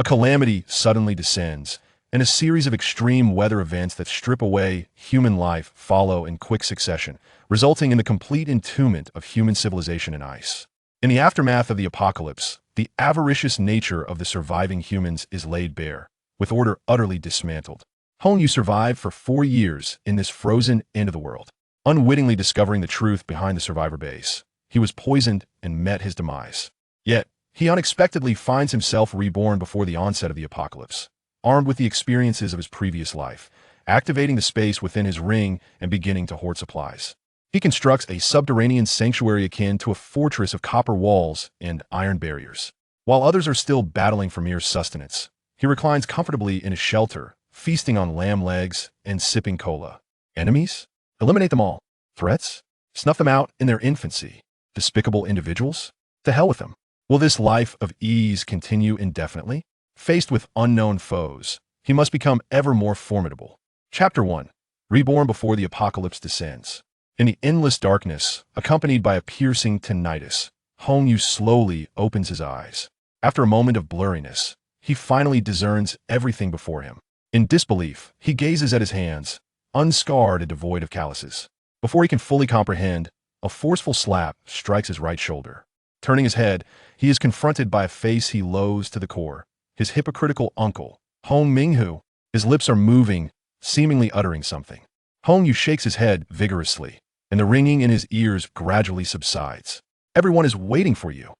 calamity suddenly descends, and a series of extreme weather events that strip away human life follow in quick succession, resulting in the complete entombment of human civilization in ice. In the aftermath of the apocalypse, the avaricious nature of the surviving humans is laid bare, with order utterly dismantled. Hong survived for 4 years in this frozen end of the world, unwittingly discovering the truth behind the survivor base. He was poisoned and met his demise. Yet, he unexpectedly finds himself reborn before the onset of the apocalypse, armed with the experiences of his previous life, activating the space within his ring and beginning to hoard supplies. He constructs a subterranean sanctuary akin to a fortress of copper walls and iron barriers. While others are still battling for mere sustenance, he reclines comfortably in his shelter, feasting on lamb legs and sipping cola. Enemies? Eliminate them all. Threats? Snuff them out in their infancy. Despicable individuals? To hell with them. Will this life of ease continue indefinitely? Faced with unknown foes, he must become ever more formidable. Chapter 1. Reborn before the apocalypse descends. In the endless darkness, accompanied by a piercing tinnitus, Hong slowly opens his eyes. After a moment of blurriness, he finally discerns everything before him. In disbelief, he gazes at his hands, unscarred and devoid of calluses. Before he can fully comprehend, a forceful slap strikes his right shoulder. Turning his head, he is confronted by a face he loathes to the core. His hypocritical uncle, Hong Minghu. His lips are moving, seemingly uttering something. Hong shakes his head vigorously, and the ringing in his ears gradually subsides. Everyone is waiting for you,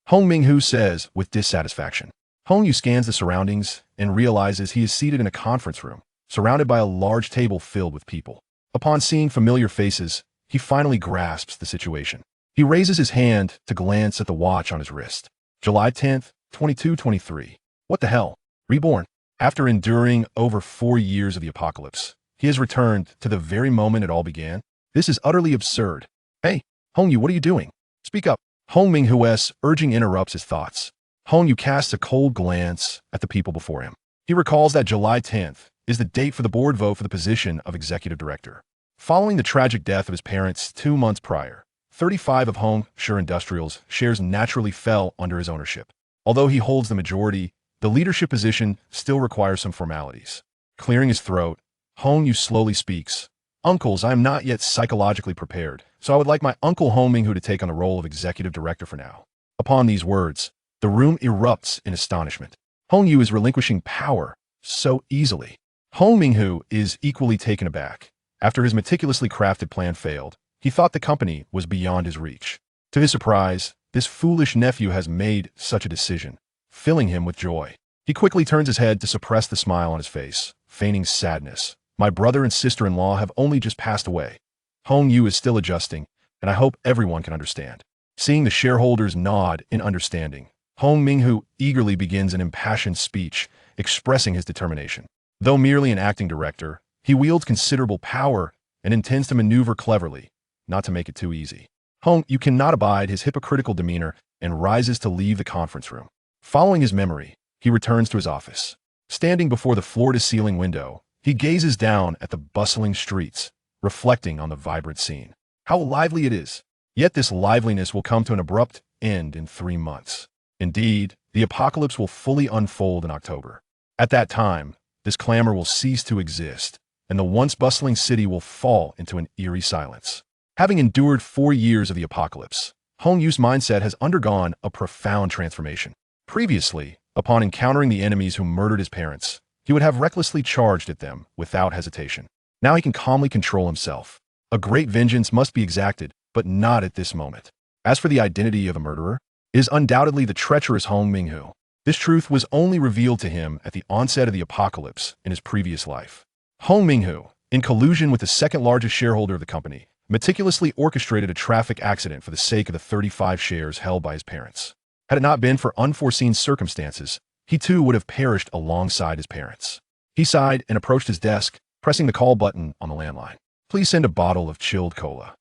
Hong Minghu says with dissatisfaction. Hong scans the surroundings and realizes he is seated in a conference room, surrounded by a large table filled with people. Upon seeing familiar faces, he finally grasps the situation. He raises his hand to glance at the watch on his wrist. July 10th, 2223. What the hell? Reborn. After enduring over 4 years of the apocalypse, he has returned to the very moment it all began. This is utterly absurd. Hey, Hong what are you doing? Speak up. Hong Minghu's urging interrupts his thoughts. Hong casts a cold glance at the people before him. He recalls that July 10th is the date for the board vote for the position of executive director. Following the tragic death of his parents 2 months prior, 35 of Hong Sure Industrial's shares naturally fell under his ownership. Although he holds the majority, the leadership position still requires some formalities. Clearing his throat, Hong slowly speaks. Uncles, I am not yet psychologically prepared, so I would like my uncle Hong Minghu to take on the role of executive director for now. Upon these words, the room erupts in astonishment. Hong is relinquishing power so easily. Hong Minghu is equally taken aback. After his meticulously crafted plan failed, he thought the company was beyond his reach. To his surprise, this foolish nephew has made such a decision, filling him with joy. He quickly turns his head to suppress the smile on his face, feigning sadness. My brother and sister-in-law have only just passed away. Hong is still adjusting, and I hope everyone can understand. Seeing the shareholders nod in understanding, Hong Minghu eagerly begins an impassioned speech, expressing his determination. Though merely an acting director, he wields considerable power and intends to maneuver cleverly, not to make it too easy. Hong cannot abide his hypocritical demeanor and rises to leave the conference room. Following his memory, he returns to his office. Standing before the floor-to-ceiling window, he gazes down at the bustling streets, reflecting on the vibrant scene. How lively it is! Yet this liveliness will come to an abrupt end in 3 months. Indeed, the apocalypse will fully unfold in October. At that time, this clamor will cease to exist, and the once bustling city will fall into an eerie silence. Having endured 4 years of the apocalypse, Hong mindset has undergone a profound transformation. Previously, upon encountering the enemies who murdered his parents, he would have recklessly charged at them without hesitation. Now he can calmly control himself. A great vengeance must be exacted, but not at this moment. As for the identity of the murderer, it is undoubtedly the treacherous Hong Minghu. This truth was only revealed to him at the onset of the apocalypse in his previous life. Hong Minghu, in collusion with the second largest shareholder of the company, meticulously orchestrated a traffic accident for the sake of the 35 shares held by his parents. Had it not been for unforeseen circumstances, he too would have perished alongside his parents. He sighed and approached his desk, pressing the call button on the landline. Please send a bottle of chilled cola.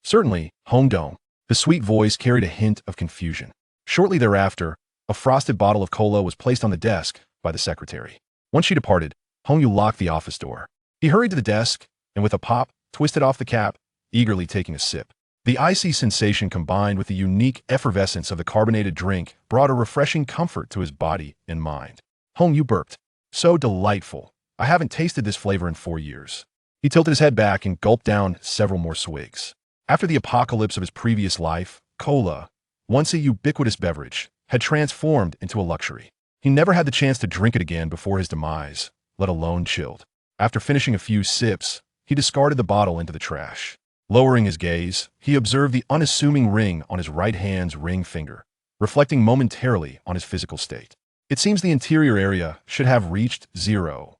Certainly, Hong Dong. The sweet voice carried a hint of confusion. Shortly thereafter, a frosted bottle of cola was placed on the desk by the secretary. Once she departed, Hong locked the office door. He hurried to the desk and with a pop, twisted off the cap, eagerly taking a sip. The icy sensation combined with the unique effervescence of the carbonated drink brought a refreshing comfort to his body and mind. Hong Yu burped. So delightful. I haven't tasted this flavor in 4 years. He tilted his head back and gulped down several more swigs. After the apocalypse of his previous life, cola, once a ubiquitous beverage, had transformed into a luxury. He never had the chance to drink it again before his demise, let alone chilled. After finishing a few sips, he discarded the bottle into the trash. Lowering his gaze, he observed the unassuming ring on his right hand's ring finger, reflecting momentarily on his physical state. It seems the interior area should have reached 0.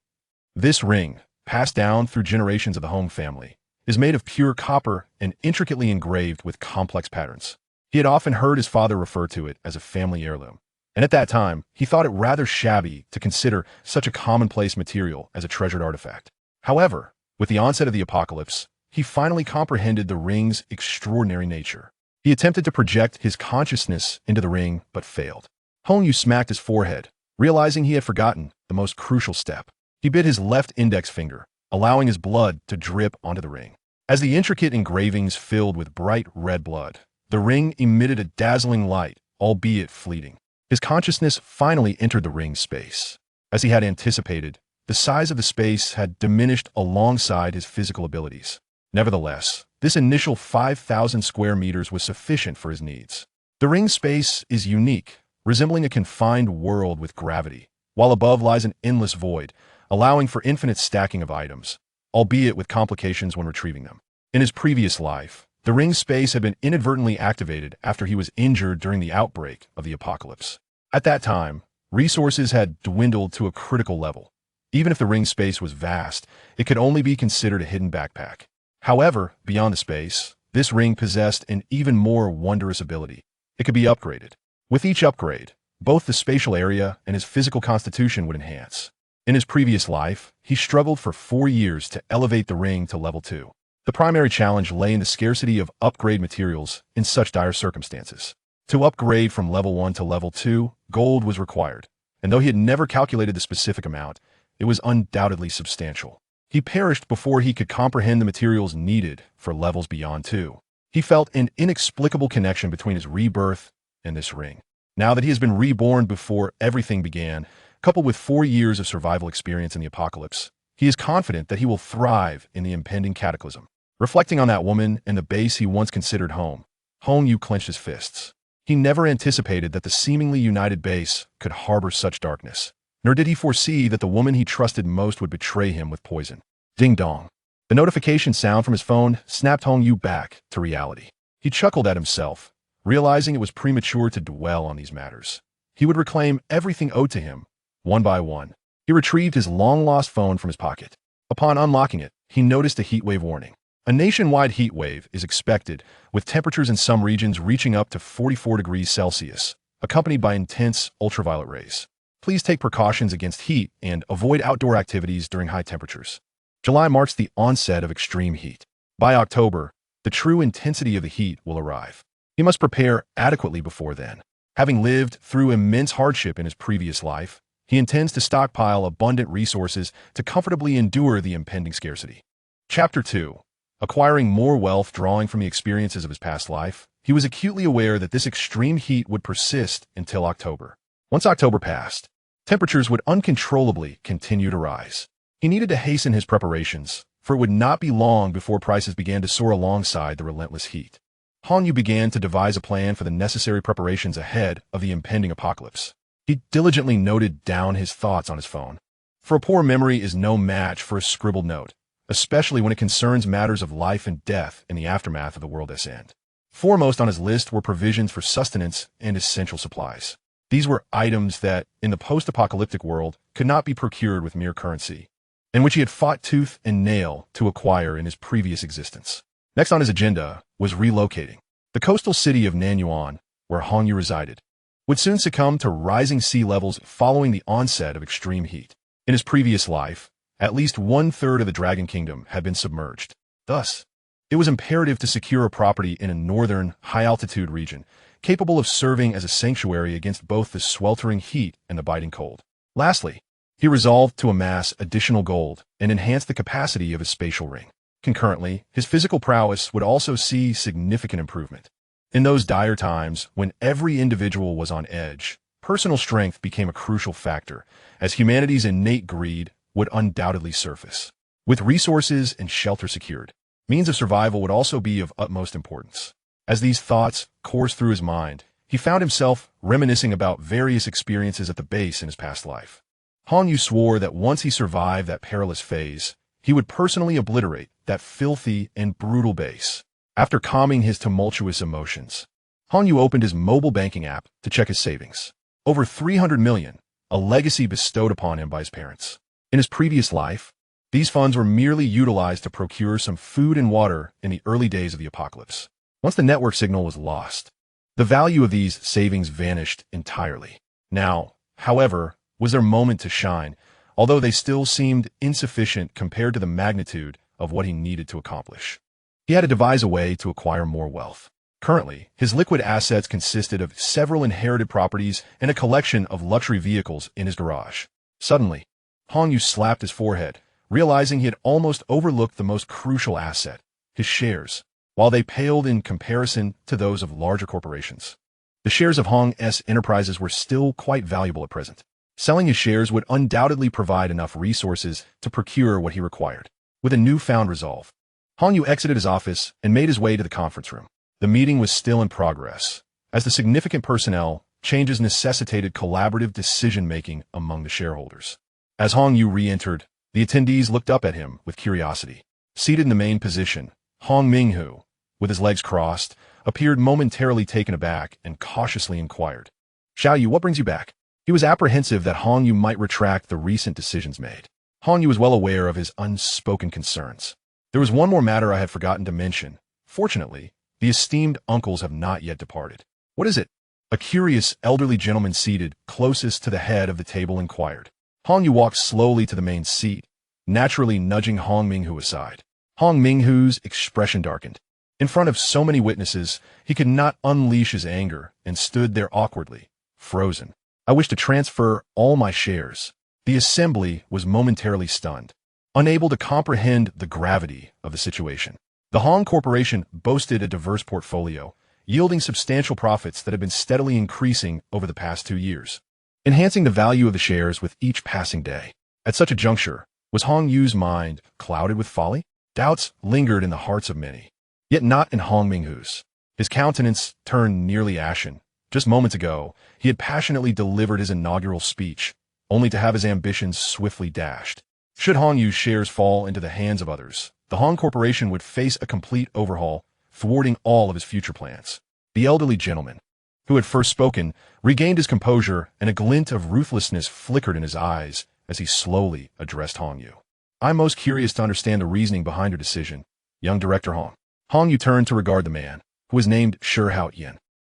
This ring, passed down through generations of the Hong family, is made of pure copper and intricately engraved with complex patterns. He had often heard his father refer to it as a family heirloom, and at that time, he thought it rather shabby to consider such a commonplace material as a treasured artifact. However, with the onset of the apocalypse, he finally comprehended the ring's extraordinary nature. He attempted to project his consciousness into the ring, but failed. Hong Yu smacked his forehead, realizing he had forgotten the most crucial step. He bit his left index finger, allowing his blood to drip onto the ring. As the intricate engravings filled with bright red blood, the ring emitted a dazzling light, albeit fleeting. His consciousness finally entered the ring's space. As he had anticipated, the size of the space had diminished alongside his physical abilities. Nevertheless, this initial 5,000 square meters was sufficient for his needs. The ring's space is unique, resembling a confined world with gravity, while above lies an endless void, allowing for infinite stacking of items, albeit with complications when retrieving them. In his previous life, the ring's space had been inadvertently activated after he was injured during the outbreak of the apocalypse. At that time, resources had dwindled to a critical level. Even if the ring's space was vast, it could only be considered a hidden backpack. However, beyond the space, this ring possessed an even more wondrous ability. It could be upgraded. With each upgrade, both the spatial area and his physical constitution would enhance. In his previous life, he struggled for 4 years to elevate the ring to level 2. The primary challenge lay in the scarcity of upgrade materials in such dire circumstances. To upgrade from level 1 to level 2, gold was required, and though he had never calculated the specific amount, it was undoubtedly substantial. He perished before he could comprehend the materials needed for levels beyond 2. He felt an inexplicable connection between his rebirth and this ring. Now that he has been reborn before everything began, coupled with 4 years of survival experience in the apocalypse, he is confident that he will thrive in the impending cataclysm. Reflecting on that woman and the base he once considered home, Hong Yu clenched his fists. He never anticipated that the seemingly united base could harbor such darkness, nor did he foresee that the woman he trusted most would betray him with poison. Ding dong. The notification sound from his phone snapped Hong Yu back to reality. He chuckled at himself, realizing it was premature to dwell on these matters. He would reclaim everything owed to him, one by one. He retrieved his long-lost phone from his pocket. Upon unlocking it, he noticed a heatwave warning. A nationwide heatwave is expected, with temperatures in some regions reaching up to 44 degrees Celsius, accompanied by intense ultraviolet rays. Please take precautions against heat and avoid outdoor activities during high temperatures. July marks the onset of extreme heat. By October, the true intensity of the heat will arrive. He must prepare adequately before then. Having lived through immense hardship in his previous life, he intends to stockpile abundant resources to comfortably endure the impending scarcity. Chapter 2. Acquiring more wealth drawing from the experiences of his past life, he was acutely aware that this extreme heat would persist until October. Once October passed, temperatures would uncontrollably continue to rise. He needed to hasten his preparations, for it would not be long before prices began to soar alongside the relentless heat. Hong Yu began to devise a plan for the necessary preparations ahead of the impending apocalypse. He diligently noted down his thoughts on his phone. For a poor memory is no match for a scribbled note, especially when it concerns matters of life and death in the aftermath of the world's end. Foremost on his list were provisions for sustenance and essential supplies. These were items that, in the post-apocalyptic world, could not be procured with mere currency, and which he had fought tooth and nail to acquire in his previous existence. Next on his agenda was relocating. The coastal city of Nanyuan, where Hong Yu resided, would soon succumb to rising sea levels following the onset of extreme heat. In his previous life, at least 1/3 of the Dragon Kingdom had been submerged. Thus, it was imperative to secure a property in a northern, high-altitude region, capable of serving as a sanctuary against both the sweltering heat and the biting cold. Lastly, he resolved to amass additional gold and enhance the capacity of his spatial ring. Concurrently, his physical prowess would also see significant improvement. In those dire times, when every individual was on edge, personal strength became a crucial factor, as humanity's innate greed would undoubtedly surface. With resources and shelter secured, means of survival would also be of utmost importance. As these thoughts coursed through his mind, he found himself reminiscing about various experiences at the base in his past life. Hong Yu swore that once he survived that perilous phase, he would personally obliterate that filthy and brutal base. After calming his tumultuous emotions, Hong Yu opened his mobile banking app to check his savings. Over 300 million, a legacy bestowed upon him by his parents. In his previous life, these funds were merely utilized to procure some food and water in the early days of the apocalypse. Once the network signal was lost, the value of these savings vanished entirely. Now, however, was their moment to shine, although they still seemed insufficient compared to the magnitude of what he needed to accomplish. He had to devise a way to acquire more wealth. Currently, his liquid assets consisted of several inherited properties and a collection of luxury vehicles in his garage. Suddenly, Hong Yu slapped his forehead, realizing he had almost overlooked the most crucial asset, his shares, while they paled in comparison to those of larger corporations. The shares of Hong's enterprises were still quite valuable at present. Selling his shares would undoubtedly provide enough resources to procure what he required. With a newfound resolve, Hong Yu exited his office and made his way to the conference room. The meeting was still in progress, as the significant personnel changes necessitated collaborative decision-making among the shareholders. As Hong Yu re-entered, the attendees looked up at him with curiosity. Seated in the main position, Hong Minghu, with his legs crossed, appeared momentarily taken aback and cautiously inquired, "Xiao Yu, what brings you back?" He was apprehensive that Hong Yu might retract the recent decisions made. Hong Yu was well aware of his unspoken concerns. "There was one more matter I had forgotten to mention. Fortunately, the esteemed uncles have not yet departed." "What is it?" A curious elderly gentleman seated closest to the head of the table inquired. Hong Yu walked slowly to the main seat, naturally nudging Hong Minghu aside. Hong Minghu's expression darkened. In front of so many witnesses, he could not unleash his anger and stood there awkwardly, frozen. "I wish to transfer all my shares." The assembly was momentarily stunned, unable to comprehend the gravity of the situation. The Hong Corporation boasted a diverse portfolio, yielding substantial profits that had been steadily increasing over the past 2 years, enhancing the value of the shares with each passing day. At such a juncture, was Hong Yu's mind clouded with folly? Doubts lingered in the hearts of many, yet not in Hong Minghu's. His countenance turned nearly ashen. Just moments ago, he had passionately delivered his inaugural speech, only to have his ambitions swiftly dashed. Should Hong Yu's shares fall into the hands of others, the Hong Corporation would face a complete overhaul, thwarting all of his future plans. The elderly gentleman, who had first spoken, regained his composure, and a glint of ruthlessness flickered in his eyes as he slowly addressed Hong Yu. "I'm most curious to understand the reasoning behind your decision, young Director Hong." Hong Yu turned to regard the man, who was named Shi Haoyan,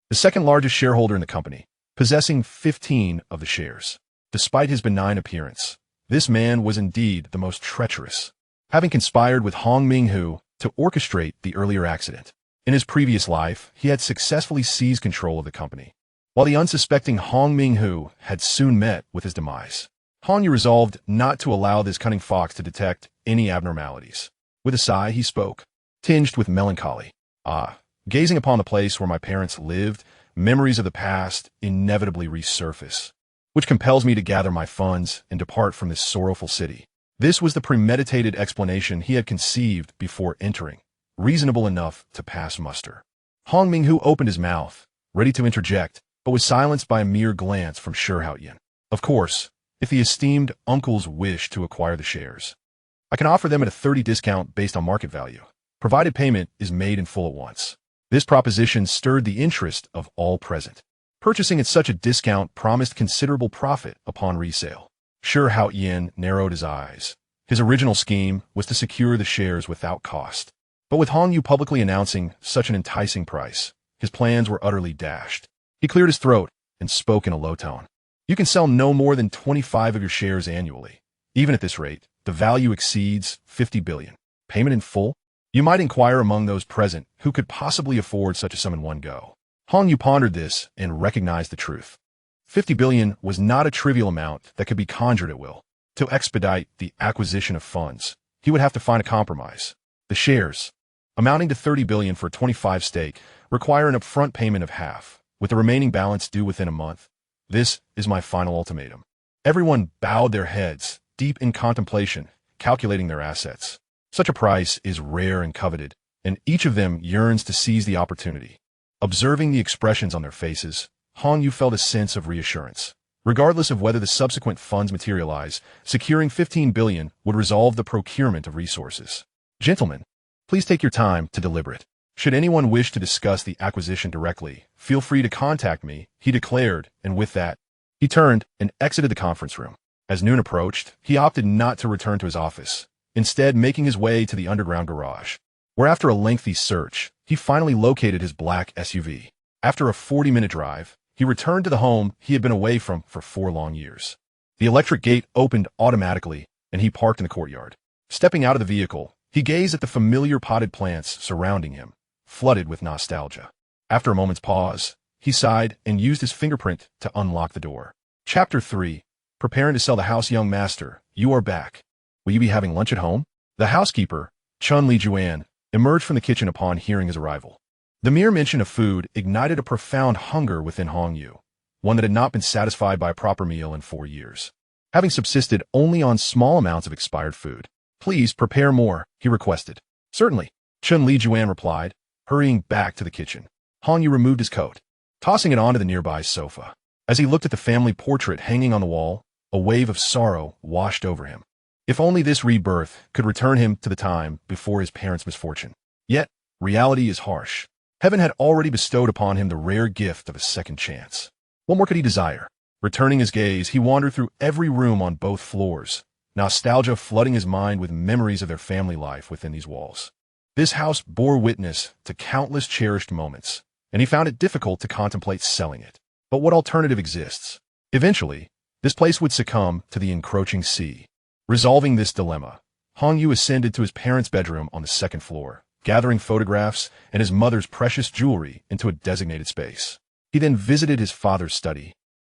the second largest shareholder in the company, possessing 15 of the shares. Despite his benign appearance, this man was indeed the most treacherous, having conspired with Hong Minghu to orchestrate the earlier accident. In his previous life, he had successfully seized control of the company, while the unsuspecting Hong Minghu had soon met with his demise. Hong Yu resolved not to allow this cunning fox to detect any abnormalities. With a sigh, he spoke, tinged with melancholy. Gazing upon the place where my parents lived, memories of the past inevitably resurface, which compels me to gather my funds and depart from this sorrowful city." This was the premeditated explanation he had conceived before entering, reasonable enough to pass muster. Hong Minghu opened his mouth, ready to interject, but was silenced by a mere glance from Shi Haoyan. "Of course, if the esteemed uncles wish to acquire the shares, I can offer them at a 30% discount based on market value, provided payment is made in full at once." This proposition stirred the interest of all present. Purchasing at such a discount promised considerable profit upon resale. Shi Haoyan narrowed his eyes. His original scheme was to secure the shares without cost. But with Hong Yu publicly announcing such an enticing price, his plans were utterly dashed. He cleared his throat and spoke in a low tone. "You can sell no more than 25 of your shares annually. Even at this rate, the value exceeds 50 billion. Payment in full? You might inquire among those present who could possibly afford such a sum in one go." Hong Yu pondered this and recognized the truth. 50 billion was not a trivial amount that could be conjured at will. To expedite the acquisition of funds, he would have to find a compromise. The shares, amounting to 30 billion for a 25 stake, require an upfront payment of half, with the remaining balance due within a month. This is my final ultimatum. Everyone bowed their heads, deep in contemplation, calculating their assets. Such a price is rare and coveted, and each of them yearns to seize the opportunity. Observing the expressions on their faces, Hong Yu felt a sense of reassurance. Regardless of whether the subsequent funds materialize, securing 15 billion would resolve the procurement of resources. Gentlemen, please take your time to deliberate. Should anyone wish to discuss the acquisition directly, feel free to contact me, he declared, and with that, he turned and exited the conference room. As noon approached, he opted not to return to his office, instead making his way to the underground garage, where after a lengthy search, he finally located his black SUV. After a 40-minute drive, he returned to the home he had been away from for 4 long years. The electric gate opened automatically, and he parked in the courtyard. Stepping out of the vehicle, he gazed at the familiar potted plants surrounding him, flooded with nostalgia. After a moment's pause, he sighed and used his fingerprint to unlock the door. Chapter 3. Preparing to sell the house. Young master, you are back. Will you be having lunch at home? The housekeeper, Chun Li Juan, emerged from the kitchen upon hearing his arrival. The mere mention of food ignited a profound hunger within Hong Yu, one that had not been satisfied by a proper meal in 4 years, having subsisted only on small amounts of expired food. Please prepare more, he requested. Certainly, Chun Li Juan replied, hurrying back to the kitchen. Hong Yu removed his coat, tossing it onto the nearby sofa. As he looked at the family portrait hanging on the wall, a wave of sorrow washed over him. If only this rebirth could return him to the time before his parents' misfortune. Yet, reality is harsh. Heaven had already bestowed upon him the rare gift of a second chance. What more could he desire? Returning his gaze, he wandered through every room on both floors, nostalgia flooding his mind with memories of their family life within these walls. This house bore witness to countless cherished moments, and he found it difficult to contemplate selling it. But what alternative exists? Eventually, this place would succumb to the encroaching sea. Resolving this dilemma, Hong Yu ascended to his parents' bedroom on the 2nd floor, gathering photographs and his mother's precious jewelry into a designated space. He then visited his father's study,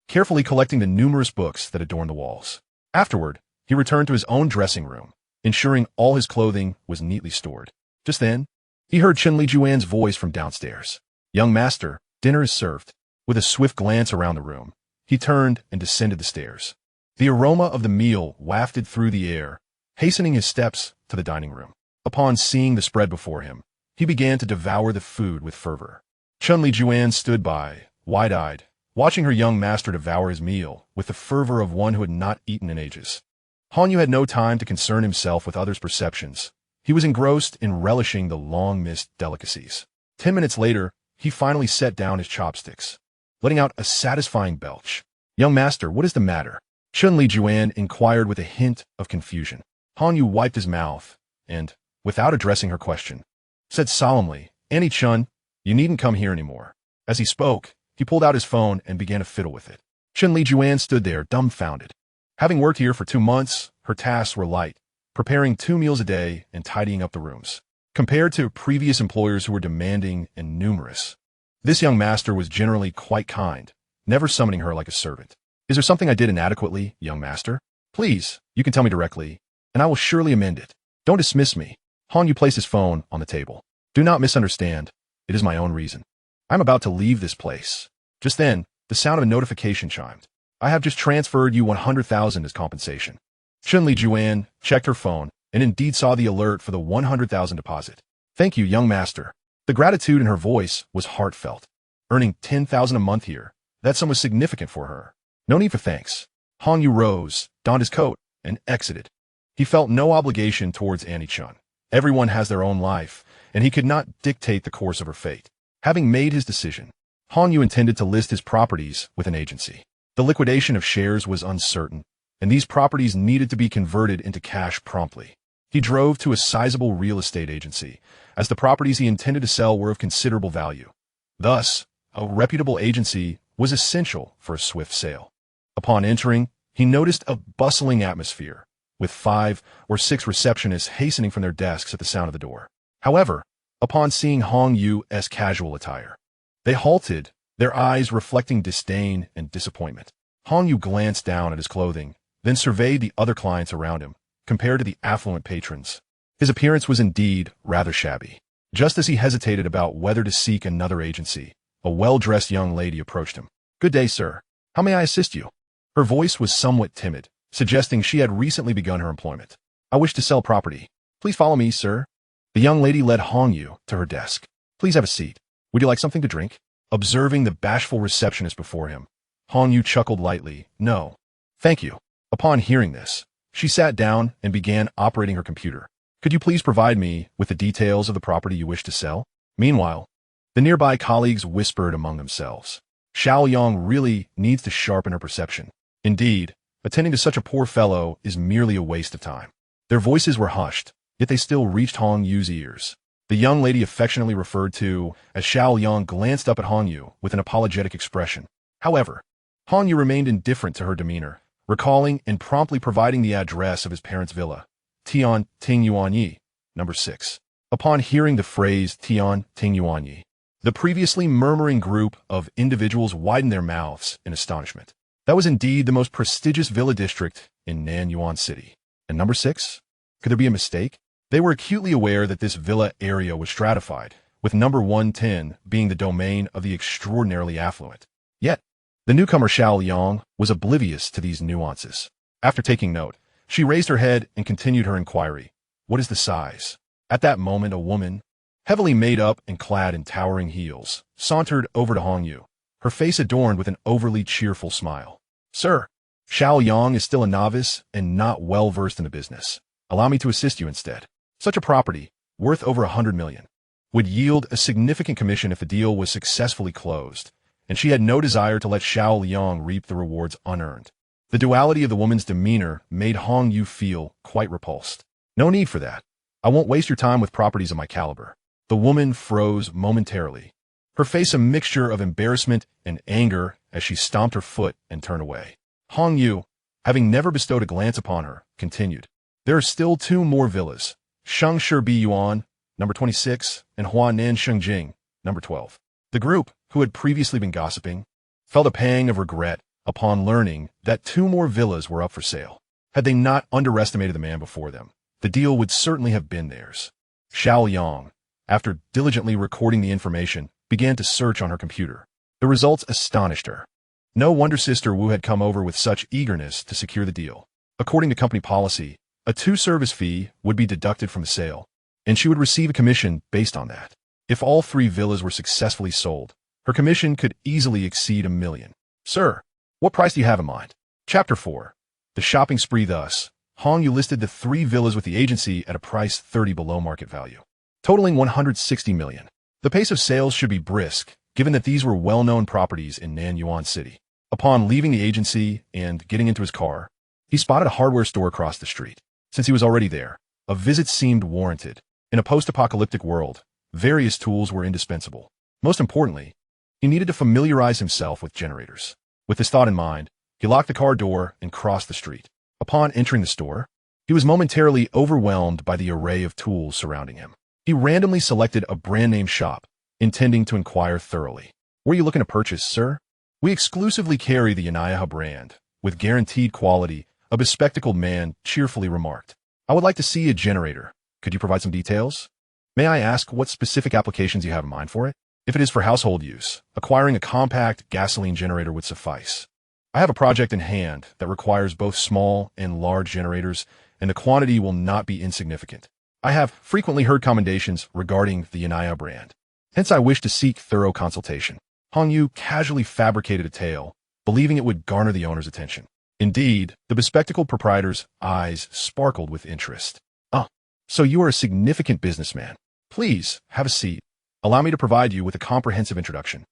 carefully collecting the numerous books that adorned the walls. Afterward, he returned to his own dressing room, ensuring all his clothing was neatly stored. Just then, he heard Chun Li Juan's voice from downstairs. Young master, dinner is served. With a swift glance around the room, he turned and descended the stairs. The aroma of the meal wafted through the air, hastening his steps to the dining room. Upon seeing the spread before him, he began to devour the food with fervor. Chun Li Juan stood by, wide-eyed, watching her young master devour his meal with the fervor of one who had not eaten in ages. Hong Yu had no time to concern himself with others' perceptions. He was engrossed in relishing the long-missed delicacies. 10 minutes later, he finally set down his chopsticks, letting out a satisfying belch. Young master, what is the matter? Chun Li Juan inquired with a hint of confusion. Hong Yu wiped his mouth and, without addressing her question, said solemnly, Annie Chun, you needn't come here anymore. As he spoke, he pulled out his phone and began to fiddle with it. Chun Li Juan stood there, dumbfounded. Having worked here for 2 months, her tasks were light, preparing 2 meals a day and tidying up the rooms. Compared to previous employers who were demanding and numerous, this young master was generally quite kind, never summoning her like a servant. Is there something I did inadequately, young master? Please, you can tell me directly, and I will surely amend it. Don't dismiss me. Hong Yu placed his phone on the table. Do not misunderstand. It is my own reason. I am about to leave this place. Just then, the sound of a notification chimed. I have just transferred you 100,000 as compensation. Chun Li Juan checked her phone and indeed saw the alert for the 100,000 deposit. Thank you, young master. The gratitude in her voice was heartfelt. Earning 10,000 a month here, that sum was significant for her. No need for thanks. Hong Yu rose, donned his coat, and exited. He felt no obligation towards Annie Chun. Everyone has their own life, and he could not dictate the course of her fate. Having made his decision, Hong Yu intended to list his properties with an agency. The liquidation of shares was uncertain, and these properties needed to be converted into cash promptly. He drove to a sizable real estate agency, as the properties he intended to sell were of considerable value. Thus, a reputable agency was essential for a swift sale. Upon entering, he noticed a bustling atmosphere, with 5 or 6 receptionists hastening from their desks at the sound of the door. However, upon seeing Hong Yu's casual attire, they halted, their eyes reflecting disdain and disappointment. Hong Yu glanced down at his clothing, then surveyed the other clients around him, compared to the affluent patrons. His appearance was indeed rather shabby. Just as he hesitated about whether to seek another agency, a well-dressed young lady approached him. "Good day, sir. How may I assist you?" Her voice was somewhat timid, suggesting she had recently begun her employment. "I wish to sell property. Please follow me, sir." The young lady led Hong Yu to her desk. "Please have a seat. Would you like something to drink?" Observing the bashful receptionist before him, Hong Yu chuckled lightly. "No, thank you." Upon hearing this, she sat down and began operating her computer. "Could you please provide me with the details of the property you wish to sell?" Meanwhile, the nearby colleagues whispered among themselves. Xiao Yong really needs to sharpen her perception. Indeed, attending to such a poor fellow is merely a waste of time. Their voices were hushed, yet they still reached Hong Yu's ears. The young lady affectionately referred to as Xiao Yong glanced up at Hong Yu with an apologetic expression. However, Hong Yu remained indifferent to her demeanor, recalling and promptly providing the address of his parents' villa, Tian Ting Yuanyi, number 6. Upon hearing the phrase Tian Ting Yuanyi, the previously murmuring group of individuals widened their mouths in astonishment. That was indeed the most prestigious villa district in Nanyuan City. And number 6? Could there be a mistake? They were acutely aware that this villa area was stratified, with number 110 being the domain of the extraordinarily affluent. Yet, the newcomer Xiao Yong was oblivious to these nuances. After taking note, she raised her head and continued her inquiry. "What is the size?" At that moment, a woman, heavily made up and clad in towering heels, sauntered over to Hong Yu, her face adorned with an overly cheerful smile. "Sir, Xiao Yong is still a novice and not well versed in the business. Allow me to assist you instead. Such a property, worth over 100 million, would yield a significant commission if the deal was successfully closed, and she had no desire to let Xiao Yong reap the rewards unearned." The duality of the woman's demeanor made Hong Yu feel quite repulsed. "No need for that. I won't waste your time with properties of my caliber." The woman froze momentarily, her face a mixture of embarrassment and anger as she stomped her foot and turned away. Hong Yu, having never bestowed a glance upon her, continued. "There are still 2 more villas, Shengshi Bi Yuan, number 26, and Huanan Shengjing, number 12. The group, who had previously been gossiping, felt a pang of regret upon learning that 2 more villas were up for sale. Had they not underestimated the man before them, the deal would certainly have been theirs. Xiao Yong, after diligently recording the information, began to search on her computer. The results astonished her. No wonder Sister Wu had come over with such eagerness to secure the deal. According to company policy, a 2-service fee would be deducted from the sale, and she would receive a commission based on that. If all 3 villas were successfully sold, her commission could easily exceed $1 million. "Sir, what price do you have in mind?" Chapter 4. The shopping spree. Thus, Hong Yu listed the 3 villas with the agency at a price 30 below market value, totaling 160 million. The pace of sales should be brisk, given that these were well-known properties in Nanyuan City. Upon leaving the agency and getting into his car, he spotted a hardware store across the street. Since he was already there, a visit seemed warranted. In a post-apocalyptic world, various tools were indispensable. Most importantly, he needed to familiarize himself with generators. With this thought in mind, he locked the car door and crossed the street. Upon entering the store, he was momentarily overwhelmed by the array of tools surrounding him. He randomly selected a brand-name shop, intending to inquire thoroughly. "Were you looking to purchase, sir?" "We exclusively carry the Yanayaha brand, with guaranteed quality," a bespectacled man cheerfully remarked. "I would like to see a generator. Could you provide some details? May I ask what specific applications you have in mind for it?" "If it is for household use, acquiring a compact gasoline generator would suffice. I have a project in hand that requires both small and large generators, and the quantity will not be insignificant. I have frequently heard commendations regarding the Yanaya brand. Hence I wish to seek thorough consultation." Hong Yu casually fabricated a tale, believing it would garner the owner's attention. Indeed, the bespectacled proprietor's eyes sparkled with interest. "Ah, so you are a significant businessman. Please, have a seat. Allow me to provide you with a comprehensive introduction."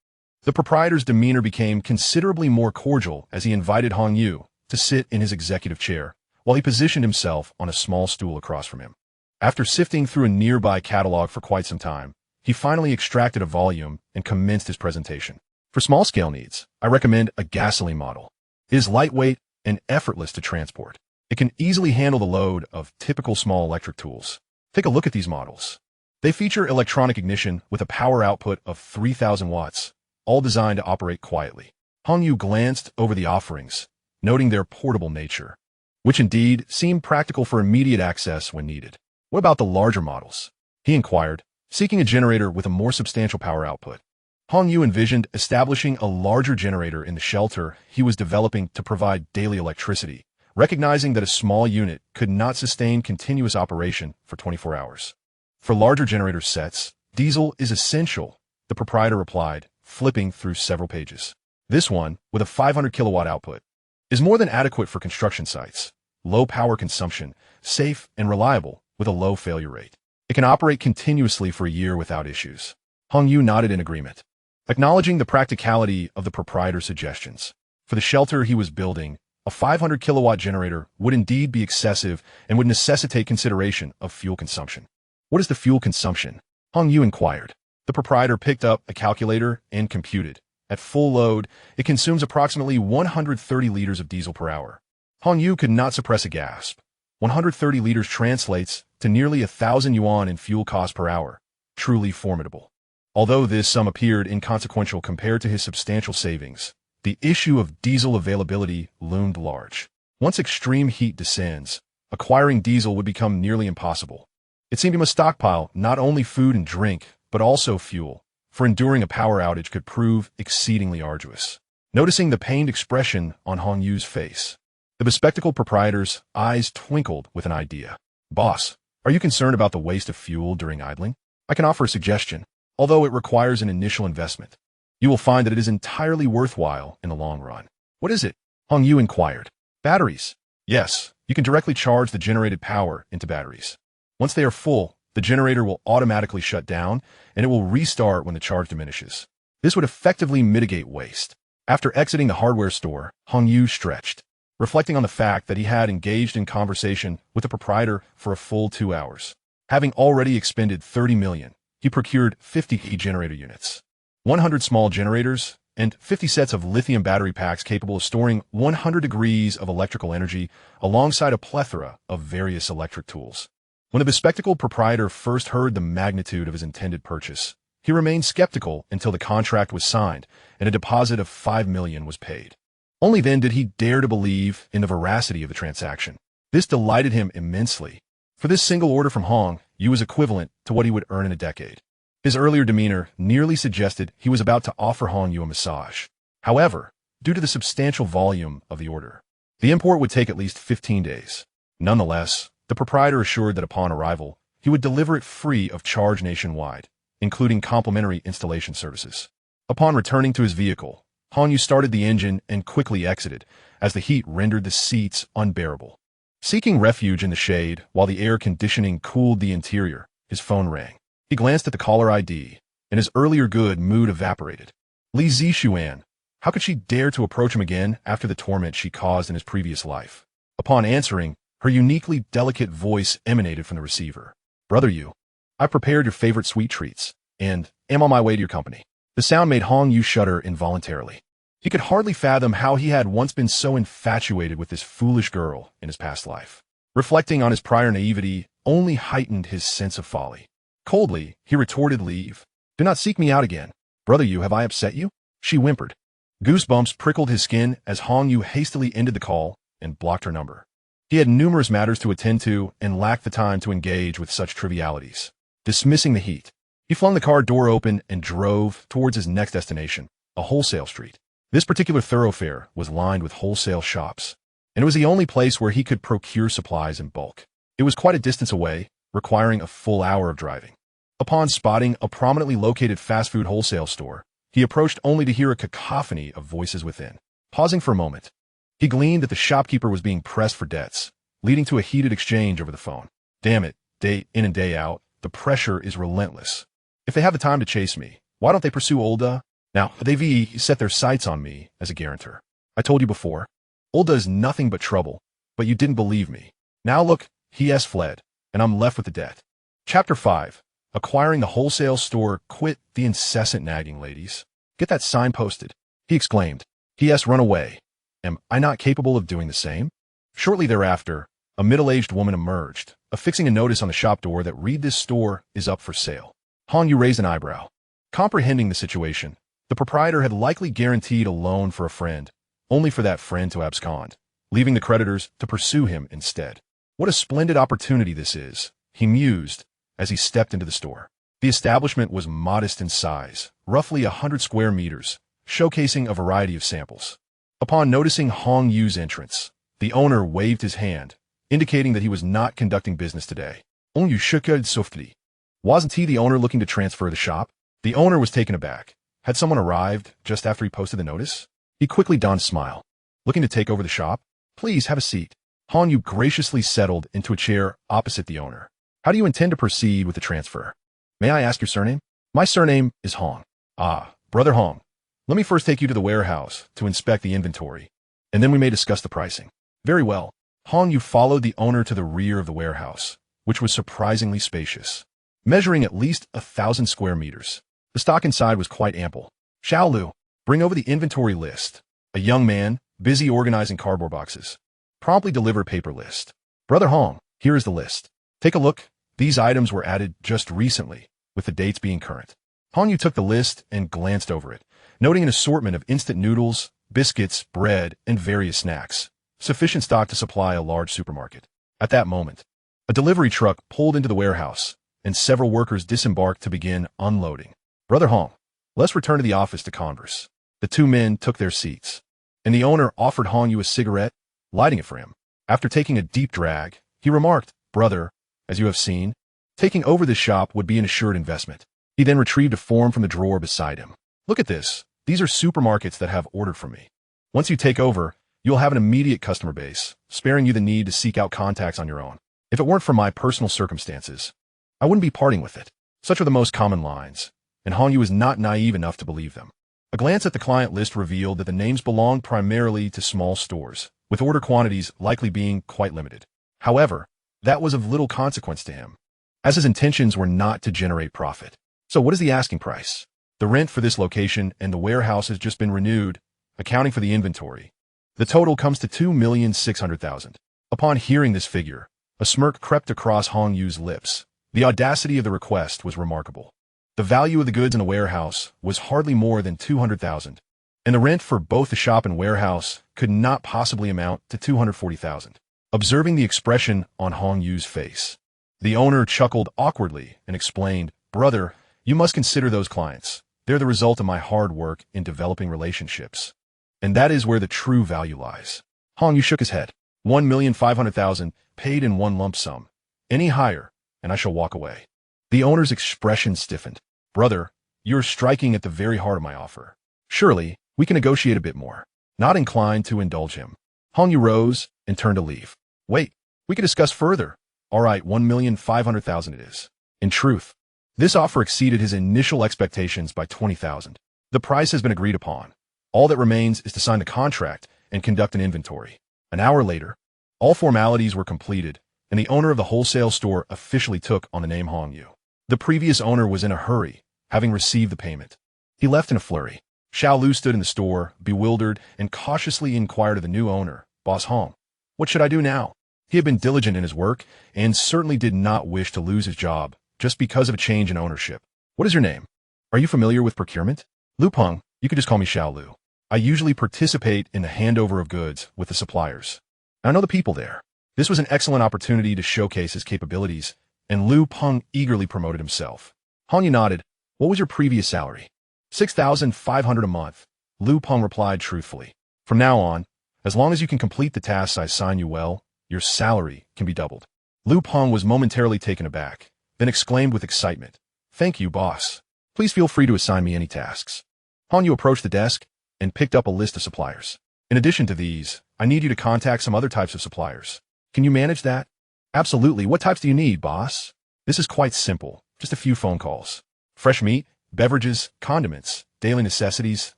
The proprietor's demeanor became considerably more cordial as he invited Hong Yu to sit in his executive chair, while he positioned himself on a small stool across from him. After sifting through a nearby catalog for quite some time, he finally extracted a volume and commenced his presentation. "For small-scale needs, I recommend a gasoline model. It is lightweight and effortless to transport. It can easily handle the load of typical small electric tools. Take a look at these models. They feature electronic ignition with a power output of 3,000 watts, all designed to operate quietly." Hong Yu glanced over the offerings, noting their portable nature, which indeed seemed practical for immediate access when needed. What about the larger models? He inquired, seeking a generator with a more substantial power output. Hong Yu envisioned establishing a larger generator in the shelter he was developing to provide daily electricity, recognizing that a small unit could not sustain continuous operation for 24 hours. For larger generator sets, diesel is essential, the proprietor replied, flipping through several pages. This one, with a 500 kilowatt output, is more than adequate for construction sites. Low power consumption, safe and reliable, with a low failure rate. It can operate continuously for a year without issues. Hong Yu nodded in agreement, acknowledging the practicality of the proprietor's suggestions. For the shelter he was building, a 500 kilowatt generator would indeed be excessive and would necessitate consideration of fuel consumption. What is the fuel consumption? Hong Yu inquired. The proprietor picked up a calculator and computed. At full load, it consumes approximately 130 liters of diesel per hour. Hong Yu could not suppress a gasp. 130 liters translates to nearly 1,000 yuan in fuel cost per hour. Truly formidable. Although this sum appeared inconsequential compared to his substantial savings, the issue of diesel availability loomed large. Once extreme heat descends, acquiring diesel would become nearly impossible. It seemed he must stockpile not only food and drink, but also fuel, for enduring a power outage could prove exceedingly arduous. Noticing the pained expression on Hong Yu's face, the bespectacled proprietor's eyes twinkled with an idea. Boss, are you concerned about the waste of fuel during idling? I can offer a suggestion. Although it requires an initial investment, you will find that it is entirely worthwhile in the long run. What is it? Hong Yu inquired. Batteries. Yes, you can directly charge the generated power into batteries. Once they are full, the generator will automatically shut down, and it will restart when the charge diminishes. This would effectively mitigate waste. After exiting the hardware store, Hong Yu stretched, reflecting on the fact that he had engaged in conversation with the proprietor for a full 2 hours. Having already expended 30 million, he procured 50 generator units, 100 small generators, and 50 sets of lithium battery packs capable of storing 100 degrees of electrical energy alongside a plethora of various electric tools. When the bespectacled proprietor first heard the magnitude of his intended purchase, he remained skeptical until the contract was signed and a deposit of 5 million was paid. Only then did he dare to believe in the veracity of the transaction. This delighted him immensely. For this single order from Hong Yu was equivalent to what he would earn in a decade. His earlier demeanor nearly suggested he was about to offer Hong Yu a massage. However, due to the substantial volume of the order, the import would take at least 15 days. Nonetheless, the proprietor assured that upon arrival, he would deliver it free of charge nationwide, including complimentary installation services. Upon returning to his vehicle, Hong Yu started the engine and quickly exited, as the heat rendered the seats unbearable. Seeking refuge in the shade while the air conditioning cooled the interior, his phone rang. He glanced at the caller ID, and his earlier good mood evaporated. Li Zixuan. How could she dare to approach him again after the torment she caused in his previous life? Upon answering, her uniquely delicate voice emanated from the receiver. Brother Yu, I prepared your favorite sweet treats, and am on my way to your company. The sound made Hong Yu shudder involuntarily. He could hardly fathom how he had once been so infatuated with this foolish girl in his past life. Reflecting on his prior naivety only heightened his sense of folly. Coldly, he retorted, Leave. Do not seek me out again. Brother Yu, have I upset you? She whimpered. Goosebumps prickled his skin as Hong Yu hastily ended the call and blocked her number. He had numerous matters to attend to and lacked the time to engage with such trivialities. Dismissing the heat, he flung the car door open and drove towards his next destination, a wholesale street. This particular thoroughfare was lined with wholesale shops, and it was the only place where he could procure supplies in bulk. It was quite a distance away, requiring a full hour of driving. Upon spotting a prominently located fast food wholesale store, he approached only to hear a cacophony of voices within. Pausing for a moment, he gleaned that the shopkeeper was being pressed for debts, leading to a heated exchange over the phone. Damn it, day in and day out, the pressure is relentless. If they have the time to chase me, why don't they pursue Olda? Now, they've set their sights on me as a guarantor. I told you before, Olda is nothing but trouble, but you didn't believe me. Now look, he has fled, and I'm left with the debt. Chapter 5. Acquiring the wholesale store. Quit the incessant nagging, ladies. Get that sign posted, he exclaimed. He has run away. Am I not capable of doing the same? Shortly thereafter, a middle-aged woman emerged, affixing a notice on the shop door that read, This store is up for sale. Hong Yu raised an eyebrow. Comprehending the situation, the proprietor had likely guaranteed a loan for a friend, only for that friend to abscond, leaving the creditors to pursue him instead. What a splendid opportunity this is, he mused as he stepped into the store. The establishment was modest in size, roughly 100 square meters, showcasing a variety of samples. Upon noticing Hong Yu's entrance, the owner waved his hand, indicating that he was not conducting business today. Hong Yu shook his head softly. Wasn't he the owner looking to transfer the shop? The owner was taken aback. Had someone arrived just after he posted the notice? He quickly donned a smile. Looking to take over the shop? Please have a seat. Hong Yu graciously settled into a chair opposite the owner. How do you intend to proceed with the transfer? May I ask your surname? My surname is Hong. Ah, Brother Hong. Let me first take you to the warehouse to inspect the inventory, and then we may discuss the pricing. Very well. Hong Yu followed the owner to the rear of the warehouse, which was surprisingly spacious, measuring at least 1,000 square meters. The stock inside was quite ample. Xiao Lu, bring over the inventory list. A young man, busy organizing cardboard boxes, promptly delivered a paper list. Brother Hong, here is the list. Take a look. These items were added just recently, with the dates being current. Hong Yu took the list and glanced over it, noting an assortment of instant noodles, biscuits, bread, and various snacks, sufficient stock to supply a large supermarket. At that moment, a delivery truck pulled into the warehouse, and several workers disembarked to begin unloading. Brother Hong, let's return to the office to converse. The two men took their seats, and the owner offered Hong Yu a cigarette, lighting it for him. After taking a deep drag, he remarked, Brother, as you have seen, taking over this shop would be an assured investment. He then retrieved a form from the drawer beside him. Look at this. These are supermarkets that have ordered from me. Once you take over, you'll have an immediate customer base, sparing you the need to seek out contacts on your own. If it weren't for my personal circumstances, I wouldn't be parting with it. Such are the most common lines, and Hong Yu was not naive enough to believe them. A glance at the client list revealed that the names belonged primarily to small stores, with order quantities likely being quite limited. However, that was of little consequence to him, as his intentions were not to generate profit. So what is the asking price? The rent for this location and the warehouse has just been renewed, accounting for the inventory. The total comes to $2,600,000. Upon hearing this figure, a smirk crept across Hong Yu's lips. The audacity of the request was remarkable. The value of the goods in the warehouse was hardly more than $200,000, and the rent for both the shop and warehouse could not possibly amount to $240,000. Observing the expression on Hong Yu's face, the owner chuckled awkwardly and explained, Brother, you must consider those clients. They're the result of my hard work in developing relationships. And that is where the true value lies. Hong Yu shook his head. $1,500,000 paid in one lump sum. Any higher, and I shall walk away. The owner's expression stiffened. Brother, you're striking at the very heart of my offer. Surely, we can negotiate a bit more. Not inclined to indulge him, Hong Yu rose and turned to leave. Wait, we can discuss further. All right, $1,500,000 it is. In truth, this offer exceeded his initial expectations by $20,000. The price has been agreed upon. All that remains is to sign the contract and conduct an inventory. An hour later, all formalities were completed, and the owner of the wholesale store officially took on the name Hong Yu. The previous owner was in a hurry, having received the payment. He left in a flurry. Xiao Lu stood in the store, bewildered, and cautiously inquired of the new owner, Boss Hong, what should I do now? He had been diligent in his work and certainly did not wish to lose his job just because of a change in ownership. What is your name? Are you familiar with procurement? Lu Peng, you could just call me Xiao Lu. I usually participate in the handover of goods with the suppliers. I know the people there. This was an excellent opportunity to showcase his capabilities, and Lu Peng eagerly promoted himself. Hong Yu nodded. What was your previous salary? $6,500 a month. Lu Peng replied truthfully. From now on, as long as you can complete the tasks I assign you well, your salary can be doubled. Lu Peng was momentarily taken aback, then exclaimed with excitement. Thank you, boss. Please feel free to assign me any tasks. Hong Yu approached the desk and picked up a list of suppliers. In addition to these, I need you to contact some other types of suppliers. Can you manage that? Absolutely. What types do you need, boss? This is quite simple. Just a few phone calls. Fresh meat, beverages, condiments, daily necessities,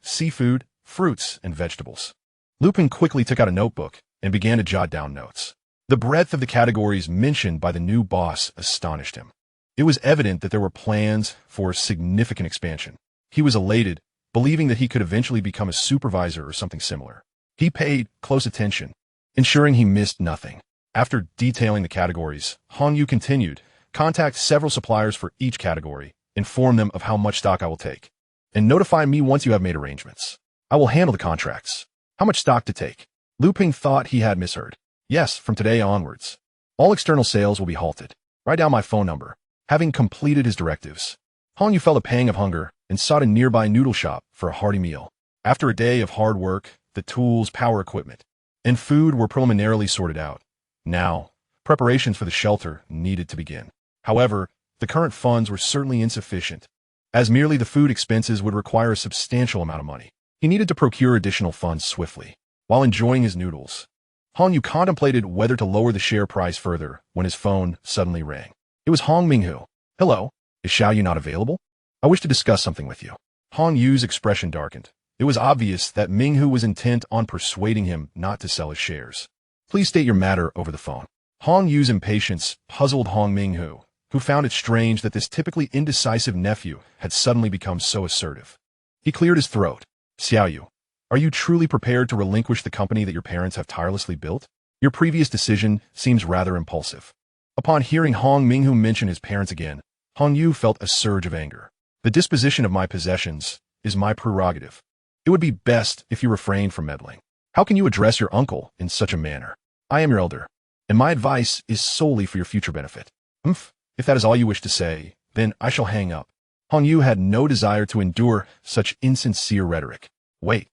seafood, fruits, and vegetables. Lu Peng quickly took out a notebook and began to jot down notes. The breadth of the categories mentioned by the new boss astonished him. It was evident that there were plans for significant expansion. He was elated, believing that he could eventually become a supervisor or something similar. He paid close attention, ensuring he missed nothing. After detailing the categories, Hong Yu continued, contact several suppliers for each category, inform them of how much stock I will take, and notify me once you have made arrangements. I will handle the contracts. How much stock to take? Lu Peng thought he had misheard. Yes, from today onwards. All external sales will be halted. Write down my phone number. Having completed his directives, Hong Yu felt a pang of hunger and sought a nearby noodle shop for a hearty meal. After a day of hard work, the tools, power equipment, and food were preliminarily sorted out. Now, preparations for the shelter needed to begin. However, the current funds were certainly insufficient, as merely the food expenses would require a substantial amount of money. He needed to procure additional funds swiftly. While enjoying his noodles, Hong Yu contemplated whether to lower the share price further when his phone suddenly rang. It was Hong Minghu. Hello, is Xiao Yu not available? I wish to discuss something with you. Hong Yu's expression darkened. It was obvious that Minghu was intent on persuading him not to sell his shares. Please state your matter over the phone. Hong Yu's impatience puzzled Hong Minghu, who found it strange that this typically indecisive nephew had suddenly become so assertive. He cleared his throat. Xiao Yu, are you truly prepared to relinquish the company that your parents have tirelessly built? Your previous decision seems rather impulsive. Upon hearing Hong Minghu mention his parents again, Hong Yu felt a surge of anger. The disposition of my possessions is my prerogative. It would be best if you refrained from meddling. How can you address your uncle in such a manner? I am your elder, and my advice is solely for your future benefit. If that is all you wish to say, then I shall hang up. Hong Yu had no desire to endure such insincere rhetoric. Wait.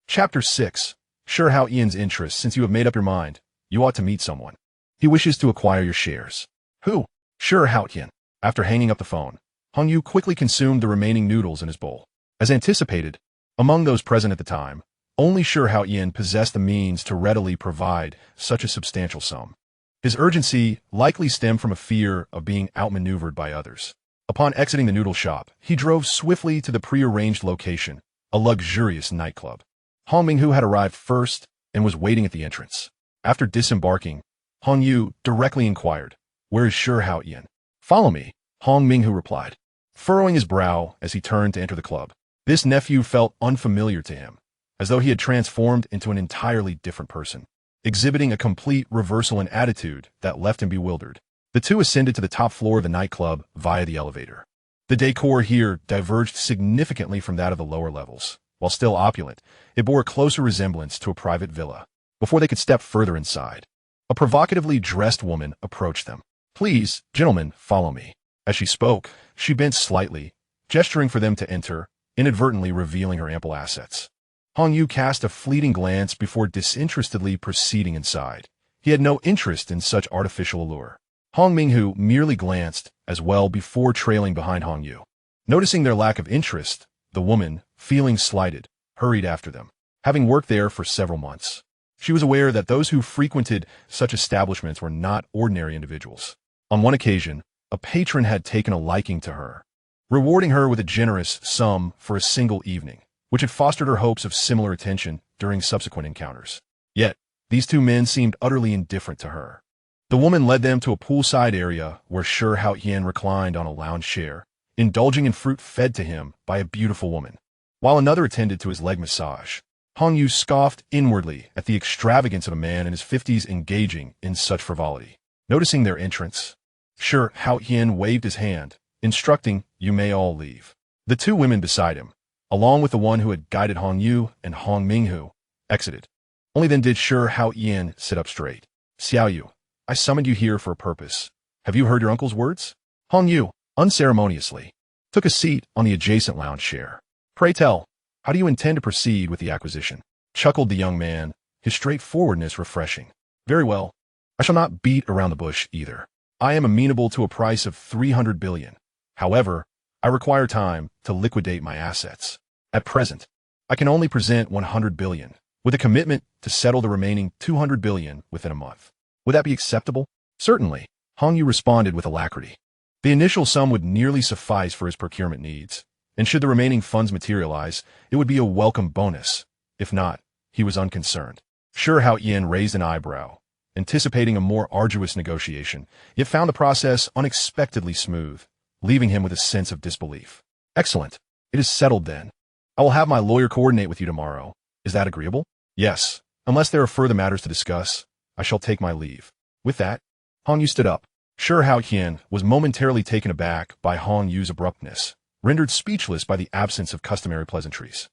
Chapter 6. Sure how Ian's interest, since you have made up your mind, you ought to meet someone. He wishes to acquire your shares. Who? Sure how Ian. After hanging up the phone, Hong Yu quickly consumed the remaining noodles in his bowl. As anticipated, among those present at the time, only Sure how Ian possessed the means to readily provide such a substantial sum. His urgency likely stemmed from a fear of being outmaneuvered by others. Upon exiting the noodle shop, he drove swiftly to the prearranged location, a luxurious nightclub. Hong Minghu had arrived first and was waiting at the entrance. After disembarking, Hong Yu directly inquired, "Where is Sure how Ian?" "Follow me," Hong Minghu replied, furrowing his brow as he turned to enter the club. This nephew felt unfamiliar to him, as though he had transformed into an entirely different person, exhibiting a complete reversal in attitude that left him bewildered. The two ascended to the top floor of the nightclub via the elevator. The decor here diverged significantly from that of the lower levels. While still opulent, it bore a closer resemblance to a private villa. Before they could step further inside, a provocatively dressed woman approached them. "Please, gentlemen, follow me." As she spoke, she bent slightly, gesturing for them to enter, inadvertently revealing her ample assets. Hong Yu cast a fleeting glance before disinterestedly proceeding inside. He had no interest in such artificial allure. Hong Minghu merely glanced as well before trailing behind Hong Yu. Noticing their lack of interest, the woman, feeling slighted, hurried after them. Having worked there for several months, she was aware that those who frequented such establishments were not ordinary individuals. On one occasion, a patron had taken a liking to her, rewarding her with a generous sum for a single evening, which had fostered her hopes of similar attention during subsequent encounters. Yet, these two men seemed utterly indifferent to her. The woman led them to a poolside area where Sure how Ian reclined on a lounge chair, indulging in fruit fed to him by a beautiful woman, while another attended to his leg massage. Hong Yu scoffed inwardly at the extravagance of a man in his 50s engaging in such frivolity. Noticing their entrance, Sure how Ian waved his hand, instructing, "You may all leave." The two women beside him, along with the one who had guided Hong Yu and Hong Minghu, exited. Only then did Sure how Ian sit up straight. "Xiao Yu, I summoned you here for a purpose. Have you heard your uncle's words?" Hong Yu, unceremoniously, took a seat on the adjacent lounge chair. "Pray tell, how do you intend to proceed with the acquisition?" Chuckled the young man, his straightforwardness refreshing. "Very well. I shall not beat around the bush either. I am amenable to a price of 300 billion. However, I require time to liquidate my assets. At present, I can only present 100 billion, with a commitment to settle the remaining 200 billion within a month. Would that be acceptable?" "Certainly," Hong Yu responded with alacrity. The initial sum would nearly suffice for his procurement needs, and should the remaining funds materialize, it would be a welcome bonus. If not, he was unconcerned. Sure how Ian raised an eyebrow, anticipating a more arduous negotiation, yet found the process unexpectedly smooth, leaving him with a sense of disbelief. "Excellent. It is settled then. I will have my lawyer coordinate with you tomorrow. Is that agreeable?" "Yes. Unless there are further matters to discuss, I shall take my leave." With that, Hong Yu stood up. Sure how Ian was momentarily taken aback by Hong Yu's abruptness, rendered speechless by the absence of customary pleasantries.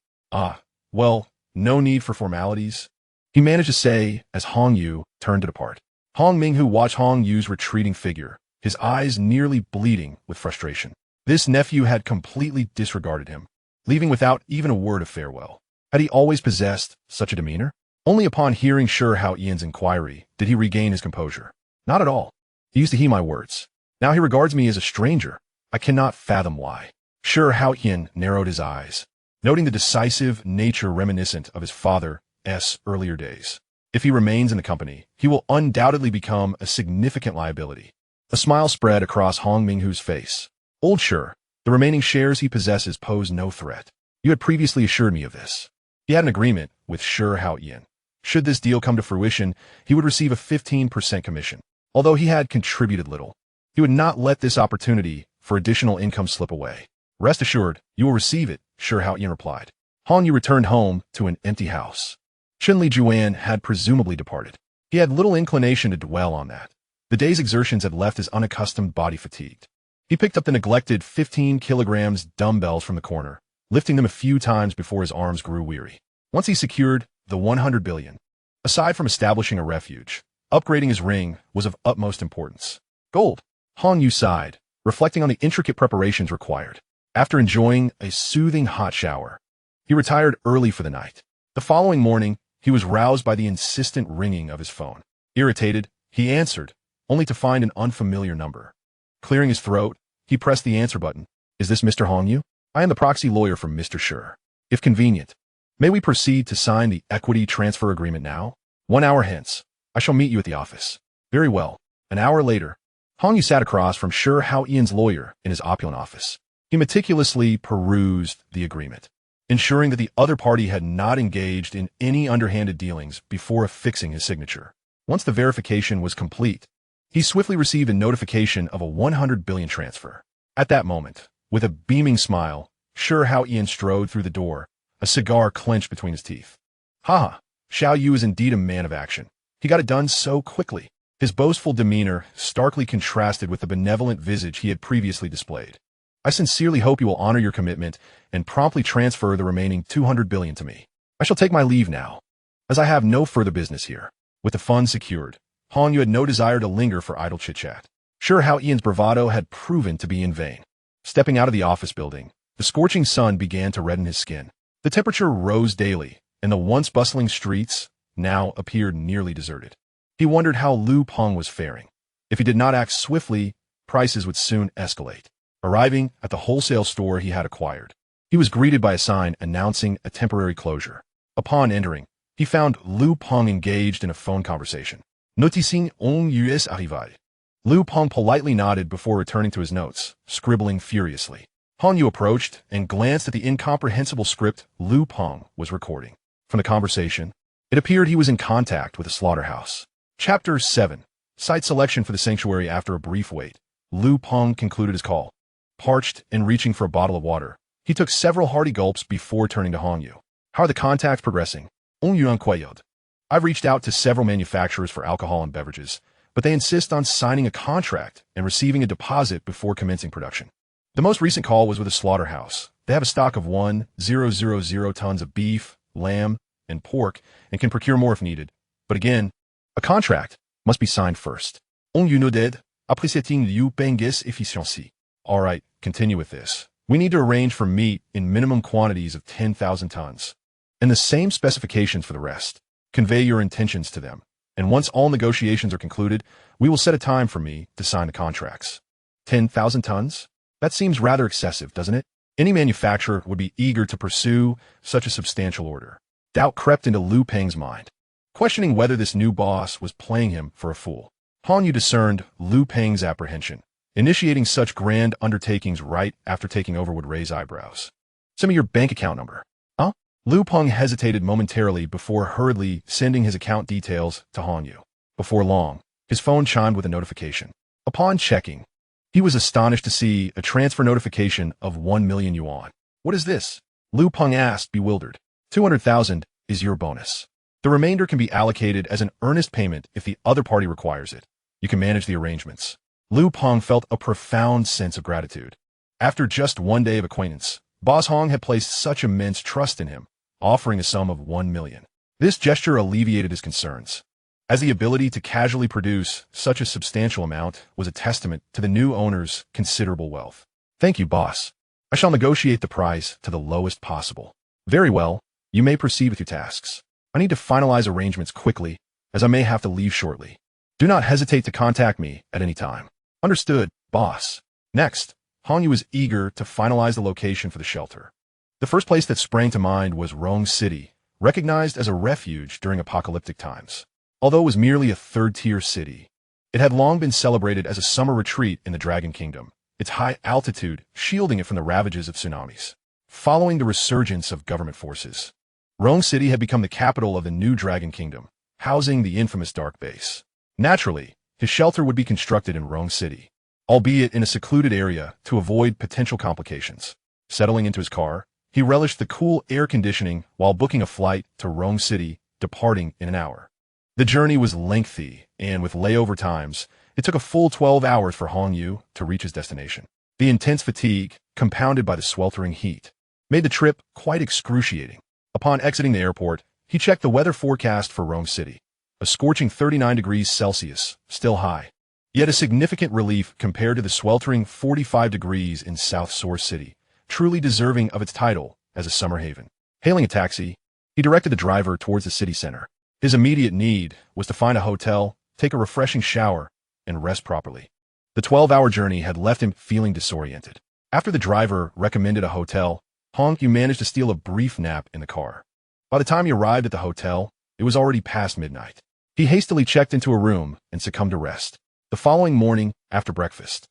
Well, no need for formalities," he managed to say as Hong Yu turned to depart. Hong Minghu watched Hong Yu's retreating figure, his eyes nearly bleeding with frustration. This nephew had completely disregarded him, leaving without even a word of farewell. Had he always possessed such a demeanor? Only upon hearing Hao Ian's inquiry did he regain his composure. Not at all. He used to heed my words. Now he regards me as a stranger. I cannot fathom why. Hao Ian narrowed his eyes, noting the decisive nature reminiscent of his father's earlier days. If he remains in the company, he will undoubtedly become a significant liability. A smile spread across Hong Minghu's face. Old Sure, the remaining shares he possesses pose no threat. You had previously assured me of this. He had an agreement with Hao Ian. Should this deal come to fruition, he would receive a 15% commission. Although he had contributed little, he would not let this opportunity for additional income slip away. Rest assured, you will receive it, Hao Ian replied. Hong Yu returned home to an empty house. Chun-Li Juan had presumably departed. He had little inclination to dwell on that. The day's exertions had left his unaccustomed body fatigued. He picked up the neglected 15 kilograms dumbbells from the corner, lifting them a few times before his arms grew weary. Once he secured the 100 billion, aside from establishing a refuge, upgrading his ring was of utmost importance. Gold. Hong Yu sighed, reflecting on the intricate preparations required. After enjoying a soothing hot shower, he retired early for the night. The following morning, he was roused by the insistent ringing of his phone. Irritated, he answered, only to find an unfamiliar number. Clearing his throat, he pressed the answer button. Is this Mr. Hong Yu? I am the proxy lawyer for Mr. Sure. If convenient, may we proceed to sign the equity transfer agreement now? 1 hour hence, I shall meet you at the office. Very well. An hour later, Hong Yu sat across from Hao Ian's lawyer in his opulent office. He meticulously perused the agreement, ensuring that the other party had not engaged in any underhanded dealings before affixing his signature. Once the verification was complete, he swiftly received a notification of a 100 billion transfer. At that moment, with a beaming smile, Hao Ian strode through the door, a cigar clenched between his teeth. Haha, Xiao Yu is indeed a man of action. He got it done so quickly. His boastful demeanor starkly contrasted with the benevolent visage he had previously displayed. I sincerely hope you will honor your commitment and promptly transfer the remaining 200 billion to me. I shall take my leave now, as I have no further business here. With the funds secured, Hong Yu had no desire to linger for idle chit-chat. Hao Ian's bravado had proven to be in vain. Stepping out of the office building, the scorching sun began to redden his skin. The temperature rose daily, and the once bustling streets now appeared nearly deserted. He wondered how Lu Peng was faring. If he did not act swiftly, prices would soon escalate. Arriving at the wholesale store he had acquired, he was greeted by a sign announcing a temporary closure. Upon entering, he found Lu Peng engaged in a phone conversation. Noticing un US arrivé. Lu Peng politely nodded before returning to his notes, scribbling furiously. Hong Yu approached and glanced at the incomprehensible script Lu Peng was recording. From the conversation, it appeared he was in contact with a slaughterhouse. Chapter 7. Site selection for the sanctuary. After a brief wait, Lu Peng concluded his call. Parched and reaching for a bottle of water, he took several hearty gulps before turning to Hong Yu. How are the contacts progressing? I've reached out to several manufacturers for alcohol and beverages, but they insist on signing a contract and receiving a deposit before commencing production. The most recent call was with a slaughterhouse. They have a stock of 1,000 tons of beef, lamb, and pork, and can procure more if needed. But again, a contract must be signed first. On you noted, appréciating you pengis efficiency. All right, continue with this. We need to arrange for meat in minimum quantities of 10,000 tons, and the same specifications for the rest. Convey your intentions to them, and once all negotiations are concluded, we will set a time for me to sign the contracts. 10,000 tons? That seems rather excessive, doesn't it? Any manufacturer would be eager to pursue such a substantial order. Doubt crept into Lu Peng's mind, questioning whether this new boss was playing him for a fool. Hong Yu discerned Lu Peng's apprehension. Initiating such grand undertakings right after taking over would raise eyebrows. Send me your bank account number. Huh? Lu Peng hesitated momentarily before hurriedly sending his account details to Hong Yu. Before long, his phone chimed with a notification. Upon checking, he was astonished to see a transfer notification of 1 million yuan. What is this? Lu Peng asked, bewildered. 200,000 is your bonus. The remainder can be allocated as an earnest payment if the other party requires it. You can manage the arrangements. Lu Peng felt a profound sense of gratitude. After just 1 day of acquaintance, Boss Hong had placed such immense trust in him, offering a sum of 1 million. This gesture alleviated his concerns. as the ability to casually produce such a substantial amount was a testament to the new owner's considerable wealth. Thank you, boss. I shall negotiate the price to the lowest possible. Very well, you may proceed with your tasks. I need to finalize arrangements quickly, as I may have to leave shortly. Do not hesitate to contact me at any time. Understood, boss. Next, Hongyu was eager to finalize the location for the shelter. The first place that sprang to mind was Rong City, recognized as a refuge during apocalyptic times. Although it was merely a third-tier city, it had long been celebrated as a summer retreat in the Dragon Kingdom, its high altitude shielding it from the ravages of tsunamis. Following the resurgence of government forces, Rong City had become the capital of the new Dragon Kingdom, housing the infamous Dark Base. Naturally, his shelter would be constructed in Rong City, albeit in a secluded area to avoid potential complications. Settling into his car, he relished the cool air conditioning while booking a flight to Rong City, departing in an hour. The journey was lengthy, and with layover times, it took a full 12 hours for Hongyu to reach his destination. The intense fatigue, compounded by the sweltering heat, made the trip quite excruciating. Upon exiting the airport, he checked the weather forecast for Rome City. A scorching 39 degrees Celsius, still high. Yet a significant relief compared to the sweltering 45 degrees in South Source City, truly deserving of its title as a summer haven. Hailing a taxi, he directed the driver towards the city center. His immediate need was to find a hotel, take a refreshing shower, and rest properly. The 12-hour journey had left him feeling disoriented. After the driver recommended a hotel, Hongyu managed to steal a brief nap in the car. By the time he arrived at the hotel, it was already past midnight. He hastily checked into a room and succumbed to rest. The following morning, after breakfast,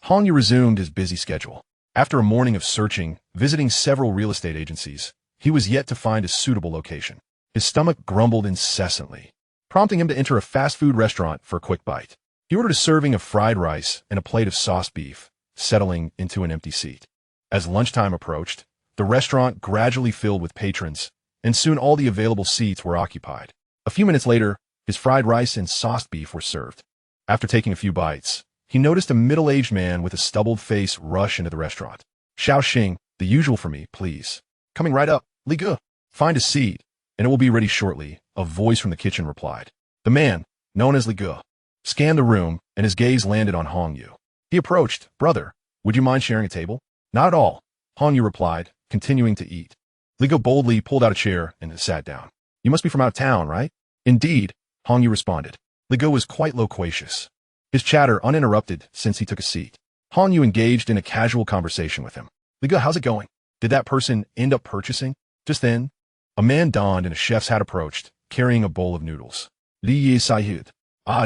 Hongyu resumed his busy schedule. After a morning of searching, visiting several real estate agencies, he was yet to find a suitable location. His stomach grumbled incessantly, prompting him to enter a fast food restaurant for a quick bite. He ordered a serving of fried rice and a plate of sauce beef, settling into an empty seat. As lunchtime approached, the restaurant gradually filled with patrons, and soon all the available seats were occupied. A few minutes later, his fried rice and sauce beef were served. After taking a few bites, he noticed a middle-aged man with a stubbled face rush into the restaurant. "Xiao Xing, the usual for me, please." "Coming right up, Li Ge. Find a seat, and it will be ready shortly," a voice from the kitchen replied. The man, known as Li Ge, scanned the room, and his gaze landed on Hongyu. He approached. "Brother, would you mind sharing a table?" "Not at all," Hongyu replied, continuing to eat. Li Ge boldly pulled out a chair and sat down. "You must be from out of town, right?" "Indeed," Hongyu responded. Li Ge was quite loquacious, his chatter uninterrupted since he took a seat. Hongyu engaged in a casual conversation with him. "Li Ge, how's it going? Did that person end up purchasing?" Just then, a man donned in a chef's hat approached, carrying a bowl of noodles. "Li Yi Saihud.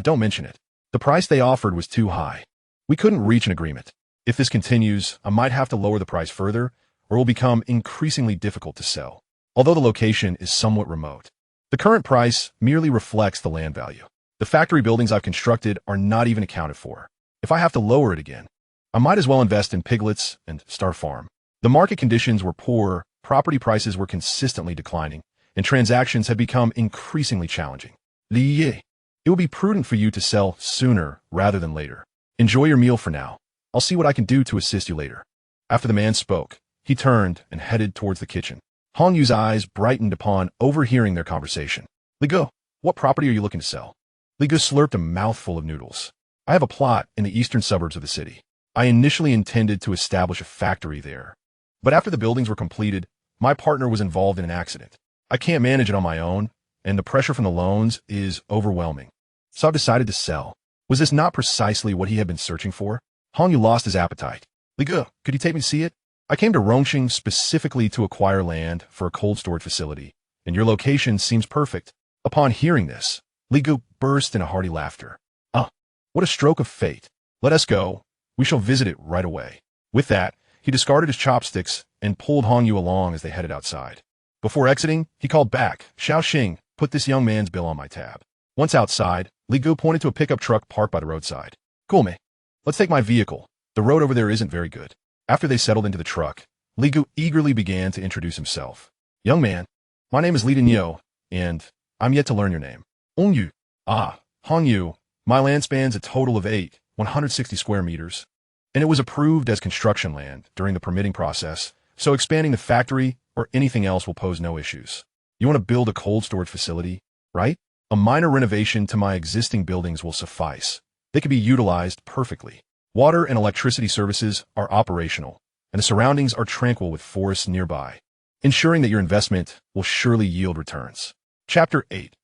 Don't mention it. The price they offered was too high. We couldn't reach an agreement. If this continues, I might have to lower the price further, or it will become increasingly difficult to sell. Although the location is somewhat remote, the current price merely reflects the land value. The factory buildings I've constructed are not even accounted for. If I have to lower it again, I might as well invest in piglets and start a farm." The market conditions were poor, property prices were consistently declining, and transactions had become increasingly challenging. "Li Yi, it will be prudent for you to sell sooner rather than later. Enjoy your meal for now. I'll see what I can do to assist you later." After the man spoke, he turned and headed towards the kitchen. Hongyu's eyes brightened upon overhearing their conversation. "Li Ge, what property are you looking to sell?" Li Ge slurped a mouthful of noodles. "I have a plot in the eastern suburbs of the city. I initially intended to establish a factory there, but after the buildings were completed, my partner was involved in an accident. I can't manage it on my own, and the pressure from the loans is overwhelming. So I've decided to sell." Was this not precisely what he had been searching for? Hongyu lost his appetite. "Li Ge, could you take me to see it? I came to Rongqing specifically to acquire land for a cold storage facility, and your location seems perfect." Upon hearing this, Li Ge burst into hearty laughter. What a stroke of fate. "Let us go. We shall visit it right away." With that, he discarded his chopsticks and pulled Hongyu along as they headed outside. Before exiting, he called back, "Xiao Xing, put this young man's bill on my tab." Once outside, Li Ge pointed to a pickup truck parked by the roadside. "Cool, mate. Let's take my vehicle. The road over there isn't very good." After they settled into the truck, Li Ge eagerly began to introduce himself. "Young man, my name is Li Denyo, and I'm yet to learn your name." "Hongyu." "Hongyu. My land spans a total of 160 square meters, and it was approved as construction land during the permitting process, so expanding the factory or anything else will pose no issues. You want to build a cold storage facility, right?" A minor renovation to my existing buildings will suffice. They could be utilized perfectly. Water and electricity services are operational, and the surroundings are tranquil with forests nearby, ensuring that your investment will surely yield returns. Chapter 8.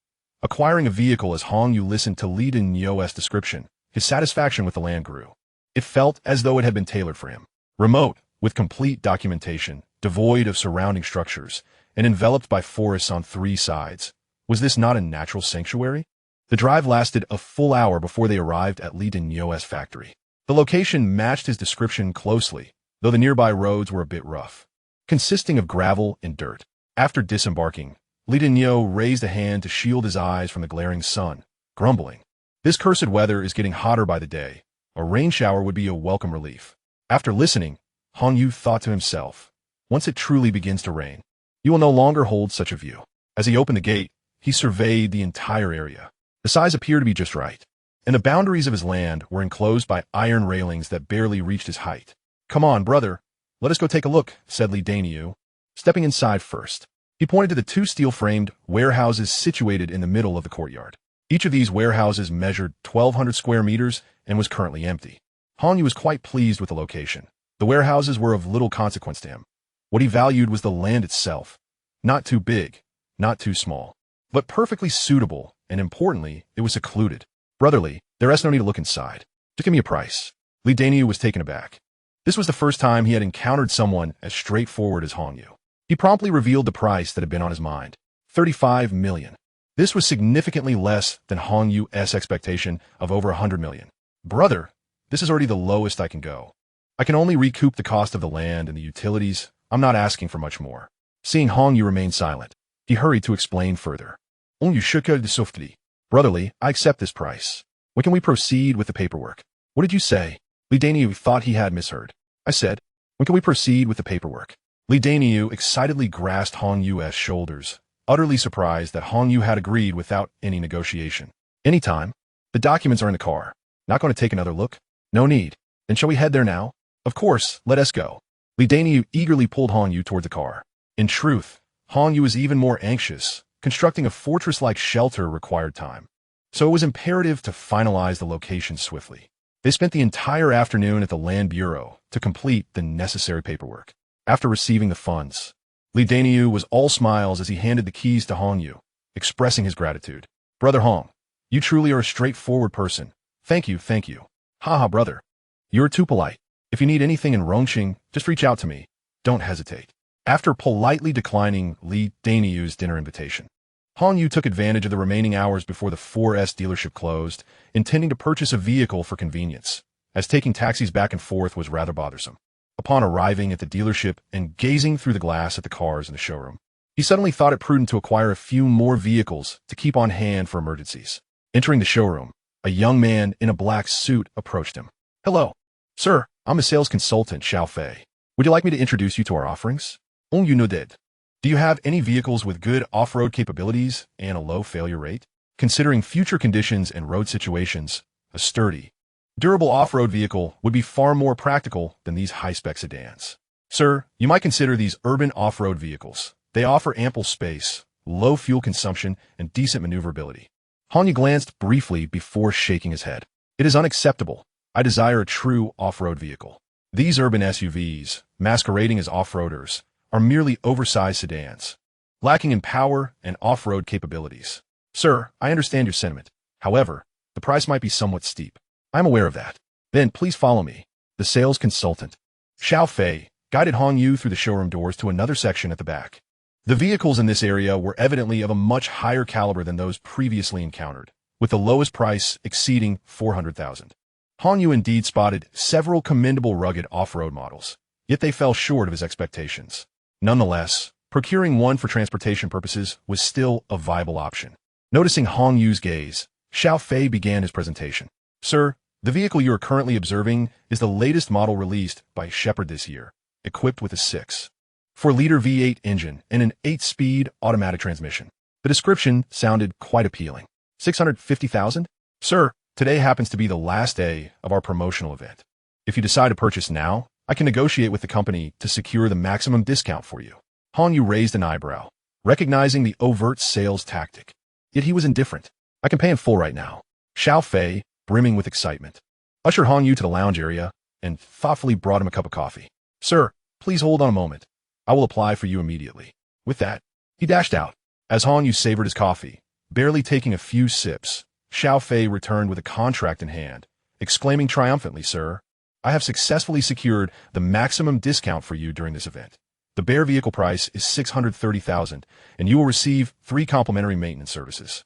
Acquiring a vehicle. As Hong Yu listened to Li Dinyo's description, his satisfaction with the land grew. It felt as though it had been tailored for him. Remote, with complete documentation, devoid of surrounding structures, and enveloped by forests on 3 sides. Was this not a natural sanctuary? The drive lasted a full hour before they arrived at Li Dinyo's factory. The location matched his description closely, though the nearby roads were a bit rough, consisting of gravel and dirt. After disembarking, Li Dinyo raised a hand to shield his eyes from the glaring sun, grumbling. This cursed weather is getting hotter by the day. A rain shower would be a welcome relief. After listening, Hong Yu thought to himself, once it truly begins to rain, you will no longer hold such a view. As he opened the gate, he surveyed the entire area. The size appeared to be just right, and the boundaries of his land were enclosed by iron railings that barely reached his height. Come on, brother, let us go take a look, said Li Dinyo, stepping inside first. He pointed to the 2 steel-framed warehouses situated in the middle of the courtyard. Each of these warehouses measured 1,200 square meters and was currently empty. Hong Yu was quite pleased with the location. The warehouses were of little consequence to him. What he valued was the land itself. Not too big, not too small, but perfectly suitable, and importantly, it was secluded. Brotherly, there is no need to look inside. Just give me a price. Li Dinyo was taken aback. This was the first time he had encountered someone as straightforward as Hong Yu. He promptly revealed the price that had been on his mind. 35 million. This was significantly less than Hong Yu's expectation of over 100 million. Brother, this is already the lowest I can go. I can only recoup the cost of the land and the utilities. I'm not asking for much more. Seeing Hong Yu remain silent, he hurried to explain further. On Yu shuka de softly. Brotherly, I accept this price. When can we proceed with the paperwork? What did you say? Li Dinyo thought he had misheard. I said, when can we proceed with the paperwork? Li Dinyo excitedly grasped Hong Yu's shoulders, utterly surprised that Hong Yu had agreed without any negotiation. Anytime. The documents are in the car. Not going to take another look? No need. Then shall we head there now? Of course, let us go. Li Dinyo eagerly pulled Hong Yu toward the car. In truth, Hong Yu was even more anxious. Constructing a fortress-like shelter required time, so it was imperative to finalize the location swiftly. They spent the entire afternoon at the Land Bureau to complete the necessary paperwork. After receiving the funds, Li Dinyo was all smiles as he handed the keys to Hong Yu, expressing his gratitude. Brother Hong, you truly are a straightforward person. Thank you, thank you. Haha, brother. You're too polite. If you need anything in Rongqing, just reach out to me. Don't hesitate. After politely declining Li Dinyo's dinner invitation, Hong Yu took advantage of the remaining hours before the 4S dealership closed, intending to purchase a vehicle for convenience, as taking taxis back and forth was rather bothersome. Upon arriving at the dealership and gazing through the glass at the cars in the showroom, he suddenly thought it prudent to acquire a few more vehicles to keep on hand for emergencies. Entering the showroom, a young man in a black suit approached him. Hello. Sir, I'm a sales consultant, Xiao Fei. Would you like me to introduce you to our offerings? On you know did. Do you have any vehicles with good off-road capabilities and a low failure rate? Considering future conditions and road situations, a sturdy, durable off-road vehicle would be far more practical than these high-spec sedans. Sir, you might consider these urban off-road vehicles. They offer ample space, low fuel consumption, and decent maneuverability. Hong Yu glanced briefly before shaking his head. It is unacceptable. I desire a true off-road vehicle. These urban SUVs, masquerading as off-roaders, are merely oversized sedans, lacking in power and off-road capabilities. Sir, I understand your sentiment. However, the price might be somewhat steep. I'm aware of that. Then please follow me. The sales consultant, Xiao Fei, guided Hong Yu through the showroom doors to another section at the back. The vehicles in this area were evidently of a much higher caliber than those previously encountered, with the lowest price exceeding 400,000. Hong Yu indeed spotted several commendable rugged off-road models, yet they fell short of his expectations. Nonetheless, procuring one for transportation purposes was still a viable option. Noticing Hong Yu's gaze, Xiao Fei began his presentation. Sir, the vehicle you are currently observing is the latest model released by Shepherd this year, equipped with a 6.4-liter V8 engine and an 8-speed automatic transmission. The description sounded quite appealing. 650,000? Sir, today happens to be the last day of our promotional event. If you decide to purchase now, I can negotiate with the company to secure the maximum discount for you. Hong Yu raised an eyebrow, recognizing the overt sales tactic. Yet he was indifferent. I can pay in full right now. Xiao Fei, brimming with excitement, ushered Han Yu to the lounge area and thoughtfully brought him a cup of coffee. Sir, please hold on a moment. I will apply for you immediately. With that, he dashed out. As Han Yu savored his coffee, barely taking a few sips, Xiao Fei returned with a contract in hand, exclaiming triumphantly, Sir, I have successfully secured the maximum discount for you during this event. The bare vehicle price is 630,000, and you will receive 3 complimentary maintenance services.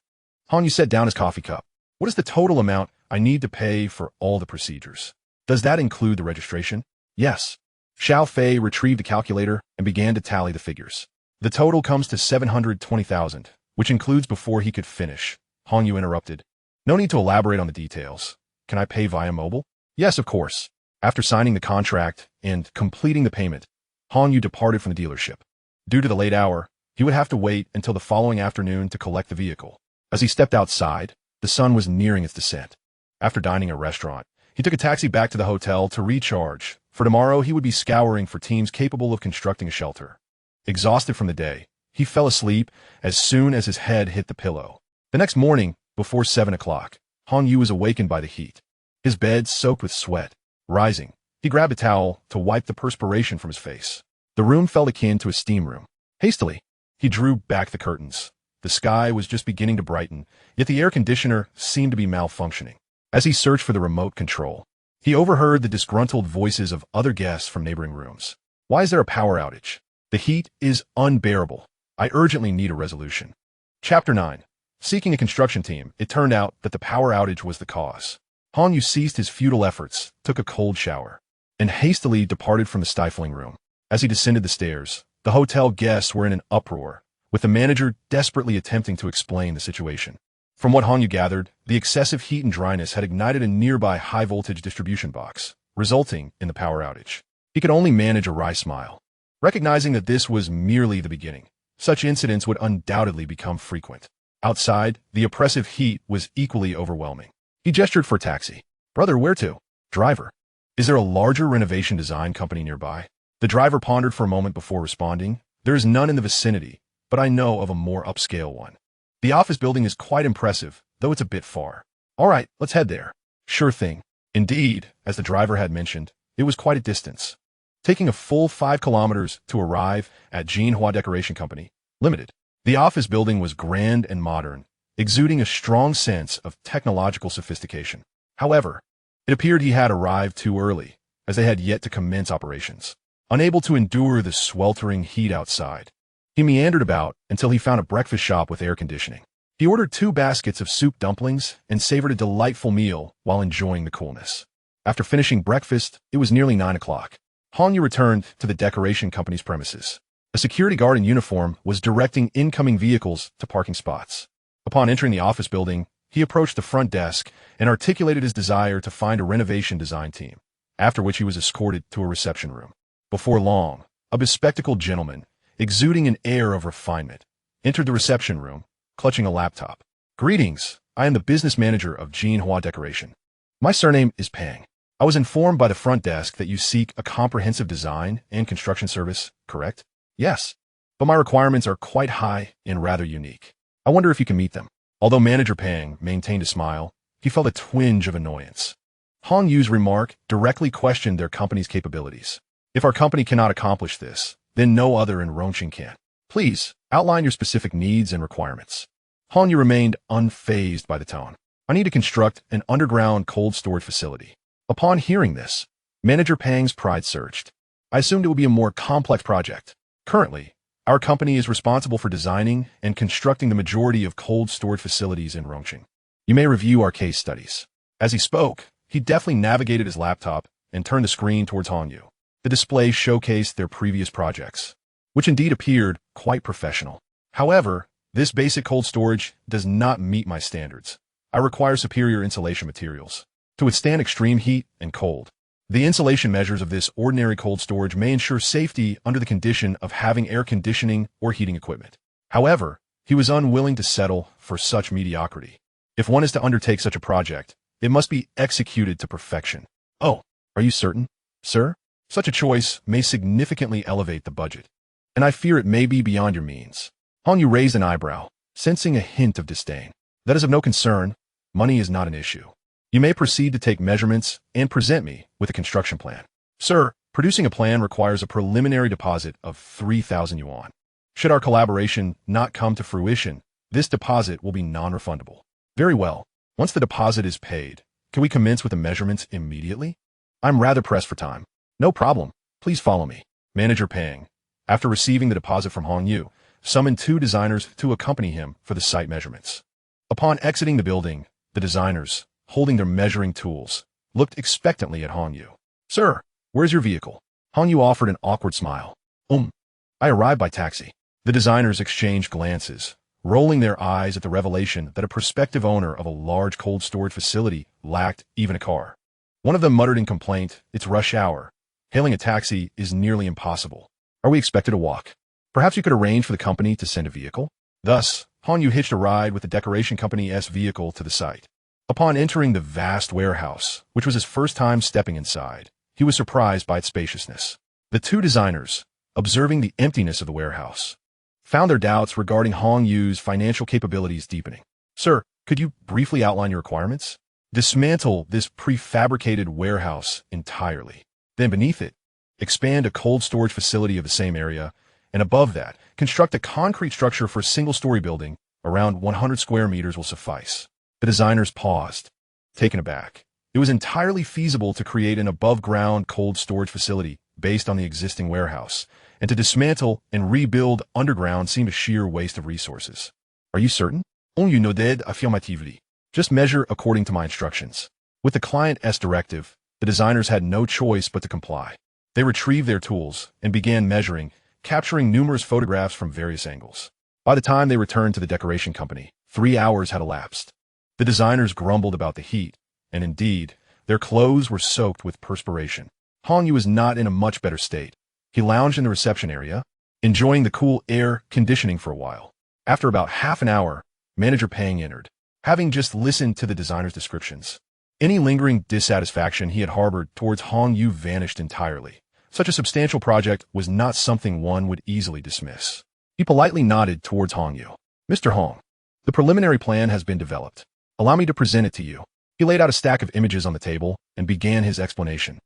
Han Yu set down his coffee cup. What is the total amount I need to pay for all the procedures? Does that include the registration? Yes. Xiao Fei retrieved a calculator and began to tally the figures. The total comes to 720,000, which includes before he could finish. Han Yu interrupted. No need to elaborate on the details. Can I pay via mobile? Yes, of course. After signing the contract and completing the payment, Han Yu departed from the dealership. Due to the late hour, he would have to wait until the following afternoon to collect the vehicle. As he stepped outside, the sun was nearing its descent. After dining at a restaurant, he took a taxi back to the hotel to recharge. For tomorrow, he would be scouring for teams capable of constructing a shelter. Exhausted from the day, he fell asleep as soon as his head hit the pillow. The next morning, before 7 o'clock, Han Yu was awakened by the heat. His bed soaked with sweat. Rising, he grabbed a towel to wipe the perspiration from his face. The room felt akin to a steam room. Hastily, he drew back the curtains. The sky was just beginning to brighten, yet the air conditioner seemed to be malfunctioning. As he searched for the remote control, he overheard the disgruntled voices of other guests from neighboring rooms. Why is there a power outage? The heat is unbearable. I urgently need a resolution. Chapter 9. Seeking a construction team, it turned out that the power outage was the cause. Han Yu ceased his futile efforts, took a cold shower, and hastily departed from the stifling room. As he descended the stairs, the hotel guests were in an uproar, with the manager desperately attempting to explain the situation. From what Han Yu gathered, the excessive heat and dryness had ignited a nearby high-voltage distribution box, resulting in the power outage. He could only manage a wry smile, recognizing that this was merely the beginning. Such incidents would undoubtedly become frequent. Outside, the oppressive heat was equally overwhelming. He gestured for a taxi. Brother, where to? Driver. Is there a larger renovation design company nearby? The driver pondered for a moment before responding. There is none in the vicinity, but I know of a more upscale one. The office building is quite impressive, though it's a bit far. All right, let's head there. Sure thing. Indeed, as the driver had mentioned, it was quite a distance, taking a full 5 kilometers to arrive at Jinhua Decoration Company, Limited. The office building was grand and modern, exuding a strong sense of technological sophistication. However, it appeared he had arrived too early, as they had yet to commence operations. Unable to endure the sweltering heat outside, he meandered about until he found a breakfast shop with air conditioning. He ordered 2 baskets of soup dumplings and savored a delightful meal while enjoying the coolness. After finishing breakfast, it was nearly 9 o'clock. Han Yu returned to the decoration company's premises. A security guard in uniform was directing incoming vehicles to parking spots. Upon entering the office building, he approached the front desk and articulated his desire to find a renovation design team, after which he was escorted to a reception room. Before long, a bespectacled gentleman, exuding an air of refinement, entered the reception room, clutching a laptop. Greetings, I am the business manager of Jinhua Decoration. My surname is Pang. I was informed by the front desk that you seek a comprehensive design and construction service, correct? Yes, but my requirements are quite high and rather unique. I wonder if you can meet them. Although Manager Pang maintained a smile, he felt a twinge of annoyance. Han Yu's remark directly questioned their company's capabilities. If our company cannot accomplish this, then no other in Rongqing can. Please, outline your specific needs and requirements. Han Yu remained unfazed by the tone. I need to construct an underground cold storage facility. Upon hearing this, Manager Pang's pride surged. I assumed it would be a more complex project. Currently, our company is responsible for designing and constructing the majority of cold storage facilities in Rongqing. You may review our case studies. As he spoke, he deftly navigated his laptop and turned the screen towards Han Yu. The display showcased their previous projects, which indeed appeared quite professional. However, this basic cold storage does not meet my standards. I require superior insulation materials to withstand extreme heat and cold. The insulation measures of this ordinary cold storage may ensure safety under the condition of having air conditioning or heating equipment. However, he was unwilling to settle for such mediocrity. If one is to undertake such a project, it must be executed to perfection. Oh, are you certain, sir? Such a choice may significantly elevate the budget, and I fear it may be beyond your means. Han Yu raised an eyebrow, sensing a hint of disdain. That is of no concern. Money is not an issue. You may proceed to take measurements and present me with a construction plan. Sir, producing a plan requires a preliminary deposit of 3,000 yuan. Should our collaboration not come to fruition, this deposit will be non-refundable. Very well. Once the deposit is paid, can we commence with the measurements immediately? I'm rather pressed for time. No problem. Please follow me. Manager Pang, after receiving the deposit from Hong Yu, summoned 2 designers to accompany him for the site measurements. Upon exiting the building, the designers, holding their measuring tools, looked expectantly at Hong Yu. Sir, where's your vehicle? Hong Yu offered an awkward smile. I arrived by taxi. The designers exchanged glances, rolling their eyes at the revelation that a prospective owner of a large cold storage facility lacked even a car. One of them muttered in complaint, "It's rush hour. Hailing a taxi is nearly impossible. Are we expected to walk? Perhaps you could arrange for the company to send a vehicle?" Thus, Hong Yu hitched a ride with the decoration company's vehicle to the site. Upon entering the vast warehouse, which was his first time stepping inside, he was surprised by its spaciousness. The 2 designers, observing the emptiness of the warehouse, found their doubts regarding Hong Yu's financial capabilities deepening. Sir, could you briefly outline your requirements? Dismantle this prefabricated warehouse entirely. Then beneath it, expand a cold storage facility of the same area, and above that, construct a concrete structure for a single-story building. Around 100 square meters will suffice. The designers paused, taken aback. It was entirely feasible to create an above-ground cold storage facility based on the existing warehouse, and to dismantle and rebuild underground seemed a sheer waste of resources. Are you certain? You nodded affirmatively. Just measure according to my instructions. With the client's directive, the designers had no choice but to comply. They retrieved their tools and began measuring, capturing numerous photographs from various angles. By the time they returned to the decoration company, 3 hours had elapsed. The designers grumbled about the heat, and indeed, their clothes were soaked with perspiration. Hong Yu was not in a much better state. He lounged in the reception area, enjoying the cool air conditioning for a while. After about half an hour, Manager Pang entered, having just listened to the designer's descriptions. Any lingering dissatisfaction he had harbored towards Hong Yu vanished entirely. Such a substantial project was not something one would easily dismiss. He politely nodded towards Hong Yu. Mr. Hong, the preliminary plan has been developed. Allow me to present it to you. He laid out a stack of images on the table and began his explanation.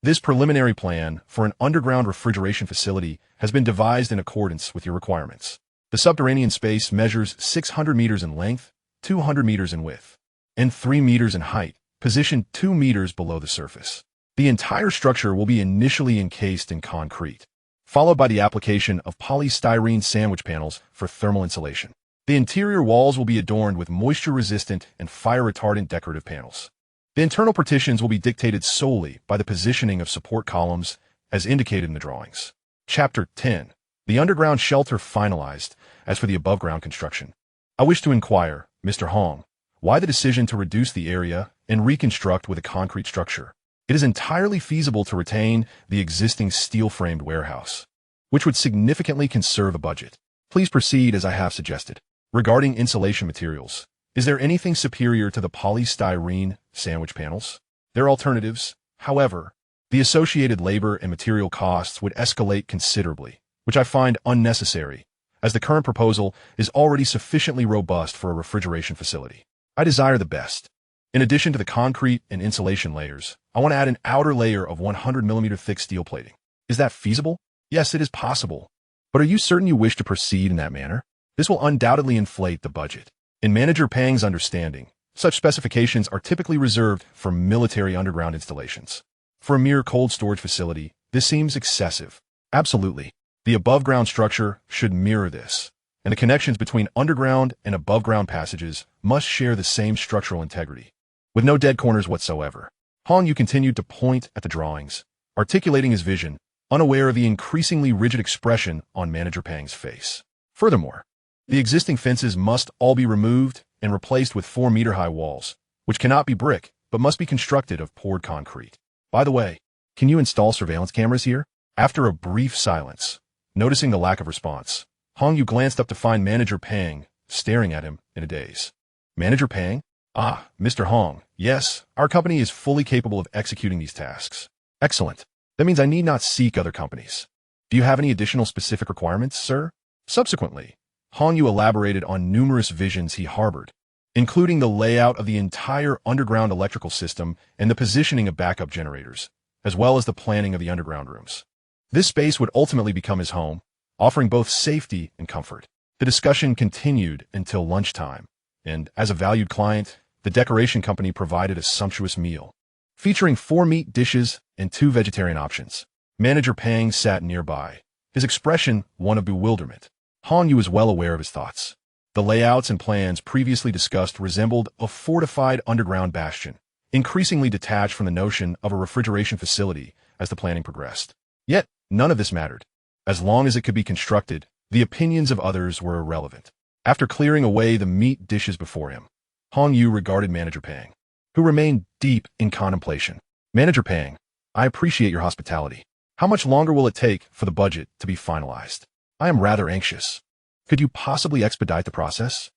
This preliminary plan for an underground refrigeration facility has been devised in accordance with your requirements. The subterranean space measures 600 meters in length, 200 meters in width, and 3 meters in height, positioned 2 meters below the surface. The entire structure will be initially encased in concrete, followed by the application of polystyrene sandwich panels for thermal insulation. The interior walls will be adorned with moisture-resistant and fire-retardant decorative panels. The internal partitions will be dictated solely by the positioning of support columns, as indicated in the drawings. Chapter 10. The underground shelter finalized. As for the above-ground construction, I wish to inquire, Mr. Hong, why the decision to reduce the area and reconstruct with a concrete structure? It is entirely feasible to retain the existing steel-framed warehouse, which would significantly conserve a budget. Please proceed as I have suggested. Regarding insulation materials, is there anything superior to the polystyrene sandwich panels? There are alternatives. However, the associated labor and material costs would escalate considerably, which I find unnecessary, as the current proposal is already sufficiently robust for a refrigeration facility. I desire the best. In addition to the concrete and insulation layers, I want to add an outer layer of 100mm thick steel plating. Is that feasible? Yes, it is possible. But are you certain you wish to proceed in that manner? This will undoubtedly inflate the budget. In Manager Pang's understanding, such specifications are typically reserved for military underground installations. For a mere cold storage facility, this seems excessive. Absolutely. The above-ground structure should mirror this, and the connections between underground and above-ground passages must share the same structural integrity, with no dead corners whatsoever. Hong Yu continued to point at the drawings, articulating his vision, unaware of the increasingly rigid expression on Manager Pang's face. Furthermore, the existing fences must all be removed and replaced with 4-meter-high walls, which cannot be brick, but must be constructed of poured concrete. By the way, can you install surveillance cameras here? After a brief silence, noticing the lack of response, Hong Yu glanced up to find Manager Pang staring at him in a daze. Manager Pang? Ah, Mr. Hong, yes, our company is fully capable of executing these tasks. Excellent. That means I need not seek other companies. Do you have any additional specific requirements, sir? Subsequently, Hong Yu elaborated on numerous visions he harbored, including the layout of the entire underground electrical system and the positioning of backup generators, as well as the planning of the underground rooms. This space would ultimately become his home, offering both safety and comfort. The discussion continued until lunchtime, and as a valued client, the decoration company provided a sumptuous meal, featuring 4 meat dishes and 2 vegetarian options. Manager Pang sat nearby, his expression one of bewilderment. Han Yu was well aware of his thoughts. The layouts and plans previously discussed resembled a fortified underground bastion, increasingly detached from the notion of a refrigeration facility as the planning progressed. Yet, none of this mattered. As long as it could be constructed, the opinions of others were irrelevant. After clearing away the meat dishes before him, Han Yu regarded Manager Pang, who remained deep in contemplation. Manager Pang, I appreciate your hospitality. How much longer will it take for the budget to be finalized? I am rather anxious. Could you possibly expedite the process?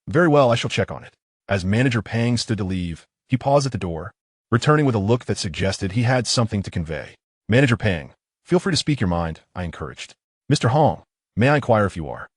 Very well, I shall check on it. As Manager Pang stood to leave, he paused at the door, returning with a look that suggested he had something to convey. Manager Pang, feel free to speak your mind, I encouraged. Mr. Hong, may I inquire if you are?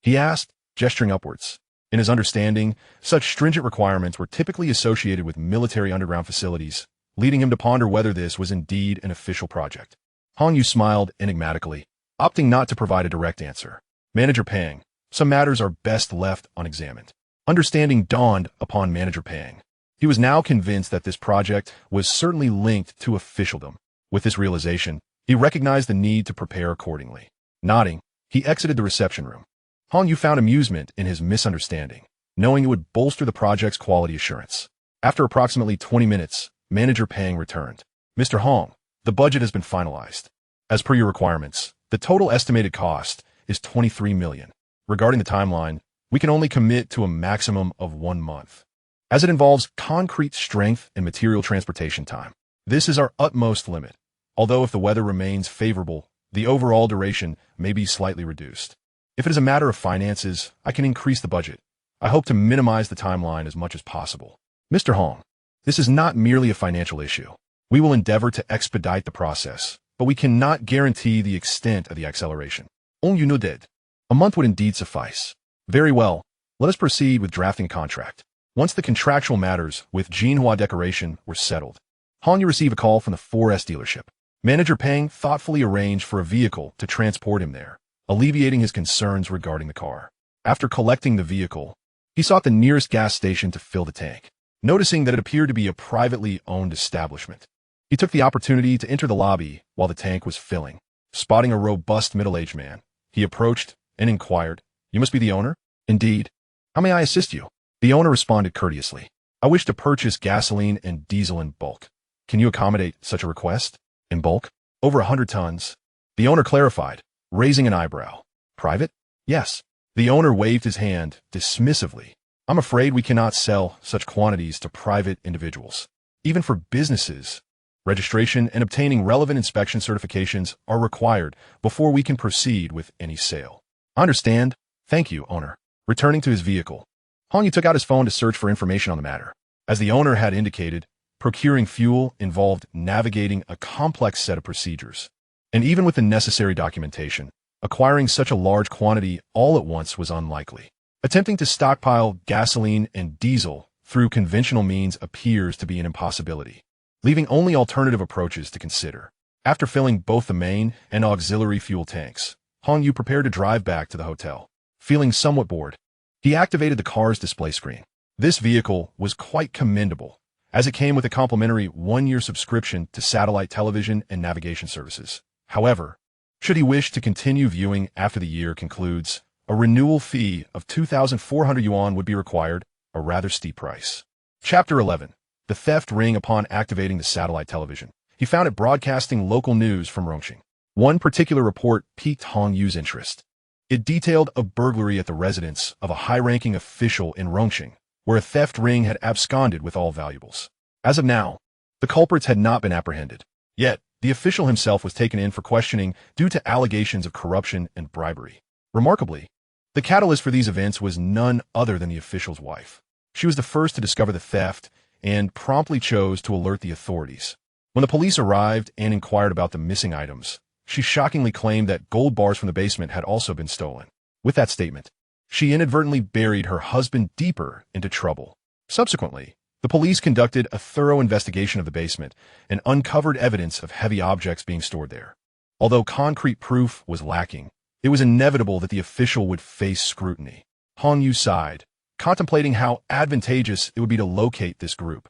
He asked, gesturing upwards. In his understanding, such stringent requirements were typically associated with military underground facilities, leading him to ponder whether this was indeed an official project. Hong Yu smiled enigmatically, opting not to provide a direct answer. Manager Pang, some matters are best left unexamined. Understanding dawned upon Manager Pang. He was now convinced that this project was certainly linked to officialdom. With this realization, he recognized the need to prepare accordingly. Nodding, he exited the reception room. Hong Yu found amusement in his misunderstanding, knowing it would bolster the project's quality assurance. After approximately 20 minutes, Manager Pang returned. Mr. Hong, the budget has been finalized. As per your requirements, the total estimated cost is 23 million. Regarding the timeline, we can only commit to a maximum of 1 month, as it involves concrete strength and material transportation time. This is our utmost limit, although if the weather remains favorable, the overall duration may be slightly reduced. If it is a matter of finances, I can increase the budget. I hope to minimize the timeline as much as possible. Mr. Hong, this is not merely a financial issue. We will endeavor to expedite the process, but we cannot guarantee the extent of the acceleration. You nodded. A month would indeed suffice. Very well, let us proceed with drafting a contract. Once the contractual matters with Jinhua Decoration were settled, Han Yu received a call from the 4S dealership. Manager Pang thoughtfully arranged for a vehicle to transport him there, alleviating his concerns regarding the car. After collecting the vehicle, he sought the nearest gas station to fill the tank. Noticing that it appeared to be a privately owned establishment, he took the opportunity to enter the lobby while the tank was filling. Spotting a robust middle-aged man, he approached and inquired, "You must be the owner?" "Indeed. How may I assist you?" The owner responded courteously. "I wish to purchase gasoline and diesel in bulk. Can you accommodate such a request?" "In bulk? Over 100 tons?" The owner clarified, raising an eyebrow. "Private?" "Yes." The owner waved his hand dismissively. "I'm afraid we cannot sell such quantities to private individuals. Even for businesses, registration and obtaining relevant inspection certifications are required before we can proceed with any sale." "I understand. Thank you, owner." Returning to his vehicle, Han Yu took out his phone to search for information on the matter. As the owner had indicated, procuring fuel involved navigating a complex set of procedures. And even with the necessary documentation, acquiring such a large quantity all at once was unlikely. Attempting to stockpile gasoline and diesel through conventional means appears to be an impossibility, leaving only alternative approaches to consider. After filling both the main and auxiliary fuel tanks, Han Yu prepared to drive back to the hotel. Feeling somewhat bored, he activated the car's display screen. This vehicle was quite commendable, as it came with a complimentary 1-year subscription to satellite television and navigation services. However, should he wish to continue viewing after the year concludes, a renewal fee of 2,400 yuan would be required, a rather steep price. Chapter 11. The theft ring. Upon activating the satellite television, he found it broadcasting local news from Rongqing. One particular report piqued Hong Yu's interest. It detailed a burglary at the residence of a high-ranking official in Rongqing, where a theft ring had absconded with all valuables. As of now, the culprits had not been apprehended. Yet, the official himself was taken in for questioning due to allegations of corruption and bribery. Remarkably, the catalyst for these events was none other than the official's wife. She was the first to discover the theft and promptly chose to alert the authorities. When the police arrived and inquired about the missing items, she shockingly claimed that gold bars from the basement had also been stolen. With that statement, she inadvertently buried her husband deeper into trouble. Subsequently, the police conducted a thorough investigation of the basement and uncovered evidence of heavy objects being stored there. Although concrete proof was lacking, it was inevitable that the official would face scrutiny. Han Yu sighed, contemplating how advantageous it would be to locate this group,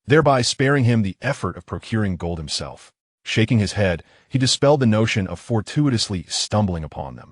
thereby sparing him the effort of procuring gold himself. Shaking his head, he dispelled the notion of fortuitously stumbling upon them.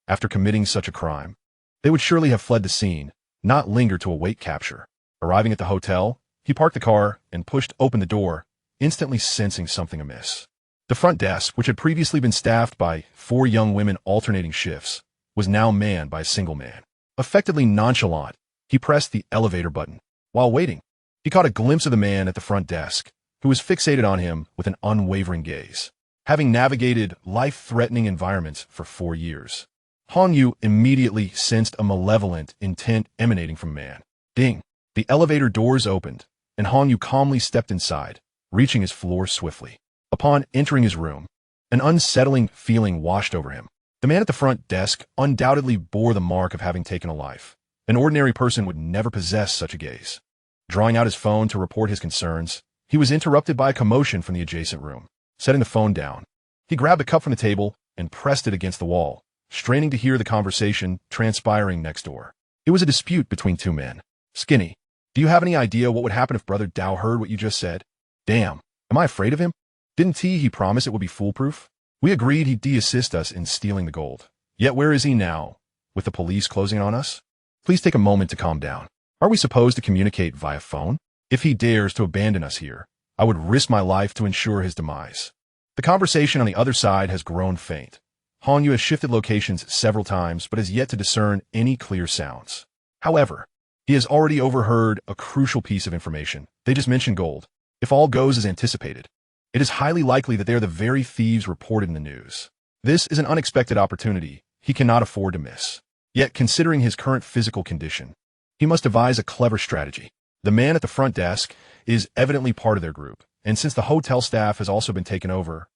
After committing such a crime, they would surely have fled the scene, not linger to await capture. Arriving at the hotel, he parked the car and pushed open the door, instantly sensing something amiss. The front desk, which had previously been staffed by 4 young women alternating shifts, was now manned by a single man. Effectively nonchalant, he pressed the elevator button. While waiting, he caught a glimpse of the man at the front desk, who was fixated on him with an unwavering gaze. Having navigated life-threatening environments for 4 years, Han Yu immediately sensed a malevolent intent emanating from man. Ding! The elevator doors opened, and Han Yu calmly stepped inside, reaching his floor swiftly. Upon entering his room, an unsettling feeling washed over him. The man at the front desk undoubtedly bore the mark of having taken a life. An ordinary person would never possess such a gaze. Drawing out his phone to report his concerns, he was interrupted by a commotion from the adjacent room. Setting the phone down, he grabbed the cup from the table and pressed it against the wall, straining to hear the conversation transpiring next door. It was a dispute between 2 men. Skinny, do you have any idea what would happen if Brother Dao heard what you just said? Damn, am I afraid of him? Didn't he promise it would be foolproof? We agreed he'd de-assist us in stealing the gold. Yet where is he now, with the police closing on us? Please take a moment to calm down. Are we supposed to communicate via phone? If he dares to abandon us here, I would risk my life to ensure his demise. The conversation on the other side has grown faint. Han Yu has shifted locations several times, but has yet to discern any clear sounds. However, he has already overheard a crucial piece of information. They just mentioned gold. If all goes as anticipated, it is highly likely that they are the very thieves reported in the news. This is an unexpected opportunity he cannot afford to miss. Yet, considering his current physical condition, he must devise a clever strategy. The man at the front desk is evidently part of their group, and since the hotel staff has also been taken over,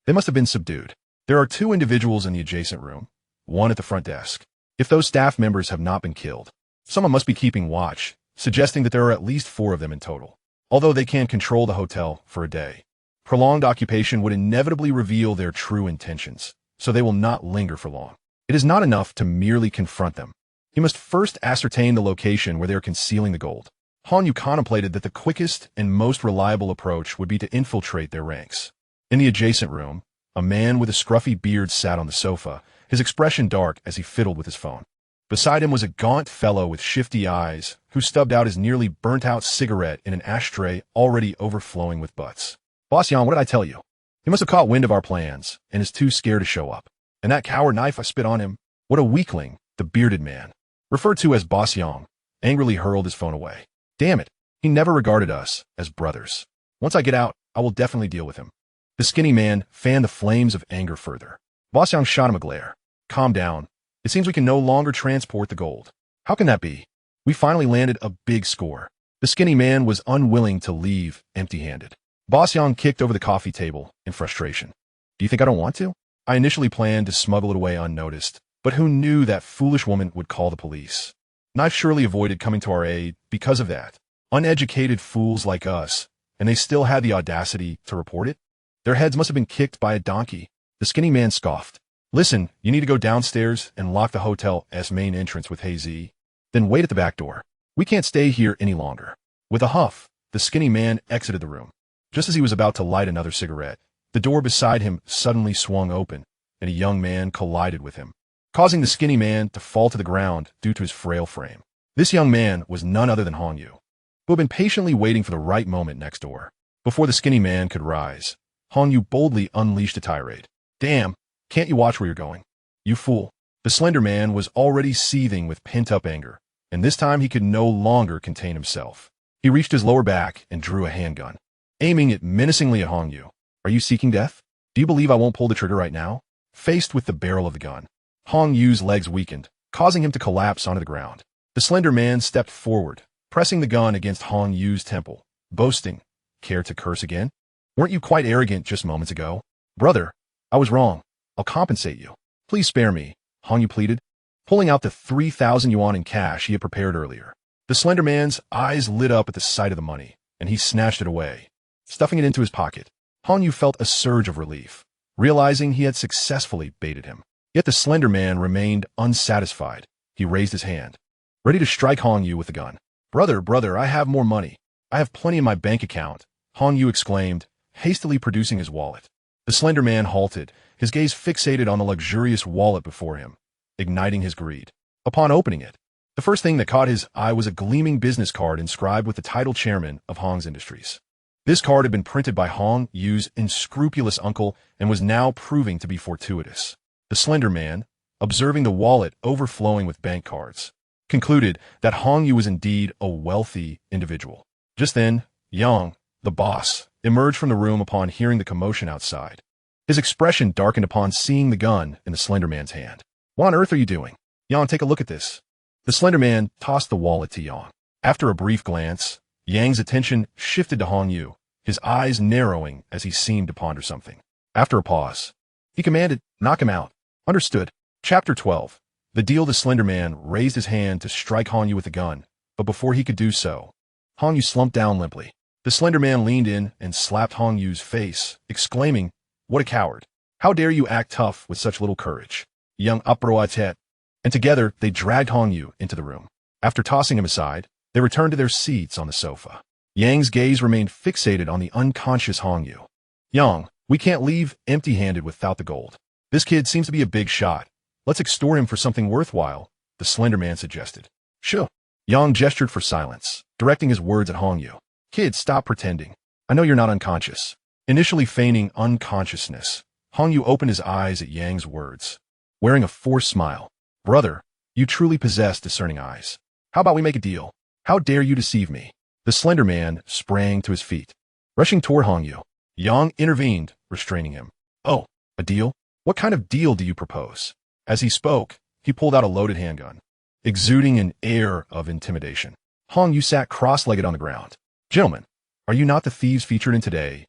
they must have been subdued. There are 2 individuals in the adjacent room, one at the front desk. If those staff members have not been killed, someone must be keeping watch, suggesting that there are at least 4 of them in total. Although they can control the hotel for a day, prolonged occupation would inevitably reveal their true intentions, so they will not linger for long. It is not enough to merely confront them. He must first ascertain the location where they are concealing the gold. Han Yu contemplated that the quickest and most reliable approach would be to infiltrate their ranks. In the adjacent room, a man with a scruffy beard sat on the sofa, his expression dark as he fiddled with his phone. Beside him was a gaunt fellow with shifty eyes, who stubbed out his nearly burnt-out cigarette in an ashtray already overflowing with butts. Boss Yang, what did I tell you? He must have caught wind of our plans, and is too scared to show up. And that coward knife I spit on him. What a weakling, the bearded man, referred to as Boss Yang, angrily hurled his phone away. Damn it, he never regarded us as brothers. Once I get out, I will definitely deal with him. The skinny man fanned the flames of anger further. Boss Yang shot him a glare. Calm down. It seems we can no longer transport the gold. How can that be? We finally landed a big score. The skinny man was unwilling to leave empty-handed. Boss Yang kicked over the coffee table in frustration. Do you think I don't want to? I initially planned to smuggle it away unnoticed, but who knew that foolish woman would call the police? Knife surely avoided coming to our aid because of that. Uneducated fools like us, and they still had the audacity to report it? Their heads must have been kicked by a donkey. The skinny man scoffed. Listen, you need to go downstairs and lock the hotel's main entrance with Hazy. Then wait at the back door. We can't stay here any longer. With a huff, the skinny man exited the room. Just as he was about to light another cigarette, the door beside him suddenly swung open, and a young man collided with him, causing the skinny man to fall to the ground due to his frail frame. This young man was none other than Han Yu, who had been patiently waiting for the right moment next door. Before the skinny man could rise, Han Yu boldly unleashed a tirade. Damn, can't you watch where you're going? You fool. The slender man was already seething with pent-up anger, and this time he could no longer contain himself. He reached his lower back and drew a handgun, aiming it menacingly at Han Yu. Are you seeking death? Do you believe I won't pull the trigger right now? Faced with the barrel of the gun, Han Yu's legs weakened, causing him to collapse onto the ground. The slender man stepped forward, pressing the gun against Han Yu's temple, boasting, Care to curse again? Weren't you quite arrogant just moments ago? Brother, I was wrong. I'll compensate you. Please spare me, Han Yu pleaded. pulling out the 3,000 yuan in cash he had prepared earlier. The slender man's eyes lit up at the sight of the money, and he snatched it away. Stuffing it into his pocket, Hong Yu felt a surge of relief, realizing he had successfully baited him. Yet the slender man remained unsatisfied. He raised his hand, ready to strike Hong Yu with the gun. Brother, I have more money. I have plenty in my bank account, Hong Yu exclaimed, hastily producing his wallet. The slender man halted, his gaze fixated on the luxurious wallet before him, igniting his greed. Upon opening it, the first thing that caught his eye was a gleaming business card inscribed with the title chairman of Hong's Industries. This card had been printed by Hong Yu's unscrupulous uncle and was now proving to be fortuitous. The slender man, observing the wallet overflowing with bank cards, concluded that Hong Yu was indeed a wealthy individual. Just then, Yang, the boss, emerged from the room upon hearing the commotion outside. His expression darkened upon seeing the gun in the slender man's hand. What on earth are you doing? Yang, take a look at this. The slender man tossed the wallet to Yang. After a brief glance, Yang's attention shifted to Hong Yu, his eyes narrowing as he seemed to ponder something. After a pause, he commanded, knock him out. Understood. Chapter 12. The deal. The slender man raised his hand to strike Hong Yu with the gun, but before he could do so, Hong Yu slumped down limply. The slender man leaned in and slapped Hong Yu's face, exclaiming, what a coward. How dare you act tough with such little courage? Young uproatet. And together they dragged Hong Yu into the room. After tossing him aside, they returned to their seats on the sofa. Yang's gaze remained fixated on the unconscious Hong Yu. Yang, we can't leave empty-handed without the gold. This kid seems to be a big shot. Let's extort him for something worthwhile, the slender man suggested. Sure. Yang gestured for silence, directing his words at Hong Yu. Kid, stop pretending. I know you're not unconscious. Initially feigning unconsciousness, Hong Yu opened his eyes at Yang's words, wearing a forced smile. Brother, you truly possess discerning eyes. How about we make a deal? How dare you deceive me? The slender man sprang to his feet, rushing toward Hong Yu. Yang intervened, restraining him. Oh, a deal? What kind of deal do you propose? As he spoke, he pulled out a loaded handgun, exuding an air of intimidation. Hong Yu sat cross-legged on the ground. Gentlemen, are you not the thieves featured in today's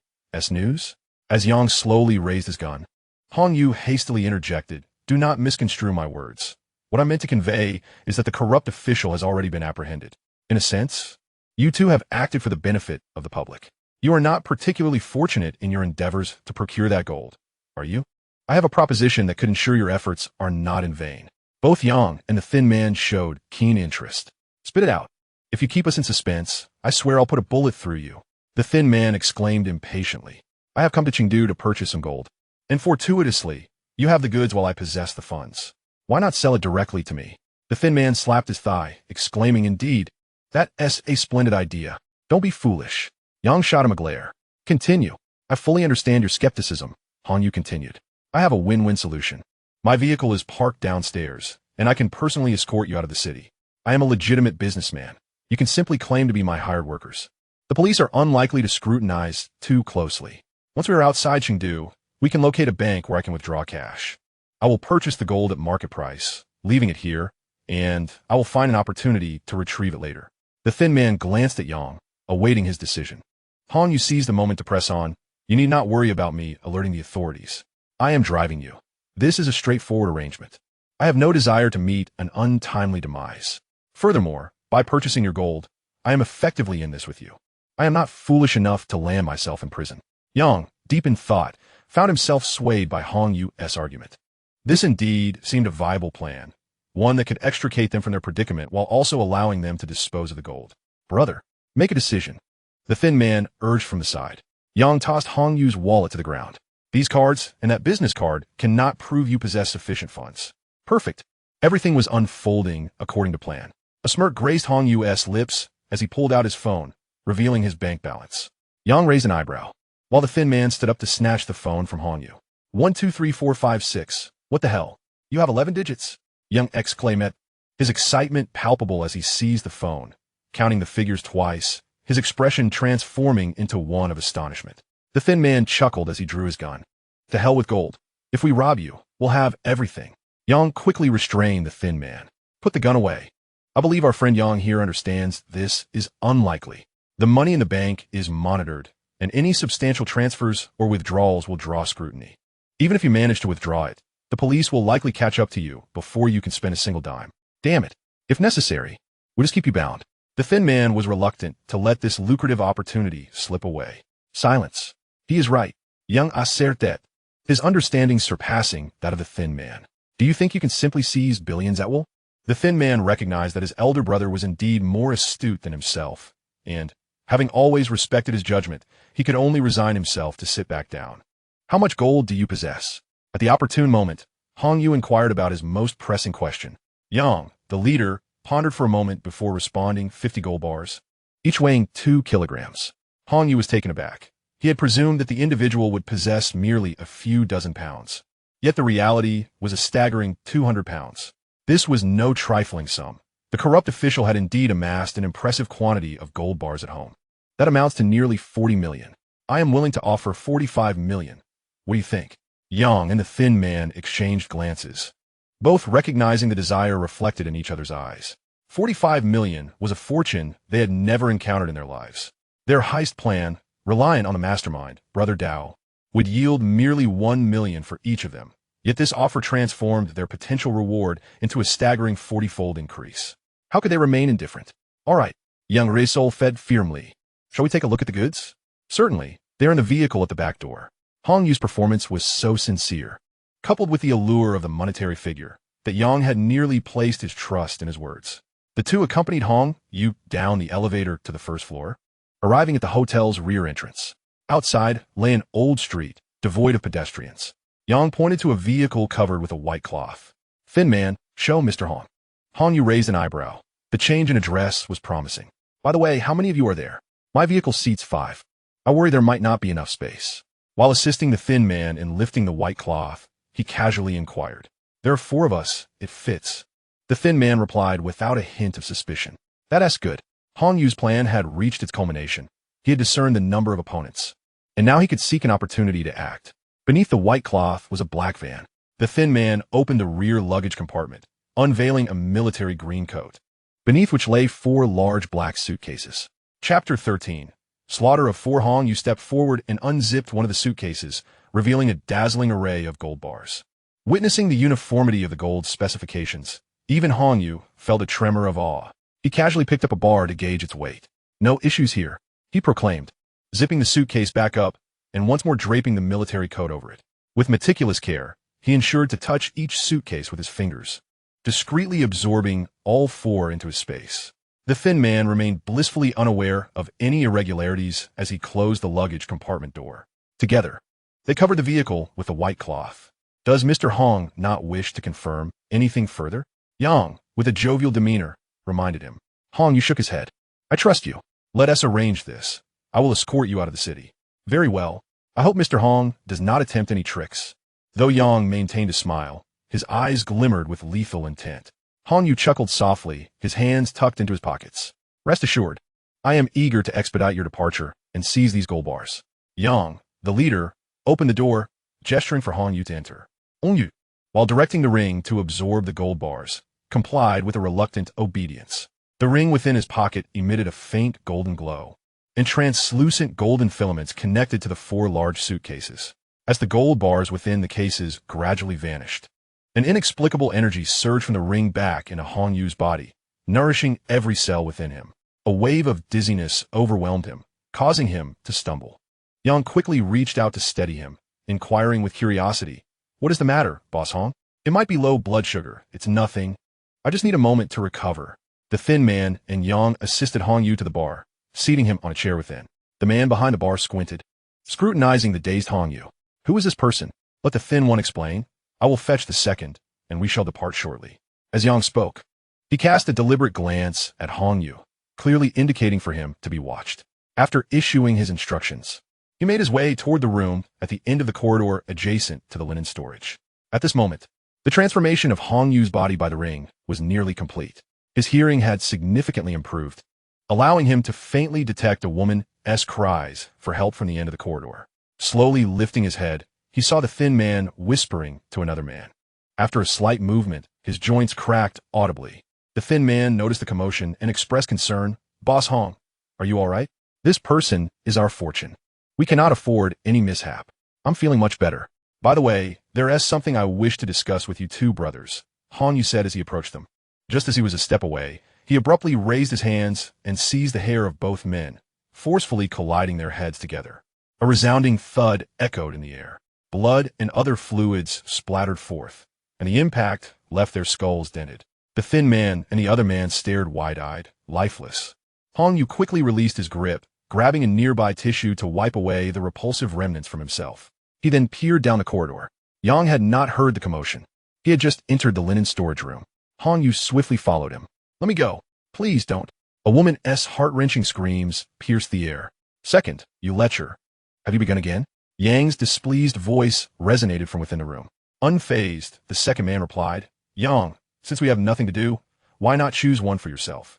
news? As Yang slowly raised his gun, Hong Yu hastily interjected, do not misconstrue my words. What I meant to convey is that the corrupt official has already been apprehended. In a sense, you two have acted for the benefit of the public. You are not particularly fortunate in your endeavors to procure that gold, are you? I have a proposition that could ensure your efforts are not in vain. Both Yang and the thin man showed keen interest. Spit it out. If you keep us in suspense, I swear I'll put a bullet through you. The thin man exclaimed impatiently. I have come to Chengdu to purchase some gold. And fortuitously, you have the goods while I possess the funds. Why not sell it directly to me? The thin man slapped his thigh, exclaiming, indeed, that's a splendid idea. Don't be foolish. Yang shot him a glare. Continue. I fully understand your skepticism, Hong Yu continued. I have a win-win solution. My vehicle is parked downstairs, and I can personally escort you out of the city. I am a legitimate businessman. You can simply claim to be my hired workers. The police are unlikely to scrutinize too closely. Once we are outside Chengdu, we can locate a bank where I can withdraw cash. I will purchase the gold at market price, leaving it here, and I will find an opportunity to retrieve it later. The thin man glanced at Yang, awaiting his decision. Hong Yu seized the moment to press on. You need not worry about me alerting the authorities. I am driving you. This is a straightforward arrangement. I have no desire to meet an untimely demise. Furthermore, by purchasing your gold, I am effectively in this with you. I am not foolish enough to land myself in prison. Yang, deep in thought, found himself swayed by Hong Yu's argument. This indeed seemed a viable plan, one that could extricate them from their predicament while also allowing them to dispose of the gold. Brother, make a decision. The thin man urged from the side. Yang tossed Hong Yu's wallet to the ground. These cards and that business card cannot prove you possess sufficient funds. Perfect. Everything was unfolding according to plan. A smirk graced Hong Yu's lips as he pulled out his phone, revealing his bank balance. Yang raised an eyebrow, while the thin man stood up to snatch the phone from Hong Yu. 123456. What the hell? You have 11 digits. Yang exclaimed, his excitement palpable as he seized the phone, counting the figures twice, his expression transforming into one of astonishment. The thin man chuckled as he drew his gun. To hell with gold. If we rob you, we'll have everything. Yang quickly restrained the thin man. Put the gun away. I believe our friend Yang here understands this is unlikely. The money in the bank is monitored, and any substantial transfers or withdrawals will draw scrutiny. Even if you manage to withdraw it, The police will likely catch up to you before you can spend a single dime. Damn it. If necessary, we'll just keep you bound. The thin man was reluctant to let this lucrative opportunity slip away. Silence. He is right. Young Acertet, his understanding surpassing that of the thin man. Do you think you can simply seize billions at will? The thin man recognized that his elder brother was indeed more astute than himself, and, having always respected his judgment, he could only resign himself to sit back down. How much gold do you possess? At the opportune moment, Hong Yu inquired about his most pressing question. Yang, the leader, pondered for a moment before responding. 50 gold bars, each weighing 2 kilograms. Hong Yu was taken aback. He had presumed that the individual would possess merely a few dozen pounds. Yet the reality was a staggering 200 pounds. This was no trifling sum. The corrupt official had indeed amassed an impressive quantity of gold bars at home. That amounts to nearly 40 million. I am willing to offer 45 million. What do you think? Yang and the thin man exchanged glances, both recognizing the desire reflected in each other's eyes. 45 million was a fortune they had never encountered in their lives. Their heist plan, reliant on the mastermind, Brother Dao, would yield merely 1 million for each of them. Yet this offer transformed their potential reward into a staggering 40-fold increase. How could they remain indifferent? All right, young Reisol fed firmly. Shall we take a look at the goods? Certainly. They're in the vehicle at the back door. Hong Yu's performance was so sincere, coupled with the allure of the monetary figure, that Yang had nearly placed his trust in his words. The two accompanied Hong Yu down the elevator to the first floor, arriving at the hotel's rear entrance. Outside lay an old street, devoid of pedestrians. Yang pointed to a vehicle covered with a white cloth. Thin man, show Mr. Hong. Hong Yu raised an eyebrow. The change in address was promising. By the way, how many of you are there? My vehicle seats 5. I worry there might not be enough space. While assisting the thin man in lifting the white cloth, he casually inquired. There are 4 of us, it fits. The thin man replied without a hint of suspicion. That's good. Hong Yu's plan had reached its culmination. He had discerned the number of opponents, and now he could seek an opportunity to act. Beneath the white cloth was a black van. The thin man opened the rear luggage compartment, unveiling a military green coat, beneath which lay 4 large black suitcases. Chapter 13. Slaughter of 4. Hong Yu stepped forward and unzipped one of the suitcases, revealing a dazzling array of gold bars. Witnessing the uniformity of the gold specifications, even Hong Yu felt a tremor of awe. He casually picked up a bar to gauge its weight. No issues here, he proclaimed, zipping the suitcase back up and once more draping the military coat over it. With meticulous care, he ensured to touch each suitcase with his fingers, discreetly absorbing all 4 into his space. The thin man remained blissfully unaware of any irregularities as he closed the luggage compartment door. Together, they covered the vehicle with a white cloth. Does Mr. Hong not wish to confirm anything further? Yang, with a jovial demeanor, reminded him. Hong Yu shook his head. I trust you. Let us arrange this. I will escort you out of the city. Very well. I hope Mr. Hong does not attempt any tricks. Though Yang maintained a smile, his eyes glimmered with lethal intent. Hong Yu chuckled softly, his hands tucked into his pockets. Rest assured, I am eager to expedite your departure and seize these gold bars. Yang, the leader, opened the door, gesturing for Hong Yu to enter. Hong Yu, while directing the ring to absorb the gold bars, complied with a reluctant obedience. The ring within his pocket emitted a faint golden glow, and translucent golden filaments connected to the 4 large suitcases. As the gold bars within the cases gradually vanished, an inexplicable energy surged from the ring back into Hong Yu's body, nourishing every cell within him. A wave of dizziness overwhelmed him, causing him to stumble. Yang quickly reached out to steady him, inquiring with curiosity, What is the matter, Boss Hong? It might be low blood sugar. It's nothing. I just need a moment to recover. The thin man and Yang assisted Hong Yu to the bar, seating him on a chair within. The man behind the bar squinted, scrutinizing the dazed Hong Yu. Who is this person? Let the thin one explain. I will fetch the second, and we shall depart shortly. As Yang spoke, he cast a deliberate glance at Hong Yu, clearly indicating for him to be watched. After issuing his instructions, he made his way toward the room at the end of the corridor adjacent to the linen storage. At this moment, the transformation of Hong Yu's body by the ring was nearly complete. His hearing had significantly improved, allowing him to faintly detect a woman's cries for help from the end of the corridor. Slowly lifting his head, he saw the thin man whispering to another man. After a slight movement, his joints cracked audibly. The thin man noticed the commotion and expressed concern. Boss Hong, are you all right? This person is our fortune. We cannot afford any mishap. I'm feeling much better. By the way, there is something I wish to discuss with you two brothers, Han Yu said as he approached them. Just as he was a step away, he abruptly raised his hands and seized the hair of both men, forcefully colliding their heads together. A resounding thud echoed in the air. Blood and other fluids splattered forth, and the impact left their skulls dented. The thin man and the other man stared wide-eyed, lifeless. Han Yu quickly released his grip, grabbing a nearby tissue to wipe away the repulsive remnants from himself. He then peered down the corridor. Yang had not heard the commotion. He had just entered the linen storage room. Han Yu swiftly followed him. "Let me go. Please don't." A woman's heart-wrenching screams pierced the air. "Second, you lecher. Have you begun again?" Yang's displeased voice resonated from within the room. Unfazed, the second man replied, "Yang, since we have nothing to do, why not choose one for yourself?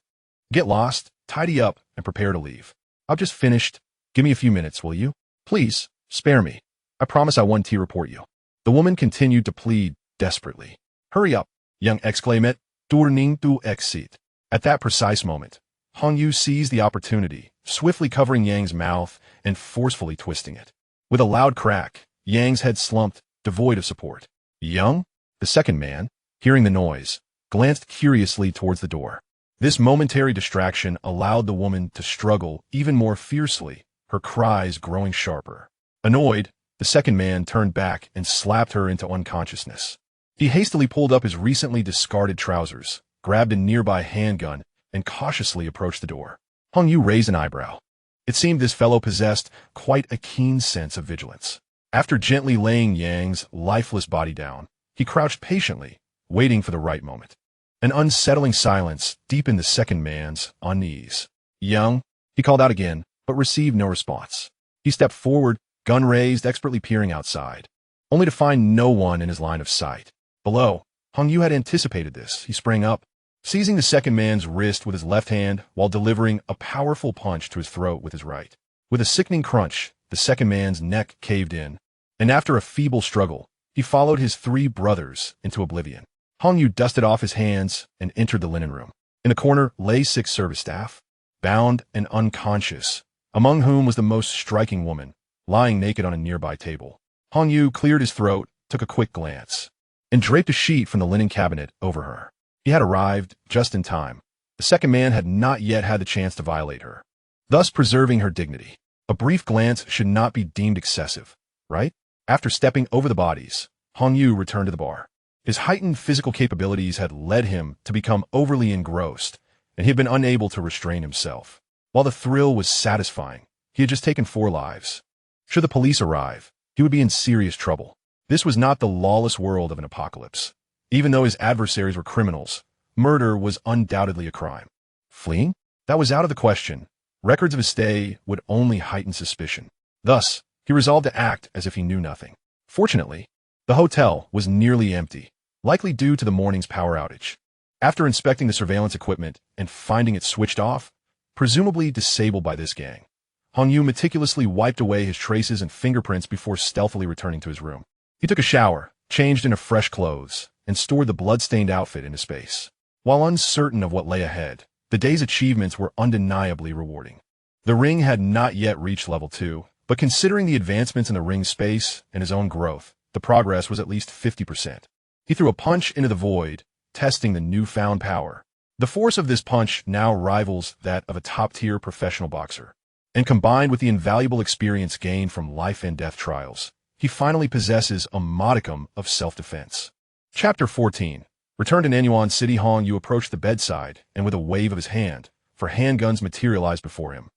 Get lost, tidy up, and prepare to leave. I've just finished. Give me a few minutes, will you? Please, spare me. I promise I won't report you." The woman continued to plead desperately. "Hurry up," Yang exclaimed, "Turning to exit." At that precise moment, Han Yu seized the opportunity, swiftly covering Yang's mouth and forcefully twisting it. With a loud crack, Yang's head slumped, devoid of support. Yang, the second man, hearing the noise, glanced curiously towards the door. This momentary distraction allowed the woman to struggle even more fiercely, her cries growing sharper. Annoyed, the second man turned back and slapped her into unconsciousness. He hastily pulled up his recently discarded trousers, grabbed a nearby handgun, and cautiously approached the door. Han Yu raised an eyebrow. It seemed this fellow possessed quite a keen sense of vigilance. After gently laying Yang's lifeless body down, he crouched patiently, waiting for the right moment. An unsettling silence deepened the second man's unease. "Yang," he called out again, but received no response. He stepped forward, gun raised, expertly peering outside, only to find no one in his line of sight. Below, Han Yu had anticipated this. He sprang up, seizing the second man's wrist with his left hand while delivering a powerful punch to his throat with his right. With a sickening crunch, the second man's neck caved in, and after a feeble struggle, he followed his three brothers into oblivion. Han Yu dusted off his hands and entered the linen room. In the corner lay 6 service staff, bound and unconscious, among whom was the most striking woman, lying naked on a nearby table. Han Yu cleared his throat, took a quick glance, and draped a sheet from the linen cabinet over her. He had arrived just in time. The second man had not yet had the chance to violate her, thus preserving her dignity. A brief glance should not be deemed excessive, right? After stepping over the bodies, Han Yu returned to the bar. His heightened physical capabilities had led him to become overly engrossed, and he had been unable to restrain himself. While the thrill was satisfying, he had just taken 4 lives. Should the police arrive, he would be in serious trouble. This was not the lawless world of an apocalypse. Even though his adversaries were criminals, murder was undoubtedly a crime. Fleeing? That was out of the question. Records of his stay would only heighten suspicion. Thus, he resolved to act as if he knew nothing. Fortunately, the hotel was nearly empty, likely due to the morning's power outage. After inspecting the surveillance equipment and finding it switched off, presumably disabled by this gang, Han Yu meticulously wiped away his traces and fingerprints before stealthily returning to his room. He took a shower, changed into fresh clothes, and stored the blood-stained outfit into space. While uncertain of what lay ahead, the day's achievements were undeniably rewarding. The ring had not yet reached level 2, but considering the advancements in the ring's space and his own growth, the progress was at least 50%. He threw a punch into the void, testing the newfound power. The force of this punch now rivals that of a top-tier professional boxer. And combined with the invaluable experience gained from life and death trials, he finally possesses a modicum of self-defense. Chapter 14. Returned in Anyuan City, Han Yu approached the bedside, and with a wave of his hand, 4 handguns materialized before him.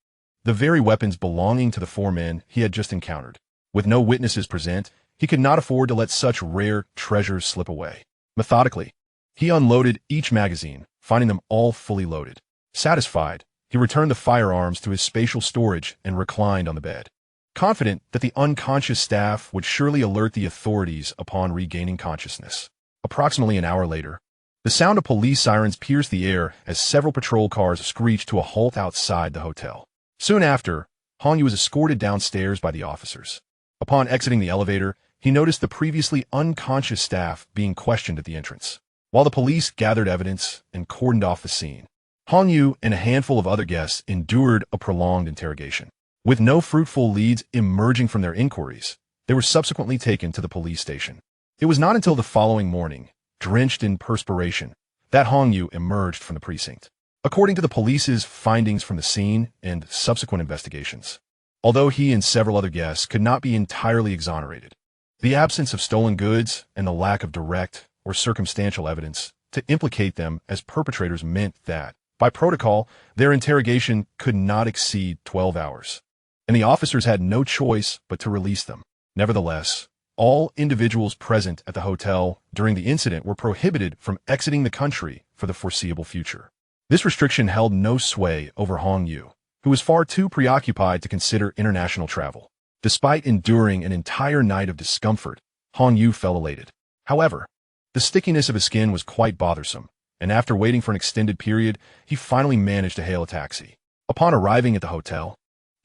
The very weapons belonging to the 4 men he had just encountered. With no witnesses present, he could not afford to let such rare treasures slip away. Methodically, he unloaded each magazine, finding them all fully loaded. Satisfied, he returned the firearms to his spatial storage and reclined on the bed. Confident that the unconscious staff would surely alert the authorities upon regaining consciousness. Approximately an hour later, the sound of police sirens pierced the air as several patrol cars screeched to a halt outside the hotel. Soon after, Han Yu was escorted downstairs by the officers. Upon exiting the elevator, he noticed the previously unconscious staff being questioned at the entrance. While the police gathered evidence and cordoned off the scene, Han Yu and a handful of other guests endured a prolonged interrogation. With no fruitful leads emerging from their inquiries, They were subsequently taken to the police station. It was not until the following morning, drenched in perspiration, that Hong Yu emerged from the precinct. According to the police's findings from the scene and subsequent investigations, although he and several other guests could not be entirely exonerated, the absence of stolen goods and the lack of direct or circumstantial evidence to implicate them as perpetrators meant that, by protocol, their interrogation could not exceed 12 hours, and the officers had no choice but to release them. Nevertheless, all individuals present at the hotel during the incident were prohibited from exiting the country for the foreseeable future. This restriction held no sway over Hong Yu, who was far too preoccupied to consider international travel. Despite enduring an entire night of discomfort, Hong Yu felt elated. However, the stickiness of his skin was quite bothersome, and after waiting for an extended period, he finally managed to hail a taxi. Upon arriving at the hotel,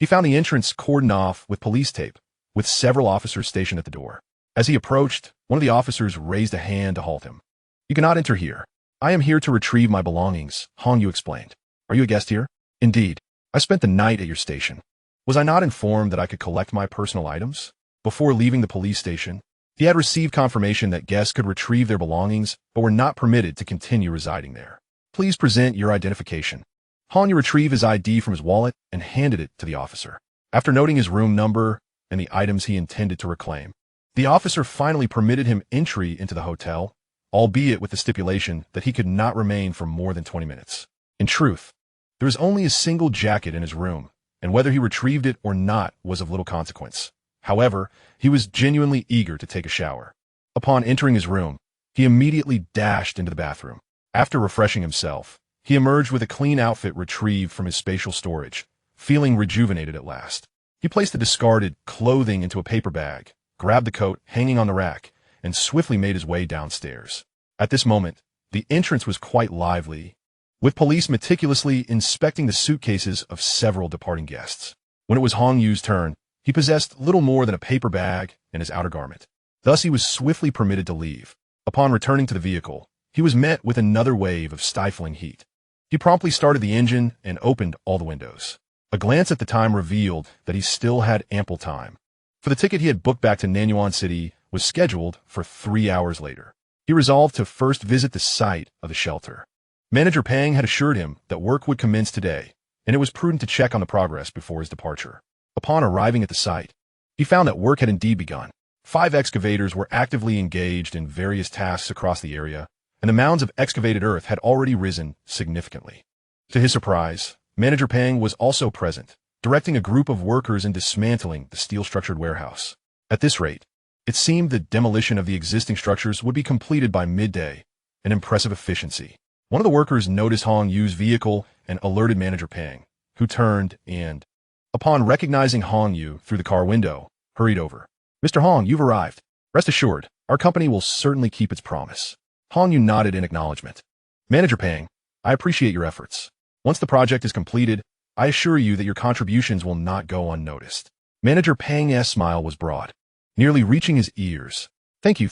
he found the entrance cordoned off with police tape, with several officers stationed at the door. As he approached, one of the officers raised a hand to halt him. "You cannot enter here. I am here to retrieve my belongings," Hong Yu explained. "Are you a guest here?" "Indeed. I spent the night at your station. Was I not informed that I could collect my personal items?" Before leaving the police station, he had received confirmation that guests could retrieve their belongings but were not permitted to continue residing there. "Please present your identification." Hong Yu retrieved his ID from his wallet and handed it to the officer. After noting his room number and the items he intended to reclaim, the officer finally permitted him entry into the hotel, albeit with the stipulation that he could not remain for more than 20 minutes. In truth, there was only a single jacket in his room, and whether he retrieved it or not was of little consequence. However, he was genuinely eager to take a shower. Upon entering his room, he immediately dashed into the bathroom. After refreshing himself, he emerged with a clean outfit retrieved from his spatial storage, feeling rejuvenated at last. He placed the discarded clothing into a paper bag, grabbed the coat hanging on the rack, and swiftly made his way downstairs. At this moment, the entrance was quite lively, with police meticulously inspecting the suitcases of several departing guests. When it was Hong Yu's turn, he possessed little more than a paper bag and his outer garment. Thus he was swiftly permitted to leave. Upon returning to the vehicle, he was met with another wave of stifling heat. He promptly started the engine and opened all the windows. A glance at the time revealed that he still had ample time, for the ticket he had booked back to Nanyuan City was scheduled for 3 hours later. He resolved to first visit the site of the shelter. Manager Pang had assured him that work would commence today, and it was prudent to check on the progress before his departure. Upon arriving at the site, he found that work had indeed begun. 5 excavators were actively engaged in various tasks across the area, and the mounds of excavated earth had already risen significantly. To his surprise, Manager Pang was also present, directing a group of workers in dismantling the steel-structured warehouse. At this rate, it seemed the demolition of the existing structures would be completed by midday, an impressive efficiency. One of the workers noticed Hong Yu's vehicle and alerted Manager Pang, who turned and, upon recognizing Hong Yu through the car window, hurried over. "Mr. Hong, you've arrived. Rest assured, our company will certainly keep its promise." Hong Yu nodded in acknowledgement. "Manager Pang, I appreciate your efforts. Once the project is completed, I assure you that your contributions will not go unnoticed." Manager Pang's smile was broad, nearly reaching his ears. Thank you.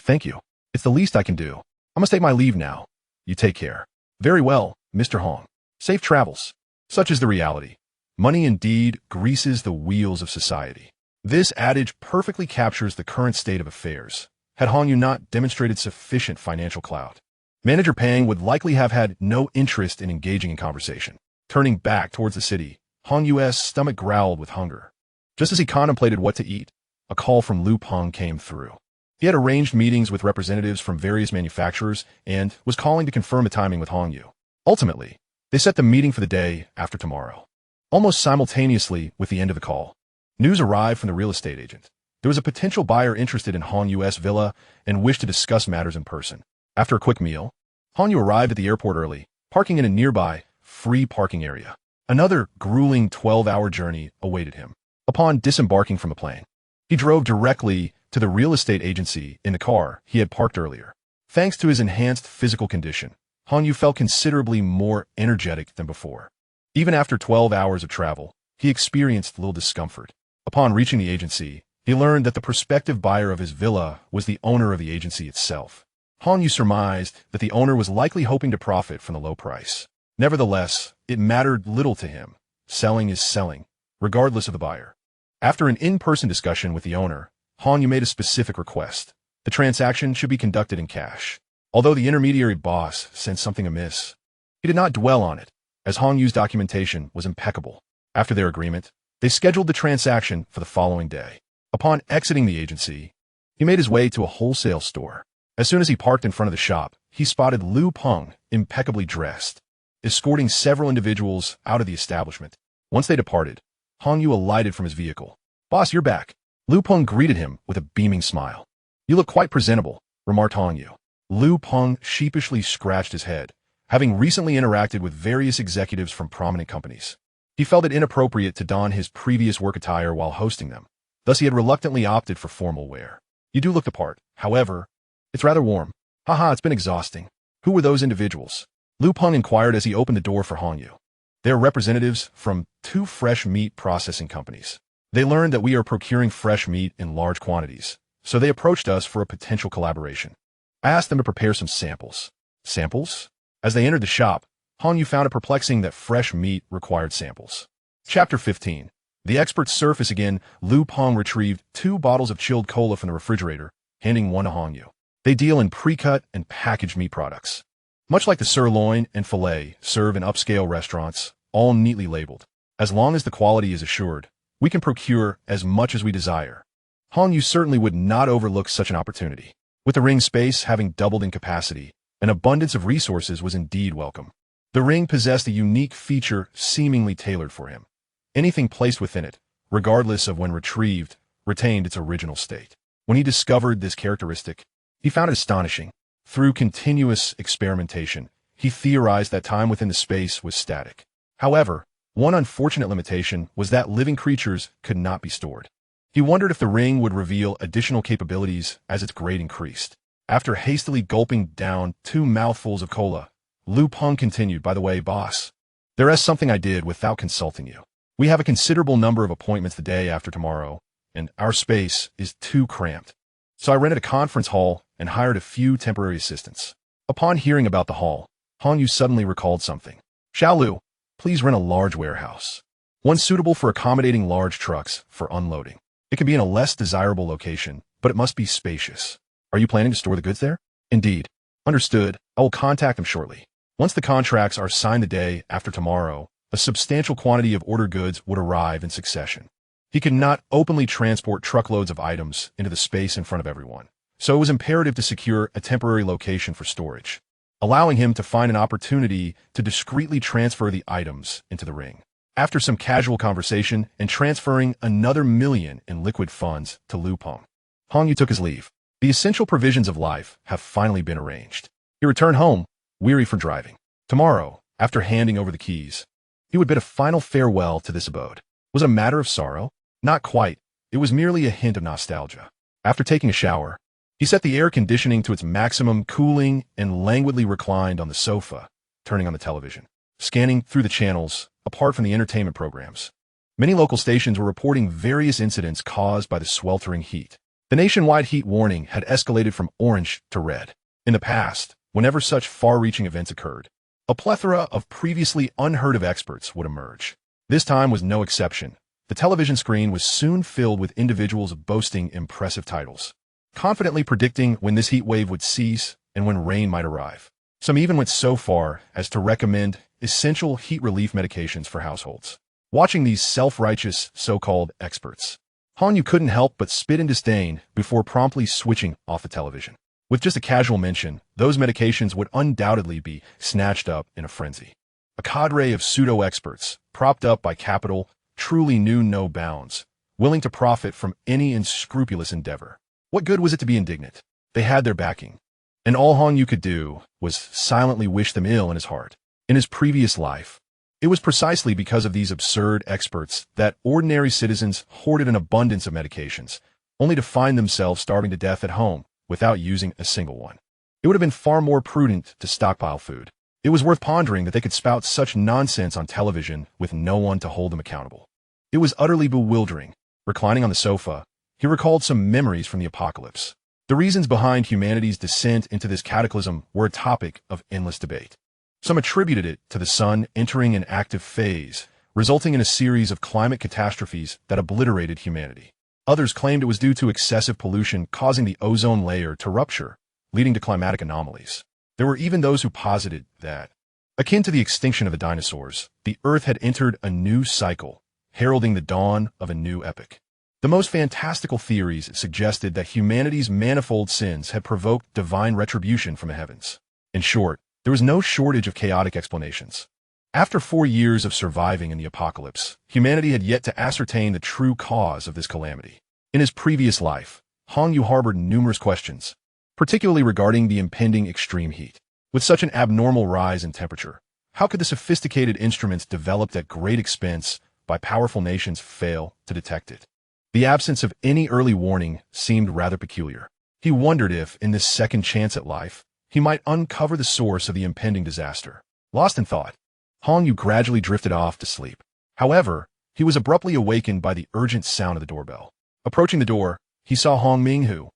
It's the least I can do. I must take my leave now. You take care." "Very well, Mr. Hong. Safe travels." Such is the reality. Money indeed greases the wheels of society. This adage perfectly captures the current state of affairs. Had Hong Yu not demonstrated sufficient financial clout, Manager Pang would likely have had no interest in engaging in conversation. Turning back towards the city, Hong Yu's stomach growled with hunger. Just as he contemplated what to eat, a call from Lu Peng came through. He had arranged meetings with representatives from various manufacturers and was calling to confirm the timing with Hong Yu. Ultimately, they set the meeting for the day after tomorrow. Almost simultaneously with the end of the call, news arrived from the real estate agent. There was a potential buyer interested in Hong Yu's villa and wished to discuss matters in person. After a quick meal, Hong Yu arrived at the airport early, parking in a nearby free parking area. Another grueling 12-hour journey awaited him. Upon disembarking from the plane, he drove directly to the real estate agency in the car he had parked earlier. Thanks to his enhanced physical condition, Hong Yu felt considerably more energetic than before. Even after 12 hours of travel, he experienced little discomfort. Upon reaching the agency, he learned that the prospective buyer of his villa was the owner of the agency itself. Hong Yu surmised that the owner was likely hoping to profit from the low price. Nevertheless, it mattered little to him. Selling is selling, regardless of the buyer. After an in-person discussion with the owner, Hong Yu made a specific request. The transaction should be conducted in cash. Although the intermediary boss sensed something amiss, he did not dwell on it, as Hong Yu's documentation was impeccable. After their agreement, they scheduled the transaction for the following day. Upon exiting the agency, he made his way to a wholesale store. As soon as he parked in front of the shop, he spotted Lu Peng, impeccably dressed, escorting several individuals out of the establishment. Once they departed, Hong Yu alighted from his vehicle. "Boss, you're back." Lu Peng greeted him with a beaming smile. "You look quite presentable," remarked Hong Yu. Lu Peng sheepishly scratched his head, having recently interacted with various executives from prominent companies. He felt it inappropriate to don his previous work attire while hosting them. Thus he had reluctantly opted for formal wear. "You do look the part. However, it's rather warm." "Haha, it's been exhausting." "Who were those individuals?" Lu Peng inquired as he opened the door for Hong Yu. "They are representatives from 2 fresh meat processing companies. They learned that we are procuring fresh meat in large quantities, so they approached us for a potential collaboration. I asked them to prepare some samples." "Samples?" As they entered the shop, Hong Yu found it perplexing that fresh meat required samples. Chapter 15. The experts surface again. Lu Peng retrieved 2 bottles of chilled cola from the refrigerator, handing one to Hong Yu. They deal in pre-cut and packaged meat products. Much like the sirloin and filet served in upscale restaurants, all neatly labeled. As long as the quality is assured, we can procure as much as we desire. Hong Yu certainly would not overlook such an opportunity. With the ring space having doubled in capacity, an abundance of resources was indeed welcome. The ring possessed a unique feature seemingly tailored for him. Anything placed within it, regardless of when retrieved, retained its original state. When he discovered this characteristic, he found it astonishing. Through continuous experimentation, he theorized that time within the space was static. However, one unfortunate limitation was that living creatures could not be stored. He wondered if the ring would reveal additional capabilities as its grade increased. After hastily gulping down 2 mouthfuls of cola, Lu Peng continued, "By the way, boss, there is something I did without consulting you. We have a considerable number of appointments the day after tomorrow, and our space is too cramped. So I rented a conference hall and hired a few temporary assistants." Upon hearing about the hall, Hong Yu suddenly recalled something. "Xiao Lu, please rent a large warehouse. One suitable for accommodating large trucks for unloading. It can be in a less desirable location, but it must be spacious. Are you planning to store the goods there?" "Indeed." "Understood. I will contact them shortly." Once the contracts are signed the day after tomorrow, a substantial quantity of order goods would arrive in succession. He could not openly transport truckloads of items into the space in front of everyone, so it was imperative to secure a temporary location for storage, allowing him to find an opportunity to discreetly transfer the items into the ring. After some casual conversation and transferring another million in liquid funds to Lu Peng, Hong Yu took his leave. The essential provisions of life have finally been arranged. He returned home, weary from driving. Tomorrow, after handing over the keys, he would bid a final farewell to this abode. Was it a matter of sorrow? Not quite. It was merely a hint of nostalgia. After taking a shower, he set the air conditioning to its maximum cooling and languidly reclined on the sofa, turning on the television. Scanning through the channels, apart from the entertainment programs, many local stations were reporting various incidents caused by the sweltering heat. The nationwide heat warning had escalated from orange to red. In the past, whenever such far-reaching events occurred, a plethora of previously unheard of experts would emerge. This time was no exception. The television screen was soon filled with individuals boasting impressive titles, confidently predicting when this heat wave would cease and when rain might arrive. Some even went so far as to recommend essential heat relief medications for households. Watching these self-righteous so-called experts, Hong Yu couldn't help but spit in disdain before promptly switching off the television. With just a casual mention, those medications would undoubtedly be snatched up in a frenzy. A cadre of pseudo-experts, propped up by capital, truly knew no bounds, willing to profit from any unscrupulous endeavor. What good was it to be indignant? They had their backing, and all Hong Yu could do was silently wish them ill in his heart. In his previous life, it was precisely because of these absurd experts that ordinary citizens hoarded an abundance of medications, only to find themselves starving to death at home without using a single one. It would have been far more prudent to stockpile food. It was worth pondering that they could spout such nonsense on television with no one to hold them accountable. It was utterly bewildering. Reclining on the sofa, he recalled some memories from the apocalypse. The reasons behind humanity's descent into this cataclysm were a topic of endless debate. Some attributed it to the sun entering an active phase, resulting in a series of climate catastrophes that obliterated humanity. Others claimed it was due to excessive pollution causing the ozone layer to rupture, leading to climatic anomalies. There were even those who posited that, akin to the extinction of the dinosaurs, the Earth had entered a new cycle, heralding the dawn of a new epoch. The most fantastical theories suggested that humanity's manifold sins had provoked divine retribution from the heavens. In short, there was no shortage of chaotic explanations. After 4 years of surviving in the apocalypse, humanity had yet to ascertain the true cause of this calamity. In his previous life, Hong Yu harbored numerous questions, particularly regarding the impending extreme heat. With such an abnormal rise in temperature, how could the sophisticated instruments developed at great expense by powerful nations fail to detect it? The absence of any early warning seemed rather peculiar. He wondered if, in this second chance at life, he might uncover the source of the impending disaster. Lost in thought, Hong Yu gradually drifted off to sleep. However, he was abruptly awakened by the urgent sound of the doorbell. Approaching the door, he saw Hong Ming-hu,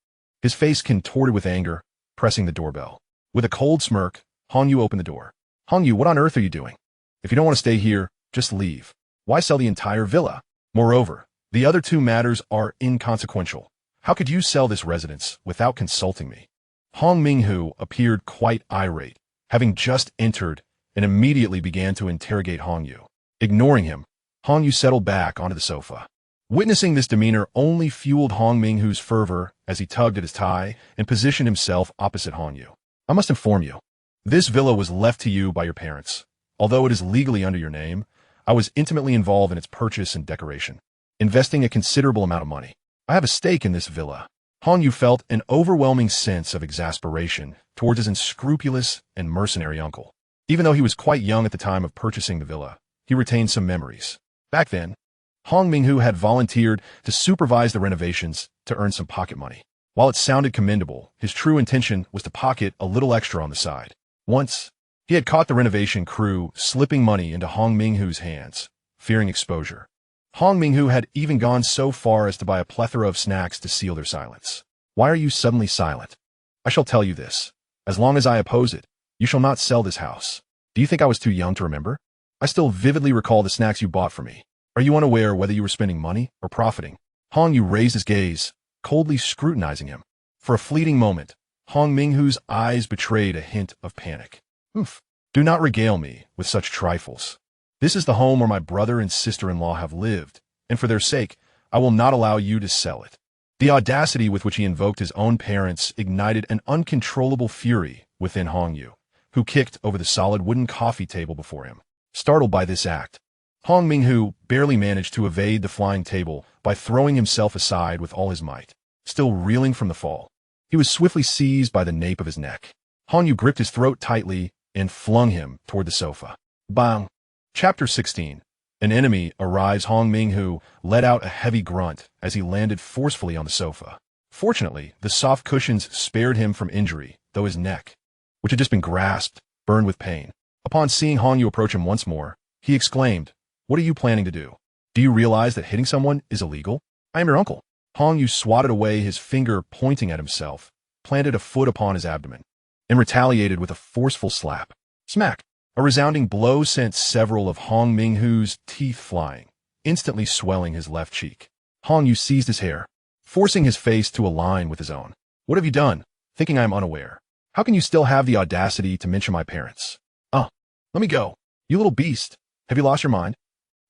his face contorted with anger, pressing the doorbell. With a cold smirk, Hong Yu opened the door. Hong Yu, what on earth are you doing? If you don't want to stay here, just leave. Why sell the entire villa? Moreover, the other 2 matters are inconsequential. How could you sell this residence without consulting me? Hong Ming-hu appeared quite irate, having just entered, and immediately began to interrogate Hong Yu. Ignoring him, Hong Yu settled back onto the sofa. Witnessing this demeanor only fueled Hong Ming-hu's fervor as he tugged at his tie and positioned himself opposite Hong Yu. I must inform you, this villa was left to you by your parents. Although it is legally under your name, I was intimately involved in its purchase and decoration, investing a considerable amount of money. I have a stake in this villa. Hong Yu felt an overwhelming sense of exasperation towards his unscrupulous and mercenary uncle. Even though he was quite young at the time of purchasing the villa, he retained some memories. Back then, Hong Ming-hu had volunteered to supervise the renovations to earn some pocket money. While it sounded commendable, his true intention was to pocket a little extra on the side. Once, he had caught the renovation crew slipping money into Hong Ming-hu's hands, fearing exposure. Hong Ming-hu had even gone so far as to buy a plethora of snacks to seal their silence. Why are you suddenly silent? I shall tell you this. As long as I oppose it, you shall not sell this house. Do you think I was too young to remember? I still vividly recall the snacks you bought for me. Are you unaware whether you were spending money or profiting? Hong Yu raised his gaze, coldly scrutinizing him. For a fleeting moment, Hong Ming-hu's eyes betrayed a hint of panic. Oof. Do not regale me with such trifles. This is the home where my brother and sister-in-law have lived, and for their sake, I will not allow you to sell it. The audacity with which he invoked his own parents ignited an uncontrollable fury within Hong Yu, who kicked over the solid wooden coffee table before him. Startled by this act, Hong Ming-hu barely managed to evade the flying table by throwing himself aside with all his might. Still reeling from the fall, he was swiftly seized by the nape of his neck. Hong Yu gripped his throat tightly and flung him toward the sofa. Bang! Chapter 16. An enemy arrives. Hong Ming-hu let out a heavy grunt as he landed forcefully on the sofa. Fortunately, the soft cushions spared him from injury, though his neck, which had just been grasped, burned with pain. Upon seeing Hong Yu approach him once more, he exclaimed, "What are you planning to do? Do you realize that hitting someone is illegal? I am your uncle." Hong Yu swatted away his finger pointing at himself, planted a foot upon his abdomen, and retaliated with a forceful slap. Smack! A resounding blow sent several of Hong Ming-hu's teeth flying, instantly swelling his left cheek. Hong Yu seized his hair, forcing his face to align with his own. "What have you done? Thinking I am unaware? How can you still have the audacity to mention my parents? Let me go. You little beast. Have you lost your mind?"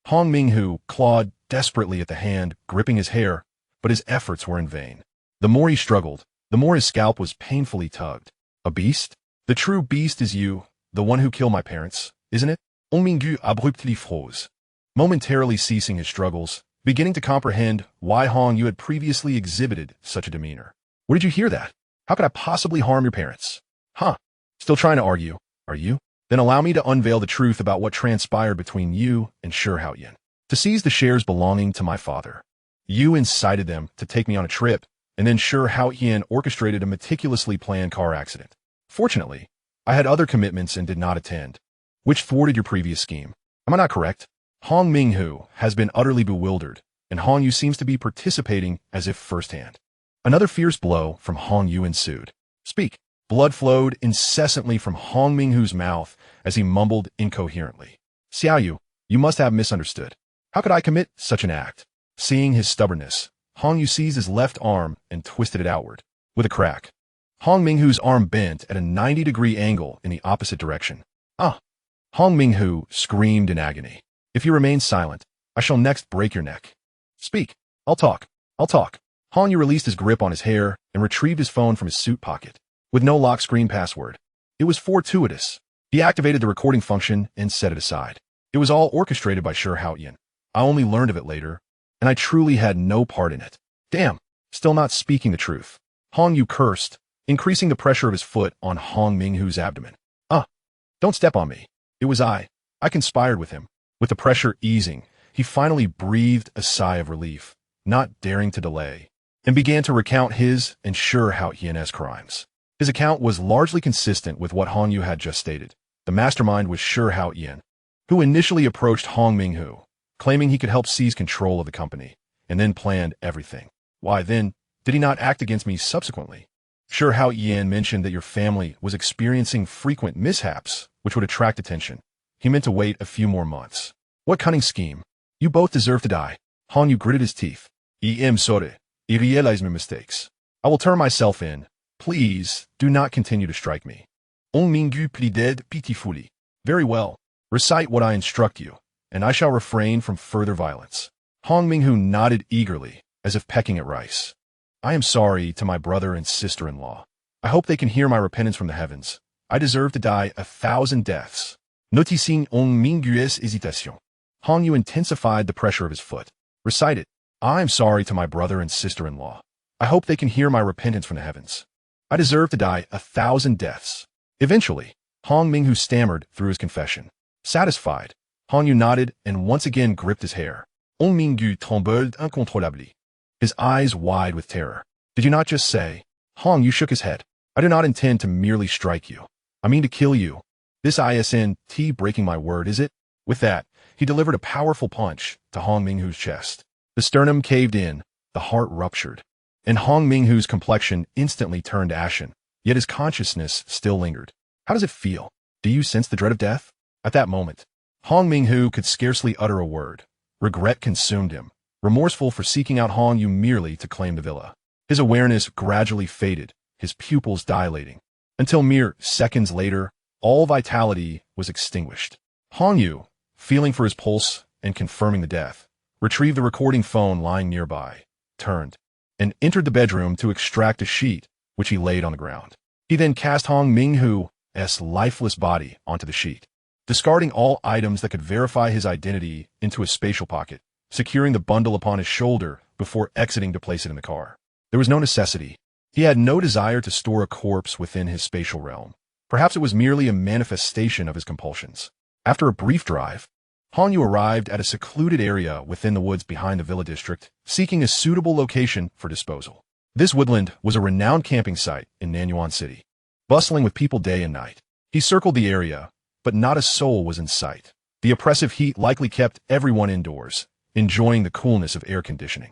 Hong Ming-hu clawed desperately at the hand, gripping his hair, but his efforts were in vain. The more he struggled, the more his scalp was painfully tugged. A beast? The true beast is you, the one who killed my parents, isn't it? Hong Ming-hu abruptly froze, momentarily ceasing his struggles, beginning to comprehend why Hong Yu had previously exhibited such a demeanor. "Where did you hear that? How could I possibly harm your parents?" "Huh? Still trying to argue, are you? Then allow me to unveil the truth about what transpired between you and Shurhaoyan. To seize the shares belonging to my father, you incited them to take me on a trip, and then Shurhaoyan orchestrated a meticulously planned car accident. Fortunately, I had other commitments and did not attend, which thwarted your previous scheme. Am I not correct?" Hong Ming-hu has been utterly bewildered, and Hong Yu seems to be participating as if firsthand. Another fierce blow from Hong Yu ensued. "Speak." Blood flowed incessantly from Hong Ming-hu's mouth as he mumbled incoherently. "Xiao Yu, you must have misunderstood. How could I commit such an act?" Seeing his stubbornness, Hong Yu seized his left arm and twisted it outward. With a crack, Hong Minghu's arm bent at a 90-degree angle in the opposite direction. Ah! Hong Minghu screamed in agony. If you remain silent, I shall next break your neck. Speak. I'll talk. I'll talk. Hong Yu released his grip on his hair and retrieved his phone from his suit pocket. With no lock screen password. It was fortuitous. He activated the recording function and set it aside. It was all orchestrated by Shi Haoyan. I only learned of it later, and I truly had no part in it. Damn. Still not speaking the truth. Hong Yu cursed, increasing the pressure of his foot on Hong Minghu's abdomen. Don't step on me. It was I. I conspired with him. With the pressure easing, he finally breathed a sigh of relief, not daring to delay, and began to recount his and Shi Haoyan's crimes. His account was largely consistent with what Hong Yu had just stated. The mastermind was Shi Haoyan, who initially approached Hong Minghu, claiming he could help seize control of the company, and then planned everything. Why then did he not act against me subsequently? Shi Haoyan mentioned that your family was experiencing frequent mishaps, which would attract attention. He meant to wait a few more months. What cunning scheme. You both deserve to die. Hong Yu gritted his teeth. I am sorry. I realize my mistakes. I will turn myself in. Please, do not continue to strike me. Hong Minghu pleaded pitifully. Very well. Recite what I instruct you, and I shall refrain from further violence. Hong Minghu nodded eagerly, as if pecking at rice. I am sorry to my brother and sister-in-law. I hope they can hear my repentance from the heavens. I deserve to die 1,000 deaths. Noticing Hong Minghu's hésitation, Hong Yu intensified the pressure of his foot. Recite it. I am sorry to my brother and sister-in-law. I hope they can hear my repentance from the heavens. I deserve to die 1,000 deaths. Eventually, Hong Minghu stammered through his confession. Satisfied, Hong Yu nodded and once again gripped his hair. Hong Minghu trembled incontrôlablement, his eyes wide with terror. Did you not just say? Hong Yu shook his head. I do not intend to merely strike you. I mean to kill you. This isn't breaking my word, is it? With that, he delivered a powerful punch to Hong Minghu's chest. The sternum caved in, the heart ruptured, and Hong Minghu's complexion instantly turned ashen, yet his consciousness still lingered. How does it feel? Do you sense the dread of death? At that moment, Hong Minghu could scarcely utter a word. Regret consumed him, remorseful for seeking out Hong Yu merely to claim the villa. His awareness gradually faded, his pupils dilating, until mere seconds later, all vitality was extinguished. Hong Yu, feeling for his pulse and confirming the death, retrieved the recording phone lying nearby, turned, and entered the bedroom to extract a sheet, which he laid on the ground. He then cast Hong Minghu's lifeless body onto the sheet, discarding all items that could verify his identity into a spatial pocket, securing the bundle upon his shoulder before exiting to place it in the car. There was no necessity. He had no desire to store a corpse within his spatial realm. Perhaps it was merely a manifestation of his compulsions. After a brief drive, Hong Yu arrived at a secluded area within the woods behind the villa district, seeking a suitable location for disposal. This woodland was a renowned camping site in Nanyuan City, bustling with people day and night. He circled the area, but not a soul was in sight. The oppressive heat likely kept everyone indoors, enjoying the coolness of air conditioning.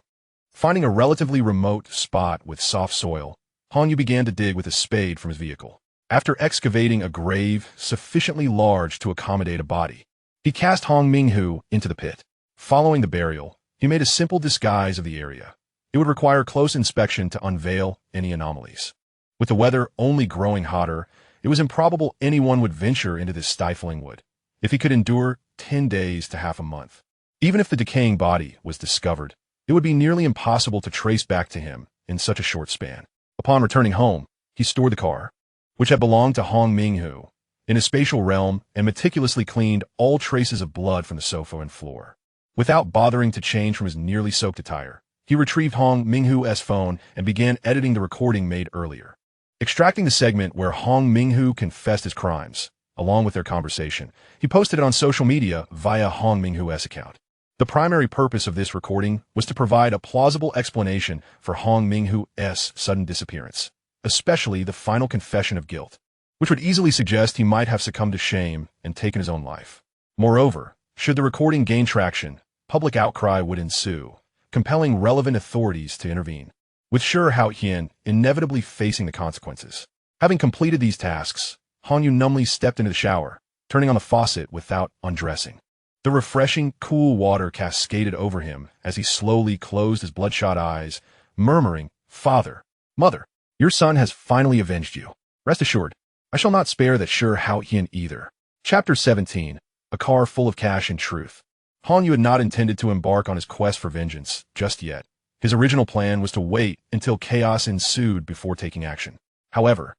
Finding a relatively remote spot with soft soil, Hong Yu began to dig with a spade from his vehicle. After excavating a grave sufficiently large to accommodate a body, he cast Hong Minghu into the pit. Following the burial, he made a simple disguise of the area. It would require close inspection to unveil any anomalies. With the weather only growing hotter, it was improbable anyone would venture into this stifling wood. If he could endure 10 days to half a month. Even if the decaying body was discovered, it would be nearly impossible to trace back to him in such a short span. Upon returning home, he stored the car, which had belonged to Hong Minghu, in a spatial realm and meticulously cleaned all traces of blood from the sofa and floor. Without bothering to change from his nearly soaked attire, he retrieved Hong Minghu's phone and began editing the recording made earlier. Extracting the segment where Hong Minghu confessed his crimes, along with their conversation, he posted it on social media via Hong Minghu's account. The primary purpose of this recording was to provide a plausible explanation for Hong Minghu's sudden disappearance, especially the final confession of guilt, which would easily suggest he might have succumbed to shame and taken his own life. Moreover, should the recording gain traction, public outcry would ensue, compelling relevant authorities to intervene, with Shi Haoyan inevitably facing the consequences. Having completed these tasks, Hong Yu numbly stepped into the shower, turning on the faucet without undressing. The refreshing, cool water cascaded over him as he slowly closed his bloodshot eyes, murmuring, "Father, Mother, your son has finally avenged you. Rest assured, I shall not spare that sure Houghtian either." Chapter 17. A car full of cash and truth. Han Yu had not intended to embark on his quest for vengeance just yet. His original plan was to wait until chaos ensued before taking action. However,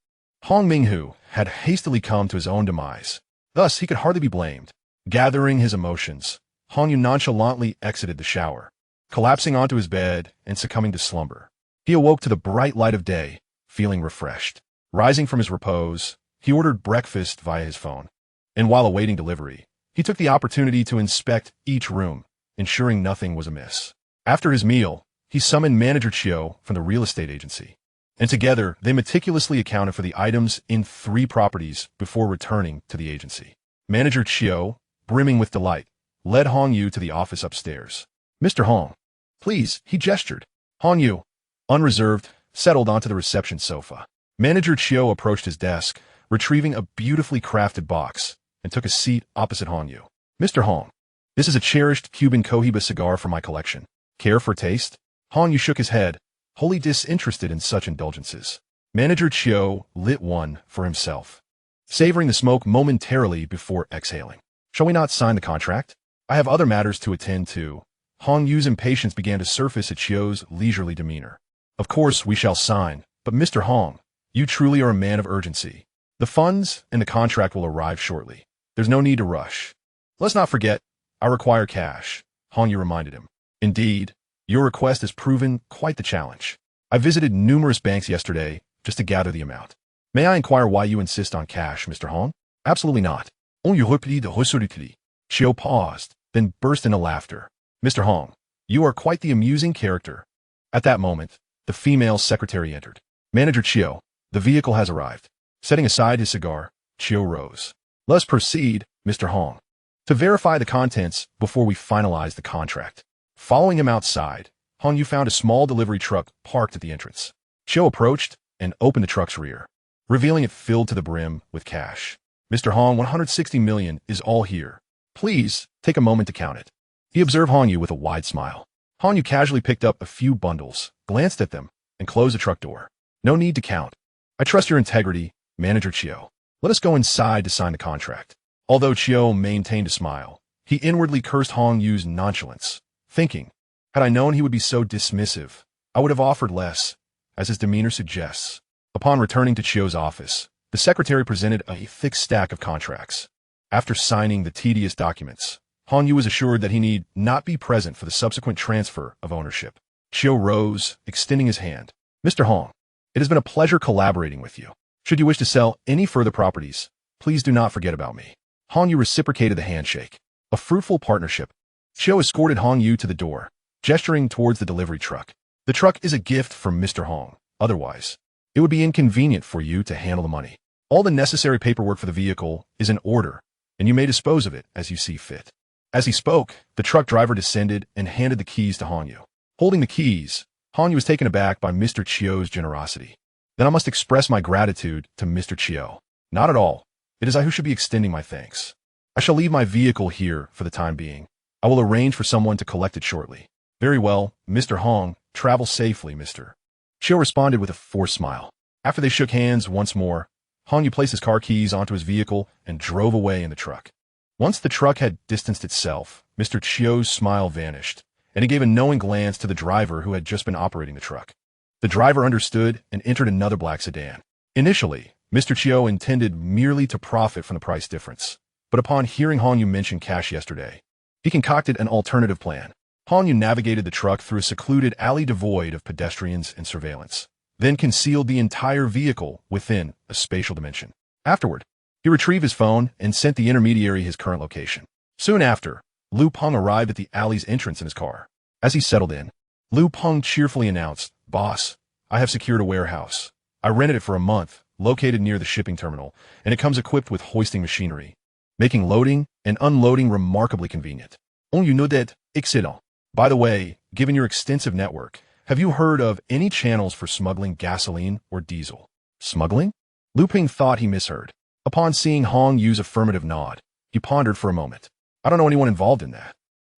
Hong Minghu had hastily come to his own demise. Thus, he could hardly be blamed. Gathering his emotions, Han Yu nonchalantly exited the shower, collapsing onto his bed and succumbing to slumber. He awoke to the bright light of day, feeling refreshed. Rising from his repose, he ordered breakfast via his phone. And while awaiting delivery, he took the opportunity to inspect each room, ensuring nothing was amiss. After his meal, he summoned Manager Chiu from the real estate agency, and together they meticulously accounted for the items in 3 properties before returning to the agency. Manager Chiu, brimming with delight, led Hong Yu to the office upstairs. "Mr. Hong, please," he gestured. Hong Yu, unreserved, settled onto the reception sofa. Manager Chiu approached his desk, retrieving a beautifully crafted box, and took a seat opposite Hong Yu. "Mr. Hong, this is a cherished Cuban Cohiba cigar from my collection. Care for taste?" Hong Yu shook his head, wholly disinterested in such indulgences. Manager Chiu lit one for himself, savoring the smoke momentarily before exhaling. "Shall we not sign the contract? I have other matters to attend to." Hong Yu's impatience began to surface at Chiu's leisurely demeanor. "Of course we shall sign, but Mr. Hong, you truly are a man of urgency. The funds and the contract will arrive shortly. There's no need to rush." "Let's not forget, I require cash," Hong Yu reminded him. "Indeed, your request has proven quite the challenge. I visited numerous banks yesterday just to gather the amount. May I inquire why you insist on cash, Mr. Hong?" "Absolutely not." On you repli de resolutely. Chiu paused, then burst into laughter. "Mr. Hong, you are quite the amusing character." At that moment, the female secretary entered. "Manager Chiu, the vehicle has arrived." Setting aside his cigar, Chiu rose. "Let's proceed, Mr. Hong, to verify the contents before we finalize the contract." Following him outside, Hong Yu found a small delivery truck parked at the entrance. Chiu approached and opened the truck's rear, revealing it filled to the brim with cash. "Mr. Hong, 160 million is all here. Please take a moment to count it." He observed Hong Yu with a wide smile. Hong Yu casually picked up a few bundles, glanced at them, and closed the truck door. "No need to count. I trust your integrity, Manager Chiu. Let us go inside to sign the contract." Although Chiu maintained a smile, he inwardly cursed Hong Yu's nonchalance, thinking, had I known he would be so dismissive, I would have offered less, as his demeanor suggests. Upon returning to Chiu's office, the secretary presented a thick stack of contracts. After signing the tedious documents, Hong Yu was assured that he need not be present for the subsequent transfer of ownership. Chiu rose, extending his hand. "Mr. Hong, it has been a pleasure collaborating with you. Should you wish to sell any further properties, please do not forget about me." Hong Yu reciprocated the handshake. A fruitful partnership. Chiu escorted Hong Yu to the door, gesturing towards the delivery truck. "The truck is a gift from Mr. Hong. Otherwise, it would be inconvenient for you to handle the money. All the necessary paperwork for the vehicle is in order, and you may dispose of it as you see fit." As he spoke, the truck driver descended and handed the keys to Hong Yu. Holding the keys, Hong Yu was taken aback by Mr. Chiu's generosity. "Then I must express my gratitude to Mr. Chiu." "Not at all. It is I who should be extending my thanks. I shall leave my vehicle here for the time being. I will arrange for someone to collect it shortly." "Very well, Mr. Hong. Travel safely, Mr." Chiu responded with a forced smile. After they shook hands once more, Hong Yu placed his car keys onto his vehicle and drove away in the truck. Once the truck had distanced itself, Mr. Chiu's smile vanished, and he gave a knowing glance to the driver who had just been operating the truck. The driver understood and entered another black sedan. Initially, Mr. Chiu intended merely to profit from the price difference, but upon hearing Hong Yu mention cash yesterday, he concocted an alternative plan. Hong Yu navigated the truck through a secluded alley devoid of pedestrians and surveillance, then concealed the entire vehicle within a spatial dimension. Afterward, he retrieved his phone and sent the intermediary his current location. Soon after, Lu Peng arrived at the alley's entrance in his car. As he settled in, Lu Peng cheerfully announced, "Boss, I have secured a warehouse. I rented it for a month, located near the shipping terminal, and it comes equipped with hoisting machinery, making loading and unloading remarkably convenient. On you know that, excellent. By the way, given your extensive network, have you heard of any channels for smuggling gasoline or diesel?" "Smuggling?" Lu Peng thought he misheard. Upon seeing Hong Yu's affirmative nod, he pondered for a moment. I don't know anyone involved in that,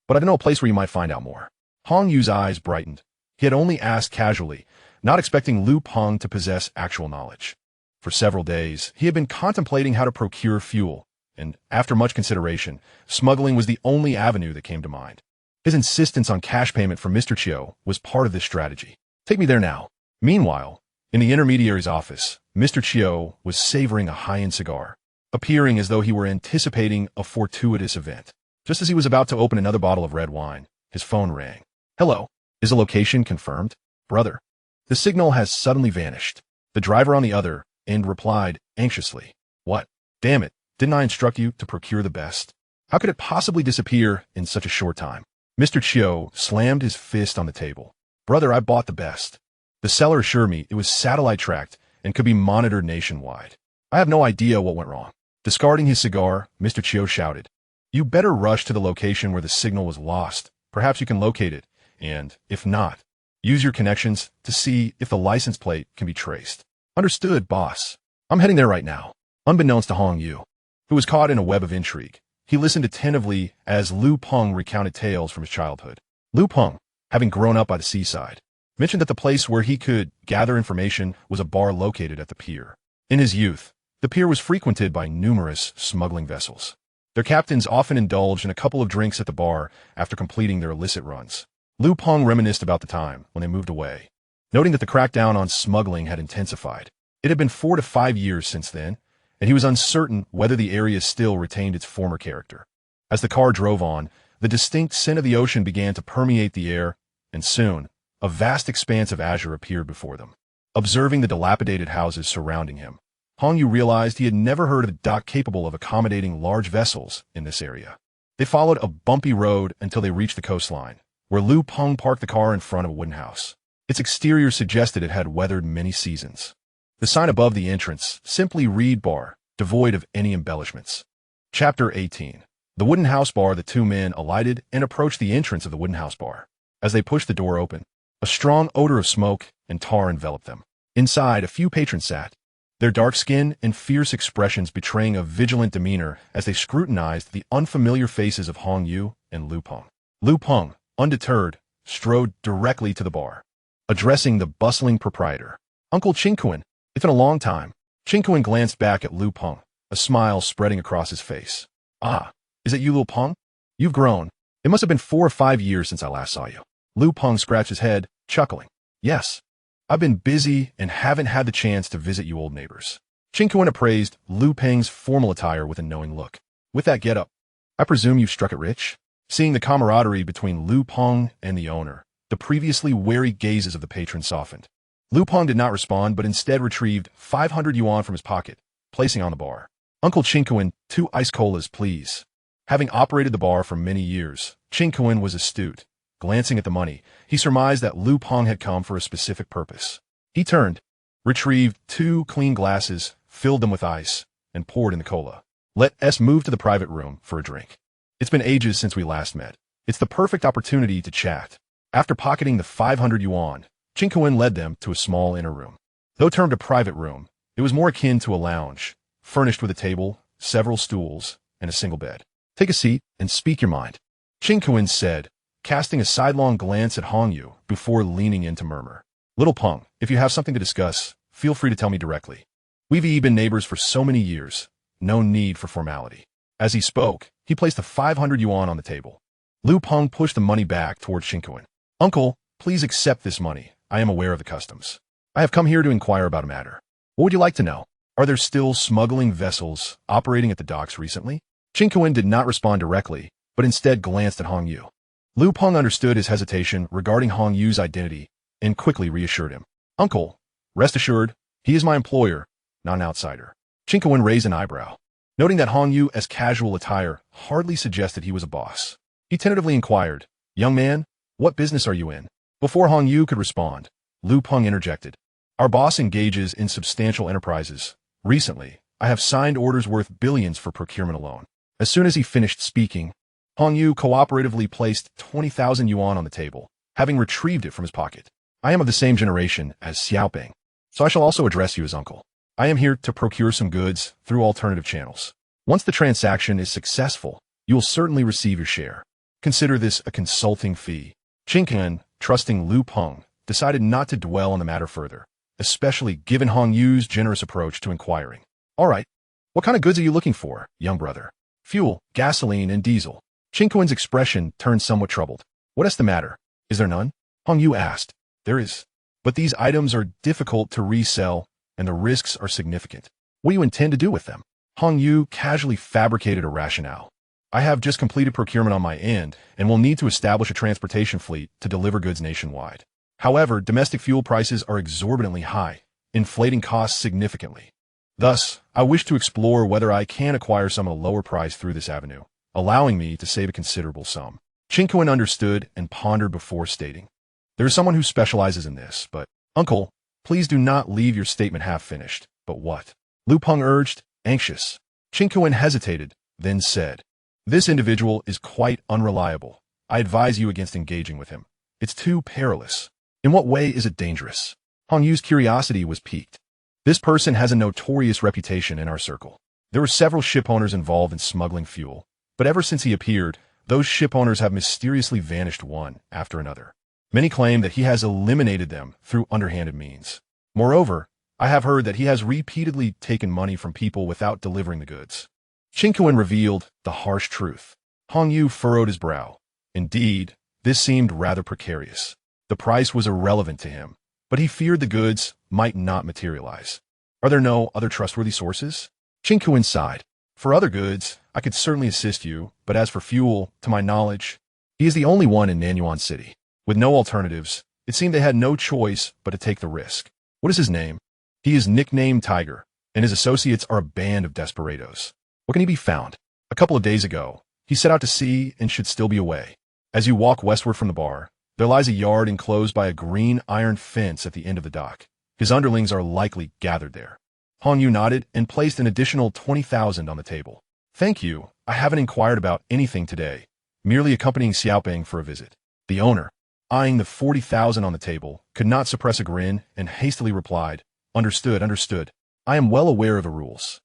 but I know a place where you might find out more. Hong Yu's eyes brightened. He had only asked casually, not expecting Lu Peng to possess actual knowledge. For several days, he had been contemplating how to procure fuel, and after much consideration, smuggling was the only avenue that came to mind. His insistence on cash payment from Mr. Chiu was part of this strategy. Take me there now. Meanwhile, in the intermediary's office, Mr. Chiu was savoring a high-end cigar, appearing as though he were anticipating a fortuitous event. Just as he was about to open another bottle of red wine, his phone rang. Hello, is the location confirmed? Brother. The signal has suddenly vanished. The driver on the other end replied anxiously. What? Damn it, didn't I instruct you to procure the best? How could it possibly disappear in such a short time? Mr. Chiu slammed his fist on the table. Brother, I bought the best. The seller assured me it was satellite-tracked and could be monitored nationwide. I have no idea what went wrong. Discarding his cigar, Mr. Chiu shouted, You better rush to the location where the signal was lost. Perhaps you can locate it, and, if not, use your connections to see if the license plate can be traced. Understood, boss. I'm heading there right now. Unbeknownst to Hong Yu, who was caught in a web of intrigue, he listened attentively as Lu Peng recounted tales from his childhood. Lu Peng, having grown up by the seaside, mentioned that the place where he could gather information was a bar located at the pier. In his youth, the pier was frequented by numerous smuggling vessels. Their captains often indulged in a couple of drinks at the bar after completing their illicit runs. Lu Peng reminisced about the time when they moved away, noting that the crackdown on smuggling had intensified. It had been 4 to 5 years since then, and he was uncertain whether the area still retained its former character. As the car drove on, the distinct scent of the ocean began to permeate the air, and soon, a vast expanse of azure appeared before them. Observing the dilapidated houses surrounding him, Hong Yu realized he had never heard of a dock capable of accommodating large vessels in this area. They followed a bumpy road until they reached the coastline, where Lu Peng parked the car in front of a wooden house. Its exterior suggested it had weathered many seasons. The sign above the entrance simply read bar, devoid of any embellishments. Chapter 18. The wooden house bar. The two men alighted and approached the entrance of the wooden house bar. As they pushed the door open, a strong odor of smoke and tar enveloped them. Inside, a few patrons sat, their dark skin and fierce expressions betraying a vigilant demeanor as they scrutinized the unfamiliar faces of Hong Yu and Lu Peng. Lu Peng, undeterred, strode directly to the bar, addressing the bustling proprietor. Uncle Qingquan, it's been a long time. Qingquan glanced back at Lu Peng, a smile spreading across his face. Ah, is it you, Lu Peng? You've grown. It must have been 4 or 5 years since I last saw you. Lu Peng scratched his head, chuckling. Yes, I've been busy and haven't had the chance to visit you old neighbors. Qingquan appraised Lu Peng's formal attire with a knowing look. With that getup, I presume you've struck it rich? Seeing the camaraderie between Lu Peng and the owner, the previously wary gazes of the patron softened. Lu Peng did not respond, but instead retrieved 500 yuan from his pocket, placing on the bar. Uncle Qingquan, 2 ice colas, please. Having operated the bar for many years, Qingquan was astute. Glancing at the money, he surmised that Lu Peng had come for a specific purpose. He turned, retrieved 2 clean glasses, filled them with ice, and poured in the cola. Let us move to the private room for a drink. It's been ages since we last met. It's the perfect opportunity to chat. After pocketing the 500 yuan, Qingquan led them to a small inner room. Though termed a private room, it was more akin to a lounge, furnished with a table, several stools, and a single bed. Take a seat and speak your mind, Qingquan said, casting a sidelong glance at Hong Yu before leaning in to murmur. Little Peng, if you have something to discuss, feel free to tell me directly. We've been neighbors for so many years, no need for formality. As he spoke, he placed the 500 yuan on the table. Lu Peng pushed the money back towards Qingquan. Uncle, please accept this money. I am aware of the customs. I have come here to inquire about a matter. What would you like to know? Are there still smuggling vessels operating at the docks recently? Qingquan did not respond directly, but instead glanced at Hong Yu. Lu Peng understood his hesitation regarding Hong Yu's identity and quickly reassured him. Uncle, rest assured, he is my employer, not an outsider. Qingquan raised an eyebrow, noting that Hong Yu's casual attire hardly suggested he was a boss. He tentatively inquired, Young man, what business are you in? Before Hong Yu could respond, Lu Peng interjected. Our boss engages in substantial enterprises. Recently, I have signed orders worth billions for procurement alone. As soon as he finished speaking, Hong Yu cooperatively placed 20,000 yuan on the table, having retrieved it from his pocket. I am of the same generation as Xiaoping, so I shall also address you as uncle. I am here to procure some goods through alternative channels. Once the transaction is successful, You will certainly receive your share. Consider this a consulting fee. Qingquan, trusting Lu Peng, decided not to dwell on the matter further, especially given Hong Yu's generous approach to inquiring. All right, what kind of goods are you looking for, young brother? Fuel, gasoline, and diesel. Qingquan's expression turned somewhat troubled. What is the matter? Is there none? Hong Yu asked. There is. But these items are difficult to resell, and the risks are significant. What do you intend to do with them? Hong Yu casually fabricated a rationale. I have just completed procurement on my end, and will need to establish a transportation fleet to deliver goods nationwide. However, domestic fuel prices are exorbitantly high, inflating costs significantly. Thus, I wish to explore whether I can acquire some at a lower price through this avenue, allowing me to save a considerable sum. Qingquan understood and pondered before stating. There is someone who specializes in this, but, Uncle, please do not leave your statement half-finished. But what? Lu Peng urged, anxious. Qingquan hesitated, then said, this individual is quite unreliable. I advise you against engaging with him. It's too perilous. In what way is it dangerous? Hong Yu's curiosity was piqued. This person has a notorious reputation in our circle. There were several ship owners involved in smuggling fuel, but ever since he appeared, those ship owners have mysteriously vanished one after another. Many claim that he has eliminated them through underhanded means. Moreover, I have heard that he has repeatedly taken money from people without delivering the goods. Qingquan revealed the harsh truth. Hong Yu furrowed his brow. Indeed, this seemed rather precarious. The price was irrelevant to him, but he feared the goods might not materialize. Are there no other trustworthy sources? Qingquan sighed. For other goods, I could certainly assist you, but as for fuel, to my knowledge, he is the only one in Nanyuan City. With no alternatives, it seemed they had no choice but to take the risk. What is his name? He is nicknamed Tiger, and his associates are a band of desperados. Where can he be found? A couple of days ago, he set out to sea and should still be away. As you walk westward from the bar, there lies a yard enclosed by a green iron fence at the end of the dock. His underlings are likely gathered there. Hong Yu nodded and placed an additional 20,000 on the table. Thank you, I haven't inquired about anything today, merely accompanying Xiaoping for a visit. The owner, eyeing the 40,000 on the table, could not suppress a grin and hastily replied, Understood, understood. I am well aware of the rules.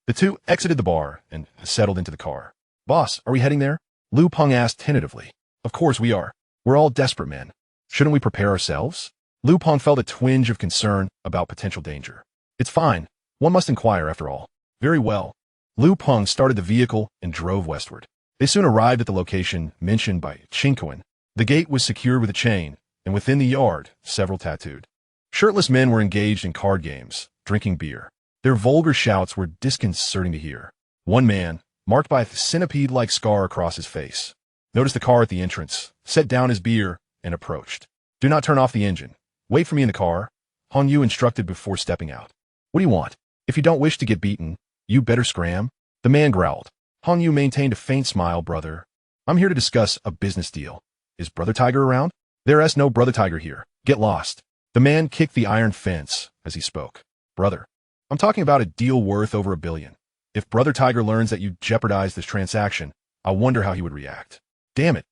The two exited the bar and settled into the car. Boss, are we heading there? Lu Peng asked tentatively. Of course we are. We're all desperate men. Shouldn't we prepare ourselves? Lu Peng felt a twinge of concern about potential danger. It's fine. One must inquire after all. Very well. Lu Peng started the vehicle and drove westward. They soon arrived at the location mentioned by Qingquan. The gate was secured with a chain, and within the yard, several tattooed. Shirtless men were engaged in card games, drinking beer. Their vulgar shouts were disconcerting to hear. One man, marked by a centipede-like scar across his face, noticed the car at the entrance, set down his beer, and approached. Do not turn off the engine. Wait for me in the car, Hong Yu instructed before stepping out. What do you want? If you don't wish to get beaten, you better scram. The man growled. Hong Yu maintained a faint smile. Brother, I'm here to discuss a business deal. Is Brother Tiger around? There is no Brother Tiger here. Get lost. The man kicked the iron fence as he spoke. Brother, I'm talking about a deal worth over $1 billion. If Brother Tiger learns that you jeopardized this transaction, I wonder how he would react. Damn it.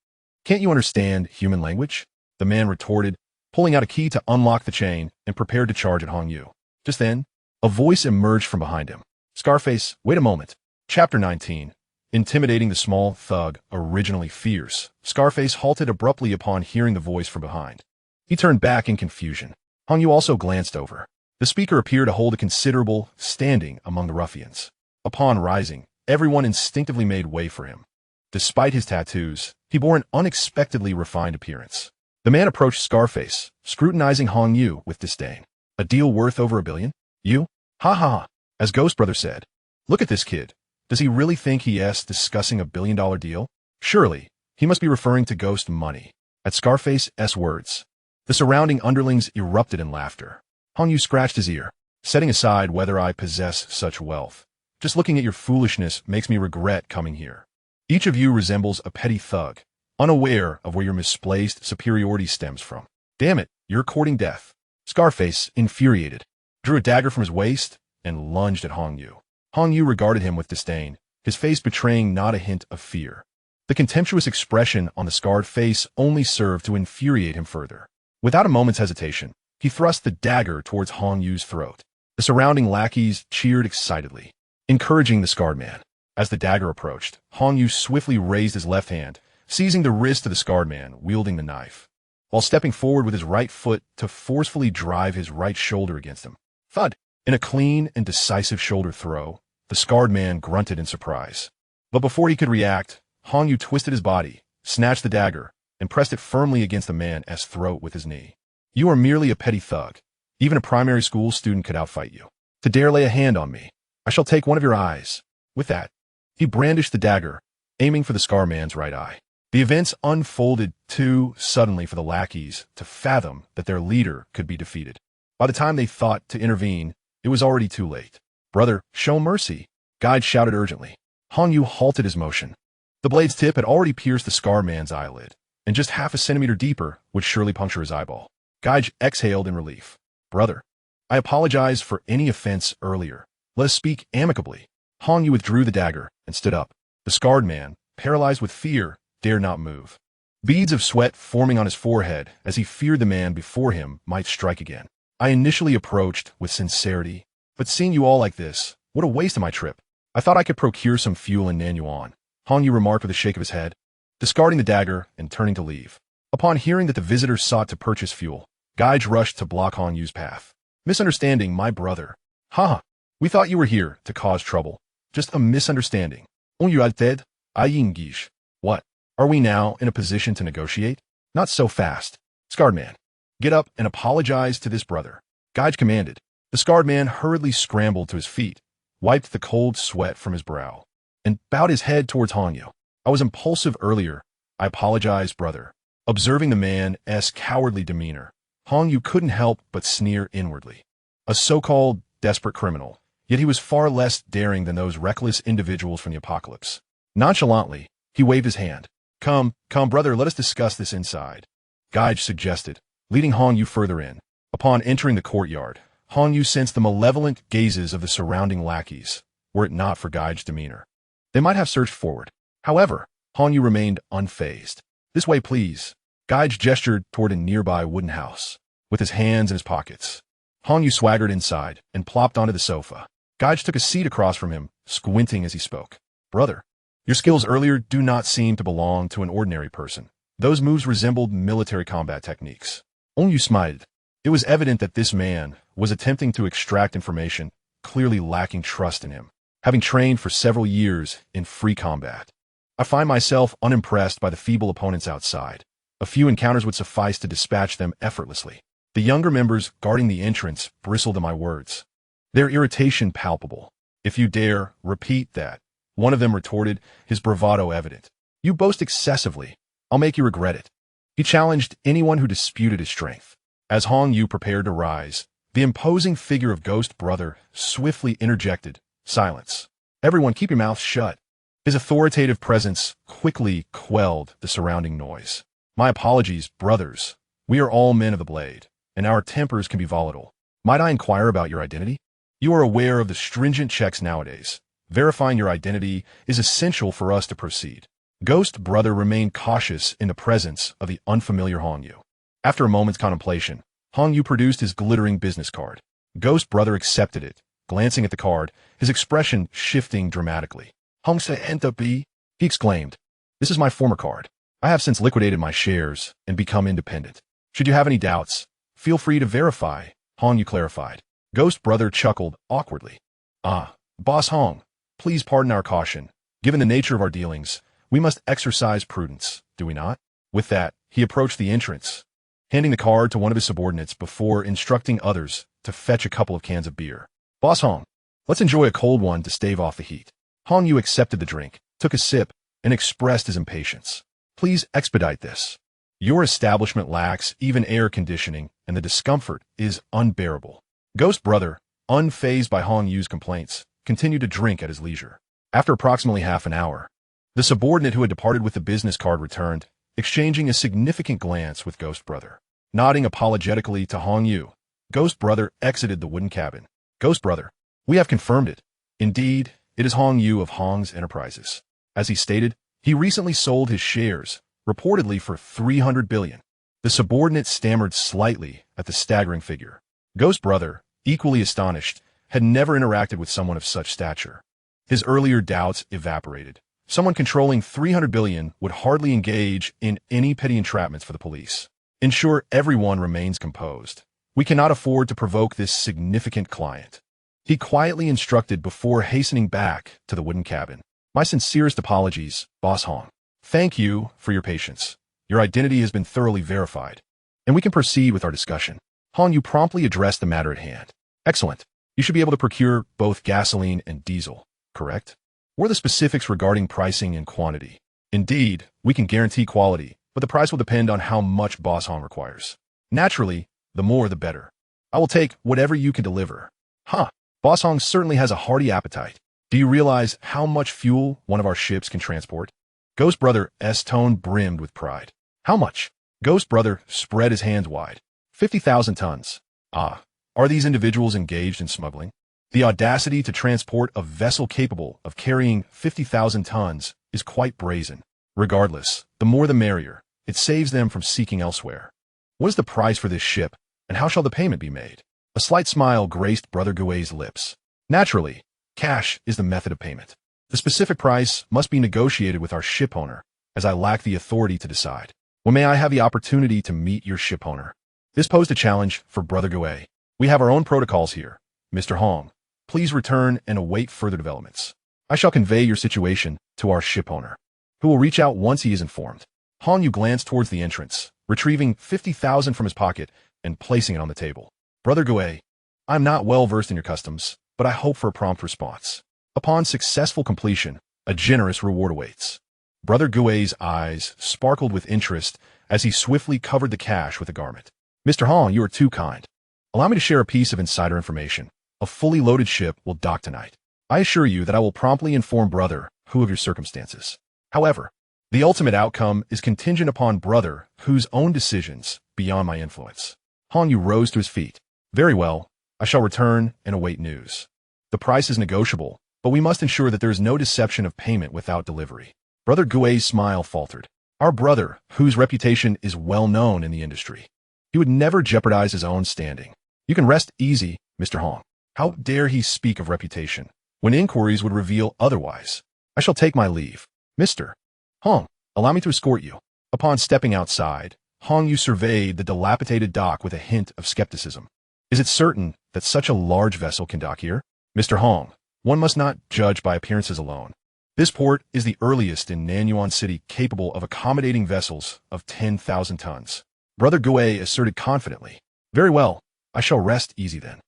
Can't you understand human language? The man retorted, pulling out a key to unlock the chain and prepared to charge at Hong Yu. Just then, a voice emerged from behind him. Scarface, wait a moment. Chapter 19. Intimidating the small thug, originally fierce, Scarface halted abruptly upon hearing the voice from behind. He turned back in confusion. Hong Yu also glanced over. The speaker appeared to hold a considerable standing among the ruffians. Upon rising, everyone instinctively made way for him. Despite his tattoos, he bore an unexpectedly refined appearance. The man approached Scarface, scrutinizing Hong Yu with disdain. A deal worth over $1 billion? You? Ha ha ha. As Ghost Brother said. Look at this kid. Does he really think he is discussing $1 billion deal? Surely, he must be referring to ghost money. At Scarface's words, the surrounding underlings erupted in laughter. Hong Yu scratched his ear. Setting aside whether I possess such wealth, just looking at your foolishness makes me regret coming here. Each of you resembles a petty thug, unaware of where your misplaced superiority stems from. Damn it, you're courting death. Scarface, infuriated, drew a dagger from his waist and lunged at Hong Yu. Hong Yu regarded him with disdain, his face betraying not a hint of fear. The contemptuous expression on the scarred face only served to infuriate him further. Without a moment's hesitation, he thrust the dagger towards Hong Yu's throat. The surrounding lackeys cheered excitedly, encouraging the scarred man. As the dagger approached, Hong Yu swiftly raised his left hand, seizing the wrist of the scarred man, wielding the knife, while stepping forward with his right foot to forcefully drive his right shoulder against him. Thud! In a clean and decisive shoulder throw, the scarred man grunted in surprise. But before he could react, Hong Yu twisted his body, snatched the dagger, and pressed it firmly against the man's throat with his knee. You are merely a petty thug. Even a primary school student could outfight you. To dare lay a hand on me, I shall take one of your eyes. With that, he brandished the dagger, aiming for the scarred man's right eye. The events unfolded too suddenly for the lackeys to fathom that their leader could be defeated. By the time they thought to intervene, it was already too late. Brother, show mercy, Guide shouted urgently. Hong Yu halted his motion. The blade's tip had already pierced the scarred man's eyelid, and just half a centimeter deeper would surely puncture his eyeball. Guide exhaled in relief. Brother, I apologize for any offense earlier. Let us speak amicably. Hong Yu withdrew the dagger and stood up. The scarred man, paralyzed with fear, dared not move. Beads of sweat forming on his forehead as he feared the man before him might strike again. I initially approached with sincerity, but seeing you all like this, what a waste of my trip. I thought I could procure some fuel in Nanyuan, Hong Yu remarked with a shake of his head, discarding the dagger and turning to leave. Upon hearing that the visitors sought to purchase fuel, Gaij rushed to block Hong Yu's path. Misunderstanding, my brother. Haha, we thought you were here to cause trouble. Just a misunderstanding. On you dead, Ayingish. What? Are we now in a position to negotiate? Not so fast. Scarred man, get up and apologize to this brother. Gaij commanded. The scarred man hurriedly scrambled to his feet, wiped the cold sweat from his brow, and bowed his head towards Hong Yu. I was impulsive earlier. I apologize, brother. Observing the man's cowardly demeanor, Hong Yu couldn't help but sneer inwardly. A so-called desperate criminal, yet he was far less daring than those reckless individuals from the apocalypse. Nonchalantly, he waved his hand. Come, brother, let us discuss this inside, Gaij suggested, leading Hong Yu further in. Upon entering the courtyard, Hong Yu sensed the malevolent gazes of the surrounding lackeys, were it not for Gaij's demeanor. They might have searched forward. However, Hong Yu remained unfazed. This way, please. Gaij gestured toward a nearby wooden house, with his hands in his pockets. Hong Yu swaggered inside and plopped onto the sofa. Gaij took a seat across from him, squinting as he spoke. Brother, your skills earlier do not seem to belong to an ordinary person. Those moves resembled military combat techniques. Hong Yu smiled. It was evident that this man was attempting to extract information, clearly lacking trust in him, having trained for several years in free combat. I find myself unimpressed by the feeble opponents outside. A few encounters would suffice to dispatch them effortlessly. The younger members guarding the entrance bristled at my words, their irritation palpable. If you dare repeat that, one of them retorted, his bravado evident. You boast excessively. I'll make you regret it. He challenged anyone who disputed his strength. As Hong Yu prepared to rise, the imposing figure of Ghost Brother swiftly interjected, silence. Everyone keep your mouths shut. His authoritative presence quickly quelled the surrounding noise. My apologies, brothers. We are all men of the blade, and our tempers can be volatile. Might I inquire about your identity? You are aware of the stringent checks nowadays. Verifying your identity is essential for us to proceed. Ghost Brother remained cautious in the presence of the unfamiliar Hong Yu. After a moment's contemplation, Hong Yu produced his glittering business card. Ghost Brother accepted it, glancing at the card, his expression shifting dramatically. Hong Se Enta Bi, he exclaimed. This is my former card. I have since liquidated my shares and become independent. Should you have any doubts, feel free to verify, Hong Yu clarified. Ghost Brother chuckled awkwardly. Boss Hong, please pardon our caution. Given the nature of our dealings, we must exercise prudence, do we not? With that, he approached the entrance, handing the card to one of his subordinates before instructing others to fetch a couple of cans of beer. Boss Hong, let's enjoy a cold one to stave off the heat. Hong Yu accepted the drink, took a sip, and expressed his impatience. Please expedite this. Your establishment lacks even air conditioning, and the discomfort is unbearable. Ghost Brother, unfazed by Hong Yu's complaints, continued to drink at his leisure. After approximately half an hour, the subordinate who had departed with the business card returned, exchanging a significant glance with Ghost Brother. Nodding apologetically to Hong Yu, Ghost Brother exited the wooden cabin. Ghost Brother, we have confirmed it. Indeed, it is Hong Yu of Hong's Enterprises. As he stated, he recently sold his shares, reportedly for 300 billion. The subordinate stammered slightly at the staggering figure. Ghost Brother, equally astonished, had never interacted with someone of such stature. His earlier doubts evaporated. Someone controlling 300 billion would hardly engage in any petty entrapments for the police. Ensure everyone remains composed. We cannot afford to provoke this significant client. He quietly instructed before hastening back to the wooden cabin. My sincerest apologies, Boss Hong. Thank you for your patience. Your identity has been thoroughly verified, and we can proceed with our discussion. Hong, you promptly addressed the matter at hand. Excellent. You should be able to procure both gasoline and diesel, correct? What are the specifics regarding pricing and quantity? Indeed, we can guarantee quality, but the price will depend on how much Boss Hong requires. Naturally, the more the better. I will take whatever you can deliver. Huh. Boss Hong certainly has a hearty appetite. Do you realize how much fuel one of our ships can transport? Ghost Brother's tone brimmed with pride. How much? Ghost Brother spread his hands wide. 50,000 tons. Ah, are these individuals engaged in smuggling? The audacity to transport a vessel capable of carrying 50,000 tons is quite brazen. Regardless, the more the merrier. It saves them from seeking elsewhere. What is the price for this ship, and how shall the payment be made? A slight smile graced Brother Guay's lips. Naturally, cash is the method of payment. The specific price must be negotiated with our ship owner, as I lack the authority to decide. When may I have the opportunity to meet your ship owner? This posed a challenge for Brother Guay. We have our own protocols here. Mr. Hong, please return and await further developments. I shall convey your situation to our ship owner, who will reach out once he is informed. Hong Yu glanced towards the entrance, retrieving 50,000 from his pocket and placing it on the table. Brother Guay, I'm not well versed in your customs, but I hope for a prompt response. Upon successful completion, a generous reward awaits. Brother Guay's eyes sparkled with interest as he swiftly covered the cash with a garment. Mr. Hong, you are too kind. Allow me to share a piece of insider information. A fully loaded ship will dock tonight. I assure you that I will promptly inform Brother Hu of your circumstances. However, the ultimate outcome is contingent upon Brother Hu's own decisions beyond my influence. Hong Yu rose to his feet. Very well, I shall return and await news. The price is negotiable, but we must ensure that there is no deception of payment without delivery. Brother Guay's smile faltered. Our Brother Hu's reputation is well known in the industry. He would never jeopardize his own standing. You can rest easy, Mr. Hong. How dare he speak of reputation, when inquiries would reveal otherwise? I shall take my leave. Mr. Hong, allow me to escort you. Upon stepping outside, Hong Yu surveyed the dilapidated dock with a hint of skepticism. Is it certain that such a large vessel can dock here? Mr. Hong, one must not judge by appearances alone. This port is the earliest in Nanyuan City capable of accommodating vessels of 10,000 tons. Brother Guay asserted confidently. Very well, I shall rest easy then.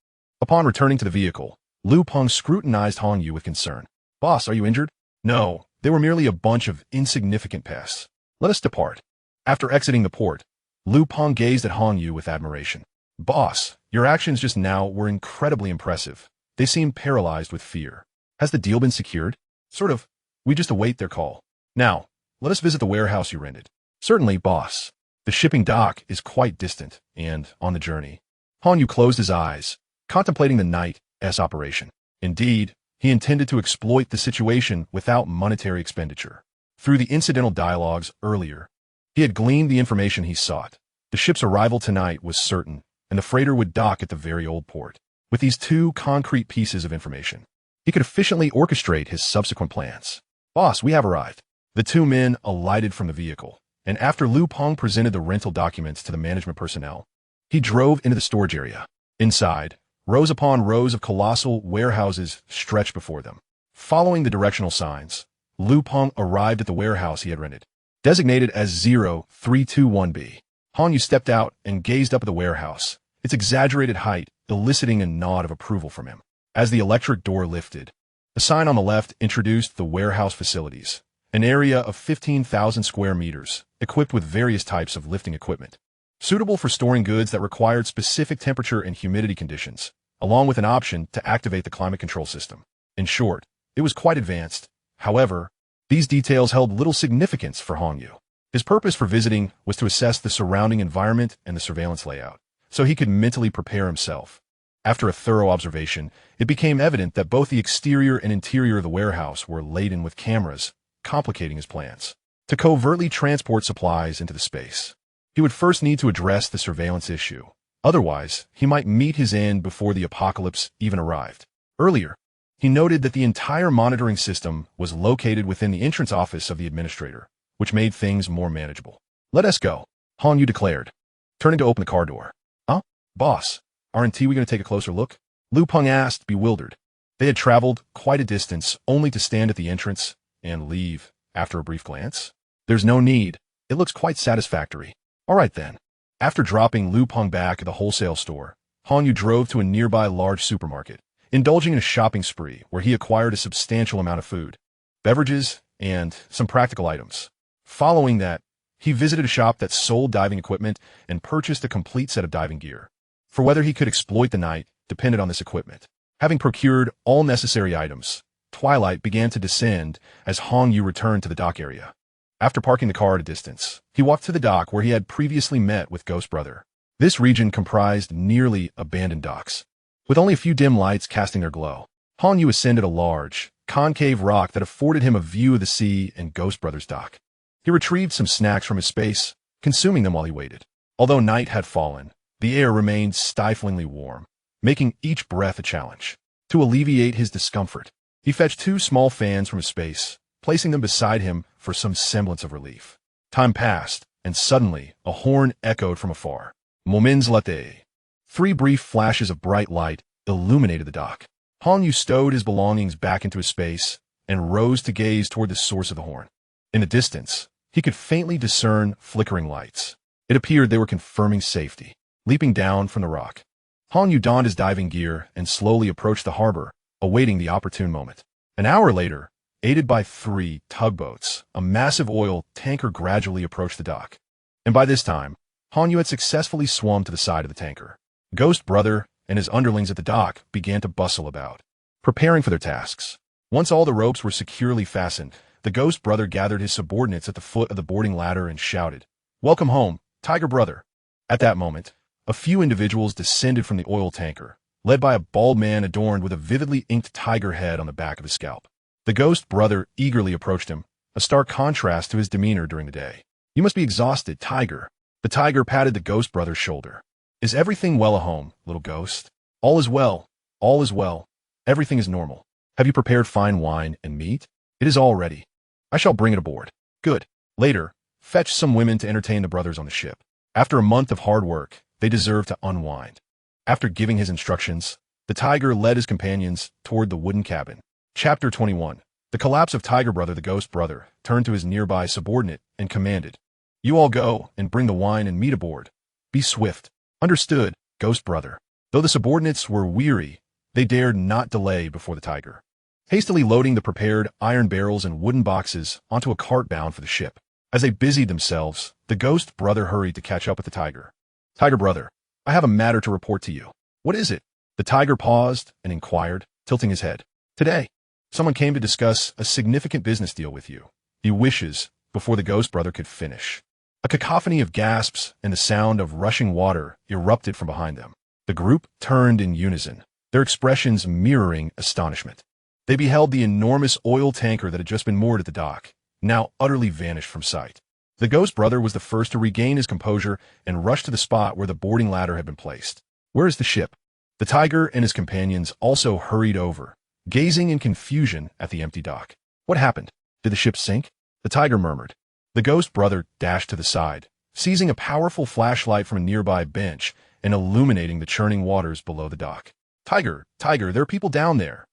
Upon returning to the vehicle, Lu Peng scrutinized Hong Yu with concern. Boss, are you injured? No, they were merely a bunch of insignificant pests. Let us depart. After exiting the port, Lu Peng gazed at Hong Yu with admiration. Boss, your actions just now were incredibly impressive. They seemed paralyzed with fear. Has the deal been secured? Sort of. We just await their call. Now, let us visit the warehouse you rented. Certainly, boss. The shipping dock is quite distant, and on the journey. Hong Yu closed his eyes, contemplating the night's operation. Indeed, he intended to exploit the situation without monetary expenditure. Through the incidental dialogues earlier, he had gleaned the information he sought. The ship's arrival tonight was certain, and the freighter would dock at the very old port. With these two concrete pieces of information, he could efficiently orchestrate his subsequent plans. Boss, we have arrived. The two men alighted from the vehicle, and after Lu Peng presented the rental documents to the management personnel, he drove into the storage area. Inside, rows upon rows of colossal warehouses stretched before them. Following the directional signs, Lu Peng arrived at the warehouse he had rented, designated as 0321B. Hong Yu stepped out and gazed up at the warehouse, its exaggerated height eliciting a nod of approval from him. As the electric door lifted, the sign on the left introduced the warehouse facilities, an area of 15,000 square meters, equipped with various types of lifting equipment, suitable for storing goods that required specific temperature and humidity conditions, along with an option to activate the climate control system. In short, it was quite advanced. However, these details held little significance for Hong Yu. His purpose for visiting was to assess the surrounding environment and the surveillance layout, so he could mentally prepare himself. After a thorough observation, it became evident that both the exterior and interior of the warehouse were laden with cameras, complicating his plans. To covertly transport supplies into the space, he would first need to address the surveillance issue. Otherwise, he might meet his end before the apocalypse even arrived. Earlier, He noted that the entire monitoring system was located within the entrance office of the administrator, which made things more manageable. "Let us go," Han Yu declared, turning to open the car door. "Huh? Boss, aren't we going to take a closer look?" Lu Peng asked, bewildered. They had traveled quite a distance only to stand at the entrance and leave after a brief glance. "There's no need. It looks quite satisfactory." "All right then." After dropping Lu Peng back at the wholesale store, Han Yu drove to a nearby large supermarket, indulging in a shopping spree where he acquired a substantial amount of food, beverages, and some practical items. Following that, he visited a shop that sold diving equipment and purchased a complete set of diving gear. For whether he could exploit the night depended on this equipment. Having procured all necessary items, twilight began to descend as Han Yu returned to the dock area. After parking the car at a distance, he walked to the dock where he had previously met with Ghost Brother. This region comprised nearly abandoned docks, with only a few dim lights casting their glow. Han Yu ascended a large, concave rock that afforded him a view of the sea and Ghost Brother's dock. He retrieved some snacks from his space, consuming them while he waited. Although night had fallen, the air remained stiflingly warm, making each breath a challenge. To alleviate his discomfort, he fetched 2 small fans from his space, placing them beside him for some semblance of relief. Time passed, and suddenly a horn echoed from afar. "Moments latte." 3 brief flashes of bright light illuminated the dock. Han Yu stowed his belongings back into his space and rose to gaze toward the source of the horn. In the distance, he could faintly discern flickering lights. It appeared they were confirming safety. Leaping down from the rock, Han Yu donned his diving gear and slowly approached the harbor, awaiting the opportune moment. An hour later, aided by 3 tugboats, a massive oil tanker gradually approached the dock. And by this time, Han Yu had successfully swum to the side of the tanker. Ghost Brother and his underlings at the dock began to bustle about, preparing for their tasks. Once all the ropes were securely fastened, the Ghost Brother gathered his subordinates at the foot of the boarding ladder and shouted, "Welcome home, Tiger Brother." At that moment, a few individuals descended from the oil tanker, led by a bald man adorned with a vividly inked tiger head on the back of his scalp. The Ghost Brother eagerly approached him, a stark contrast to his demeanor during the day. "You must be exhausted, Tiger." The tiger patted the Ghost Brother's shoulder. "Is everything well at home, little ghost?" "All is well. All is well. Everything is normal. Have you prepared fine wine and meat?" "It is all ready. I shall bring it aboard." "Good." Later, fetch some women to entertain the brothers on the ship. After a month of hard work, they deserve to unwind. After giving his instructions, the tiger led his companions toward the wooden cabin. Chapter 21. The collapse of Tiger Brother. The Ghost Brother turned to his nearby subordinate and commanded, "You all go and bring the wine and meat aboard. Be swift." "Understood, Ghost Brother." Though the subordinates were weary, they dared not delay before the tiger. Hastily loading the prepared iron barrels and wooden boxes onto a cart bound for the ship. As they busied themselves, the Ghost Brother hurried to catch up with the tiger. "Tiger Brother, I have a matter to report to you." "What is it?" The tiger paused and inquired, tilting his head. "Today, someone came to discuss a significant business deal with you." He wishes before the Ghost Brother could finish. A cacophony of gasps and the sound of rushing water erupted from behind them. The group turned in unison, their expressions mirroring astonishment. They beheld the enormous oil tanker that had just been moored at the dock, now utterly vanished from sight. The Ghost Brother was the first to regain his composure and rush to the spot where the boarding ladder had been placed. "Where is the ship?" The tiger and his companions also hurried over, gazing in confusion at the empty dock. "What happened? Did the ship sink?" the tiger murmured. The Ghost Brother dashed to the side, seizing a powerful flashlight from a nearby bench and illuminating the churning waters below the dock. Tiger, there are people down there."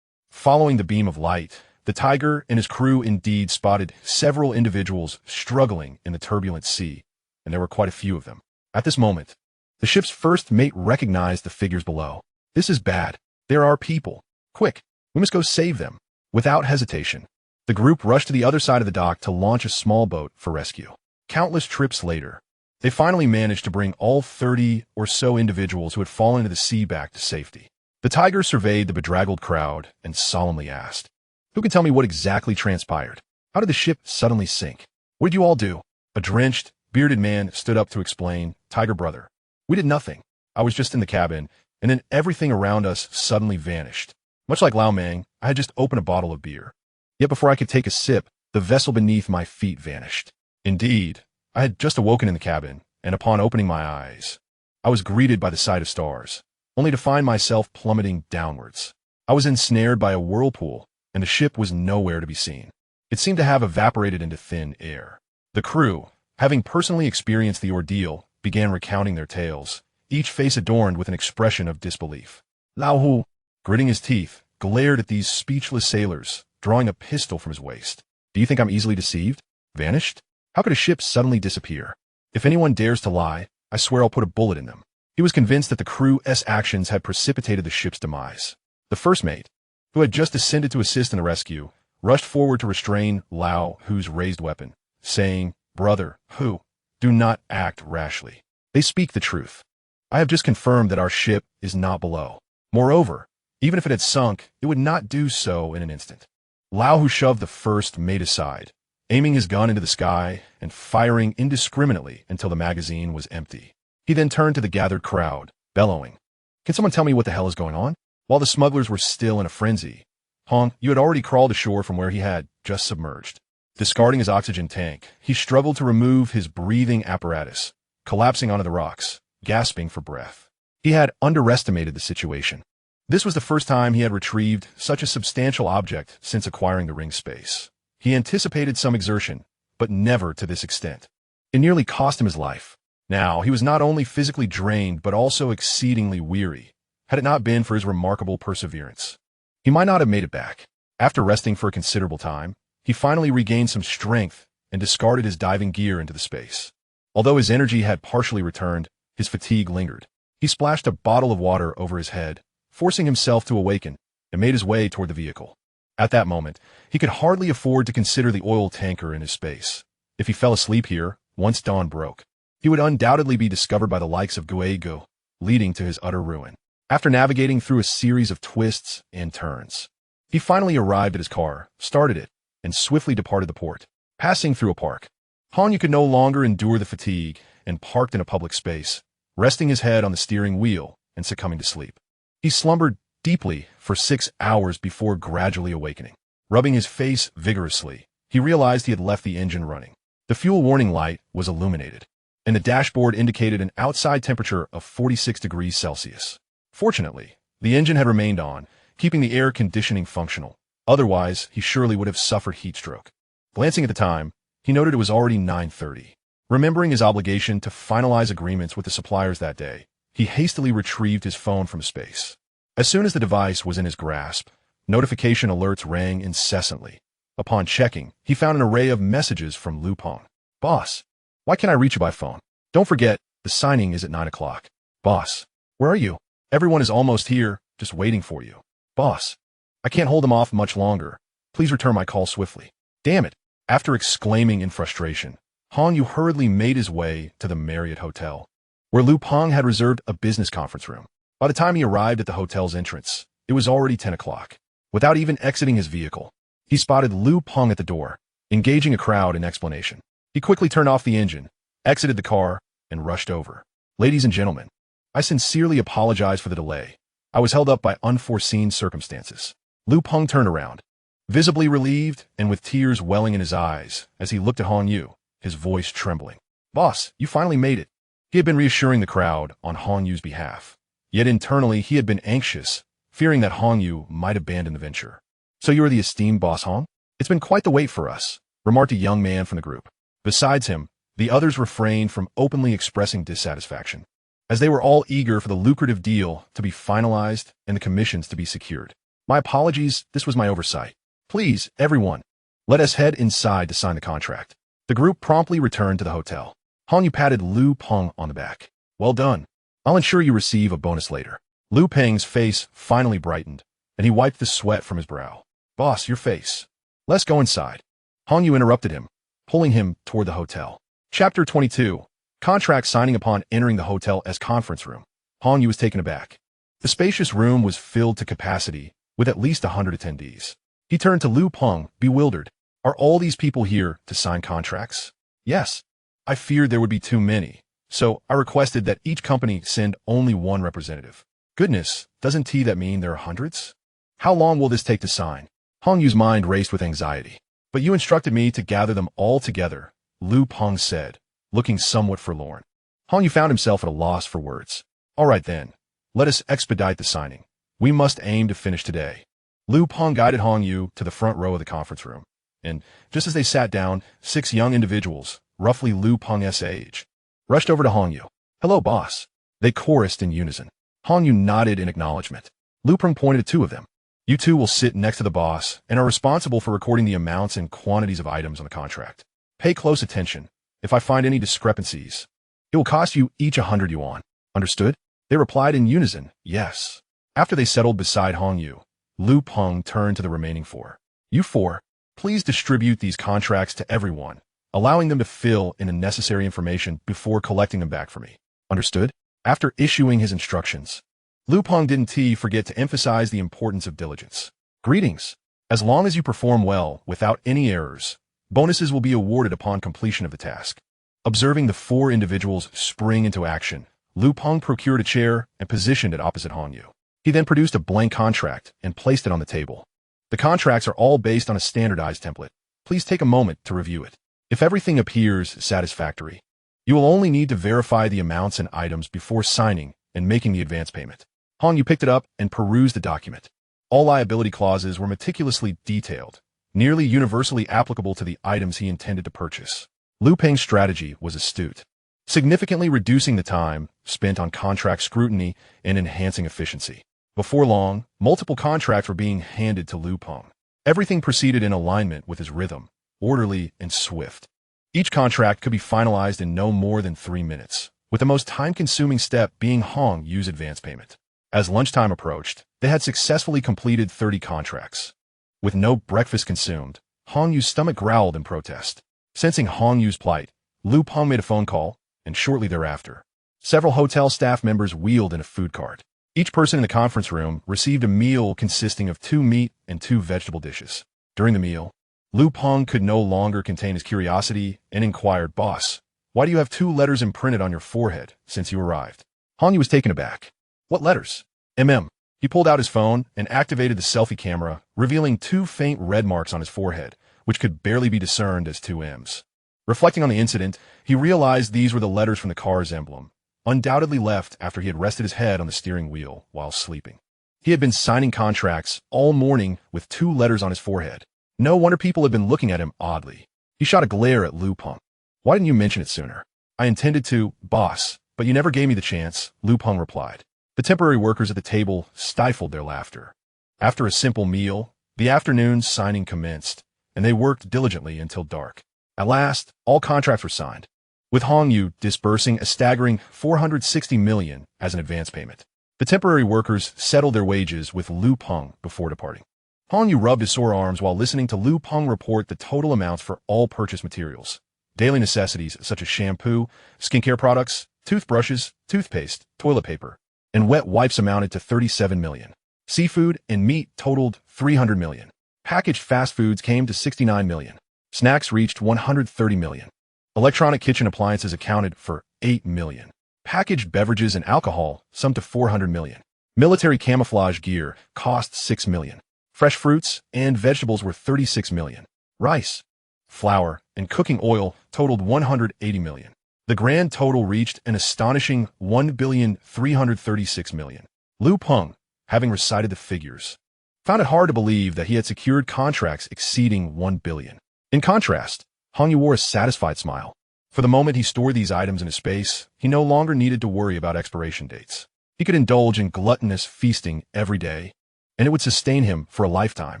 Following the beam of light, the tiger and his crew indeed spotted several individuals struggling in the turbulent sea, and there were quite a few of them. At this moment, the ship's first mate recognized the figures below. "This is bad. There are people. Quick, we must go save them." Without hesitation, the group rushed to the other side of the dock to launch a small boat for rescue. Countless trips later, they finally managed to bring all 30 or so individuals who had fallen into the sea back to safety. The tiger surveyed the bedraggled crowd and solemnly asked, "Who can tell me what exactly transpired? How did the ship suddenly sink? What did you all do?" A drenched, bearded man stood up to explain, "Tiger Brother, we did nothing. I was just in the cabin, and then everything around us suddenly vanished. Much like Lao Mang, I had just opened a bottle of beer. Yet before I could take a sip, the vessel beneath my feet vanished. Indeed, I had just awoken in the cabin, and upon opening my eyes, I was greeted by the sight of stars, only to find myself plummeting downwards. I was ensnared by a whirlpool, and the ship was nowhere to be seen. It seemed to have evaporated into thin air. The crew, having personally experienced the ordeal, began recounting their tales, each face adorned with an expression of disbelief. Lao Hu, gritting his teeth, glared at these speechless sailors, drawing a pistol from his waist. Do you think I'm easily deceived? Vanished? How could a ship suddenly disappear? If anyone dares to lie, I swear I'll put a bullet in them. He was convinced that the crew's actions had precipitated the ship's demise. The first mate, who had just descended to assist in the rescue, rushed forward to restrain Lao Hu's raised weapon, saying, "Brother Hu, do not act rashly. They speak the truth. I have just confirmed that our ship is not below. Moreover, even if it had sunk, it would not do so in an instant." Lao Hu shoved the first mate aside, aiming his gun into the sky and firing indiscriminately until the magazine was empty. He then turned to the gathered crowd, bellowing, "Can someone tell me what the hell is going on?" While the smugglers were still in a frenzy, Hong Yu had already crawled ashore from where he had just submerged. Discarding his oxygen tank, he struggled to remove his breathing apparatus, collapsing onto the rocks, gasping for breath. He had underestimated the situation. This was the first time he had retrieved such a substantial object since acquiring the ring space. He anticipated some exertion, but never to this extent. It nearly cost him his life. Now, he was not only physically drained, but also exceedingly weary, had it not been for his remarkable perseverance. He might not have made it back. After resting for a considerable time, he finally regained some strength and discarded his diving gear into the space. Although his energy had partially returned, his fatigue lingered. He splashed a bottle of water over his head, forcing himself to awaken, and made his way toward the vehicle. At that moment, he could hardly afford to consider the oil tanker in his space. If he fell asleep here, once dawn broke, he would undoubtedly be discovered by the likes of Guego, leading to his utter ruin. After navigating through a series of twists and turns, he finally arrived at his car, started it, and swiftly departed the port. Passing through a park, Hanyu could no longer endure the fatigue and parked in a public space, resting his head on the steering wheel and succumbing to sleep. He slumbered deeply for 6 hours before gradually awakening. Rubbing his face vigorously, he realized he had left the engine running. The fuel warning light was illuminated, and the dashboard indicated an outside temperature of 46 degrees Celsius. Fortunately, the engine had remained on, keeping the air conditioning functional. Otherwise, he surely would have suffered heat stroke. Glancing at the time, he noted it was already 9:30. Remembering his obligation to finalize agreements with the suppliers that day, he hastily retrieved his phone from space. As soon as the device was in his grasp, notification alerts rang incessantly. Upon checking, he found an array of messages from Lu Peng. "Boss, why can't I reach you by phone? Don't forget, the signing is at 9 o'clock. Boss, where are you? Everyone is almost here, just waiting for you. Boss, I can't hold them off much longer. Please return my call swiftly. Damn it." After exclaiming in frustration, Han Yu hurriedly made his way to the Marriott Hotel, where Lu Peng had reserved a business conference room. By the time he arrived at the hotel's entrance, it was already 10 o'clock. Without even exiting his vehicle, he spotted Lu Peng at the door, engaging a crowd in explanation. He quickly turned off the engine, exited the car, and rushed over. "Ladies and gentlemen, I sincerely apologize for the delay. I was held up by unforeseen circumstances." Lu Peng turned around, visibly relieved and with tears welling in his eyes as he looked at Han Yu, his voice trembling. "Boss, you finally made it." He had been reassuring the crowd on Han Yu's behalf. Yet internally, he had been anxious, fearing that Han Yu might abandon the venture. "So you are the esteemed boss Hong? It's been quite the wait for us," remarked a young man from the group. Besides him, the others refrained from openly expressing dissatisfaction, as they were all eager for the lucrative deal to be finalized and the commissions to be secured. "My apologies, this was my oversight. Please, everyone, let us head inside to sign the contract." The group promptly returned to the hotel. Han Yu patted Lu Peng on the back. "Well done. I'll ensure you receive a bonus later." Lu Peng's face finally brightened, and he wiped the sweat from his brow. "Boss, your face. Let's go inside." Han Yu interrupted him, pulling him toward the hotel. Chapter 22. Contract signing. Upon entering the hotel's conference room, Han Yu was taken aback. The spacious room was filled to capacity, with at least 100 attendees. He turned to Lu Peng, bewildered. "Are all these people here to sign contracts?" "Yes. I feared there would be too many, so I requested that each company send only one representative." "Goodness, doesn't that mean there are hundreds? How long will this take to sign?" Han Yu's mind raced with anxiety. "But you instructed me to gather them all together," Lu Peng said, looking somewhat forlorn. Han Yu found himself at a loss for words. "All right then, let us expedite the signing. We must aim to finish today. Lu Peng guided Hong Yu to the front row of the conference room, and just as they sat down, 6 young individuals, roughly Lu Peng's age, rushed over to Hong Yu. "Hello, boss." They chorused in unison. Hong Yu nodded in acknowledgement. Lu Peng pointed at 2 of them. "You two will sit next to the boss and are responsible for recording the amounts and quantities of items on the contract. Pay close attention. If I find any discrepancies, it will cost you each 100 yuan. Understood?" They replied in unison, "Yes." After they settled beside Hong Yu, Lu Peng turned to the remaining 4. "You 4, please distribute these contracts to everyone, allowing them to fill in the necessary information before collecting them back for me. Understood?" After issuing his instructions, Lu Peng didn't forget to emphasize the importance of diligence. "Greetings. As long as you perform well without any errors, bonuses will be awarded upon completion of the task." Observing the 4 individuals spring into action, Lu Peng procured a chair and positioned it opposite Hong Yu. He then produced a blank contract and placed it on the table. The contracts are all based on a standardized template. Please take a moment to review it. If everything appears satisfactory, you will only need to verify the amounts and items before signing and making the advance payment. Hong Yu picked it up and perused the document. All liability clauses were meticulously detailed, nearly universally applicable to the items he intended to purchase. Lu Peng's strategy was astute, significantly reducing the time spent on contract scrutiny and enhancing efficiency. Before long, multiple contracts were being handed to Lu Peng. Everything proceeded in alignment with his rhythm, orderly and swift. Each contract could be finalized in no more than 3 minutes, with the most time-consuming step being Hong Yu's advance payment. As lunchtime approached, they had successfully completed 30 contracts. With no breakfast consumed, Hong Yu's stomach growled in protest. Sensing Hong Yu's plight, Lu Peng made a phone call, and shortly thereafter, several hotel staff members wheeled in a food cart. Each person in the conference room received a meal consisting of 2 meat and 2 vegetable dishes. During the meal, Lu Peng could no longer contain his curiosity and inquired, "Boss, why do you have 2 letters imprinted on your forehead since you arrived?" Hong Yu was taken aback. "What letters?" He pulled out his phone and activated the selfie camera, revealing 2 faint red marks on his forehead, which could barely be discerned as 2 M's. Reflecting on the incident, he realized these were the letters from the car's emblem, undoubtedly left after he had rested his head on the steering wheel while sleeping. He had been signing contracts all morning with 2 letters on his forehead. No wonder people had been looking at him oddly. He shot a glare at Lu Peng. "Why didn't you mention it sooner?" "I intended to, boss, but you never gave me the chance," Lu Peng replied. The temporary workers at the table stifled their laughter. After a simple meal, the afternoon's signing commenced, and they worked diligently until dark. At last, all contracts were signed, with Hong Yu disbursing a staggering 460 million as an advance payment. The temporary workers settled their wages with Lu Peng before departing. Hong Yu rubbed his sore arms while listening to Lu Peng report the total amounts for all purchased materials. Daily necessities such as shampoo, skincare products, toothbrushes, toothpaste, toilet paper, and wet wipes amounted to 37 million. Seafood and meat totaled 300 million. Packaged fast foods came to 69 million. Snacks reached 130 million. Electronic kitchen appliances accounted for 8 million. Packaged beverages and alcohol summed to 400 million. Military camouflage gear cost 6 million. Fresh fruits and vegetables were 36 million. Rice, flour, and cooking oil totaled 180 million. The grand total reached an astonishing 1,336 million. Lu Peng, having recited the figures, found it hard to believe that he had secured contracts exceeding 1 billion. In contrast, Hong Yu wore a satisfied smile. For the moment he stored these items in his space, he no longer needed to worry about expiration dates. He could indulge in gluttonous feasting every day, and it would sustain him for a lifetime.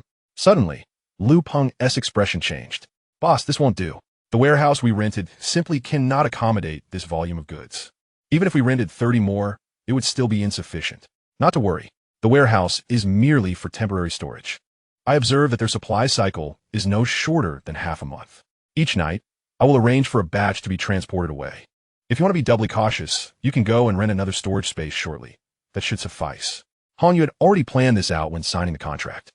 Suddenly, Lu Peng's expression changed. "Boss, this won't do. The warehouse we rented simply cannot accommodate this volume of goods. Even if we rented 30 more, it would still be insufficient. Not to worry. The warehouse is merely for temporary storage. I observe that their supply cycle is no shorter than half a month. Each night, I will arrange for a batch to be transported away. If you want to be doubly cautious, you can go and rent another storage space shortly. That should suffice." Hong Yu had already planned this out when signing the contract.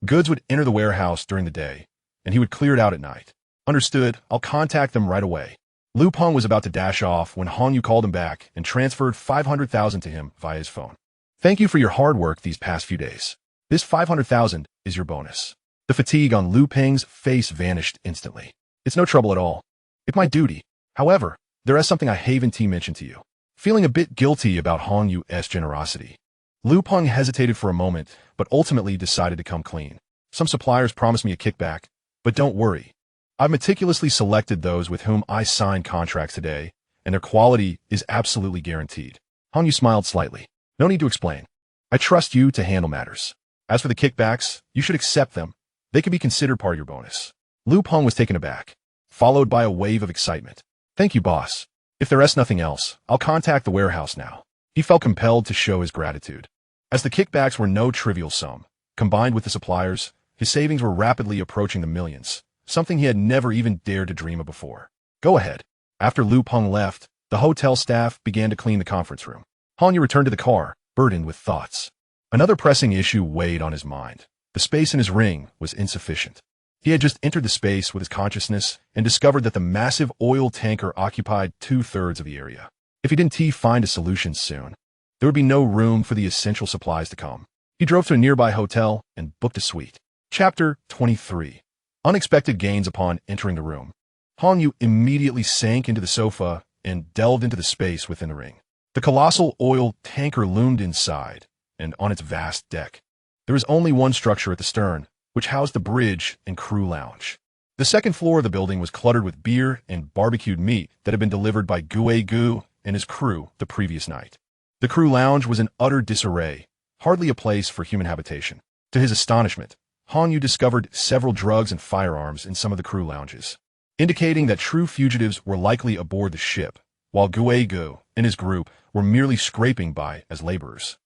Goods would enter the warehouse during the day, and he would clear it out at night. "Understood, I'll contact them right away." Lu Peng was about to dash off when Hong Yu called him back and transferred 500,000 to him via his phone. "Thank you for your hard work these past few days. This 500,000 is your bonus." The fatigue on Lu Peng's face vanished instantly. "It's no trouble at all. It's my duty. However, there is something I haven't mentioned to you." Feeling a bit guilty about Hong Yu's generosity, Lu Peng hesitated for a moment, but ultimately decided to come clean. Some suppliers promised me a kickback, but don't worry. I've meticulously selected those with whom I signed contracts today, and their quality is absolutely guaranteed. Han Yu smiled slightly. No need to explain. I trust you to handle matters. As for the kickbacks, you should accept them. They can be considered part of your bonus. Lu Peng was taken aback, followed by a wave of excitement. Thank you, boss. If there is nothing else, I'll contact the warehouse now. He felt compelled to show his gratitude. As the kickbacks were no trivial sum, combined with the suppliers, his savings were rapidly approaching the millions, something he had never even dared to dream of before. Go ahead. After Lu Peng left, the hotel staff began to clean the conference room. Han Yu returned to the car, burdened with thoughts. Another pressing issue weighed on his mind. The space in his ring was insufficient. He had just entered the space with his consciousness and discovered that the massive oil tanker occupied 2/3 of the area. If he didn't find a solution soon, there would be no room for the essential supplies to come. He drove to a nearby hotel and booked a suite. Chapter 23. Unexpected gains upon entering the room. Han Yu immediately sank into the sofa and delved into the space within the ring. The colossal oil tanker loomed inside, and on its vast deck, there was only one structure at the stern, which housed the bridge and crew lounge. The second floor of the building was cluttered with beer and barbecued meat that had been delivered by Gu and his crew the previous night. The crew lounge was in utter disarray, hardly a place for human habitation. To his astonishment, Han Yu discovered several drugs and firearms in some of the crew lounges, indicating that true fugitives were likely aboard the ship, while Gu and his group were merely scraping by as laborers.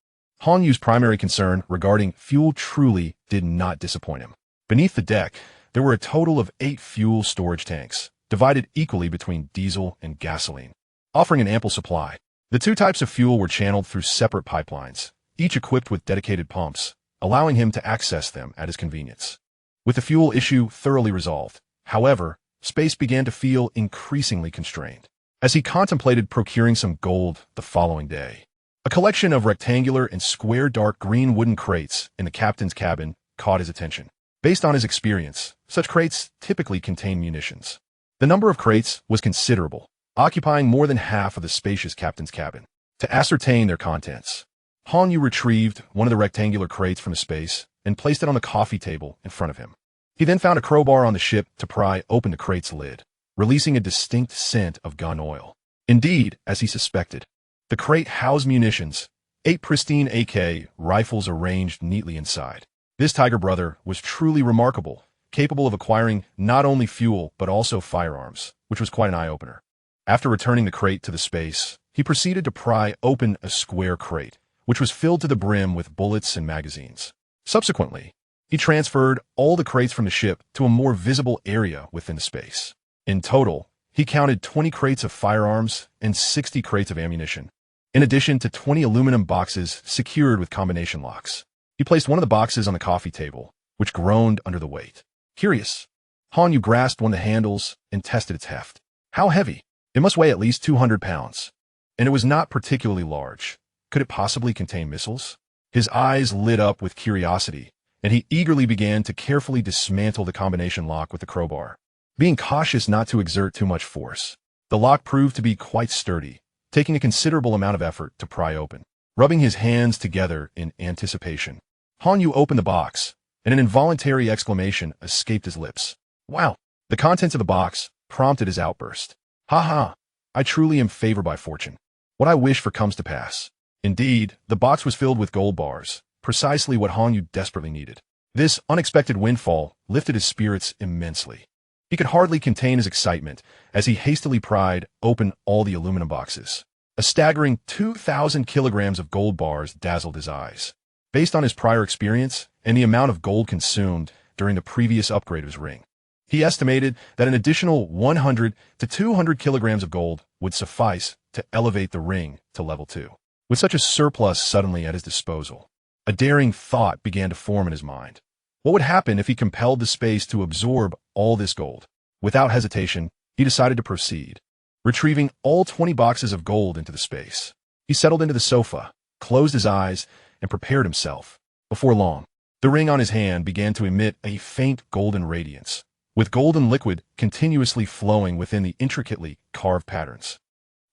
Han Yu's primary concern regarding fuel truly did not disappoint him. Beneath the deck, there were a total of 8 fuel storage tanks, divided equally between diesel and gasoline, offering an ample supply. The 2 types of fuel were channeled through separate pipelines, each equipped with dedicated pumps, allowing him to access them at his convenience. With the fuel issue thoroughly resolved, however, space began to feel increasingly constrained. As he contemplated procuring some gold the following day, a collection of rectangular and square dark green wooden crates in the captain's cabin caught his attention. Based on his experience, such crates typically contain munitions. The number of crates was considerable, occupying more than half of the spacious captain's cabin. To ascertain their contents, Han Yu retrieved one of the rectangular crates from the space and placed it on the coffee table in front of him. He then found a crowbar on the ship to pry open the crate's lid, releasing a distinct scent of gun oil. Indeed, as he suspected, the crate housed munitions, 8 pristine AK rifles arranged neatly inside. This Tiger brother was truly remarkable, capable of acquiring not only fuel but also firearms, which was quite an eye-opener. After returning the crate to the space, he proceeded to pry open a square crate, which was filled to the brim with bullets and magazines. Subsequently, he transferred all the crates from the ship to a more visible area within the space. In total, he counted 20 crates of firearms and 60 crates of ammunition, in addition to 20 aluminum boxes secured with combination locks. He placed one of the boxes on the coffee table, which groaned under the weight. Curious, Han Yu grasped one of the handles and tested its heft. How heavy? It must weigh at least 200 pounds. And it was not particularly large. Could it possibly contain missiles? His eyes lit up with curiosity, and he eagerly began to carefully dismantle the combination lock with the crowbar. Being cautious not to exert too much force, the lock proved to be quite sturdy, taking a considerable amount of effort to pry open. Rubbing his hands together in anticipation, Han Yu opened the box, and an involuntary exclamation escaped his lips. Wow! The contents of the box prompted his outburst. Ha ha! I truly am favored by fortune. What I wish for comes to pass. Indeed, the box was filled with gold bars, precisely what Han Yu desperately needed. This unexpected windfall lifted his spirits immensely. He could hardly contain his excitement as he hastily pried open all the aluminum boxes. A staggering 2,000 kilograms of gold bars dazzled his eyes. Based on his prior experience and the amount of gold consumed during the previous upgrade of his ring, he estimated that an additional 100 to 200 kilograms of gold would suffice to elevate the ring to level 2. With such a surplus suddenly at his disposal, a daring thought began to form in his mind. What would happen if he compelled the space to absorb all this gold? Without hesitation, he decided to proceed. Retrieving all 20 boxes of gold into the space, he settled into the sofa, closed his eyes, and prepared himself. Before long, the ring on his hand began to emit a faint golden radiance, with golden liquid continuously flowing within the intricately carved patterns.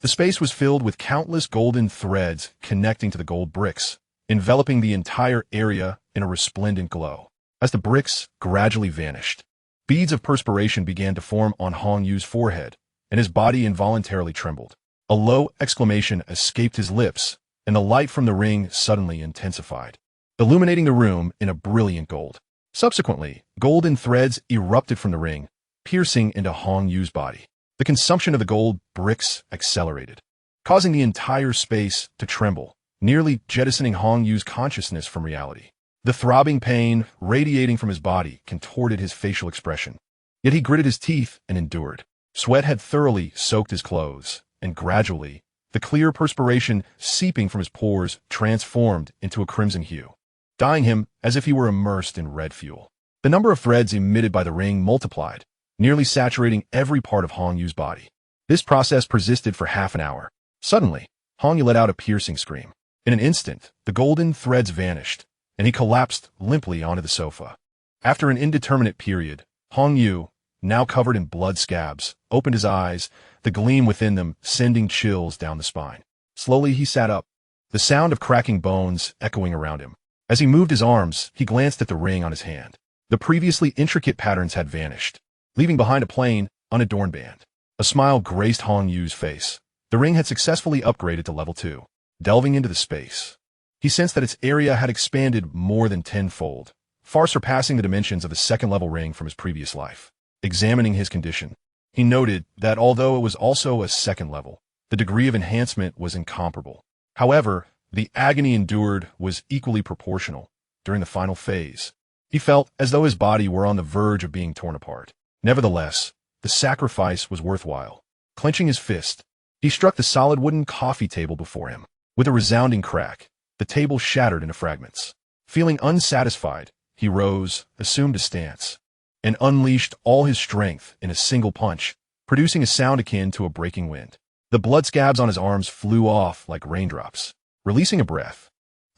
The space was filled with countless golden threads connecting to the gold bricks, enveloping the entire area in a resplendent glow. As the bricks gradually vanished, beads of perspiration began to form on Hong Yu's forehead, and his body involuntarily trembled. A low exclamation escaped his lips, and the light from the ring suddenly intensified, illuminating the room in a brilliant gold. Subsequently, golden threads erupted from the ring, piercing into Hong Yu's body. The consumption of the gold bricks accelerated, causing the entire space to tremble, nearly jettisoning Hong Yu's consciousness from reality. The throbbing pain radiating from his body contorted his facial expression. Yet he gritted his teeth and endured. Sweat had thoroughly soaked his clothes, and gradually, the clear perspiration seeping from his pores transformed into a crimson hue, dyeing him as if he were immersed in red fuel. The number of threads emitted by the ring multiplied, nearly saturating every part of Hong Yu's body. This process persisted for half an hour. Suddenly, Hong Yu let out a piercing scream. In an instant, the golden threads vanished, and he collapsed limply onto the sofa. After an indeterminate period, Hong Yu, now covered in blood scabs, opened his eyes, the gleam within them sending chills down the spine. Slowly he sat up, the sound of cracking bones echoing around him. As he moved his arms, he glanced at the ring on his hand. The previously intricate patterns had vanished, leaving behind a plain, unadorned band. A smile graced Hong Yu's face. The ring had successfully upgraded to level 2. Delving into the space, he sensed that its area had expanded more than tenfold, far surpassing the dimensions of the second-level ring from his previous life. Examining his condition, he noted that although it was also a second level, the degree of enhancement was incomparable. However, the agony endured was equally proportional. During the final phase, he felt as though his body were on the verge of being torn apart. Nevertheless, the sacrifice was worthwhile. Clenching his fist, he struck the solid wooden coffee table before him. With a resounding crack, the table shattered into fragments. Feeling unsatisfied, he rose, assumed a stance, and unleashed all his strength in a single punch, producing a sound akin to a breaking wind. The blood scabs on his arms flew off like raindrops. Releasing a breath,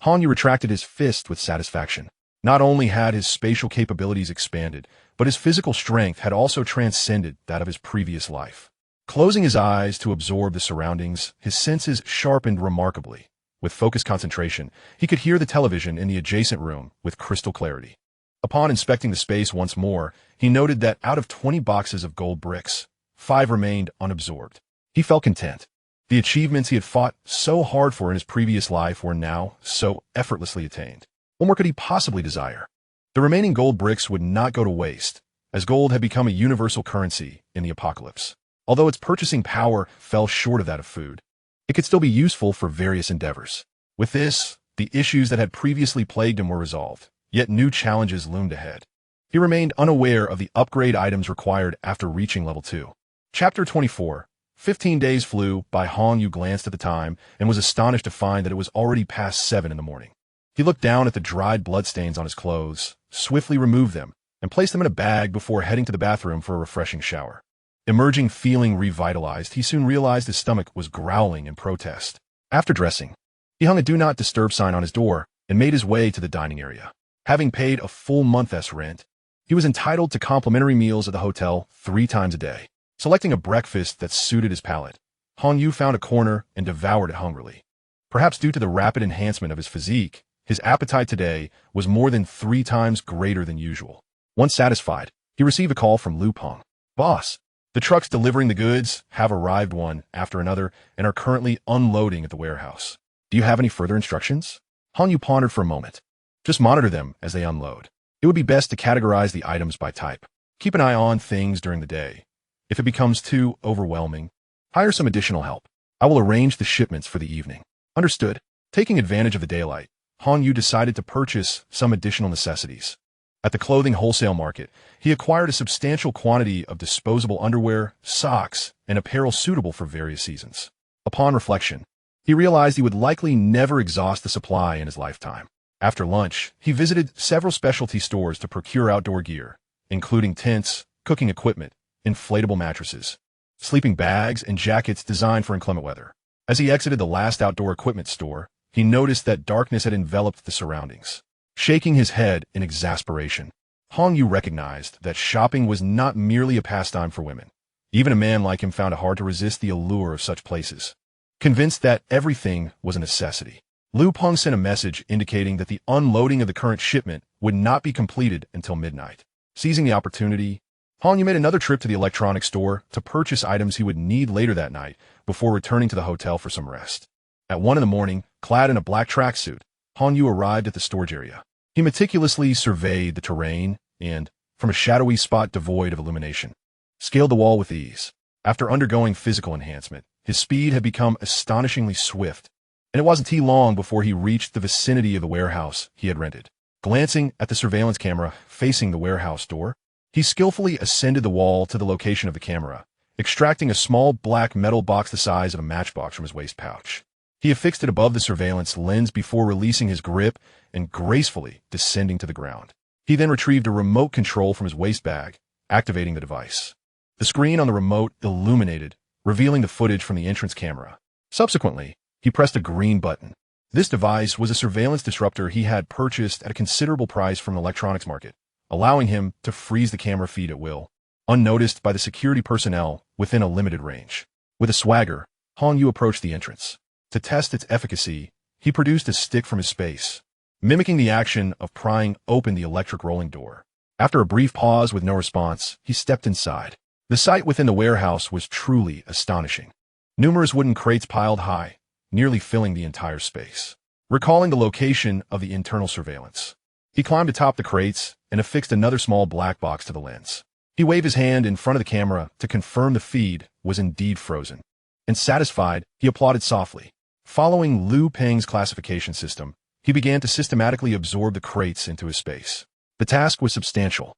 Hong Yu retracted his fist with satisfaction. Not only had his spatial capabilities expanded, but his physical strength had also transcended that of his previous life. Closing his eyes to absorb the surroundings, his senses sharpened remarkably. With focused concentration, he could hear the television in the adjacent room with crystal clarity. Upon inspecting the space once more, he noted that out of 20 boxes of gold bricks, 5 remained unabsorbed. He felt content. The achievements he had fought so hard for in his previous life were now so effortlessly attained. What more could he possibly desire? The remaining gold bricks would not go to waste, as gold had become a universal currency in the apocalypse. Although its purchasing power fell short of that of food, it could still be useful for various endeavors. With this, the issues that had previously plagued him were resolved, yet new challenges loomed ahead. He remained unaware of the upgrade items required after reaching level 2. Chapter 24. 15 days flew by. Hong Yu glanced at the time and was astonished to find that it was already past 7 in the morning. He looked down at the dried bloodstains on his clothes, swiftly removed them, and placed them in a bag before heading to the bathroom for a refreshing shower. Emerging feeling revitalized, he soon realized his stomach was growling in protest. After dressing, he hung a do not disturb sign on his door and made his way to the dining area. Having paid a full month's rent, he was entitled to complimentary meals at the hotel 3 times a day. Selecting a breakfast that suited his palate, Hong Yu found a corner and devoured it hungrily. Perhaps due to the rapid enhancement of his physique, his appetite today was more than 3 times greater than usual. Once satisfied, he received a call from Lu Peng. "Boss, the trucks delivering the goods have arrived one after another and are currently unloading at the warehouse. Do you have any further instructions?" Hong Yu pondered for a moment. "Just monitor them as they unload. It would be best to categorize the items by type. Keep an eye on things during the day. If it becomes too overwhelming, hire some additional help. I will arrange the shipments for the evening." "Understood." Taking advantage of the daylight, Hong Yu decided to purchase some additional necessities. At the clothing wholesale market, he acquired a substantial quantity of disposable underwear, socks, and apparel suitable for various seasons. Upon reflection, he realized he would likely never exhaust the supply in his lifetime. After lunch, he visited several specialty stores to procure outdoor gear, including tents, cooking equipment, inflatable mattresses, sleeping bags, and jackets designed for inclement weather. As he exited the last outdoor equipment store, he noticed that darkness had enveloped the surroundings. Shaking his head in exasperation, Hong Yu recognized that shopping was not merely a pastime for women. Even a man like him found it hard to resist the allure of such places. Convinced that everything was a necessity, Lu Peng sent a message indicating that the unloading of the current shipment would not be completed until midnight. Seizing the opportunity, Han Yu made another trip to the electronics store to purchase items he would need later that night before returning to the hotel for some rest. At 1 in the morning, clad in a black tracksuit, Han Yu arrived at the storage area. He meticulously surveyed the terrain and, from a shadowy spot devoid of illumination, scaled the wall with ease. After undergoing physical enhancement, his speed had become astonishingly swift, and it wasn't too long before he reached the vicinity of the warehouse he had rented. Glancing at the surveillance camera facing the warehouse door, he skillfully ascended the wall to the location of the camera, extracting a small black metal box the size of a matchbox from his waist pouch. He affixed it above the surveillance lens before releasing his grip and gracefully descending to the ground. He then retrieved a remote control from his waist bag, activating the device. The screen on the remote illuminated, revealing the footage from the entrance camera. Subsequently, he pressed a green button. This device was a surveillance disruptor he had purchased at a considerable price from the electronics market, allowing him to freeze the camera feed at will, unnoticed by the security personnel within a limited range. With a swagger, Han Yu approached the entrance. To test its efficacy, he produced a stick from his space, mimicking the action of prying open the electric rolling door. After a brief pause with no response, he stepped inside. The sight within the warehouse was truly astonishing. Numerous wooden crates piled high, nearly filling the entire space. Recalling the location of the internal surveillance, he climbed atop the crates and affixed another small black box to the lens. He waved his hand in front of the camera to confirm the feed was indeed frozen. And satisfied, he applauded softly. Following Lu Peng's classification system, he began to systematically absorb the crates into his space. The task was substantial.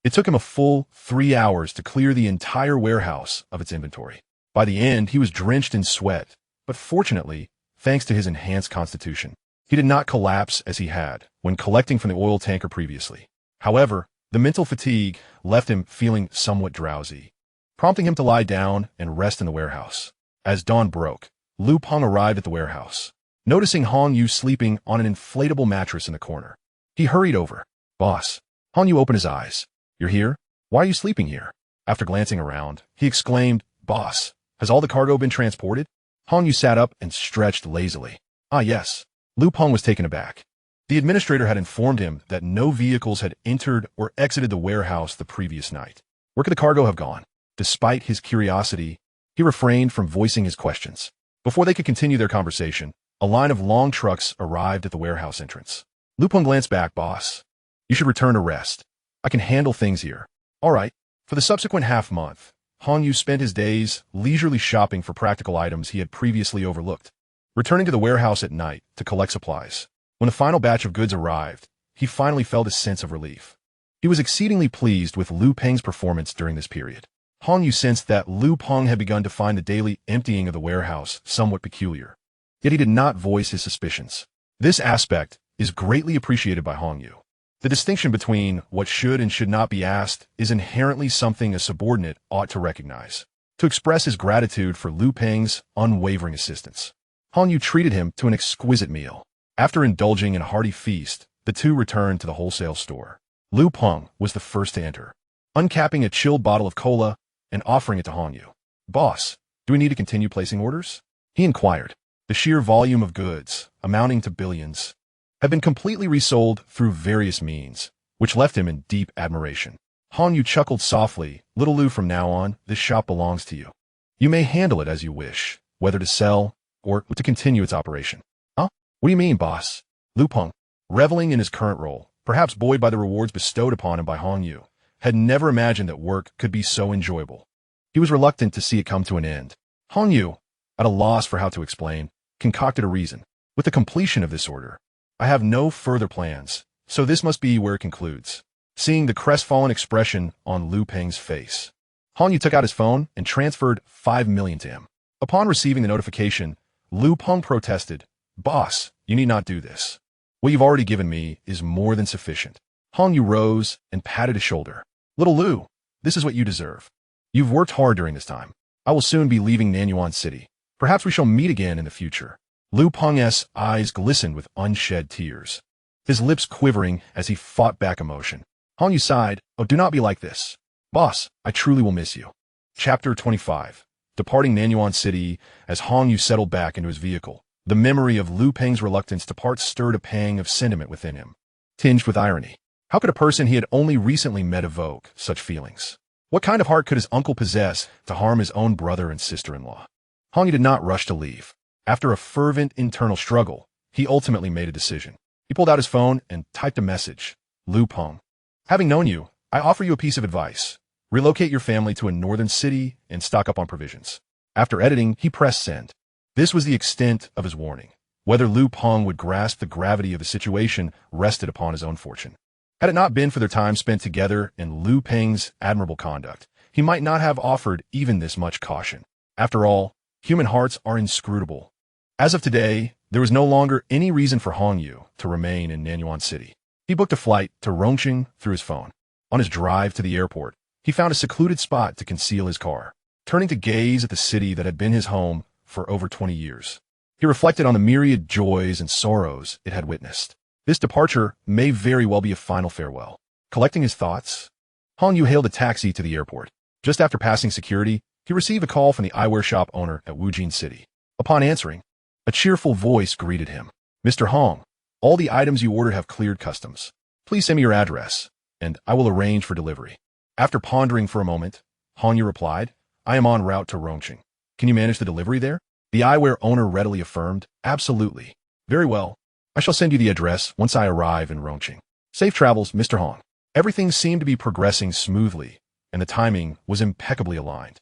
It took him a full 3 hours to clear the entire warehouse of its inventory. By the end, he was drenched in sweat, but fortunately, thanks to his enhanced constitution, he did not collapse as he had when collecting from the oil tanker previously. However, the mental fatigue left him feeling somewhat drowsy, prompting him to lie down and rest in the warehouse. As dawn broke, Lu Peng arrived at the warehouse. Noticing Han Yu sleeping on an inflatable mattress in the corner, he hurried over. "Boss." Han Yu opened his eyes. "You're here? Why are you sleeping here?" After glancing around, he exclaimed, "Boss, has all the cargo been transported?" Han Yu sat up and stretched lazily. "Ah, yes." Lu Peng was taken aback. The administrator had informed him that no vehicles had entered or exited the warehouse the previous night. Where could the cargo have gone? Despite his curiosity, he refrained from voicing his questions. Before they could continue their conversation, a line of long trucks arrived at the warehouse entrance. Lu Peng glanced back. "Boss, you should return to rest. I can handle things here." "All right." For the subsequent half-month, Han Yu spent his days leisurely shopping for practical items he had previously overlooked, returning to the warehouse at night to collect supplies. When the final batch of goods arrived, he finally felt a sense of relief. He was exceedingly pleased with Lu Peng's performance during this period. Han Yu sensed that Lu Peng had begun to find the daily emptying of the warehouse somewhat peculiar, yet he did not voice his suspicions. This aspect is greatly appreciated by Han Yu. The distinction between what should and should not be asked is inherently something a subordinate ought to recognize. To express his gratitude for Lu Peng's unwavering assistance, Han Yu treated him to an exquisite meal. After indulging in a hearty feast, the two returned to the wholesale store. Lu Peng was the first to enter, uncapping a chilled bottle of cola and offering it to Han Yu. "Boss, do we need to continue placing orders?" he inquired. The sheer volume of goods, amounting to billions, had been completely resold through various means, which left him in deep admiration. Han Yu chuckled softly. "Little Lu, from now on, this shop belongs to you. You may handle it as you wish, whether to sell or to continue its operation." "Huh? What do you mean, boss?" Lu Peng, reveling in his current role, perhaps buoyed by the rewards bestowed upon him by Han Yu, had never imagined that work could be so enjoyable. He was reluctant to see it come to an end. Han Yu, at a loss for how to explain, concocted a reason. "With the completion of this order, I have no further plans, so this must be where it concludes." Seeing the crestfallen expression on Lu Peng's face, Han Yu took out his phone and transferred 5 million to him. Upon receiving the notification, Lu Peng protested, "Boss, you need not do this. What you've already given me is more than sufficient." Han Yu rose and patted his shoulder. "Little Lu, this is what you deserve. You've worked hard during this time. I will soon be leaving Nanyuan City. Perhaps we shall meet again in the future." Lu Peng's eyes glistened with unshed tears, his lips quivering as he fought back emotion. Han Yu sighed. "Oh, do not be like this. Boss, I truly will miss you." Chapter 25. Departing Nanyuan City. As Han Yu settled back into his vehicle, The memory of Liu Peng's reluctance to part stirred a pang of sentiment within him, tinged with irony. How could a person he had only recently met evoke such feelings? What kind of heart could his uncle possess to harm his own brother and sister-in-law? Hong Yu did not rush to leave. After a fervent internal struggle, he ultimately made a decision. He pulled out his phone and typed a message. Liu Peng. Having known you, I offer you a piece of advice. Relocate your family to a northern city and stock up on provisions. After editing, he pressed send. This was the extent of his warning. Whether Liu Peng would grasp the gravity of the situation rested upon his own fortune. Had it not been for their time spent together and Liu Peng's admirable conduct, he might not have offered even this much caution. After all, human hearts are inscrutable. As of today, there was no longer any reason for Hong Yu to remain in Nanyuan City. He booked a flight to Rongqing through his phone. On his drive to the airport, he found a secluded spot to conceal his car, turning to gaze at the city that had been his home for over 20 years. He reflected on the myriad joys and sorrows it had witnessed. This departure may very well be a final farewell. Collecting his thoughts, Hong Yu hailed a taxi to the airport. Just after passing security, he received a call from the eyewear shop owner at Wujin City. Upon answering, a cheerful voice greeted him. Mr. Hong, all the items you ordered have cleared customs. Please send me your address, and I will arrange for delivery. After pondering for a moment, Hong Yu replied, I am en route to Rongqing. Can you manage the delivery there? The eyewear owner readily affirmed, absolutely. Very well. I shall send you the address once I arrive in Rongqing. Safe travels, Mr. Hong. Everything seemed to be progressing smoothly, and the timing was impeccably aligned.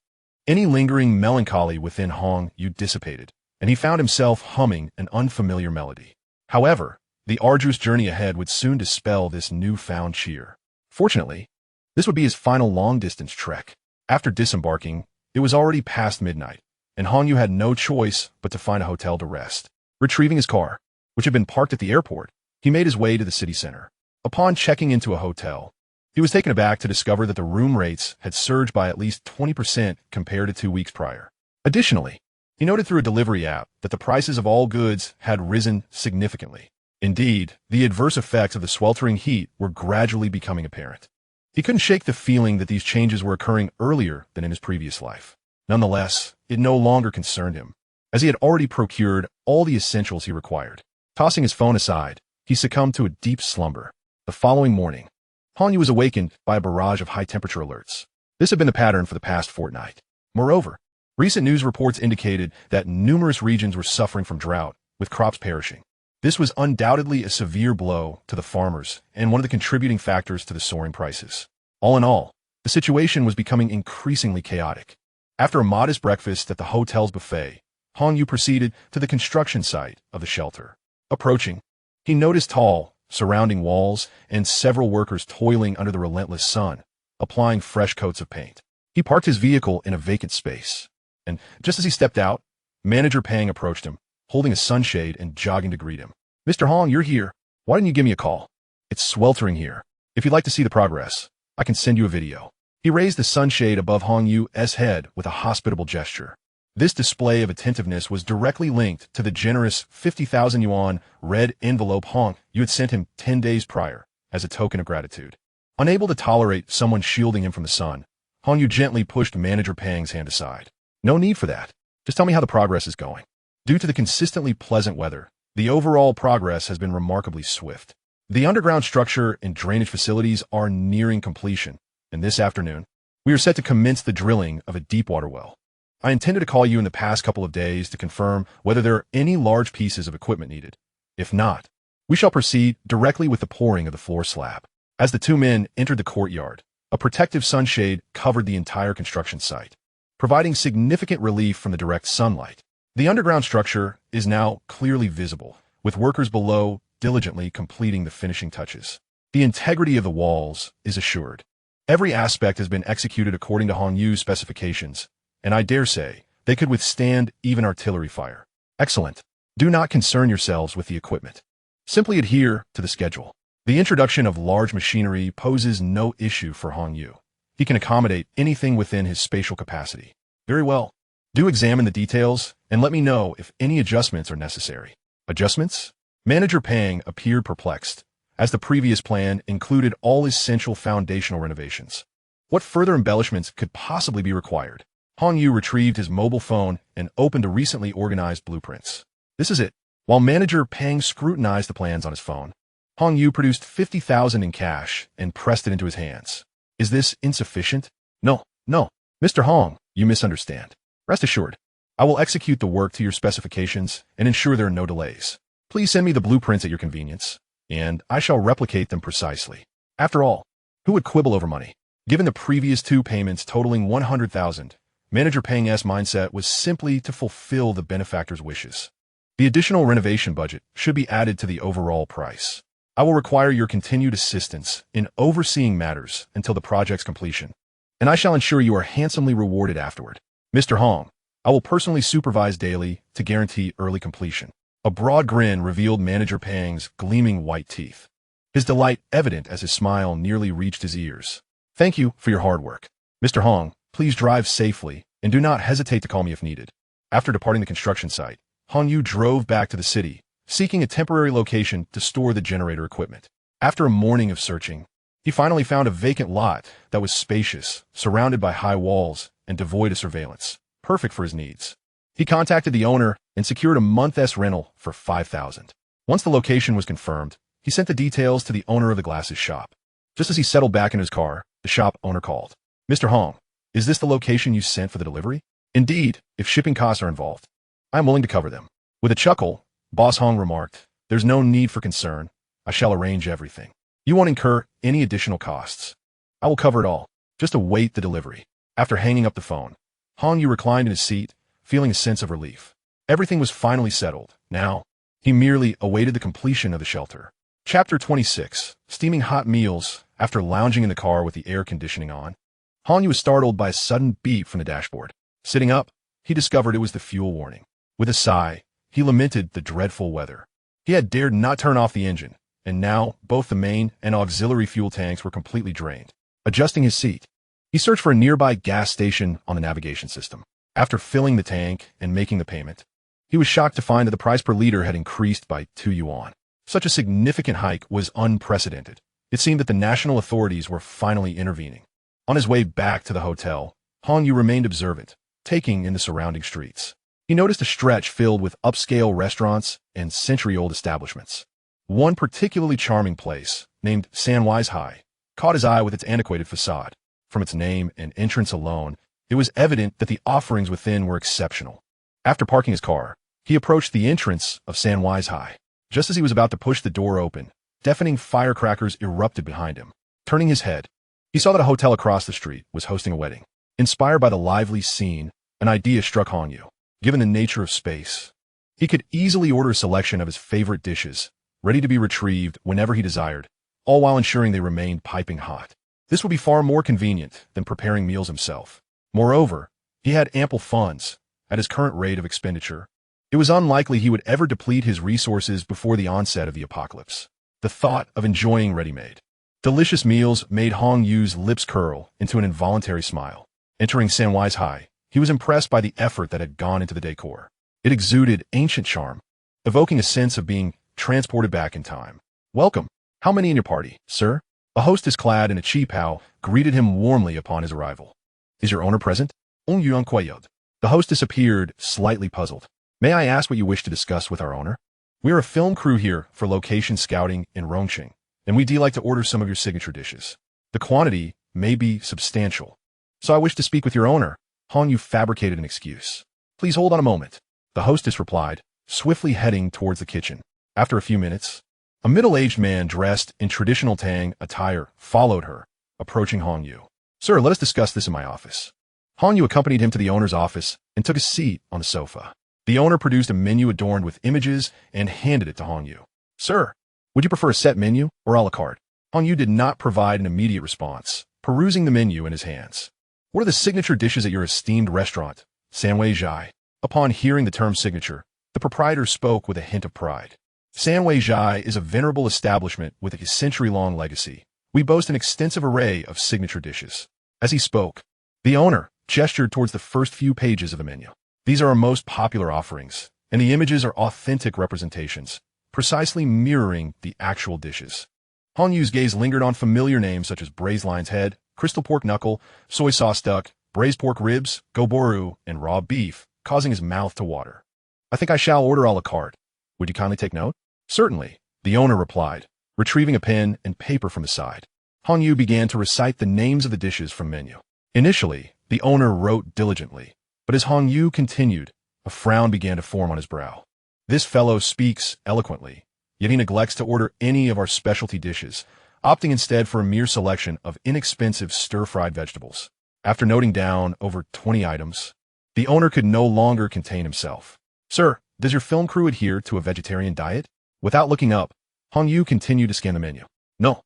Any lingering melancholy within Hong Yu dissipated, and he found himself humming an unfamiliar melody. However, the arduous journey ahead would soon dispel this newfound cheer. Fortunately, this would be his final long-distance trek. After disembarking, it was already past midnight, and Hong Yu had no choice but to find a hotel to rest. Retrieving his car, which had been parked at the airport, he made his way to the city center. Upon checking into a hotel, he was taken aback to discover that the room rates had surged by at least 20% compared to 2 weeks prior. Additionally, he noted through a delivery app that the prices of all goods had risen significantly. Indeed, the adverse effects of the sweltering heat were gradually becoming apparent. He couldn't shake the feeling that these changes were occurring earlier than in his previous life. Nonetheless, it no longer concerned him, as he had already procured all the essentials he required. Tossing his phone aside, he succumbed to a deep slumber. The following morning, Hong Yu was awakened by a barrage of high-temperature alerts. This had been the pattern for the past fortnight. Moreover, recent news reports indicated that numerous regions were suffering from drought, with crops perishing. This was undoubtedly a severe blow to the farmers and one of the contributing factors to the soaring prices. All in all, the situation was becoming increasingly chaotic. After a modest breakfast at the hotel's buffet, Hong Yu proceeded to the construction site of the shelter. Approaching, he noticed tall, surrounding walls and several workers toiling under the relentless sun, applying fresh coats of paint. He parked his vehicle in a vacant space, and just as he stepped out, Manager Pang approached him, holding a sunshade and jogging to greet him. Mr. Hong, you're here. Why didn't you give me a call? It's sweltering here. If you'd like to see the progress, I can send you a video. He raised the sunshade above Hong Yu's head with a hospitable gesture. This display of attentiveness was directly linked to the generous 50,000 yuan red envelope Hong Yu had sent him 10 days prior as a token of gratitude. Unable to tolerate someone shielding him from the sun, Hong Yu gently pushed Manager Pang's hand aside. No need for that. Just tell me how the progress is going. Due to the consistently pleasant weather, the overall progress has been remarkably swift. The underground structure and drainage facilities are nearing completion, and this afternoon, we are set to commence the drilling of a deep water well. I intended to call you in the past couple of days to confirm whether there are any large pieces of equipment needed. If not, we shall proceed directly with the pouring of the floor slab. As the two men entered the courtyard, a protective sunshade covered the entire construction site, providing significant relief from the direct sunlight. The underground structure is now clearly visible, with workers below diligently completing the finishing touches. The integrity of the walls is assured. Every aspect has been executed according to Hong Yu's specifications, and I dare say they could withstand even artillery fire. Excellent. Do not concern yourselves with the equipment. Simply adhere to the schedule. The introduction of large machinery poses no issue for Hong Yu. He can accommodate anything within his spatial capacity. Very well. Do examine the details and let me know if any adjustments are necessary. Adjustments? Manager Pang appeared perplexed, as the previous plan included all essential foundational renovations. What further embellishments could possibly be required? Hong Yu retrieved his mobile phone and opened the recently organized blueprints. This is it. While manager Pang scrutinized the plans on his phone, Hong Yu produced 50,000 in cash and pressed it into his hands. Is this insufficient? No, no. Mr. Hong, you misunderstand. Rest assured, I will execute the work to your specifications and ensure there are no delays. Please send me the blueprints at your convenience, and I shall replicate them precisely. After all, who would quibble over money? Given the previous two payments totaling 100,000, Manager Pang's mindset was simply to fulfill the benefactor's wishes. The additional renovation budget should be added to the overall price. I will require your continued assistance in overseeing matters until the project's completion, and I shall ensure you are handsomely rewarded afterward. Mr. Hong, I will personally supervise daily to guarantee early completion. A broad grin revealed Manager Pang's gleaming white teeth, his delight evident as his smile nearly reached his ears. Thank you for your hard work. Mr. Hong, please drive safely and do not hesitate to call me if needed. After departing the construction site, Hong Yu drove back to the city, seeking a temporary location to store the generator equipment. After a morning of searching, he finally found a vacant lot that was spacious, surrounded by high walls and devoid of surveillance, perfect for his needs. He contacted the owner and secured a month's rental for 5,000. Once the location was confirmed, he sent the details to the owner of the glasses shop. Just as he settled back in his car, the shop owner called. Mr. Hong, is this the location you sent for the delivery? Indeed, if shipping costs are involved, I am willing to cover them. With a chuckle, Boss Hong remarked, there's no need for concern. I shall arrange everything. You won't incur any additional costs. I will cover it all. Just await the delivery. After hanging up the phone, Hong Yu reclined in his seat, feeling a sense of relief. Everything was finally settled. Now, he merely awaited the completion of the shelter. Chapter 26. Steaming hot meals. After lounging in the car with the air conditioning on, Hong Yu was startled by a sudden beep from the dashboard. Sitting up, he discovered it was the fuel warning. With a sigh, he lamented the dreadful weather. He had dared not turn off the engine, and now both the main and auxiliary fuel tanks were completely drained. Adjusting his seat, he searched for a nearby gas station on the navigation system. After filling the tank and making the payment, he was shocked to find that the price per liter had increased by 2 yuan. Such a significant hike was unprecedented. It seemed that the national authorities were finally intervening. On his way back to the hotel, Hong Yu remained observant, taking in the surrounding streets. He noticed a stretch filled with upscale restaurants and century-old establishments. One particularly charming place, named Sanwaizhai, caught his eye with its antiquated facade. From its name and entrance alone, it was evident that the offerings within were exceptional. After parking his car, he approached the entrance of Sanwaizhai. Just as he was about to push the door open, deafening firecrackers erupted behind him. Turning his head, he saw that a hotel across the street was hosting a wedding. Inspired by the lively scene, an idea struck Hong Yu. Given the nature of space, he could easily order a selection of his favorite dishes, ready to be retrieved whenever he desired, all while ensuring they remained piping hot. This would be far more convenient than preparing meals himself. Moreover, he had ample funds. At his current rate of expenditure, it was unlikely he would ever deplete his resources before the onset of the apocalypse. The thought of enjoying ready-made, delicious meals made Hong Yu's lips curl into an involuntary smile. Entering Sanwaizhai, he was impressed by the effort that had gone into the decor. It exuded ancient charm, evoking a sense of being transported back in time. Welcome. How many in your party, sir? A hostess clad in a qipao greeted him warmly upon his arrival. Is your owner present? On Yuan Kuayod. The hostess appeared slightly puzzled. May I ask what you wish to discuss with our owner? We are a film crew here for location scouting in Rongqing, and we do like to order some of your signature dishes. The quantity may be substantial, so I wish to speak with your owner. Hong Yu fabricated an excuse. Please hold on a moment, the hostess replied, swiftly heading towards the kitchen. After a few minutes, a middle-aged man dressed in traditional Tang attire followed her, approaching Hong Yu. Sir, let us discuss this in my office. Hong Yu accompanied him to the owner's office and took a seat on the sofa. The owner produced a menu adorned with images and handed it to Hong Yu. Sir, would you prefer a set menu or a la carte? Hong Yu did not provide an immediate response, perusing the menu in his hands. What are the signature dishes at your esteemed restaurant, Sanwaizhai? Upon hearing the term signature, the proprietor spoke with a hint of pride. Sanwaizhai is a venerable establishment with a century-long legacy. We boast an extensive array of signature dishes. As he spoke, the owner gestured towards the first few pages of the menu. These are our most popular offerings, and the images are authentic representations, precisely mirroring the actual dishes. Hong Yu's gaze lingered on familiar names such as braised lion's head, crystal pork knuckle, soy sauce duck, braised pork ribs, goboru, and raw beef, causing his mouth to water. I think I shall order a la carte. Would you kindly take note? Certainly, the owner replied, retrieving a pen and paper from his side. Hong Yu began to recite the names of the dishes from menu. Initially, the owner wrote diligently, but as Hong Yu continued, a frown began to form on his brow. This fellow speaks eloquently, yet he neglects to order any of our specialty dishes, opting instead for a mere selection of inexpensive stir-fried vegetables. After noting down over 20 items, the owner could no longer contain himself. Sir, does your film crew adhere to a vegetarian diet? Without looking up, Hong Yu continued to scan the menu. No.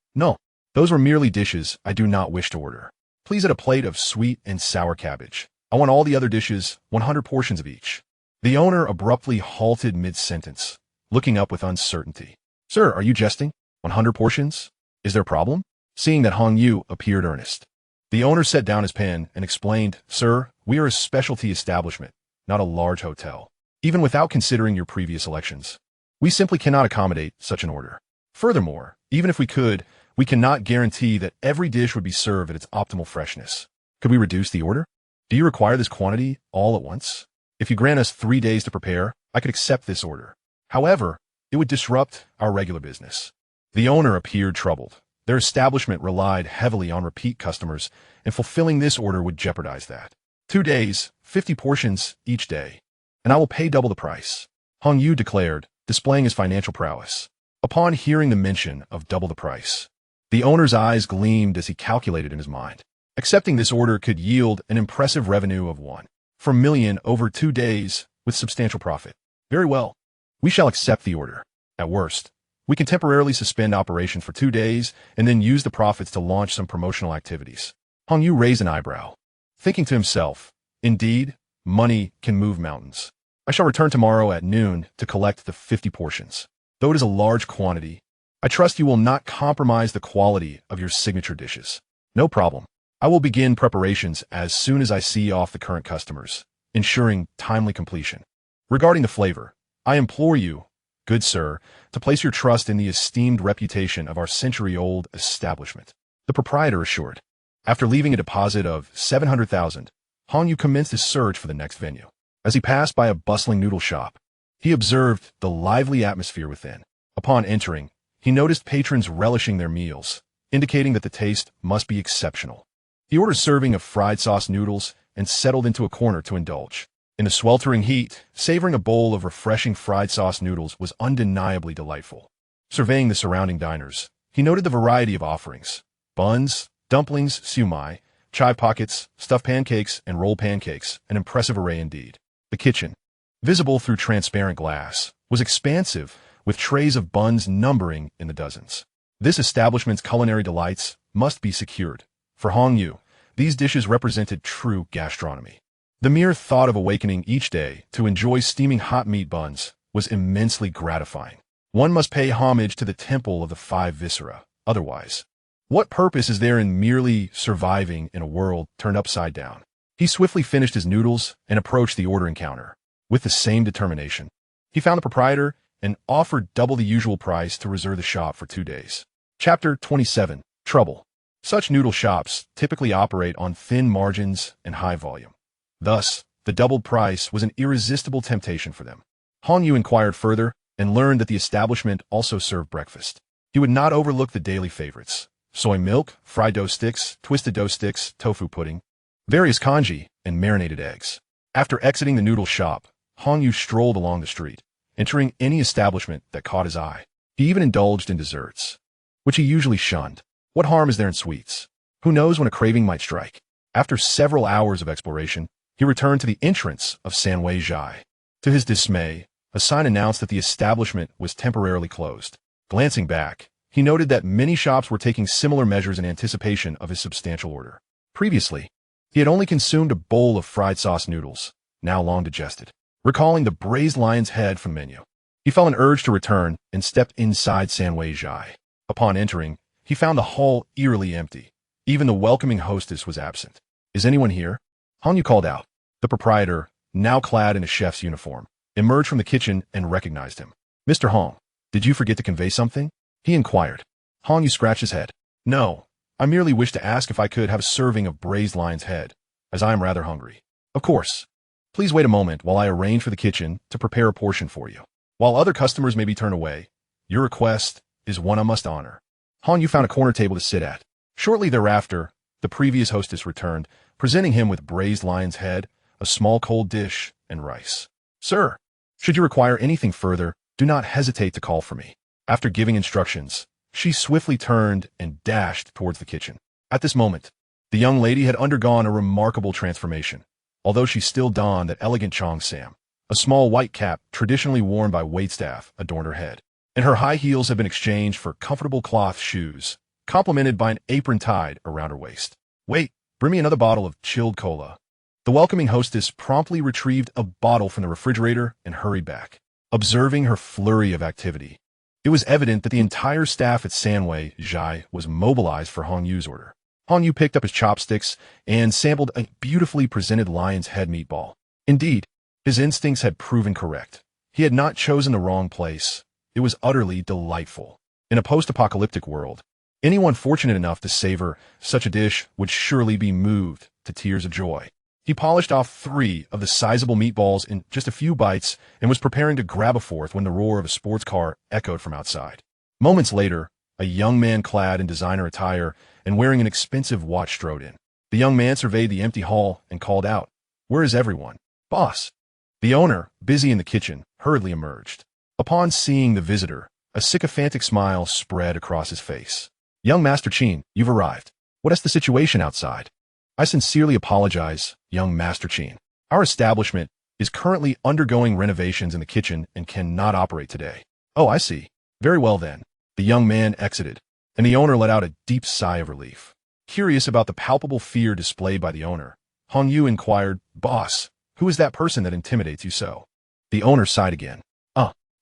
Those were merely dishes I do not wish to order. Please add a plate of sweet and sour cabbage. I want all the other dishes, 100 portions of each. The owner abruptly halted mid-sentence, looking up with uncertainty. Sir, are you jesting? 100 portions? Is there a problem? Seeing that Hong Yu appeared earnest, the owner set down his pen and explained, Sir, we are a specialty establishment, not a large hotel. Even without considering your previous elections, we simply cannot accommodate such an order. Furthermore, even if we could, we cannot guarantee that every dish would be served at its optimal freshness. Could we reduce the order? Do you require this quantity all at once? If you grant us 3 days to prepare, I could accept this order. However, it would disrupt our regular business. The owner appeared troubled. Their establishment relied heavily on repeat customers, and fulfilling this order would jeopardize that. 2 days, 50 portions each day, and I will pay double the price, Hong Yu declared, displaying his financial prowess. Upon hearing the mention of double the price, the owner's eyes gleamed as he calculated in his mind. Accepting this order could yield an impressive revenue of 1.4 million over 2 days with substantial profit. Very well. We shall accept the order. At worst, we can temporarily suspend operations for 2 days and then use the profits to launch some promotional activities. Hong Yu raised an eyebrow, thinking to himself, indeed, money can move mountains. I shall return tomorrow at noon to collect the 50 portions. Though it is a large quantity, I trust you will not compromise the quality of your signature dishes. No problem. I will begin preparations as soon as I see off the current customers, ensuring timely completion. Regarding the flavor, I implore you, good sir, to place your trust in the esteemed reputation of our century-old establishment, the proprietor assured. After leaving a deposit of 700,000, Hong Yu commenced his search for the next venue. As he passed by a bustling noodle shop, he observed the lively atmosphere within. Upon entering, he noticed patrons relishing their meals, indicating that the taste must be exceptional. He ordered a serving of fried sauce noodles and settled into a corner to indulge. In the sweltering heat, savoring a bowl of refreshing fried sauce noodles was undeniably delightful. Surveying the surrounding diners, he noted the variety of offerings: buns, dumplings, siumai, chive pockets, stuffed pancakes, and rolled pancakes, an impressive array indeed. The kitchen, visible through transparent glass, was expansive, with trays of buns numbering in the dozens. This establishment's culinary delights must be secured. For Hong Yu, these dishes represented true gastronomy. The mere thought of awakening each day to enjoy steaming hot meat buns was immensely gratifying. One must pay homage to the temple of the 5 viscera. Otherwise, what purpose is there in merely surviving in a world turned upside down? He swiftly finished his noodles and approached the ordering counter. With the same determination, he found the proprietor and offered double the usual price to reserve the shop for 2 days. Chapter 27. Trouble. Such noodle shops typically operate on thin margins and high volume. Thus, the doubled price was an irresistible temptation for them. Hong Yu inquired further and learned that the establishment also served breakfast. He would not overlook the daily favorites: soy milk, fried dough sticks, twisted dough sticks, tofu pudding, various congee, and marinated eggs. After exiting the noodle shop, Hong Yu strolled along the street, entering any establishment that caught his eye. He even indulged in desserts, which he usually shunned. What harm is there in sweets? Who knows when a craving might strike? After several hours of exploration, he returned to the entrance of Sanwei Zhai. To his dismay, a sign announced that the establishment was temporarily closed. Glancing back, he noted that many shops were taking similar measures in anticipation of his substantial order. Previously, he had only consumed a bowl of fried sauce noodles, now long digested. Recalling the braised lion's head from the menu, he felt an urge to return and stepped inside Sanwei Zhai. Upon entering, he found the hall eerily empty. Even the welcoming hostess was absent. Is anyone here? Hong Yu called out. The proprietor, now clad in a chef's uniform, emerged from the kitchen and recognized him. Mr. Hong, did you forget to convey something? He inquired. Hong Yu scratched his head. No, I merely wished to ask if I could have a serving of braised lion's head, as I am rather hungry. Of course. Please wait a moment while I arrange for the kitchen to prepare a portion for you. While other customers may be turned away, your request is one I must honor. Han Yu found a corner table to sit at. Shortly thereafter, the previous hostess returned, presenting him with braised lion's head, a small cold dish, and rice. Sir, should you require anything further, do not hesitate to call for me. After giving instructions, she swiftly turned and dashed towards the kitchen. At this moment, the young lady had undergone a remarkable transformation, although she still donned that elegant cheongsam. A small white cap, traditionally worn by waitstaff, adorned her head, and her high heels had been exchanged for comfortable cloth shoes, complemented by an apron tied around her waist. Wait, bring me another bottle of chilled cola. The welcoming hostess promptly retrieved a bottle from the refrigerator and hurried back. Observing her flurry of activity, it was evident that the entire staff at Sanwei Zhai was mobilized for Hong Yu's order. Hong Yu picked up his chopsticks and sampled a beautifully presented lion's head meatball. Indeed, his instincts had proven correct. He had not chosen the wrong place. It was utterly delightful. In a post-apocalyptic world, anyone fortunate enough to savor such a dish would surely be moved to tears of joy. He polished off 3 of the sizable meatballs in just a few bites and was preparing to grab a fourth when the roar of a sports car echoed from outside. Moments later, a young man clad in designer attire and wearing an expensive watch strode in. The young man surveyed the empty hall and called out, "Where is everyone?" "Boss." The owner, busy in the kitchen, hurriedly emerged. Upon seeing the visitor, a sycophantic smile spread across his face. "Young Master Qin, you've arrived. What is the situation outside?" "I sincerely apologize, young Master Qin. Our establishment is currently undergoing renovations in the kitchen and cannot operate today." "Oh, I see. Very well then." The young man exited, and the owner let out a deep sigh of relief. Curious about the palpable fear displayed by the owner, Hong Yu inquired, "Boss, who is that person that intimidates you so?" The owner sighed again.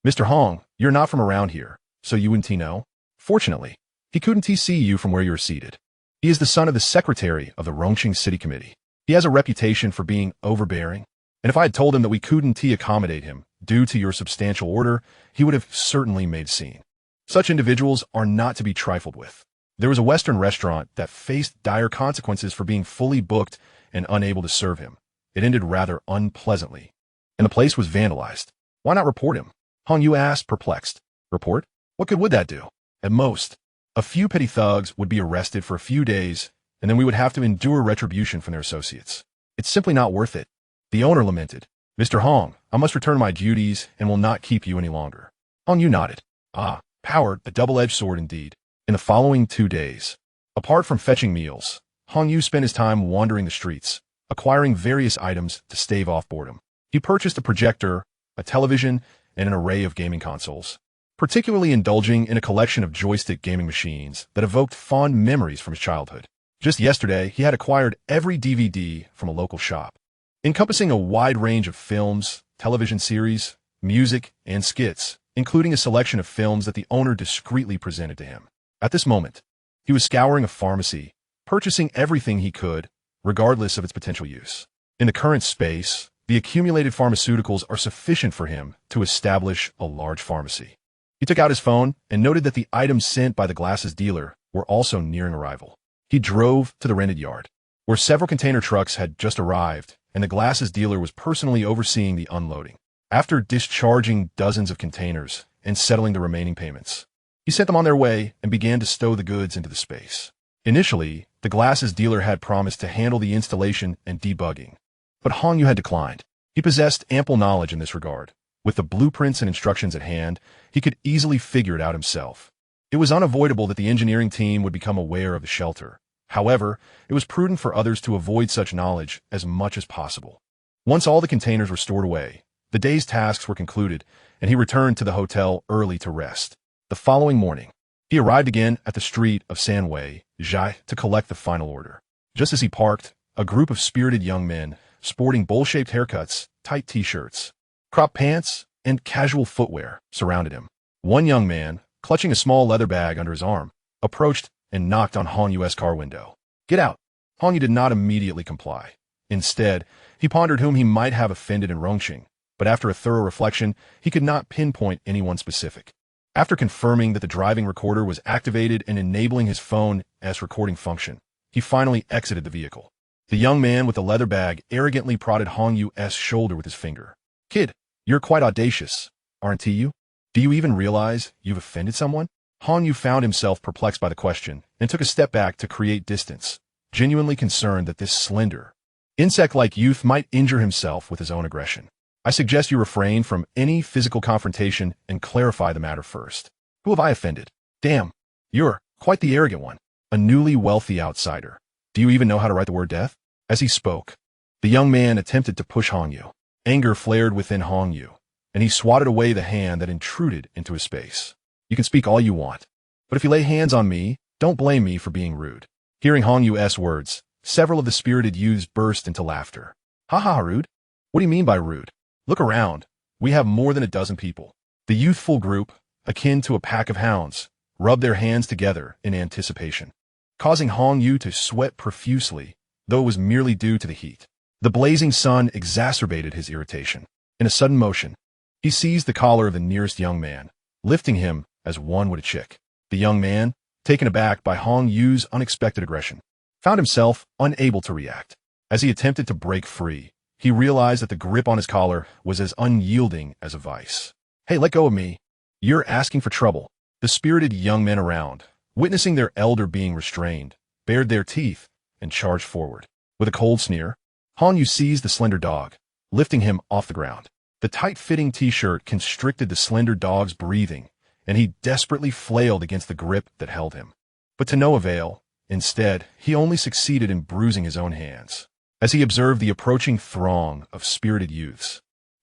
Mr. Hong, you're not from around here, so you wouldn't know? Fortunately, he couldn't see you from where you are seated. He is the son of the secretary of the Rongqing City Committee. He has a reputation for being overbearing, and if I had told him that we couldn't accommodate him due to your substantial order, he would have certainly made scene. Such individuals are not to be trifled with. There was a Western restaurant that faced dire consequences for being fully booked and unable to serve him. It ended rather unpleasantly, and the place was vandalized. Why not report him? Hong Yu asked, perplexed. Report? What good would that do? At most, a few petty thugs would be arrested for a few days, and then we would have to endure retribution from their associates. It's simply not worth it. The owner lamented. Mr. Hong, I must return to my duties and will not keep you any longer. Hong Yu nodded. Powered, a double-edged sword indeed. In the following 2 days, apart from fetching meals, Hong Yu spent his time wandering the streets, acquiring various items to stave off boredom. He purchased a projector, a television, and an array of gaming consoles, particularly indulging in a collection of joystick gaming machines that evoked fond memories from his childhood. Just yesterday, he had acquired every DVD from a local shop, encompassing a wide range of films, television series, music, and skits, including a selection of films that the owner discreetly presented to him. At this moment, he was scouring a pharmacy, purchasing everything he could, regardless of its potential use. In the current space, the accumulated pharmaceuticals are sufficient for him to establish a large pharmacy. He took out his phone and noted that the items sent by the glasses dealer were also nearing arrival. He drove to the rented yard, where several container trucks had just arrived, and the glasses dealer was personally overseeing the unloading. After discharging dozens of containers and settling the remaining payments, he sent them on their way and began to stow the goods into the space. Initially, the glasses dealer had promised to handle the installation and debugging, but Hong Yu had declined. He possessed ample knowledge in this regard. With the blueprints and instructions at hand, he could easily figure it out himself. It was unavoidable that the engineering team would become aware of the shelter. However, it was prudent for others to avoid such knowledge as much as possible. Once all the containers were stored away, the day's tasks were concluded, and he returned to the hotel early to rest. The following morning, he arrived again at the street of Sanwei Zhai to collect the final order. Just as he parked, a group of spirited young men, sporting bowl-shaped haircuts, tight t-shirts, cropped pants, and casual footwear, surrounded him. One young man, clutching a small leather bag under his arm, approached and knocked on Hong Yu's car window. "Get out!" Hong Yu did not immediately comply. Instead, he pondered whom he might have offended in Rongqing, but after a thorough reflection, he could not pinpoint anyone specific. After confirming that the driving recorder was activated and enabling his phone as recording function, he finally exited the vehicle. The young man with the leather bag arrogantly prodded Hong Yu's shoulder with his finger. Kid, you're quite audacious, aren't you? Do you even realize you've offended someone? Hong Yu found himself perplexed by the question and took a step back to create distance, genuinely concerned that this slender, insect-like youth might injure himself with his own aggression. I suggest you refrain from any physical confrontation and clarify the matter first. Who have I offended? Damn, you're quite the arrogant one. A newly wealthy outsider. Do you even know how to write the word death? As he spoke, the young man attempted to push Hong Yu. Anger flared within Hong Yu, and he swatted away the hand that intruded into his space. You can speak all you want, but if you lay hands on me, don't blame me for being rude. Hearing Hong Yu's words, several of the spirited youths burst into laughter. Ha ha, rude? What do you mean by rude? Look around. We have more than a dozen people. The youthful group, akin to a pack of hounds, rubbed their hands together in anticipation, causing Hong Yu to sweat profusely, though it was merely due to the heat. The blazing sun exacerbated his irritation. In a sudden motion, he seized the collar of the nearest young man, lifting him as one would a chick. The young man, taken aback by Hong Yu's unexpected aggression, found himself unable to react. As he attempted to break free, he realized that the grip on his collar was as unyielding as a vice. Hey, let go of me. You're asking for trouble. The spirited young men around, witnessing their elder being restrained, bared their teeth and charged forward. With a cold sneer, Hong Yu seized the slender dog, lifting him off the ground. The tight-fitting t-shirt constricted the slender dog's breathing, and he desperately flailed against the grip that held him. But to no avail. Instead, he only succeeded in bruising his own hands. As he observed the approaching throng of spirited youths,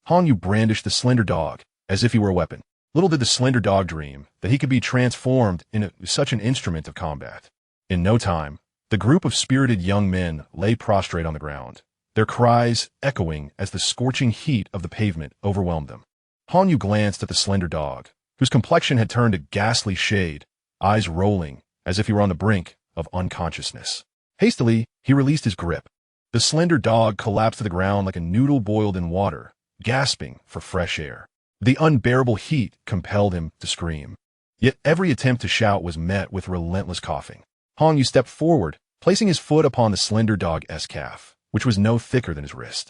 Hong Yu brandished the slender dog as if he were a weapon. Little did the slender dog dream that he could be transformed into such an instrument of combat. In no time, the group of spirited young men lay prostrate on the ground, their cries echoing as the scorching heat of the pavement overwhelmed them. Hong Yu glanced at the slender dog, whose complexion had turned a ghastly shade, eyes rolling as if he were on the brink of unconsciousness. Hastily, he released his grip. The slender dog collapsed to the ground like a noodle boiled in water, gasping for fresh air. The unbearable heat compelled him to scream. Yet every attempt to shout was met with relentless coughing. Hong Yu stepped forward, placing his foot upon the slender dog's calf, which was no thicker than his wrist.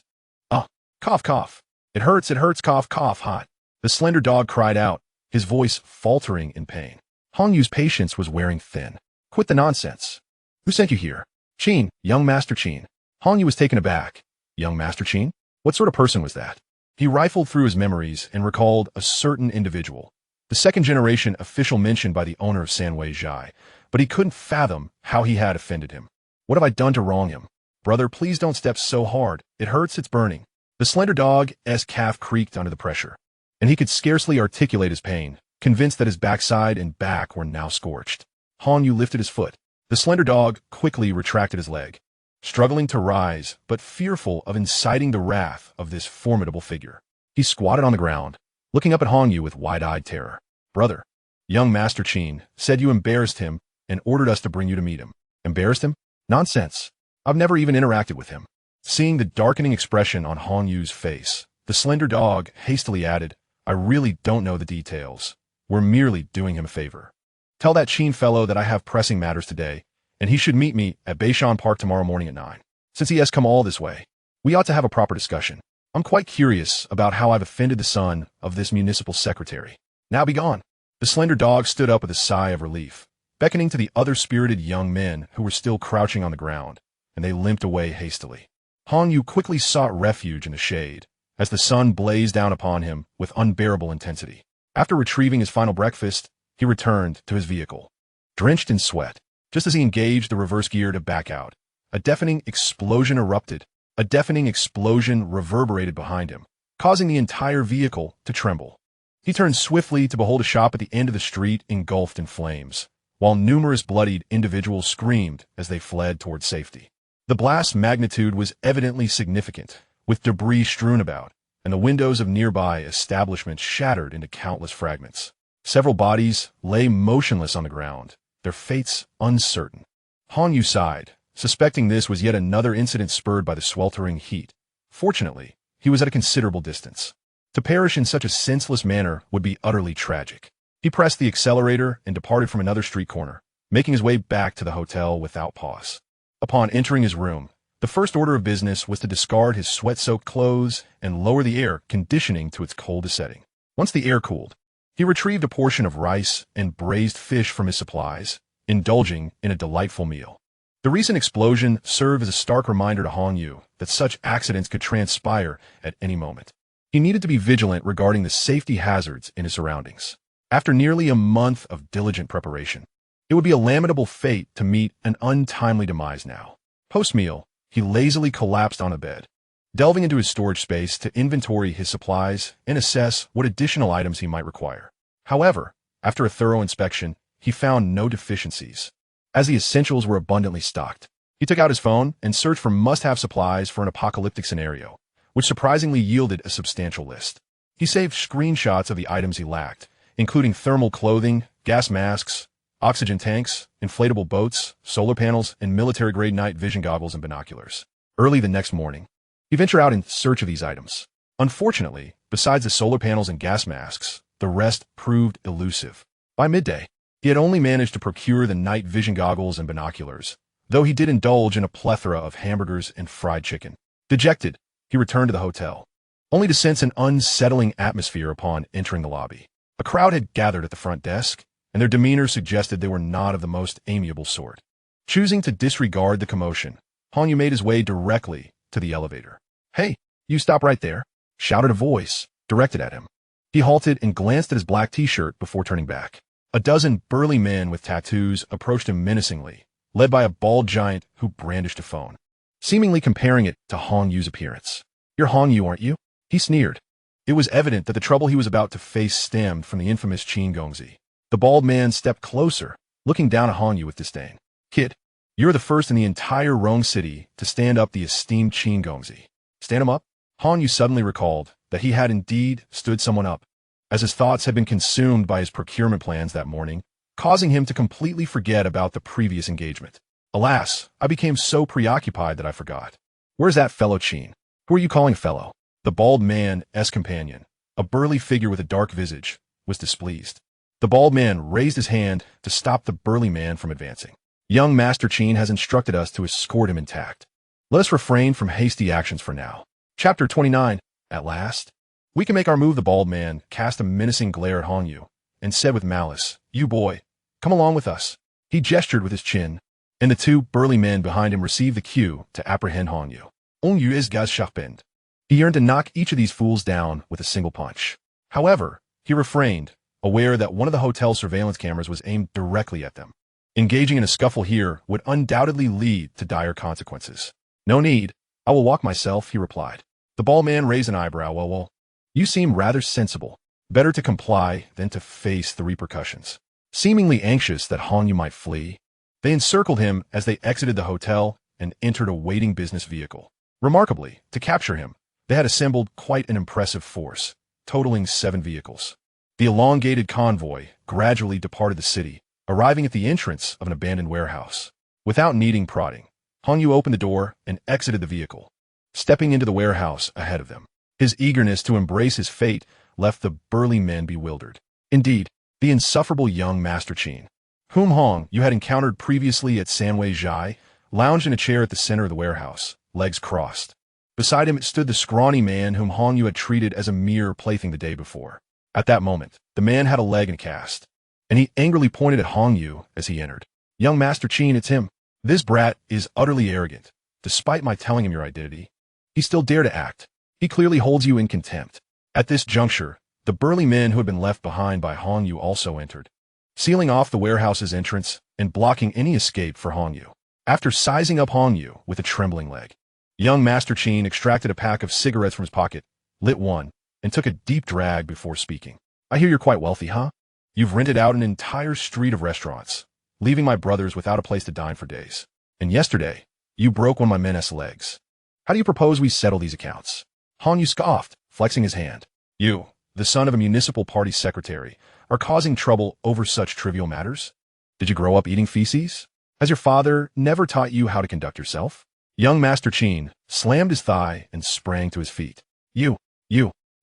Cough, cough. It hurts, cough, cough, hot. The slender dog cried out, his voice faltering in pain. Hong Yu's patience was wearing thin. Quit the nonsense. Who sent you here? Qin, young Master Qin. Hong Yu was taken aback. Young Master Qin? What sort of person was that? He rifled through his memories and recalled a certain individual, the second-generation official mentioned by the owner of Sanwei Zhai, but he couldn't fathom how he had offended him. What have I done to wrong him? Brother, please don't step so hard. It hurts, it's burning. The slender dog's calf creaked under the pressure, and he could scarcely articulate his pain, convinced that his backside and back were now scorched. Hong Yu lifted his foot. The slender dog quickly retracted his leg, struggling to rise, but fearful of inciting the wrath of this formidable figure. He squatted on the ground, looking up at Hong Yu with wide-eyed terror. Brother, young Master Qin said you embarrassed him and ordered us to bring you to meet him. Embarrassed him? Nonsense. I've never even interacted with him. Seeing the darkening expression on Hong Yu's face, the slender dog hastily added, I really don't know the details. We're merely doing him a favor. Tell that Qin fellow that I have pressing matters today, and he should meet me at Beishan Park tomorrow morning at 9. Since he has come all this way, we ought to have a proper discussion. I'm quite curious about how I've offended the son of this municipal secretary. Now be gone. The slender dog stood up with a sigh of relief, beckoning to the other spirited young men who were still crouching on the ground, and they limped away hastily. Hong Yu quickly sought refuge in the shade, as the sun blazed down upon him with unbearable intensity. After retrieving his final breakfast, he returned to his vehicle. Drenched in sweat, just as he engaged the reverse gear to back out, a deafening explosion erupted. A deafening explosion reverberated behind him, causing the entire vehicle to tremble. He turned swiftly to behold a shop at the end of the street engulfed in flames, while numerous bloodied individuals screamed as they fled toward safety. The blast's magnitude was evidently significant, with debris strewn about, and the windows of nearby establishments shattered into countless fragments. Several bodies lay motionless on the ground, their fates uncertain. Hong Yu sighed, suspecting this was yet another incident spurred by the sweltering heat. Fortunately, he was at a considerable distance. To perish in such a senseless manner would be utterly tragic. He pressed the accelerator and departed from another street corner, making his way back to the hotel without pause. Upon entering his room, The first order of business was to discard his sweat-soaked clothes and lower the air conditioning to its coldest setting. Once the air cooled, he retrieved a portion of rice and braised fish from his supplies, indulging in a delightful meal. The recent explosion served as a stark reminder to Hong Yu that such accidents could transpire at any moment. He needed to be vigilant regarding the safety hazards in his surroundings. After nearly a month of diligent preparation, it would be a lamentable fate to meet an untimely demise now. Post-meal, he lazily collapsed on a bed, delving into his storage space to inventory his supplies and assess what additional items he might require. However, after a thorough inspection, he found no deficiencies, as the essentials were abundantly stocked. He took out his phone and searched for must-have supplies for an apocalyptic scenario, which surprisingly yielded a substantial list. He saved screenshots of the items he lacked, including thermal clothing, gas masks, oxygen tanks, inflatable boats, solar panels, and military-grade night vision goggles and binoculars. Early the next morning, he ventured out in search of these items. Unfortunately, besides the solar panels and gas masks, the rest proved elusive. By midday, he had only managed to procure the night vision goggles and binoculars, though he did indulge in a plethora of hamburgers and fried chicken. Dejected, he returned to the hotel, only to sense an unsettling atmosphere upon entering the lobby. A crowd had gathered at the front desk, and their demeanor suggested they were not of the most amiable sort. Choosing to disregard the commotion, Hong Yu made his way directly to the elevator. "Hey, you stop right there," shouted a voice, directed at him. He halted and glanced at his black t-shirt before turning back. A dozen burly men with tattoos approached him menacingly, led by a bald giant who brandished a phone, seemingly comparing it to Hong Yu's appearance. "You're Hong Yu, aren't you?" he sneered. It was evident that the trouble he was about to face stemmed from the infamous Qin Gongzi. The bald man stepped closer, looking down at Hong Yu with disdain. "Kid, you're the first in the entire Rong City to stand up the esteemed Qin Gongzi." Stand him up? Hong Yu suddenly recalled that he had indeed stood someone up, as his thoughts had been consumed by his procurement plans that morning, causing him to completely forget about the previous engagement. "Alas, I became so preoccupied that I forgot. Where's that fellow Qin?" "Who are you calling fellow?" The bald man's companion, a burly figure with a dark visage, was displeased. The bald man raised his hand to stop the burly man from advancing. "Young Master Qin has instructed us to escort him intact. Let us refrain from hasty actions for now." Chapter 29. At last, "We can make our move." The bald man cast a menacing glare at Hong Yu and said with malice, "You boy, come along with us." He gestured with his chin, and the two burly men behind him received the cue to apprehend Hong Yu. Hong Yu is gaz sharpened. He yearned to knock each of these fools down with a single punch. However, he refrained, aware that one of the hotel surveillance cameras was aimed directly at them. Engaging in a scuffle here would undoubtedly lead to dire consequences. "No need. I will walk myself," he replied. The bald man raised an eyebrow. Well, you seem rather sensible. Better to comply than to face the repercussions." Seemingly anxious that Hong Yu might flee, they encircled him as they exited the hotel and entered a waiting business vehicle. Remarkably, to capture him, they had assembled quite an impressive force, totaling 7 vehicles. The elongated convoy gradually departed the city, arriving at the entrance of an abandoned warehouse. Without needing prodding, Hong Yu opened the door and exited the vehicle, stepping into the warehouse ahead of them. His eagerness to embrace his fate left the burly men bewildered. Indeed, the insufferable young Master Qin, whom Hong Yu had encountered previously at Sanwei Zhai, lounged in a chair at the center of the warehouse, legs crossed. Beside him stood the scrawny man whom Hong Yu had treated as a mere plaything the day before. At that moment, the man had a leg in a cast, and he angrily pointed at Hong Yu as he entered. "Young Master Qin, it's him. This brat is utterly arrogant. Despite my telling him your identity, he still dare to act. He clearly holds you in contempt." At this juncture, the burly men who had been left behind by Hong Yu also entered, sealing off the warehouse's entrance and blocking any escape for Hong Yu. After sizing up Hong Yu with a trembling leg, young Master Qin extracted a pack of cigarettes from his pocket, lit one, and took a deep drag before speaking. "I hear you're quite wealthy, huh? You've rented out an entire street of restaurants, leaving my brothers without a place to dine for days. And yesterday, you broke one of my men's legs. How do you propose we settle these accounts?" Hong Yu scoffed, flexing his hand. "You, the son of a municipal party secretary, are causing trouble over such trivial matters? Did you grow up eating feces? Has your father never taught you how to conduct yourself?" Young Master Qin slammed his thigh and sprang to his feet. You,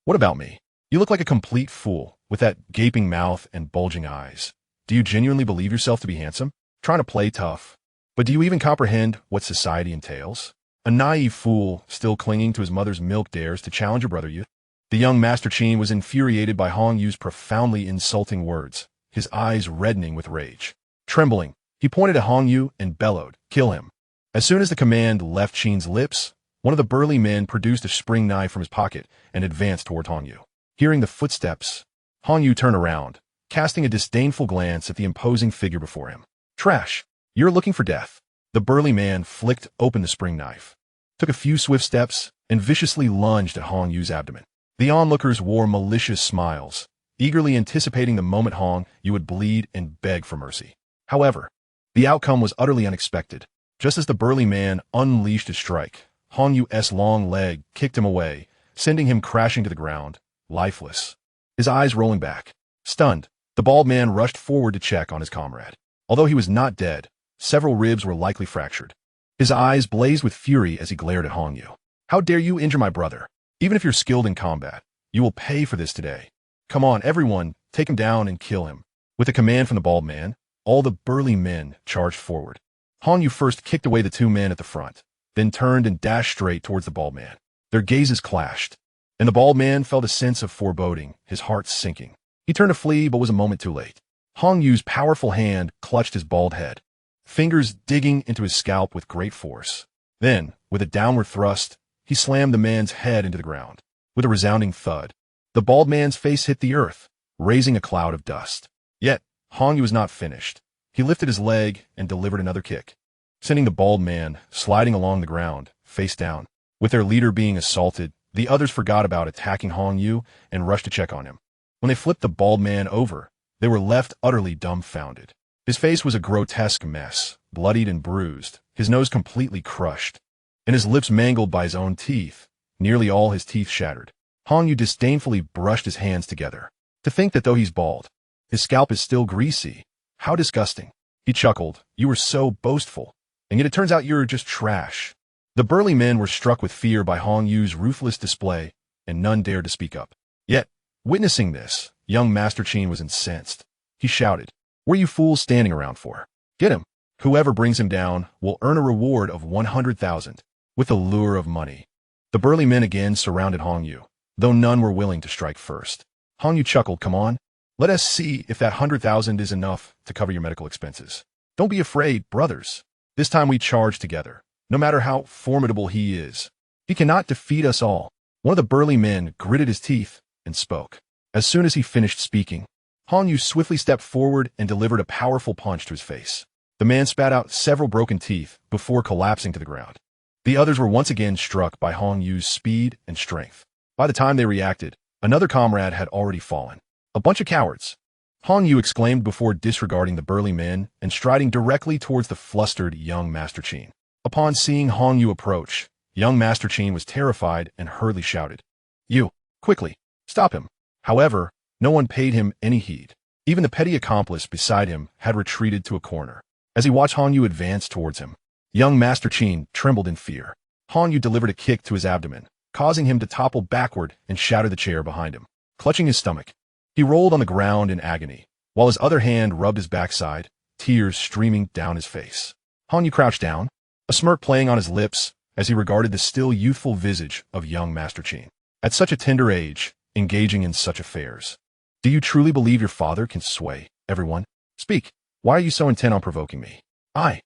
what about me? You look like a complete fool, with that gaping mouth and bulging eyes. Do you genuinely believe yourself to be handsome? Trying to play tough. But do you even comprehend what society entails? A naive fool, still clinging to his mother's milk, dares to challenge your brother youth. The young Master Qin was infuriated by Hong Yu's profoundly insulting words, his eyes reddening with rage. Trembling, he pointed at Hong Yu and bellowed, "Kill him." As soon as the command left Qin's lips, one of the burly men produced a spring knife from his pocket and advanced toward Hong Yu. Hearing the footsteps, Hong Yu turned around, casting a disdainful glance at the imposing figure before him. "Trash! You're looking for death." The burly man flicked open the spring knife, took a few swift steps, and viciously lunged at Hong Yu's abdomen. The onlookers wore malicious smiles, eagerly anticipating the moment Hong Yu would bleed and beg for mercy. However, the outcome was utterly unexpected. Just as the burly man unleashed his strike, Hong Yu's long leg kicked him away, sending him crashing to the ground, lifeless. His eyes rolling back. Stunned, the bald man rushed forward to check on his comrade. Although he was not dead, several ribs were likely fractured. His eyes blazed with fury as he glared at Hong Yu. "How dare you injure my brother? Even if you're skilled in combat, you will pay for this today. Come on, everyone, take him down and kill him." With a command from the bald man, all the burly men charged forward. Hong Yu first kicked away the two men at the front, then turned and dashed straight towards the bald man. Their gazes clashed, and the bald man felt a sense of foreboding, his heart sinking. He turned to flee, but was a moment too late. Hong Yu's powerful hand clutched his bald head, fingers digging into his scalp with great force. Then, with a downward thrust, he slammed the man's head into the ground. With a resounding thud, the bald man's face hit the earth, raising a cloud of dust. Yet, Hong Yu was not finished. He lifted his leg and delivered another kick, sending the bald man sliding along the ground, face down. With their leader being assaulted, the others forgot about attacking Hong Yu and rushed to check on him. When they flipped the bald man over, they were left utterly dumbfounded. His face was a grotesque mess, bloodied and bruised, his nose completely crushed, and his lips mangled by his own teeth, nearly all his teeth shattered. Hong Yu disdainfully brushed his hands together. "To think that though he's bald, his scalp is still greasy. How disgusting." He chuckled. "You were so boastful, and yet it turns out you're just trash." The burly men were struck with fear by Hong Yu's ruthless display, and none dared to speak up. Yet, witnessing this, young Master Qin was incensed. He shouted, "What are you fools standing around for? Get him. Whoever brings him down will earn a reward of 100,000, with the lure of money." The burly men again surrounded Hong Yu, though none were willing to strike first. Hong Yu chuckled, "Come on, let us see if that 100,000 is enough to cover your medical expenses. Don't be afraid, brothers. This time we charge together, no matter how formidable he is. He cannot defeat us all." One of the burly men gritted his teeth and spoke. As soon as he finished speaking, Hong Yu swiftly stepped forward and delivered a powerful punch to his face. The man spat out several broken teeth before collapsing to the ground. The others were once again struck by Hong Yu's speed and strength. By the time they reacted, another comrade had already fallen. "A bunch of cowards," Hong Yu exclaimed before disregarding the burly men and striding directly towards the flustered young Master Qin. Upon seeing Hong Yu approach, young Master Qin was terrified and hurriedly shouted, "You, quickly, stop him." However, no one paid him any heed. Even the petty accomplice beside him had retreated to a corner. As he watched Hong Yu advance towards him, young Master Qin trembled in fear. Hong Yu delivered a kick to his abdomen, causing him to topple backward and shatter the chair behind him. Clutching his stomach, he rolled on the ground in agony, while his other hand rubbed his backside, tears streaming down his face. Hong Yu crouched down, a smirk playing on his lips as he regarded the still youthful visage of young Master Qin. At such a tender age, engaging in such affairs. "Do you truly believe your father can sway everyone? Speak. Why are you so intent on provoking me?" I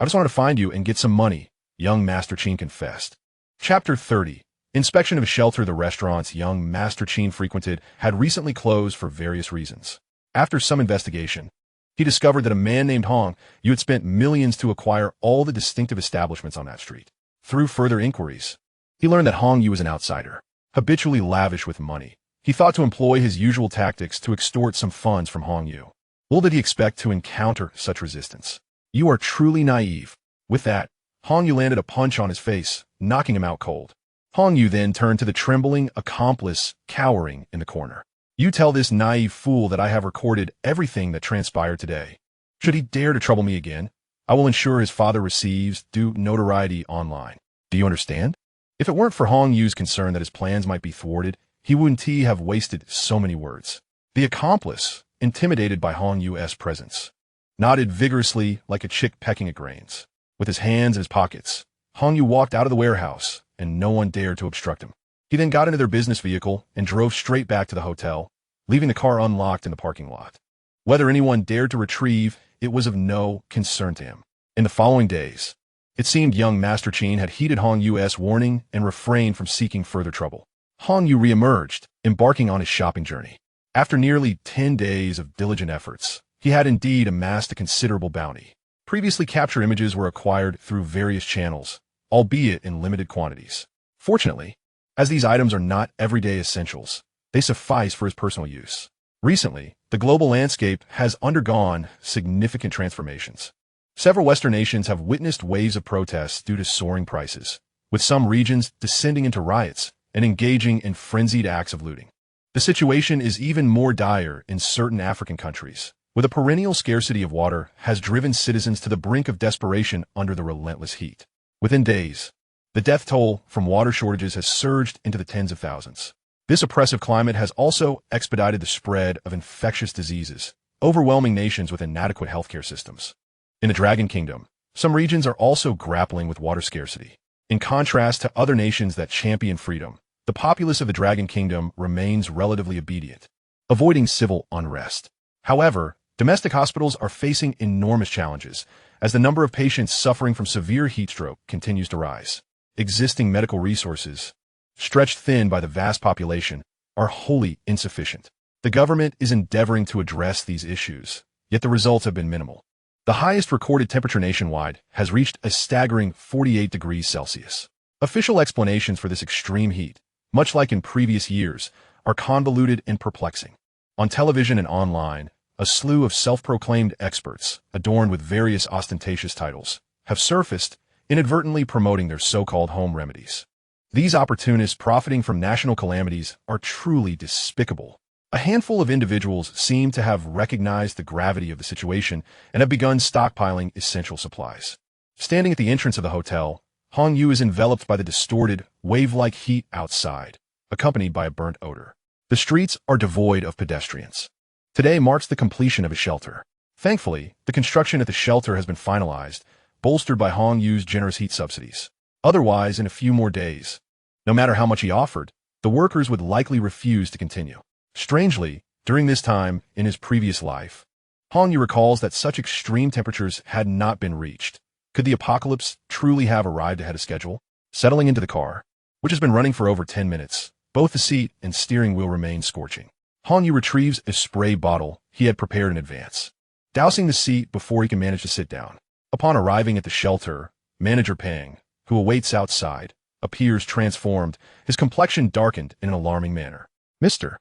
just wanted to find you and get some money," young Master Qin confessed. Chapter 30. Inspection of a shelter the restaurants young Master Qin frequented had recently closed for various reasons. After some investigation, he discovered that a man named Hong Yu had spent millions to acquire all the distinctive establishments on that street. Through further inquiries, he learned that Hong Yu was an outsider, habitually lavish with money. He thought to employ his usual tactics to extort some funds from Hong Yu. Little did he expect to encounter such resistance. "You are truly naive." With that, Hong Yu landed a punch on his face, knocking him out cold. Hong Yu then turned to the trembling accomplice cowering in the corner. "You tell this naive fool that I have recorded everything that transpired today. Should he dare to trouble me again, I will ensure his father receives due notoriety online. Do you understand?" If it weren't for Hong Yu's concern that his plans might be thwarted, he wouldn't have wasted so many words. The accomplice, intimidated by Hong Yu's presence, nodded vigorously like a chick pecking at grains. With his hands in his pockets, Hong Yu walked out of the warehouse, and no one dared to obstruct him. He then got into their business vehicle and drove straight back to the hotel, leaving the car unlocked in the parking lot. Whether anyone dared to retrieve, it was of no concern to him. In the following days, it seemed young Master Qin had heeded Hong Yu's warning and refrained from seeking further trouble. Hong Yu reemerged, embarking on his shopping journey. After nearly 10 days of diligent efforts, he had indeed amassed a considerable bounty. Previously captured images were acquired through various channels, albeit in limited quantities. Fortunately, as these items are not everyday essentials, they suffice for his personal use. Recently, the global landscape has undergone significant transformations. Several Western nations have witnessed waves of protests due to soaring prices, with some regions descending into riots and engaging in frenzied acts of looting. The situation is even more dire in certain African countries, where the perennial scarcity of water has driven citizens to the brink of desperation under the relentless heat. Within days, the death toll from water shortages has surged into the tens of thousands. This oppressive climate has also expedited the spread of infectious diseases, overwhelming nations with inadequate healthcare systems. In the Dragon Kingdom, some regions are also grappling with water scarcity. In contrast to other nations that champion freedom, the populace of the Dragon Kingdom remains relatively obedient, avoiding civil unrest. However, domestic hospitals are facing enormous challenges as the number of patients suffering from severe heat stroke continues to rise. Existing medical resources, stretched thin by the vast population, are wholly insufficient. The government is endeavoring to address these issues, yet the results have been minimal. The highest recorded temperature nationwide has reached a staggering 48 degrees Celsius. Official explanations for this extreme heat, much like in previous years, are convoluted and perplexing. On television and online, a slew of self-proclaimed experts, adorned with various ostentatious titles, have surfaced, inadvertently promoting their so-called home remedies. These opportunists profiting from national calamities are truly despicable. A handful of individuals seem to have recognized the gravity of the situation and have begun stockpiling essential supplies. Standing at the entrance of the hotel, Hong Yu is enveloped by the distorted, wave-like heat outside, accompanied by a burnt odor. The streets are devoid of pedestrians. Today marks the completion of a shelter. Thankfully, the construction at the shelter has been finalized, bolstered by Hong Yu's generous heat subsidies. Otherwise, in a few more days, no matter how much he offered, the workers would likely refuse to continue. Strangely, during this time in his previous life, Hong Yu recalls that such extreme temperatures had not been reached. Could the apocalypse truly have arrived ahead of schedule? Settling into the car, which has been running for over 10 minutes, both the seat and steering wheel remain scorching. Hong Yu retrieves a spray bottle he had prepared in advance, dousing the seat before he can manage to sit down. Upon arriving at the shelter, Manager Pang, who awaits outside, appears transformed, his complexion darkened in an alarming manner. Mr.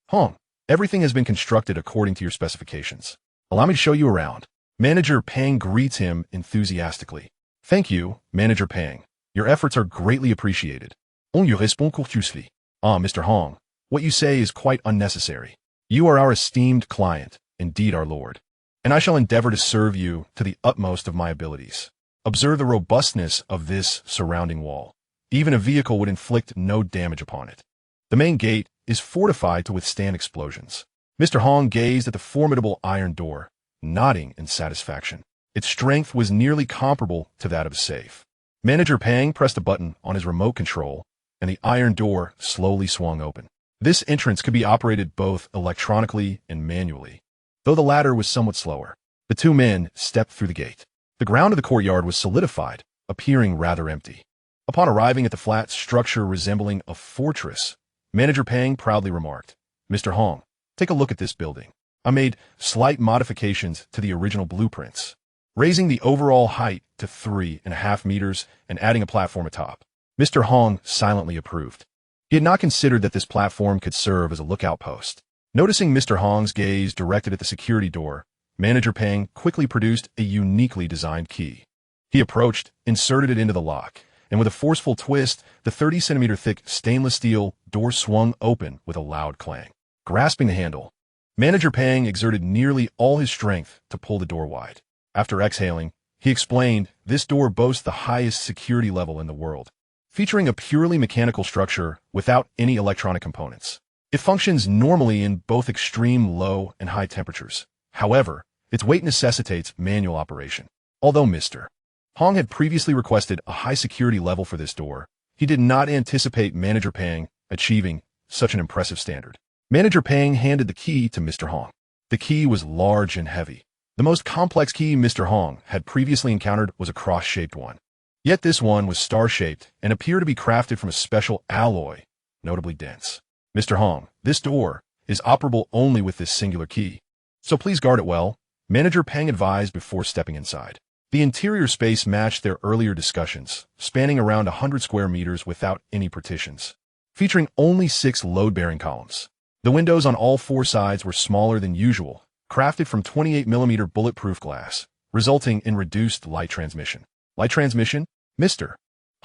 Hong, everything has been constructed according to your specifications. Allow me to show you around. Manager Pang greets him enthusiastically. Thank you, Manager Pang. Your efforts are greatly appreciated. On you répond courteously. Ah, Mr. Hong, what you say is quite unnecessary. You are our esteemed client, indeed our lord, and I shall endeavor to serve you to the utmost of my abilities. Observe the robustness of this surrounding wall. Even a vehicle would inflict no damage upon it. The main gate is fortified to withstand explosions. Mr. Hong gazed at the formidable iron door, nodding in satisfaction. Its strength was nearly comparable to that of a safe. Manager Pang pressed a button on his remote control, and the iron door slowly swung open. This entrance could be operated both electronically and manually, though the latter was somewhat slower. The two men stepped through the gate. The ground of the courtyard was solidified, appearing rather empty. Upon arriving at the flat structure resembling a fortress, Manager Pang proudly remarked, Mr. Hong, take a look at this building. I made slight modifications to the original blueprints, raising the overall height to 3.5 meters and adding a platform atop. Mr. Hong silently approved. He had not considered that this platform could serve as a lookout post. Noticing Mr. Hong's gaze directed at the security door, Manager Pang quickly produced a uniquely designed key. He approached, inserted it into the lock, and with a forceful twist, the 30-centimeter thick stainless steel door swung open with a loud clang. Grasping the handle, Manager Pang exerted nearly all his strength to pull the door wide. After exhaling, he explained, this door boasts the highest security level in the world, featuring a purely mechanical structure without any electronic components. It functions normally in both extreme low and high temperatures. However, its weight necessitates manual operation. Although Mr. Hong had previously requested a high security level for this door. He did not anticipate Manager Pang achieving such an impressive standard. Manager Pang handed the key to Mr. Hong. The key was large and heavy. The most complex key Mr. Hong had previously encountered was a cross-shaped one. Yet this one was star-shaped and appeared to be crafted from a special alloy, notably dense. Mr. Hong, this door is operable only with this singular key, so please guard it well, Manager Pang advised before stepping inside. The interior space matched their earlier discussions, spanning around 100 square meters without any partitions, featuring only 6 load-bearing columns. The windows on all 4 sides were smaller than usual, crafted from 28mm bulletproof glass, resulting in reduced light transmission. Light transmission? Mr.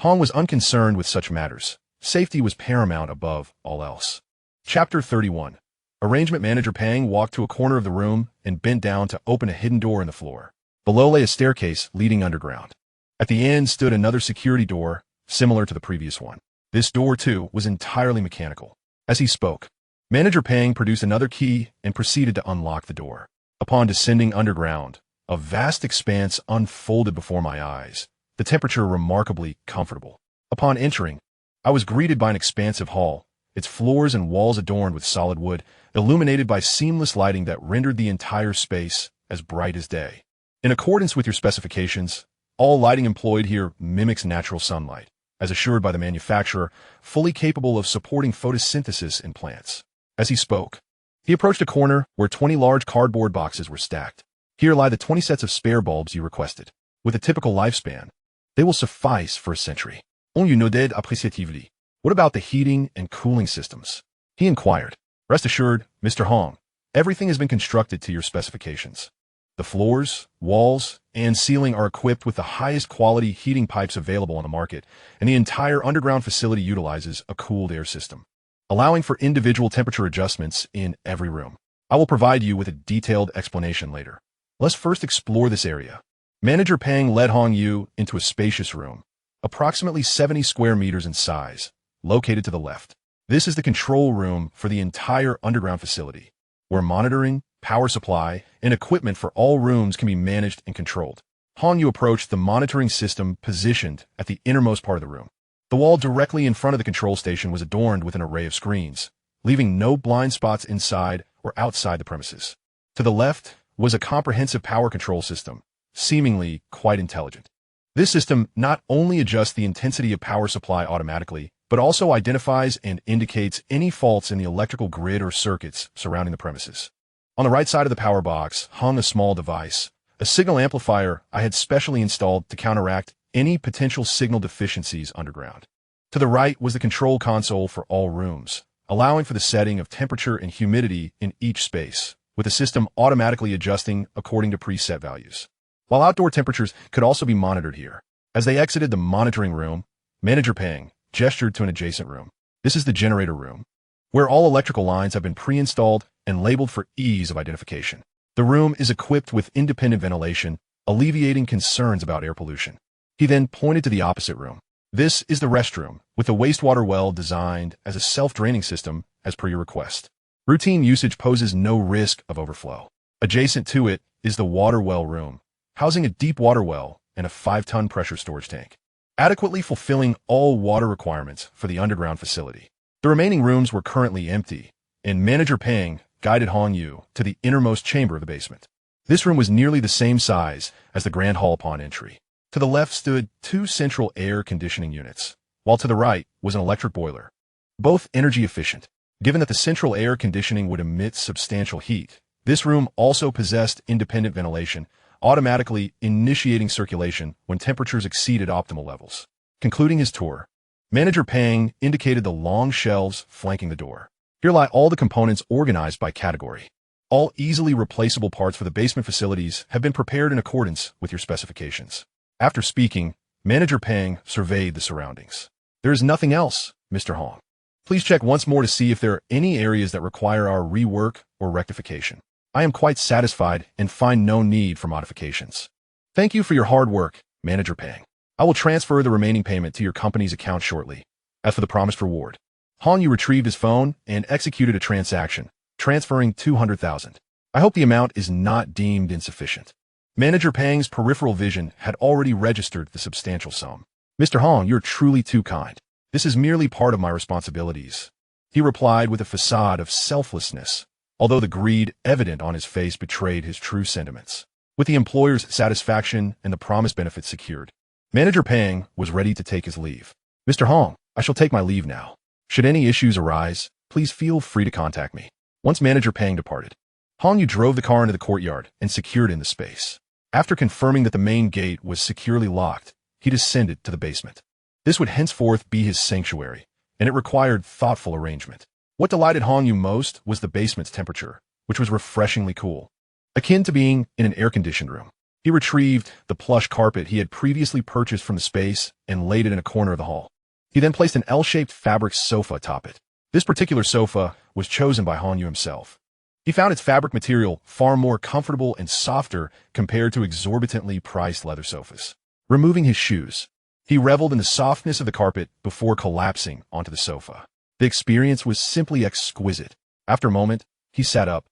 Hong was unconcerned with such matters. Safety was paramount above all else. Chapter 31. Arrangement. Manager Pang walked to a corner of the room and bent down to open a hidden door in the floor. Below lay a staircase leading underground. At the end stood another security door, similar to the previous one. This door, too, was entirely mechanical. As he spoke, Manager Pang produced another key and proceeded to unlock the door. Upon descending underground, a vast expanse unfolded before my eyes, the temperature remarkably comfortable. Upon entering, I was greeted by an expansive hall, its floors and walls adorned with solid wood, illuminated by seamless lighting that rendered the entire space as bright as day. In accordance with your specifications, all lighting employed here mimics natural sunlight, as assured by the manufacturer, fully capable of supporting photosynthesis in plants. As he spoke, he approached a corner where 20 large cardboard boxes were stacked. Here lie the 20 sets of spare bulbs you requested. With a typical lifespan, they will suffice for a century. On you noted appreciatively. What about the heating and cooling systems? He inquired. Rest assured, Mr. Hong, everything has been constructed to your specifications. The floors, walls, and ceiling are equipped with the highest quality heating pipes available on the market, and the entire underground facility utilizes a cooled air system, allowing for individual temperature adjustments in every room. I will provide you with a detailed explanation later. Let's first explore this area. Manager Pang led Hong Yu into a spacious room, approximately 70 square meters in size, located to the left. This is the control room for the entire underground facility, where monitoring, power supply, and equipment for all rooms can be managed and controlled. Hong Yu approached the monitoring system positioned at the innermost part of the room. The wall directly in front of the control station was adorned with an array of screens, leaving no blind spots inside or outside the premises. To the left was a comprehensive power control system, seemingly quite intelligent. This system not only adjusts the intensity of power supply automatically, but also identifies and indicates any faults in the electrical grid or circuits surrounding the premises. On the right side of the power box hung a small device, a signal amplifier I had specially installed to counteract any potential signal deficiencies underground. To the right was the control console for all rooms, allowing for the setting of temperature and humidity in each space, with the system automatically adjusting according to preset values. While outdoor temperatures could also be monitored here. As they exited the monitoring room, Manager Pang gestured to an adjacent room. This is the generator room, where all electrical lines have been pre-installed and labeled for ease of identification. The room is equipped with independent ventilation, alleviating concerns about air pollution. He then pointed to the opposite room. This is the restroom, with a wastewater well designed as a self-draining system as per your request. Routine usage poses no risk of overflow. Adjacent to it is the water well room, housing a deep water well and a 5-ton pressure storage tank, adequately fulfilling all water requirements for the underground facility. The remaining rooms were currently empty, and Manager Pang guided Hong Yu to the innermost chamber of the basement. This room was nearly the same size as the grand hall upon entry. To the left stood 2 central air conditioning units, while to the right was an electric boiler, both energy efficient. Given that the central air conditioning would emit substantial heat, this room also possessed independent ventilation, automatically initiating circulation when temperatures exceeded optimal levels. Concluding his tour, Manager Pang indicated the long shelves flanking the door. Here lie all the components organized by category. All easily replaceable parts for the basement facilities have been prepared in accordance with your specifications. After speaking, Manager Pang surveyed the surroundings. There is nothing else, Mr. Hong. Please check once more to see if there are any areas that require our rework or rectification. I am quite satisfied and find no need for modifications. Thank you for your hard work, Manager Pang. I will transfer the remaining payment to your company's account shortly. As for the promised reward, Hong Yu retrieved his phone and executed a transaction, transferring 200,000. I hope the amount is not deemed insufficient. Manager Pang's peripheral vision had already registered the substantial sum. "Mr. Hong, you're truly too kind. This is merely part of my responsibilities," he replied with a facade of selflessness, although the greed evident on his face betrayed his true sentiments. With the employer's satisfaction and the promised benefits secured, Manager Pang was ready to take his leave. "Mr. Hong, I shall take my leave now. Should any issues arise, please feel free to contact me." Once Manager Pang departed, Hong Yu drove the car into the courtyard and secured in the space. After confirming that the main gate was securely locked, he descended to the basement. This would henceforth be his sanctuary, and it required thoughtful arrangement. What delighted Hong Yu most was the basement's temperature, which was refreshingly cool, akin to being in an air-conditioned room. He retrieved the plush carpet he had previously purchased from the space and laid it in a corner of the hall. He then placed an L-shaped fabric sofa atop it. This particular sofa was chosen by Hong Yu himself. He found its fabric material far more comfortable and softer compared to exorbitantly priced leather sofas. Removing his shoes, he reveled in the softness of the carpet before collapsing onto the sofa. The experience was simply exquisite. After a moment, he sat up,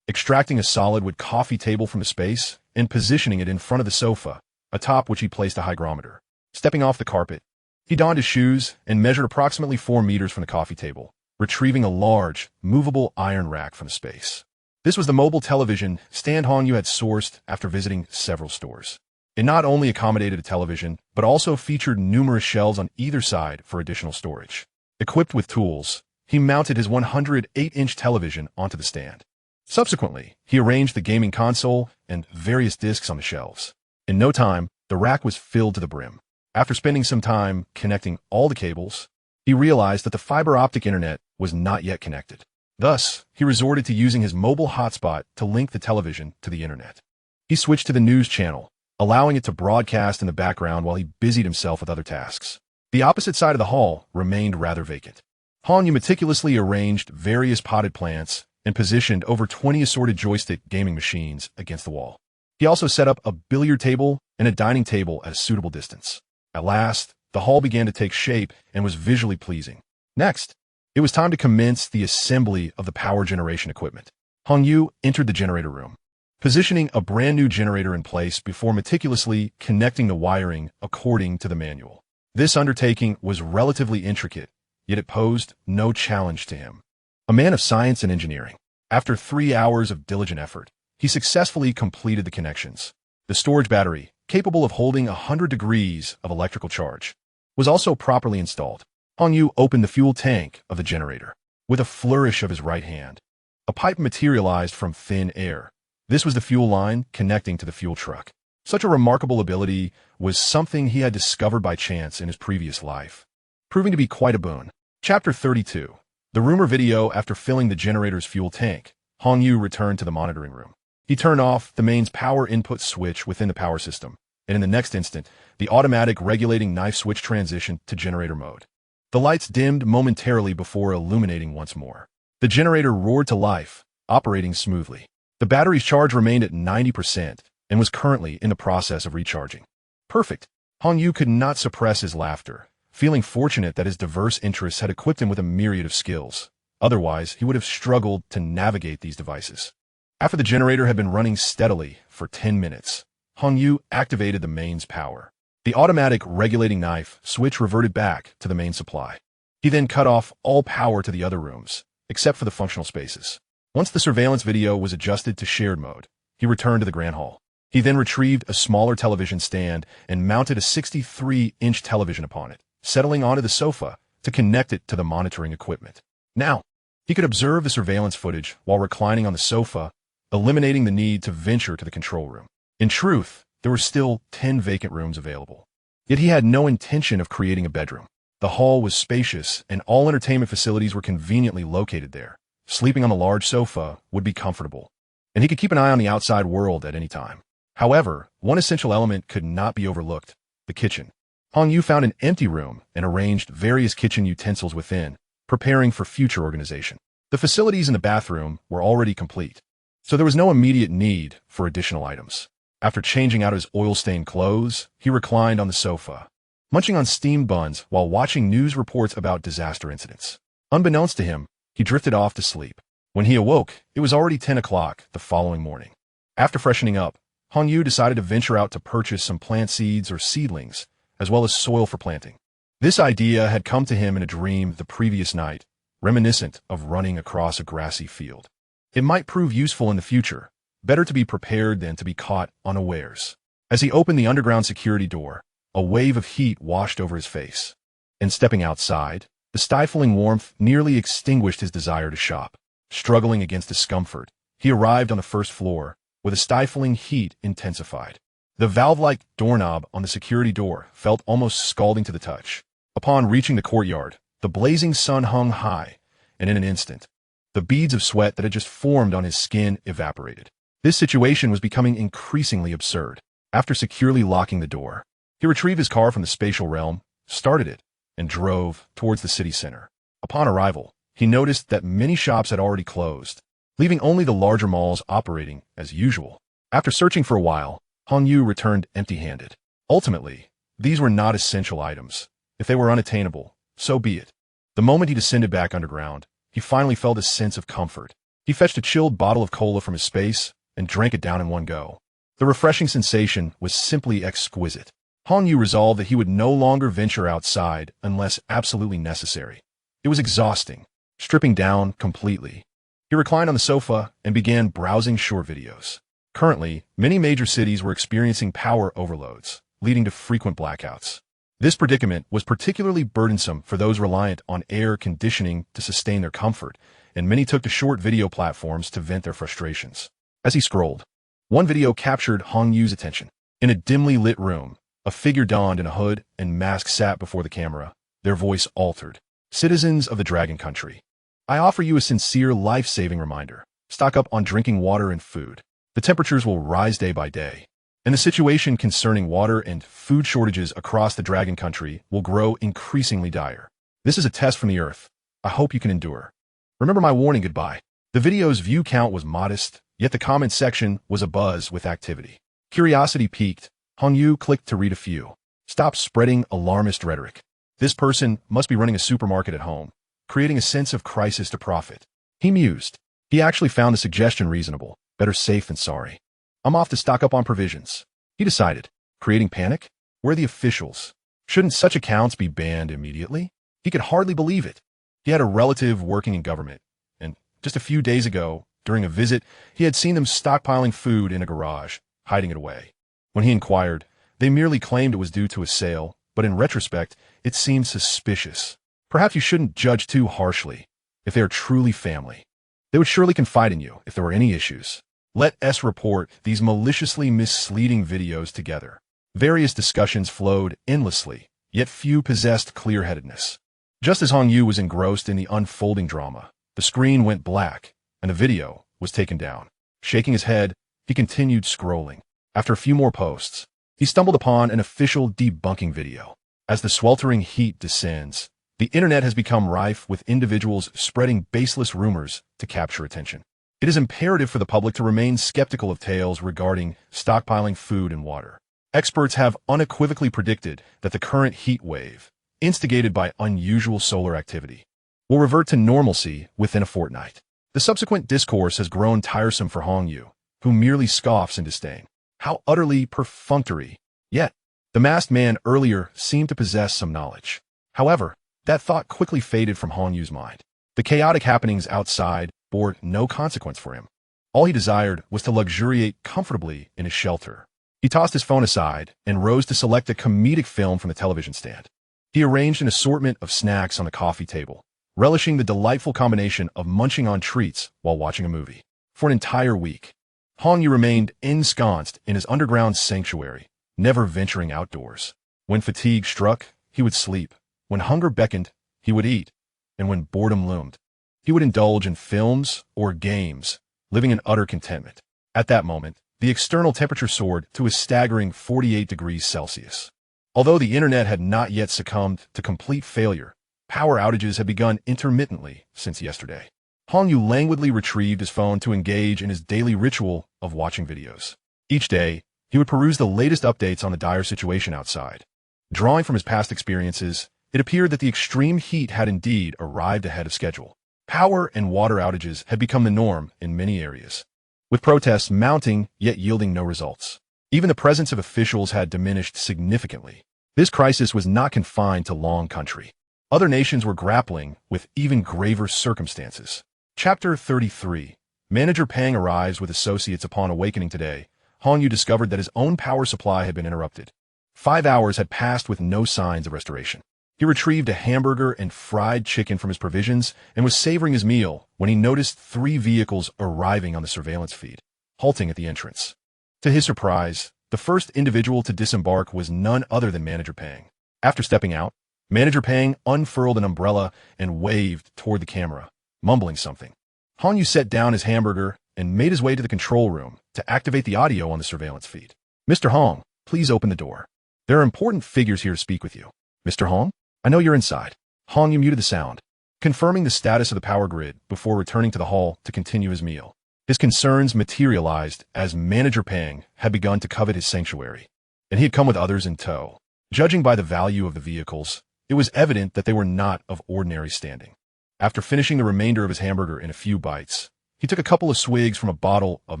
extracting a solid wood coffee table from the space and positioning it in front of the sofa, atop which he placed a hygrometer. Stepping off the carpet, he donned his shoes and measured approximately 4 meters from the coffee table, retrieving a large, movable iron rack from the space. This was the mobile television stand Hong Yu had sourced after visiting several stores. It not only accommodated a television, but also featured numerous shelves on either side for additional storage. Equipped with tools, he mounted his 108-inch television onto the stand. Subsequently, he arranged the gaming console and various discs on the shelves. In no time, the rack was filled to the brim. After spending some time connecting all the cables, he realized that the fiber optic internet was not yet connected. Thus, he resorted to using his mobile hotspot to link the television to the internet. He switched to the news channel, allowing it to broadcast in the background while he busied himself with other tasks. The opposite side of the hall remained rather vacant. Hong Yu meticulously arranged various potted plants and positioned over 20 assorted joystick gaming machines against the wall. He also set up a billiard table and a dining table at a suitable distance. At last, the hall began to take shape and was visually pleasing. Next, it was time to commence the assembly of the power generation equipment. Hong Yu entered the generator room, positioning a brand new generator in place before meticulously connecting the wiring according to the manual. This undertaking was relatively intricate, yet it posed no challenge to him. A man of science and engineering, after 3 hours of diligent effort, he successfully completed the connections. The storage battery, capable of holding 100 degrees of electrical charge, was also properly installed. Hong Yu opened the fuel tank of the generator. With a flourish of his right hand, a pipe materialized from thin air. This was the fuel line connecting to the fuel truck. Such a remarkable ability was something he had discovered by chance in his previous life, proving to be quite a boon. Chapter 32. The rumor video. After filling the generator's fuel tank, Hong Yu returned to the monitoring room. He turned off the mains power input switch within the power system, and in the next instant, the automatic regulating knife switch transitioned to generator mode. The lights dimmed momentarily before illuminating once more. The generator roared to life, operating smoothly. The battery's charge remained at 90% and was currently in the process of recharging. Perfect. Hong Yu could not suppress his laughter, feeling fortunate that his diverse interests had equipped him with a myriad of skills. Otherwise, he would have struggled to navigate these devices. After the generator had been running steadily for 10 minutes, Hong Yu activated the mains power. The automatic regulating knife switch reverted back to the main supply. He then cut off all power to the other rooms, except for the functional spaces. Once the surveillance video was adjusted to shared mode, he returned to the Grand Hall. He then retrieved a smaller television stand and mounted a 63-inch television upon it, settling onto the sofa to connect it to the monitoring equipment. Now, he could observe the surveillance footage while reclining on the sofa, eliminating the need to venture to the control room. In truth, there were still 10 vacant rooms available. Yet he had no intention of creating a bedroom. The hall was spacious, and all entertainment facilities were conveniently located there. Sleeping on the large sofa would be comfortable, and he could keep an eye on the outside world at any time. However, one essential element could not be overlooked: the kitchen. Hong Yu found an empty room and arranged various kitchen utensils within, preparing for future organization. The facilities in the bathroom were already complete, so there was no immediate need for additional items. After changing out his oil-stained clothes, he reclined on the sofa, munching on steamed buns while watching news reports about disaster incidents. Unbeknownst to him, he drifted off to sleep. When he awoke, it was already 10 o'clock the following morning. After freshening up, Hong Yu decided to venture out to purchase some plant seeds or seedlings, as well as soil for planting. This idea had come to him in a dream the previous night, reminiscent of running across a grassy field. It might prove useful in the future. Better to be prepared than to be caught unawares. As he opened the underground security door, a wave of heat washed over his face. And stepping outside, the stifling warmth nearly extinguished his desire to shop. Struggling against discomfort, he arrived on the first floor, where the stifling heat intensified. The valve-like doorknob on the security door felt almost scalding to the touch. Upon reaching the courtyard, the blazing sun hung high, and in an instant, the beads of sweat that had just formed on his skin evaporated. This situation was becoming increasingly absurd. After securely locking the door, he retrieved his car from the spatial realm, started it, and drove towards the city center. Upon arrival, he noticed that many shops had already closed, leaving only the larger malls operating as usual. After searching for a while, Hong Yu returned empty-handed. Ultimately, these were not essential items. If they were unattainable, so be it. The moment he descended back underground, he finally felt a sense of comfort. He fetched a chilled bottle of cola from his space and drank it down in one go. The refreshing sensation was simply exquisite. Hong Yu resolved that he would no longer venture outside unless absolutely necessary. It was exhausting, stripping down completely. He reclined on the sofa and began browsing short videos. Currently, many major cities were experiencing power overloads, leading to frequent blackouts. This predicament was particularly burdensome for those reliant on air conditioning to sustain their comfort, and many took to short video platforms to vent their frustrations. As he scrolled, one video captured Hong Yu's attention. In a dimly lit room, a figure donned in a hood and mask sat before the camera, their voice altered. Citizens of the Dragon Country, I offer you a sincere life-saving reminder. Stock up on drinking water and food. The temperatures will rise day by day, and the situation concerning water and food shortages across the Dragon Country will grow increasingly dire. This is a test from the Earth. I hope you can endure. Remember my warning. Goodbye. The video's view count was modest, yet the comment section was abuzz with activity. Curiosity piqued. Hong Yu clicked to read a few. Stop spreading alarmist rhetoric. This person must be running a supermarket at home, creating a sense of crisis to profit. He mused. He actually found the suggestion reasonable. Better safe than sorry. I'm off to stock up on provisions. He decided. Creating panic? Where are the officials? Shouldn't such accounts be banned immediately? He could hardly believe it. He had a relative working in government, and just a few days ago, during a visit, he had seen them stockpiling food in a garage, hiding it away. When he inquired, they merely claimed it was due to a sale, but in retrospect, it seemed suspicious. Perhaps you shouldn't judge too harshly. If they are truly family, they would surely confide in you if there were any issues. Let us report these maliciously misleading videos together. Various discussions flowed endlessly, yet few possessed clear-headedness. Just as Hong Yu was engrossed in the unfolding drama, the screen went black, and the video was taken down. Shaking his head, he continued scrolling. After a few more posts, he stumbled upon an official debunking video. As the sweltering heat descends, the internet has become rife with individuals spreading baseless rumors to capture attention. It is imperative for the public to remain skeptical of tales regarding stockpiling food and water. Experts have unequivocally predicted that the current heat wave, instigated by unusual solar activity, will revert to normalcy within a fortnight. The subsequent discourse has grown tiresome for Hong Yu, who merely scoffs in disdain. How utterly perfunctory. Yet, the masked man earlier seemed to possess some knowledge. However, that thought quickly faded from Hong Yu's mind. The chaotic happenings outside bore no consequence for him. All he desired was to luxuriate comfortably in his shelter. He tossed his phone aside and rose to select a comedic film from the television stand. He arranged an assortment of snacks on the coffee table, relishing the delightful combination of munching on treats while watching a movie. For an entire week, Hong Yu remained ensconced in his underground sanctuary, never venturing outdoors. When fatigue struck, he would sleep. When hunger beckoned, he would eat. And when boredom loomed, he would indulge in films or games, living in utter contentment. At that moment, the external temperature soared to a staggering 48 degrees Celsius. Although the internet had not yet succumbed to complete failure, power outages had begun intermittently since yesterday. Hong Yu languidly retrieved his phone to engage in his daily ritual of watching videos. Each day, he would peruse the latest updates on the dire situation outside. Drawing from his past experiences, it appeared that the extreme heat had indeed arrived ahead of schedule. Power and water outages had become the norm in many areas. with protests mounting yet yielding no results. Even the presence of officials had diminished significantly. This crisis was not confined to Long Country. Other nations were grappling with even graver circumstances. Chapter 33. Manager Pang arrives with associates upon awakening today. Hong Yu discovered that his own power supply had been interrupted. 5 hours had passed with no signs of restoration. He retrieved a hamburger and fried chicken from his provisions and was savoring his meal when he noticed 3 vehicles arriving on the surveillance feed, halting at the entrance. To his surprise, the first individual to disembark was none other than Manager Pang. After stepping out, Manager Pang unfurled an umbrella and waved toward the camera, mumbling something. Hong Yu set down his hamburger and made his way to the control room to activate the audio on the surveillance feed. "Mr. Hong, please open the door. There are important figures here to speak with you." "Mr. Hong? I know you're inside." Hong Yu muted the sound, confirming the status of the power grid before returning to the hall to continue his meal. His concerns materialized as Manager Pang had begun to covet his sanctuary, and he had come with others in tow. Judging by the value of the vehicles, it was evident that they were not of ordinary standing. After finishing the remainder of his hamburger in a few bites, he took a couple of swigs from a bottle of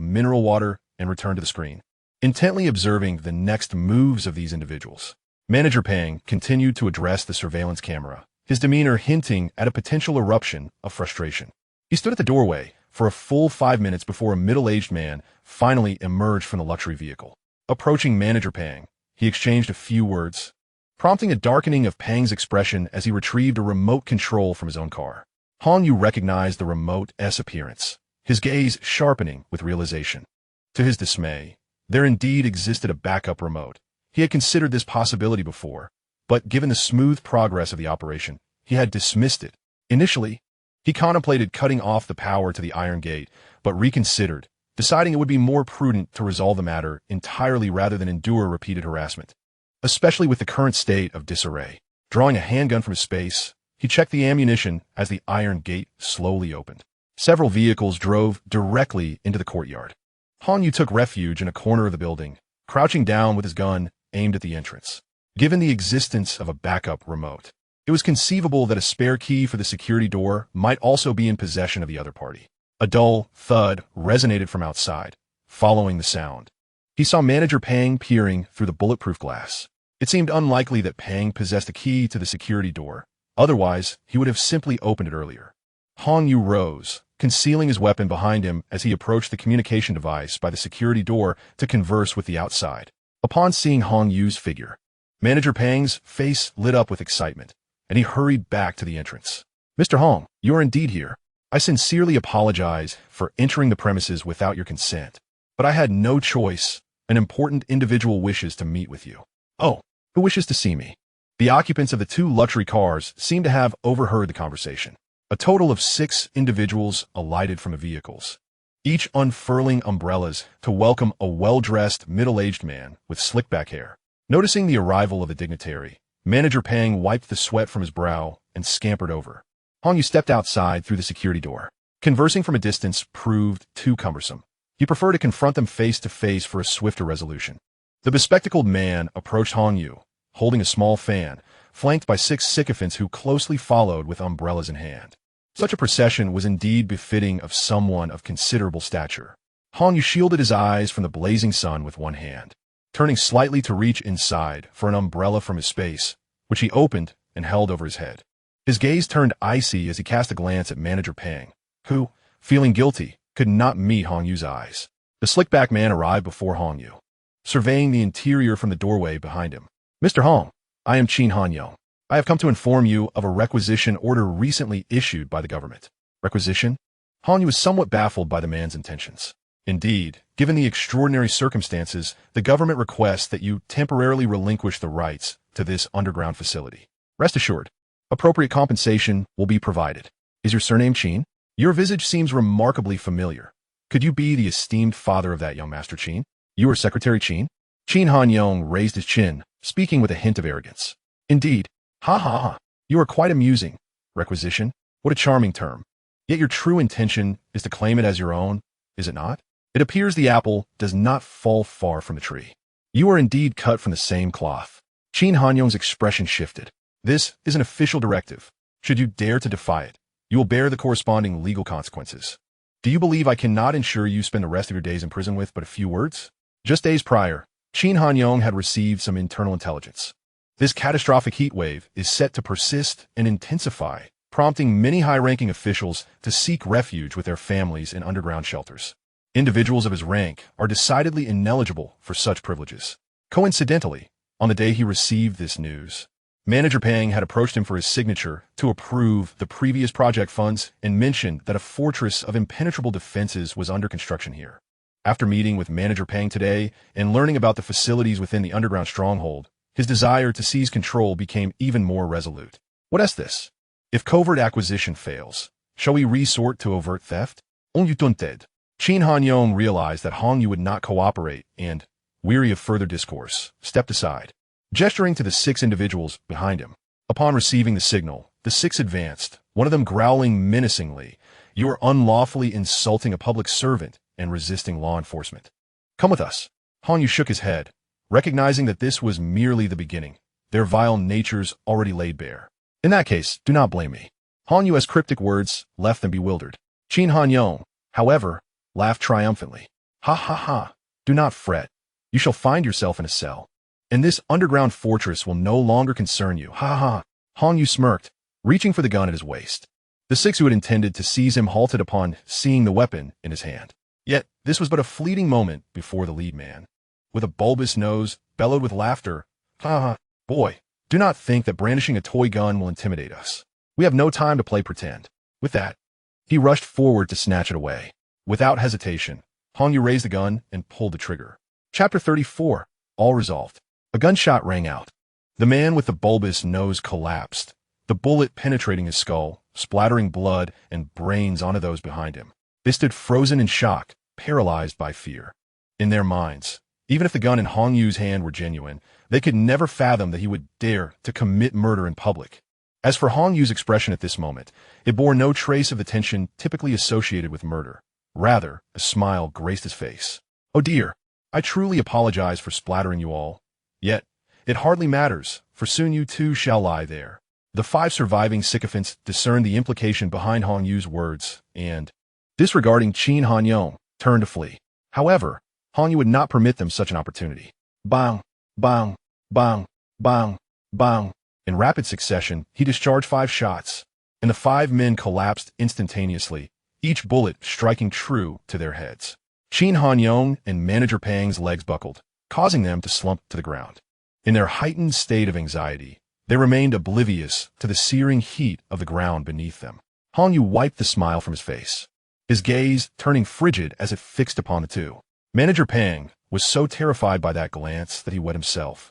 mineral water and returned to the screen, intently observing the next moves of these individuals. Manager Pang continued to address the surveillance camera, his demeanor hinting at a potential eruption of frustration. He stood at the doorway for a full 5 minutes before a middle-aged man finally emerged from the luxury vehicle. Approaching Manager Pang, he exchanged a few words, prompting a darkening of Pang's expression as he retrieved a remote control from his own car. Hong Yu recognized the remote's appearance, his gaze sharpening with realization. To his dismay, there indeed existed a backup remote. He had considered this possibility before, but given the smooth progress of the operation, he had dismissed it. Initially, he contemplated cutting off the power to the iron gate, but reconsidered, deciding it would be more prudent to resolve the matter entirely rather than endure repeated harassment, especially with the current state of disarray. Drawing a handgun from his space, he checked the ammunition as the iron gate slowly opened. Several vehicles drove directly into the courtyard. Hong Yu took refuge in a corner of the building, crouching down with his gun aimed at the entrance. Given the existence of a backup remote, it was conceivable that a spare key for the security door might also be in possession of the other party. A dull thud resonated from outside, following the sound. He saw Manager Pang peering through the bulletproof glass. It seemed unlikely that Pang possessed a key to the security door. Otherwise, he would have simply opened it earlier. Hong Yu rose, concealing his weapon behind him as he approached the communication device by the security door to converse with the outside. Upon seeing Hong Yu's figure, Manager Pang's face lit up with excitement, and he hurried back to the entrance. "Mr. Hong, you are indeed here. I sincerely apologize for entering the premises without your consent, but I had no choice. An important individual wishes to meet with you." "Oh, who wishes to see me?" The occupants of the 2 luxury cars seemed to have overheard the conversation. A total of 6 individuals alighted from the vehicles, each unfurling umbrellas to welcome a well-dressed, middle-aged man with slick-back hair. Noticing the arrival of the dignitary, Manager Pang wiped the sweat from his brow and scampered over. Hong Yu stepped outside through the security door. Conversing from a distance proved too cumbersome. He preferred to confront them face-to-face for a swifter resolution. The bespectacled man approached Hong Yu, holding a small fan, flanked by 6 sycophants who closely followed with umbrellas in hand. Such a procession was indeed befitting of someone of considerable stature. Hong Yu shielded his eyes from the blazing sun with one hand, turning slightly to reach inside for an umbrella from his space, which he opened and held over his head. His gaze turned icy as he cast a glance at Manager Pang, who, feeling guilty, could not meet Hong Yu's eyes. The slick-back man arrived before Hong Yu, surveying the interior from the doorway behind him. "Mr. Hong, I am Qin Hanyong. I have come to inform you of a requisition order recently issued by the government." "Requisition?" Hong Yu was somewhat baffled by the man's intentions. "Indeed, given the extraordinary circumstances, the government requests that you temporarily relinquish the rights to this underground facility. Rest assured, appropriate compensation will be provided." "Is your surname Qin? Your visage seems remarkably familiar. Could you be the esteemed father of that young Master Qin? You are Secretary Qin?" Qin Hanyong raised his chin, speaking with a hint of arrogance. "Indeed. Ha ha ha. You are quite amusing. Requisition? What a charming term. Yet your true intention is to claim it as your own, is it not? It appears the apple does not fall far from the tree. You are indeed cut from the same cloth." Qin Hanyong's expression shifted. "This is an official directive. Should you dare to defy it, you will bear the corresponding legal consequences." Do you believe I cannot ensure you spend the rest of your days in prison with but a few words? Just days prior, Qin Hanyong had received some internal intelligence. This catastrophic heat wave is set to persist and intensify, prompting many high-ranking officials to seek refuge with their families in underground shelters. Individuals of his rank are decidedly ineligible for such privileges. Coincidentally, on the day he received this news, Manager Pang had approached him for his signature to approve the previous project funds and mentioned that a fortress of impenetrable defenses was under construction here. After meeting with Manager Pang today and learning about the facilities within the underground stronghold, his desire to seize control became even more resolute. What is this? If covert acquisition fails, shall we resort to overt theft? On you tunted. Qin Hanyong realized that Hong Yu would not cooperate and, weary of further discourse, stepped aside, gesturing to the 6 individuals behind him. Upon receiving the signal, the 6 advanced, one of them growling menacingly, "You are unlawfully insulting a public servant and resisting law enforcement. Come with us." Hong Yu shook his head, recognizing that this was merely the beginning, their vile natures already laid bare. "In that case, do not blame me." Hong Yu's cryptic words left them bewildered. Qin Hanyong, however, laughed triumphantly. "Ha ha ha, do not fret. You shall find yourself in a cell. And this underground fortress will no longer concern you. Ha ha ha." Hong Yu smirked, reaching for the gun at his waist. The 6 who had intended to seize him halted upon seeing the weapon in his hand. Yet, this was but a fleeting moment before the lead man, with a bulbous nose, bellowed with laughter. "Ha ha, boy, do not think that brandishing a toy gun will intimidate us. We have no time to play pretend." With that, he rushed forward to snatch it away. Without hesitation, Hong Yu raised the gun and pulled the trigger. Chapter 34. All resolved. A gunshot rang out. The man with the bulbous nose collapsed, the bullet penetrating his skull, splattering blood and brains onto those behind him. They stood frozen in shock, paralyzed by fear. In their minds, even if the gun in Hong Yu's hand were genuine, they could never fathom that he would dare to commit murder in public. As for Hong Yu's expression at this moment, it bore no trace of the tension typically associated with murder. Rather, a smile graced his face. "Oh dear, I truly apologize for splattering you all. Yet, it hardly matters, for soon you too shall lie there." The 5 surviving sycophants discerned the implication behind Hong Yu's words, and, disregarding Qin Hanyong, turned to flee. However, Hong Yu would not permit them such an opportunity. Bang, bang, bang, bang, bang. In rapid succession, he discharged 5 shots, and the 5 men collapsed instantaneously, each bullet striking true to their heads. Qin Hanyong and Manager Pang's legs buckled, causing them to slump to the ground. In their heightened state of anxiety, they remained oblivious to the searing heat of the ground beneath them. Hong Yu wiped the smile from his face, his gaze turning frigid as it fixed upon the 2. Manager Pang was so terrified by that glance that he wet himself.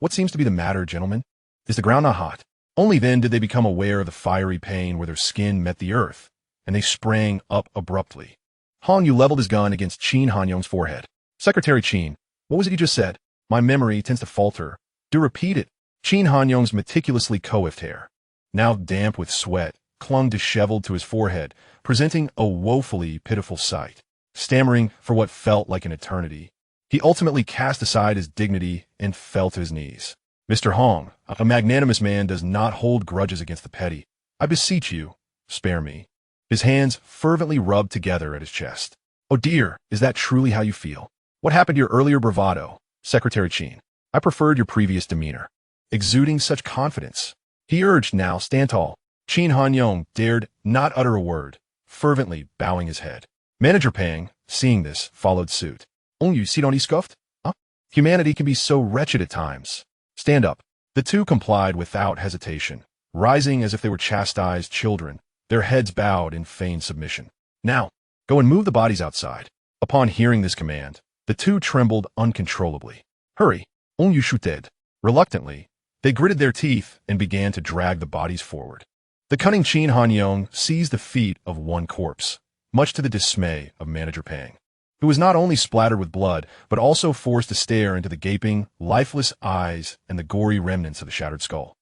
"What seems to be the matter, gentlemen? Is the ground not hot?" Only then did they become aware of the fiery pain where their skin met the earth, and they sprang up abruptly. Hong Yu leveled his gun against Qin Hanyong's forehead. "Secretary Qin, what was it you just said? My memory tends to falter. Do repeat it." Qin Hanyong's meticulously coiffed hair, now damp with sweat, clung disheveled to his forehead, presenting a woefully pitiful sight. Stammering for what felt like an eternity, he ultimately cast aside his dignity and fell to his knees. "Mr. Hong, a magnanimous man does not hold grudges against the petty. I beseech you, spare me." His hands fervently rubbed together at his chest. "Oh dear, is that truly how you feel? What happened to your earlier bravado, Secretary Qin? I preferred your previous demeanor. Exuding such confidence." He urged, "Now, stand tall." Qin Hanyong dared not utter a word, fervently bowing his head. Manager Pang, seeing this, followed suit. "On you sit on scuffed? Huh? Humanity can be so wretched at times. Stand up." The 2 complied without hesitation, rising as if they were chastised children, their heads bowed in feigned submission. "Now, go and move the bodies outside." Upon hearing this command, the 2 trembled uncontrollably. "Hurry, on you shooted." Reluctantly, they gritted their teeth and began to drag the bodies forward. The cunning Qin Hanyong seized the feet of one corpse, much to the dismay of Manager Pang, who was not only splattered with blood, but also forced to stare into the gaping, lifeless eyes and the gory remnants of the shattered skull.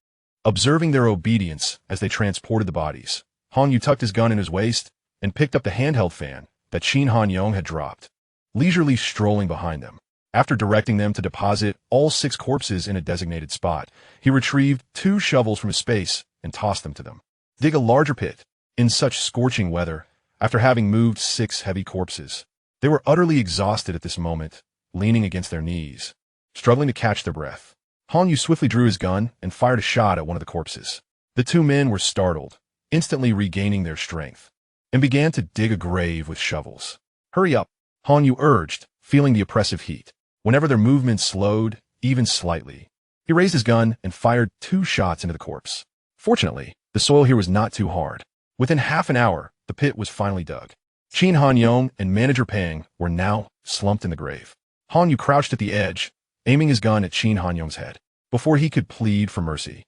Observing their obedience as they transported the bodies, Hong Yu tucked his gun in his waist and picked up the handheld fan that Qin Hanyong had dropped, leisurely strolling behind them. After directing them to deposit all 6 corpses in a designated spot, he retrieved 2 shovels from his space and tossed them to them. "Dig a larger pit. In such scorching weather, after having moved 6 heavy corpses. They were utterly exhausted at this moment, leaning against their knees, struggling to catch their breath. Han Yu swiftly drew his gun and fired a shot at one of the corpses. The 2 men were startled, instantly regaining their strength, and began to dig a grave with shovels. Hurry up, Han Yu urged, feeling the oppressive heat. Whenever their movement slowed, even slightly, he raised his gun and fired 2 shots into the corpse. Fortunately, the soil here was not too hard. Within half an hour, the pit was finally dug. Qin Hanyong and Manager Pang were now slumped in the grave. Han Yu crouched at the edge, aiming his gun at Qin Hanyong's head. Before he could plead for mercy,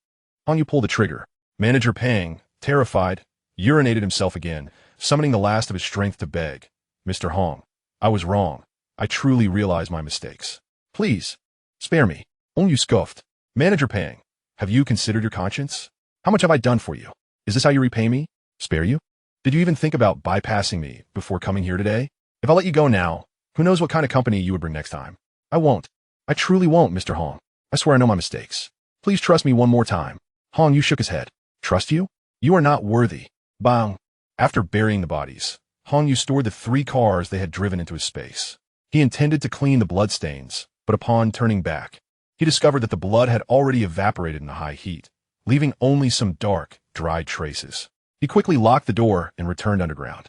Han Yu pulled the trigger. Manager Pang, terrified, urinated himself again, summoning the last of his strength to beg. Mr. Hong, I was wrong. I truly realize my mistakes. Please, spare me. Han Yu scoffed. Manager Pang, have you considered your conscience? How much have I done for you? Is this how you repay me? Spare you? Did you even think about bypassing me before coming here today? If I let you go now, who knows what kind of company you would bring next time? I won't. I truly won't, Mr. Hong. I swear I know my mistakes. Please trust me one more time. Han Yu shook his head. Trust you? You are not worthy. Bang. After burying the bodies, Han Yu stored the 3 cars they had driven into his space. He intended to clean the bloodstains, but upon turning back, he discovered that the blood had already evaporated in the high heat, leaving only some dark, dried traces. He quickly locked the door and returned underground.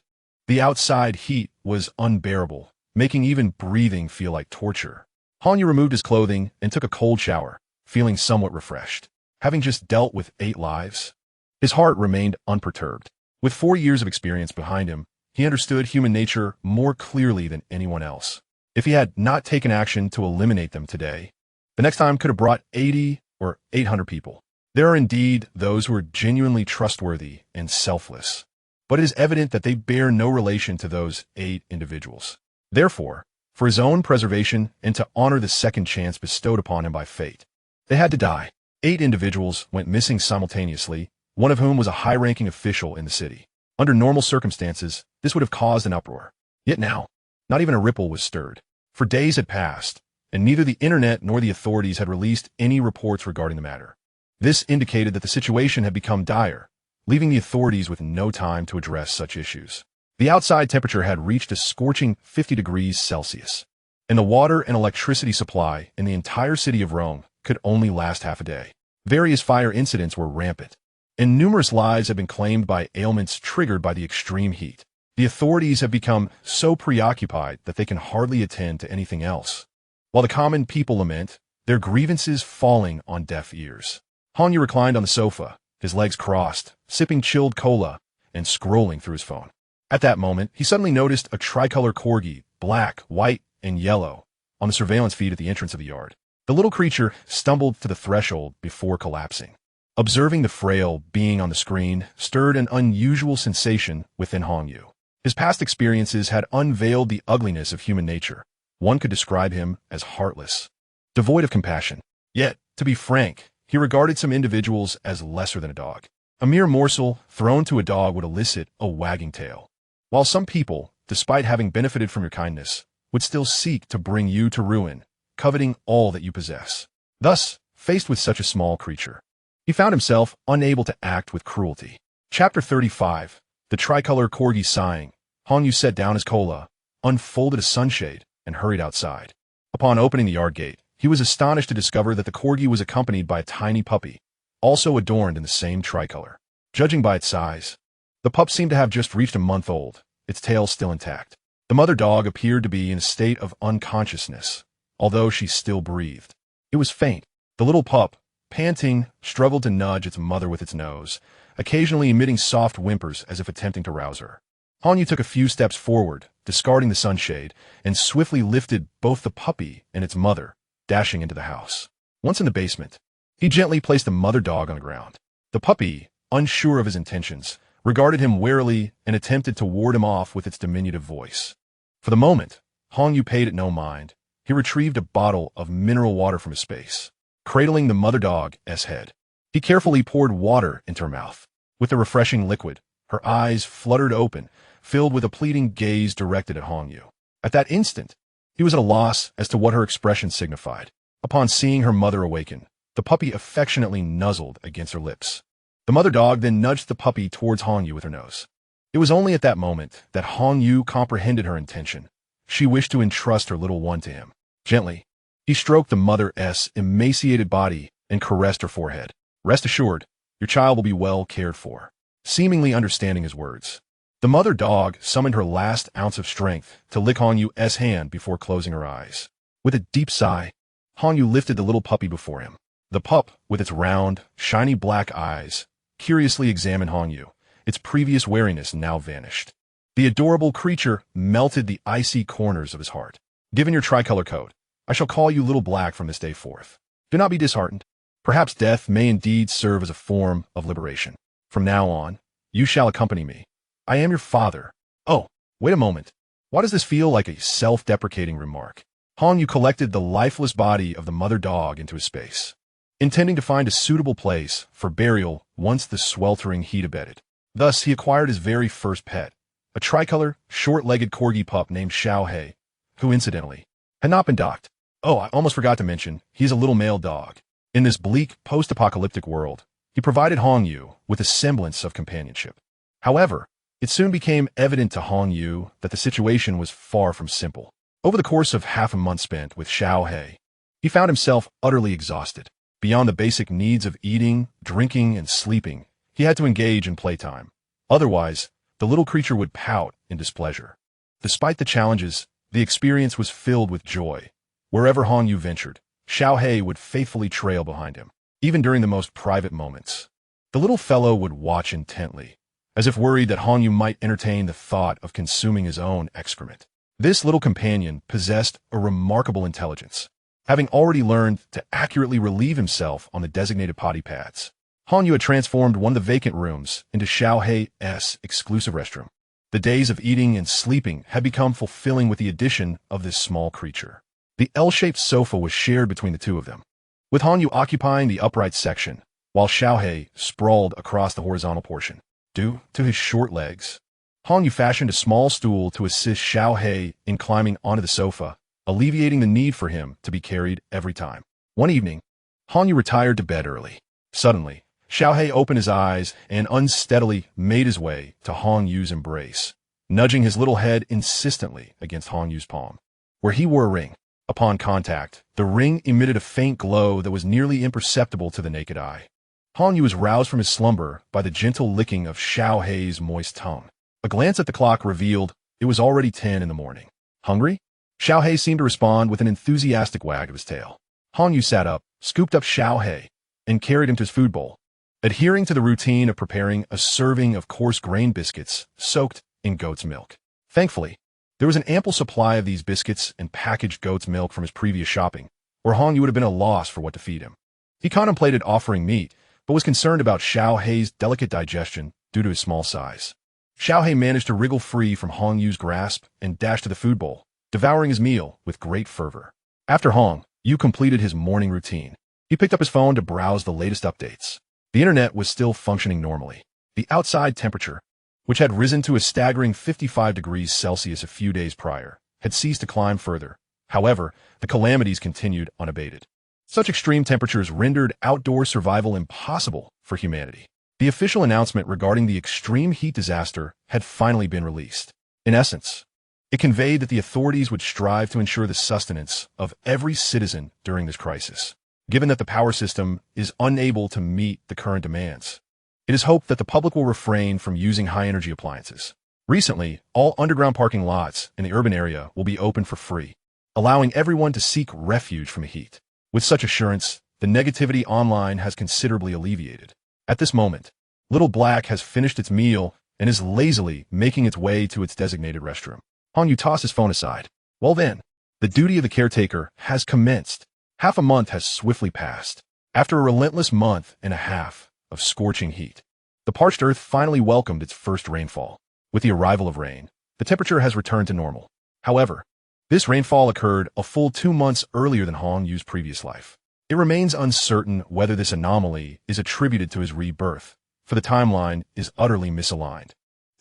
The outside heat was unbearable, making even breathing feel like torture. Han Yu removed his clothing and took a cold shower, feeling somewhat refreshed. Having just dealt with 8 lives, his heart remained unperturbed. With 4 years of experience behind him, he understood human nature more clearly than anyone else. If he had not taken action to eliminate them today, the next time could have brought 80 or 800 people. There are indeed those who are genuinely trustworthy and selfless, but it is evident that they bear no relation to those 8 individuals. Therefore, for his own preservation and to honor the second chance bestowed upon him by fate, they had to die. 8 individuals went missing simultaneously, one of whom was a high-ranking official in the city. Under normal circumstances, this would have caused an uproar. Yet now, not even a ripple was stirred. For days had passed, and neither the internet nor the authorities had released any reports regarding the matter. This indicated that the situation had become dire, leaving the authorities with no time to address such issues. The outside temperature had reached a scorching 50 degrees Celsius, and the water and electricity supply in the entire city of Rome could only last half a day. Various fire incidents were rampant, and numerous lives have been claimed by ailments triggered by the extreme heat. The authorities have become so preoccupied that they can hardly attend to anything else, while the common people lament, their grievances falling on deaf ears. Han Yu reclined on the sofa, his legs crossed, sipping chilled cola and scrolling through his phone. At that moment, he suddenly noticed a tricolor corgi, black, white, and yellow, on the surveillance feed at the entrance of the yard. The little creature stumbled to the threshold before collapsing. Observing the frail being on the screen stirred an unusual sensation within Han Yu. His past experiences had unveiled the ugliness of human nature. One could describe him as heartless, devoid of compassion. Yet, to be frank, he regarded some individuals as lesser than a dog. A mere morsel thrown to a dog would elicit a wagging tail, while some people, despite having benefited from your kindness, would still seek to bring you to ruin, coveting all that you possess. Thus, faced with such a small creature, he found himself unable to act with cruelty. Chapter 35. The tricolor corgi sighing. Han Yu set down his cola, unfolded a sunshade, and hurried outside. Upon opening the yard gate, he was astonished to discover that the corgi was accompanied by a tiny puppy, also adorned in the same tricolor. Judging by its size, the pup seemed to have just reached a month old, its tail still intact. The mother dog appeared to be in a state of unconsciousness, although she still breathed. It was faint. The little pup, panting, struggled to nudge its mother with its nose, occasionally emitting soft whimpers as if attempting to rouse her. Han Yu took a few steps forward, discarding the sunshade, and swiftly lifted both the puppy and its mother, dashing into the house. Once in the basement, he gently placed the mother dog on the ground. The puppy, unsure of his intentions, regarded him warily and attempted to ward him off with its diminutive voice. For the moment, Han Yu paid it no mind. He retrieved a bottle of mineral water from his space, cradling the mother dog's head. He carefully poured water into her mouth. With the refreshing liquid, her eyes fluttered open, filled with a pleading gaze directed at Han Yu. At that instant, he was at a loss as to what her expression signified. Upon seeing her mother awaken, the puppy affectionately nuzzled against her lips. The mother dog then nudged the puppy towards Han Yu with her nose. It was only at that moment that Hong Yu comprehended her intention. She wished to entrust her little one to him. Gently, he stroked the mother's emaciated body and caressed her forehead. Rest assured, your child will be well cared for. Seemingly understanding his words, the mother dog summoned her last ounce of strength to lick Hong Yu's hand before closing her eyes. With a deep sigh, Hong Yu lifted the little puppy before him. The pup, with its round, shiny black eyes, curiously examined Hong Yu. Its previous wariness now vanished. The adorable creature melted the icy corners of his heart. Given your tricolor coat, I shall call you Little Black from this day forth. Do not be disheartened. Perhaps death may indeed serve as a form of liberation. From now on, you shall accompany me. I am your father. Oh, wait a moment. Why does this feel like a self-deprecating remark? Hong Yu collected the lifeless body of the mother dog into his space, intending to find a suitable place for burial once the sweltering heat abated. Thus, he acquired his very first pet, a tricolor, short-legged corgi pup named Xiao Hei, who, incidentally, had not been docked. Oh, I almost forgot to mention, he's a little male dog. In this bleak, post-apocalyptic world, he provided Hong Yu with a semblance of companionship. However, it soon became evident to Hong Yu that the situation was far from simple. Over the course of half a month spent with Xiao Hei, he found himself utterly exhausted. Beyond the basic needs of eating, drinking, and sleeping, he had to engage in playtime. Otherwise, the little creature would pout in displeasure. Despite the challenges, the experience was filled with joy. Wherever Hong Yu ventured, Xiao Hei would faithfully trail behind him, even during the most private moments. The little fellow would watch intently, as if worried that Hong Yu might entertain the thought of consuming his own excrement. This little companion possessed a remarkable intelligence, having already learned to accurately relieve himself on the designated potty pads. Hong Yu had transformed one of the vacant rooms into Xiao Hei's exclusive restroom. The days of eating and sleeping had become fulfilling with the addition of this small creature. The L-shaped sofa was shared between the two of them, with Hong Yu occupying the upright section, while Xiao Hei sprawled across the horizontal portion. Due to his short legs, Hong Yu fashioned a small stool to assist Xiao Hei in climbing onto the sofa, alleviating the need for him to be carried every time. One evening, Hong Yu retired to bed early. Suddenly, Xiao Hei opened his eyes and unsteadily made his way to Hong Yu's embrace, nudging his little head insistently against Hong Yu's palm, where he wore a ring. Upon contact, the ring emitted a faint glow that was nearly imperceptible to the naked eye. Hong Yu was roused from his slumber by the gentle licking of Xiao Hei's moist tongue. A glance at the clock revealed it was already 10 in the morning. Hungry? Xiao Hei seemed to respond with an enthusiastic wag of his tail. Hong Yu sat up, scooped up Xiao Hei, and carried him to his food bowl, adhering to the routine of preparing a serving of coarse grain biscuits soaked in goat's milk. Thankfully, there was an ample supply of these biscuits and packaged goat's milk from his previous shopping, or Hong Yu would have been at a loss for what to feed him. He contemplated offering meat, but was concerned about Xiao Hei's delicate digestion due to his small size. Xiao Hei managed to wriggle free from Hong Yu's grasp and dashed to the food bowl, devouring his meal with great fervor. After Hong Yu completed his morning routine, he picked up his phone to browse the latest updates. The internet was still functioning normally. The outside temperature, which had risen to a staggering 55 degrees Celsius a few days prior, had ceased to climb further. However, the calamities continued unabated. Such extreme temperatures rendered outdoor survival impossible for humanity. The official announcement regarding the extreme heat disaster had finally been released. In essence, it conveyed that the authorities would strive to ensure the sustenance of every citizen during this crisis. Given that the power system is unable to meet the current demands, it is hoped that the public will refrain from using high-energy appliances. Recently, all underground parking lots in the urban area will be open for free, allowing everyone to seek refuge from the heat. With such assurance, the negativity online has considerably alleviated. At this moment, Little Black has finished its meal and is lazily making its way to its designated restroom. Hong Yu tossed his phone aside. Well then, the duty of the caretaker has commenced. Half a month has swiftly passed. After a relentless month and a half of scorching heat, the parched earth finally welcomed its first rainfall. With the arrival of rain, the temperature has returned to normal. However, this rainfall occurred a full 2 months earlier than Hong Yu's previous life. It remains uncertain whether this anomaly is attributed to his rebirth, for the timeline is utterly misaligned.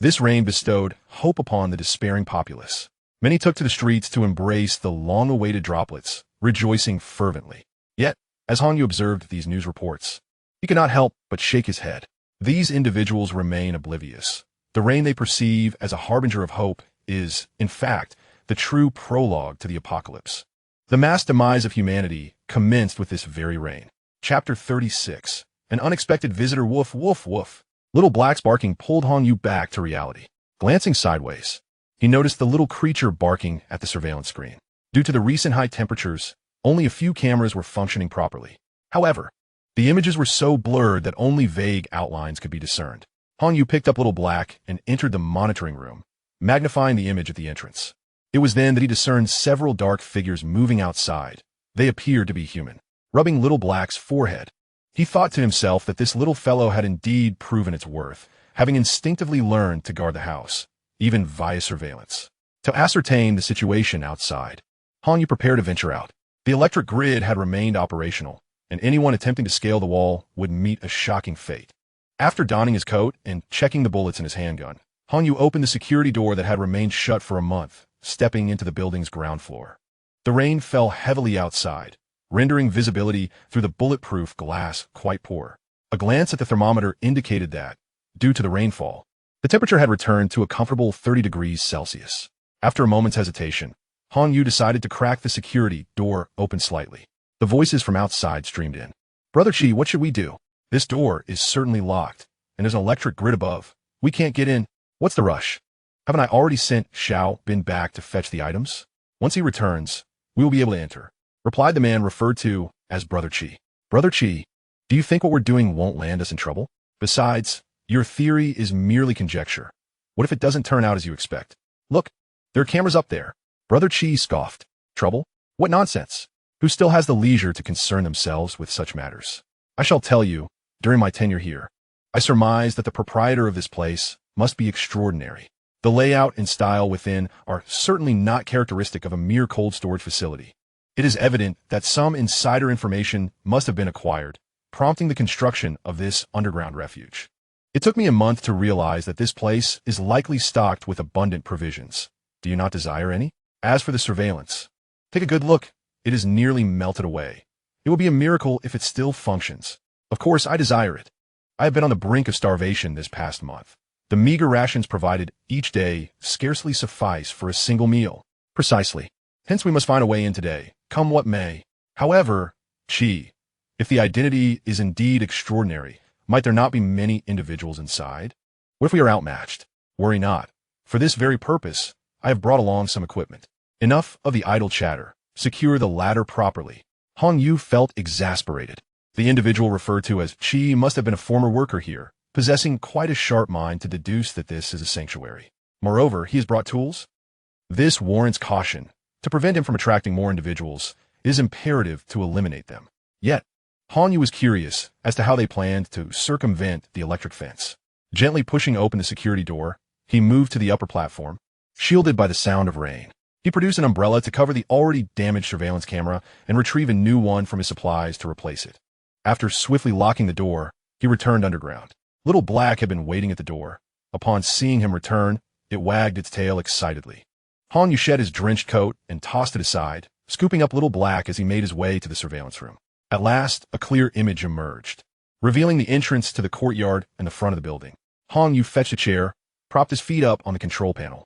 This rain bestowed hope upon the despairing populace. Many took to the streets to embrace the long-awaited droplets, rejoicing fervently. Yet, as Hong Yu observed these news reports, he could not help but shake his head. These individuals remain oblivious. The rain they perceive as a harbinger of hope is, in fact, the true prologue to the apocalypse. The mass demise of humanity commenced with this very rain. Chapter 36. An unexpected visitor. Woof, woof, woof. Little Black's barking pulled Hong Yu back to reality. Glancing sideways, he noticed the little creature barking at the surveillance screen. Due to the recent high temperatures, only a few cameras were functioning properly. However, the images were so blurred that only vague outlines could be discerned. Hong Yu picked up Little Black and entered the monitoring room, magnifying the image at the entrance. It was then that he discerned several dark figures moving outside. They appeared to be human. Rubbing Little Black's forehead, he thought to himself that this little fellow had indeed proven its worth, having instinctively learned to guard the house, even via surveillance. To ascertain the situation outside, Hong Yu prepared to venture out. The electric grid had remained operational, and anyone attempting to scale the wall would meet a shocking fate. After donning his coat and checking the bullets in his handgun, Hong Yu opened the security door that had remained shut for a month, stepping into the building's ground floor. The rain fell heavily outside, rendering visibility through the bulletproof glass quite poor. A glance at the thermometer indicated that, due to the rainfall, the temperature had returned to a comfortable 30 degrees Celsius. After a moment's hesitation, Hong Yu decided to crack the security door open slightly. The voices from outside streamed in. "Brother Chi, what should we do? This door is certainly locked, and there's an electric grid above. We can't get in. What's the rush? Haven't I already sent Xiao Bin back to fetch the items? Once he returns, we will be able to enter," replied the man referred to as Brother Chi. "Brother Chi, do you think what we're doing won't land us in trouble? Besides, your theory is merely conjecture. What if it doesn't turn out as you expect? Look, there are cameras up there." Brother Chi scoffed. "Trouble? What nonsense! Who still has the leisure to concern themselves with such matters? I shall tell you, during my tenure here, I surmise that the proprietor of this place must be extraordinary. The layout and style within are certainly not characteristic of a mere cold storage facility. It is evident that some insider information must have been acquired, prompting the construction of this underground refuge. It took me a month to realize that this place is likely stocked with abundant provisions. Do you not desire any? As for the surveillance, take a good look. It is nearly melted away. It will be a miracle if it still functions. Of course, I desire it. I have been on the brink of starvation this past month. The meager rations provided each day scarcely suffice for a single meal. Precisely. Hence we must find a way in today, come what may. However, Chi, if the identity is indeed extraordinary, might there not be many individuals inside? What if we are outmatched? Worry not. For this very purpose, I have brought along some equipment. Enough of the idle chatter. Secure the ladder properly." Hong Yu felt exasperated. The individual referred to as Chi must have been a former worker here, possessing quite a sharp mind to deduce that this is a sanctuary. Moreover, he has brought tools. This warrants caution. To prevent him from attracting more individuals, it is imperative to eliminate them. Yet, Hong Yu was curious as to how they planned to circumvent the electric fence. Gently pushing open the security door, he moved to the upper platform, shielded by the sound of rain. He produced an umbrella to cover the already damaged surveillance camera and retrieve a new one from his supplies to replace it. After swiftly locking the door, he returned underground. Little Black had been waiting at the door. Upon seeing him return, it wagged its tail excitedly. Hong Yu shed his drenched coat and tossed it aside, scooping up Little Black as he made his way to the surveillance room. At last, a clear image emerged, revealing the entrance to the courtyard and the front of the building. Hong Yu fetched a chair, propped his feet up on the control panel,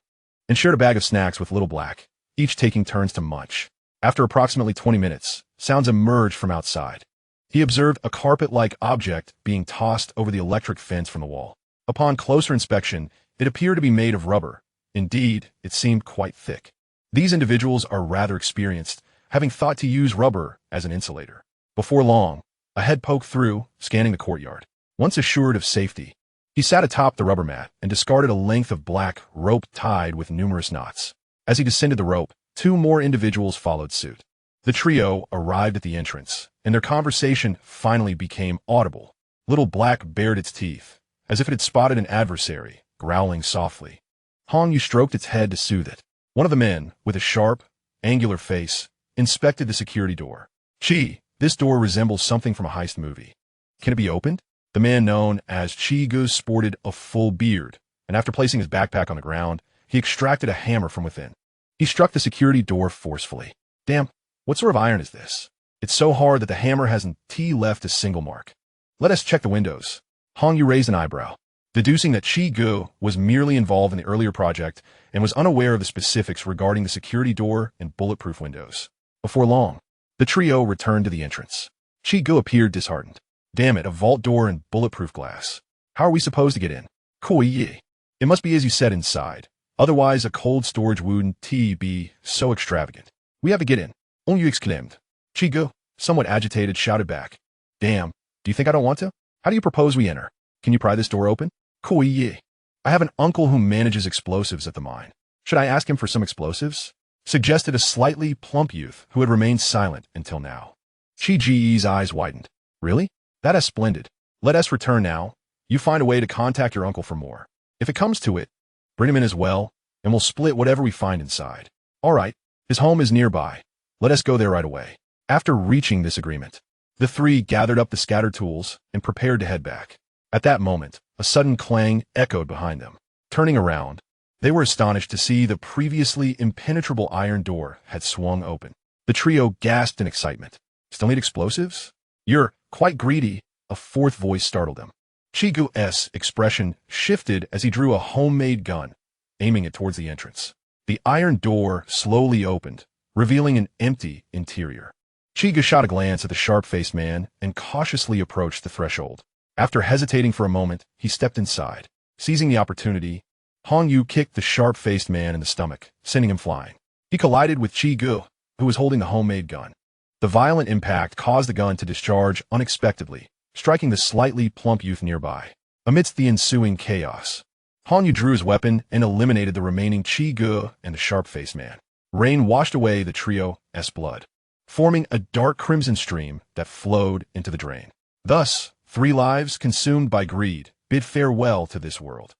and shared a bag of snacks with Little Black, each taking turns to munch. After approximately 20 minutes, sounds emerged from outside. He observed a carpet-like object being tossed over the electric fence from the wall. Upon closer inspection, it appeared to be made of rubber. Indeed, it seemed quite thick. These individuals are rather experienced, having thought to use rubber as an insulator. Before long, a head poked through, scanning the courtyard. Once assured of safety, he sat atop the rubber mat and discarded a length of black rope tied with numerous knots. As he descended the rope, 2 more individuals followed suit. The trio arrived at the entrance, and their conversation finally became audible. Little Black bared its teeth, as if it had spotted an adversary, growling softly. Hong Yu stroked its head to soothe it. One of the men, with a sharp, angular face, inspected the security door. "Chi, this door resembles something from a heist movie. Can it be opened?" The man known as Chi Gu sported a full beard, and after placing his backpack on the ground, he extracted a hammer from within. He struck the security door forcefully. "Damn, what sort of iron is this? It's so hard that the hammer hasn't left a single mark." "Let us check the windows." Hong Yu raised an eyebrow. deducing that Chi Gu was merely involved in the earlier project and was unaware of the specifics regarding the security door and bulletproof windows. Before long, the trio returned to the entrance. Chi Gu appeared disheartened. Damn it, a vault door and bulletproof glass. How are we supposed to get in? Koi. It must be as you said inside. Otherwise, a cold storage wouldn't be so extravagant. We have to get in. On you exclaimed. Chi Gu, somewhat agitated, shouted back. Damn, do you think I don't want to? How do you propose we enter? Can you pry this door open? Koi. I have an uncle who manages explosives at the mine. Should I ask him for some explosives? Suggested a slightly plump youth who had remained silent until now. Chi Ji's eyes widened. Really? That is splendid. Let us return now. You find a way to contact your uncle for more. If it comes to it, bring him in as well, and we'll split whatever we find inside. All right, his home is nearby. Let us go there right away. After reaching this agreement, the three gathered up the scattered tools and prepared to head back. At that moment, a sudden clang echoed behind them. Turning around, they were astonished to see the previously impenetrable iron door had swung open. The trio gasped in excitement. Still need explosives? You're quite greedy, a fourth voice startled them. Chi Gu's expression shifted as he drew a homemade gun, aiming it towards the entrance. The iron door slowly opened, revealing an empty interior. Chi Gu shot a glance at the sharp-faced man and cautiously approached the threshold. After hesitating for a moment, he stepped inside. Seizing the opportunity, Hong Yu kicked the sharp-faced man in the stomach, sending him flying. He collided with Chi Gu, who was holding the homemade gun. The violent impact caused the gun to discharge unexpectedly, striking the slightly plump youth nearby. Amidst the ensuing chaos, Hong Yu drew his weapon and eliminated the remaining Chi Gu and the sharp-faced man. Rain washed away the trio's blood, forming a dark crimson stream that flowed into the drain. Thus, 3 lives consumed by greed bid farewell to this world.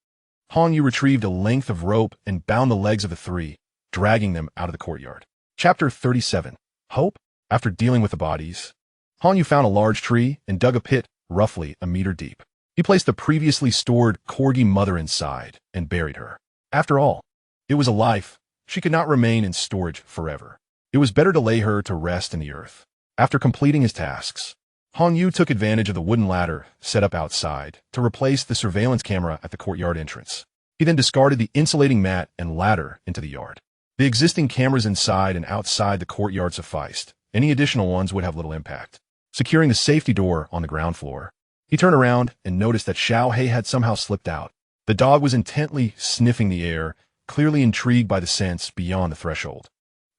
Hong Yu retrieved a length of rope and bound the legs of the 3, dragging them out of the courtyard. Chapter 37. Hope? After dealing with the bodies, Hong Yu found a large tree and dug a pit roughly a meter deep. He placed the previously stored corgi mother inside and buried her. After all, it was a life. She could not remain in storage forever. It was better to lay her to rest in the earth. After completing his tasks, Hong Yu took advantage of the wooden ladder set up outside to replace the surveillance camera at the courtyard entrance. He then discarded the insulating mat and ladder into the yard. The existing cameras inside and outside the courtyard sufficed. Any additional ones would have little impact. Securing the safety door on the ground floor, he turned around and noticed that Xiao Hei had somehow slipped out. The dog was intently sniffing the air, clearly intrigued by the scents beyond the threshold.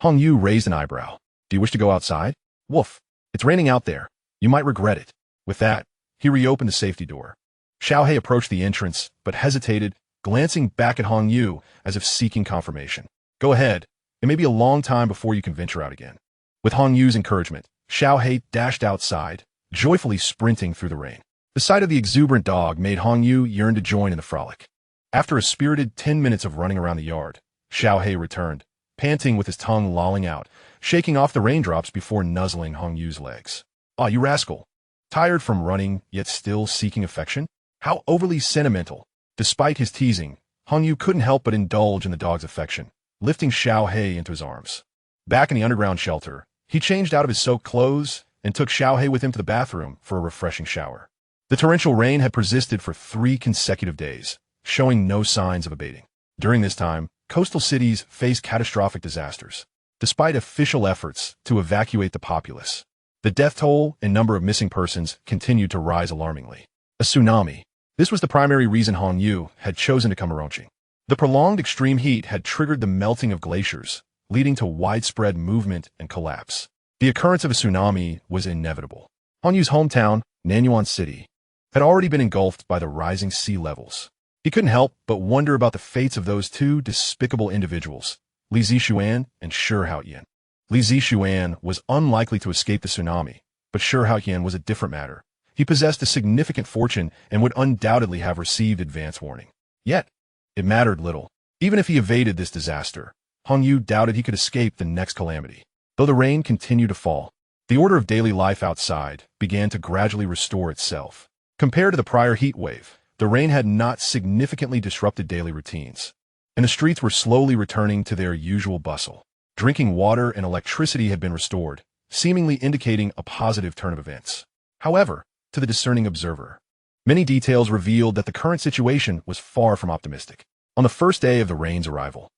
Hong Yu raised an eyebrow. Do you wish to go outside? Woof. It's raining out there. You might regret it. With that, he reopened the safety door. Xiao Hei approached the entrance, but hesitated, glancing back at Hong Yu as if seeking confirmation. Go ahead. It may be a long time before you can venture out again. With Hong Yu's encouragement, Xiao Hei dashed outside, joyfully sprinting through the rain. The sight of the exuberant dog made Hong Yu yearn to join in the frolic. After a spirited 10 minutes of running around the yard, Xiao Hei returned, panting with his tongue lolling out, shaking off the raindrops before nuzzling Hong Yu's legs. Ah, you rascal. Tired from running, yet still seeking affection? How overly sentimental. Despite his teasing, Hong Yu couldn't help but indulge in the dog's affection, lifting Xiao Hei into his arms. Back in the underground shelter, he changed out of his soaked clothes and took Xiao Hei with him to the bathroom for a refreshing shower. The torrential rain had persisted for 3 consecutive days, showing no signs of abating. During this time, coastal cities faced catastrophic disasters. Despite official efforts to evacuate the populace, the death toll and number of missing persons continued to rise alarmingly. A tsunami. This was the primary reason Hong Yu had chosen to come Orochi. The prolonged extreme heat had triggered the melting of glaciers, leading to widespread movement and collapse. The occurrence of a tsunami was inevitable. Hong Yu's hometown, Nanyuan City, had already been engulfed by the rising sea levels. He couldn't help but wonder about the fates of those 2 despicable individuals, Li Zixuan and Shi Haoyan. Li Zixuan was unlikely to escape the tsunami, but Shi Haoyan was a different matter. He possessed a significant fortune and would undoubtedly have received advance warning. Yet, it mattered little. Even if he evaded this disaster, Hong Yu doubted he could escape the next calamity. Though the rain continued to fall, the order of daily life outside began to gradually restore itself. Compared to the prior heat wave, the rain had not significantly disrupted daily routines, and the streets were slowly returning to their usual bustle. Drinking water and electricity had been restored, seemingly indicating a positive turn of events. However, to the discerning observer, Many details revealed that the current situation was far from optimistic. On the first day of the rain's arrival,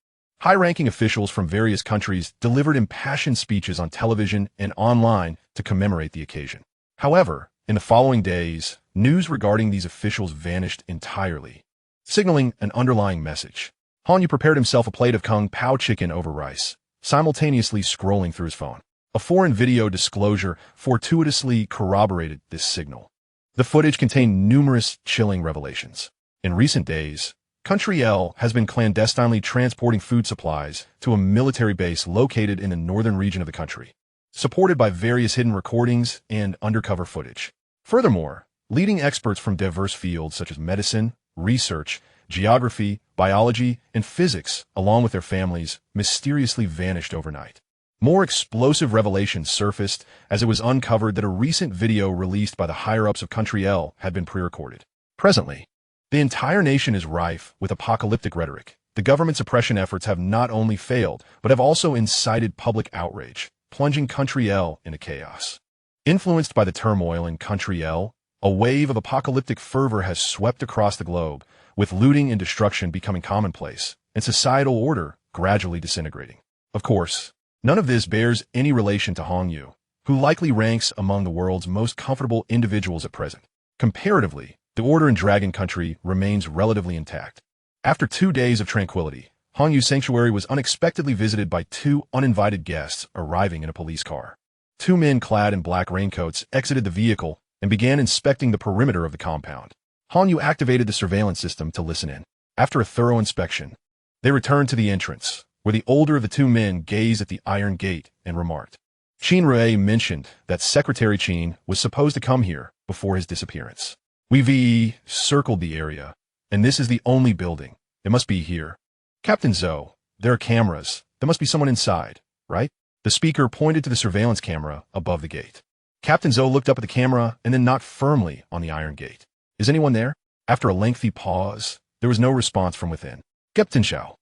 high-ranking officials from various countries delivered impassioned speeches on television and online to commemorate the occasion. However, in the following days, news regarding these officials vanished entirely, signaling an underlying message. Han Yu prepared himself a plate of Kung Pao chicken over rice, simultaneously scrolling through his phone. A foreign video disclosure fortuitously corroborated this signal. The footage contained numerous chilling revelations. In recent days, Country L has been clandestinely transporting food supplies to a military base located in the northern region of the country, supported by various hidden recordings and undercover footage. Furthermore, leading experts from diverse fields such as medicine, research, geography, biology, and physics, along with their families, mysteriously vanished overnight. More explosive revelations surfaced as it was uncovered that a recent video released by the higher-ups of Country L had been pre-recorded. Presently, the entire nation is rife with apocalyptic rhetoric. The government suppression efforts have not only failed, but have also incited public outrage, plunging Country L into chaos. Influenced by the turmoil in Country L, a wave of apocalyptic fervor has swept across the globe, with looting and destruction becoming commonplace, and societal order gradually disintegrating. Of course, none of this bears any relation to Han Yu, who likely ranks among the world's most comfortable individuals at present. Comparatively, the order in Dragon Country remains relatively intact. After 2 days of tranquility, Han Yu's sanctuary was unexpectedly visited by 2 uninvited guests arriving in a police car. 2 men clad in black raincoats exited the vehicle and began inspecting the perimeter of the compound. Han Yu activated the surveillance system to listen in. After a thorough inspection, they returned to the entrance, where the older of the 2 men gazed at the iron gate and remarked. Qin Rui mentioned that Secretary Qin was supposed to come here before his disappearance. We circled the area, and this is the only building. It must be here. Captain Zhou, there are cameras. There must be someone inside, right? The speaker pointed to the surveillance camera above the gate. Captain Zhou looked up at the camera and then knocked firmly on the iron gate. Is anyone there? After a lengthy pause, there was no response from within. Captain Zhou,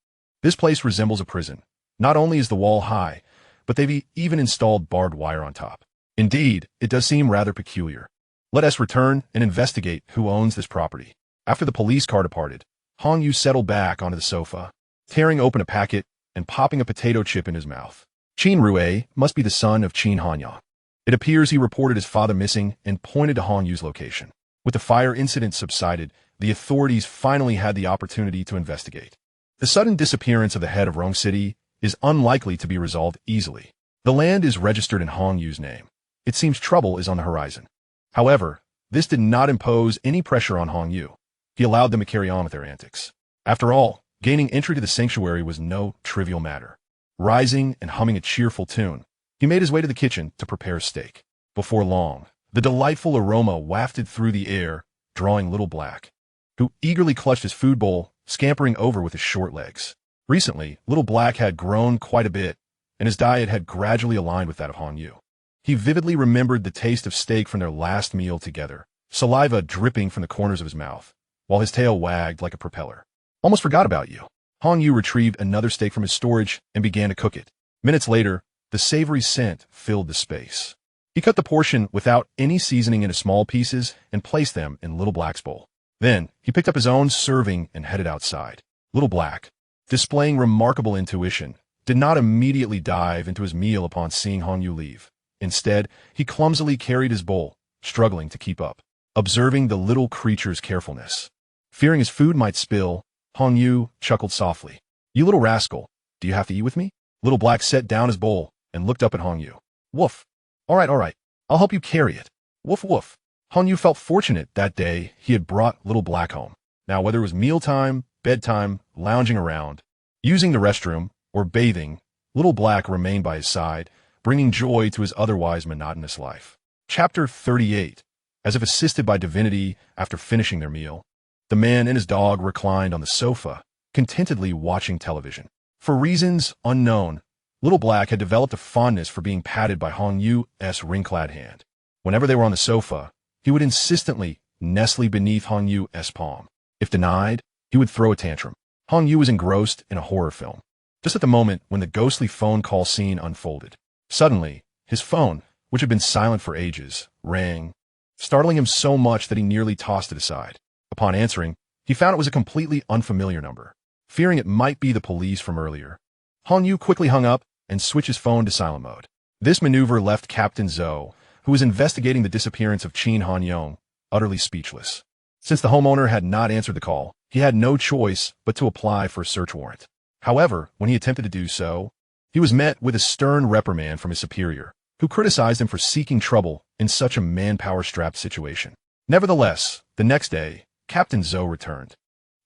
this place resembles a prison. Not only is the wall high, but they've even installed barbed wire on top. Indeed, it does seem rather peculiar. Let us return and investigate who owns this property. After the police car departed, Han Yu settled back onto the sofa, tearing open a packet and popping a potato chip in his mouth. Qin Rui must be the son of Qin Hanya. It appears he reported his father missing and pointed to Han Yu's location. With the fire incident subsided, the authorities finally had the opportunity to investigate. The sudden disappearance of the head of Rong City is unlikely to be resolved easily. The land is registered in Han Yu's name. It seems trouble is on the horizon. However, this did not impose any pressure on Han Yu. He allowed them to carry on with their antics. After all, gaining entry to the sanctuary was no trivial matter. Rising and humming a cheerful tune, he made his way to the kitchen to prepare steak. Before long, the delightful aroma wafted through the air, drawing Little Black, who eagerly clutched his food bowl, scampering over with his short legs. Recently, Little Black had grown quite a bit, and his diet had gradually aligned with that of Han Yu. He vividly remembered the taste of steak from their last meal together, saliva dripping from the corners of his mouth, while his tail wagged like a propeller. Almost forgot about you. Han Yu retrieved another steak from his storage and began to cook it. Minutes later, the savory scent filled the space. He cut the portion without any seasoning into small pieces and placed them in Little Black's bowl. Then, he picked up his own serving and headed outside. Little Black, displaying remarkable intuition, did not immediately dive into his meal upon seeing Han Yu leave. Instead, he clumsily carried his bowl, struggling to keep up, observing the little creature's carefulness. Fearing his food might spill, Han Yu chuckled softly. You little rascal, do you have to eat with me? Little Black set down his bowl and looked up at Han Yu. Woof. All right. I'll help you carry it. Woof woof. Han Yu felt fortunate that day he had brought Little Black home. Now, whether it was mealtime, bedtime, lounging around, using the restroom, or bathing, Little Black remained by his side, bringing joy to his otherwise monotonous life. Chapter 38. As if assisted by divinity after finishing their meal, the man and his dog reclined on the sofa, contentedly watching television. For reasons unknown, Little Black had developed a fondness for being patted by Han Yu's ring-clad hand. Whenever they were on the sofa, he would insistently nestle beneath Han Yu's palm. If denied, he would throw a tantrum. Han Yu was engrossed in a horror film. Just at the moment when the ghostly phone call scene unfolded, suddenly, his phone, which had been silent for ages, rang. startling him so much that he nearly tossed it aside. Upon answering, he found it was a completely unfamiliar number. Fearing it might be the police from earlier, Hong Yu quickly hung up and switched his phone to silent mode. This maneuver left Captain Zhou, who was investigating the disappearance of Qin Hanyong, utterly speechless. Since the homeowner had not answered the call, he had no choice but to apply for a search warrant. However, when he attempted to do so, he was met with a stern reprimand from his superior, who criticized him for seeking trouble in such a manpower-strapped situation. Nevertheless, the next day, Captain Zhou returned,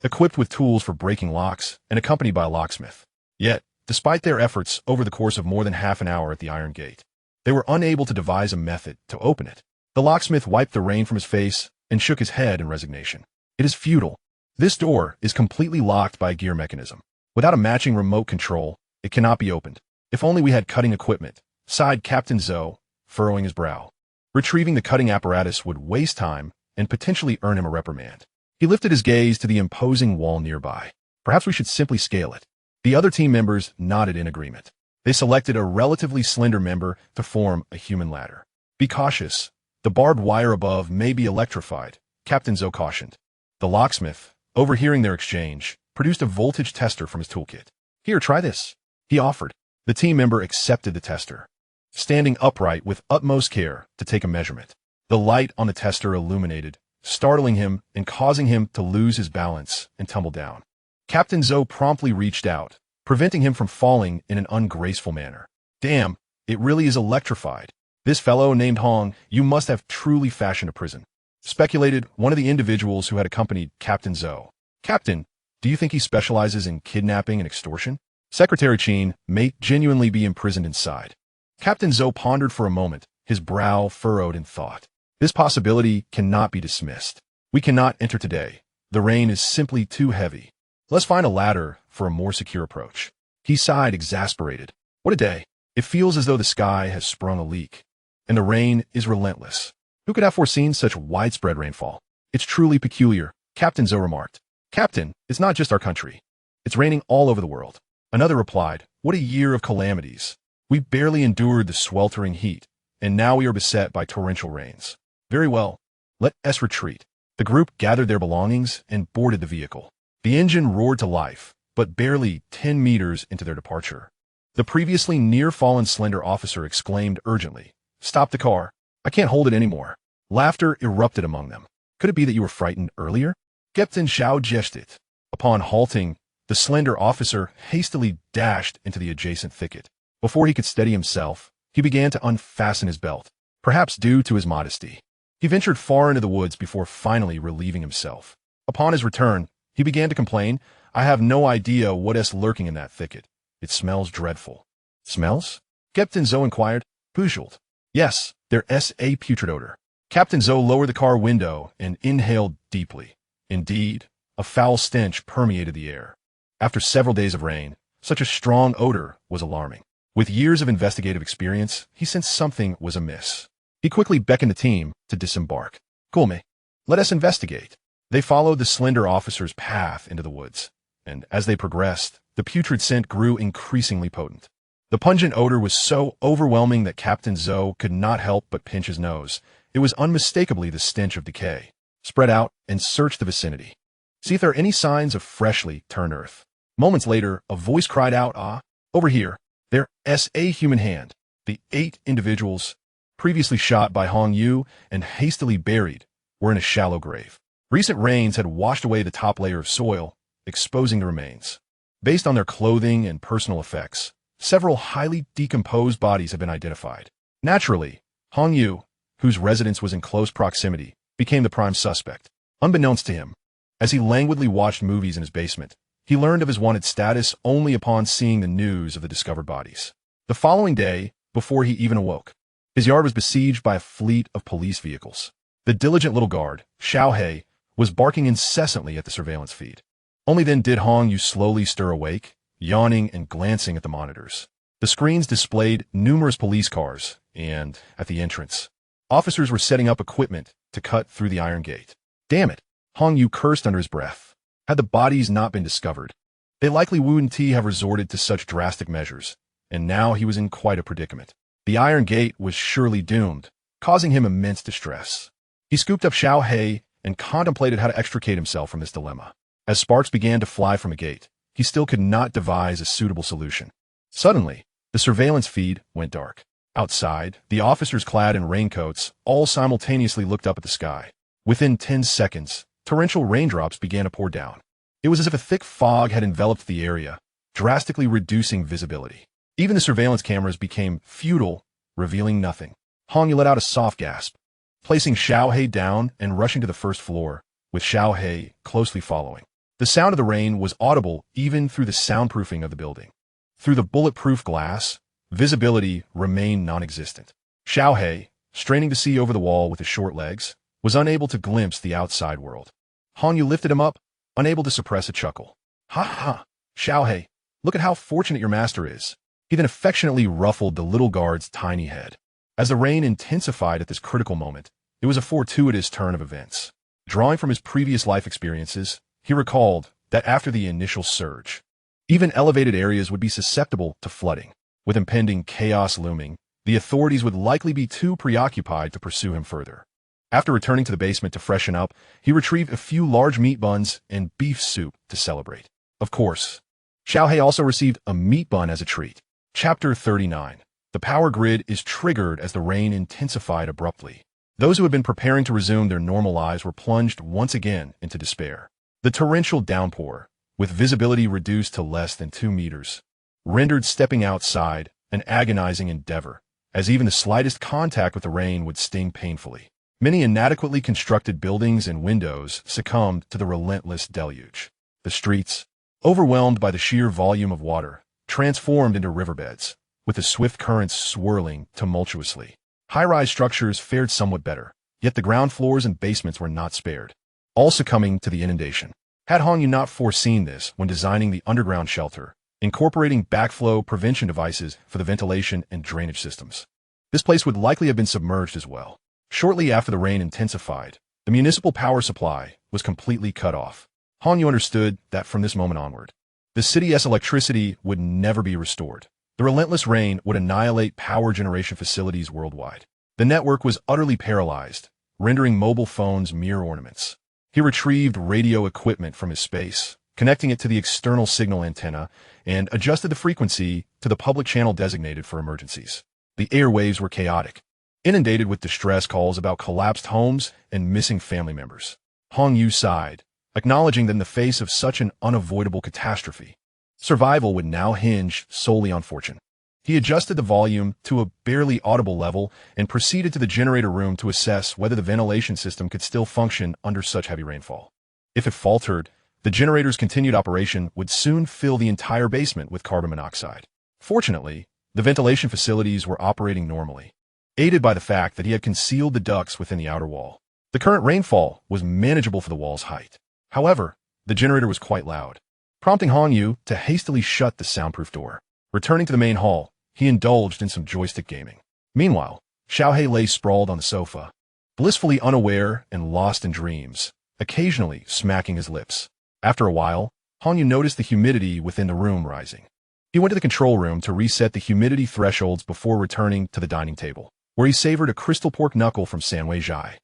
equipped with tools for breaking locks and accompanied by a locksmith. Yet, despite their efforts over the course of more than half an hour at the iron gate, they were unable to devise a method to open it. The locksmith wiped the rain from his face and shook his head in resignation. It is futile. This door is completely locked by a gear mechanism. Without a matching remote control, it cannot be opened. If only we had cutting equipment, sighed Captain Zhou, furrowing his brow. Retrieving the cutting apparatus would waste time and potentially earn him a reprimand. He lifted his gaze to the imposing wall nearby. Perhaps we should simply scale it. The other team members nodded in agreement. They selected a relatively slender member to form a human ladder. Be cautious. The barbed wire above may be electrified, Captain Zhou cautioned. The locksmith, overhearing their exchange, produced a voltage tester from his toolkit. Here, try this, he offered. The team member accepted the tester, standing upright with utmost care to take a measurement. The light on the tester illuminated, startling him and causing him to lose his balance and tumble down. Captain Zhou promptly reached out, preventing him from falling in an ungraceful manner. Damn, it really is electrified. This fellow named Hong, you must have truly fashioned a prison, speculated one of the individuals who had accompanied Captain Zhou. Captain, do you think he specializes in kidnapping and extortion? Secretary Qin may genuinely be imprisoned inside. Captain Zhou pondered for a moment, his brow furrowed in thought. This possibility cannot be dismissed. We cannot enter today. The rain is simply too heavy. Let's find a ladder for a more secure approach. He sighed, exasperated. What a day. It feels as though the sky has sprung a leak, and the rain is relentless. Who could have foreseen such widespread rainfall? It's truly peculiar, Captain Zhou remarked. Captain, it's not just our country. It's raining all over the world. Another replied, what a year of calamities. We barely endured the sweltering heat, and now we are beset by torrential rains. Very well. Let us retreat. The group gathered their belongings and boarded the vehicle. The engine roared to life, but barely 10 meters into their departure, the previously near-fallen slender officer exclaimed urgently, Stop the car. I can't hold it anymore. Laughter erupted among them. Could it be that you were frightened earlier? Captain Xiao gestured. Upon halting, the slender officer hastily dashed into the adjacent thicket. Before he could steady himself, he began to unfasten his belt, perhaps due to his modesty. He ventured far into the woods before finally relieving himself. Upon his return, he began to complain, I have no idea what is lurking in that thicket. It smells dreadful. Smells? Captain Zhou inquired, puzzled. Yes, there's a putrid odor. Captain Zhou lowered the car window and inhaled deeply. Indeed, a foul stench permeated the air. After several days of rain, such a strong odor was alarming. With years of investigative experience, he sensed something was amiss. He quickly beckoned the team to disembark. Gulme, let us investigate. They followed the slender officer's path into the woods, and as they progressed, the putrid scent grew increasingly potent. The pungent odor was so overwhelming that Captain Zhou could not help but pinch his nose. It was unmistakably the stench of decay. Spread out and search the vicinity. See if there are any signs of freshly turned earth. Moments later, a voice cried out, over here, there's a human hand. The 8 individuals, previously shot by Hong Yu and hastily buried, were in a shallow grave. Recent rains had washed away the top layer of soil, exposing the remains. Based on their clothing and personal effects, several highly decomposed bodies have been identified. Naturally, Hong Yu, whose residence was in close proximity, became the prime suspect. Unbeknownst to him, as he languidly watched movies in his basement, he learned of his wanted status only upon seeing the news of the discovered bodies. The following day, before he even awoke, his yard was besieged by a fleet of police vehicles. The diligent little guard, Xiao He, was barking incessantly at the surveillance feed. Only then did Hong Yu slowly stir awake, yawning and glancing at the monitors. The screens displayed numerous police cars, and, at the entrance, officers were setting up equipment to cut through the iron gate. Damn it, Hong Yu cursed under his breath. Had the bodies not been discovered, they likely wouldn't have resorted to such drastic measures, and now he was in quite a predicament. The iron gate was surely doomed, causing him immense distress. He scooped up Xiao He and contemplated how to extricate himself from this dilemma. As sparks began to fly from a gate, he still could not devise a suitable solution. Suddenly, the surveillance feed went dark. Outside, the officers clad in raincoats all simultaneously looked up at the sky. Within 10 seconds, torrential raindrops began to pour down. It was as if a thick fog had enveloped the area, drastically reducing visibility. Even the surveillance cameras became futile, revealing nothing. Hong Yu let out a soft gasp, placing Xiao He down and rushing to the first floor, with Xiao He closely following. The sound of the rain was audible even through the soundproofing of the building. Through the bulletproof glass, visibility remained non-existent. Xiao He, straining to see over the wall with his short legs, was unable to glimpse the outside world. Hong Yu lifted him up, unable to suppress a chuckle. Ha ha, Xiao He, look at how fortunate your master is. He then affectionately ruffled the little guard's tiny head. As the rain intensified at this critical moment, it was a fortuitous turn of events. Drawing from his previous life experiences, he recalled that after the initial surge, even elevated areas would be susceptible to flooding. With impending chaos looming, the authorities would likely be too preoccupied to pursue him further. After returning to the basement to freshen up, he retrieved a few large meat buns and beef soup to celebrate. Of course, Xiao He also received a meat bun as a treat. Chapter 39. The power grid is triggered as the rain intensified abruptly. Those who had been preparing to resume their normal lives were plunged once again into despair. The torrential downpour, with visibility reduced to less than 2 meters, rendered stepping outside an agonizing endeavor, as even the slightest contact with the rain would sting painfully. Many inadequately constructed buildings and windows succumbed to the relentless deluge. The streets, overwhelmed by the sheer volume of water, transformed into riverbeds, with the swift currents swirling tumultuously. High-rise structures fared somewhat better, yet the ground floors and basements were not spared, all succumbing to the inundation. Had Hong Yu not foreseen this when designing the underground shelter, incorporating backflow prevention devices for the ventilation and drainage systems, this place would likely have been submerged as well. Shortly after the rain intensified, the municipal power supply was completely cut off. Hong Yu understood that from this moment onward, the city's electricity would never be restored. The relentless rain would annihilate power generation facilities worldwide. The network was utterly paralyzed, rendering mobile phones mere ornaments. He retrieved radio equipment from his space, connecting it to the external signal antenna, and adjusted the frequency to the public channel designated for emergencies. The airwaves were chaotic, inundated with distress calls about collapsed homes and missing family members. Hong Yu sighed, acknowledging that in the face of such an unavoidable catastrophe, survival would now hinge solely on fortune. He adjusted the volume to a barely audible level and proceeded to the generator room to assess whether the ventilation system could still function under such heavy rainfall. If it faltered, the generator's continued operation would soon fill the entire basement with carbon monoxide. Fortunately, the ventilation facilities were operating normally, aided by the fact that he had concealed the ducts within the outer wall. The current rainfall was manageable for the wall's height. However, the generator was quite loud, prompting Hong Yu to hastily shut the soundproof door. Returning to the main hall, he indulged in some joystick gaming. Meanwhile, Xiao He lay sprawled on the sofa, blissfully unaware and lost in dreams, occasionally smacking his lips. After a while, Hong Yu noticed the humidity within the room rising. He went to the control room to reset the humidity thresholds before returning to the dining table, where he savored a crystal pork knuckle from Sanwei Zhai.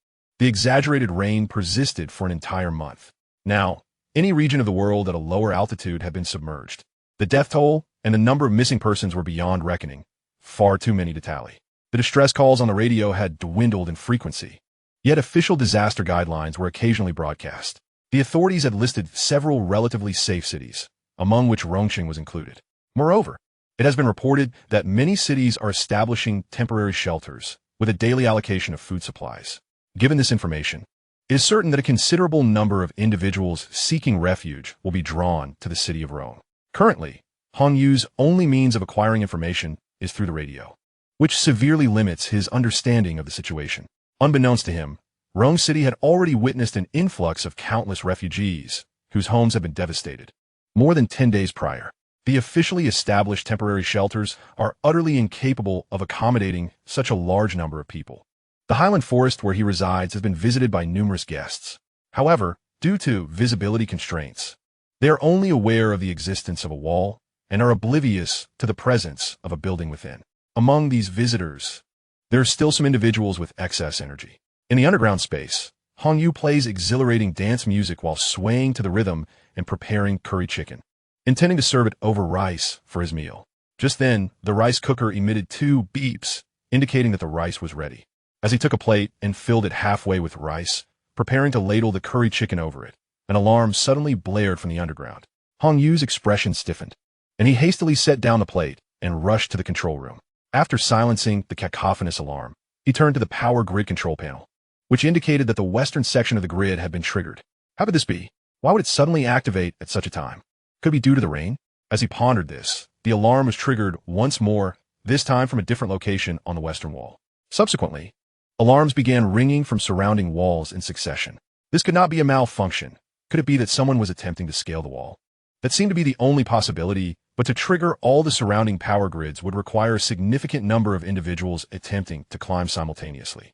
The exaggerated rain persisted for an entire month. Now, any region of the world at a lower altitude had been submerged. The death toll and the number of missing persons were beyond reckoning, far too many to tally. The distress calls on the radio had dwindled in frequency, yet official disaster guidelines were occasionally broadcast. The authorities had listed several relatively safe cities, among which Rongqing was included. Moreover, it has been reported that many cities are establishing temporary shelters with a daily allocation of food supplies. Given this information, it is certain that a considerable number of individuals seeking refuge will be drawn to the city of Rome. Currently, Hong Yu's only means of acquiring information is through the radio, which severely limits his understanding of the situation. Unbeknownst to him, Rome City had already witnessed an influx of countless refugees whose homes had been devastated. More than 10 days prior, the officially established temporary shelters are utterly incapable of accommodating such a large number of people. The highland forest where he resides has been visited by numerous guests. However, due to visibility constraints, they are only aware of the existence of a wall and are oblivious to the presence of a building within. Among these visitors, there are still some individuals with excess energy. In the underground space, Hong Yu plays exhilarating dance music while swaying to the rhythm and preparing curry chicken, intending to serve it over rice for his meal. Just then, the rice cooker emitted 2 beeps, indicating that the rice was ready. As he took a plate and filled it halfway with rice, preparing to ladle the curry chicken over it, an alarm suddenly blared from the underground. Hong Yu's expression stiffened, and he hastily set down the plate and rushed to the control room. After silencing the cacophonous alarm, he turned to the power grid control panel, which indicated that the western section of the grid had been triggered. How could this be? Why would it suddenly activate at such a time? Could it be due to the rain? As he pondered this, the alarm was triggered once more, this time from a different location on the western wall. Subsequently, alarms began ringing from surrounding walls in succession. This could not be a malfunction. Could it be that someone was attempting to scale the wall? That seemed to be the only possibility, but to trigger all the surrounding power grids would require a significant number of individuals attempting to climb simultaneously.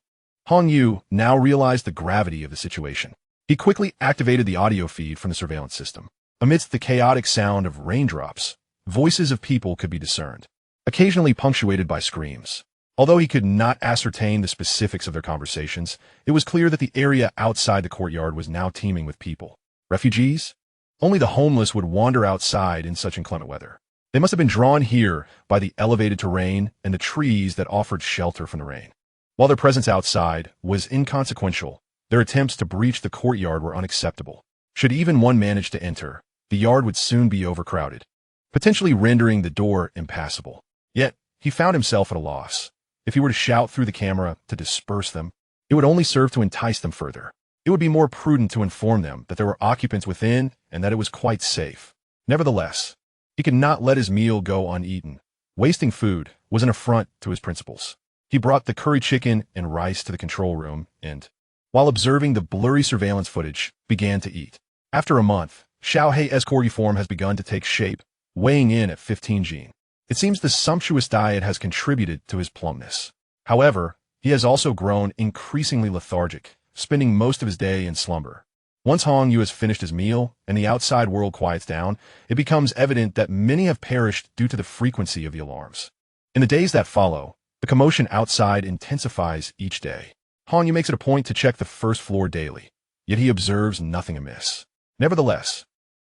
Hong Yu now realized the gravity of the situation. He quickly activated the audio feed from the surveillance system. Amidst the chaotic sound of raindrops, voices of people could be discerned, occasionally punctuated by screams. Although he could not ascertain the specifics of their conversations, it was clear that the area outside the courtyard was now teeming with people. Refugees? Only the homeless would wander outside in such inclement weather. They must have been drawn here by the elevated terrain and the trees that offered shelter from the rain. While their presence outside was inconsequential, their attempts to breach the courtyard were unacceptable. Should even one manage to enter, the yard would soon be overcrowded, potentially rendering the door impassable. Yet, he found himself at a loss. If he were to shout through the camera to disperse them, it would only serve to entice them further. It would be more prudent to inform them that there were occupants within and that it was quite safe. Nevertheless, he could not let his meal go uneaten. Wasting food was an affront to his principles. He brought the curry chicken and rice to the control room and, while observing the blurry surveillance footage, began to eat. After a month, Xiaohei's corgi form has begun to take shape, weighing in at 15 gene. It seems the sumptuous diet has contributed to his plumpness. However, he has also grown increasingly lethargic, spending most of his day in slumber. Once Hong Yu has finished his meal and the outside world quiets down, it becomes evident that many have perished due to the frequency of the alarms. In the days that follow, the commotion outside intensifies each day. Hong Yu makes it a point to check the first floor daily, yet he observes nothing amiss. Nevertheless,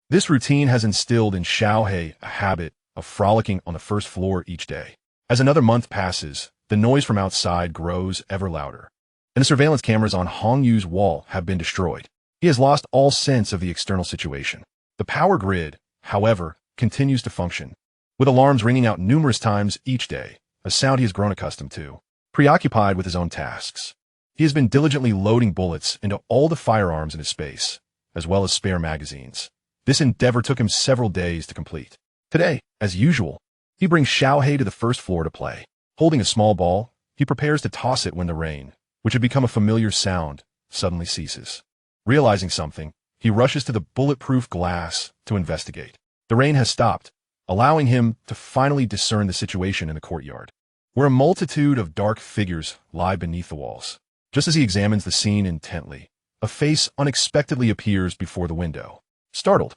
this routine has instilled in Xiaohei a habit of frolicking on the first floor each day. As another month passes, the noise from outside grows ever louder, and the surveillance cameras on Hong Yu's wall have been destroyed. He has lost all sense of the external situation. The power grid, however, continues to function, with alarms ringing out numerous times each day, a sound he has grown accustomed to. Preoccupied with his own tasks, he has been diligently loading bullets into all the firearms in his space, as well as spare magazines. This endeavor took him several days to complete. Today, as usual, he brings Xiaohei to the first floor to play. Holding a small ball, he prepares to toss it when the rain, which had become a familiar sound, suddenly ceases. Realizing something, he rushes to the bulletproof glass to investigate. The rain has stopped, allowing him to finally discern the situation in the courtyard, where a multitude of dark figures lie beneath the walls. Just as he examines the scene intently, a face unexpectedly appears before the window. Startled,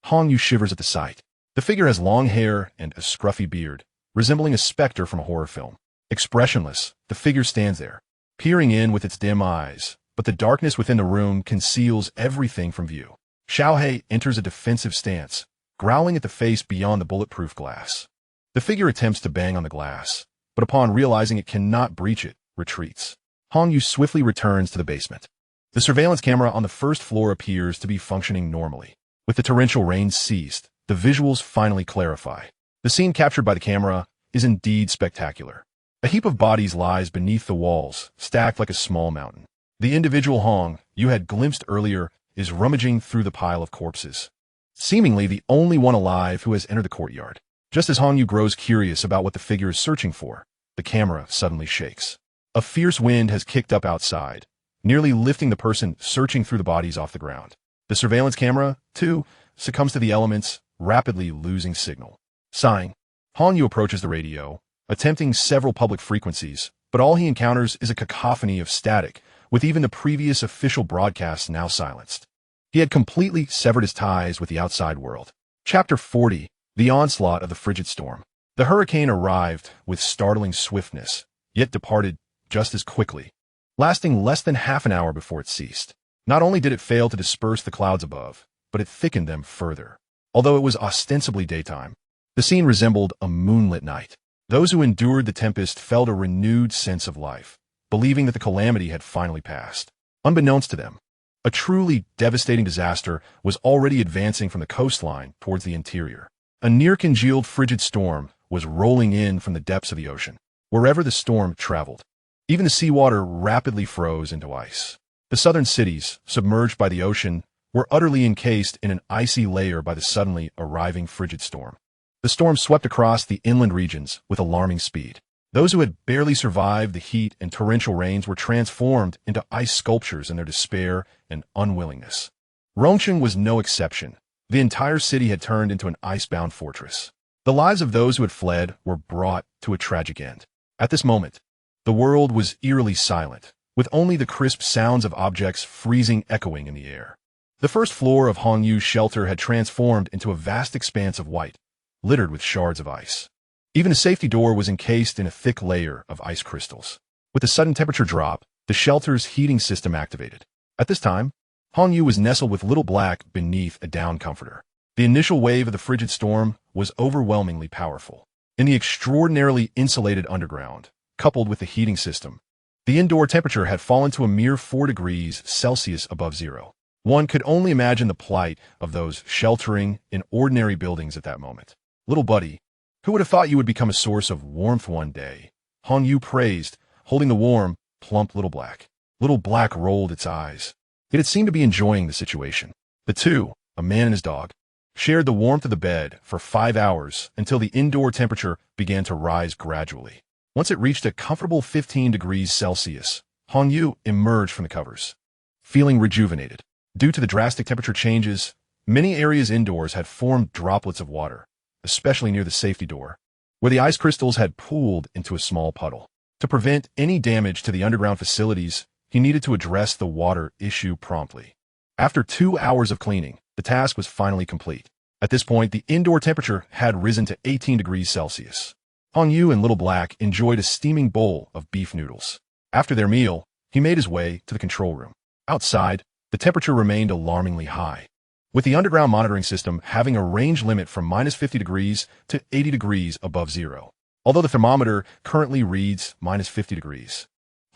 Hong Yu shivers at the sight. The figure has long hair and a scruffy beard, resembling a specter from a horror film. Expressionless, the figure stands there, peering in with its dim eyes, but the darkness within the room conceals everything from view. Xiaohei enters a defensive stance, growling at the face beyond the bulletproof glass. The figure attempts to bang on the glass, but upon realizing it cannot breach it, retreats. Hong Yu swiftly returns to the basement. The surveillance camera on the first floor appears to be functioning normally. With the torrential rain ceased, the visuals finally clarify. The scene captured by the camera is indeed spectacular. A heap of bodies lies beneath the walls, stacked like a small mountain. The individual Hong Yu had glimpsed earlier is rummaging through the pile of corpses, seemingly the only one alive who has entered the courtyard. Just as Hong Yu grows curious about what the figure is searching for, the camera suddenly shakes. A fierce wind has kicked up outside, nearly lifting the person searching through the bodies off the ground. The surveillance camera, too, succumbs to the elements, rapidly losing signal. Sighing, Hong Yu approaches the radio, attempting several public frequencies, but all he encounters is a cacophony of static, with even the previous official broadcasts now silenced. He had completely severed his ties with the outside world. Chapter 40, The Onslaught of the Frigid Storm. The hurricane arrived with startling swiftness, yet departed just as quickly. lasting less than half an hour before it ceased. Not only did it fail to disperse the clouds above, but it thickened them further. Although it was ostensibly daytime, the scene resembled a moonlit night. Those who endured the tempest felt a renewed sense of life, believing that the calamity had finally passed. Unbeknownst to them, a truly devastating disaster was already advancing from the coastline towards the interior. A near-congealed frigid storm was rolling in from the depths of the ocean. Wherever the storm traveled, even the seawater rapidly froze into ice. The southern cities, submerged by the ocean, were utterly encased in an icy layer by the suddenly arriving frigid storm. The storm swept across the inland regions with alarming speed. Those who had barely survived the heat and torrential rains were transformed into ice sculptures in their despair and unwillingness. Rongcheng was no exception. The entire city had turned into an ice-bound fortress. The lives of those who had fled were brought to a tragic end. At this moment, the world was eerily silent, with only the crisp sounds of objects freezing echoing in the air. The first floor of Hongyu's shelter had transformed into a vast expanse of white, littered with shards of ice. Even the safety door was encased in a thick layer of ice crystals. With the sudden temperature drop, the shelter's heating system activated. At this time, Hongyu was nestled with Little Black beneath a down comforter. The initial wave of the frigid storm was overwhelmingly powerful. In the extraordinarily insulated underground, coupled with the heating system, the indoor temperature had fallen to a mere 4 degrees Celsius above zero. One could only imagine the plight of those sheltering in ordinary buildings at that moment. Little buddy, who would have thought you would become a source of warmth one day? Hongyu praised, holding the warm, plump Little Black. Little Black rolled its eyes. It had seemed to be enjoying the situation. The two, a man and his dog, shared the warmth of the bed for 5 hours until the indoor temperature began to rise gradually. Once it reached a comfortable 15 degrees Celsius, Hongyu emerged from the covers, feeling rejuvenated. Due to the drastic temperature changes, many areas indoors had formed droplets of water, especially near the safety door, where the ice crystals had pooled into a small puddle. To prevent any damage to the underground facilities, he needed to address the water issue promptly. After 2 hours of cleaning, the task was finally complete. At this point, the indoor temperature had risen to 18 degrees Celsius. Hongyu and Little Black enjoyed a steaming bowl of beef noodles. After their meal, he made his way to the control room. Outside, the temperature remained alarmingly high, with the underground monitoring system having a range limit from minus 50 degrees to 80 degrees above zero, although the thermometer currently reads minus 50 degrees.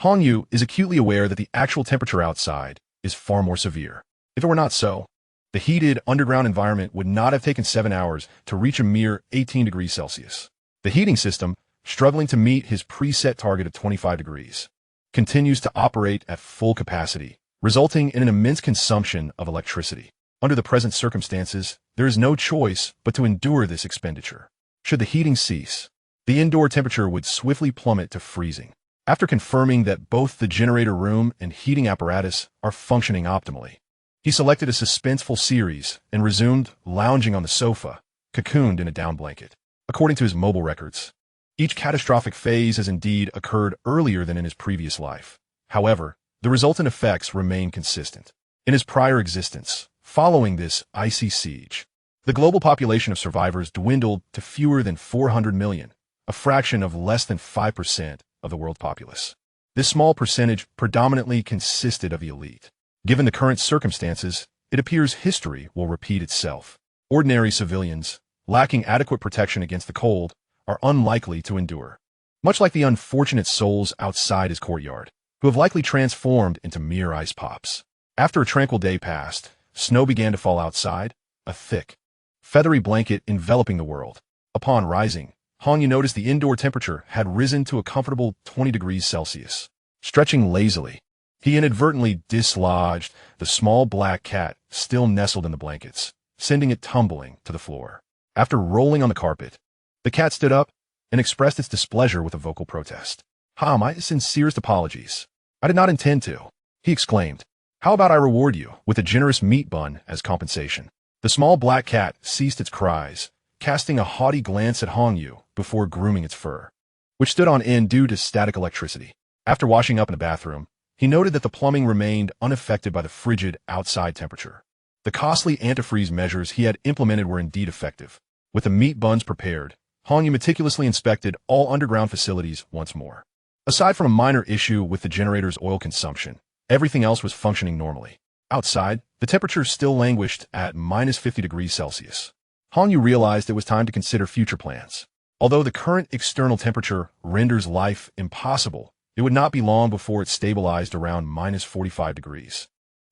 Hongyu is acutely aware that the actual temperature outside is far more severe. If it were not so, the heated underground environment would not have taken 7 hours to reach a mere 18 degrees Celsius. The heating system, struggling to meet his preset target of 25 degrees, continues to operate at full capacity, resulting in an immense consumption of electricity. Under the present circumstances, there is no choice but to endure this expenditure. Should the heating cease, the indoor temperature would swiftly plummet to freezing. After confirming that both the generator room and heating apparatus are functioning optimally, he selected a suspenseful series and resumed lounging on the sofa, cocooned in a down blanket. According to his mobile records, each catastrophic phase has indeed occurred earlier than in his previous life. However, the resultant effects remain consistent. In his prior existence, following this icy siege, the global population of survivors dwindled to fewer than 400 million, a fraction of less than 5% of the world populace. This small percentage predominantly consisted of the elite. Given the current circumstances, it appears history will repeat itself. Ordinary civilians, lacking adequate protection against the cold, are unlikely to endure. Much like the unfortunate souls outside his courtyard, who have likely transformed into mere ice pops. After a tranquil day passed, snow began to fall outside, a thick, feathery blanket enveloping the world. Upon rising, Hongyu noticed the indoor temperature had risen to a comfortable 20 degrees Celsius. Stretching lazily, he inadvertently dislodged the small black cat still nestled in the blankets, sending it tumbling to the floor. After rolling on the carpet, the cat stood up and expressed its displeasure with a vocal protest. My sincerest apologies. I did not intend to, he exclaimed. How about I reward you with a generous meat bun as compensation? The small black cat ceased its cries, casting a haughty glance at Hongyu before grooming its fur, which stood on end due to static electricity. After washing up in the bathroom, he noted that the plumbing remained unaffected by the frigid outside temperature. The costly antifreeze measures he had implemented were indeed effective. With the meat buns prepared, Hongyu meticulously inspected all underground facilities once more. Aside from a minor issue with the generator's oil consumption, everything else was functioning normally. Outside, the temperature still languished at minus 50 degrees Celsius. Hong Yu realized it was time to consider future plans. Although the current external temperature renders life impossible, it would not be long before it stabilized around minus 45 degrees.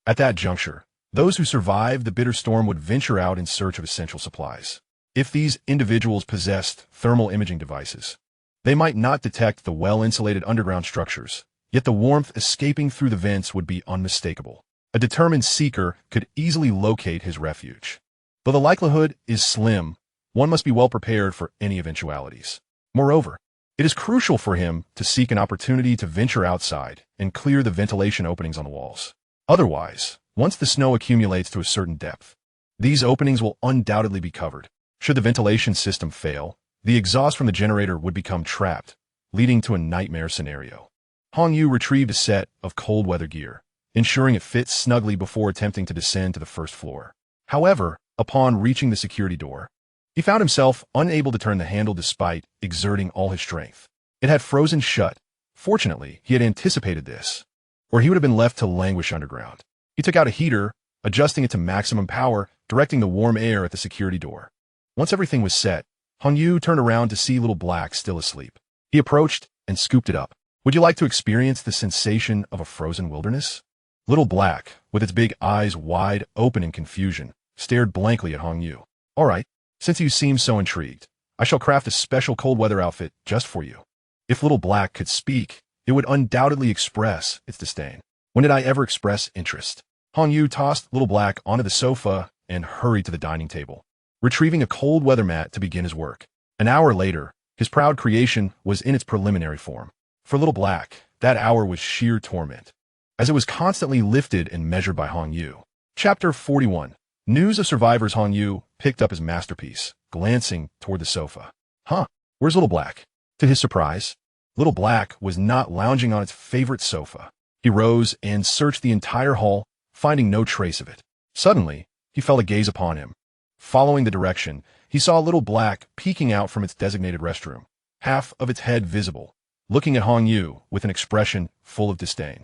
At that juncture, those who survived the bitter storm would venture out in search of essential supplies. If these individuals possessed thermal imaging devices, they might not detect the well-insulated underground structures, yet the warmth escaping through the vents would be unmistakable. A determined seeker could easily locate his refuge. Though the likelihood is slim, one must be well prepared for any eventualities. Moreover, it is crucial for him to seek an opportunity to venture outside and clear the ventilation openings on the walls. Otherwise, once the snow accumulates to a certain depth, these openings will undoubtedly be covered. Should the ventilation system fail, the exhaust from the generator would become trapped, leading to a nightmare scenario. Hong Yu retrieved a set of cold weather gear, ensuring it fits snugly before attempting to descend to the first floor. However, upon reaching the security door, he found himself unable to turn the handle despite exerting all his strength. It had frozen shut. Fortunately, he had anticipated this, or he would have been left to languish underground. He took out a heater, adjusting it to maximum power, directing the warm air at the security door. Once everything was set, Hong Yu turned around to see Little Black still asleep. He approached and scooped it up. Would you like to experience the sensation of a frozen wilderness? Little Black, with its big eyes wide open in confusion, stared blankly at Hong Yu. All right. Since you seem so intrigued, I shall craft a special cold weather outfit just for you. If Little Black could speak, it would undoubtedly express its disdain. When did I ever express interest? Hong Yu tossed Little Black onto the sofa and hurried to the dining table, retrieving a cold weather mat to begin his work. An hour later, his proud creation was in its preliminary form. For Little Black, that hour was sheer torment, as it was constantly lifted and measured by Hong Yu. Chapter 41. News of Survivors. Hong Yu picked up his masterpiece, glancing toward the sofa. Huh, where's Little Black? To his surprise, Little Black was not lounging on its favorite sofa. He rose and searched the entire hall, finding no trace of it. Suddenly, he felt a gaze upon him. Following the direction, he saw Little Black peeking out from its designated restroom, half of its head visible, looking at Hong Yu with an expression full of disdain.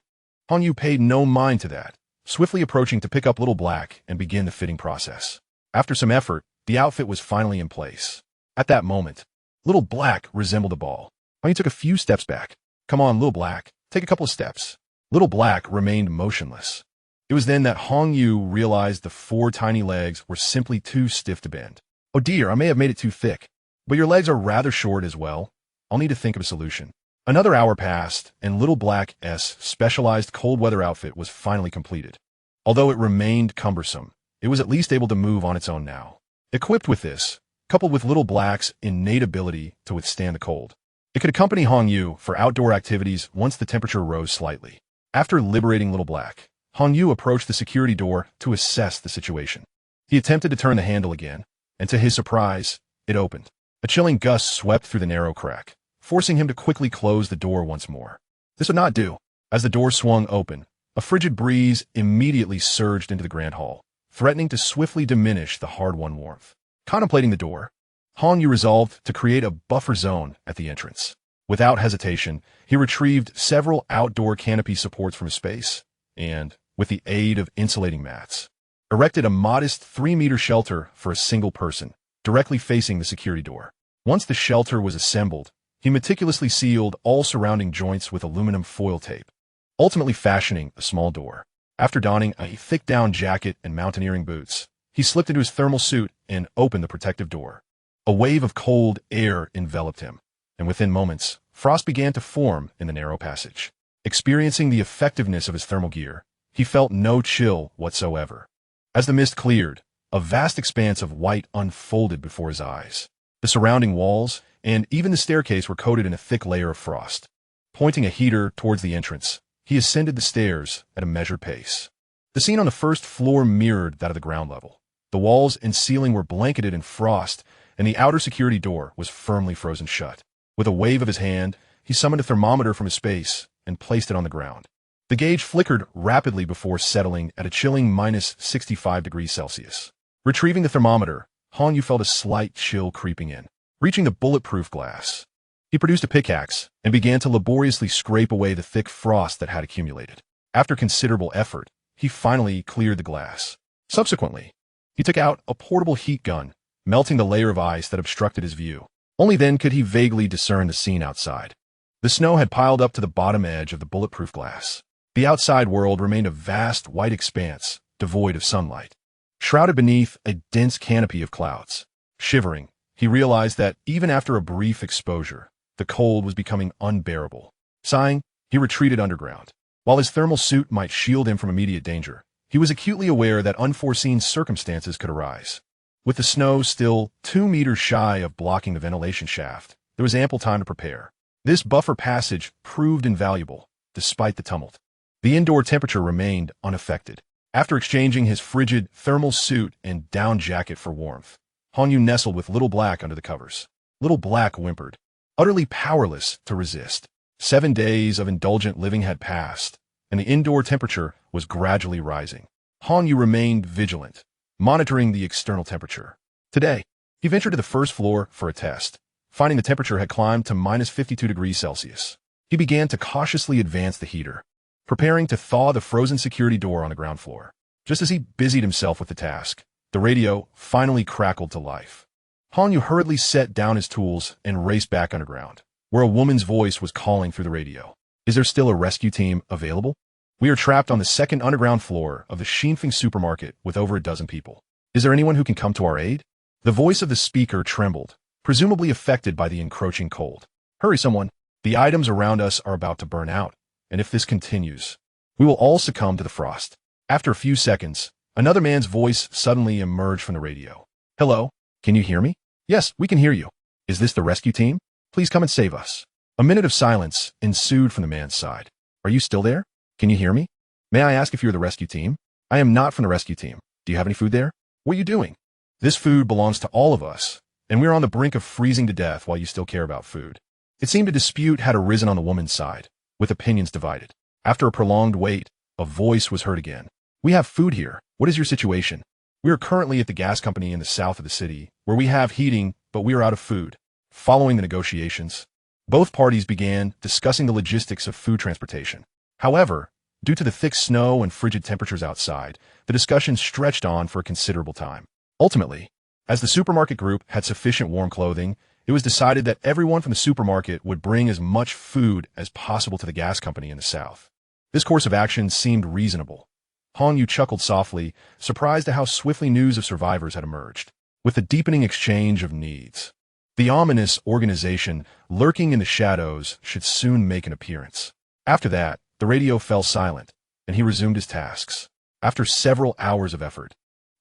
Hong Yu paid no mind to that, swiftly approaching to pick up Little Black and begin the fitting process. After some effort, the outfit was finally in place. At that moment, Little Black resembled a ball. Hong Yu took a few steps back. Come on, Little Black, take a couple of steps. Little Black remained motionless. It was then that Hong Yu realized the 4 tiny legs were simply too stiff to bend. Oh dear, I may have made it too thick. But your legs are rather short as well. I'll need to think of a solution. Another hour passed, and Little Black's specialized cold weather outfit was finally completed. Although it remained cumbersome, it was at least able to move on its own now. Equipped with this, coupled with Little Black's innate ability to withstand the cold, it could accompany Hong Yu for outdoor activities once the temperature rose slightly. After liberating Little Black, Hong Yu approached the security door to assess the situation. He attempted to turn the handle again, and to his surprise, it opened. A chilling gust swept through the narrow crack, forcing him to quickly close the door once more. This would not do. As the door swung open, a frigid breeze immediately surged into the grand hall, threatening to swiftly diminish the hard-won warmth. Contemplating the door, Hong Yu resolved to create a buffer zone at the entrance. Without hesitation, he retrieved several outdoor canopy supports from his space, and, with the aid of insulating mats, erected a modest 3-meter shelter for a single person, directly facing the security door. Once the shelter was assembled, he meticulously sealed all surrounding joints with aluminum foil tape, ultimately fashioning a small door. After donning a thick down jacket and mountaineering boots, he slipped into his thermal suit and opened the protective door. A wave of cold air enveloped him, and within moments, frost began to form in the narrow passage. Experiencing the effectiveness of his thermal gear, he felt no chill whatsoever. As the mist cleared, a vast expanse of white unfolded before his eyes. The surrounding walls and even the staircase were coated in a thick layer of frost. Pointing a heater towards the entrance, he ascended the stairs at a measured pace. The scene on the first floor mirrored that of the ground level. The walls and ceiling were blanketed in frost, and the outer security door was firmly frozen shut. With a wave of his hand, he summoned a thermometer from his space and placed it on the ground. The gauge flickered rapidly before settling at a chilling minus 65 degrees Celsius. Retrieving the thermometer, Hong Yu felt a slight chill creeping in. Reaching the bulletproof glass, He produced a pickaxe and began to laboriously scrape away the thick frost that had accumulated. After considerable effort, he finally cleared the glass. Subsequently, he took out a portable heat gun, melting the layer of ice that obstructed his view. Only then could he vaguely discern the scene outside. The snow had piled up to the bottom edge of the bulletproof glass. The outside world remained a vast white expanse, devoid of sunlight, shrouded beneath a dense canopy of clouds. Shivering, he realized that even after a brief exposure, the cold was becoming unbearable. Sighing, he retreated underground. While his thermal suit might shield him from immediate danger, he was acutely aware that unforeseen circumstances could arise. With the snow still 2 meters shy of blocking the ventilation shaft, there was ample time to prepare. This buffer passage proved invaluable, despite the tumult. The indoor temperature remained unaffected. After exchanging his frigid thermal suit and down jacket for warmth, Hanyu nestled with Little Black under the covers. Little Black whimpered, utterly powerless to resist. 7 days of indulgent living had passed, and the indoor temperature was gradually rising. Hanyu remained vigilant, monitoring the external temperature. Today, he ventured to the first floor for a test, finding the temperature had climbed to minus 52 degrees Celsius. He began to cautiously advance the heater, preparing to thaw the frozen security door on the ground floor. Just as he busied himself with the task, the radio finally crackled to life. Hanyu hurriedly set down his tools and raced back underground, where a woman's voice was calling through the radio. Is there still a rescue team available? We are trapped on the second underground floor of the Xinfeng supermarket with over a dozen people. Is there anyone who can come to our aid? The voice of the speaker trembled, presumably affected by the encroaching cold. Hurry, someone. The items around us are about to burn out, and if this continues, we will all succumb to the frost. After a few seconds, another man's voice suddenly emerged from the radio. Hello, can you hear me? Yes, we can hear you. Is this the rescue team? Please come and save us. A minute of silence ensued from the man's side. Are you still there? Can you hear me? May I ask if you're the rescue team? I am not from the rescue team. Do you have any food there? What are you doing? This food belongs to all of us, and we're on the brink of freezing to death while you still care about food. It seemed a dispute had arisen on the woman's side, with opinions divided. After a prolonged wait, a voice was heard again. We have food here. What is your situation? We are currently at the gas company in the south of the city, where we have heating, but we are out of food. Following the negotiations, both parties began discussing the logistics of food transportation. However, due to the thick snow and frigid temperatures outside, the discussion stretched on for a considerable time. Ultimately, as the supermarket group had sufficient warm clothing, it was decided that everyone from the supermarket would bring as much food as possible to the gas company in the south. This course of action seemed reasonable. Hanyu chuckled softly, surprised at how swiftly news of survivors had emerged. With the deepening exchange of needs, the ominous organization lurking in the shadows should soon make an appearance. After that, the radio fell silent, and he resumed his tasks. After several hours of effort,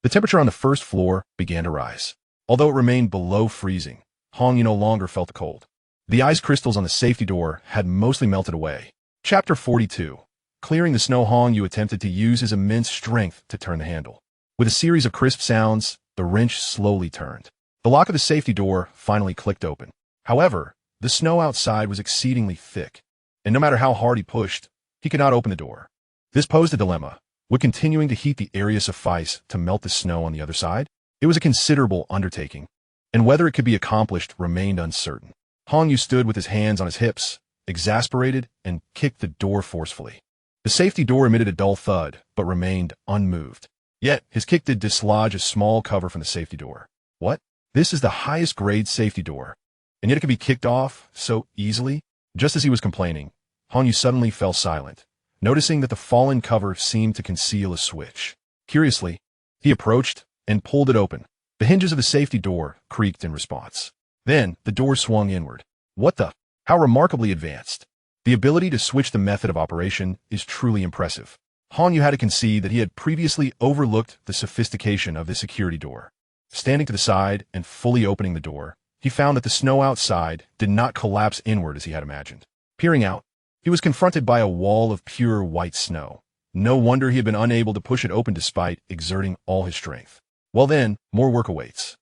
the temperature on the first floor began to rise. Although it remained below freezing, Hanyu no longer felt the cold. The ice crystals on the safety door had mostly melted away. Chapter 42. Clearing the snow, Hanyu attempted to use his immense strength to turn the handle. With a series of crisp sounds, the wrench slowly turned. The lock of the safety door finally clicked open. However, the snow outside was exceedingly thick, and no matter how hard he pushed, he could not open the door. This posed a dilemma. Would continuing to heat the area suffice to melt the snow on the other side? It was a considerable undertaking, and whether it could be accomplished remained uncertain. Hanyu stood with his hands on his hips, exasperated, and kicked the door forcefully. The safety door emitted a dull thud, but remained unmoved. Yet, his kick did dislodge a small cover from the safety door. What? This is the highest grade safety door, and yet it can be kicked off so easily? Just as he was complaining, Hanyu suddenly fell silent, noticing that the fallen cover seemed to conceal a switch. Curiously, he approached and pulled it open. The hinges of the safety door creaked in response. Then, the door swung inward. What the? How remarkably advanced. The ability to switch the method of operation is truly impressive. Hanyu had to concede that he had previously overlooked the sophistication of the security door. Standing to the side and fully opening the door, he found that the snow outside did not collapse inward as he had imagined. Peering out, he was confronted by a wall of pure white snow. No wonder he had been unable to push it open despite exerting all his strength. Well then, more work awaits.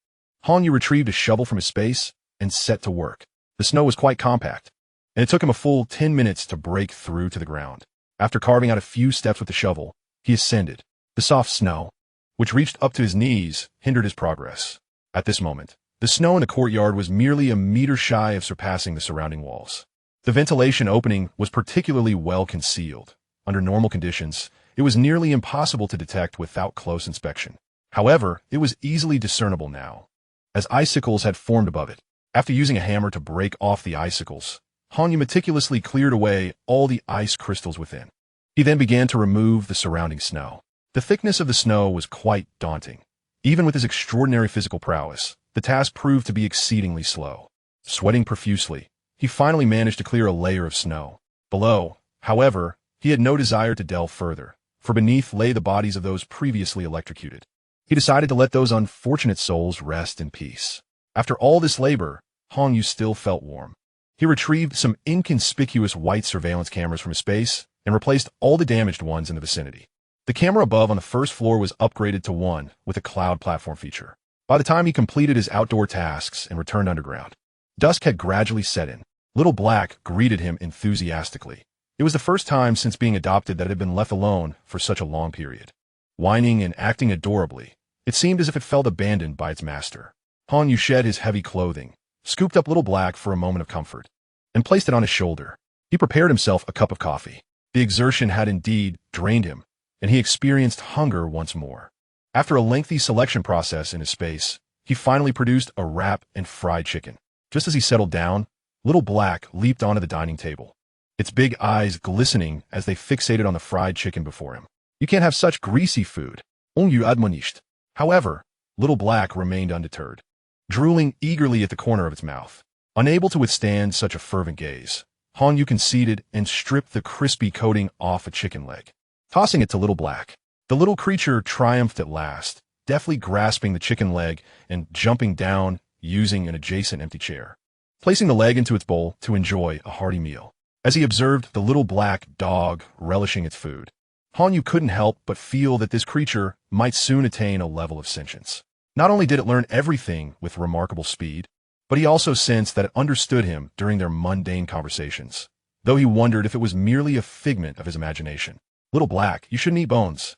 Hanyu retrieved a shovel from his space and set to work. The snow was quite compact, and it took him a full 10 minutes to break through to the ground. After carving out a few steps with the shovel, he ascended. The soft snow, which reached up to his knees, hindered his progress. At this moment, The snow in the courtyard was merely a meter shy of surpassing the surrounding walls. The ventilation opening was particularly well concealed. Under normal conditions, it was nearly impossible to detect without close inspection. However, it was easily discernible now, as icicles had formed above it. After using a hammer to break off the icicles, Hanyu meticulously cleared away all the ice crystals within. He then began to remove the surrounding snow. The thickness of the snow was quite daunting. Even with his extraordinary physical prowess, the task proved to be exceedingly slow. Sweating profusely, he finally managed to clear a layer of snow. Below, however, he had no desire to delve further, for beneath lay the bodies of those previously electrocuted. He decided to let those unfortunate souls rest in peace. After all this labor, Hanyu still felt warm. He retrieved some inconspicuous white surveillance cameras from his space and replaced all the damaged ones in the vicinity. The camera above on the first floor was upgraded to one with a cloud platform feature. By the time he completed his outdoor tasks and returned underground, dusk had gradually set in. Little Black greeted him enthusiastically. It was the first time since being adopted that it had been left alone for such a long period. Whining and acting adorably, it seemed as if it felt abandoned by its master. Hanyu shed his heavy clothing, scooped up Little Black for a moment of comfort, and placed it on his shoulder. He prepared himself a cup of coffee. The exertion had indeed drained him, and he experienced hunger once more. After a lengthy selection process in his space, he finally produced a wrap and fried chicken. Just as he settled down, Little Black leaped onto the dining table, its big eyes glistening as they fixated on the fried chicken before him. You can't have such greasy food. On you admonished. However, Little Black remained undeterred, drooling eagerly at the corner of its mouth. Unable to withstand such a fervent gaze, Hanyu conceded and stripped the crispy coating off a chicken leg, tossing it to Little Black. The little creature triumphed at last, deftly grasping the chicken leg and jumping down using an adjacent empty chair, placing the leg into its bowl to enjoy a hearty meal. As he observed the little black dog relishing its food, Hanyu couldn't help but feel that this creature might soon attain a level of sentience. Not only did it learn everything with remarkable speed, but he also sensed that it understood him during their mundane conversations, though he wondered if it was merely a figment of his imagination. Little Black, you shouldn't eat bones,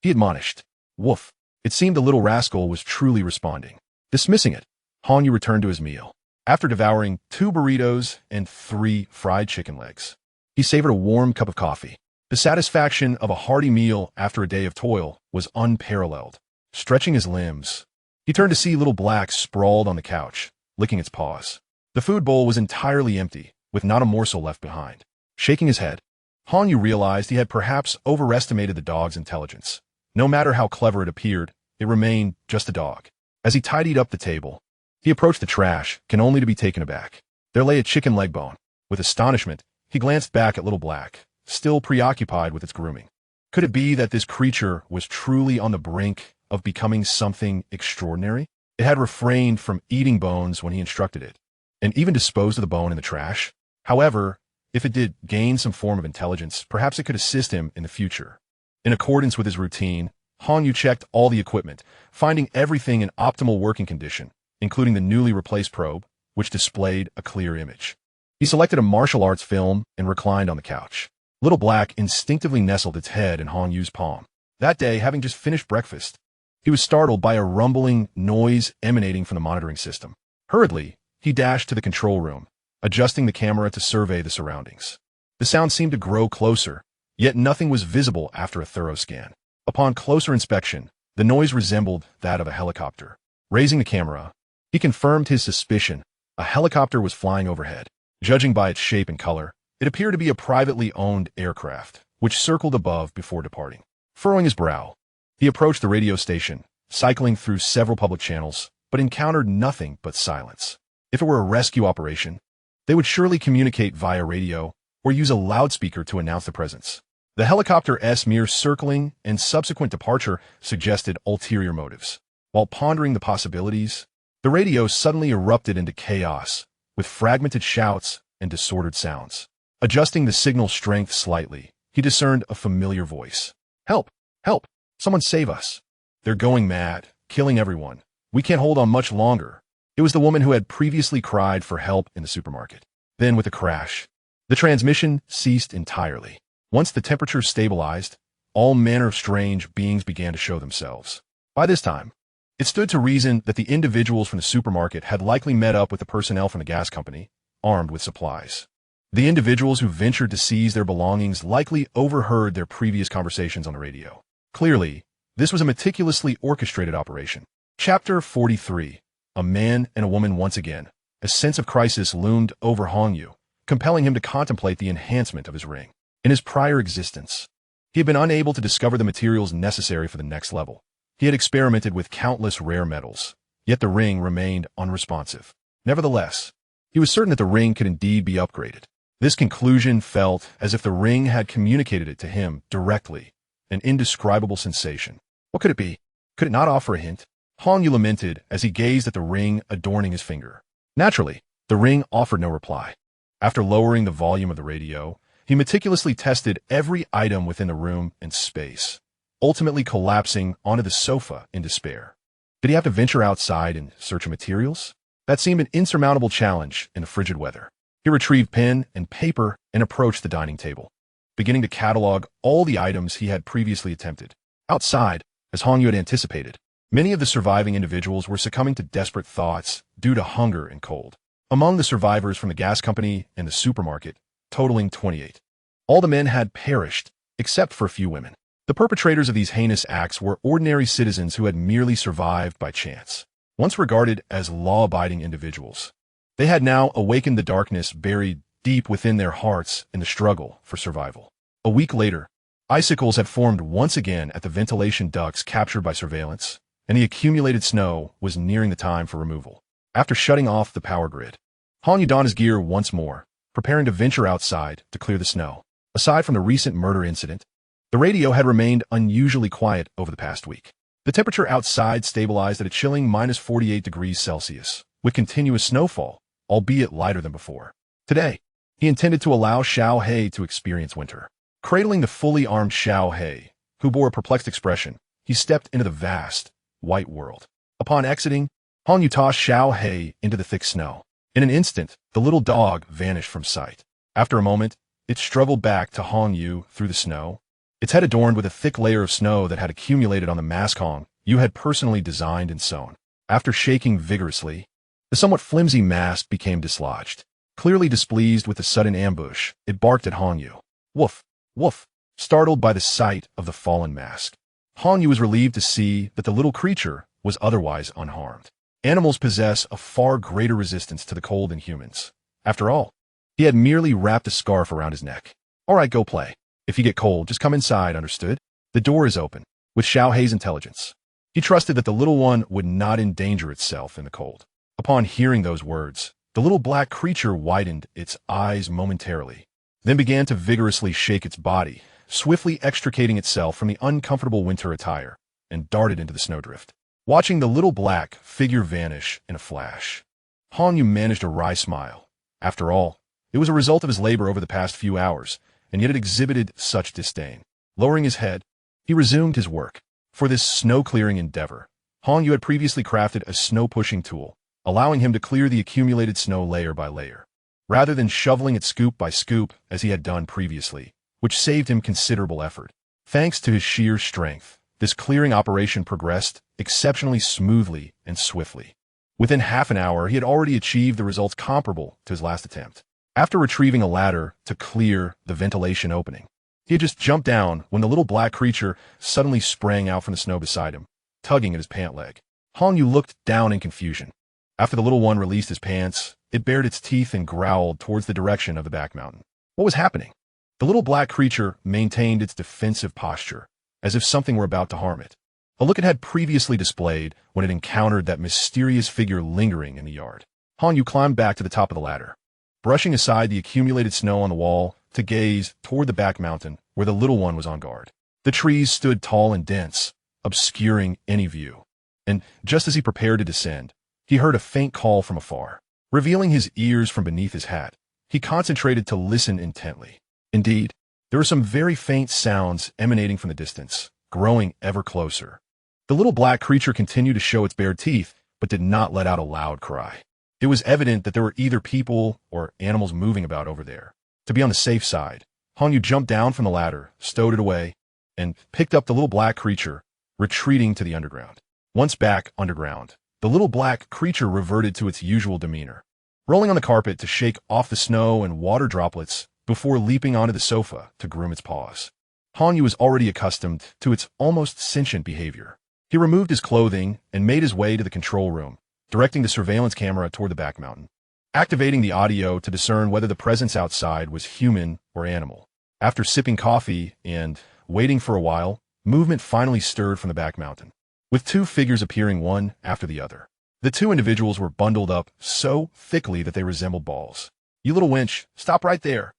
he admonished. Woof. It seemed the little rascal was truly responding. Dismissing it, Hanyu returned to his meal. After devouring 2 burritos and 3 fried chicken legs, he savored a warm cup of coffee. The satisfaction of a hearty meal after a day of toil was unparalleled. Stretching his limbs, he turned to see Little Black sprawled on the couch, licking its paws. The food bowl was entirely empty, with not a morsel left behind. Shaking his head, Hanyu realized he had perhaps overestimated the dog's intelligence. No matter how clever it appeared, it remained just a dog. As he tidied up the table, he approached the trash, only to be taken aback. There lay a chicken leg bone. With astonishment, he glanced back at Little Black, still preoccupied with its grooming. Could it be that this creature was truly on the brink of becoming something extraordinary? It had refrained from eating bones when he instructed it, and even disposed of the bone in the trash. However, if it did gain some form of intelligence, perhaps it could assist him in the future. In accordance with his routine, Hanyu checked all the equipment, finding everything in optimal working condition, including the newly replaced probe, which displayed a clear image. He selected a martial arts film and reclined on the couch. Little Black instinctively nestled its head in Hanyu's palm. That day, having just finished breakfast, he was startled by a rumbling noise emanating from the monitoring system. Hurriedly, he dashed to the control room, adjusting the camera to survey the surroundings. The sound seemed to grow closer, yet nothing was visible after a thorough scan. Upon closer inspection, the noise resembled that of a helicopter. Raising the camera, he confirmed his suspicion. A helicopter was flying overhead. Judging by its shape and color, it appeared to be a privately owned aircraft, which circled above before departing. Furrowing his brow, he approached the radio station, cycling through several public channels, but encountered nothing but silence. If it were a rescue operation, they would surely communicate via radio or use a loudspeaker to announce the presence. The helicopter's mere circling and subsequent departure suggested ulterior motives. While pondering the possibilities, the radio suddenly erupted into chaos, with fragmented shouts and disordered sounds. Adjusting the signal strength slightly, he discerned a familiar voice. Help! Help! Someone save us! They're going mad, killing everyone. We can't hold on much longer. It was the woman who had previously cried for help in the supermarket. Then, with a crash, the transmission ceased entirely. Once the temperature stabilized, all manner of strange beings began to show themselves. By this time, It stood to reason that the individuals from the supermarket had likely met up with the personnel from the gas company, armed with supplies. The individuals who ventured to seize their belongings likely overheard their previous conversations on the radio. Clearly, this was a meticulously orchestrated operation. Chapter 43. A man and a woman once again. A sense of crisis loomed over Hong Yu, compelling him to contemplate the enhancement of his ring. In his prior existence, he had been unable to discover the materials necessary for the next level. He had experimented with countless rare metals, yet the ring remained unresponsive. Nevertheless, he was certain that the ring could indeed be upgraded. This conclusion felt as if the ring had communicated it to him directly, an indescribable sensation. What could it be? Could it not offer a hint? Hong Yu lamented as he gazed at the ring adorning his finger. Naturally, the ring offered no reply. After lowering the volume of the radio, he meticulously tested every item within the room and space, ultimately collapsing onto the sofa in despair. Did he have to venture outside in search of materials? That seemed an insurmountable challenge in the frigid weather. He retrieved pen and paper and approached the dining table, beginning to catalog all the items he had previously attempted. Outside, as Hong Yu had anticipated, many of the surviving individuals were succumbing to desperate thoughts due to hunger and cold. Among the survivors from the gas company and the supermarket, totaling 28. All the men had perished, except for a few women. The perpetrators of these heinous acts were ordinary citizens who had merely survived by chance. Once regarded as law-abiding individuals, they had now awakened the darkness buried deep within their hearts in the struggle for survival. A week later, icicles had formed once again at the ventilation ducts captured by surveillance, and the accumulated snow was nearing the time for removal. After shutting off the power grid, Hong Yu donned his gear once more, preparing to venture outside to clear the snow. Aside from the recent murder incident, the radio had remained unusually quiet over the past week. The temperature outside stabilized at a chilling -48 degrees Celsius, with continuous snowfall, albeit lighter than before. Today, he intended to allow Xiao He to experience winter. Cradling the fully armed Xiao He, who bore a perplexed expression, he stepped into the vast, white world. Upon exiting, Hong Yu tossed Xiao He into the thick snow. In an instant, the little dog vanished from sight. After a moment, it struggled back to Hong Yu through the snow, its head adorned with a thick layer of snow that had accumulated on the mask Hong Yu had personally designed and sewn. After shaking vigorously, the somewhat flimsy mask became dislodged. Clearly displeased with the sudden ambush, it barked at Hong Yu. Woof, woof, startled by the sight of the fallen mask. Hong Yu was relieved to see that the little creature was otherwise unharmed. Animals possess a far greater resistance to the cold than humans. After all, he had merely wrapped a scarf around his neck. All right, go play. If you get cold, just come inside, understood? The door is open. With Xiao Hei's intelligence, he trusted that the little one would not endanger itself in the cold. Upon hearing those words, the little black creature widened its eyes momentarily, then began to vigorously shake its body, swiftly extricating itself from the uncomfortable winter attire, and darted into the snowdrift. Watching the little black figure vanish in a flash, Hong Yu managed a wry smile. After all, it was a result of his labor over the past few hours, and yet it exhibited such disdain. Lowering his head, he resumed his work. For this snow-clearing endeavor, Hong Yu had previously crafted a snow-pushing tool, allowing him to clear the accumulated snow layer by layer, rather than shoveling it scoop by scoop as he had done previously, which saved him considerable effort. Thanks to his sheer strength, this clearing operation progressed exceptionally smoothly and swiftly. Within half an hour, he had already achieved the results comparable to his last attempt. After retrieving a ladder to clear the ventilation opening, he had just jumped down when the little black creature suddenly sprang out from the snow beside him, tugging at his pant leg. Hong Yu looked down in confusion. After the little one released his pants, it bared its teeth and growled towards the direction of the back mountain. What was happening? The little black creature maintained its defensive posture, as if something were about to harm it. A look it had previously displayed when it encountered that mysterious figure lingering in the yard. Hong Yu climbed back to the top of the ladder, brushing aside the accumulated snow on the wall to gaze toward the back mountain where the little one was on guard. The trees stood tall and dense, obscuring any view. And just as he prepared to descend, he heard a faint call from afar. Revealing his ears from beneath his hat, he concentrated to listen intently. Indeed, there were some very faint sounds emanating from the distance, growing ever closer. The little black creature continued to show its bared teeth, but did not let out a loud cry. It was evident that there were either people or animals moving about over there. To be on the safe side, Hong Yu jumped down from the ladder, stowed it away, and picked up the little black creature, retreating to the underground. Once back underground, the little black creature reverted to its usual demeanor, rolling on the carpet to shake off the snow and water droplets before leaping onto the sofa to groom its paws. Hanyu was already accustomed to its almost sentient behavior. He removed his clothing and made his way to the control room, directing the surveillance camera toward the back mountain, activating the audio to discern whether the presence outside was human or animal. After sipping coffee and waiting for a while, movement finally stirred from the back mountain, with two figures appearing one after the other. The two individuals were bundled up so thickly that they resembled balls. "You little wench, stop right there!"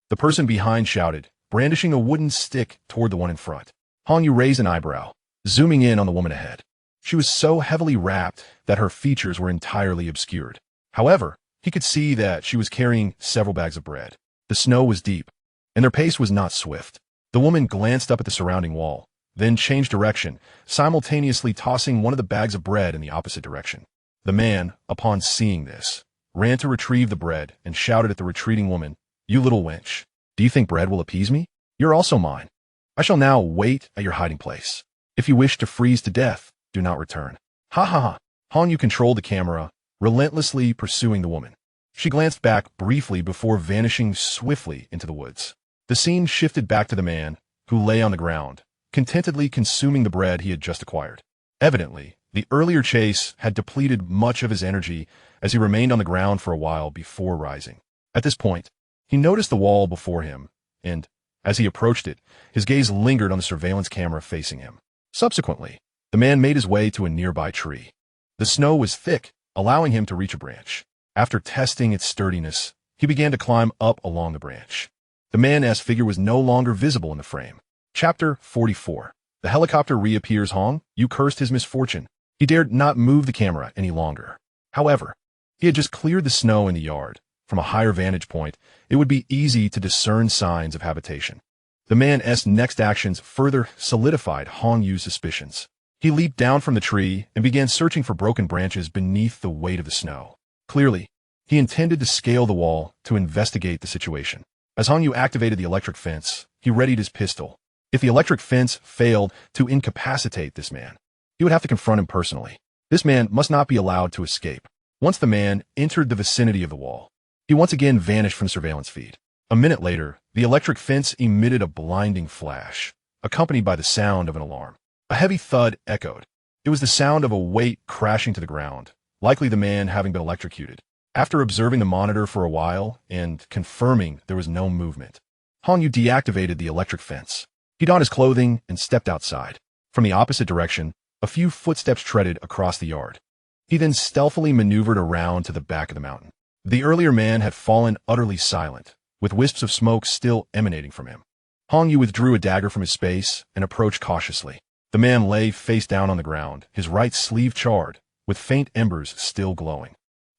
The person behind shouted, brandishing a wooden stick toward the one in front. Hanyu raised an eyebrow, zooming in on the woman ahead. She was so heavily wrapped that her features were entirely obscured. However, he could see that she was carrying several bags of bread. The snow was deep, and their pace was not swift. The woman glanced up at the surrounding wall, then changed direction, simultaneously tossing one of the bags of bread in the opposite direction. The man, upon seeing this, ran to retrieve the bread and shouted at the retreating woman, "You little wench, do you think bread will appease me? You're also mine. I shall now wait at your hiding place. If you wish to freeze to death, do not return." Ha ha ha. Hanyu controlled the camera, relentlessly pursuing the woman. She glanced back briefly before vanishing swiftly into the woods. The scene shifted back to the man, who lay on the ground, contentedly consuming the bread he had just acquired. Evidently, the earlier chase had depleted much of his energy as he remained on the ground for a while before rising. At this point, he noticed the wall before him, and, as he approached it, his gaze lingered on the surveillance camera facing him. Subsequently, the man made his way to a nearby tree. The snow was thick, allowing him to reach a branch. After testing its sturdiness, he began to climb up along the branch. The man's figure was no longer visible in the frame. Chapter 44. The helicopter reappears. Hong, you cursed his misfortune. He dared not move the camera any longer. However, he had just cleared the snow in the yard. From a higher vantage point, it would be easy to discern signs of habitation. The man's next actions further solidified Hong Yu's suspicions. He leaped down from the tree and began searching for broken branches beneath the weight of the snow. Clearly, he intended to scale the wall to investigate the situation. As Hong Yu activated the electric fence, he readied his pistol. If the electric fence failed to incapacitate this man, he would have to confront him personally. This man must not be allowed to escape. Once the man entered the vicinity of the wall, he once again vanished from the surveillance feed. A minute later, the electric fence emitted a blinding flash, accompanied by the sound of an alarm. A heavy thud echoed. It was the sound of a weight crashing to the ground, likely the man having been electrocuted. After observing the monitor for a while and confirming there was no movement, Hong Yu deactivated the electric fence. He donned his clothing and stepped outside. From the opposite direction, a few footsteps treaded across the yard. He then stealthily maneuvered around to the back of the mountain. The earlier man had fallen utterly silent, with wisps of smoke still emanating from him. Hong Yu withdrew a dagger from his space and approached cautiously. The man lay face down on the ground, his right sleeve charred, with faint embers still glowing.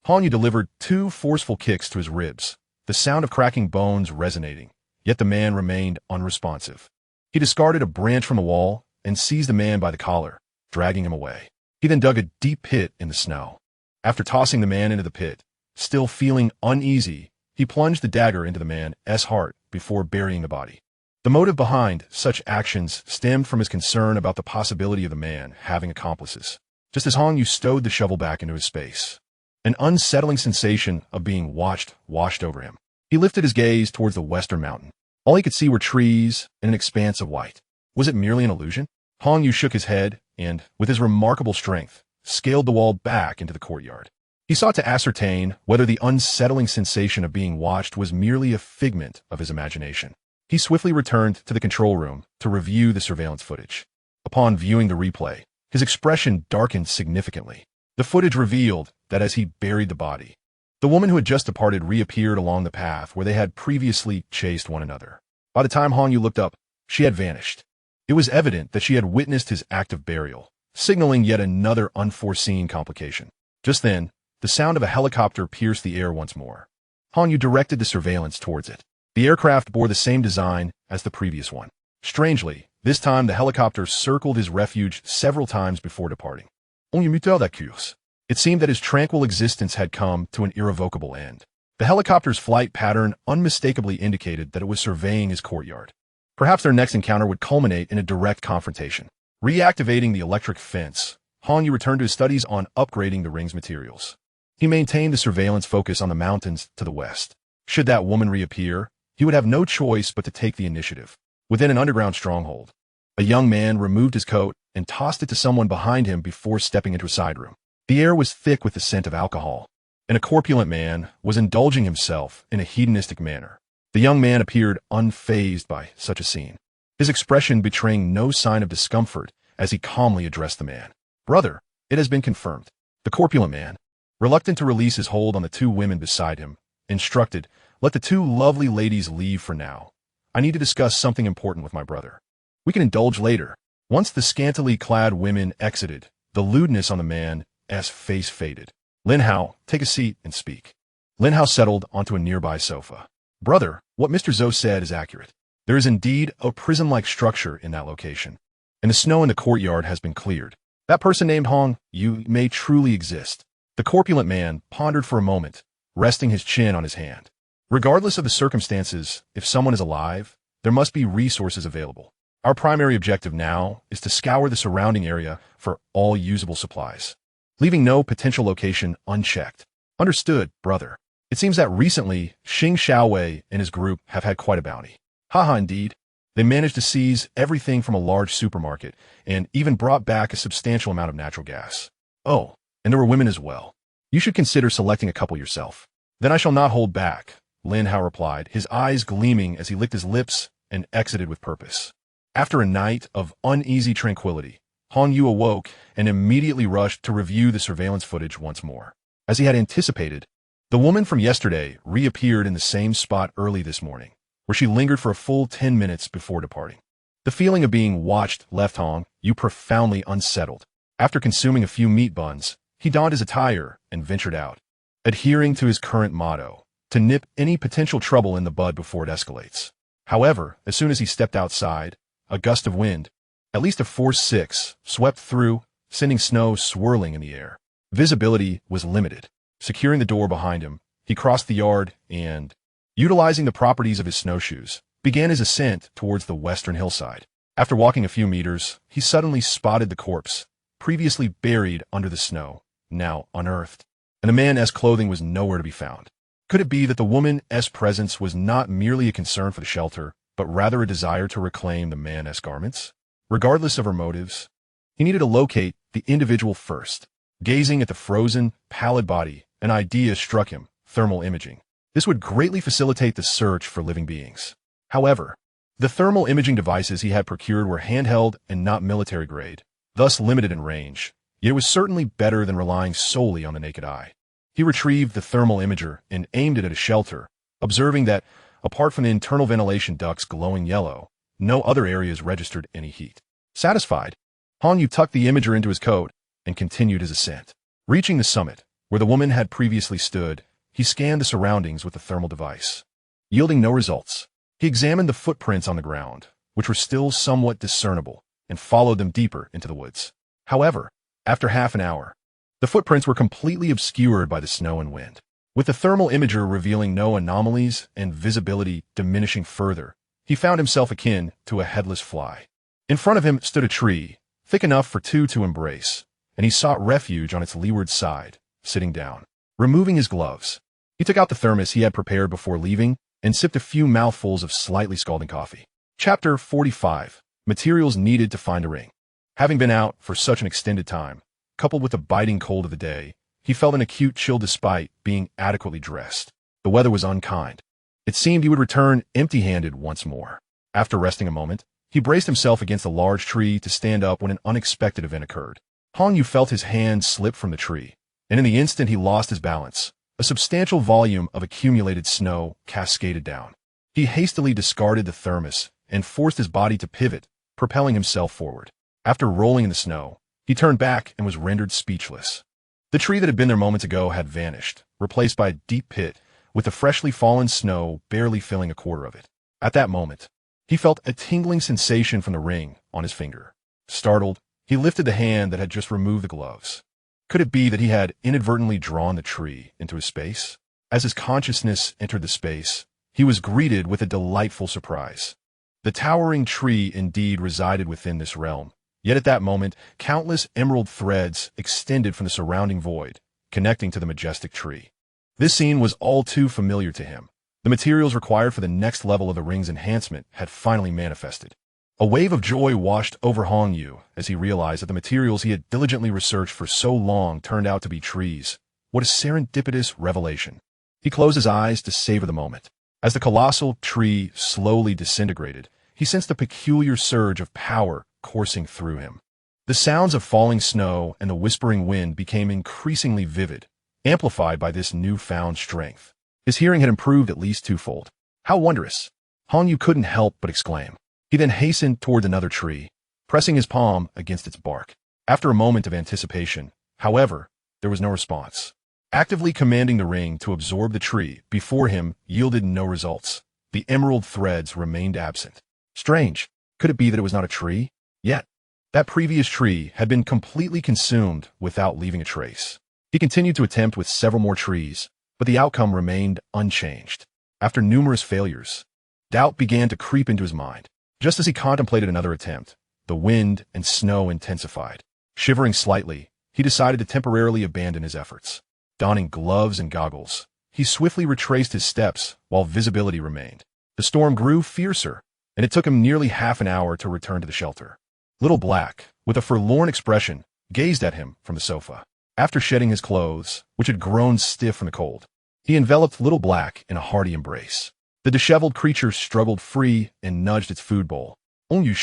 Hong Yu delivered 2 forceful kicks to his ribs, the sound of cracking bones resonating, yet the man remained unresponsive. He discarded a branch from the wall and seized the man by the collar, dragging him away. He then dug a deep pit in the snow. After tossing the man into the pit, still feeling uneasy, he plunged the dagger into the man's heart before burying the body. The motive behind such actions stemmed from his concern about the possibility of the man having accomplices. Just as Hong Yu stowed the shovel back into his space, an unsettling sensation of being watched washed over him. He lifted his gaze towards the western mountain. All he could see were trees and an expanse of white. Was it merely an illusion? Hong Yu shook his head and, with his remarkable strength, scaled the wall back into the courtyard. He sought to ascertain whether the unsettling sensation of being watched was merely a figment of his imagination. He swiftly returned to the control room to review the surveillance footage. Upon viewing the replay, his expression darkened significantly. The footage revealed that as he buried the body, the woman who had just departed reappeared along the path where they had previously chased one another. By the time Hong Yu looked up, she had vanished. It was evident that she had witnessed his act of burial, signaling yet another unforeseen complication. Just then, the sound of a helicopter pierced the air once more. Hong Yu directed the surveillance towards it. The aircraft bore the same design as the previous one. Strangely, this time the helicopter circled his refuge several times before departing. It seemed that his tranquil existence had come to an irrevocable end. The helicopter's flight pattern unmistakably indicated that it was surveying his courtyard. Perhaps their next encounter would culminate in a direct confrontation. Reactivating the electric fence, Han Yu returned to his studies on upgrading the ring's materials. He maintained the surveillance focus on the mountains to the west. Should that woman reappear, he would have no choice but to take the initiative. Within an underground stronghold, a young man removed his coat and tossed it to someone behind him before stepping into a side room. The air was thick with the scent of alcohol, and a corpulent man was indulging himself in a hedonistic manner. The young man appeared unfazed by such a scene, his expression betraying no sign of discomfort as he calmly addressed the man. "Brother, it has been confirmed." The corpulent man, reluctant to release his hold on the two women beside him, instructed, "Let the two lovely ladies leave for now. I need to discuss something important with my brother. We can indulge later." Once the scantily clad women exited, the lewdness on the man's face faded. "Lin Hao, take a seat and speak." Lin Hao settled onto a nearby sofa. "Brother, what Mr. Zhou said is accurate. There is indeed a prison-like structure in that location, and the snow in the courtyard has been cleared. That person named Hong Yu may truly exist." The corpulent man pondered for a moment, resting his chin on his hand. "Regardless of the circumstances, if someone is alive, there must be resources available. Our primary objective now is to scour the surrounding area for all usable supplies, leaving no potential location unchecked." "Understood, brother. It seems that recently, Xing Xiaowei and his group have had quite a bounty." "Haha, indeed. They managed to seize everything from a large supermarket and even brought back a substantial amount of natural gas. Oh, and there were women as well. You should consider selecting a couple yourself." "Then I shall not hold back," Lin Hao replied, his eyes gleaming as he licked his lips and exited with purpose. After a night of uneasy tranquility, Han Yu awoke and immediately rushed to review the surveillance footage once more. As he had anticipated, the woman from yesterday reappeared in the same spot early this morning, where she lingered for a full 10 minutes before departing. The feeling of being watched left Han Yu profoundly unsettled. After consuming a few meat buns, he donned his attire and ventured out, adhering to his current motto, to nip any potential trouble in the bud before it escalates. However, as soon as he stepped outside, a gust of wind, at least a force 6, swept through, sending snow swirling in the air. Visibility was limited. Securing the door behind him, he crossed the yard and, utilizing the properties of his snowshoes, began his ascent towards the western hillside. After walking a few meters, he suddenly spotted the corpse, previously buried under the snow, now unearthed, and the man's clothing was nowhere to be found. Could it be that the woman's presence was not merely a concern for the shelter, but rather a desire to reclaim the man's garments? Regardless of her motives, he needed to locate the individual first. Gazing at the frozen, pallid body, an idea struck him: thermal imaging. This would greatly facilitate the search for living beings. However, the thermal imaging devices he had procured were handheld and not military grade, thus limited in range, yet it was certainly better than relying solely on the naked eye. He retrieved the thermal imager and aimed it at a shelter, observing that, apart from the internal ventilation ducts glowing yellow, no other areas registered any heat. Satisfied, Han Yu tucked the imager into his coat and continued his ascent. Reaching the summit, where the woman had previously stood, he scanned the surroundings with the thermal device. Yielding no results, he examined the footprints on the ground, which were still somewhat discernible, and followed them deeper into the woods. However, after half an hour, the footprints were completely obscured by the snow and wind. With the thermal imager revealing no anomalies and visibility diminishing further, he found himself akin to a headless fly. In front of him stood a tree, thick enough for two to embrace, and he sought refuge on its leeward side, sitting down. Removing his gloves, he took out the thermos he had prepared before leaving and sipped a few mouthfuls of slightly scalding coffee. Chapter 45. Materials needed to find a ring. Having been out for such an extended time, coupled with the biting cold of the day, he felt an acute chill despite being adequately dressed. The weather was unkind. It seemed he would return empty-handed once more. After resting a moment, he braced himself against a large tree to stand up when an unexpected event occurred. Han Yu felt his hand slip from the tree, and in the instant he lost his balance, a substantial volume of accumulated snow cascaded down. He hastily discarded the thermos and forced his body to pivot, propelling himself forward. After rolling in the snow, he turned back and was rendered speechless. The tree that had been there moments ago had vanished, replaced by a deep pit, with the freshly fallen snow barely filling a quarter of it. At that moment, he felt a tingling sensation from the ring on his finger. Startled, he lifted the hand that had just removed the gloves. Could it be that he had inadvertently drawn the tree into his space? As his consciousness entered the space, he was greeted with a delightful surprise. The towering tree indeed resided within this realm, Yet at that moment, countless emerald threads extended from the surrounding void, connecting to the majestic tree. This scene was all too familiar to him. The materials required for the next level of the ring's enhancement had finally manifested. A wave of joy washed over Hong Yu as he realized that the materials he had diligently researched for so long turned out to be trees. What a serendipitous revelation. He closed his eyes to savor the moment. As the colossal tree slowly disintegrated, he sensed a peculiar surge of power coursing through him. The sounds of falling snow and the whispering wind became increasingly vivid, amplified by this newfound strength. His hearing had improved at least twofold. How wondrous! Hong Yu couldn't help but exclaim. He then hastened toward another tree, pressing his palm against its bark. After a moment of anticipation, however, there was no response. Actively commanding the ring to absorb the tree before him yielded no results. The emerald threads remained absent. Strange. Could it be that it was not a tree? Yet, that previous tree had been completely consumed without leaving a trace. He continued to attempt with several more trees, but the outcome remained unchanged. After numerous failures, doubt began to creep into his mind. Just as he contemplated another attempt, the wind and snow intensified. Shivering slightly, he decided to temporarily abandon his efforts. Donning gloves and goggles, he swiftly retraced his steps while visibility remained. The storm grew fiercer, and it took him nearly half an hour to return to the shelter. Little Black, with a forlorn expression, gazed at him from the sofa. After shedding his clothes, which had grown stiff from the cold, he enveloped Little Black in a hearty embrace. The disheveled creature struggled free and nudged its food bowl. "On you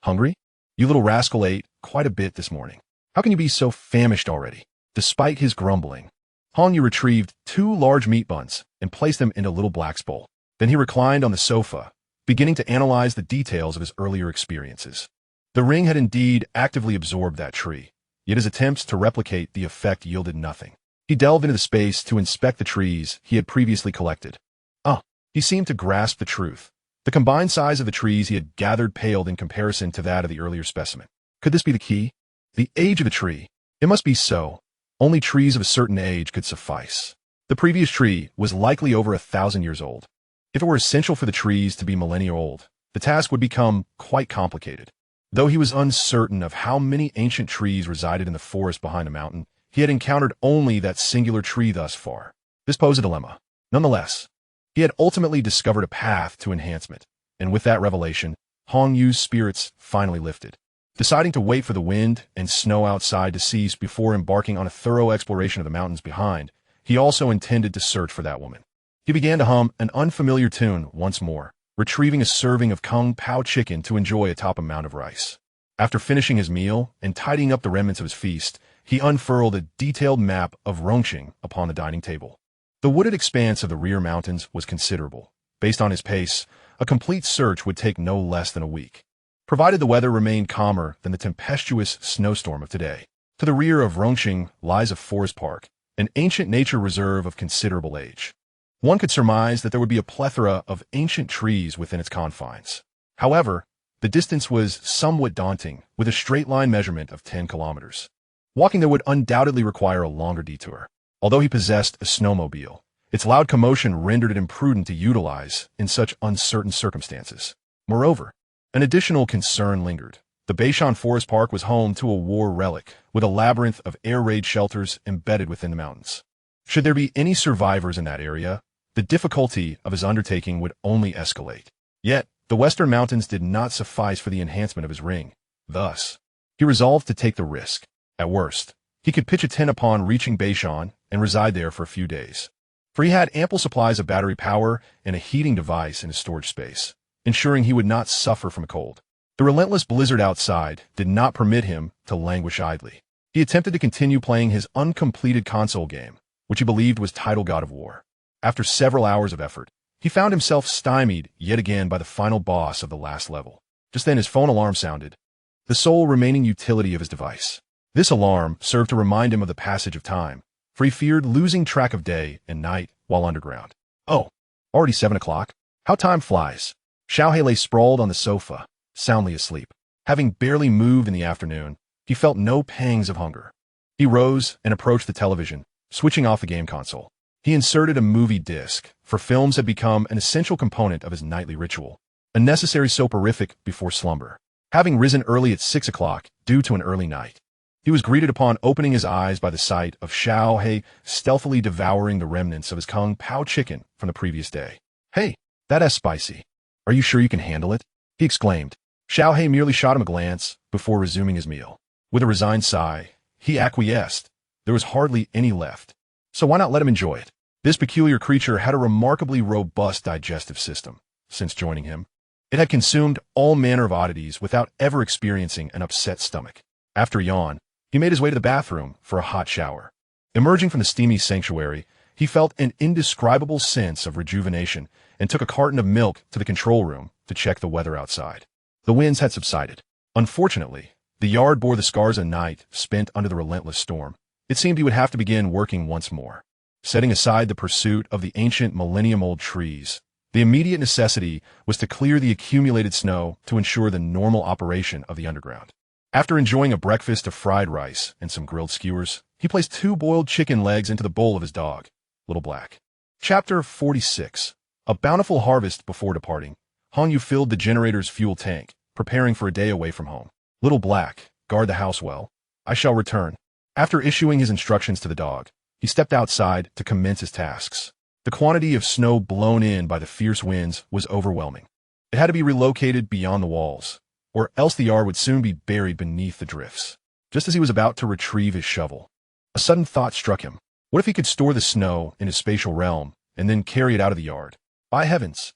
hungry? You little rascal ate quite a bit this morning. How can you be so famished already?" Despite his grumbling, Hong Yu retrieved 2 large meat buns and placed them into Little Black's bowl. Then he reclined on the sofa, beginning to analyze the details of his earlier experiences. The ring had indeed actively absorbed that tree, yet his attempts to replicate the effect yielded nothing. He delved into the space to inspect the trees he had previously collected. He seemed to grasp the truth. The combined size of the trees he had gathered paled in comparison to that of the earlier specimen. Could this be the key? The age of the tree. It must be so. Only trees of a certain age could suffice. The previous tree was likely over 1,000 years old. If it were essential for the trees to be millennia old, the task would become quite complicated. Though he was uncertain of how many ancient trees resided in the forest behind the mountain, he had encountered only that singular tree thus far. This posed a dilemma. Nonetheless, he had ultimately discovered a path to enhancement, and with that revelation, Hong Yu's spirits finally lifted. Deciding to wait for the wind and snow outside to cease before embarking on a thorough exploration of the mountains behind, he also intended to search for that woman. He began to hum an unfamiliar tune once more, retrieving a serving of Kung Pao chicken to enjoy atop a mound of rice. After finishing his meal and tidying up the remnants of his feast, he unfurled a detailed map of Rongqing upon the dining table. The wooded expanse of the rear mountains was considerable. Based on his pace, a complete search would take no less than a week, provided the weather remained calmer than the tempestuous snowstorm of today. To the rear of Rongqing lies a forest park, an ancient nature reserve of considerable age. One could surmise that there would be a plethora of ancient trees within its confines. However, the distance was somewhat daunting, with a straight-line measurement of 10 kilometers. Walking there would undoubtedly require a longer detour. Although he possessed a snowmobile, its loud commotion rendered it imprudent to utilize in such uncertain circumstances. Moreover, an additional concern lingered. The Beishan Forest Park was home to a war relic, with a labyrinth of air raid shelters embedded within the mountains. Should there be any survivors in that area, the difficulty of his undertaking would only escalate. Yet, the western mountains did not suffice for the enhancement of his ring. Thus, he resolved to take the risk. At worst, he could pitch a tent upon reaching Beishan and reside there for a few days. For he had ample supplies of battery power and a heating device in his storage space, ensuring he would not suffer from a cold. The relentless blizzard outside did not permit him to languish idly. He attempted to continue playing his uncompleted console game, which he believed was titled God of War. After several hours of effort, he found himself stymied yet again by the final boss of the last level. Just then his phone alarm sounded, the sole remaining utility of his device. This alarm served to remind him of the passage of time, for he feared losing track of day and night while underground. Oh, already 7 o'clock? How time flies. Xiaohei lay sprawled on the sofa, soundly asleep. Having barely moved in the afternoon, he felt no pangs of hunger. He rose and approached the television, switching off the game console. He inserted a movie disc, for films had become an essential component of his nightly ritual, a necessary soporific before slumber. having risen early at 6 o'clock due to an early night. He was greeted upon opening his eyes by the sight of Xiao He stealthily devouring the remnants of his Kung Pao chicken from the previous day. "Hey, that's spicy. Are you sure you can handle it?" he exclaimed. Xiao He merely shot him a glance before resuming his meal. With a resigned sigh, he acquiesced. There was hardly any left. So why not let him enjoy it? This peculiar creature had a remarkably robust digestive system. Since joining him, it had consumed all manner of oddities without ever experiencing an upset stomach. After a yawn, he made his way to the bathroom for a hot shower. Emerging from the steamy sanctuary, he felt an indescribable sense of rejuvenation and took a carton of milk to the control room to check the weather outside. The winds had subsided. Unfortunately, the yard bore the scars of night spent under the relentless storm. It seemed he would have to begin working once more. Setting aside the pursuit of the ancient millennium-old trees, the immediate necessity was to clear the accumulated snow to ensure the normal operation of the underground. After enjoying a breakfast of fried rice and some grilled skewers, he placed 2 boiled chicken legs into the bowl of his dog, Little Black. Chapter 46. A bountiful harvest before departing, Hanyu filled the generator's fuel tank, preparing for a day away from home. Little Black, guard the house well. I shall return. After issuing his instructions to the dog, he stepped outside to commence his tasks. The quantity of snow blown in by the fierce winds was overwhelming. It had to be relocated beyond the walls, or else the yard would soon be buried beneath the drifts. Just as he was about to retrieve his shovel, a sudden thought struck him. What if he could store the snow in his spatial realm and then carry it out of the yard? By heavens!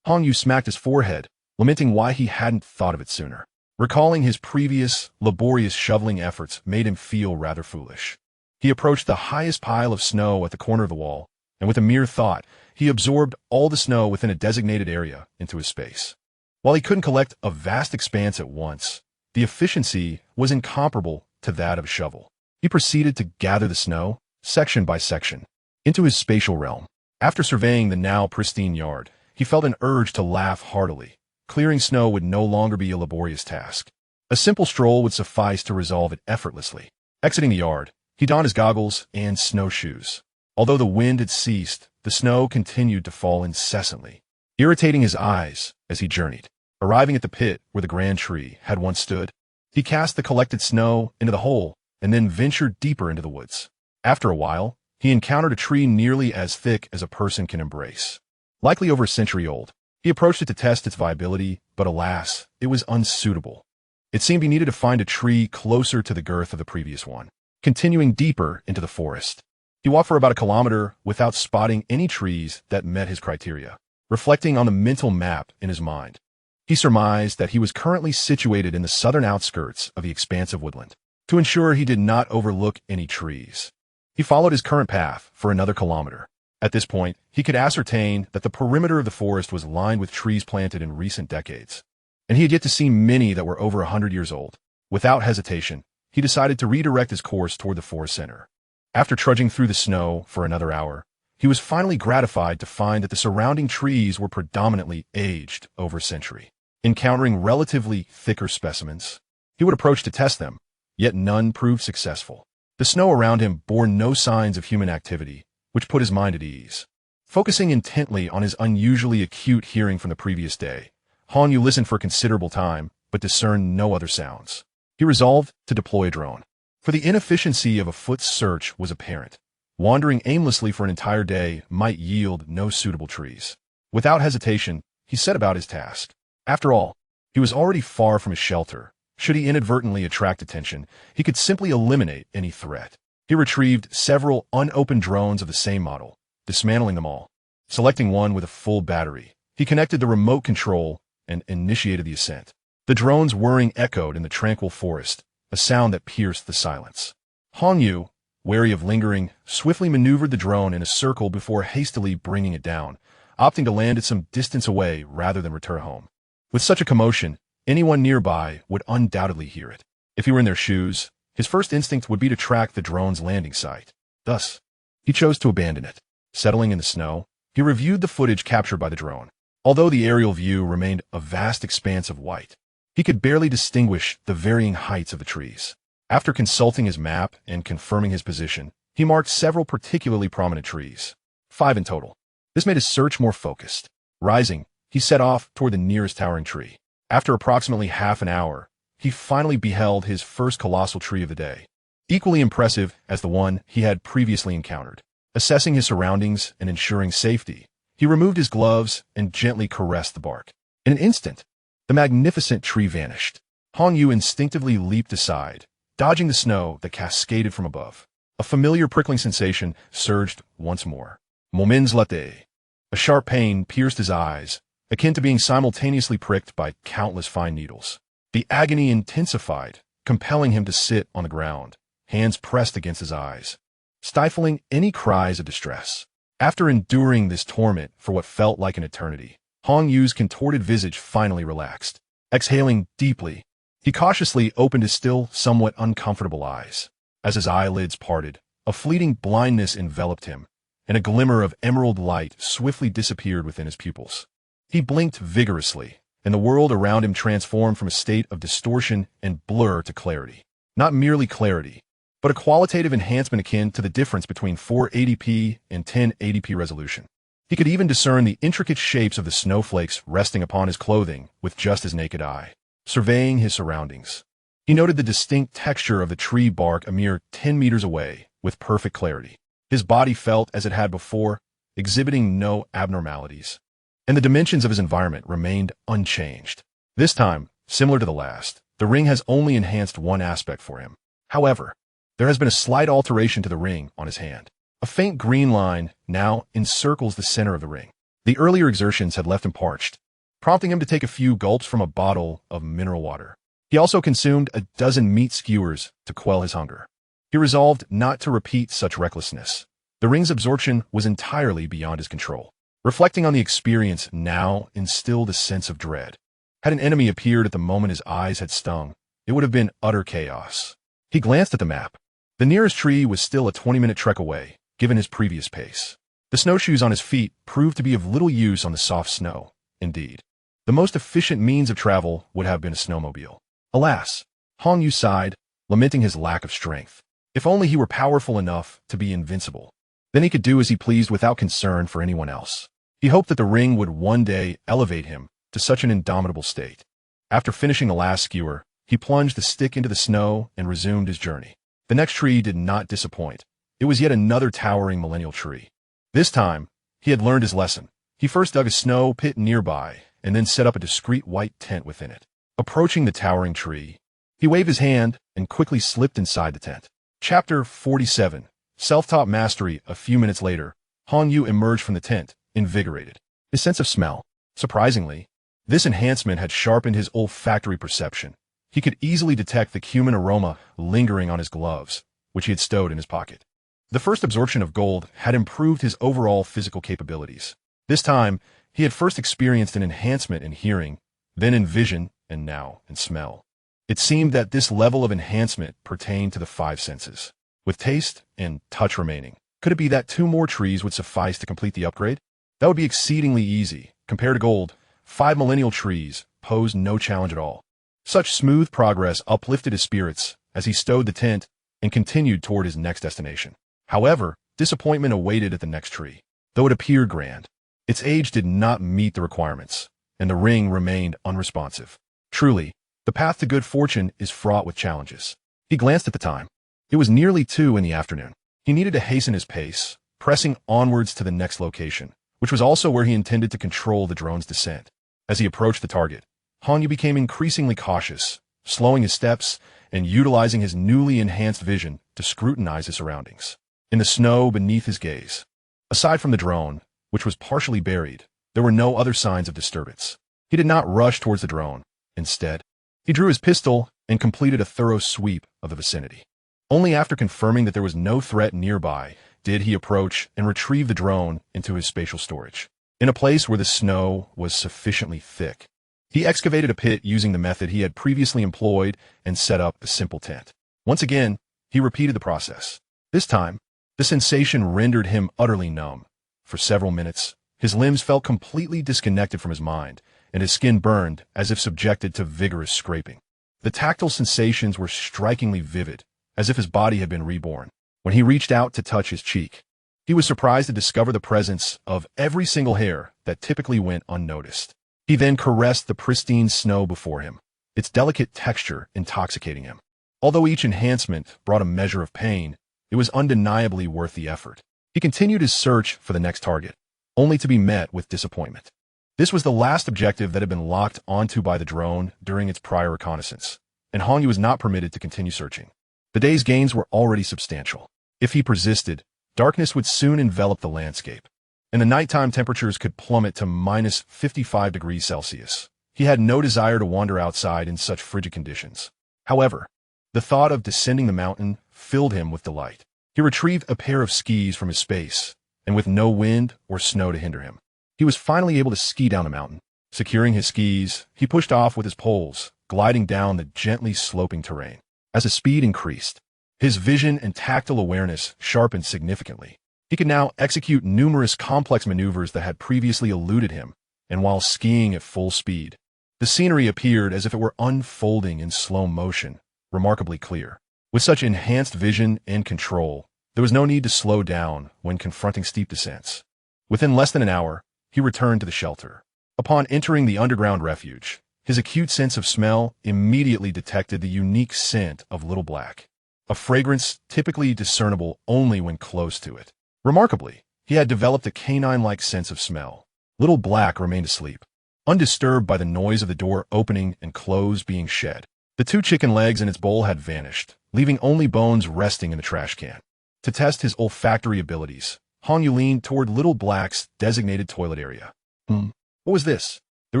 Hongyu smacked his forehead, lamenting why he hadn't thought of it sooner. Recalling his previous, laborious shoveling efforts made him feel rather foolish. He approached the highest pile of snow at the corner of the wall, and with a mere thought, he absorbed all the snow within a designated area into his space. While he couldn't collect a vast expanse at once, the efficiency was incomparable to that of a shovel. He proceeded to gather the snow, section by section, into his spatial realm. After surveying the now pristine yard, he felt an urge to laugh heartily. Clearing snow would no longer be a laborious task. A simple stroll would suffice to resolve it effortlessly. Exiting the yard, he donned his goggles and snowshoes. Although the wind had ceased, the snow continued to fall incessantly, irritating his eyes as he journeyed. Arriving at the pit where the grand tree had once stood, he cast the collected snow into the hole and then ventured deeper into the woods. After a while, he encountered a tree nearly as thick as a person can embrace. Likely over a century old, he approached it to test its viability, but alas, it was unsuitable. It seemed he needed to find a tree closer to the girth of the previous one. Continuing deeper into the forest, he walked for about a kilometer without spotting any trees that met his criteria. Reflecting on the mental map in his mind, he surmised that he was currently situated in the southern outskirts of the expansive woodland. To ensure he did not overlook any trees, he followed his current path for another kilometer. At this point, he could ascertain that the perimeter of the forest was lined with trees planted in recent decades, and he had yet to see many that were over 100 years old. Without hesitation, he decided to redirect his course toward the forest center. After trudging through the snow for another hour, he was finally gratified to find that the surrounding trees were predominantly aged over a century. Encountering relatively thicker specimens, he would approach to test them, yet none proved successful. The snow around him bore no signs of human activity, which put his mind at ease. Focusing intently on his unusually acute hearing from the previous day, Hanyu listened for a considerable time, but discerned no other sounds. He resolved to deploy a drone. For the inefficiency of a foot's search was apparent. Wandering aimlessly for an entire day might yield no suitable trees. Without hesitation, he set about his task. After all, he was already far from his shelter. Should he inadvertently attract attention, he could simply eliminate any threat. He retrieved several unopened drones of the same model, dismantling them all. Selecting one with a full battery, he connected the remote control and initiated the ascent. The drone's whirring echoed in the tranquil forest, a sound that pierced the silence. Hanyu, wary of lingering, swiftly maneuvered the drone in a circle before hastily bringing it down, opting to land at some distance away rather than return home. With such a commotion, anyone nearby would undoubtedly hear it. If he were in their shoes, his first instinct would be to track the drone's landing site. Thus, he chose to abandon it. Settling in the snow, he reviewed the footage captured by the drone. Although the aerial view remained a vast expanse of white, he could barely distinguish the varying heights of the trees. After consulting his map and confirming his position, he marked several particularly prominent trees. 5 in total. This made his search more focused. Rising, he set off toward the nearest towering tree. After approximately half an hour, he finally beheld his first colossal tree of the day, equally impressive as the one he had previously encountered. Assessing his surroundings and ensuring safety, he removed his gloves and gently caressed the bark. In an instant, the magnificent tree vanished. Hong Yu instinctively leaped aside, dodging the snow that cascaded from above. A familiar prickling sensation surged once more. Moments latte. A sharp pain pierced his eyes, akin to being simultaneously pricked by countless fine needles. The agony intensified, compelling him to sit on the ground, hands pressed against his eyes, stifling any cries of distress. After enduring this torment for what felt like an eternity, Hong Yu's contorted visage finally relaxed. Exhaling deeply, he cautiously opened his still somewhat uncomfortable eyes. As his eyelids parted, a fleeting blindness enveloped him, and a glimmer of emerald light swiftly disappeared within his pupils. He blinked vigorously, and the world around him transformed from a state of distortion and blur to clarity. Not merely clarity, but a qualitative enhancement akin to the difference between 480p and 1080p resolution. He could even discern the intricate shapes of the snowflakes resting upon his clothing with just his naked eye. Surveying his surroundings, he noted the distinct texture of the tree bark a mere 10 meters away with perfect clarity. His body felt as it had before, exhibiting no abnormalities, and the dimensions of his environment remained unchanged. This time, similar to the last, the ring has only enhanced one aspect for him. However, there has been a slight alteration to the ring on his hand. A faint green line now encircles the center of the ring. The earlier exertions had left him parched, prompting him to take a few gulps from a bottle of mineral water. He also consumed a dozen meat skewers to quell his hunger. He resolved not to repeat such recklessness. The ring's absorption was entirely beyond his control. Reflecting on the experience now instilled a sense of dread. Had an enemy appeared at the moment his eyes had stung, it would have been utter chaos. He glanced at the map. The nearest tree was still a 20-minute trek away, given his previous pace. The snowshoes on his feet proved to be of little use on the soft snow. Indeed, the most efficient means of travel would have been a snowmobile. Alas, Hong Yu sighed, lamenting his lack of strength. If only he were powerful enough to be invincible. Then he could do as he pleased without concern for anyone else. He hoped that the ring would one day elevate him to such an indomitable state. After finishing the last skewer, he plunged the stick into the snow and resumed his journey. The next tree did not disappoint. It was yet another towering millennial tree. This time, he had learned his lesson. He first dug a snow pit nearby and then set up a discreet white tent within it. Approaching the towering tree, he waved his hand and quickly slipped inside the tent. Chapter 47. Self-taught mastery. A few minutes later, Hong Yu emerged from the tent, invigorated. His sense of smell. Surprisingly, this enhancement had sharpened his olfactory perception. He could easily detect the cumin aroma lingering on his gloves, which he had stowed in his pocket. The first absorption of gold had improved his overall physical capabilities. This time, he had first experienced an enhancement in hearing, then in vision, and now in smell. It seemed that this level of enhancement pertained to the five senses, with taste and touch remaining. Could it be that 2 more trees would suffice to complete the upgrade? That would be exceedingly easy. Compared to gold, 5 millennial trees posed no challenge at all. Such smooth progress uplifted his spirits as he stowed the tent and continued toward his next destination. However, disappointment awaited at the next tree. Though it appeared grand, its age did not meet the requirements, and the ring remained unresponsive. Truly, the path to good fortune is fraught with challenges. He glanced at the time. It was nearly 2 in the afternoon. He needed to hasten his pace, pressing onwards to the next location, which was also where he intended to control the drone's descent. As he approached the target, Hong Yu became increasingly cautious, slowing his steps and utilizing his newly enhanced vision to scrutinize his surroundings. In the snow beneath his gaze, aside from the drone, which was partially buried, there were no other signs of disturbance. He did not rush towards the drone. Instead, he drew his pistol and completed a thorough sweep of the vicinity. Only after confirming that there was no threat nearby did he approach and retrieve the drone into his spatial storage. In a place where the snow was sufficiently thick, he excavated a pit using the method he had previously employed and set up a simple tent. Once again, he repeated the process. This time, the sensation rendered him utterly numb. For several minutes, his limbs felt completely disconnected from his mind, and his skin burned as if subjected to vigorous scraping. The tactile sensations were strikingly vivid, as if his body had been reborn. When he reached out to touch his cheek, he was surprised to discover the presence of every single hair that typically went unnoticed. He then caressed the pristine snow before him, its delicate texture intoxicating him. Although each enhancement brought a measure of pain, it was undeniably worth the effort. He continued his search for the next target, only to be met with disappointment. This was the last objective that had been locked onto by the drone during its prior reconnaissance, and Hong Yu was not permitted to continue searching. The day's gains were already substantial. If he persisted, darkness would soon envelop the landscape, and the nighttime temperatures could plummet to minus 55 degrees Celsius. He had no desire to wander outside in such frigid conditions. However, the thought of descending the mountain filled him with delight. He retrieved a pair of skis from his space, and with no wind or snow to hinder him, he was finally able to ski down the mountain. Securing his skis, he pushed off with his poles, gliding down the gently sloping terrain. As his speed increased, his vision and tactile awareness sharpened significantly. He could now execute numerous complex maneuvers that had previously eluded him, and while skiing at full speed, the scenery appeared as if it were unfolding in slow motion, remarkably clear. With such enhanced vision and control, there was no need to slow down when confronting steep descents. Within less than an hour, he returned to the shelter. Upon entering the underground refuge, his acute sense of smell immediately detected the unique scent of Little Black, a fragrance typically discernible only when close to it. Remarkably, he had developed a canine-like sense of smell. Little Black remained asleep, undisturbed by the noise of the door opening and clothes being shed. The 2 chicken legs in its bowl had vanished, leaving only bones resting in the trash can. To test his olfactory abilities, Hong Yu leaned toward Little Black's designated toilet area. What was this? There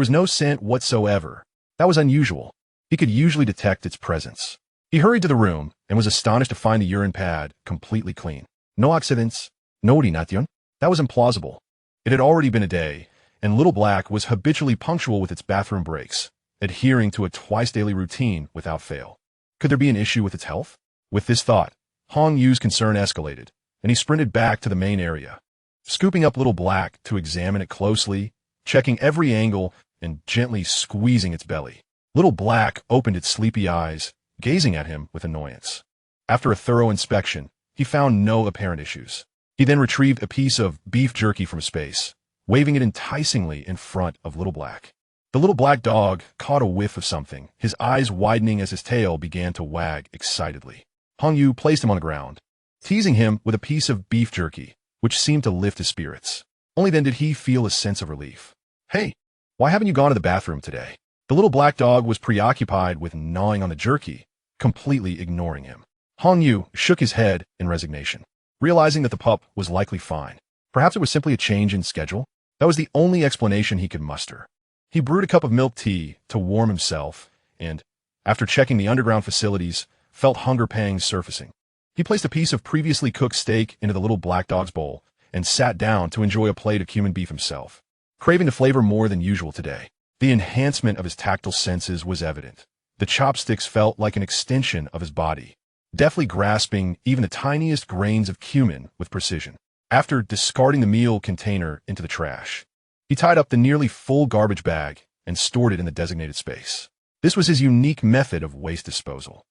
was no scent whatsoever. That was unusual. He could usually detect its presence. He hurried to the room and was astonished to find the urine pad completely clean. No accidents, no orination. That was implausible. It had already been a day, and Little Black was habitually punctual with its bathroom breaks, adhering to a twice-daily routine without fail. Could there be an issue with its health? With this thought, Hong Yu's concern escalated, and he sprinted back to the main area. Scooping up Little Black to examine it closely, checking every angle, and gently squeezing its belly, Little Black opened its sleepy eyes, gazing at him with annoyance. After a thorough inspection, he found no apparent issues. He then retrieved a piece of beef jerky from space, waving it enticingly in front of Little Black. The Little Black dog caught a whiff of something, his eyes widening as his tail began to wag excitedly. Hong Yu placed him on the ground, teasing him with a piece of beef jerky, which seemed to lift his spirits. Only then did he feel a sense of relief. Hey, why haven't you gone to the bathroom today? The Little Black dog was preoccupied with gnawing on the jerky, completely ignoring him. Hong Yu shook his head in resignation, realizing that the pup was likely fine. Perhaps it was simply a change in schedule. That was the only explanation he could muster. He brewed a cup of milk tea to warm himself and, after checking the underground facilities, felt hunger pangs surfacing. He placed a piece of previously cooked steak into the Little Black dog's bowl and sat down to enjoy a plate of cumin beef himself. Craving the flavor more than usual today, the enhancement of his tactile senses was evident. The chopsticks felt like an extension of his body, deftly grasping even the tiniest grains of cumin with precision. After discarding the meal container into the trash, he tied up the nearly full garbage bag and stored it in the designated space. This was his unique method of waste disposal.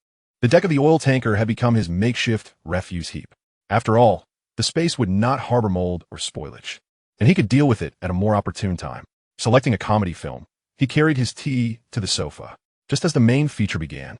The deck of the oil tanker had become his makeshift refuse heap. After all, the space would not harbor mold or spoilage, and he could deal with it at a more opportune time. Selecting a comedy film, he carried his tea to the sofa, just as the main feature began.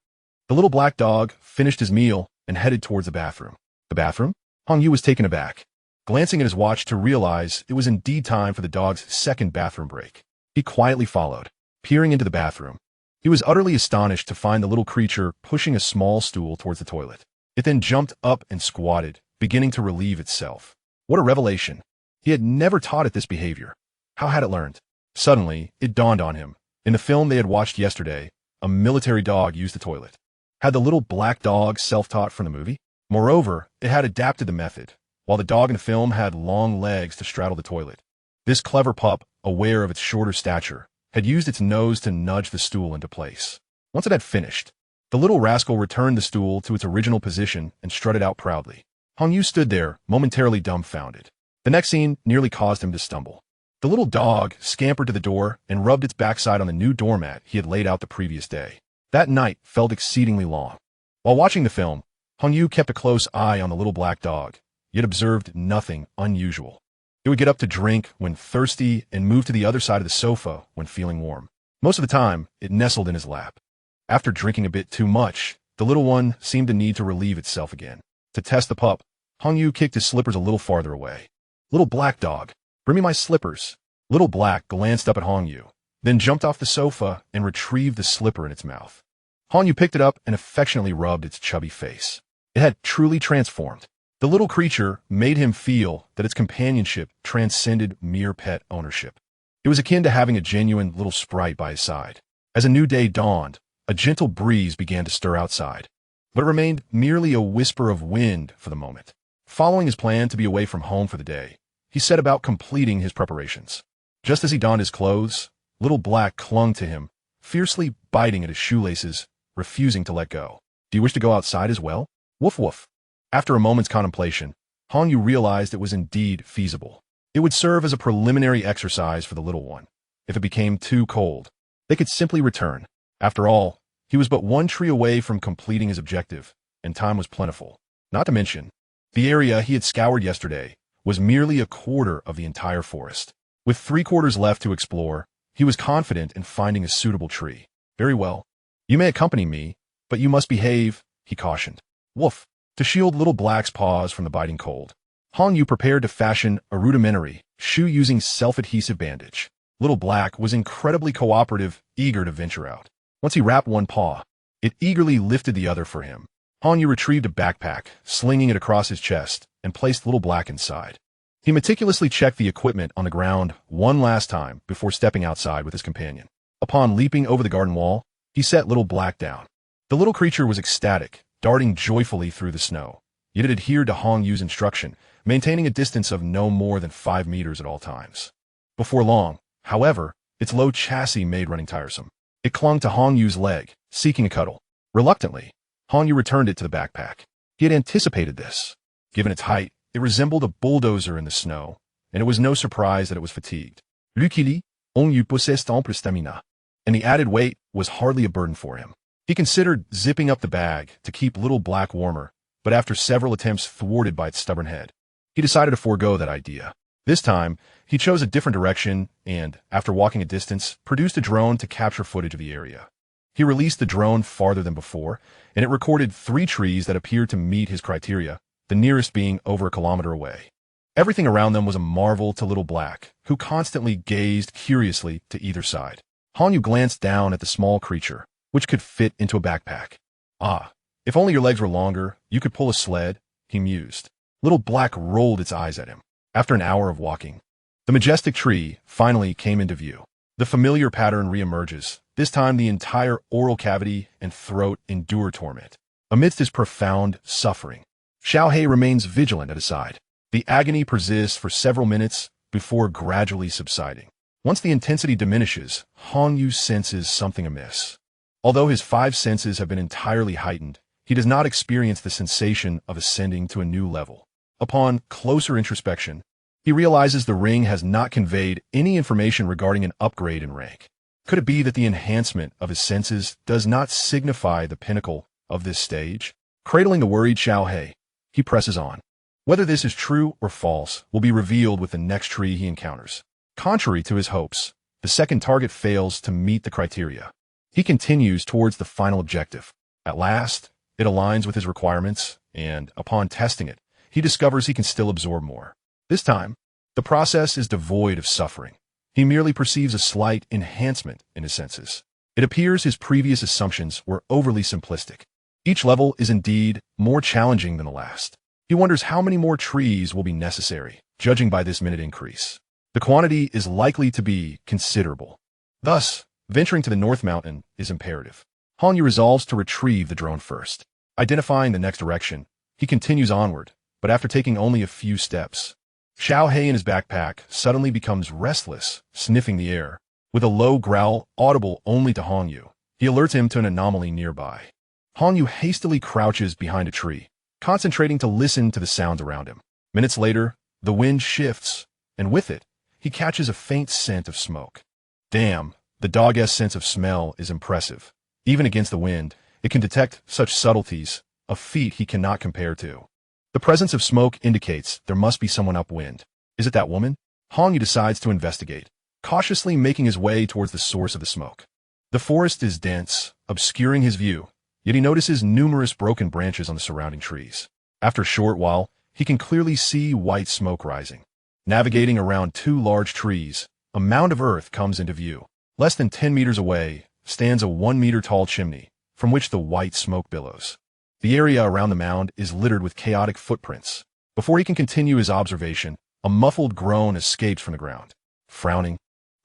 The Little Black dog finished his meal and headed towards the bathroom. The bathroom? Hong Yu was taken aback, glancing at his watch to realize it was indeed time for the dog's second bathroom break. He quietly followed, peering into the bathroom. He was utterly astonished to find the little creature pushing a small stool towards the toilet. It then jumped up and squatted, beginning to relieve itself. What a revelation! He had never taught it this behavior. How had it learned? Suddenly, it dawned on him. In the film they had watched yesterday, a military dog used the toilet. Had the Little Black dog self-taught from the movie? Moreover, it had adapted the method, while the dog in the film had long legs to straddle the toilet. This clever pup, aware of its shorter stature, had used its nose to nudge the stool into place. Once it had finished, the little rascal returned the stool to its original position and strutted out proudly. Hong Yu stood there, momentarily dumbfounded. The next scene nearly caused him to stumble. The little dog scampered to the door and rubbed its backside on the new doormat he had laid out the previous day. That night felt exceedingly long. While watching the film, Hong Yu kept a close eye on the Little Black dog, yet observed nothing unusual. It would get up to drink when thirsty and move to the other side of the sofa when feeling warm. Most of the time, it nestled in his lap. After drinking a bit too much, the little one seemed to need to relieve itself again. To test the pup, Hongyu kicked his slippers a little farther away. "Little black dog, bring me my slippers." Little Black glanced up at Hongyu, then jumped off the sofa and retrieved the slipper in its mouth. Hongyu picked it up and affectionately rubbed its chubby face. It had truly transformed. The little creature made him feel that its companionship transcended mere pet ownership. It was akin to having a genuine little sprite by his side. As a new day dawned, a gentle breeze began to stir outside, but it remained merely a whisper of wind for the moment. Following his plan to be away from home for the day, he set about completing his preparations. Just as he donned his clothes, Little Black clung to him, fiercely biting at his shoelaces, refusing to let go. "Do you wish to go outside as well?" Woof woof. After a moment's contemplation, Hongyu realized it was indeed feasible. It would serve as a preliminary exercise for the little one. If it became too cold, they could simply return. After all, he was but one tree away from completing his objective, and time was plentiful. Not to mention, the area he had scoured yesterday was merely a quarter of the entire forest. With 3/4 left to explore, he was confident in finding a suitable tree. "Very well. You may accompany me, but you must behave," he cautioned. Woof. To shield Little Black's paws from the biting cold, Hongyu prepared to fashion a rudimentary, shoe-using self-adhesive bandage. Little Black was incredibly cooperative, eager to venture out. Once he wrapped one paw, it eagerly lifted the other for him. Hongyu retrieved a backpack, slinging it across his chest, and placed Little Black inside. He meticulously checked the equipment on the ground one last time before stepping outside with his companion. Upon leaping over the garden wall, he set Little Black down. The little creature was ecstatic, darting joyfully through the snow. Yet it adhered to Hongyu's instruction, maintaining a distance of no more than 5 meters at all times. Before long, however, its low chassis made running tiresome. It clung to Hongyu's leg, seeking a cuddle. Reluctantly, Hongyu returned it to the backpack. He had anticipated this. Given its height, it resembled a bulldozer in the snow, and it was no surprise that it was fatigued. Luckily, Hongyu possessed ample stamina, and the added weight was hardly a burden for him. He considered zipping up the bag to keep Little Black warmer, but after several attempts thwarted by its stubborn head, he decided to forego that idea. This time, he chose a different direction and, after walking a distance, produced a drone to capture footage of the area. He released the drone farther than before, and it recorded 3 trees that appeared to meet his criteria, the nearest being over a kilometer away. Everything around them was a marvel to Little Black, who constantly gazed curiously to either side. Hongyu glanced down at the small creature, which could fit into a backpack. "Ah, if only your legs were longer, you could pull a sled," he mused. Little Black rolled its eyes at him. After an hour of walking, the majestic tree finally came into view. The familiar pattern reemerges. This time the entire oral cavity and throat endure torment. Amidst his profound suffering, Xiaohei remains vigilant at his side. The agony persists for several minutes before gradually subsiding. Once the intensity diminishes, Hongyu senses something amiss. Although his 5 senses have been entirely heightened, he does not experience the sensation of ascending to a new level. Upon closer introspection, he realizes the ring has not conveyed any information regarding an upgrade in rank. Could it be that the enhancement of his senses does not signify the pinnacle of this stage? Cradling the worried Xiaohei, he presses on. Whether this is true or false will be revealed with the next tree he encounters. Contrary to his hopes, the second target fails to meet the criteria. He continues towards the final objective. At last, it aligns with his requirements, and upon testing it, he discovers he can still absorb more. This time, the process is devoid of suffering. He merely perceives a slight enhancement in his senses. It appears his previous assumptions were overly simplistic. Each level is indeed more challenging than the last. He wonders how many more trees will be necessary, judging by this minute increase. The quantity is likely to be considerable. Thus, venturing to the North Mountain is imperative. Hongyu resolves to retrieve the drone first. Identifying the next direction, he continues onward, but after taking only a few steps, Xiaohei in his backpack suddenly becomes restless, sniffing the air. With a low growl audible only to Hongyu, he alerts him to an anomaly nearby. Hongyu hastily crouches behind a tree, concentrating to listen to the sounds around him. Minutes later, the wind shifts, and with it, he catches a faint scent of smoke. Damn, the dog-esque sense of smell is impressive. Even against the wind, it can detect such subtleties, a feat he cannot compare to. The presence of smoke indicates there must be someone upwind. Is it that woman? Hong Yu decides to investigate, cautiously making his way towards the source of the smoke. The forest is dense, obscuring his view, yet he notices numerous broken branches on the surrounding trees. After a short while, he can clearly see white smoke rising. Navigating around two large trees, a mound of earth comes into view. Less than 10 meters away stands a 1-meter-tall chimney, from which the white smoke billows. The area around the mound is littered with chaotic footprints. Before he can continue his observation, a muffled groan escapes from the ground. Frowning,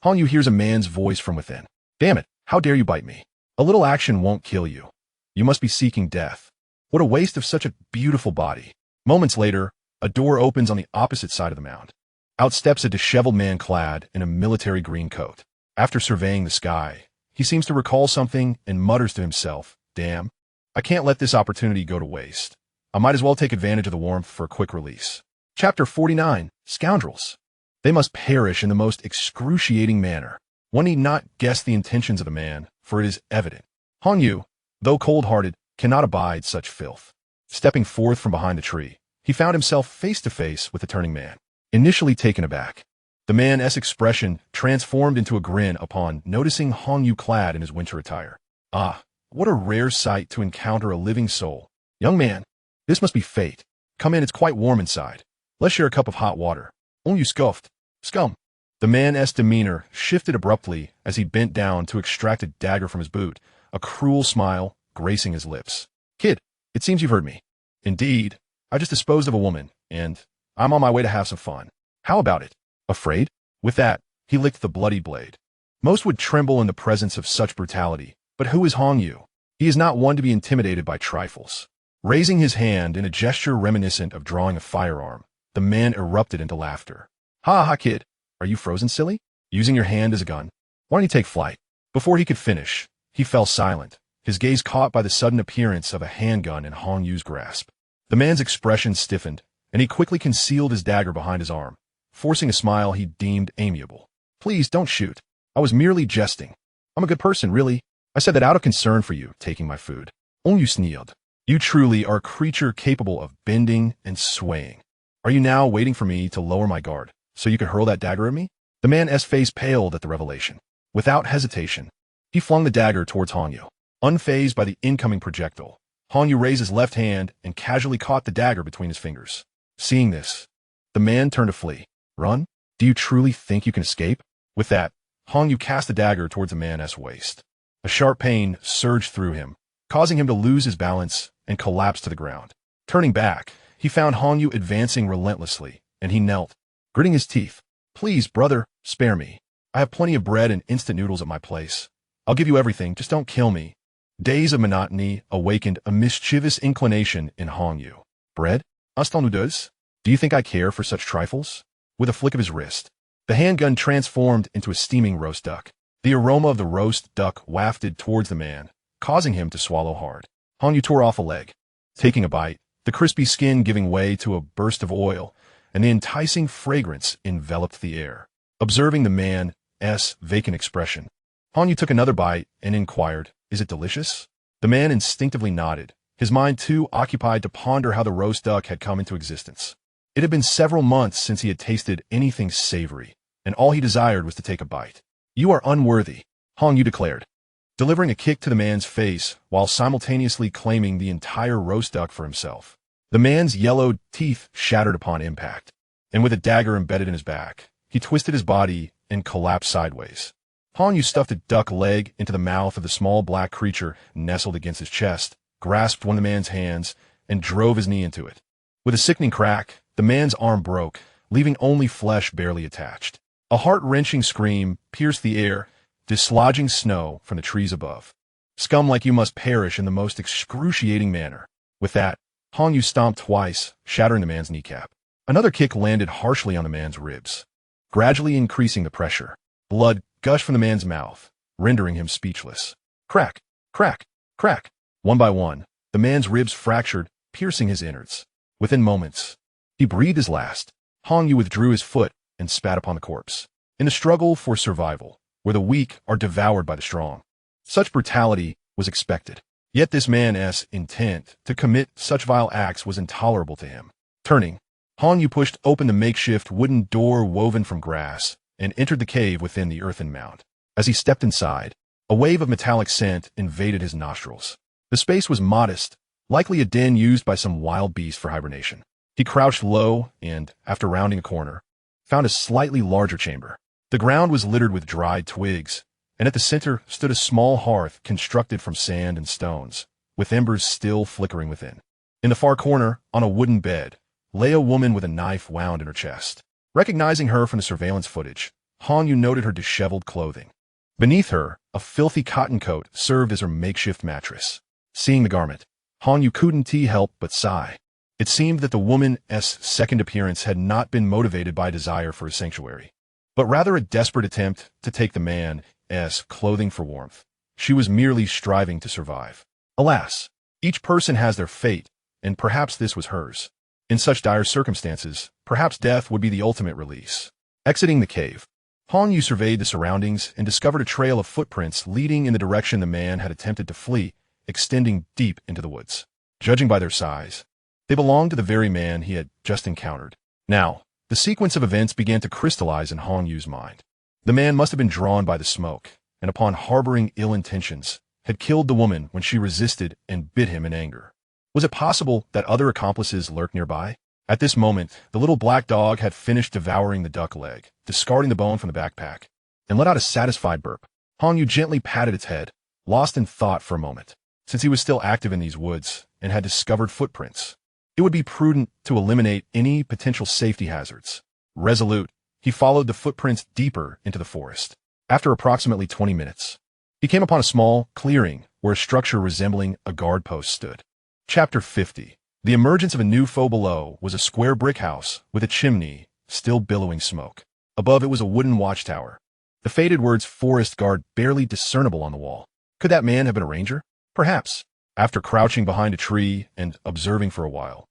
Hong Yu hears a man's voice from within. Damn it, how dare you bite me? A little action won't kill you. You must be seeking death. What a waste of such a beautiful body. Moments later, a door opens on the opposite side of the mound. Out steps a disheveled man clad in a military green coat. After surveying the sky, he seems to recall something and mutters to himself, damn, I can't let this opportunity go to waste. I might as well take advantage of the warmth for a quick release. Chapter 49, Scoundrels. They must perish in the most excruciating manner. One need not guess the intentions of the man, for it is evident. Hong Yu, though cold-hearted, cannot abide such filth. Stepping forth from behind the tree, he found himself face to face with the turning man. Initially taken aback, the man's expression transformed into a grin upon noticing Hong Yu clad in his winter attire. Ah, what a rare sight to encounter a living soul. Young man, this must be fate. Come in, it's quite warm inside. Let's share a cup of hot water. Hong Yu scoffed. Scum. The man's demeanor shifted abruptly as he bent down to extract a dagger from his boot, a cruel smile gracing his lips. Kid, it seems you've heard me. Indeed, I just disposed of a woman, and I'm on my way to have some fun. How about it? Afraid? With that, he licked the bloody blade. Most would tremble in the presence of such brutality, but who is Hong Yu? He is not one to be intimidated by trifles. Raising his hand in a gesture reminiscent of drawing a firearm, the man erupted into laughter. Ha ha, kid. Are you frozen, silly? Using your hand as a gun? Why don't you take flight? Before he could finish, he fell silent, his gaze caught by the sudden appearance of a handgun in Hong Yu's grasp. The man's expression stiffened, and he quickly concealed his dagger behind his arm, forcing a smile he deemed amiable. Please don't shoot. I was merely jesting. I'm a good person, really. I said that out of concern for you, taking my food. Hong Yu sneered. You truly are a creature capable of bending and swaying. Are you now waiting for me to lower my guard, so you could hurl that dagger at me? The man's face paled at the revelation. Without hesitation, he flung the dagger towards Hong Yu. Unfazed by the incoming projectile, Hong Yu raised his left hand and casually caught the dagger between his fingers. Seeing this, the man turned to flee. Run? Do you truly think you can escape? With that, Hong Yu cast the dagger towards the man's waist. A sharp pain surged through him, causing him to lose his balance and collapse to the ground. Turning back, he found Hong Yu advancing relentlessly, and he knelt, gritting his teeth. Please, brother, spare me. I have plenty of bread and instant noodles at my place. I'll give you everything, just don't kill me. Days of monotony awakened a mischievous inclination in Hong Yu. Bread? Instant noodles? Do you think I care for such trifles? With a flick of his wrist, the handgun transformed into a steaming roast duck. The aroma of the roast duck wafted towards the man, causing him to swallow hard. Hong Yu tore off a leg. Taking a bite, the crispy skin giving way to a burst of oil, and the enticing fragrance enveloped the air. Observing the man's vacant expression, Hong Yu took another bite and inquired, Is it delicious? The man instinctively nodded, his mind too occupied to ponder how the roast duck had come into existence. It had been several months since he had tasted anything savory, and all he desired was to take a bite. You are unworthy, Hong Yu declared, delivering a kick to the man's face while simultaneously claiming the entire roast duck for himself. The man's yellowed teeth shattered upon impact, and with a dagger embedded in his back, he twisted his body and collapsed sideways. Hong Yu stuffed a duck leg into the mouth of the small black creature nestled against his chest, grasped one of the man's hands, and drove his knee into it. With a sickening crack, the man's arm broke, leaving only flesh barely attached. A heart-wrenching scream pierced the air, dislodging snow from the trees above. Scum like you must perish in the most excruciating manner. With that, Hong Yu stomped twice, shattering the man's kneecap. Another kick landed harshly on the man's ribs, gradually increasing the pressure. Blood gushed from the man's mouth, rendering him speechless. Crack, crack, crack. One by one, the man's ribs fractured, piercing his innards. Within moments, he breathed his last. Hong Yu withdrew his foot and spat upon the corpse. In the struggle for survival, where the weak are devoured by the strong, such brutality was expected. Yet this man's intent to commit such vile acts was intolerable to him. Turning, Han Yu pushed open the makeshift wooden door woven from grass and entered the cave within the earthen mound. As he stepped inside, a wave of metallic scent invaded his nostrils. The space was modest, likely a den used by some wild beast for hibernation. He crouched low and, after rounding a corner, found a slightly larger chamber. The ground was littered with dried twigs, and at the center stood a small hearth constructed from sand and stones, with embers still flickering within. In the far corner, on a wooden bed, lay a woman with a knife wound in her chest. Recognizing her from the surveillance footage, Han Yu noted her disheveled clothing. Beneath her, a filthy cotton coat served as her makeshift mattress. Seeing the garment, Han Yu couldn't help but sigh. It seemed that the woman's second appearance had not been motivated by desire for a sanctuary, but rather a desperate attempt to take the man's clothing for warmth. She was merely striving to survive. Alas, each person has their fate, and perhaps this was hers. In such dire circumstances, perhaps death would be the ultimate release. Exiting the cave, Han Yu surveyed the surroundings and discovered a trail of footprints leading in the direction the man had attempted to flee, extending deep into the woods. Judging by their size, they belonged to the very man he had just encountered. Now, the sequence of events began to crystallize in Han Yu's mind. The man must have been drawn by the smoke, and upon harboring ill intentions, had killed the woman when she resisted and bit him in anger. Was it possible that other accomplices lurked nearby? At this moment, the little black dog had finished devouring the duck leg, discarding the bone from the backpack, and let out a satisfied burp. Han Yu gently patted its head, lost in thought for a moment. Since he was still active in these woods and had discovered footprints, it would be prudent to eliminate any potential safety hazards. Resolute, he followed the footprints deeper into the forest. After approximately 20 minutes, he came upon a small clearing where a structure resembling a guard post stood. Chapter 50. The emergence of a new foe below was a square brick house with a chimney still billowing smoke. Above it was a wooden watchtower. The faded words "Forest Guard" barely discernible on the wall. Could that man have been a ranger? Perhaps. After crouching behind a tree and observing for a while,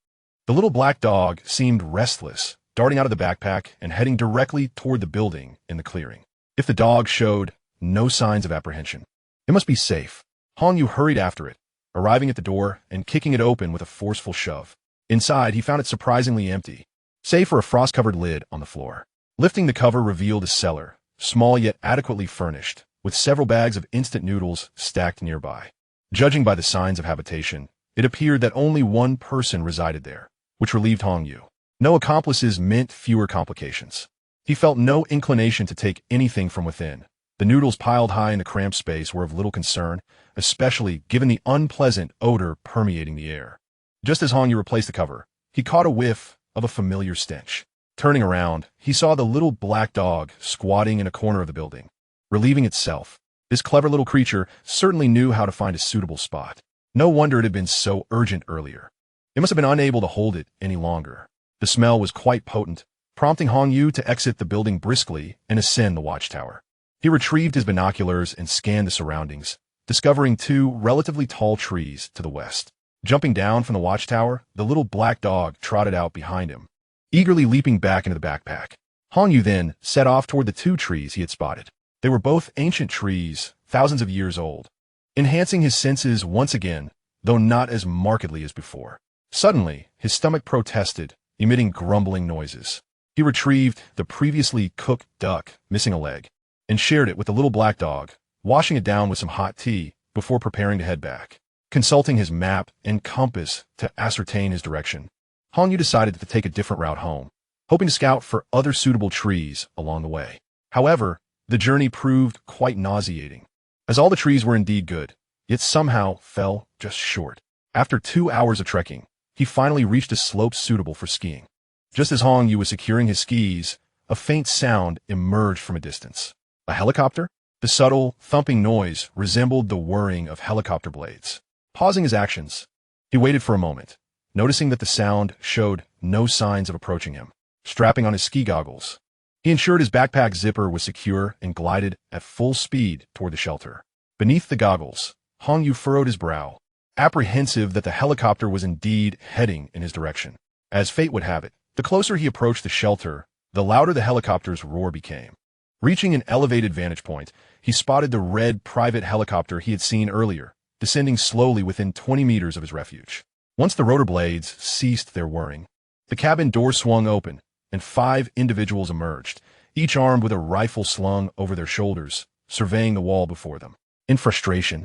the little black dog seemed restless, darting out of the backpack and heading directly toward the building in the clearing. If the dog showed no signs of apprehension, it must be safe. Han Yu hurried after it, arriving at the door and kicking it open with a forceful shove. Inside, he found it surprisingly empty, save for a frost-covered lid on the floor. Lifting the cover revealed a cellar, small yet adequately furnished, with several bags of instant noodles stacked nearby. Judging by the signs of habitation, it appeared that only one person resided there, which relieved Han Yu. No accomplices meant fewer complications. He felt no inclination to take anything from within. The noodles piled high in the cramped space were of little concern, especially given the unpleasant odor permeating the air. Just as Han Yu replaced the cover, he caught a whiff of a familiar stench. Turning around, he saw the little black dog squatting in a corner of the building, relieving itself. This clever little creature certainly knew how to find a suitable spot. No wonder it had been so urgent earlier. It must have been unable to hold it any longer. The smell was quite potent, prompting Han Yu to exit the building briskly and ascend the watchtower. He retrieved his binoculars and scanned the surroundings, discovering two relatively tall trees to the west. Jumping down from the watchtower, the little black dog trotted out behind him, eagerly leaping back into the backpack. Han Yu then set off toward the two trees he had spotted. They were both ancient trees, thousands of years old, enhancing his senses once again, though not as markedly as before. Suddenly, his stomach protested, emitting grumbling noises. He retrieved the previously cooked duck, missing a leg, and shared it with the little black dog, washing it down with some hot tea before preparing to head back. Consulting his map and compass to ascertain his direction, Han Yu decided to take a different route home, hoping to scout for other suitable trees along the way. However, the journey proved quite nauseating, as all the trees were indeed good, yet somehow fell just short. After 2 hours of trekking, he finally reached a slope suitable for skiing. Just as Han Yu was securing his skis, a faint sound emerged from a distance. A helicopter? The subtle, thumping noise resembled the whirring of helicopter blades. Pausing his actions, he waited for a moment, noticing that the sound showed no signs of approaching him. Strapping on his ski goggles, he ensured his backpack zipper was secure and glided at full speed toward the shelter. Beneath the goggles, Han Yu furrowed his brow, apprehensive that the helicopter was indeed heading in his direction. As fate would have it, the closer he approached the shelter, the louder the helicopter's roar became. Reaching an elevated vantage point, he spotted the red private helicopter he had seen earlier, descending slowly within 20 meters of his refuge. Once the rotor blades ceased their whirring, The cabin door swung open, and 5 individuals emerged, each armed with a rifle slung over their shoulders, surveying the wall before them. In frustration,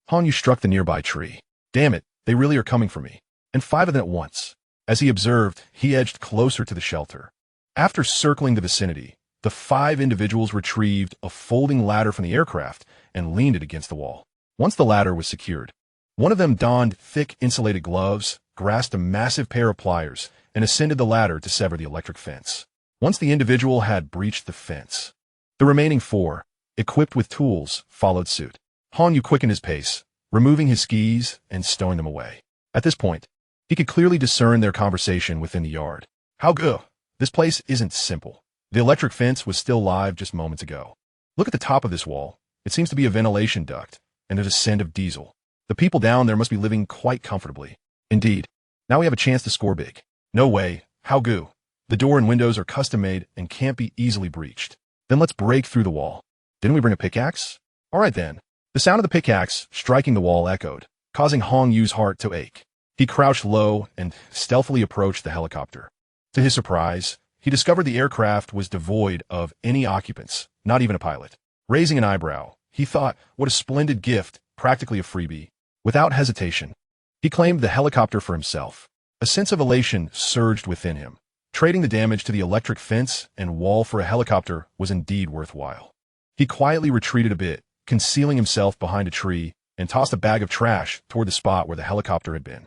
Hanyu struck the nearby tree. Damn it, they really are coming for me. And 5 of them at once. As he observed, he edged closer to the shelter. After circling the vicinity, the 5 individuals retrieved a folding ladder from the aircraft and leaned it against the wall. Once the ladder was secured, one of them donned thick insulated gloves, grasped a massive pair of pliers, and ascended the ladder to sever the electric fence. Once the individual had breached the fence, the remaining 4, equipped with tools, followed suit. Hanyu quickened his pace, removing his skis and stowing them away. At this point, he could clearly discern their conversation within the yard. How good? This place isn't simple. The electric fence was still live just moments ago. Look at the top of this wall. It seems to be a ventilation duct, and there's a scent of diesel. The people down there must be living quite comfortably. Indeed. Now we have a chance to score big. No way. How goo. The door and windows are custom-made and can't be easily breached. Then let's break through the wall. Didn't we bring a pickaxe? All right then. The sound of the pickaxe striking the wall echoed, causing Hong Yu's heart to ache. He crouched low and stealthily approached the helicopter. To his surprise, he discovered the aircraft was devoid of any occupants, not even a pilot. Raising an eyebrow, he thought, what a splendid gift, practically a freebie. Without hesitation, he claimed the helicopter for himself. A sense of elation surged within him. Trading the damage to the electric fence and wall for a helicopter was indeed worthwhile. He quietly retreated a bit, concealing himself behind a tree, and tossed a bag of trash toward the spot where the helicopter had been.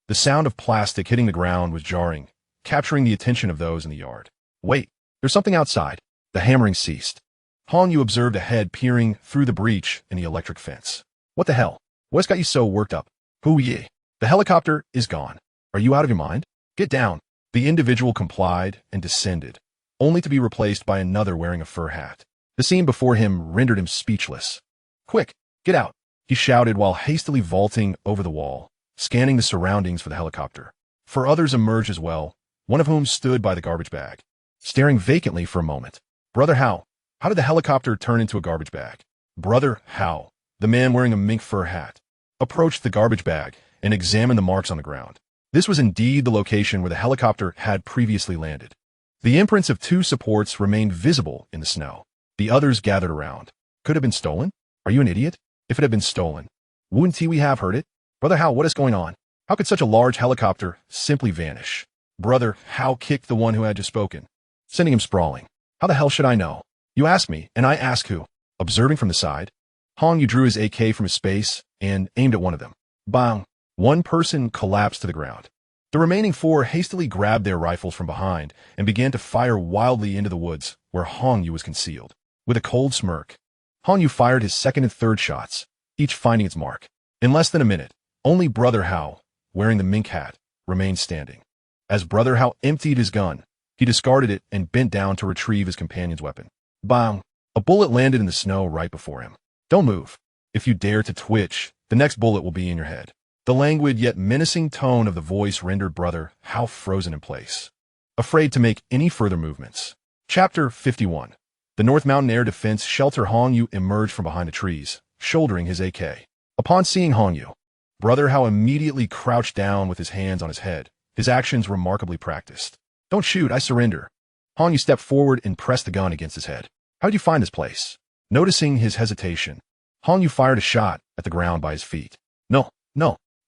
The sound of plastic hitting the ground was jarring, capturing the attention of those in the yard. Wait, there's something outside. The hammering ceased. Hanyu observed a head peering through the breach in the electric fence. What the hell? What's got you so worked up? Hoo ye. The helicopter is gone. Are you out of your mind? Get down. The individual complied and descended, only to be replaced by another wearing a fur hat. The scene before him rendered him speechless. Quick, get out, he shouted while hastily vaulting over the wall, scanning the surroundings for the helicopter. 4 others emerged as well, one of whom stood by the garbage bag, staring vacantly for a moment. Brother How did the helicopter turn into a garbage bag? Brother How, the man wearing a mink fur hat, approached the garbage bag and examined the marks on the ground. This was indeed the location where the helicopter had previously landed. The imprints of 2 supports remained visible in the snow. The others gathered around. Could it have been stolen? Are you an idiot? If it had been stolen, wouldn't we have heard it? Brother How, what is going on? How could such a large helicopter simply vanish? Brother How kicked the one who had just spoken, sending him sprawling. How the hell should I know? You ask me, and I ask who? Observing from the side, Hanyu drew his AK from his space and aimed at one of them. Bang! One person collapsed to the ground. The remaining 4 hastily grabbed their rifles from behind and began to fire wildly into the woods where Hanyu was concealed. With a cold smirk, Hanyu fired his 2nd and 3rd shots, each finding its mark. In less than a minute, only Brother How, wearing the mink hat, remained standing. As Brother How emptied his gun, he discarded it and bent down to retrieve his companion's weapon. Bang! A bullet landed in the snow right before him. Don't move. If you dare to twitch, the next bullet will be in your head. The languid yet menacing tone of the voice rendered Brother How frozen in place, afraid to make any further movements. Chapter 51. The North Mountain Air Defense Shelter. Hanyu emerged from behind the trees, shouldering his AK. Upon seeing Hanyu, Brother How immediately crouched down with his hands on his head, his actions remarkably practiced. Don't shoot, I surrender. Hanyu stepped forward and pressed the gun against his head. How'd you find this place? Noticing his hesitation, Hanyu fired a shot at the ground by his feet. No,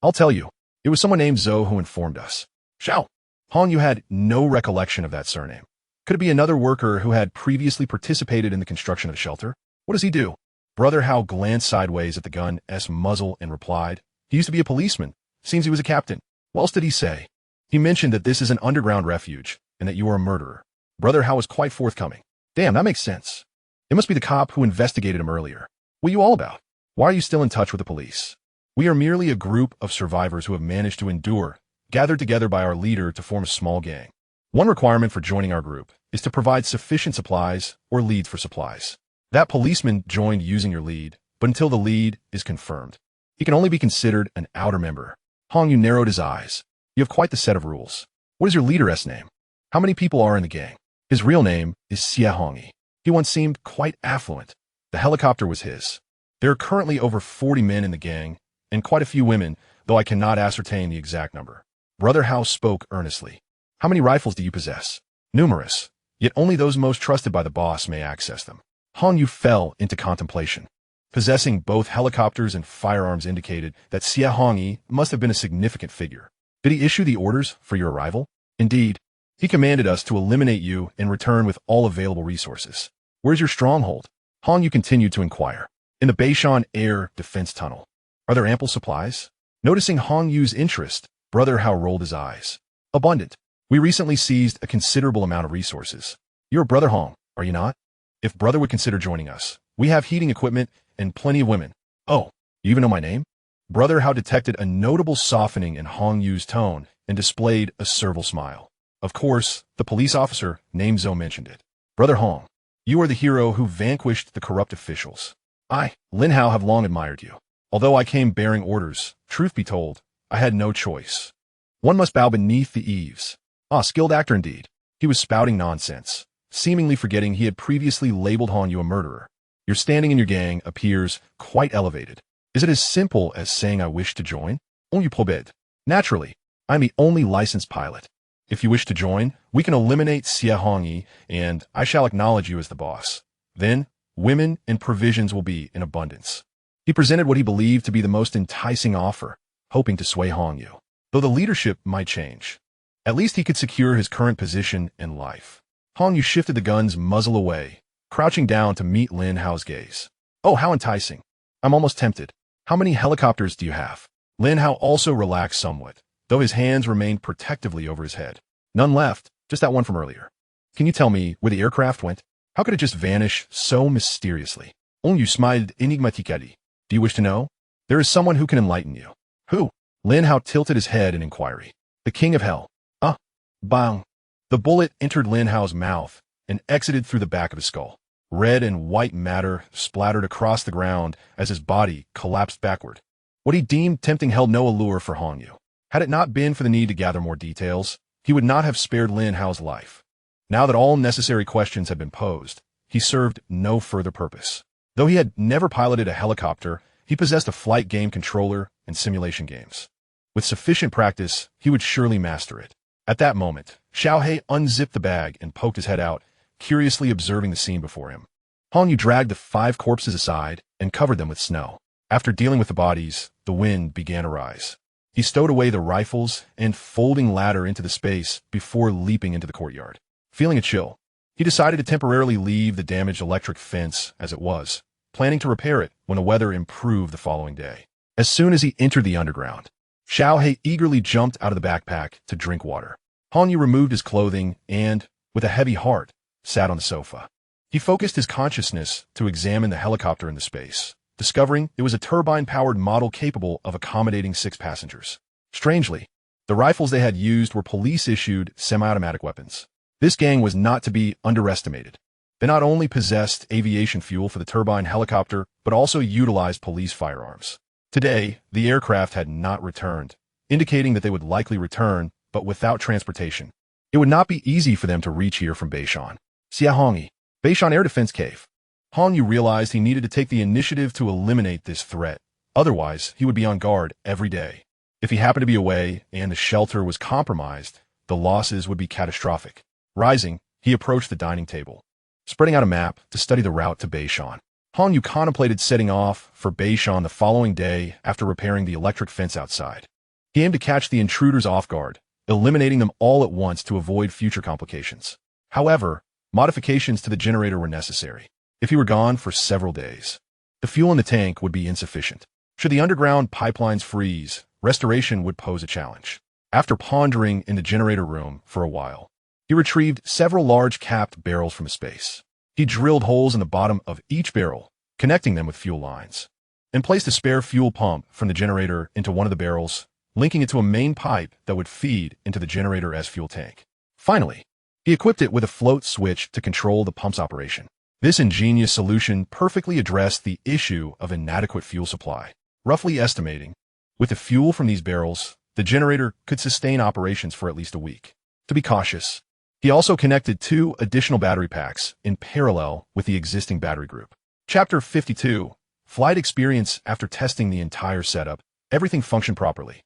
I'll tell you. It was someone named Zhou who informed us. Xiao. Hanyu had no recollection of that surname. Could it be another worker who had previously participated in the construction of the shelter? What does he do? Brother How glanced sideways at the gun's muzzle and replied, he used to be a policeman. Seems he was a captain. What else did he say? He mentioned that this is an underground refuge and that you are a murderer. Brother How was quite forthcoming. Damn, that makes sense. It must be the cop who investigated him earlier. What are you all about? Why are you still in touch with the police? We are merely a group of survivors who have managed to endure, gathered together by our leader to form a small gang. One requirement for joining our group is to provide sufficient supplies or leads for supplies. That policeman joined using your lead, but until the lead is confirmed, he can only be considered an outer member. Hanyu narrowed his eyes. You have quite the set of rules. What is your leader's name? How many people are in the gang? His real name is Xie Hongyi. He once seemed quite affluent. The helicopter was his. There are currently over 40 men in the gang, and quite a few women, though I cannot ascertain the exact number. Brother How spoke earnestly. How many rifles do you possess? Numerous, yet only those most trusted by the boss may access them. Han Yu fell into contemplation. Possessing both helicopters and firearms indicated that Xia Hongyi must have been a significant figure. Did he issue the orders for your arrival? Indeed. He commanded us to eliminate you and return with all available resources. Where's your stronghold? Han Yu continued to inquire. In the Beishan Air Defense Tunnel. Are there ample supplies? Noticing Han Yu's interest, Brother Hao rolled his eyes. Abundant. We recently seized a considerable amount of resources. You're Brother Hong, are you not? If Brother would consider joining us, we have heating equipment and plenty of women. Oh, you even know my name? Brother Hao detected a notable softening in Hong Yu's tone and displayed a servile smile. Of course, the police officer named Zhou mentioned it. Brother Hong, you are the hero who vanquished the corrupt officials. I, Lin Hao, have long admired you. Although I came bearing orders, truth be told, I had no choice. One must bow beneath the eaves. Ah, skilled actor indeed. He was spouting nonsense, seemingly forgetting he had previously labeled Han Yu a murderer. Your standing in your gang appears quite elevated. Is it as simple as saying I wish to join? On you probed. Naturally, I'm the only licensed pilot. If you wish to join, we can eliminate Xia Hongyi, and I shall acknowledge you as the boss. Then, women and provisions will be in abundance. He presented what he believed to be the most enticing offer, hoping to sway Hong Yu. Though the leadership might change, at least he could secure his current position in life. Hong Yu shifted the gun's muzzle away, crouching down to meet Lin Hao's gaze. Oh, how enticing. I'm almost tempted. How many helicopters do you have? Lin Hao also relaxed somewhat, though his hands remained protectively over his head. None left, just that one from earlier. Can you tell me where the aircraft went? How could it just vanish so mysteriously? Hong Yu smiled enigmatically. Do you wish to know? There is someone who can enlighten you. Who? Lin Hao tilted his head in inquiry. The King of Hell. Ah, bang. The bullet entered Lin Hao's mouth and exited through the back of his skull. Red and white matter splattered across the ground as his body collapsed backward. What he deemed tempting held no allure for Hong Yu. Had it not been for the need to gather more details, he would not have spared Lin Hao's life. Now that all necessary questions had been posed, he served no further purpose. Though he had never piloted a helicopter, he possessed a flight game controller and simulation games. With sufficient practice, he would surely master it. At that moment, Xiaohei unzipped the bag and poked his head out, curiously observing the scene before him. Hong Yu dragged the 5 corpses aside and covered them with snow. After dealing with the bodies, the wind began to rise. He stowed away the rifles and folding ladder into the space before leaping into the courtyard. Feeling a chill, he decided to temporarily leave the damaged electric fence as it was, planning to repair it when the weather improved the following day. As soon as he entered the underground, Xiaohei eagerly jumped out of the backpack to drink water. Hong Yu removed his clothing and, with a heavy heart, sat on the sofa. He focused his consciousness to examine the helicopter in the space, discovering it was a turbine-powered model capable of accommodating 6 passengers. Strangely, the rifles they had used were police-issued semi-automatic weapons. This gang was not to be underestimated. They not only possessed aviation fuel for the turbine helicopter, but also utilized police firearms. Today, the aircraft had not returned, indicating that they would likely return, but without transportation. It would not be easy for them to reach here from Beishan. Xia Hongyi, Beishan Air Defense Cave. Hong Yu realized he needed to take the initiative to eliminate this threat. Otherwise, he would be on guard every day. If he happened to be away and the shelter was compromised, the losses would be catastrophic. Rising, he approached the dining table, spreading out a map to study the route to Beishan. Hong Yu contemplated setting off for Beishan the following day after repairing the electric fence outside. He aimed to catch the intruders off guard, eliminating them all at once to avoid future complications. However, modifications to the generator were necessary. If he were gone for several days, the fuel in the tank would be insufficient. Should the underground pipelines freeze, restoration would pose a challenge. After pondering in the generator room for a while, he retrieved several large capped barrels from space. He drilled holes in the bottom of each barrel, connecting them with fuel lines, and placed a spare fuel pump from the generator into one of the barrels, linking it to a main pipe that would feed into the generator as fuel tank. Finally, he equipped it with a float switch to control the pump's operation. This ingenious solution perfectly addressed the issue of inadequate fuel supply. Roughly estimating, with the fuel from these barrels, the generator could sustain operations for at least a week. To be cautious, he also connected 2 additional battery packs in parallel with the existing battery group. Chapter 52. Flight experience. After testing the entire setup, everything functioned properly.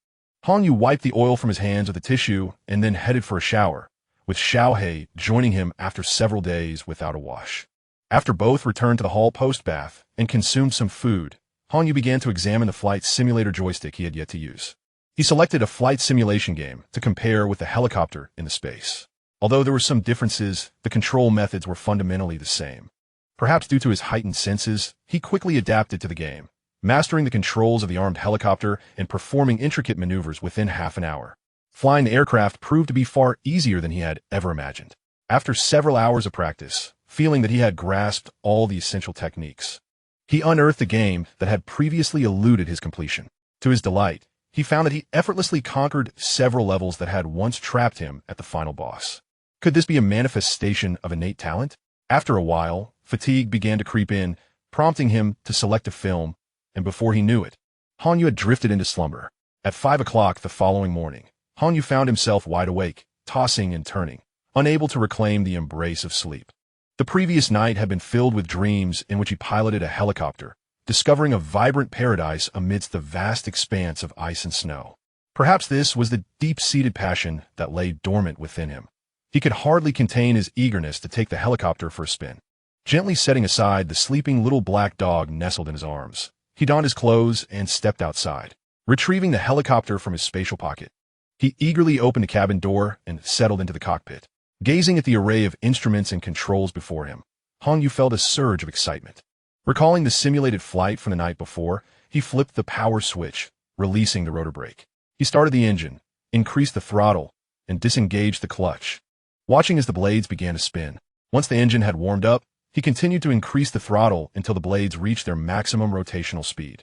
Han Yu wiped the oil from his hands with a tissue and then headed for a shower, with Xiaohei joining him after several days without a wash. After both returned to the hall post-bath and consumed some food, Han Yu began to examine the flight simulator joystick he had yet to use. He selected a flight simulation game to compare with the helicopter in the space. Although there were some differences, the control methods were fundamentally the same. Perhaps due to his heightened senses, he quickly adapted to the game, mastering the controls of the armed helicopter and performing intricate maneuvers within half an hour. Flying the aircraft proved to be far easier than he had ever imagined. After several hours of practice, feeling that he had grasped all the essential techniques, he unearthed a game that had previously eluded his completion. To his delight, he found that he effortlessly conquered several levels that had once trapped him at the final boss. Could this be a manifestation of innate talent? After a while, fatigue began to creep in, prompting him to select a film, and before he knew it, Han Yu had drifted into slumber. At 5 o'clock the following morning, Han Yu found himself wide awake, tossing and turning, unable to reclaim the embrace of sleep. The previous night had been filled with dreams in which he piloted a helicopter, discovering a vibrant paradise amidst the vast expanse of ice and snow. Perhaps this was the deep-seated passion that lay dormant within him. He could hardly contain his eagerness to take the helicopter for a spin. Gently setting aside the sleeping little black dog nestled in his arms, he donned his clothes and stepped outside, retrieving the helicopter from his spatial pocket. He eagerly opened the cabin door and settled into the cockpit. Gazing at the array of instruments and controls before him, Han Yu felt a surge of excitement. Recalling the simulated flight from the night before, he flipped the power switch, releasing the rotor brake. He started the engine, increased the throttle, and disengaged the clutch, watching as the blades began to spin. Once the engine had warmed up, he continued to increase the throttle until the blades reached their maximum rotational speed.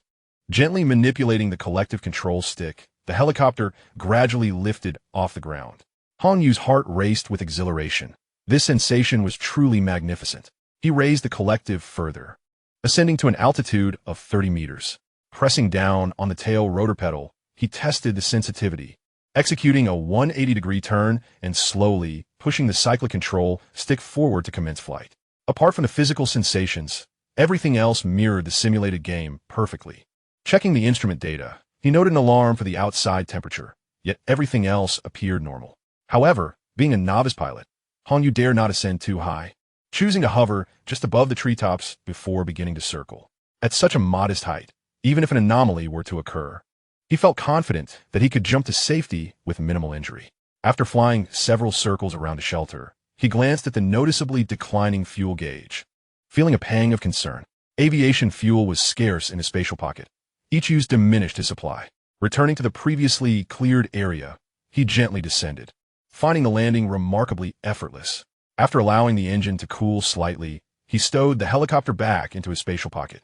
Gently manipulating the collective control stick, the helicopter gradually lifted off the ground. Han Yu's heart raced with exhilaration. This sensation was truly magnificent. He raised the collective further, ascending to an altitude of 30 meters. Pressing down on the tail rotor pedal, he tested the sensitivity, executing a 180-degree turn and slowly pushing the cyclic control stick forward to commence flight. Apart from the physical sensations, everything else mirrored the simulated game perfectly. Checking the instrument data, he noted an alarm for the outside temperature, yet everything else appeared normal. However, being a novice pilot, Han Yu dared not ascend too high, choosing to hover just above the treetops before beginning to circle. At such a modest height, even if an anomaly were to occur, he felt confident that he could jump to safety with minimal injury. After flying several circles around the shelter, he glanced at the noticeably declining fuel gauge. Feeling a pang of concern, aviation fuel was scarce in his spatial pocket. Each use diminished his supply. Returning to the previously cleared area, he gently descended, finding the landing remarkably effortless. After allowing the engine to cool slightly, he stowed the helicopter back into his spatial pocket.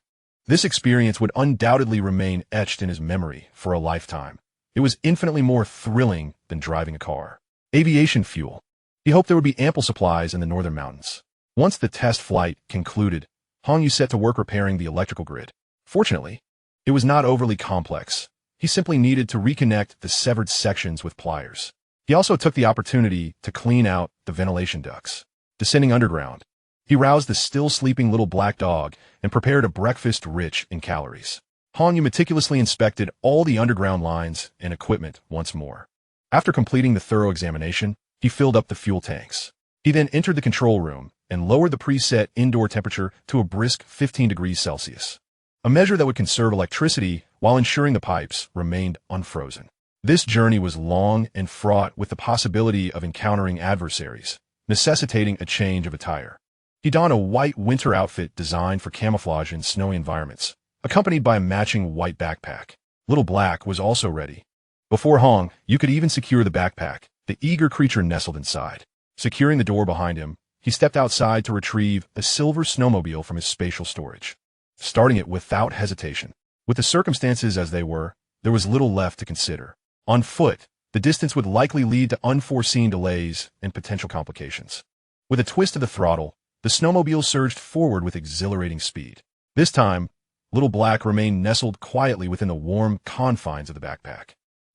This experience would undoubtedly remain etched in his memory for a lifetime. It was infinitely more thrilling than driving a car. Aviation fuel. He hoped there would be ample supplies in the northern mountains. Once the test flight concluded, Han Yu set to work repairing the electrical grid. Fortunately, it was not overly complex. He simply needed to reconnect the severed sections with pliers. He also took the opportunity to clean out the ventilation ducts. Descending underground, he roused the still sleeping little black dog and prepared a breakfast rich in calories. Han Yu meticulously inspected all the underground lines and equipment once more. After completing the thorough examination, he filled up the fuel tanks. He then entered the control room and lowered the preset indoor temperature to a brisk 15 degrees Celsius, a measure that would conserve electricity while ensuring the pipes remained unfrozen. This journey was long and fraught with the possibility of encountering adversaries, necessitating a change of attire. He donned a white winter outfit designed for camouflage in snowy environments, accompanied by a matching white backpack. Little Black was also ready. Before Han Yu could even secure the backpack, the eager creature nestled inside. Securing the door behind him, he stepped outside to retrieve a silver snowmobile from his spatial storage, starting it without hesitation. With the circumstances as they were, there was little left to consider. On foot, the distance would likely lead to unforeseen delays and potential complications. With a twist of the throttle, the snowmobile surged forward with exhilarating speed. This time, Little Black remained nestled quietly within the warm confines of the backpack.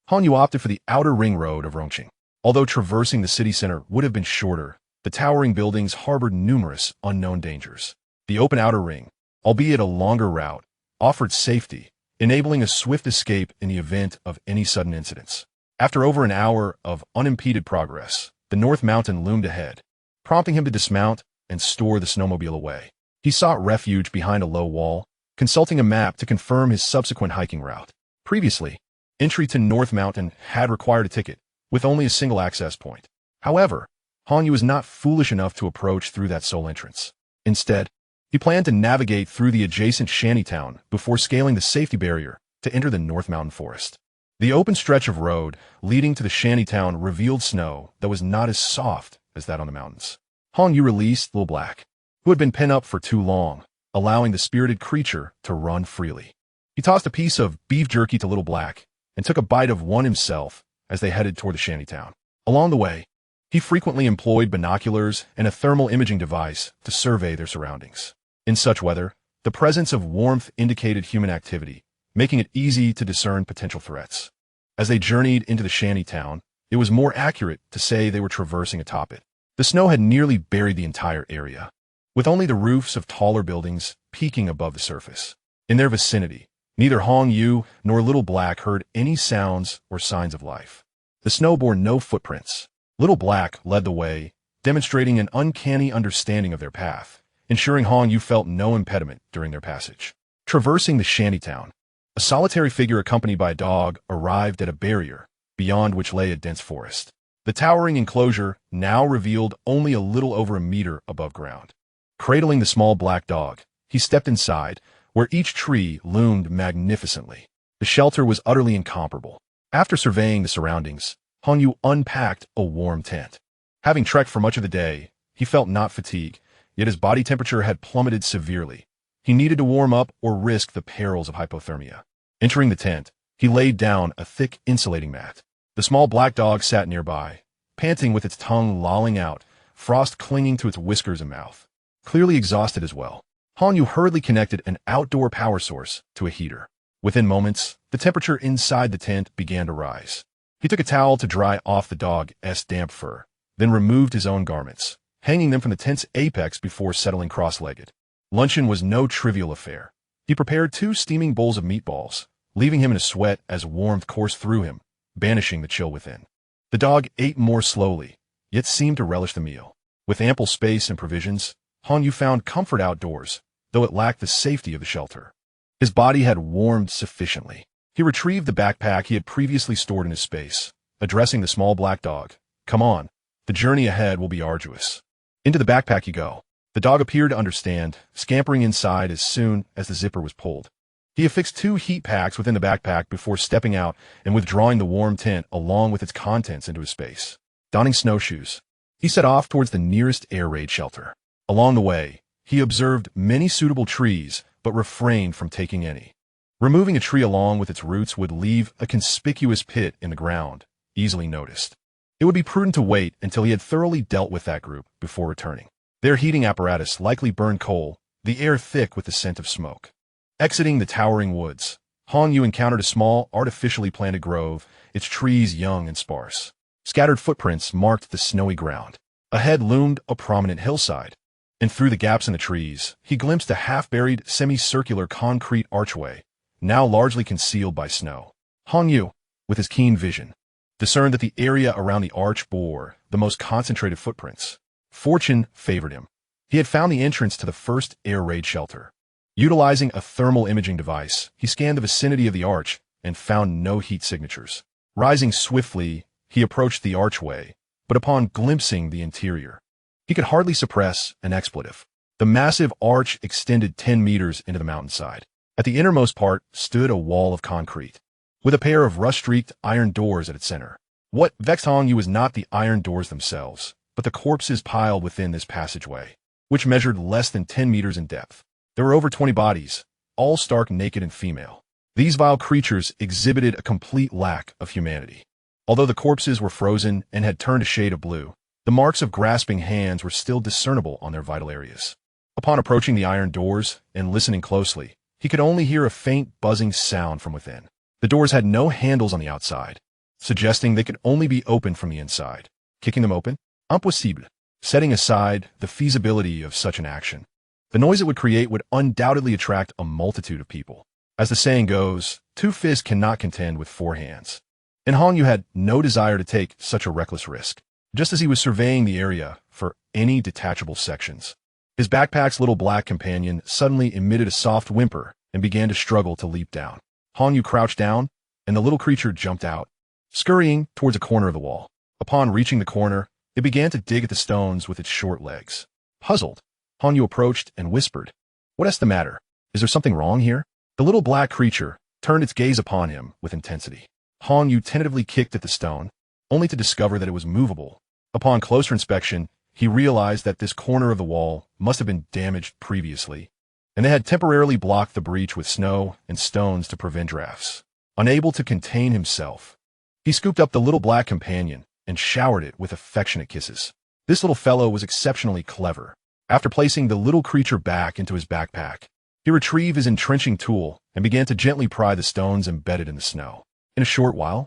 Han Yu opted for the outer ring road of Rongqing. Although traversing the city center would have been shorter, the towering buildings harbored numerous unknown dangers. The open outer ring, albeit a longer route, offered safety, enabling a swift escape in the event of any sudden incidents. After over an hour of unimpeded progress, the North Mountain loomed ahead, prompting him to dismount and store the snowmobile away. He sought refuge behind a low wall, consulting a map to confirm his subsequent hiking route. Previously, entry to North Mountain had required a ticket, with only a single access point. However, Hanyu was not foolish enough to approach through that sole entrance. Instead, he planned to navigate through the adjacent shantytown before scaling the safety barrier to enter the North Mountain forest. The open stretch of road leading to the shantytown revealed snow that was not as soft as that on the mountains. Hanyu released Little Black, who had been pent up for too long, allowing the spirited creature to run freely. He tossed a piece of beef jerky to Little Black and took a bite of one himself as they headed toward the shantytown. Along the way, he frequently employed binoculars and a thermal imaging device to survey their surroundings. In such weather, the presence of warmth indicated human activity, making it easy to discern potential threats. As they journeyed into the shantytown, it was more accurate to say they were traversing atop it. The snow had nearly buried the entire area, with only the roofs of taller buildings peeking above the surface. In their vicinity, neither Hanyu nor Little Black heard any sounds or signs of life. The snow bore no footprints. Little Black led the way, demonstrating an uncanny understanding of their path, ensuring Hanyu felt no impediment during their passage. Traversing the shantytown, a solitary figure accompanied by a dog arrived at a barrier, beyond which lay a dense forest. The towering enclosure now revealed only a little over a meter above ground. Cradling the small black dog, he stepped inside, where each tree loomed magnificently. The shelter was utterly incomparable. After surveying the surroundings, Hanyu unpacked a warm tent. Having trekked for much of the day, he felt not fatigue, yet his body temperature had plummeted severely. He needed to warm up or risk the perils of hypothermia. Entering the tent, he laid down a thick insulating mat. The small black dog sat nearby, panting with its tongue lolling out, frost clinging to its whiskers and mouth. Clearly exhausted as well, Hanyu hurriedly connected an outdoor power source to a heater. Within moments, the temperature inside the tent began to rise. He took a towel to dry off the dog's damp fur, then removed his own garments, hanging them from the tent's apex before settling cross-legged. Luncheon was no trivial affair. He prepared 2 steaming bowls of meatballs, leaving him in a sweat as warmth coursed through him, banishing the chill within. The dog ate more slowly, yet seemed to relish the meal. With ample space and provisions, Hanyu found comfort outdoors, though it lacked the safety of the shelter. His body had warmed sufficiently. He retrieved the backpack he had previously stored in his space, addressing the small black dog. "Come on, the journey ahead will be arduous." "Into the backpack you go." The dog appeared to understand, scampering inside as soon as the zipper was pulled. He affixed 2 heat packs within the backpack before stepping out and withdrawing the warm tent along with its contents into his space. Donning snowshoes, he set off towards the nearest air raid shelter. Along the way, he observed many suitable trees, but refrained from taking any. Removing a tree along with its roots would leave a conspicuous pit in the ground, easily noticed. It would be prudent to wait until he had thoroughly dealt with that group before returning. Their heating apparatus likely burned coal, the air thick with the scent of smoke. Exiting the towering woods, Hanyu encountered a small, artificially planted grove, its trees young and sparse. Scattered footprints marked the snowy ground. Ahead loomed a prominent hillside, and through the gaps in the trees, he glimpsed a half-buried, semicircular concrete archway, now largely concealed by snow. Hanyu, with his keen vision, discerned that the area around the arch bore the most concentrated footprints. Fortune favored him. He had found the entrance to the first air raid shelter. Utilizing a thermal imaging device, he scanned the vicinity of the arch and found no heat signatures. Rising swiftly, he approached the archway, but upon glimpsing the interior, he could hardly suppress an expletive. The massive arch extended 10 meters into the mountainside. At the innermost part stood a wall of concrete, with a pair of rust-streaked iron doors at its center. What vexed Hanyu was not the iron doors themselves, but the corpses piled within this passageway, which measured less than 10 meters in depth. There were over 20 bodies, all stark naked and female. These vile creatures exhibited a complete lack of humanity. Although the corpses were frozen and had turned a shade of blue, the marks of grasping hands were still discernible on their vital areas. Upon approaching the iron doors and listening closely, he could only hear a faint buzzing sound from within. The doors had no handles on the outside, suggesting they could only be opened from the inside. Kicking them open? Impossible. Setting aside the feasibility of such an action, the noise it would create would undoubtedly attract a multitude of people. As the saying goes, two fists cannot contend with four hands. And Hong Yu had no desire to take such a reckless risk. Just as he was surveying the area for any detachable sections, his backpack's little black companion suddenly emitted a soft whimper and began to struggle to leap down. Hong Yu crouched down, and the little creature jumped out, scurrying towards a corner of the wall. Upon reaching the corner, it began to dig at the stones with its short legs. Puzzled, Hong Yu approached and whispered, "What's the matter? Is there something wrong here?" The little black creature turned its gaze upon him with intensity. Hong Yu tentatively kicked at the stone, only to discover that it was movable. Upon closer inspection, he realized that this corner of the wall must have been damaged previously, and they had temporarily blocked the breach with snow and stones to prevent drafts. Unable to contain himself, he scooped up the little black companion and showered it with affectionate kisses. This little fellow was exceptionally clever. After placing the little creature back into his backpack, he retrieved his entrenching tool and began to gently pry the stones embedded in the snow. In a short while,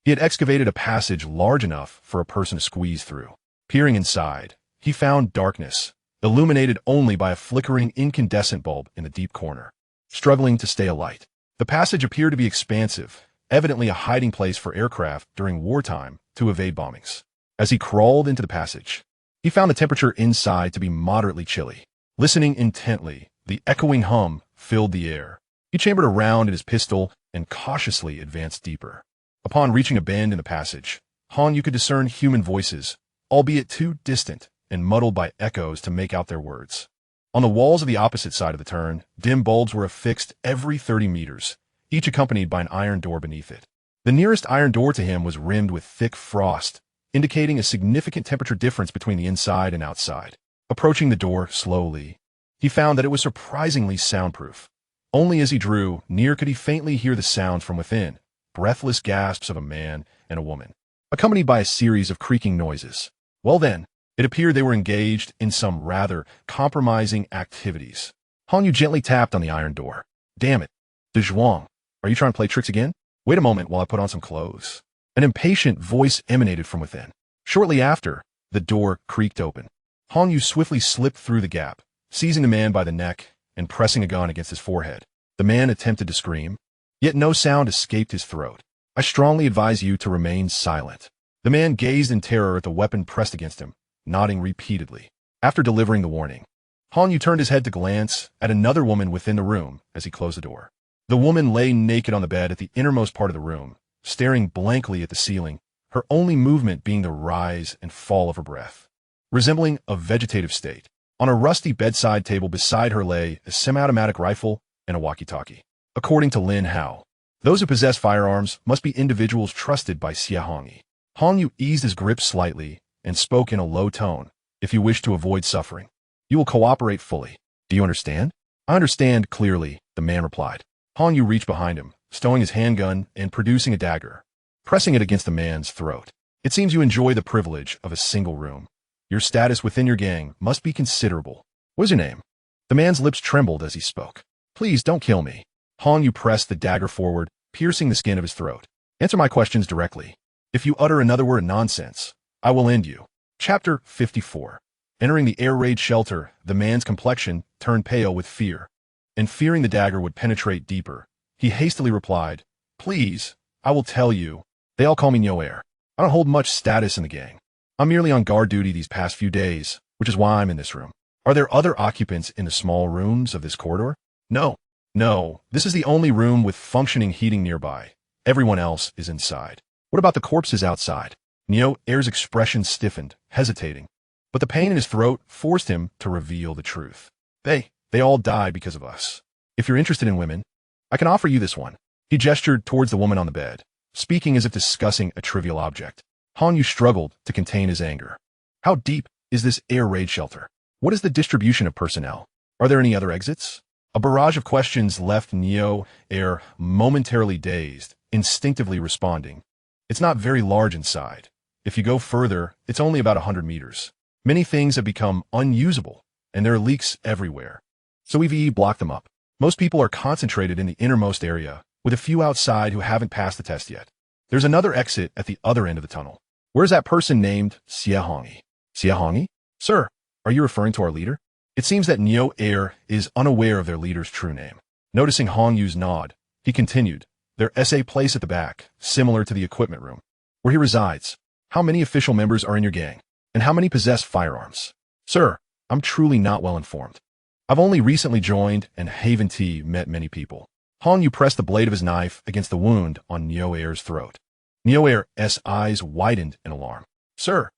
he had excavated a passage large enough for a person to squeeze through. Peering inside, he found darkness, illuminated only by a flickering incandescent bulb in the deep corner. Struggling to stay alight, the passage appeared to be expansive, evidently a hiding place for aircraft during wartime to evade bombings. As he crawled into the passage, he found the temperature inside to be moderately chilly. Listening intently, the echoing hum filled the air. He chambered a round in his pistol and cautiously advanced deeper. Upon reaching a bend in the passage, Hong Yu could discern human voices, albeit too distant and muddled by echoes to make out their words. On the walls of the opposite side of the turn, dim bulbs were affixed every 30 meters, each accompanied by an iron door beneath it. The nearest iron door to him was rimmed with thick frost, indicating a significant temperature difference between the inside and outside. Approaching the door slowly, he found that it was surprisingly soundproof. Only as he drew near could he faintly hear the sound from within, breathless gasps of a man and a woman, accompanied by a series of creaking noises. Well then, it appeared they were engaged in some rather compromising activities. Hong Yu gently tapped on the iron door. "Damn it, De Zhuang, are you trying to play tricks again? Wait a moment while I put on some clothes." An impatient voice emanated from within. Shortly after, the door creaked open. Hong Yu swiftly slipped through the gap, seizing the man by the neck and pressing a gun against his forehead. The man attempted to scream, yet no sound escaped his throat. "I strongly advise you to remain silent." The man gazed in terror at the weapon pressed against him, nodding repeatedly. After delivering the warning, Hong Yu turned his head to glance at another woman within the room as he closed the door. The woman lay naked on the bed at the innermost part of the room, staring blankly at the ceiling, her only movement being the rise and fall of her breath. Resembling a vegetative state, on a rusty bedside table beside her lay a semi-automatic rifle and a walkie-talkie. According to Lin Hao, those who possess firearms must be individuals trusted by Xia Hongyi. Hong Yu eased his grip slightly and spoke in a low tone. "If you wish to avoid suffering, you will cooperate fully. Do you understand?" "I understand clearly," the man replied. Hong Yu reached behind him, stowing his handgun and producing a dagger, pressing it against the man's throat. "It seems you enjoy the privilege of a single room. Your status within your gang must be considerable. What is your name?" The man's lips trembled as he spoke. "Please don't kill me." Hong Yu pressed the dagger forward, piercing the skin of his throat. "Answer my questions directly. If you utter another word of nonsense, I will end you." Chapter 54. Entering the air raid shelter, the man's complexion turned pale with fear, and fearing the dagger would penetrate deeper, he hastily replied, "Please, I will tell you. They all call me No Air. I don't hold much status in the gang. I'm merely on guard duty these past few days, which is why I'm in this room. Are there other occupants in the small rooms of this corridor?" No, this is the only room with functioning heating nearby. Everyone else is inside." "What about the corpses outside?" Neo Air's expression stiffened, hesitating, but the pain in his throat forced him to reveal the truth. They all die because of us. If you're interested in women, I can offer you this one." He gestured towards the woman on the bed, speaking as if discussing a trivial object. Hong Yu struggled to contain his anger. How deep is this air raid shelter? What is the distribution of personnel? Are there any other exits? A barrage of questions left Neo Air momentarily dazed, instinctively responding. "It's not very large inside. If you go further, it's only about 100 meters. Many things have become unusable, and there are leaks everywhere. So we've blocked them up. Most people are concentrated in the innermost area, with a few outside who haven't passed the test yet. There's another exit at the other end of the tunnel. Where's that person named Xia Hongyi?" "Xia Hongyi? Sir, are you referring to our leader?" It seems that Neo Air is unaware of their leader's true name. Noticing Hong Yu's nod, he continued, "Their SA place at the back, similar to the equipment room, where he resides. How many official members are in your gang? And how many possess firearms?" "Sir, I'm truly not well informed. I've only recently joined and Haven T met many people." Hong Yu pressed the blade of his knife against the wound on Neo Air's throat. Neo Air's eyes widened in alarm. Sir,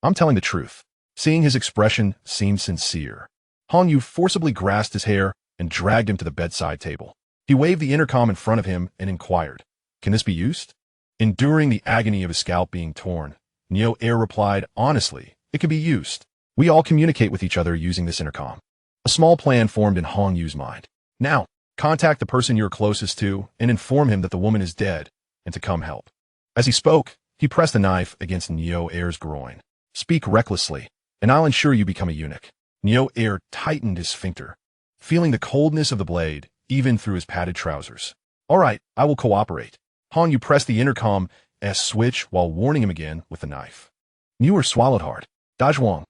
I'm telling the truth." Seeing his expression seemed sincere, Hong Yu forcibly grasped his hair and dragged him to the bedside table. He waved the intercom in front of him and inquired, "Can this be used?" Enduring the agony of his scalp being torn, Neo Air replied, "Honestly, it can be used. We all communicate with each other using this intercom." A small plan formed in Hong Yu's mind. "Now, contact the person you're closest to and inform him that the woman is dead and to come help." As he spoke, he pressed the knife against Neo Air's groin. "Speak recklessly, and I'll ensure you become a eunuch." Neo Air tightened his sphincter, feeling the coldness of the blade even through his padded trousers. "All right, I will cooperate." Hong Yu pressed the intercom's switch while warning him again with the knife. Muir swallowed hard. Dazhuang,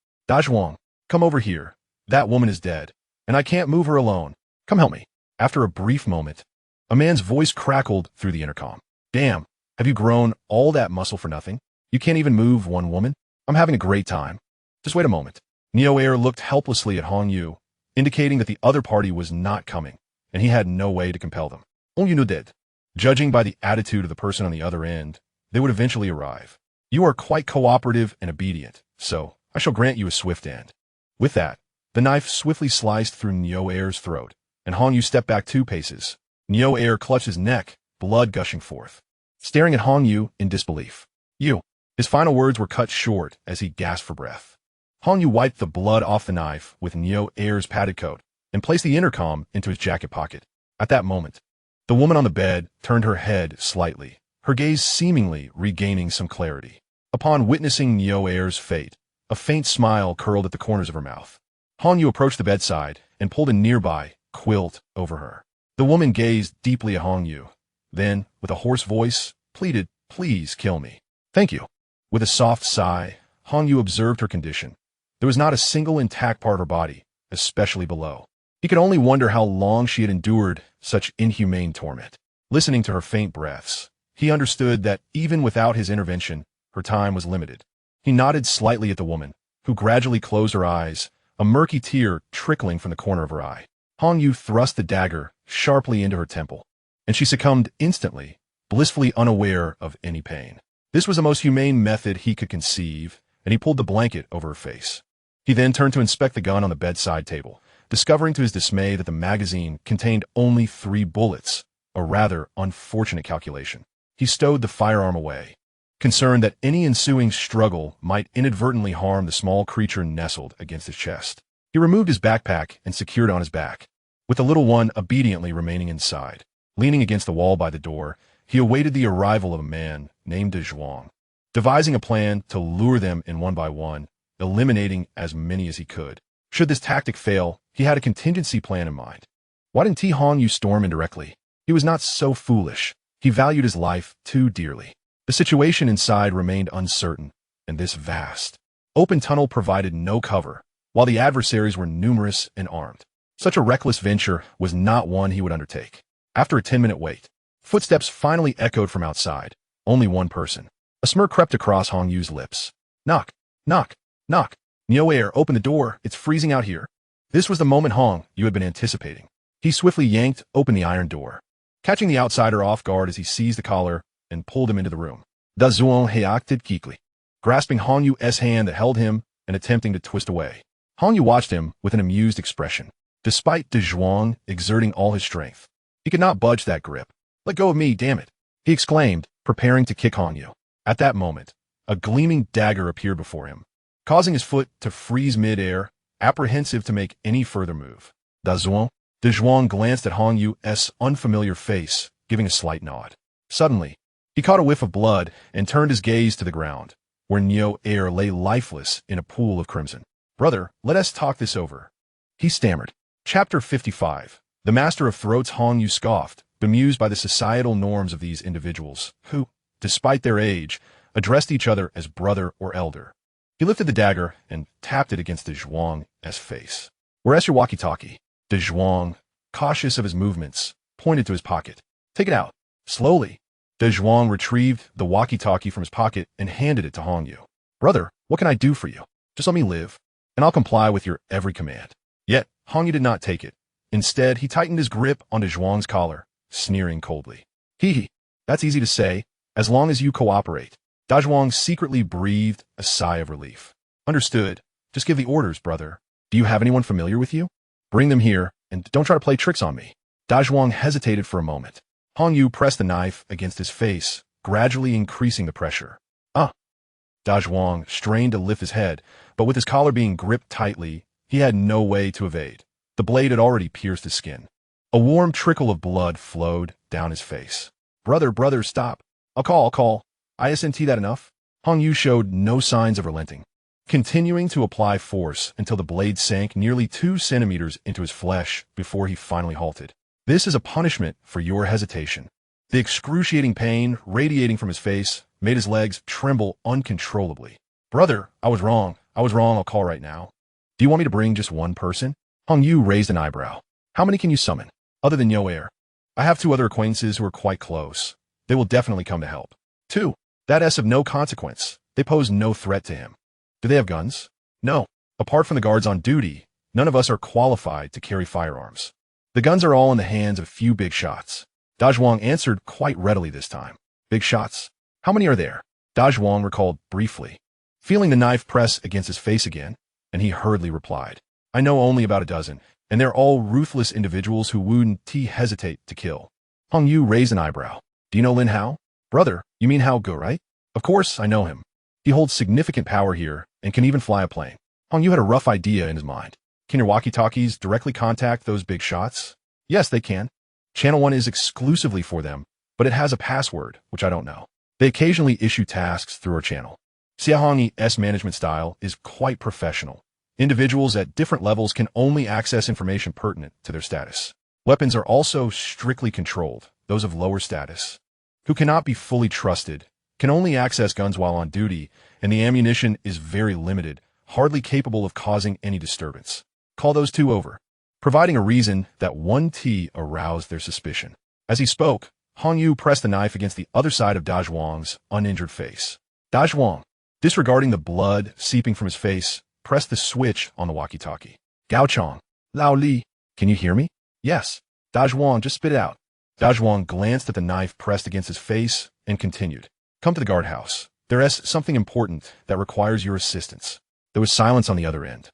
come over here. That woman is dead, and I can't move her alone. Come help me." After a brief moment, a man's voice crackled through the intercom. "Damn, have you grown all that muscle for nothing? You can't even move one woman? I'm having a great time. Just wait a moment." Neo Air looked helplessly at Hong Yu, indicating that the other party was not coming, and he had no way to compel them. Hong Yu did. Judging by the attitude of the person on the other end, they would eventually arrive. "You are quite cooperative and obedient, so I shall grant you a swift end." With that, the knife swiftly sliced through Neo Air's throat, and Hong Yu stepped back 2 paces. Neo Air clutched his neck, blood gushing forth, staring at Hong Yu in disbelief. "You." His final words were cut short as he gasped for breath. Hong Yu wiped the blood off the knife with Neo Air's padded coat and placed the intercom into his jacket pocket. At that moment, the woman on the bed turned her head slightly, her gaze seemingly regaining some clarity. Upon witnessing Neo Air's fate, a faint smile curled at the corners of her mouth. Hong Yu approached the bedside and pulled a nearby quilt over her. The woman gazed deeply at Hong Yu, then, with a hoarse voice, pleaded, "Please kill me." "Thank you." With a soft sigh, Hong Yu observed her condition. There was not a single intact part of her body, especially below. He could only wonder how long she had endured such inhumane torment. Listening to her faint breaths, he understood that even without his intervention, her time was limited. He nodded slightly at the woman, who gradually closed her eyes, a murky tear trickling from the corner of her eye. Hong Yu thrust the dagger sharply into her temple, and she succumbed instantly, blissfully unaware of any pain. This was the most humane method he could conceive, and he pulled the blanket over her face. He then turned to inspect the gun on the bedside table, discovering to his dismay that the magazine contained only 3 bullets, a rather unfortunate calculation. He stowed the firearm away, concerned that any ensuing struggle might inadvertently harm the small creature nestled against his chest. He removed his backpack and secured it on his back, with the little one obediently remaining inside. Leaning against the wall by the door, he awaited the arrival of a man named Zhuang, devising a plan to lure them in one by one, eliminating as many as he could. Should this tactic fail, he had a contingency plan in mind. Why didn't Hong Yu storm indirectly? He was not so foolish. He valued his life too dearly. The situation inside remained uncertain, and this vast, open tunnel provided no cover, while the adversaries were numerous and armed. Such a reckless venture was not one he would undertake. After a 10-minute wait, footsteps finally echoed from outside. Only one person. A smirk crept across Hong Yu's lips. "Knock, knock, knock." "Neo Air, open the door. It's freezing out here." This was the moment Hong Yu had been anticipating. He swiftly yanked open the iron door, catching the outsider off guard as he seized the collar and pulled him into the room. Dazhuang he acted quickly, grasping Hong Yu's hand that held him and attempting to twist away. Hong Yu watched him with an amused expression. Despite Dazhuang exerting all his strength, he could not budge that grip. "Let go of me, damn it," he exclaimed, preparing to kick Hong Yu. At that moment, a gleaming dagger appeared before him, causing his foot to freeze mid-air, apprehensive to make any further move. Dazhuang glanced at Hong Yu's unfamiliar face, giving a slight nod. Suddenly, he caught a whiff of blood and turned his gaze to the ground, where Neo Air lay lifeless in a pool of crimson. "Brother, let us talk this over," he stammered. Chapter 55. The Master of Throats. Hong Yu scoffed, bemused by the societal norms of these individuals, who, despite their age, addressed each other as brother or elder. He lifted the dagger and tapped it against Dazhuang's face. "Where's your walkie-talkie?" Dazhuang cautious of his movements, pointed to his pocket. Take it out. Slowly. De Zhuang retrieved the walkie-talkie from his pocket and handed it to Hong Yu. Brother, what can I do for you? Just let me live, and I'll comply with your every command. Yet, Hong Yu did not take it. Instead, he tightened his grip on De Zhuang's collar, sneering coldly. Hee, that's easy to say, as long as you cooperate. Da Zhuang secretly breathed a sigh of relief. Understood. Just give the orders, brother. Do you have anyone familiar with you? Bring them here, and don't try to play tricks on me. Da Zhuang hesitated for a moment. Hong Yu pressed the knife against his face, gradually increasing the pressure. Da Zhuang strained to lift his head, but with his collar being gripped tightly, he had no way to evade. The blade had already pierced his skin. A warm trickle of blood flowed down his face. Brother, stop. I'll call. Isn't that enough? Hong Yu showed no signs of relenting, continuing to apply force until the blade sank nearly 2 centimeters into his flesh before he finally halted. This is a punishment for your hesitation. The excruciating pain radiating from his face made his legs tremble uncontrollably. Brother, I was wrong. I'll call right now. Do you want me to bring just one person? Hong Yu raised an eyebrow. How many can you summon, other than Yo Air? I have 2 other acquaintances who are quite close. They will definitely come to help. 2. That of no consequence. They pose no threat to him. Do they have guns? No. Apart from the guards on duty, none of us are qualified to carry firearms. The guns are all in the hands of a few big shots. Da Zhuang answered quite readily this time. Big shots? How many are there? Da Zhuang recalled briefly, feeling the knife press against his face again, and he hurriedly replied. I know only about a dozen, and they're all ruthless individuals who wouldn't hesitate to kill. Hong Yu raised an eyebrow. Do you know Lin Hao? Brother, you mean Hao Ge, right? Of course, I know him. He holds significant power here and can even fly a plane. Hong Yu had a rough idea in his mind. Can your walkie-talkies directly contact those big shots? Yes, they can. Channel 1 is exclusively for them, but it has a password, which I don't know. They occasionally issue tasks through our channel. Xia Hongyi's management style is quite professional. Individuals at different levels can only access information pertinent to their status. Weapons are also strictly controlled. Those of lower status, who cannot be fully trusted, can only access guns while on duty, and the ammunition is very limited, hardly capable of causing any disturbance. Call those 2 over, providing a reason that 1T aroused their suspicion. As he spoke, Hong Yu pressed the knife against the other side of Da Zhuang's uninjured face. Da Zhuang, disregarding the blood seeping from his face, pressed the switch on the walkie-talkie. Gao Chong, Lao Li, can you hear me? Yes. Da Zhuang, just spit it out. Da Zhuang glanced at the knife pressed against his face and continued. Come to the guardhouse. There is something important that requires your assistance. There was silence on the other end.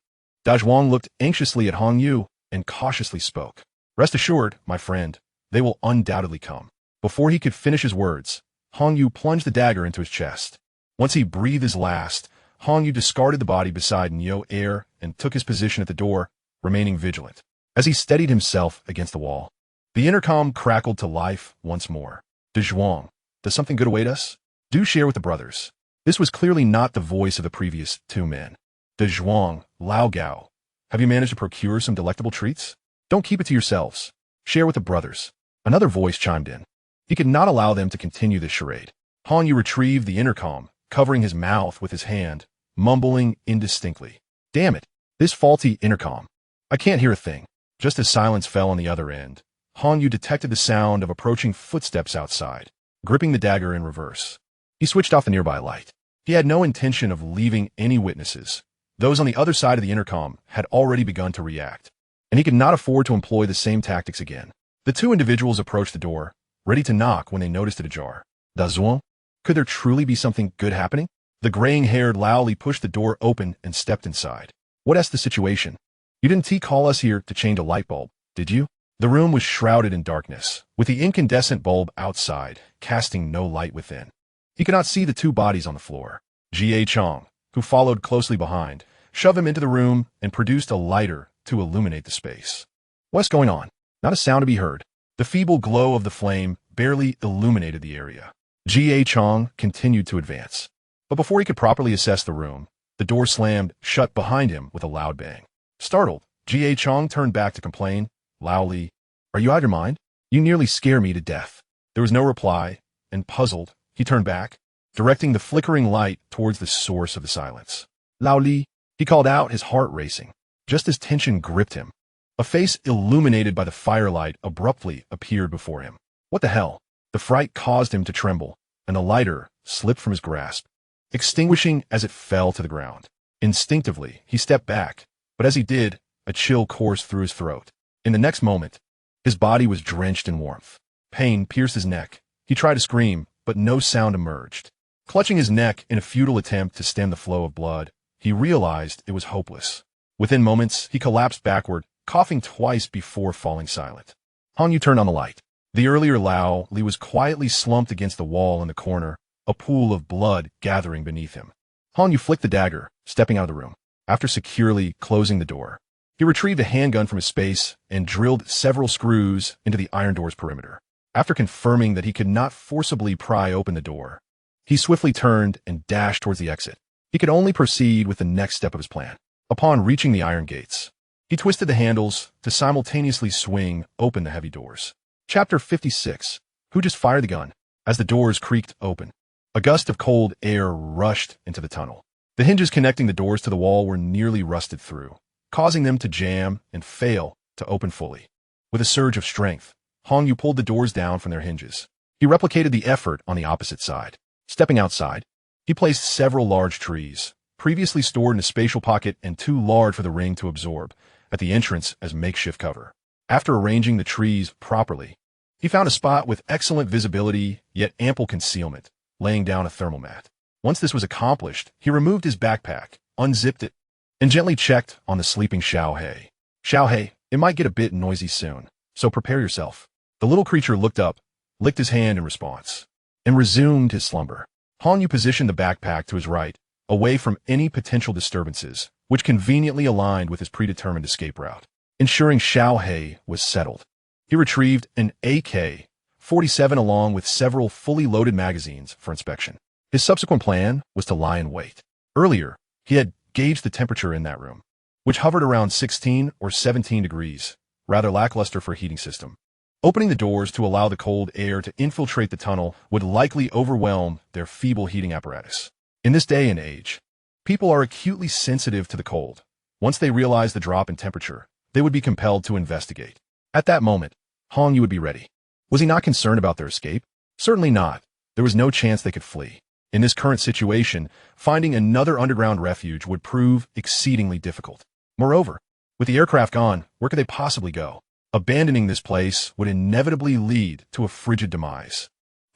Da Zhuang looked anxiously at Hong Yu and cautiously spoke. Rest assured, my friend, they will undoubtedly come. Before he could finish his words, Hong Yu plunged the dagger into his chest. Once he breathed his last, Hong Yu discarded the body beside Nyo Air and took his position at the door, remaining vigilant. As he steadied himself against the wall, the intercom crackled to life once more. De Zhuang, does something good await us? Do share with the brothers. This was clearly not the voice of the previous 2 men. De Zhuang, Lao Gao, have you managed to procure some delectable treats? Don't keep it to yourselves. Share with the brothers. Another voice chimed in. He could not allow them to continue this charade. Hong Yu retrieved the intercom, covering his mouth with his hand, mumbling indistinctly. Damn it, this faulty intercom. I can't hear a thing. Just as silence fell on the other end, Hong Yu detected the sound of approaching footsteps outside, gripping the dagger in reverse. He switched off the nearby light. He had no intention of leaving any witnesses. Those on the other side of the intercom had already begun to react, and he could not afford to employ the same tactics again. The 2 individuals approached the door, ready to knock when they noticed it ajar. Da Zhuang? Could there truly be something good happening? The graying-haired Lao Li pushed the door open and stepped inside. What's the situation? You didn't call us here to change a light bulb, did you? The room was shrouded in darkness, with the incandescent bulb outside, casting no light within. He could not see the 2 bodies on the floor. Jie Chong, who followed closely behind, shoved him into the room and produced a lighter to illuminate the space. What's going on? Not a sound to be heard. The feeble glow of the flame barely illuminated the area. Jie Chong continued to advance. But before he could properly assess the room, the door slammed shut behind him with a loud bang. Startled, Jie Chong turned back to complain. Lao Li, are you out of your mind? You nearly scare me to death. There was no reply, and puzzled, he turned back, directing the flickering light towards the source of the silence. Lao Li, he called out, his heart racing, just as tension gripped him. A face illuminated by the firelight abruptly appeared before him. What the hell? The fright caused him to tremble, and the lighter slipped from his grasp, extinguishing as it fell to the ground. Instinctively, he stepped back, but as he did, a chill coursed through his throat. In the next moment, his body was drenched in warmth. Pain pierced his neck. He tried to scream, but no sound emerged. Clutching his neck in a futile attempt to stem the flow of blood, he realized it was hopeless. Within moments, he collapsed backward, coughing twice before falling silent. Hanyu turned on the light. The earlier Lao Li was quietly slumped against the wall in the corner, a pool of blood gathering beneath him. Hanyu flicked the dagger, stepping out of the room. After securely closing the door, he retrieved a handgun from his space and drilled several screws into the iron door's perimeter. After confirming that he could not forcibly pry open the door, he swiftly turned and dashed towards the exit. He could only proceed with the next step of his plan. Upon reaching the iron gates, he twisted the handles to simultaneously swing open the heavy doors. Chapter 56. Who just fired the gun? As the doors creaked open, a gust of cold air rushed into the tunnel. The hinges connecting the doors to the wall were nearly rusted through, causing them to jam and fail to open fully. With a surge of strength, Hanyu pulled the doors down from their hinges. He replicated the effort on the opposite side. Stepping outside, he placed several large trees, previously stored in a spatial pocket and too large for the ring to absorb, at the entrance as makeshift cover. After arranging the trees properly, he found a spot with excellent visibility yet ample concealment, laying down a thermal mat. Once this was accomplished, he removed his backpack, unzipped it, and gently checked on the sleeping Xiaohei. Xiaohei, it might get a bit noisy soon, so prepare yourself. The little creature looked up, licked his hand in response, and resumed his slumber. Hanyu positioned the backpack to his right, away from any potential disturbances, which conveniently aligned with his predetermined escape route. Ensuring Xiaohei was settled, he retrieved an AK-47 along with several fully loaded magazines for inspection. His subsequent plan was to lie in wait. Earlier, he had gauged the temperature in that room, which hovered around 16 or 17 degrees, rather lackluster for a heating system. Opening the doors to allow the cold air to infiltrate the tunnel would likely overwhelm their feeble heating apparatus. In this day and age, people are acutely sensitive to the cold. Once they realize the drop in temperature, they would be compelled to investigate. At that moment, Hanyu would be ready. Was he not concerned about their escape? Certainly not. There was no chance they could flee. In this current situation, finding another underground refuge would prove exceedingly difficult. Moreover, with the aircraft gone, where could they possibly go? Abandoning this place would inevitably lead to a frigid demise.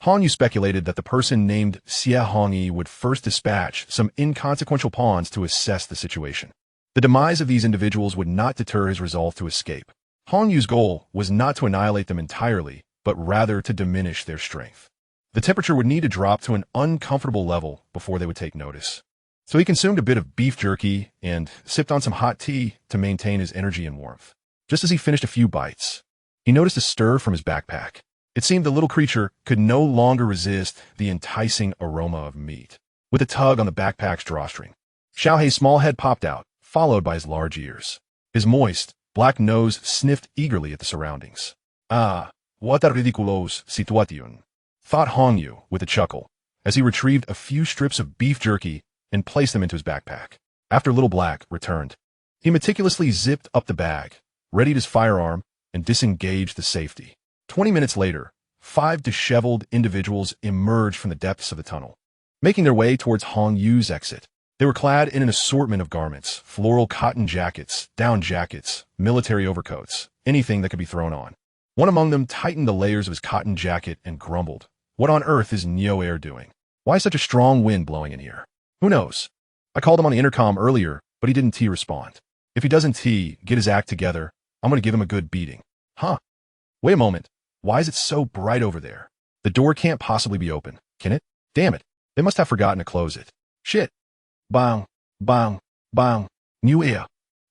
Hanyu speculated that the person named Xie Hongyi would first dispatch some inconsequential pawns to assess the situation. The demise of these individuals would not deter his resolve to escape. Hanyu's goal was not to annihilate them entirely, but rather to diminish their strength. The temperature would need to drop to an uncomfortable level before they would take notice. So he consumed a bit of beef jerky and sipped on some hot tea to maintain his energy and warmth. Just as he finished a few bites, he noticed a stir from his backpack. It seemed the little creature could no longer resist the enticing aroma of meat. With a tug on the backpack's drawstring, Xiaohei's small head popped out, followed by his large ears. His moist, black nose sniffed eagerly at the surroundings. Ah, what a ridiculous situation, thought Hanyu with a chuckle, as he retrieved a few strips of beef jerky and placed them into his backpack. After Little Black returned, he meticulously zipped up the bag, readied his firearm, and disengaged the safety. 20 minutes later, 5 disheveled individuals emerged from the depths of the tunnel, making their way towards Hangyu's exit. They were clad in an assortment of garments: floral cotton jackets, down jackets, military overcoats, anything that could be thrown on. One among them tightened the layers of his cotton jacket and grumbled, "What on earth is Neo Air doing? Why is such a strong wind blowing in here? Who knows? I called him on the intercom earlier, but he didn't respond. If he doesn't get his act together, I'm going to give him a good beating." Huh? Wait a moment. Why is it so bright over there? The door can't possibly be open, can it? Damn it. They must have forgotten to close it. Shit. Bang, bang, bang. New air.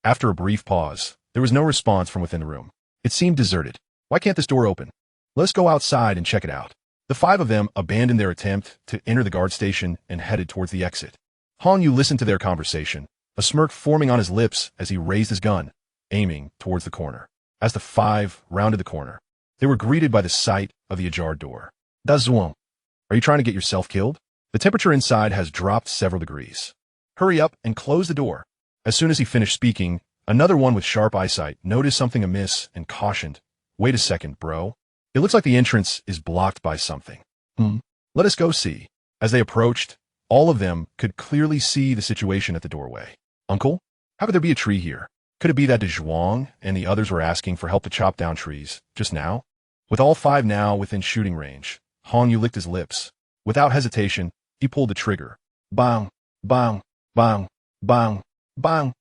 After a brief pause, there was no response from within the room. It seemed deserted. Why can't this door open? Let's go outside and check it out. The 5 of them abandoned their attempt to enter the guard station and headed towards the exit. Hanyu listened to their conversation, a smirk forming on his lips as he raised his gun, aiming towards the corner. As the 5 rounded the corner, they were greeted by the sight of the ajar door. Dazuong, are you trying to get yourself killed? The temperature inside has dropped several degrees. Hurry up and close the door. As soon as he finished speaking, Another one with sharp eyesight noticed something amiss and cautioned, "Wait a second, bro. It looks like the entrance is blocked by something. Let us go see." As they approached, all of them could clearly see the situation at the doorway. "Uncle, how could there be a tree here? Could it be that Zhuang and the others were asking for help to chop down trees, just now?" With all five now within shooting range, Hong Yu licked his lips. Without hesitation, he pulled the trigger. Bang, bang, bang, bang, bang.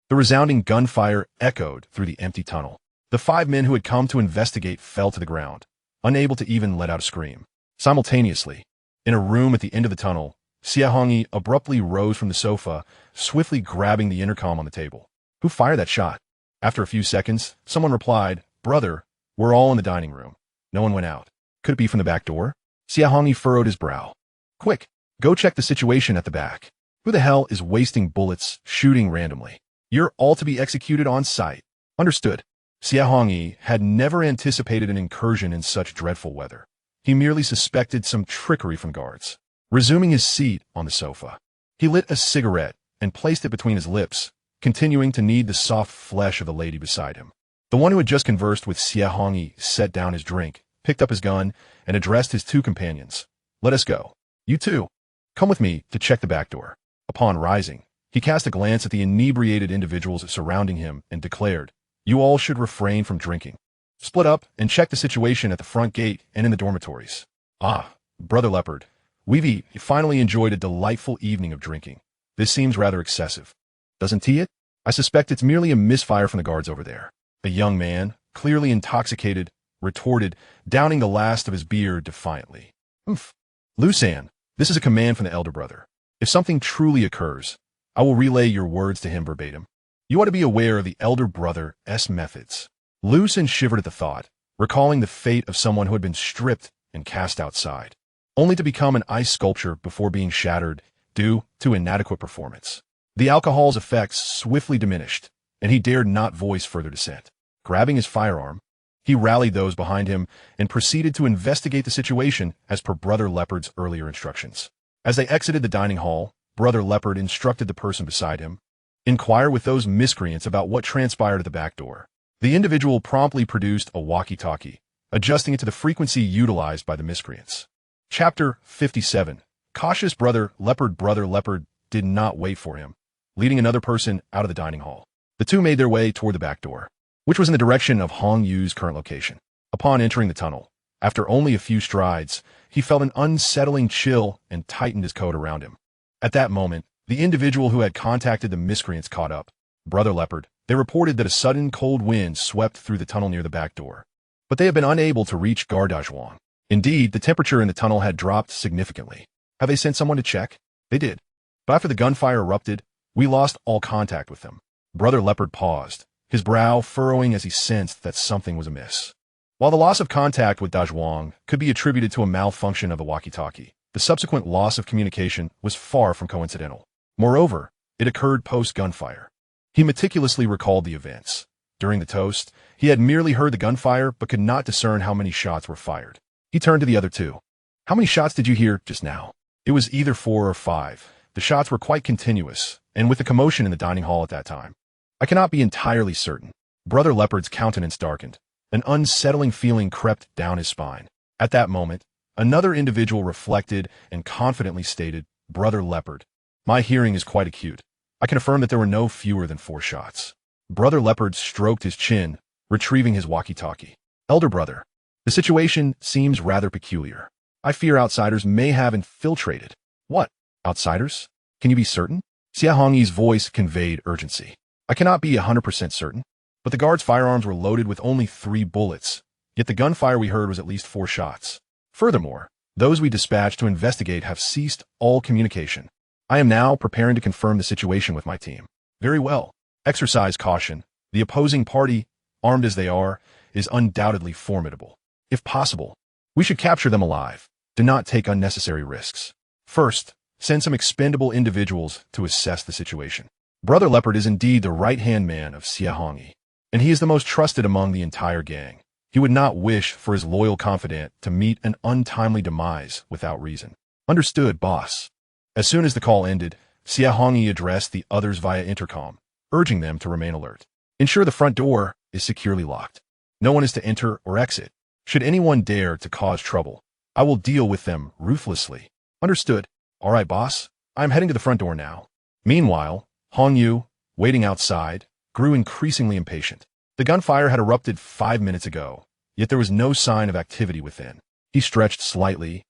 The resounding gunfire echoed through the empty tunnel. The five men who had come to investigate fell to the ground, unable to even let out a scream. Simultaneously, in a room at the end of the tunnel, Xia Hongyi abruptly rose from the sofa, swiftly grabbing the intercom on the table. "Who fired that shot?" After a few seconds, someone replied, "Brother, we're all in the dining room." No one went out. "Could it be from the back door?" Xia Hongyi furrowed his brow. "Quick, go check the situation at the back. Who the hell is wasting bullets, shooting randomly? You're all to be executed on sight." "Understood." Xia Hongyi had never anticipated an incursion in such dreadful weather. He merely suspected some trickery from guards. Resuming his seat on the sofa, he lit a cigarette and placed it between his lips, continuing to knead the soft flesh of the lady beside him. The one who had just conversed with Xia Hongyi set down his drink, picked up his gun, and addressed his two companions. "Let us go. You two, come with me to check the back door." Upon rising, he cast a glance at the inebriated individuals surrounding him and declared, "You all should refrain from drinking. Split up and check the situation at the front gate and in the dormitories." "Ah, Brother Leopard, we've finally enjoyed a delightful evening of drinking. This seems rather excessive. Doesn't he it? I suspect it's merely a misfire from the guards over there." A young man, clearly intoxicated, retorted, downing the last of his beer defiantly. "Oomph. Lusan, this is a command from the elder brother. If something truly occurs, I will relay your words to him verbatim. You ought to be aware of the elder brother's methods." Lusan shivered at the thought, recalling the fate of someone who had been stripped and cast outside, only to become an ice sculpture before being shattered due to inadequate performance. The alcohol's effects swiftly diminished, and he dared not voice further dissent. Grabbing his firearm, he rallied those behind him and proceeded to investigate the situation as per Brother Leopard's earlier instructions. As they exited the dining hall, Brother Leopard instructed the person beside him, "Inquire with those miscreants about what transpired at the back door." The individual promptly produced a walkie-talkie, adjusting it to the frequency utilized by the miscreants. Chapter 57. Cautious Brother Leopard did not wait for him, leading another person out of the dining hall. The two made their way toward the back door, which was in the direction of Hong Yu's current location. Upon entering the tunnel, after only a few strides, he felt an unsettling chill and tightened his coat around him. At that moment, the individual who had contacted the miscreants caught up. Brother Leopard, they reported that a sudden cold wind swept through the tunnel near the back door, but they had been unable to reach Gardajwang. Indeed, the temperature in the tunnel had dropped significantly. Have they sent someone to check? They did. But after the gunfire erupted, we lost all contact with them. Brother Leopard paused, his brow furrowing as he sensed that something was amiss. While the loss of contact with Dazhuang could be attributed to a malfunction of the walkie-talkie, the subsequent loss of communication was far from coincidental. Moreover, it occurred post-gunfire. He meticulously recalled the events. During the toast, he had merely heard the gunfire but could not discern how many shots were fired. He turned to the other two. "How many shots did you hear just now?" It was either 4 or 5. The shots were quite continuous, and with the commotion in the dining hall at that time, "I cannot be entirely certain." Brother Leopard's countenance darkened. An unsettling feeling crept down his spine. At that moment, another individual reflected and confidently stated, "Brother Leopard, my hearing is quite acute. I can affirm that there were no fewer than 4 shots." Brother Leopard stroked his chin, retrieving his walkie-talkie. "Elder brother, the situation seems rather peculiar. I fear outsiders may have infiltrated." "What? Outsiders? Can you be certain?" Xia Hongyi's voice conveyed urgency. "I cannot be 100% certain, but the guards' firearms were loaded with only 3 bullets, yet the gunfire we heard was at least 4 shots. Furthermore, those we dispatched to investigate have ceased all communication. I am now preparing to confirm the situation with my team." "Very well. Exercise caution. The opposing party, armed as they are, is undoubtedly formidable. If possible, we should capture them alive. Do not take unnecessary risks. First, send some expendable individuals to assess the situation." Brother Leopard is indeed the right-hand man of Xia Hongyi, and he is the most trusted among the entire gang. He would not wish for his loyal confidant to meet an untimely demise without reason. "Understood, boss." As soon as the call ended, Xia Hongyi addressed the others via intercom, urging them to remain alert. Ensure the front door is securely locked. No one is to enter or exit. Should anyone dare to cause trouble, I will deal with them ruthlessly. Understood. All right, boss. I'm heading to the front door now. Meanwhile, Hong Yu, waiting outside, grew increasingly impatient. The gunfire had erupted 5 minutes ago, yet there was no sign of activity within. He stretched slightly,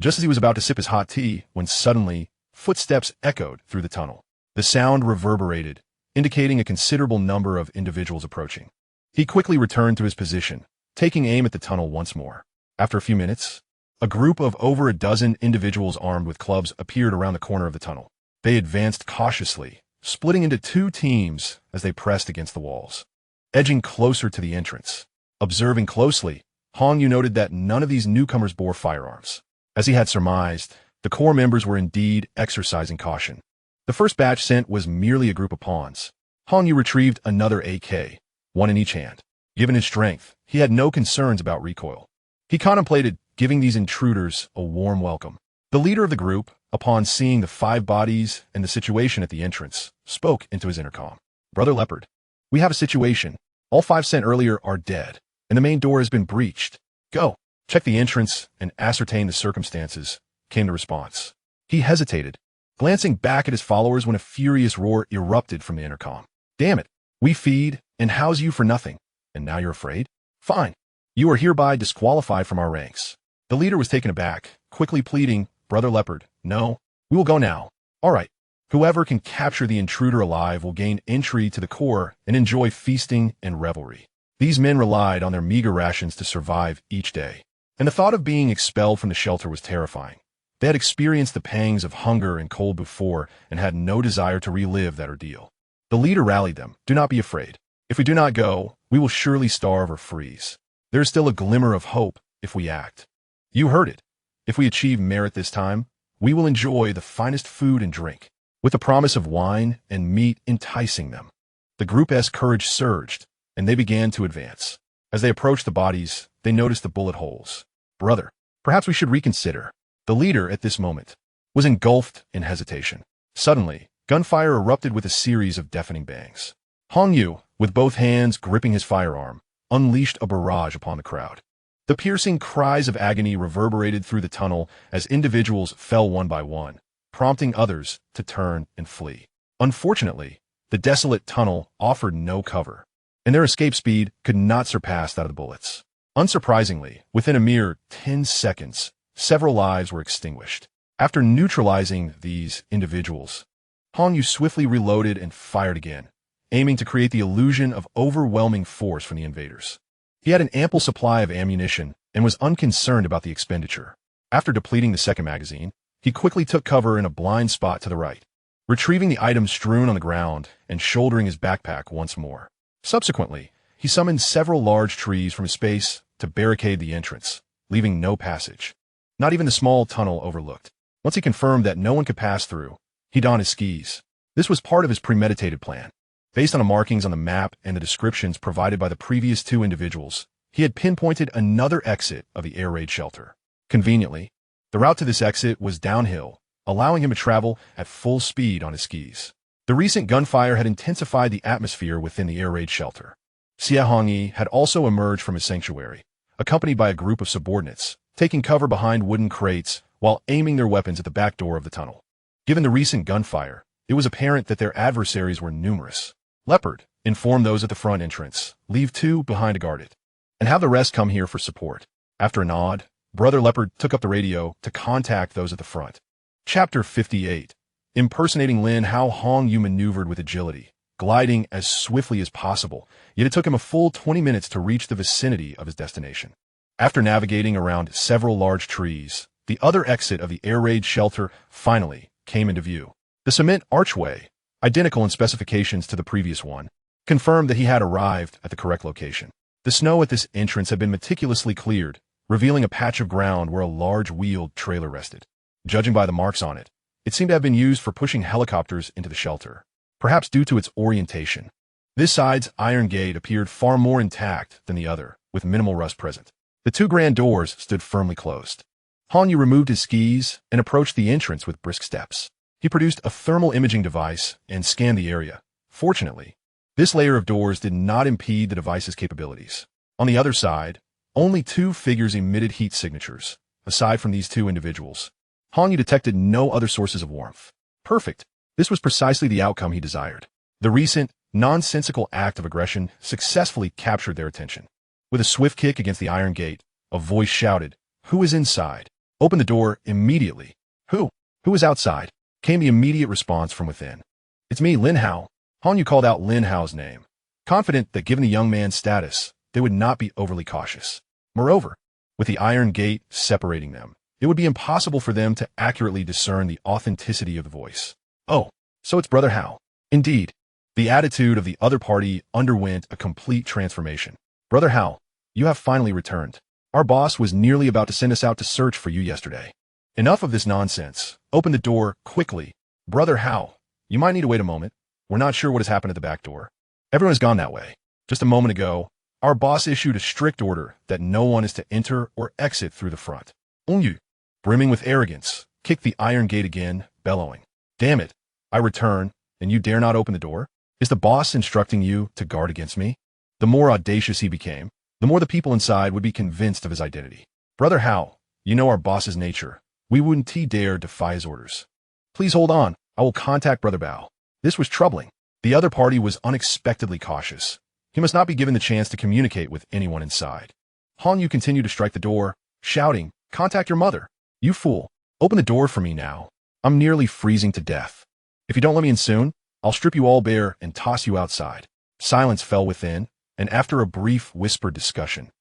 just as he was about to sip his hot tea, when suddenly, footsteps echoed through the tunnel. The sound reverberated, indicating a considerable number of individuals approaching. He quickly returned to his position, taking aim at the tunnel once more. After a few minutes, a group of over a dozen individuals armed with clubs appeared around the corner of the tunnel. They advanced cautiously, splitting into 2 teams as they pressed against the walls. Edging closer to the entrance, observing closely, Hong Yu noted that none of these newcomers bore firearms. As he had surmised, the core members were indeed exercising caution. The first batch sent was merely a group of pawns. Hong Yu retrieved another AK, one in each hand. Given his strength, he had no concerns about recoil. He contemplated giving these intruders a warm welcome. The leader of the group, upon seeing the 5 bodies and the situation at the entrance, spoke into his intercom. Brother Leopard, we have a situation. All 5 sent earlier are dead, and the main door has been breached. Go, check the entrance and ascertain the circumstances, came the response. He hesitated, glancing back at his followers when a furious roar erupted from the intercom. Damn it, we feed and house you for nothing, and now you're afraid? Fine. You are hereby disqualified from our ranks. The leader was taken aback, quickly pleading, Brother Leopard, no, we will go now. All right. Whoever can capture the intruder alive will gain entry to the core and enjoy feasting and revelry. These men relied on their meager rations to survive each day, and the thought of being expelled from the shelter was terrifying. They had experienced the pangs of hunger and cold before and had no desire to relive that ordeal. The leader rallied them. Do not be afraid. If we do not go, we will surely starve or freeze. There is still a glimmer of hope if we act. You heard it. If we achieve merit this time, we will enjoy the finest food and drink, with the promise of wine and meat enticing them. The group's courage surged, and they began to advance. As they approached the bodies, they noticed the bullet holes. Brother, perhaps we should reconsider. The leader, at this moment, was engulfed in hesitation. Suddenly, gunfire erupted with a series of deafening bangs. Hong Yu, with both hands gripping his firearm, unleashed a barrage upon the crowd. The piercing cries of agony reverberated through the tunnel as individuals fell one by one, prompting others to turn and flee. Unfortunately, the desolate tunnel offered no cover, and their escape speed could not surpass that of the bullets. Unsurprisingly, within a mere 10 seconds, several lives were extinguished. After neutralizing these individuals, Hong Yu swiftly reloaded and fired again, aiming to create the illusion of overwhelming force from the invaders. He had an ample supply of ammunition and was unconcerned about the expenditure. After depleting the second magazine, he quickly took cover in a blind spot to the right, retrieving the items strewn on the ground and shouldering his backpack once more. Subsequently, he summoned several large trees from his space to barricade the entrance, leaving no passage. Not even the small tunnel overlooked. Once he confirmed that no one could pass through, he donned his skis. This was part of his premeditated plan. Based on the markings on the map and the descriptions provided by the previous 2 individuals, he had pinpointed another exit of the air raid shelter. Conveniently, the route to this exit was downhill, allowing him to travel at full speed on his skis. The recent gunfire had intensified the atmosphere within the air raid shelter. Xie Hongyi had also emerged from his sanctuary, accompanied by a group of subordinates, taking cover behind wooden crates while aiming their weapons at the back door of the tunnel. Given the recent gunfire, it was apparent that their adversaries were numerous. Leopard, inform those at the front entrance, leave 2 behind to guard it, and have the rest come here for support. After a nod, Brother Leopard took up the radio to contact those at the front. Chapter 58. Impersonating Lin. How Hong Yu maneuvered with agility, gliding as swiftly as possible, yet it took him a full 20 minutes to reach the vicinity of his destination. After navigating around several large trees, the other exit of the air raid shelter finally came into view. The cement archway, identical in specifications to the previous one, confirmed that he had arrived at the correct location. The snow at this entrance had been meticulously cleared, revealing a patch of ground where a large wheeled trailer rested. Judging by the marks on it, it seemed to have been used for pushing helicopters into the shelter, perhaps due to its orientation. This side's iron gate appeared far more intact than the other, with minimal rust present. The 2 grand doors stood firmly closed. Hong Yu removed his skis and approached the entrance with brisk steps. He produced a thermal imaging device and scanned the area. Fortunately, This layer of doors did not impede the device's capabilities. On the other side, only two figures emitted heat signatures. Aside from these two individuals, Hanyu detected no other sources of warmth. Perfect. This was precisely the outcome he desired. The recent, nonsensical act of aggression successfully captured their attention. With a swift kick against the iron gate, a voice shouted, "Who is inside? Open the door immediately." Who? Who is outside? Came the immediate response from within. "It's me, Lin Hao." Hanyu called out Lin Hao's name, confident that given the young man's status, they would not be overly cautious. Moreover, with the iron gate separating them, it would be impossible for them to accurately discern the authenticity of the voice. "Oh, so it's Brother Hao." Indeed, the attitude of the other party underwent a complete transformation. "Brother Hao, you have finally returned. Our boss was nearly about to send us out to search for you yesterday." "Enough of this nonsense. Open the door quickly." "Brother Hao, you might need to wait a moment. We're not sure what has happened at the back door. Everyone has gone that way. Just a moment ago, our boss issued a strict order that no one is to enter or exit through the front." Onyu, brimming with arrogance, kicked the iron gate again, bellowing, "Damn it, I return, and you dare not open the door? Is the boss instructing you to guard against me?" The more audacious he became, the more the people inside would be convinced of his identity. "Brother Hao, you know our boss's nature. We wouldn't dare defy his orders. Please hold on, I will contact Brother Bao." This was troubling. The other party was unexpectedly cautious. He must not be given the chance to communicate with anyone inside. Hanyu continued to strike the door, shouting, "Contact your mother. You fool. Open the door for me now. I'm nearly freezing to death. If you don't let me in soon, I'll strip you all bare and toss you outside." Silence fell within, and after a brief whispered discussion,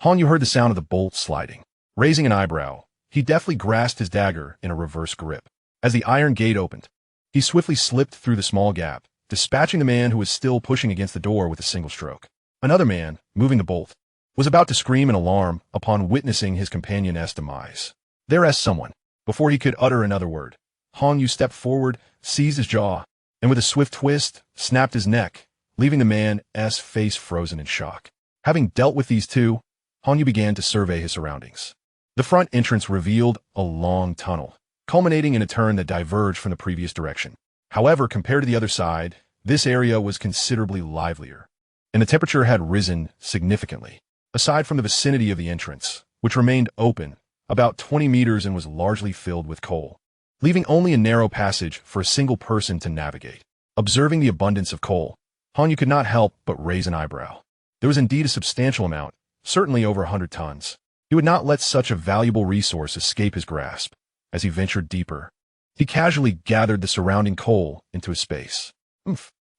Hanyu heard the sound of the bolt sliding. Raising an eyebrow, he deftly grasped his dagger in a reverse grip. As the iron gate opened, he swiftly slipped through the small gap, dispatching the man who was still pushing against the door with a single stroke. Another man, moving the bolt, was about to scream in alarm upon witnessing his companion's demise. There's someone. Before he could utter another word, Hanyu stepped forward, seized his jaw, and with a swift twist, snapped his neck, leaving the man's face frozen in shock. Having dealt with these two, Hanyu began to survey his surroundings. The front entrance revealed a long tunnel, culminating in a turn that diverged from the previous direction. However, compared to the other side, this area was considerably livelier, and the temperature had risen significantly. Aside from the vicinity of the entrance, which remained open, about 20 meters and was largely filled with coal, leaving only a narrow passage for a single person to navigate. Observing the abundance of coal, Hanyu could not help but raise an eyebrow. There was indeed a substantial amount, certainly over 100 tons. He would not let such a valuable resource escape his grasp. As he ventured deeper, he casually gathered the surrounding coal into his space.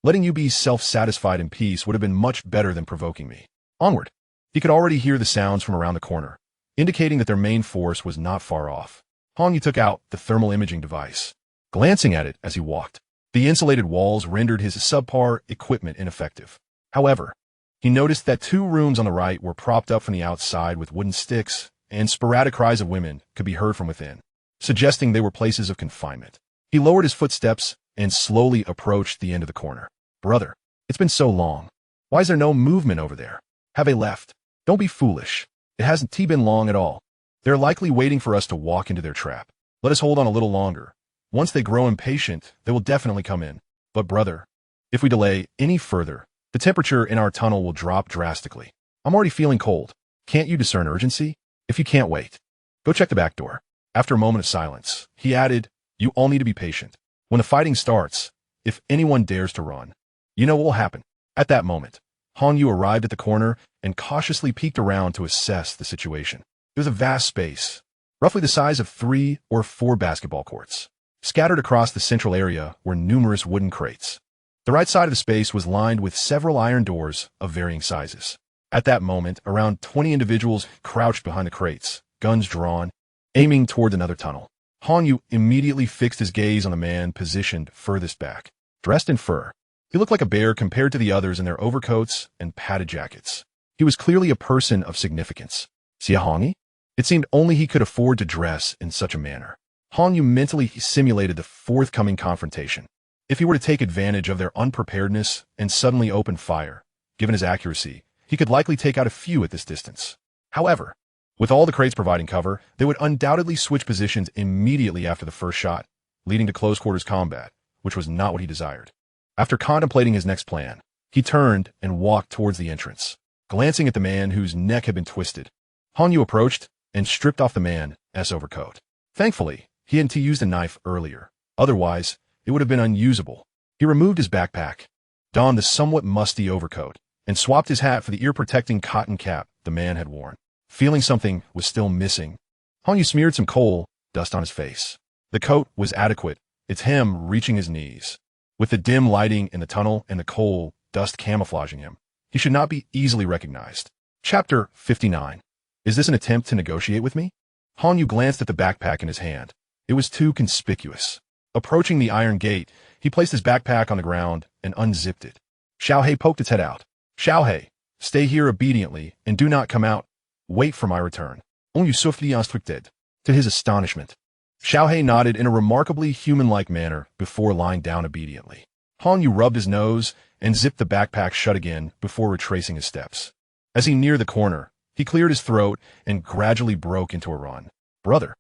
Letting you be self-satisfied in peace would have been much better than provoking me. Onward. He could already hear the sounds from around the corner, indicating that their main force was not far off. Hanyu took out the thermal imaging device, glancing at it as he walked. The insulated walls rendered his subpar equipment ineffective. However, he noticed that two rooms on the right were propped up from the outside with wooden sticks, and sporadic cries of women could be heard from within, suggesting they were places of confinement. He lowered his footsteps and slowly approached the end of the corner. "Brother, it's been so long. Why is there no movement over there? Have they left?" "Don't be foolish. It hasn't been long at all. They're likely waiting for us to walk into their trap. Let us hold on a little longer. Once they grow impatient, they will definitely come in. But brother, if we delay any further, the temperature in our tunnel will drop drastically. I'm already feeling cold. Can't you discern urgency? If you can't wait, go check the back door." After a moment of silence, he added, "You all need to be patient. When the fighting starts, if anyone dares to run, you know what will happen." At that moment, Hanyu arrived at the corner and cautiously peeked around to assess the situation. It was a vast space, roughly the size of 3 or 4 basketball courts. Scattered across the central area were numerous wooden crates. The right side of the space was lined with several iron doors of varying sizes. At that moment, around 20 individuals crouched behind the crates, guns drawn, aiming toward another tunnel. Hanyu immediately fixed his gaze on the man positioned furthest back. Dressed in fur, he looked like a bear compared to the others in their overcoats and padded jackets. He was clearly a person of significance. Siahangi? It seemed only he could afford to dress in such a manner. Hanyu mentally simulated the forthcoming confrontation. If he were to take advantage of their unpreparedness and suddenly open fire, given his accuracy, he could likely take out a few at this distance. However, with all the crates providing cover, they would undoubtedly switch positions immediately after the first shot, leading to close-quarters combat, which was not what he desired. After contemplating his next plan, He turned and walked towards the entrance, glancing at the man whose neck had been twisted. Han Yu approached and stripped off the man's overcoat. Thankfully, he hadn't used a knife earlier. Otherwise, it would have been unusable. He removed his backpack, donned the somewhat musty overcoat, and swapped his hat for the ear-protecting cotton cap the man had worn. Feeling something was still missing, Han Yu smeared some coal dust on his face. The coat was adequate, its hem reaching his knees. With the dim lighting in the tunnel and the coal dust camouflaging him, he should not be easily recognized. Chapter 59. Is this an attempt to negotiate with me? Han Yu glanced at the backpack in his hand. It was too conspicuous. Approaching the iron gate, he placed his backpack on the ground and unzipped it. Xiaohei poked its head out. Xiaohei, stay here obediently and do not come out. Wait for my return. On you souffly instructed. To his astonishment, Xiaohei nodded in a remarkably human-like manner before lying down obediently. Han Yu rubbed his nose and zipped the backpack shut again before retracing his steps. As he neared the corner, he cleared his throat and gradually broke into a run. Brother,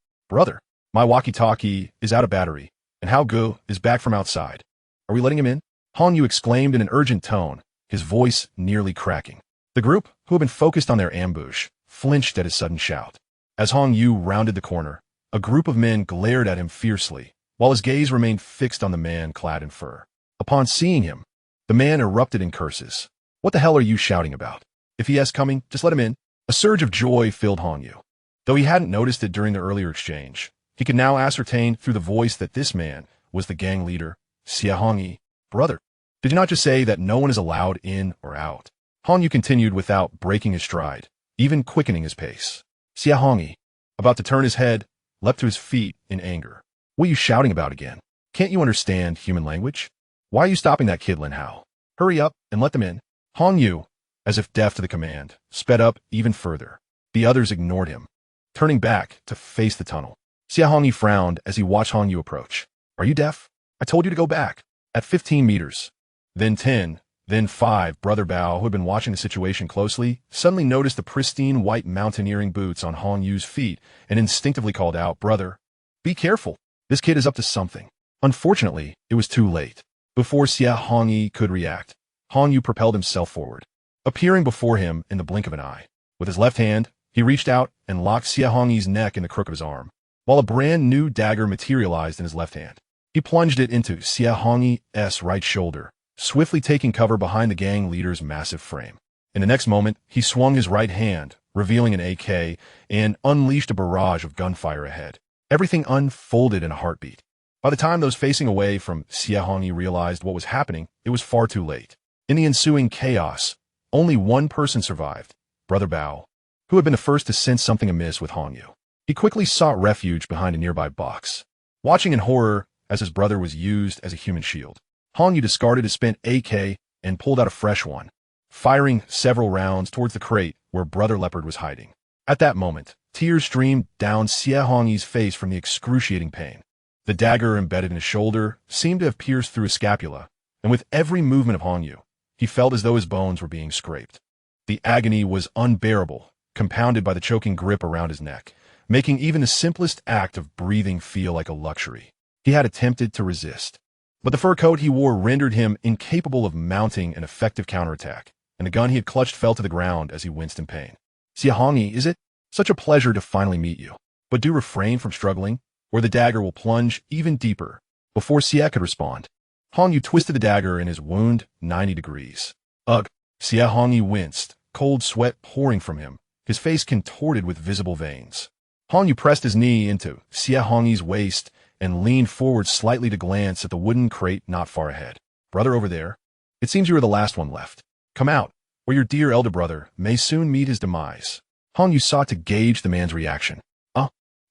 my walkie-talkie is out of battery, and Hao Gu is back from outside. Are we letting him in? Han Yu exclaimed in an urgent tone, his voice nearly cracking. The group, who had been focused on their ambush, flinched at his sudden shout. As Han Yu rounded the corner, a group of men glared at him fiercely, while his gaze remained fixed on the man clad in fur. Upon seeing him, the man erupted in curses. What the hell are you shouting about? If he has coming, just let him in. A surge of joy filled Han Yu. Though he hadn't noticed it during the earlier exchange, he could now ascertain through the voice that this man was the gang leader, Xia Hongyi. Brother, did you not just say that no one is allowed in or out? Han Yu continued without breaking his stride, even quickening his pace. Xia Hongyi, about to turn his head, leapt to his feet in anger. What are you shouting about again? Can't you understand human language? Why are you stopping that kid, Lin Hao? Hurry up and let them in. Han Yu, as if deaf to the command, sped up even further. The others ignored him, turning back to face the tunnel. Xia Hongyi frowned as he watched Han Yu approach. Are you deaf? I told you to go back. At 15 meters. Then 10, then 5. Brother Bao, who had been watching the situation closely, suddenly noticed the pristine white mountaineering boots on Han Yu's feet and instinctively called out, Brother, be careful. This kid is up to something. Unfortunately, it was too late. Before Xia Hongyi could react, Han Yu propelled himself forward, appearing before him in the blink of an eye. With his left hand, he reached out and locked Xia Hongyi's neck in the crook of his arm, while a brand new dagger materialized in his left hand. He plunged it into Xia Hongyi's right shoulder, swiftly taking cover behind the gang leader's massive frame. In the next moment, he swung his right hand, revealing an AK, and unleashed a barrage of gunfire ahead. Everything unfolded in a heartbeat. By the time those facing away from Xia Hongyi realized what was happening, it was far too late. In the ensuing chaos, only one person survived, Brother Bao, who had been the first to sense something amiss with Han Yu. He quickly sought refuge behind a nearby box, watching in horror as his brother was used as a human shield. Han Yu discarded his spent AK and pulled out a fresh one, firing several rounds towards the crate where Brother Leopard was hiding. At that moment, tears streamed down Xia Hongyi's face from the excruciating pain. The dagger embedded in his shoulder seemed to have pierced through his scapula, and with every movement of Han Yu, he felt as though his bones were being scraped. The agony was unbearable, compounded by the choking grip around his neck, making even the simplest act of breathing feel like a luxury. He had attempted to resist, but the fur coat he wore rendered him incapable of mounting an effective counterattack, and the gun he had clutched fell to the ground as he winced in pain. Xia Hongyi, is it? Such a pleasure to finally meet you. But do refrain from struggling, or the dagger will plunge even deeper. Before Xia could respond, Han Yu twisted the dagger in his wound 90 degrees. Ugh! Xia Hongyi winced, cold sweat pouring from him, his face contorted with visible veins. Han Yu pressed his knee into Xia Hongyi's waist and leaned forward slightly to glance at the wooden crate not far ahead. Brother over there, it seems you are the last one left. Come out, or your dear elder brother may soon meet his demise. Han Yu sought to gauge the man's reaction.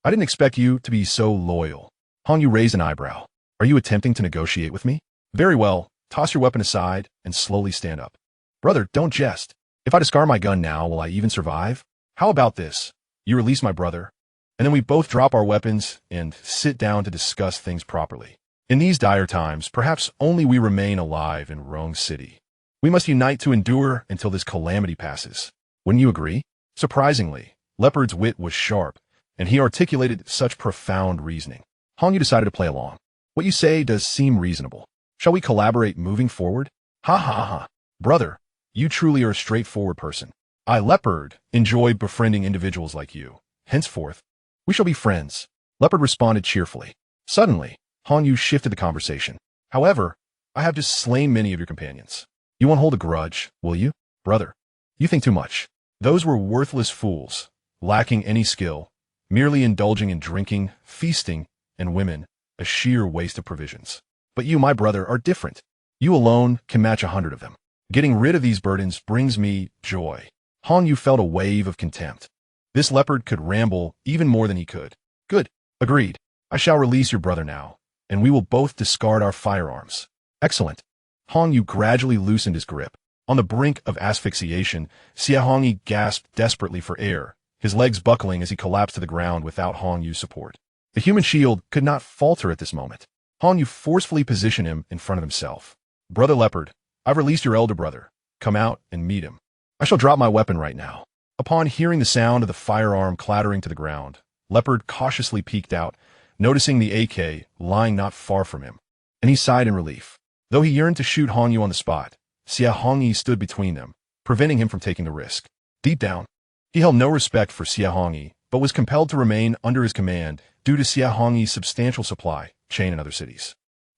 I didn't expect you to be so loyal. Han Yu raised an eyebrow. Are you attempting to negotiate with me? Very well, toss your weapon aside and slowly stand up. Brother, don't jest. If I discard my gun now, will I even survive? How about this? You release my brother, and then we both drop our weapons and sit down to discuss things properly. In these dire times, perhaps only we remain alive in Rong City. We must unite to endure until this calamity passes. Wouldn't you agree? Surprisingly, Leopard's wit was sharp, and he articulated such profound reasoning. Han Yu decided to play along. What you say does seem reasonable. Shall we collaborate moving forward? Ha ha ha. Brother, you truly are a straightforward person. I, Leopard, enjoy befriending individuals like you. Henceforth, we shall be friends. Leopard responded cheerfully. Suddenly, Han Yu shifted the conversation. However, I have just slain many of your companions. You won't hold a grudge, will you? Brother, you think too much. Those were worthless fools, lacking any skill, merely indulging in drinking, feasting, and women, a sheer waste of provisions. But you, my brother, are different. You alone can match 100 of them. Getting rid of these burdens brings me joy. Han Yu felt a wave of contempt. This leopard could ramble even more than he could. Good. Agreed. I shall release your brother now, and we will both discard our firearms. Excellent. Han Yu gradually loosened his grip. On the brink of asphyxiation, Xia Hongyi gasped desperately for air, his legs buckling as he collapsed to the ground without Han Yu's support. The human shield could not falter at this moment. Han Yu forcefully positioned him in front of himself. Brother Leopard, I've released your elder brother. Come out and meet him. I shall drop my weapon right now. Upon hearing the sound of the firearm clattering to the ground, Leopard cautiously peeked out, noticing the AK lying not far from him, and he sighed in relief. Though he yearned to shoot Han Yu on the spot, Xia Hongyi stood between them, preventing him from taking the risk. Deep down, he held no respect for Xia Hongyi, but was compelled to remain under his command due to Xia Hongyi's substantial supply chain in other cities.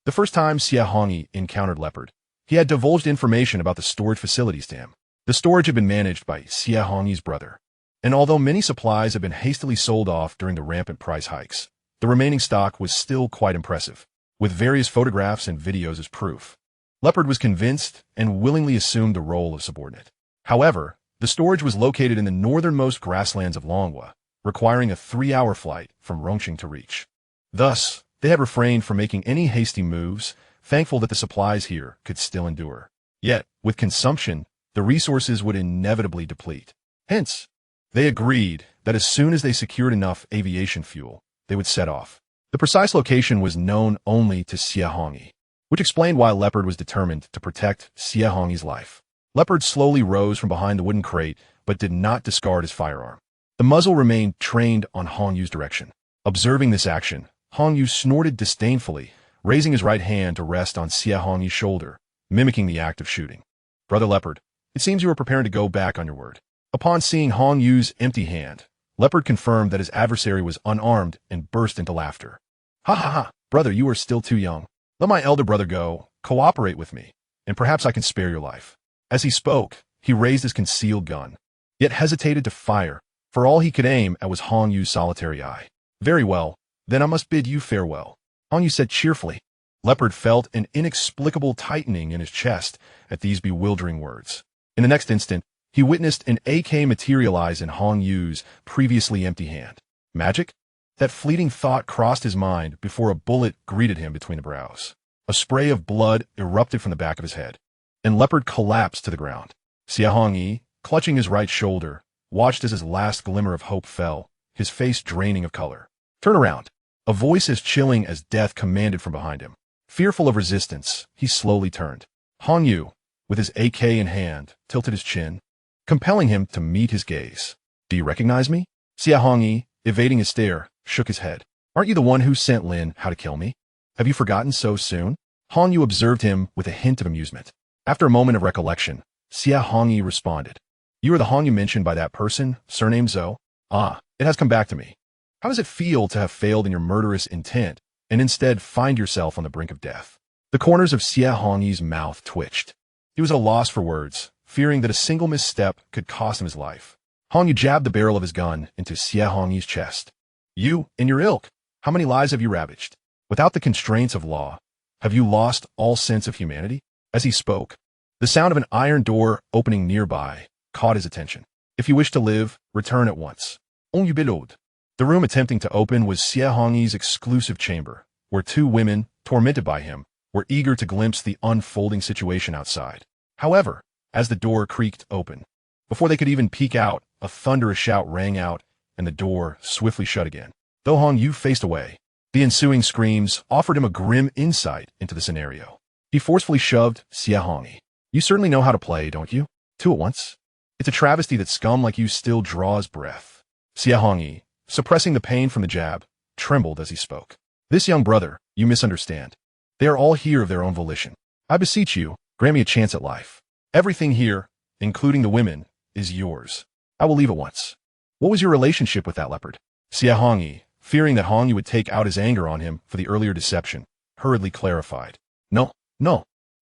The first time Xia Hongyi encountered Leopard, he had divulged information about the storage facilities to him. The storage had been managed by Xia Hongyi's brother, and although many supplies had been hastily sold off during the rampant price hikes, the remaining stock was still quite impressive, with various photographs and videos as proof. Leopard was convinced and willingly assumed the role of subordinate. However, the storage was located in the northernmost grasslands of Longhua, requiring a 3-hour flight from Rongqing to reach. Thus, they had refrained from making any hasty moves, thankful that the supplies here could still endure. Yet, with consumption, the resources would inevitably deplete. Hence, they agreed that as soon as they secured enough aviation fuel, they would set off. The precise location was known only to Xia Hongyi, which explained why Leopard was determined to protect Xia Hongyi's life. Leopard slowly rose from behind the wooden crate, but did not discard his firearm. The muzzle remained trained on Han Yu's direction. Observing this action, Han Yu snorted disdainfully, raising his right hand to rest on Xia Hongyi's shoulder, mimicking the act of shooting. Brother Leopard, it seems you are preparing to go back on your word. Upon seeing Han Yu's empty hand, Leopard confirmed that his adversary was unarmed and burst into laughter. Ha ha ha, brother, you are still too young. Let my elder brother go, cooperate with me, and perhaps I can spare your life. As he spoke, he raised his concealed gun, yet hesitated to fire, for all he could aim at was Han Yu's solitary eye. Very well, then I must bid you farewell, Han Yu said cheerfully. Leopard felt an inexplicable tightening in his chest at these bewildering words. In the next instant, he witnessed an AK materialize in Han Yu's previously empty hand. Magic? That fleeting thought crossed his mind before a bullet greeted him between the brows. A spray of blood erupted from the back of his head, and Leopard collapsed to the ground. Xia Hongyi, clutching his right shoulder, watched as his last glimmer of hope fell, his face draining of color. Turn around. A voice as chilling as death commanded from behind him. Fearful of resistance, he slowly turned. Han Yu, with his AK in hand, tilted his chin, compelling him to meet his gaze. Do you recognize me? Xia Hongyi, evading his stare, shook his head. Aren't you the one who sent Lin how to kill me? Have you forgotten so soon? Han Yu observed him with a hint of amusement. After a moment of recollection, Xia Hongyi responded. You are the Han Yu mentioned by that person, surnamed Zhou? Ah, it has come back to me. How does it feel to have failed in your murderous intent and instead find yourself on the brink of death? The corners of Xia Hongyi's mouth twitched. He was at a loss for words, fearing that a single misstep could cost him his life. Han Yu jabbed the barrel of his gun into Xia Hongyi's chest. You and your ilk, how many lives have you ravaged? Without the constraints of law, have you lost all sense of humanity? As he spoke, the sound of an iron door opening nearby caught his attention. If you wish to live, return at once. On you belowed. The room attempting to open was Xia Hongyi's exclusive chamber, where two women, tormented by him, were eager to glimpse the unfolding situation outside. However, as the door creaked open, before they could even peek out, a thunderous shout rang out, and the door swiftly shut again. Though Han Yu faced away, the ensuing screams offered him a grim insight into the scenario. He forcefully shoved Xia Hongyi. You certainly know how to play, don't you? Two at once. It's a travesty that scum like you still draws breath. Xia Hongyi, suppressing the pain from the jab, trembled as he spoke. This young brother, you misunderstand. They are all here of their own volition. I beseech you, grant me a chance at life. Everything here, including the women, is yours. I will leave at once. What was your relationship with that leopard? Xia Hongyi, fearing that Hongyu would take out his anger on him for the earlier deception, hurriedly clarified. No.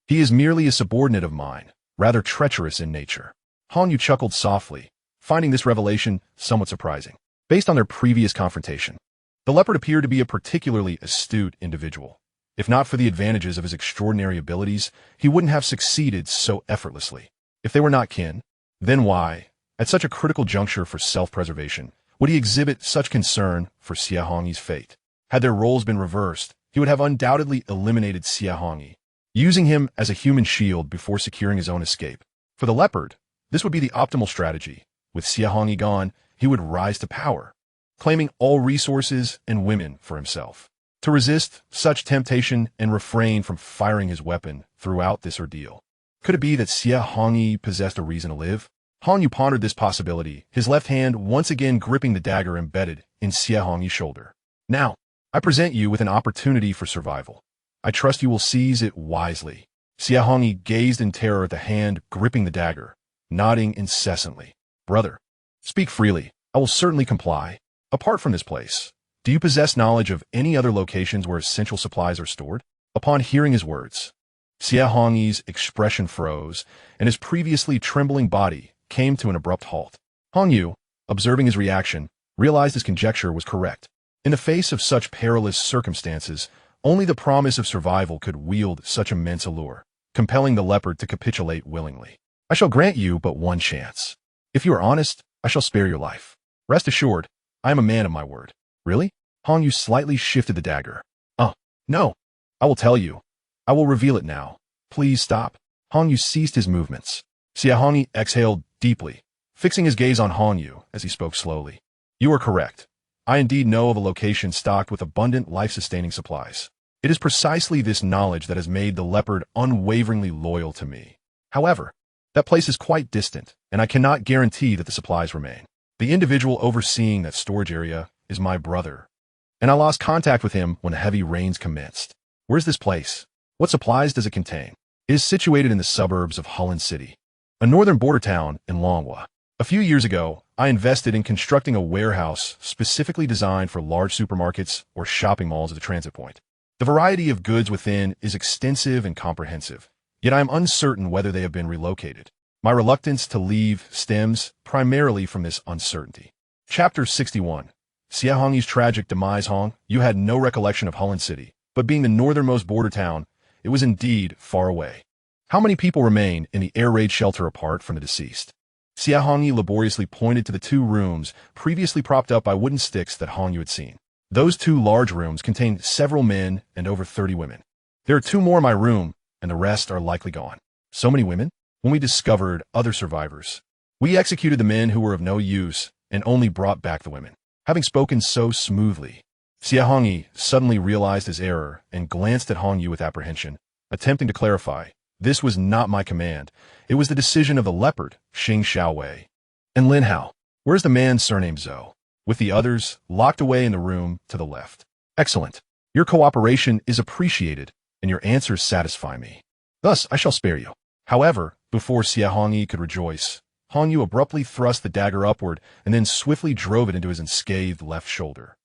He is merely a subordinate of mine, rather treacherous in nature. Hongyu chuckled softly, finding this revelation somewhat surprising. Based on their previous confrontation, the leopard appeared to be a particularly astute individual. If not for the advantages of his extraordinary abilities, he wouldn't have succeeded so effortlessly. If they were not kin, then why, at such a critical juncture for self-preservation, would he exhibit such concern for Xia Hongyi's fate? Had their roles been reversed, he would have undoubtedly eliminated Xia Hongyi, using him as a human shield before securing his own escape. For the leopard, this would be the optimal strategy. With Xia Hongyi gone, he would rise to power, claiming all resources and women for himself. To resist such temptation and refrain from firing his weapon throughout this ordeal. Could it be that Xia Hongyi possessed a reason to live? Hongyu pondered this possibility, his left hand once again gripping the dagger embedded in Xia Hongyi's shoulder. Now, I present you with an opportunity for survival. I trust you will seize it wisely. Xia Hongyi gazed in terror at the hand gripping the dagger, nodding incessantly. Brother, speak freely. I will certainly comply. Apart from this place, do you possess knowledge of any other locations where essential supplies are stored? Upon hearing his words, Xia Hongyi's expression froze, and his previously trembling body came to an abrupt halt. Hongyu, observing his reaction, realized his conjecture was correct. In the face of such perilous circumstances, only the promise of survival could wield such immense allure, compelling the leopard to capitulate willingly. I shall grant you but one chance. If you are honest, I shall spare your life. Rest assured, I am a man of my word. Really? Hongyu slightly shifted the dagger. No. I will tell you. I will reveal it now. Please stop. Hongyu ceased his movements. Xia Hongyi exhaled deeply, fixing his gaze on Hongyu as he spoke slowly. You are correct. I indeed know of a location stocked with abundant life-sustaining supplies. It is precisely this knowledge that has made the leopard unwaveringly loyal to me. However, that place is quite distant, and I cannot guarantee that the supplies remain. The individual overseeing that storage area is my brother, and I lost contact with him when the heavy rains commenced. Where's this place? What supplies does it contain? It is situated in the suburbs of Holland City, a northern border town in Longhua. A few years ago, I invested in constructing a warehouse specifically designed for large supermarkets or shopping malls as a transit point. The variety of goods within is extensive and comprehensive, yet I am uncertain whether they have been relocated. My reluctance to leave stems primarily from this uncertainty. Chapter 61. Xia Hongyi's tragic demise. You had no recollection of Holland City, but being the northernmost border town, it was indeed far away. How many people remain in the air raid shelter apart from the deceased? Xia Hongyi laboriously pointed to the 2 rooms previously propped up by wooden sticks that Hongyu had seen. Those 2 large rooms contained several men and over 30 women. There are 2 more in my room, and the rest are likely gone. So many women? When we discovered other survivors, we executed the men who were of no use and only brought back the women. Having spoken so smoothly, Xia Hongyi suddenly realized his error and glanced at Hongyu with apprehension, attempting to clarify. This was not my command. It was the decision of the leopard, Xing Xiaowei. And Lin Hao. Where's the man surnamed Zhou? With the others locked away in the room to the left. Excellent. Your cooperation is appreciated, and your answers satisfy me. Thus, I shall spare you. However, before Xia Hongyi could rejoice, Hongyu abruptly thrust the dagger upward and then swiftly drove it into his unscathed left shoulder.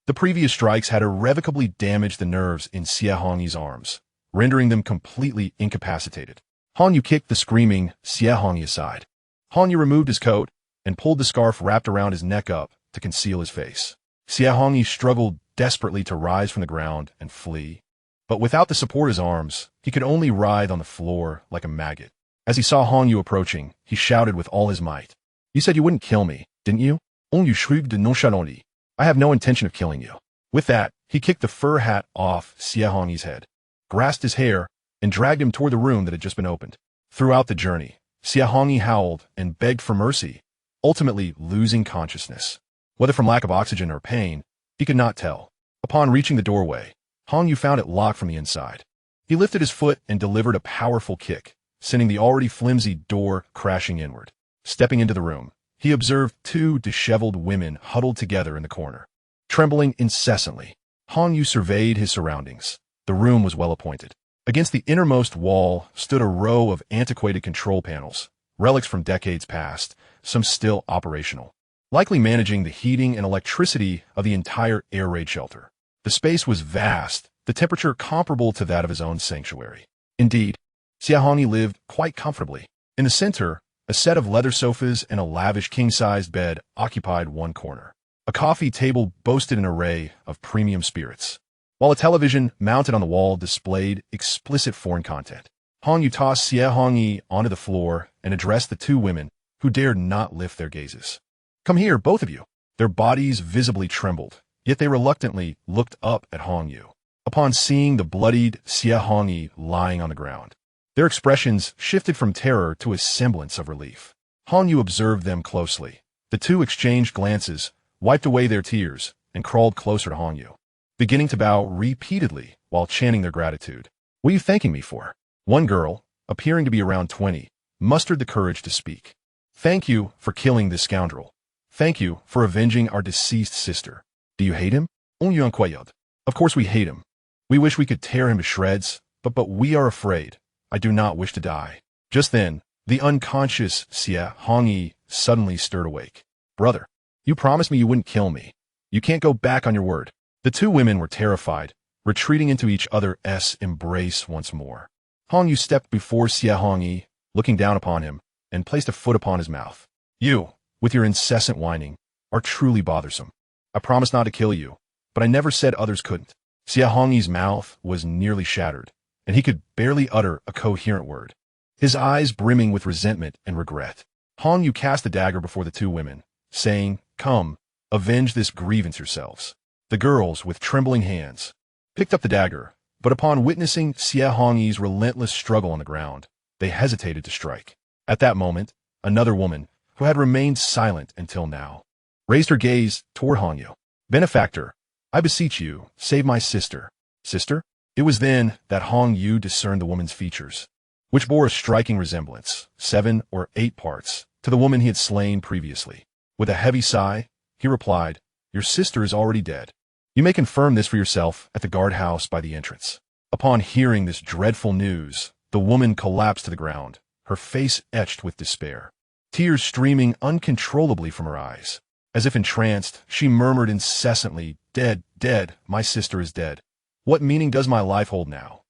The previous strikes had irrevocably damaged the nerves in Xia Hongyi's arms, rendering them completely incapacitated. Hongyu kicked the screaming Xia Hongyi aside. Hongyu removed his coat and pulled the scarf wrapped around his neck up to conceal his face. Xia Hongyi struggled desperately to rise from the ground and flee, but without the support of his arms, he could only writhe on the floor like a maggot. As he saw Hongyu approaching, he shouted with all his might. You said you wouldn't kill me, didn't you? Hongyu shrugged nonchalantly. I have no intention of killing you. With that, he kicked the fur hat off Xia Hongyi's head, grasped his hair, and dragged him toward the room that had just been opened. Throughout the journey, Xia Hongyi howled and begged for mercy, ultimately losing consciousness. Whether from lack of oxygen or pain, he could not tell. Upon reaching the doorway, Hongyu found it locked from the inside. He lifted his foot and delivered a powerful kick, sending the already flimsy door crashing inward. Stepping into the room, he observed 2 disheveled women huddled together in the corner. Trembling incessantly, Hongyu surveyed his surroundings. The room was well appointed. Against the innermost wall stood a row of antiquated control panels, relics from decades past, some still operational, likely managing the heating and electricity of the entire air raid shelter. The space was vast, the temperature comparable to that of his own sanctuary. Indeed, Xiaohongyi lived quite comfortably. In the center, a set of leather sofas and a lavish king-sized bed occupied one corner. A coffee table boasted an array of premium spirits, while a television mounted on the wall displayed explicit foreign content. Hongyu tossed Xiaohongyi onto the floor and addressed the two women, who dared not lift their gazes. "Come here, both of you." Their bodies visibly trembled, yet they reluctantly looked up at Hongyu. Upon seeing the bloodied Xiaohongyi lying on the ground, their expressions shifted from terror to a semblance of relief. Hongyu observed them closely. The two exchanged glances, wiped away their tears, and crawled closer to Hongyu, beginning to bow repeatedly while chanting their gratitude. "What are you thanking me for?" One girl, appearing to be around 20, mustered the courage to speak. "Thank you for killing this scoundrel. Thank you for avenging our deceased sister." "Do you hate him?" "Of course we hate him. We wish we could tear him to shreds, but we are afraid. I do not wish to die." Just then, the unconscious Xiaohongyi suddenly stirred awake. "Brother, you promised me you wouldn't kill me. You can't go back on your word." The two women were terrified, retreating into each other's embrace once more. Hongyu stepped before Xiaohongyi, looking down upon him, and placed a foot upon his mouth. "You, with your incessant whining, are truly bothersome. I promised not to kill you, but I never said others couldn't." Xiaohongyi's mouth was nearly shattered, and he could barely utter a coherent word, his eyes brimming with resentment and regret. Hongyu cast the dagger before the two women, saying, "Come, avenge this grievance yourselves." The girls, with trembling hands, picked up the dagger, but upon witnessing Xiaohongyi's relentless struggle on the ground, they hesitated to strike. At that moment, another woman, who had remained silent until now, raised her gaze toward Hongyu. "Benefactor, I beseech you, save my sister." "Sister?" It was then that Hongyu discerned the woman's features, which bore a striking resemblance, 7 or 8 parts, to the woman he had slain previously. With a heavy sigh, he replied, "Your sister is already dead. You may confirm this for yourself at the guardhouse by the entrance." Upon hearing this dreadful news, the woman collapsed to the ground, her face etched with despair, tears streaming uncontrollably from her eyes. As if entranced, she murmured incessantly, "Dead, dead, my sister is dead. What meaning does my life hold now?"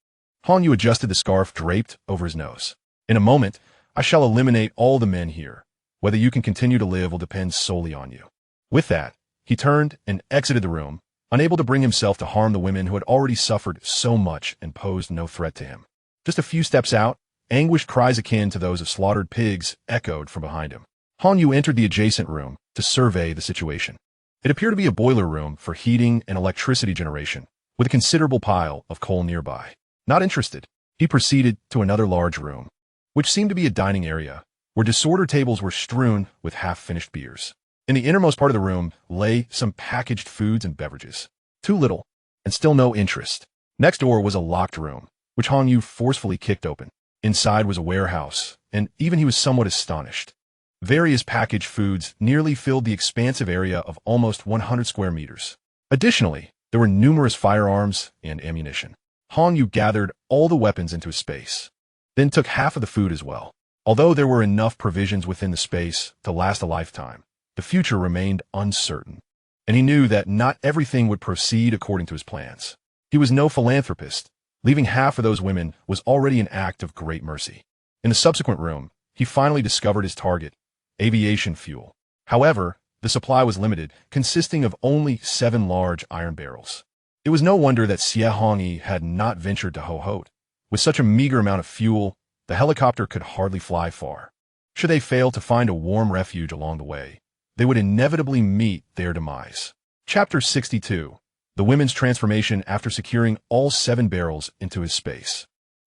Hongyu adjusted the scarf draped over his nose. "In a moment, I shall eliminate all the men here. Whether you can continue to live will depend solely on you." With that, he turned and exited the room, unable to bring himself to harm the women who had already suffered so much and posed no threat to him. Just a few steps out, anguished cries akin to those of slaughtered pigs echoed from behind him. Hongyu entered the adjacent room to survey the situation. It appeared to be a boiler room for heating and electricity generation, with a considerable pile of coal nearby. Not interested, he proceeded to another large room, which seemed to be a dining area, where disordered tables were strewn with half-finished beers. In the innermost part of the room lay some packaged foods and beverages. Too little, and still no interest. Next door was a locked room, which Hongyu forcefully kicked open. Inside was a warehouse, and even he was somewhat astonished. Various packaged foods nearly filled the expansive area of almost 100 square meters. Additionally, there were numerous firearms and ammunition. Hongyu gathered all the weapons into his space, then took half of the food as well. Although there were enough provisions within the space to last a lifetime, the future remained uncertain, and he knew that not everything would proceed according to his plans. He was no philanthropist. Leaving half of those women was already an act of great mercy. In the subsequent room, he finally discovered his target, aviation fuel. However, the supply was limited, consisting of only 7 large iron barrels. It was no wonder that Xiaohongyi had not ventured to Ho-Hote. With such a meager amount of fuel, the helicopter could hardly fly far. Should they fail to find a warm refuge along the way, they would inevitably meet their demise. Chapter 62. The women's transformation after securing all 7 barrels into his space.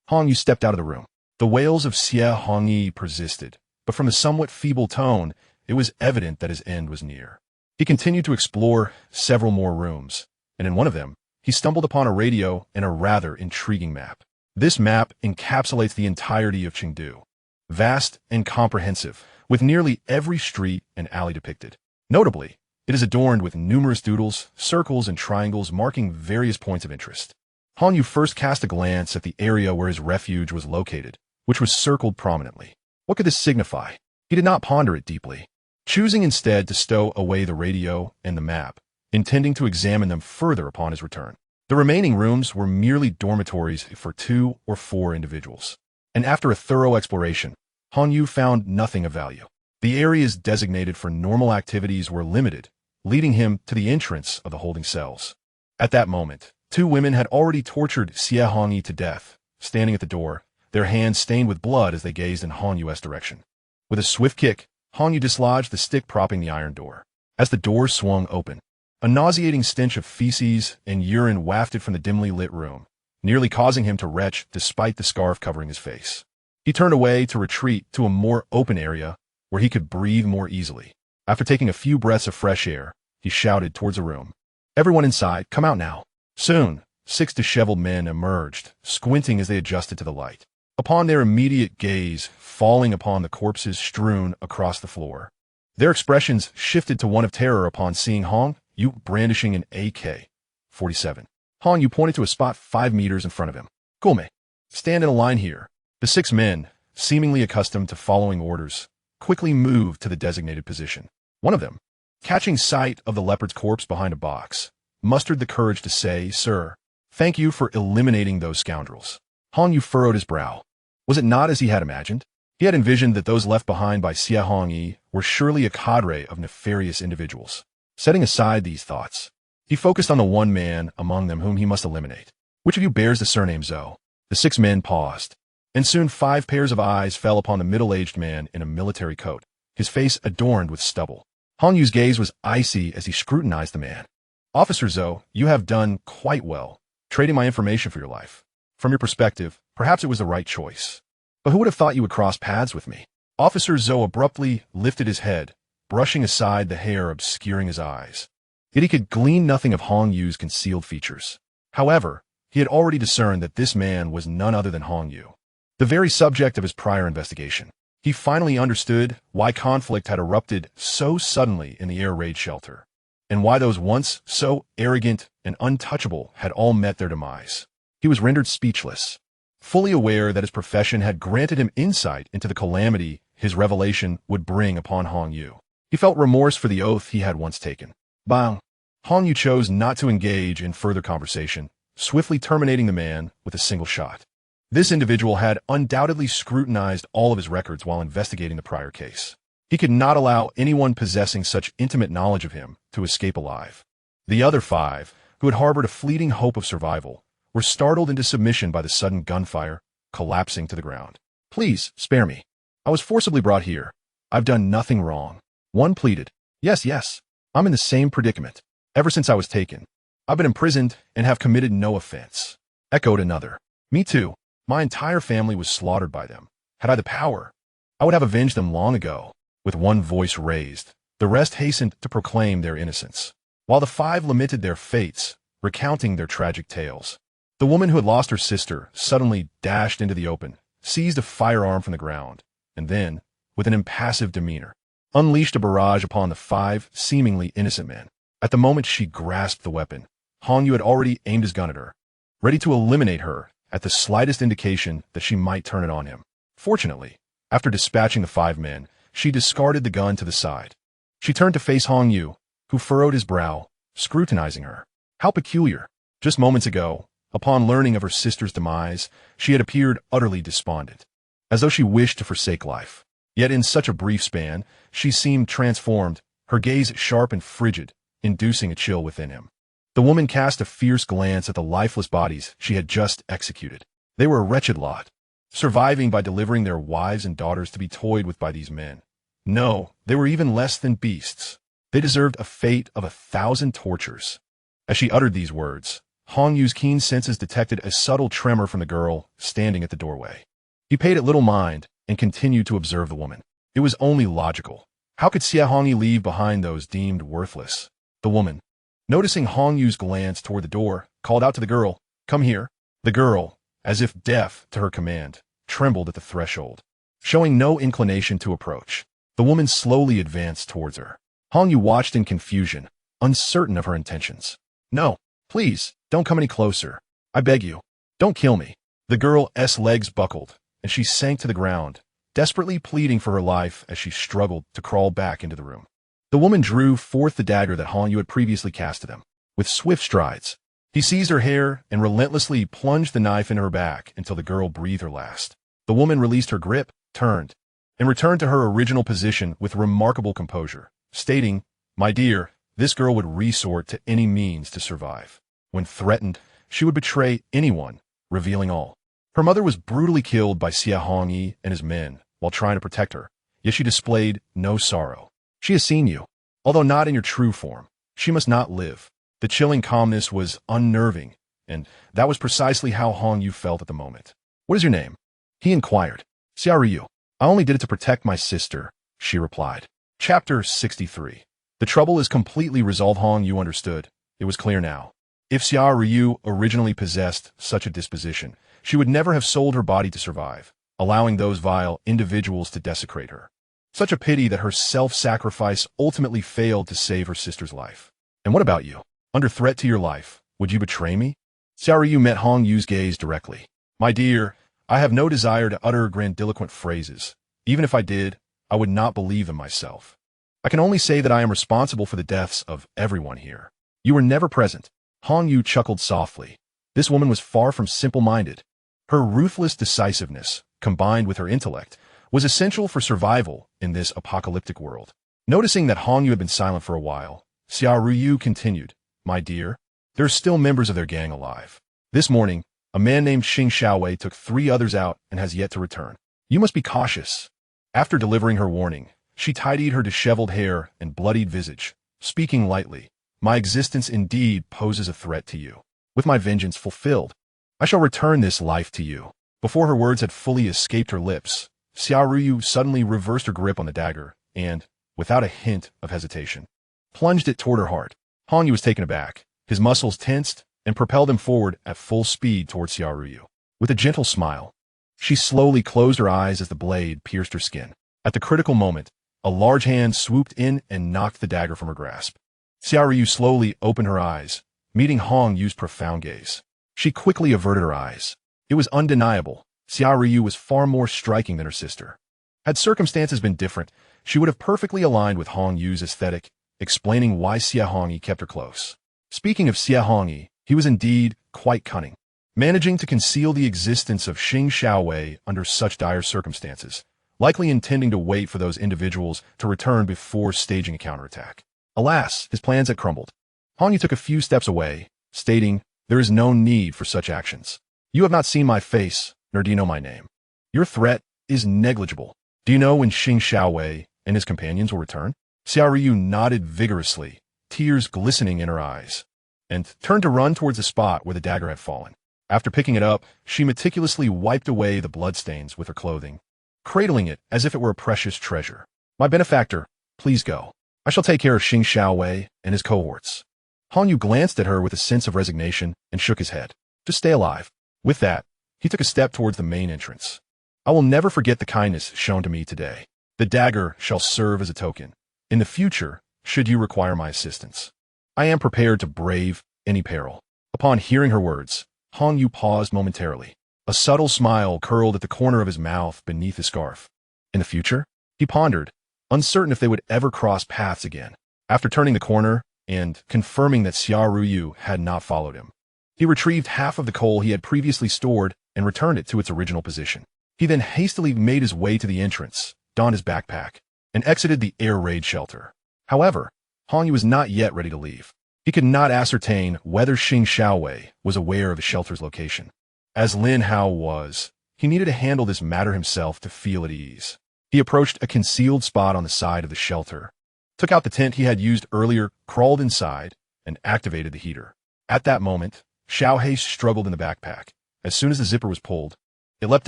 Hongyu stepped out of the room. The wails of Xiaohongyi persisted, but from the somewhat feeble tone, it was evident that his end was near. He continued to explore several more rooms, and in one of them, he stumbled upon a radio and a rather intriguing map. This map encapsulates the entirety of Chengdu, vast and comprehensive, with nearly every street and alley depicted. Notably, it is adorned with numerous doodles, circles, and triangles marking various points of interest. Han Yu first cast a glance at the area where his refuge was located, which was circled prominently. What could this signify? He did not ponder it deeply, choosing instead to stow away the radio and the map, intending to examine them further upon his return. The remaining rooms were merely dormitories for 2 or 4 individuals, and after a thorough exploration, Han Yu found nothing of value. The areas designated for normal activities were limited, leading him to the entrance of the holding cells. At that moment, 2 women had already tortured Xie Hongyi to death, standing at the door, their hands stained with blood as they gazed in Han Yu's direction. With a swift kick, Han Yu dislodged the stick propping the iron door. As the door swung open, a nauseating stench of feces and urine wafted from the dimly lit room, nearly causing him to retch despite the scarf covering his face. He turned away to retreat to a more open area where he could breathe more easily. After taking a few breaths of fresh air, he shouted towards a room. "Everyone inside, come out now." Soon, 6 disheveled men emerged, squinting as they adjusted to the light. Upon their immediate gaze falling upon the corpses strewn across the floor, their expressions shifted to one of terror upon seeing Han Yu brandishing an AK-47. Han Yu pointed to a spot 5 meters in front of him. "Gome, stand in a line here." The 6 men, seemingly accustomed to following orders, quickly moved to the designated position. One of them, catching sight of the leopard's corpse behind a box, mustered the courage to say, "Sir, thank you for eliminating those scoundrels." Han Yu furrowed his brow. Was it not as he had imagined? He had envisioned that those left behind by Xie Hongyi were surely a cadre of nefarious individuals. Setting aside these thoughts, he focused on the one man among them whom he must eliminate. "Which of you bears the surname Zhou?" The 6 men paused, and soon 5 pairs of eyes fell upon the middle-aged man in a military coat, his face adorned with stubble. Han Yu's gaze was icy as he scrutinized the man. "Officer Zhou, you have done quite well, trading my information for your life. From your perspective, perhaps it was the right choice. But who would have thought you would cross paths with me?" Officer Zhou abruptly lifted his head, brushing aside the hair obscuring his eyes. Yet he could glean nothing of Han Yu's concealed features. However, he had already discerned that this man was none other than Han Yu, the very subject of his prior investigation. He finally understood why conflict had erupted so suddenly in the air raid shelter, and why those once so arrogant and untouchable had all met their demise. He was rendered speechless, fully aware that his profession had granted him insight into the calamity his revelation would bring upon Han Yu. He felt remorse for the oath he had once taken. Bang! Han Yu chose not to engage in further conversation, swiftly terminating the man with a single shot. This individual had undoubtedly scrutinized all of his records while investigating the prior case. He could not allow anyone possessing such intimate knowledge of him to escape alive. The other 5, who had harbored a fleeting hope of survival, were startled into submission by the sudden gunfire, collapsing to the ground. "Please, spare me. I was forcibly brought here. I've done nothing wrong." One pleaded. Yes, I'm in the same predicament. Ever since I was taken, I've been imprisoned and have committed no offense." Echoed another. "Me too. My entire family was slaughtered by them. Had I the power, I would have avenged them long ago." With one voice raised, the rest hastened to proclaim their innocence, while the 5 lamented their fates, recounting their tragic tales. The woman who had lost her sister suddenly dashed into the open, seized a firearm from the ground, and then, with an impassive demeanor, unleashed a barrage upon the 5 seemingly innocent men. At the moment she grasped the weapon, Han Yu had already aimed his gun at her, ready to eliminate her at the slightest indication that she might turn it on him. Fortunately, after dispatching the 5 men, she discarded the gun to the side. She turned to face Han Yu, who furrowed his brow, scrutinizing her. How peculiar. Just moments ago, upon learning of her sister's demise, she had appeared utterly despondent, as though she wished to forsake life. Yet in such a brief span, she seemed transformed, her gaze sharp and frigid, inducing a chill within him. The woman cast a fierce glance at the lifeless bodies she had just executed. They were a wretched lot, surviving by delivering their wives and daughters to be toyed with by these men. No, they were even less than beasts. They deserved a fate of 1,000 tortures. As she uttered these words, Han Yu's keen senses detected a subtle tremor from the girl standing at the doorway. He paid it little mind and continued to observe the woman. It was only logical. How could Xie Hongyi leave behind those deemed worthless? The woman, noticing Han Yu's glance toward the door, called out to the girl, "Come here." The girl, as if deaf to her command, trembled at the threshold. Showing no inclination to approach, the woman slowly advanced towards her. Han Yu watched in confusion, uncertain of her intentions. "No, please, don't come any closer." I beg you, don't kill me. The girl's legs buckled, and she sank to the ground, desperately pleading for her life as she struggled to crawl back into the room. The woman drew forth the dagger that Hong Yu had previously cast to them. With swift strides, he seized her hair and relentlessly plunged the knife into her back until the girl breathed her last. The woman released her grip, turned, and returned to her original position with remarkable composure, stating, "My dear, this girl would resort to any means to survive. When threatened, she would betray anyone, revealing all. Her mother was brutally killed by Xia Hongyi and his men while trying to protect her, yet she displayed no sorrow. She has seen you, although not in your true form. She must not live." The chilling calmness was unnerving, and that was precisely how Hong Yu felt at the moment. "What is your name?" he inquired. "Xia Ryu. I only did it to protect my sister," she replied. Chapter 63. The trouble is completely resolved. Hong Yu understood. It was clear now. If Xia Ryu originally possessed such a disposition, she would never have sold her body to survive, allowing those vile individuals to desecrate her. Such a pity that her self-sacrifice ultimately failed to save her sister's life. "And what about you? Under threat to your life, would you betray me?" Xia Ryu met Hong Yu's gaze directly. "My dear, I have no desire to utter grandiloquent phrases. Even if I did, I would not believe them myself. I can only say that I am responsible for the deaths of everyone here. You were never present." Hong Yu chuckled softly. This woman was far from simple-minded. Her ruthless decisiveness, combined with her intellect, was essential for survival in this apocalyptic world. Noticing that Hong Yu had been silent for a while, Xia Ryu continued, "My dear, there are still members of their gang alive. This morning, a man named Xing Xiaowei took 3 others out and has yet to return. You must be cautious." After delivering her warning, she tidied her disheveled hair and bloodied visage, speaking lightly, "My existence indeed poses a threat to you. With my vengeance fulfilled, I shall return this life to you." Before her words had fully escaped her lips, Xia Ryu suddenly reversed her grip on the dagger and, without a hint of hesitation, plunged it toward her heart. Hong Yu was taken aback. His muscles tensed and propelled him forward at full speed towards Xia Ryu. With a gentle smile, she slowly closed her eyes as the blade pierced her skin. At the critical moment, a large hand swooped in and knocked the dagger from her grasp. Xia Ryu slowly opened her eyes, meeting Hong Yu's profound gaze. She quickly averted her eyes. It was undeniable. Xia Ryu was far more striking than her sister. Had circumstances been different, she would have perfectly aligned with Hong Yu's aesthetic, explaining why Xia Hongyi kept her close. Speaking of Xia Hongyi, he was indeed quite cunning. Managing to conceal the existence of Xing Xiaowei under such dire circumstances, likely intending to wait for those individuals to return before staging a counterattack. Alas, his plans had crumbled. Hong Yu took a few steps away, stating, "There is no need for such actions. You have not seen my face, nor do you know my name. Your threat is negligible. Do you know when Xing Xiaowei and his companions will return?" Xia Ryu nodded vigorously, tears glistening in her eyes, and turned to run towards the spot where the dagger had fallen. After picking it up, she meticulously wiped away the bloodstains with her clothing, cradling it as if it were a precious treasure. "My benefactor, please go. I shall take care of Xing Xiaowei and his cohorts." Hong Yu glanced at her with a sense of resignation and shook his head. "Just stay alive." With that, he took a step towards the main entrance. "I will never forget the kindness shown to me today. The dagger shall serve as a token. In the future, should you require my assistance, I am prepared to brave any peril." Upon hearing her words, Hong Yu paused momentarily. A subtle smile curled at the corner of his mouth beneath his scarf. In the future? He pondered, uncertain if they would ever cross paths again. After turning the corner and confirming that Xia Ryu had not followed him, he retrieved half of the coal he had previously stored and returned it to its original position. He then hastily made his way to the entrance, donned his backpack, and exited the air raid shelter. However, Hong Yu was not yet ready to leave. He could not ascertain whether Xing Xiaowei was aware of the shelter's location. As Lin Hao was, he needed to handle this matter himself to feel at ease. He approached a concealed spot on the side of the shelter, took out the tent he had used earlier, crawled inside, and activated the heater. At that moment, Xiaohei struggled in the backpack. As soon as the zipper was pulled, it leapt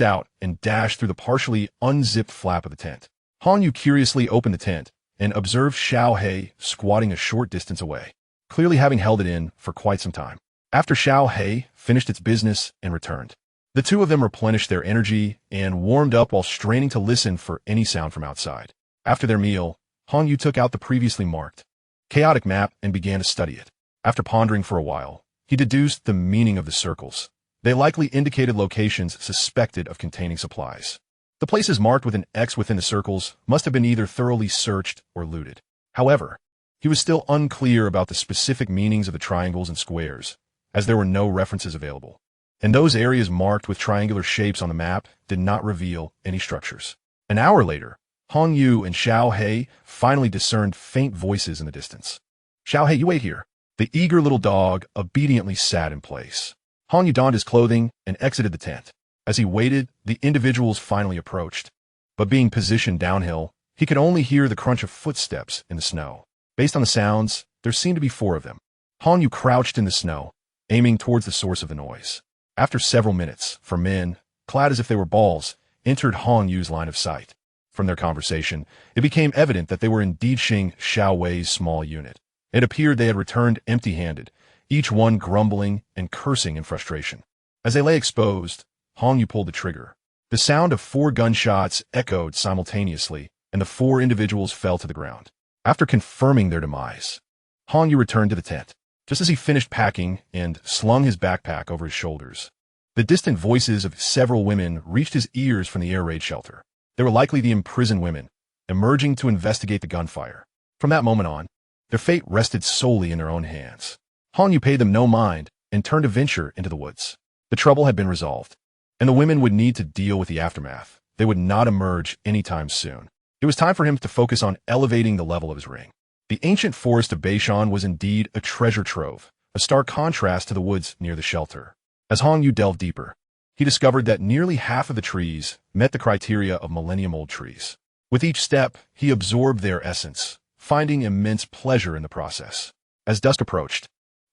out and dashed through the partially unzipped flap of the tent. Hong Yu curiously opened the tent and observed Xiaohei squatting a short distance away, clearly having held it in for quite some time. After Xiaohei finished its business and returned, the two of them replenished their energy and warmed up while straining to listen for any sound from outside. After their meal, Hong Yu took out the previously marked chaotic map and began to study it. After pondering for a while, he deduced the meaning of the circles, They likely indicated locations suspected of containing supplies. The places marked with an X within the circles must have been either thoroughly searched or looted. However, he was still unclear about the specific meanings of the triangles and squares, as there were no references available. And those areas marked with triangular shapes on the map did not reveal any structures. An hour later, Hong Yu and Xiao He finally discerned faint voices in the distance. "Xiao He, you wait here." The eager little dog obediently sat in place. Hong Yu donned his clothing and exited the tent. As he waited, the individuals finally approached. But being positioned downhill, he could only hear the crunch of footsteps in the snow. Based on the sounds, there seemed to be 4 of them. Hong Yu crouched in the snow, aiming towards the source of the noise. After several minutes, 4 men, clad as if they were balls, entered Hong Yu's line of sight. From their conversation, it became evident that they were indeed Xing Xiao Wei's small unit. It appeared they had returned empty-handed, each one grumbling and cursing in frustration. As they lay exposed, Hong Yu pulled the trigger. The sound of 4 gunshots echoed simultaneously, and the 4 individuals fell to the ground. After confirming their demise, Hong Yu returned to the tent. Just as he finished packing and slung his backpack over his shoulders, the distant voices of several women reached his ears from the air raid shelter. They were likely the imprisoned women, emerging to investigate the gunfire. From that moment on, their fate rested solely in their own hands. Hong Yu paid them no mind and turned to venture into the woods. The trouble had been resolved, and the women would need to deal with the aftermath. They would not emerge anytime soon. It was time for him to focus on elevating the level of his ring. The ancient forest of Beishan was indeed a treasure trove, a stark contrast to the woods near the shelter. As Hong Yu delved deeper, he discovered that nearly half of the trees met the criteria of millennium-old trees. With each step, he absorbed their essence, finding immense pleasure in the process. As dusk approached,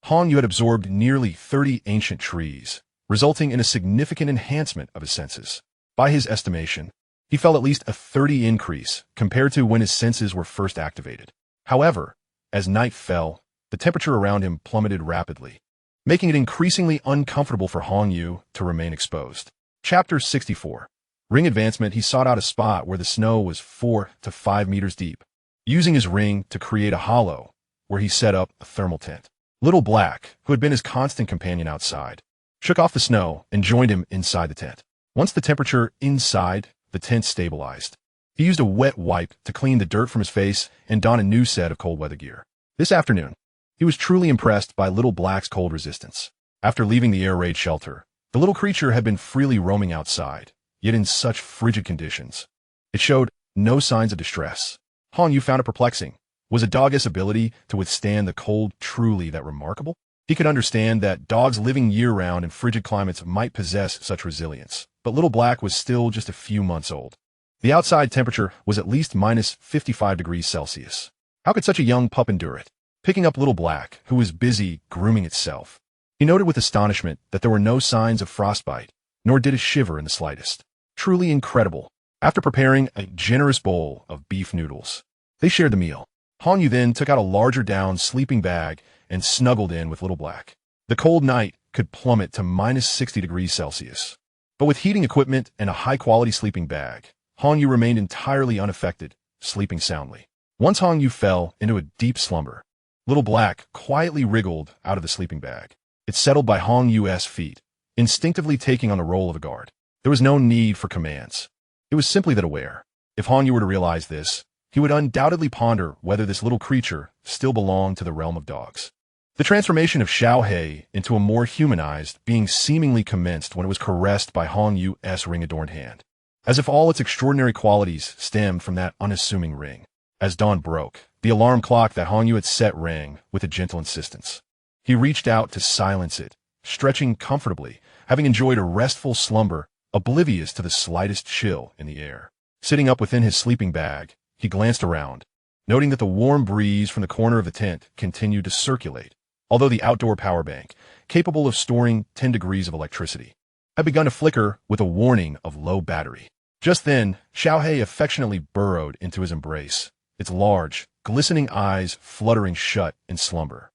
Hong Yu had absorbed nearly 30 ancient trees, resulting in a significant enhancement of his senses. By his estimation, he felt at least a 30 increase compared to when his senses were first activated. However, as night fell, the temperature around him plummeted rapidly, making it increasingly uncomfortable for Hong Yu to remain exposed. Chapter 64. Ring advancement. He sought out a spot where the snow was 4 to 5 meters deep, using his ring to create a hollow where he set up a thermal tent. Little Black, who had been his constant companion outside, shook off the snow and joined him inside the tent. Once the temperature inside the tent stabilized, he used a wet wipe to clean the dirt from his face and don a new set of cold weather gear. This afternoon, he was truly impressed by Little Black's cold resistance. After leaving the air raid shelter, the little creature had been freely roaming outside, yet in such frigid conditions. It showed no signs of distress. Hong Yu found it perplexing. Was a dog's ability to withstand the cold truly that remarkable? He could understand that dogs living year-round in frigid climates might possess such resilience, but Little Black was still just a few months old. The outside temperature was at least minus 55 degrees Celsius. How could such a young pup endure it? Picking up Little Black, who was busy grooming itself, he noted with astonishment that there were no signs of frostbite, nor did it shiver in the slightest. Truly incredible. After preparing a generous bowl of beef noodles, they shared the meal. Hong Yu then took out a larger down sleeping bag and snuggled in with Little Black. The cold night could plummet to minus 60 degrees Celsius. But with heating equipment and a high-quality sleeping bag, Hong Yu remained entirely unaffected, sleeping soundly. Once Hong Yu fell into a deep slumber, Little Black quietly wriggled out of the sleeping bag. It settled by Hong Yu's feet, instinctively taking on the role of a guard. There was no need for commands. It was simply that aware. If Hong Yu were to realize this, he would undoubtedly ponder whether this little creature still belonged to the realm of dogs. The transformation of Xiao He into a more humanized being seemingly commenced when it was caressed by Hong Yu's ring-adorned hand, as if all its extraordinary qualities stemmed from that unassuming ring. As dawn broke, the alarm clock that Hong Yu had set rang with a gentle insistence. He reached out to silence it, stretching comfortably, having enjoyed a restful slumber, oblivious to the slightest chill in the air. Sitting up within his sleeping bag, he glanced around, noting that the warm breeze from the corner of the tent continued to circulate, although the outdoor power bank, capable of storing 10 degrees of electricity, had begun to flicker with a warning of low battery. Just then, Xiao He affectionately burrowed into his embrace, its large, glistening eyes fluttering shut in slumber.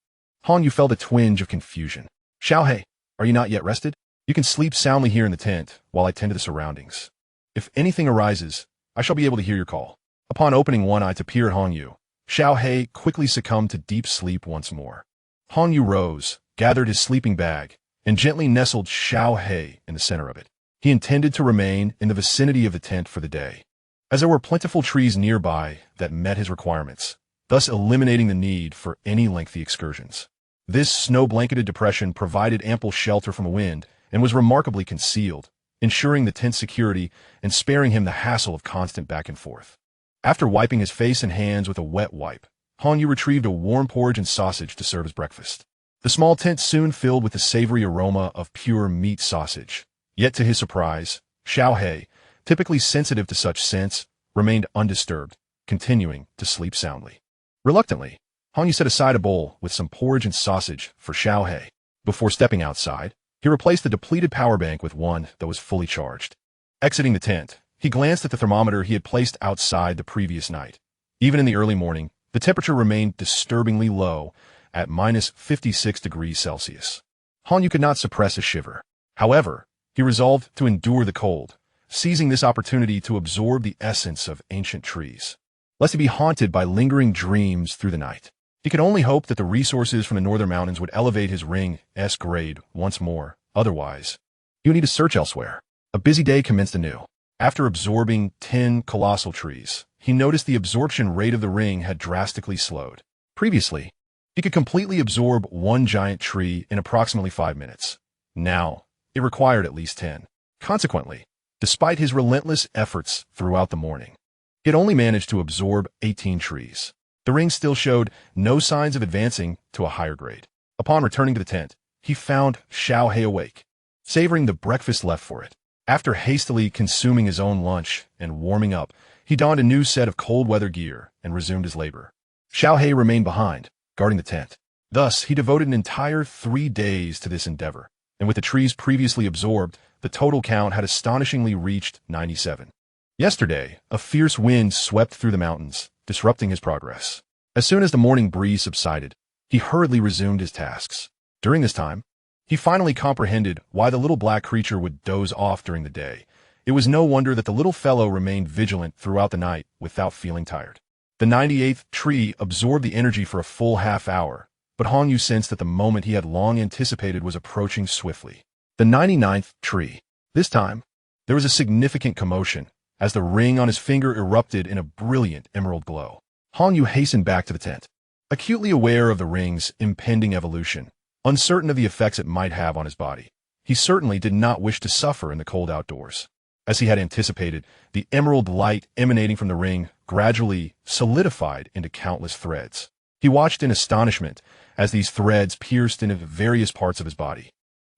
Hong Yu felt a twinge of confusion. "Xiao He, are you not yet rested? You can sleep soundly here in the tent while I tend to the surroundings. If anything arises, I shall be able to hear your call." Upon opening one eye to peer at Hong Yu, Xiao He quickly succumbed to deep sleep once more. Hong Yu rose, gathered his sleeping bag, and gently nestled Xiao He in the center of it. He intended to remain in the vicinity of the tent for the day, as there were plentiful trees nearby that met his requirements, thus eliminating the need for any lengthy excursions. This snow-blanketed depression provided ample shelter from the wind and was remarkably concealed, ensuring the tent's security and sparing him the hassle of constant back and forth. After wiping his face and hands with a wet wipe, Han Yu retrieved a warm porridge and sausage to serve as breakfast. The small tent soon filled with the savory aroma of pure meat sausage. Yet to his surprise, Xiao He, typically sensitive to such scents, remained undisturbed, continuing to sleep soundly. Reluctantly, Han Yu set aside a bowl with some porridge and sausage for Xiao He. Before stepping outside, he replaced the depleted power bank with one that was fully charged. Exiting the tent, he glanced at the thermometer he had placed outside the previous night. Even in the early morning, the temperature remained disturbingly low at minus 56 degrees Celsius. Han Yu could not suppress a shiver. However, he resolved to endure the cold, seizing this opportunity to absorb the essence of ancient trees, lest he be haunted by lingering dreams through the night. He could only hope that the resources from the northern mountains would elevate his ring-S grade once more. Otherwise, he would need to search elsewhere. A busy day commenced anew. After absorbing 10 colossal trees, he noticed the absorption rate of the ring had drastically slowed. Previously, he could completely absorb one giant tree in approximately 5 minutes. Now, it required at least 10. Consequently, despite his relentless efforts throughout the morning, he had only managed to absorb 18 trees. The ring still showed no signs of advancing to a higher grade. Upon returning to the tent, he found Xiao He awake, savoring the breakfast left for it. After hastily consuming his own lunch and warming up, he donned a new set of cold weather gear and resumed his labor. Xiao He remained behind, guarding the tent. Thus, he devoted an entire 3 days to this endeavor, and with the trees previously absorbed, the total count had astonishingly reached 97. Yesterday, a fierce wind swept through the mountains, disrupting his progress. As soon as the morning breeze subsided, he hurriedly resumed his tasks. During this time, he finally comprehended why the little black creature would doze off during the day. It was no wonder that the little fellow remained vigilant throughout the night without feeling tired. The 98th tree absorbed the energy for a full half-hour, but Han Yu sensed that the moment he had long anticipated was approaching swiftly. The 99th tree. This time, there was a significant commotion, as the ring on his finger erupted in a brilliant emerald glow. Han Yu hastened back to the tent, acutely aware of the ring's impending evolution, uncertain of the effects it might have on his body. He certainly did not wish to suffer in the cold outdoors. As he had anticipated, the emerald light emanating from the ring gradually solidified into countless threads. He watched in astonishment as these threads pierced into various parts of his body,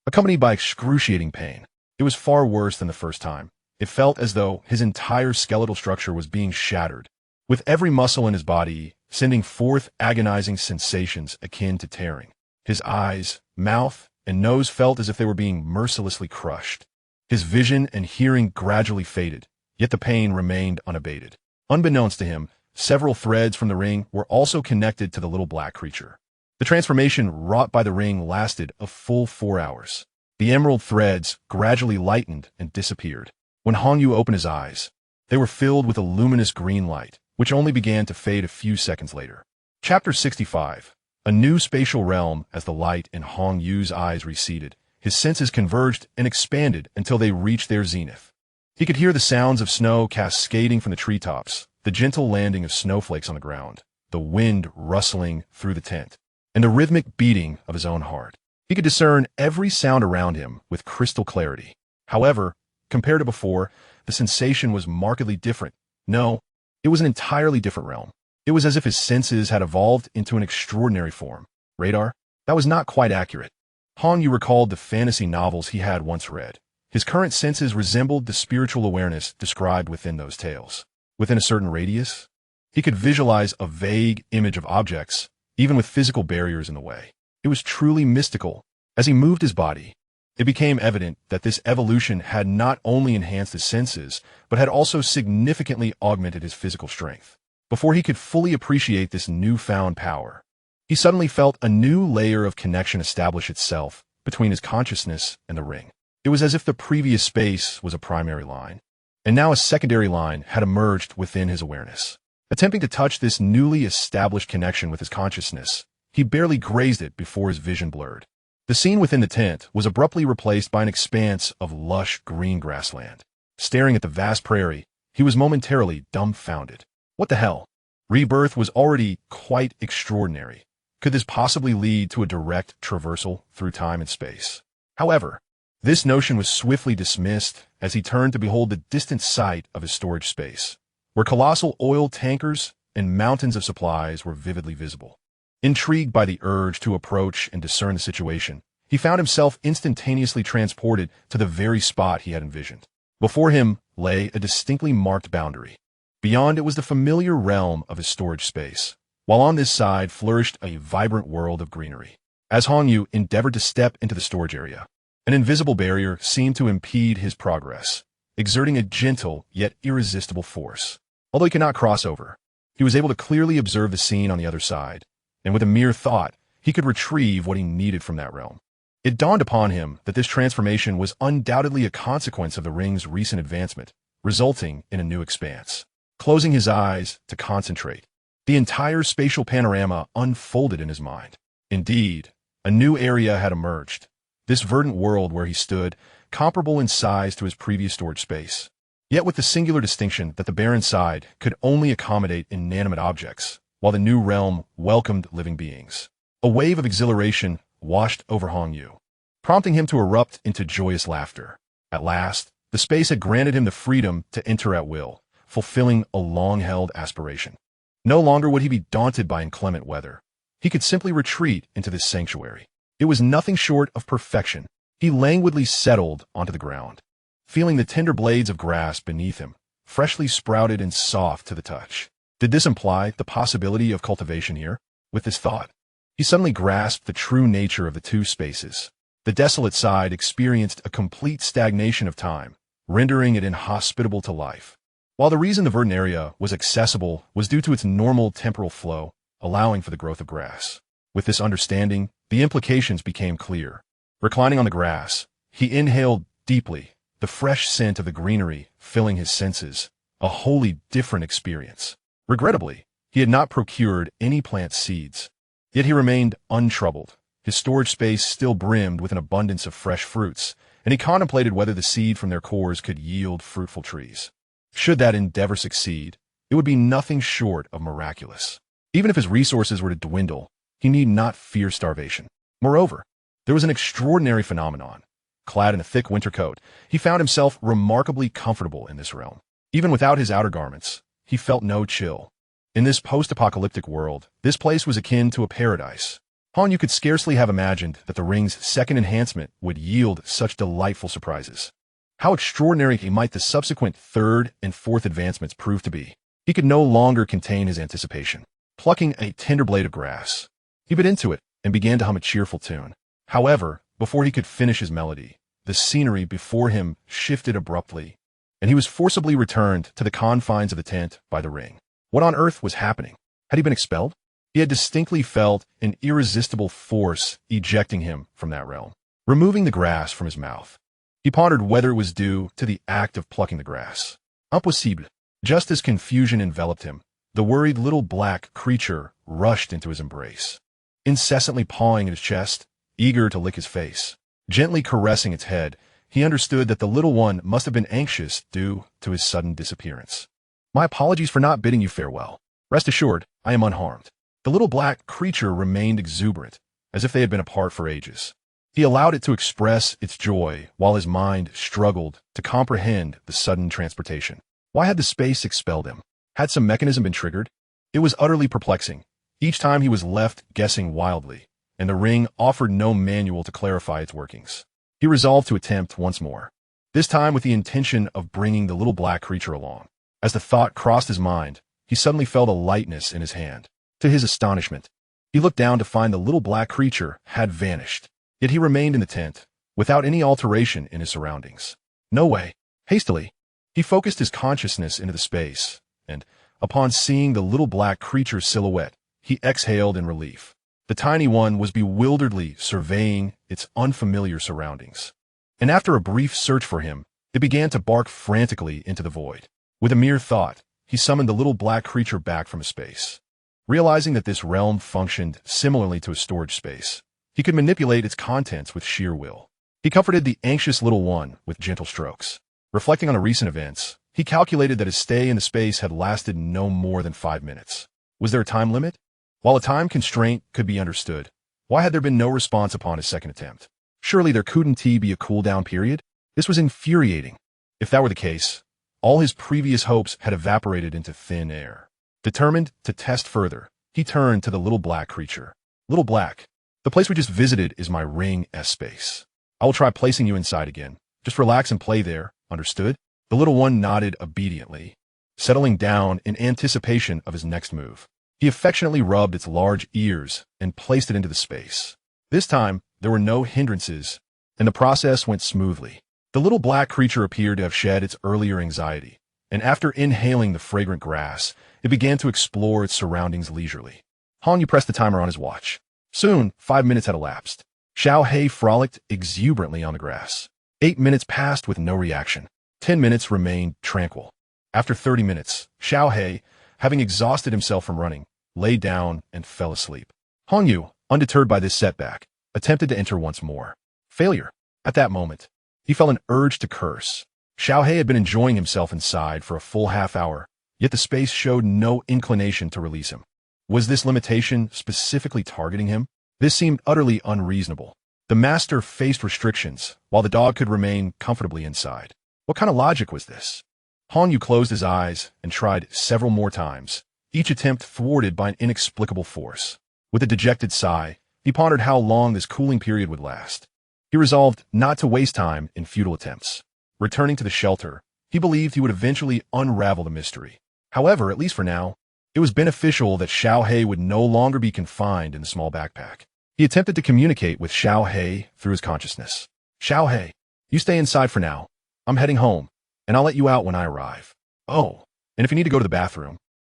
accompanied by excruciating pain. It was far worse than the first time. It felt as though his entire skeletal structure was being shattered, with every muscle in his body sending forth agonizing sensations akin to tearing. His eyes, mouth, and nose felt as if they were being mercilessly crushed. His vision and hearing gradually faded, yet the pain remained unabated. Unbeknownst to him, several threads from the ring were also connected to the little black creature. The transformation wrought by the ring lasted a full 4 hours. The emerald threads gradually lightened and disappeared. When Han Yu opened his eyes, they were filled with a luminous green light, which only began to fade a few seconds later. Chapter 65. A new spatial realm. As the light in Han Yu's eyes receded, his senses converged and expanded until they reached their zenith. He could hear the sounds of snow cascading from the treetops, the gentle landing of snowflakes on the ground, the wind rustling through the tent, and the rhythmic beating of his own heart. He could discern every sound around him with crystal clarity. However, compared to before, the sensation was markedly different. No, it was an entirely different realm. It was as if his senses had evolved into an extraordinary form. Radar? That was not quite accurate. Han Yu recalled the fantasy novels he had once read. His current senses resembled the spiritual awareness described within those tales. Within a certain radius, he could visualize a vague image of objects, even with physical barriers in the way. It was truly mystical. As he moved his body, it became evident that this evolution had not only enhanced his senses, but had also significantly augmented his physical strength. Before he could fully appreciate this newfound power, he suddenly felt a new layer of connection establish itself between his consciousness and the ring. It was as if the previous space was a primary line, and now a secondary line had emerged within his awareness. Attempting to touch this newly established connection with his consciousness, he barely grazed it before his vision blurred. The scene within the tent was abruptly replaced by an expanse of lush green grassland. Staring at the vast prairie, he was momentarily dumbfounded. What the hell? Rebirth was already quite extraordinary. Could this possibly lead to a direct traversal through time and space? However, this notion was swiftly dismissed as he turned to behold the distant site of his storage space, where colossal oil tankers and mountains of supplies were vividly visible. Intrigued by the urge to approach and discern the situation, he found himself instantaneously transported to the very spot he had envisioned. Before him lay a distinctly marked boundary. Beyond it was the familiar realm of his storage space, while on this side flourished a vibrant world of greenery. As Hong Yu endeavored to step into the storage area, an invisible barrier seemed to impede his progress, exerting a gentle yet irresistible force. Although he could not cross over, he was able to clearly observe the scene on the other side, and with a mere thought, he could retrieve what he needed from that realm. It dawned upon him that this transformation was undoubtedly a consequence of the ring's recent advancement, resulting in a new expanse. Closing his eyes to concentrate, the entire spatial panorama unfolded in his mind. Indeed, a new area had emerged, this verdant world where he stood, comparable in size to his previous storage space, yet with the singular distinction that the barren side could only accommodate inanimate objects, while the new realm welcomed living beings. A wave of exhilaration washed over Hong Yu, prompting him to erupt into joyous laughter. At last, the space had granted him the freedom to enter at will, fulfilling a long-held aspiration. No longer would he be daunted by inclement weather. He could simply retreat into this sanctuary. It was nothing short of perfection. He languidly settled onto the ground, feeling the tender blades of grass beneath him, freshly sprouted and soft to the touch. Did this imply the possibility of cultivation here? With this thought, he suddenly grasped the true nature of the two spaces. The desolate side experienced a complete stagnation of time, rendering it inhospitable to life, while the reason the verdant area was accessible was due to its normal temporal flow, allowing for the growth of grass. With this understanding, the implications became clear. Reclining on the grass, he inhaled deeply, the fresh scent of the greenery filling his senses, a wholly different experience. Regrettably, he had not procured any plant seeds, yet he remained untroubled. His storage space still brimmed with an abundance of fresh fruits, and he contemplated whether the seed from their cores could yield fruitful trees. Should that endeavor succeed, it would be nothing short of miraculous. Even if his resources were to dwindle, he need not fear starvation. Moreover, there was an extraordinary phenomenon. Clad in a thick winter coat, he found himself remarkably comfortable in this realm. Even without his outer garments, he felt no chill. In this post-apocalyptic world, this place was akin to a paradise. Hong Yu could scarcely have imagined that the ring's second enhancement would yield such delightful surprises. How extraordinary might the subsequent third and fourth advancements prove to be. He could no longer contain his anticipation. Plucking a tender blade of grass, he bit into it and began to hum a cheerful tune. However, before he could finish his melody, the scenery before him shifted abruptly, and he was forcibly returned to the confines of the tent by the ring. What on earth was happening? Had he been expelled? He had distinctly felt an irresistible force ejecting him from that realm. Removing the grass from his mouth, he pondered whether it was due to the act of plucking the grass. Impossible. Just as confusion enveloped him, the worried little black creature rushed into his embrace, incessantly pawing at his chest, eager to lick his face. Gently caressing its head, he understood that the little one must have been anxious due to his sudden disappearance. My apologies for not bidding you farewell. Rest assured, I am unharmed. The little black creature remained exuberant, as if they had been apart for ages. He allowed it to express its joy while his mind struggled to comprehend the sudden transportation. Why had the space expelled him? Had some mechanism been triggered? It was utterly perplexing. Each time he was left guessing wildly, and the ring offered no manual to clarify its workings. He resolved to attempt once more, this time with the intention of bringing the little black creature along. As the thought crossed his mind, he suddenly felt a lightness in his hand. To his astonishment, he looked down to find the little black creature had vanished. Yet he remained in the tent, without any alteration in his surroundings. No way. Hastily, he focused his consciousness into the space, and, upon seeing the little black creature's silhouette, he exhaled in relief. The tiny one was bewilderedly surveying its unfamiliar surroundings. And after a brief search for him, it began to bark frantically into the void. With a mere thought, he summoned the little black creature back from his space. Realizing that this realm functioned similarly to a storage space, He could manipulate its contents with sheer will. He comforted the anxious little one with gentle strokes. Reflecting on the recent events, he calculated that his stay in the space had lasted no more than 5 minutes. Was there a time limit? While a time constraint could be understood, why had there been no response upon his second attempt? Surely there couldn't be a cooldown period? This was infuriating. If that were the case, all his previous hopes had evaporated into thin air. Determined to test further, he turned to the little black creature. Little Black, the place we just visited is my ring S-space. I will try placing you inside again. Just relax and play there, understood? The little one nodded obediently, settling down in anticipation of his next move. He affectionately rubbed its large ears and placed it into the space. This time, there were no hindrances, and the process went smoothly. The little black creature appeared to have shed its earlier anxiety, and after inhaling the fragrant grass, it began to explore its surroundings leisurely. Han Yu pressed the timer on his watch. Soon, 5 minutes had elapsed. Xiao He frolicked exuberantly on the grass. 8 minutes passed with no reaction. 10 minutes remained tranquil. After 30 minutes, Xiao He, having exhausted himself from running, lay down and fell asleep. Han Yu, undeterred by this setback, attempted to enter once more. Failure. At that moment, he felt an urge to curse. Xiao He had been enjoying himself inside for a full half hour, yet the space showed no inclination to release him. Was this limitation specifically targeting him? This seemed utterly unreasonable. The master faced restrictions, while the dog could remain comfortably inside. What kind of logic was this? Han Yu closed his eyes and tried several more times, each attempt thwarted by an inexplicable force. With a dejected sigh, he pondered how long this cooling period would last. He resolved not to waste time in futile attempts. Returning to the shelter, he believed he would eventually unravel the mystery. However, at least for now, it was beneficial that Xiao He would no longer be confined in the small backpack. He attempted to communicate with Xiao He through his consciousness. Xiao He, you stay inside for now. I'm heading home, and I'll let you out when I arrive. Oh, and if you need to go to the bathroom,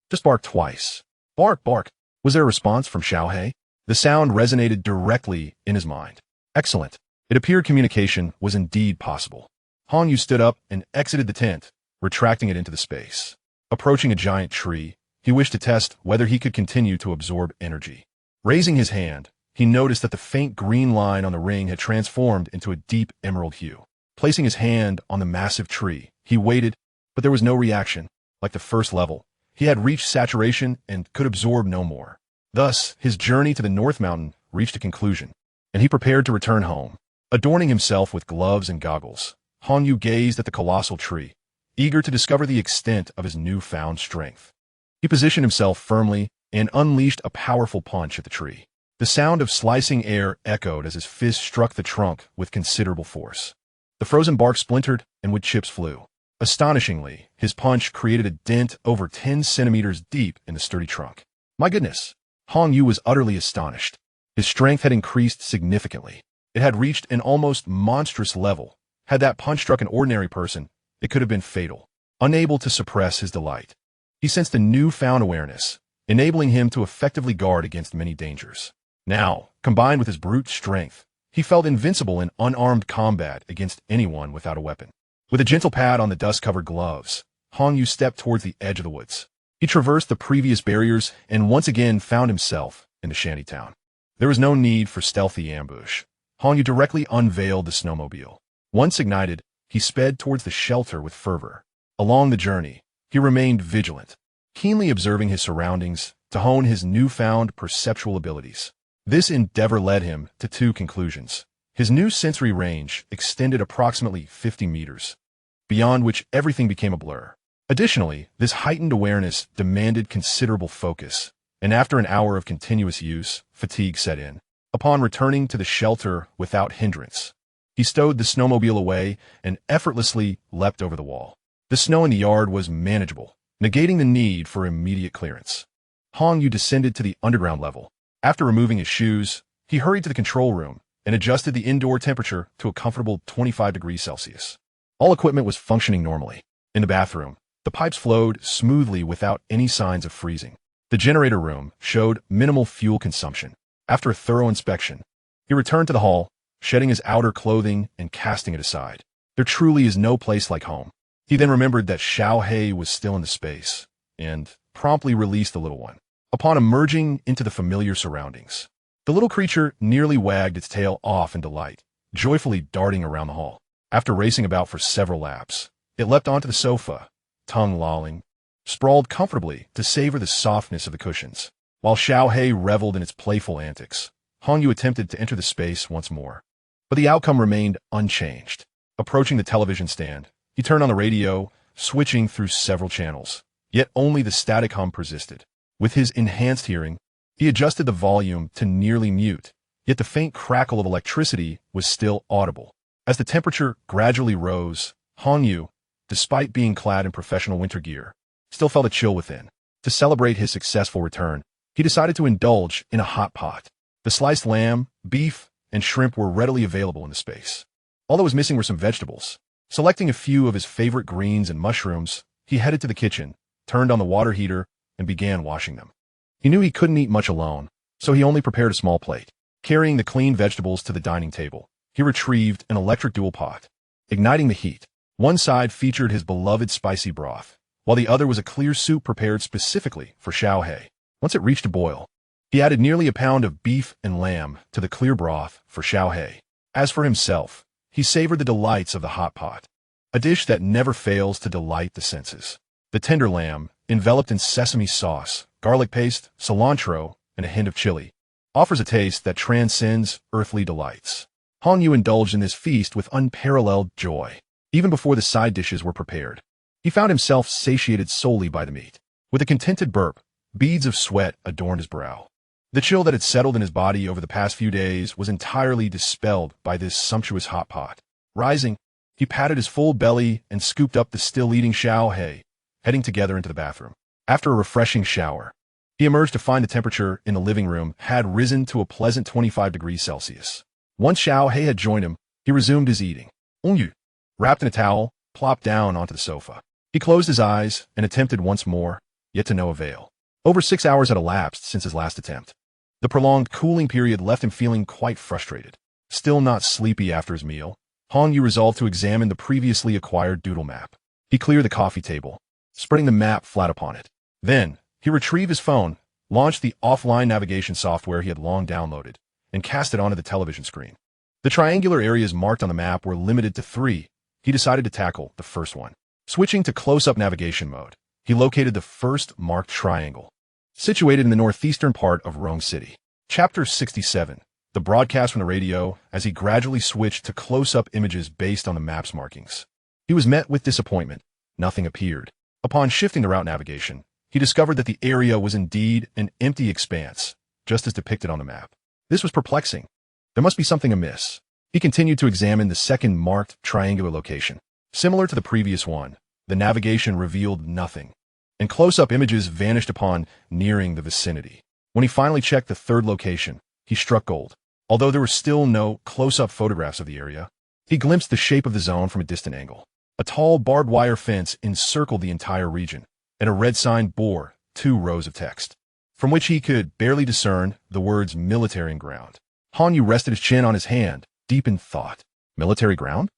just bark twice. Bark, bark. Was there a response from Xiao He? The sound resonated directly in his mind. Excellent. It appeared communication was indeed possible. Han Yu stood up and exited the tent, retracting it into the space. Approaching a giant tree, he wished to test whether he could continue to absorb energy. Raising his hand, he noticed that the faint green line on the ring had transformed into a deep emerald hue. Placing his hand on the massive tree, he waited, but there was no reaction. Like the first level, he had reached saturation and could absorb no more. Thus, his journey to the North Mountain reached a conclusion, and he prepared to return home. Adorning himself with gloves and goggles, Han Yu gazed at the colossal tree, eager to discover the extent of his newfound strength. He positioned himself firmly and unleashed a powerful punch at the tree. The sound of slicing air echoed as his fist struck the trunk with considerable force. The frozen bark splintered and wood chips flew. Astonishingly, his punch created a dent over 10 centimeters deep in the sturdy trunk. My goodness! Han Yu was utterly astonished. His strength had increased significantly. It had reached an almost monstrous level. Had that punch struck an ordinary person, it could have been fatal. Unable to suppress his delight, he sensed a newfound awareness, enabling him to effectively guard against many dangers. Now, combined with his brute strength, he felt invincible in unarmed combat against anyone without a weapon. With a gentle pat on the dust-covered gloves, Han Yu stepped towards the edge of the woods. He traversed the previous barriers and once again found himself in the shantytown. There was no need for stealthy ambush. Han Yu directly unveiled the snowmobile. Once ignited, he sped towards the shelter with fervor. Along the journey, he remained vigilant, keenly observing his surroundings to hone his newfound perceptual abilities. This endeavor led him to two conclusions. His new sensory range extended approximately 50 meters, beyond which everything became a blur. Additionally, this heightened awareness demanded considerable focus, and after an hour of continuous use, fatigue set in. Upon returning to the shelter without hindrance, he stowed the snowmobile away and effortlessly leapt over the wall. The snow in the yard was manageable, negating the need for immediate clearance. Han Yu descended to the underground level. After removing his shoes, he hurried to the control room and adjusted the indoor temperature to a comfortable 25 degrees Celsius. All equipment was functioning normally. In the bathroom, the pipes flowed smoothly without any signs of freezing. The generator room showed minimal fuel consumption. After a thorough inspection, he returned to the hall, shedding his outer clothing and casting it aside. There truly is no place like home. He then remembered that Xiao He was still in the space, and promptly released the little one. Upon emerging into the familiar surroundings, The little creature nearly wagged its tail off in delight, joyfully darting around the hall. After racing about for several laps, it leapt onto the sofa, tongue lolling, sprawled comfortably to savor the softness of the cushions. While Xiaohei reveled in its playful antics, Hongyu attempted to enter the space once more. But the outcome remained unchanged. Approaching the television stand, he turned on the radio, switching through several channels. Yet only the static hum persisted. With his enhanced hearing, he adjusted the volume to nearly mute, yet the faint crackle of electricity was still audible. As the temperature gradually rose, Hongyu, despite being clad in professional winter gear, still felt a chill within. To celebrate his successful return, he decided to indulge in a hot pot. The sliced lamb, beef, and shrimp were readily available in the space. All that was missing were some vegetables. Selecting a few of his favorite greens and mushrooms, he headed to the kitchen, turned on the water heater, and began washing them. He knew he couldn't eat much alone, so he only prepared a small plate. Carrying the clean vegetables to the dining table, he retrieved an electric dual pot. Igniting the heat, one side featured his beloved spicy broth, while the other was a clear soup prepared specifically for Xiaohei. Once it reached a boil, he added nearly a pound of beef and lamb to the clear broth for Xiaohei. As for himself, he savored the delights of the hot pot, a dish that never fails to delight the senses. The tender lamb, enveloped in sesame sauce, garlic paste, cilantro, and a hint of chili, offers a taste that transcends earthly delights. Hongyu indulged in this feast with unparalleled joy. Even before the side dishes were prepared, he found himself satiated solely by the meat. With a contented burp, beads of sweat adorned his brow. The chill that had settled in his body over the past few days was entirely dispelled by this sumptuous hot pot. Rising, he patted his full belly and scooped up the still-eating Xiaohei, heading together into the bathroom. After a refreshing shower, he emerged to find the temperature in the living room had risen to a pleasant 25 degrees Celsius. Once Xiaohei had joined him, he resumed his eating. Hongyu, wrapped in a towel, plopped down onto the sofa. He closed his eyes and attempted once more, yet to no avail. Over 6 hours had elapsed since his last attempt. The prolonged cooling period left him feeling quite frustrated. Still not sleepy after his meal, Hongyu resolved to examine the previously acquired doodle map. He cleared the coffee table, spreading the map flat upon it. Then, he retrieved his phone, launched the offline navigation software he had long downloaded, and cast it onto the television screen. The triangular areas marked on the map were limited to 3. He decided to tackle the first one. Switching to close-up navigation mode, he located the first marked triangle, situated in the northeastern part of Rome City. Chapter 67, the broadcast from the radio, as he gradually switched to close-up images based on the map's markings. He was met with disappointment. Nothing appeared. Upon shifting the route navigation, he discovered that the area was indeed an empty expanse, just as depicted on the map. This was perplexing. There must be something amiss. He continued to examine the second marked triangular location. Similar to the previous one, the navigation revealed nothing, and close-up images vanished upon nearing the vicinity. When he finally checked the third location, he struck gold. Although there were still no close-up photographs of the area, he glimpsed the shape of the zone from a distant angle. A tall barbed wire fence encircled the entire region, and a red sign bore 2 rows of text, from which he could barely discern the words military ground. Hongyu rested his chin on his hand, deep in thought. Military ground?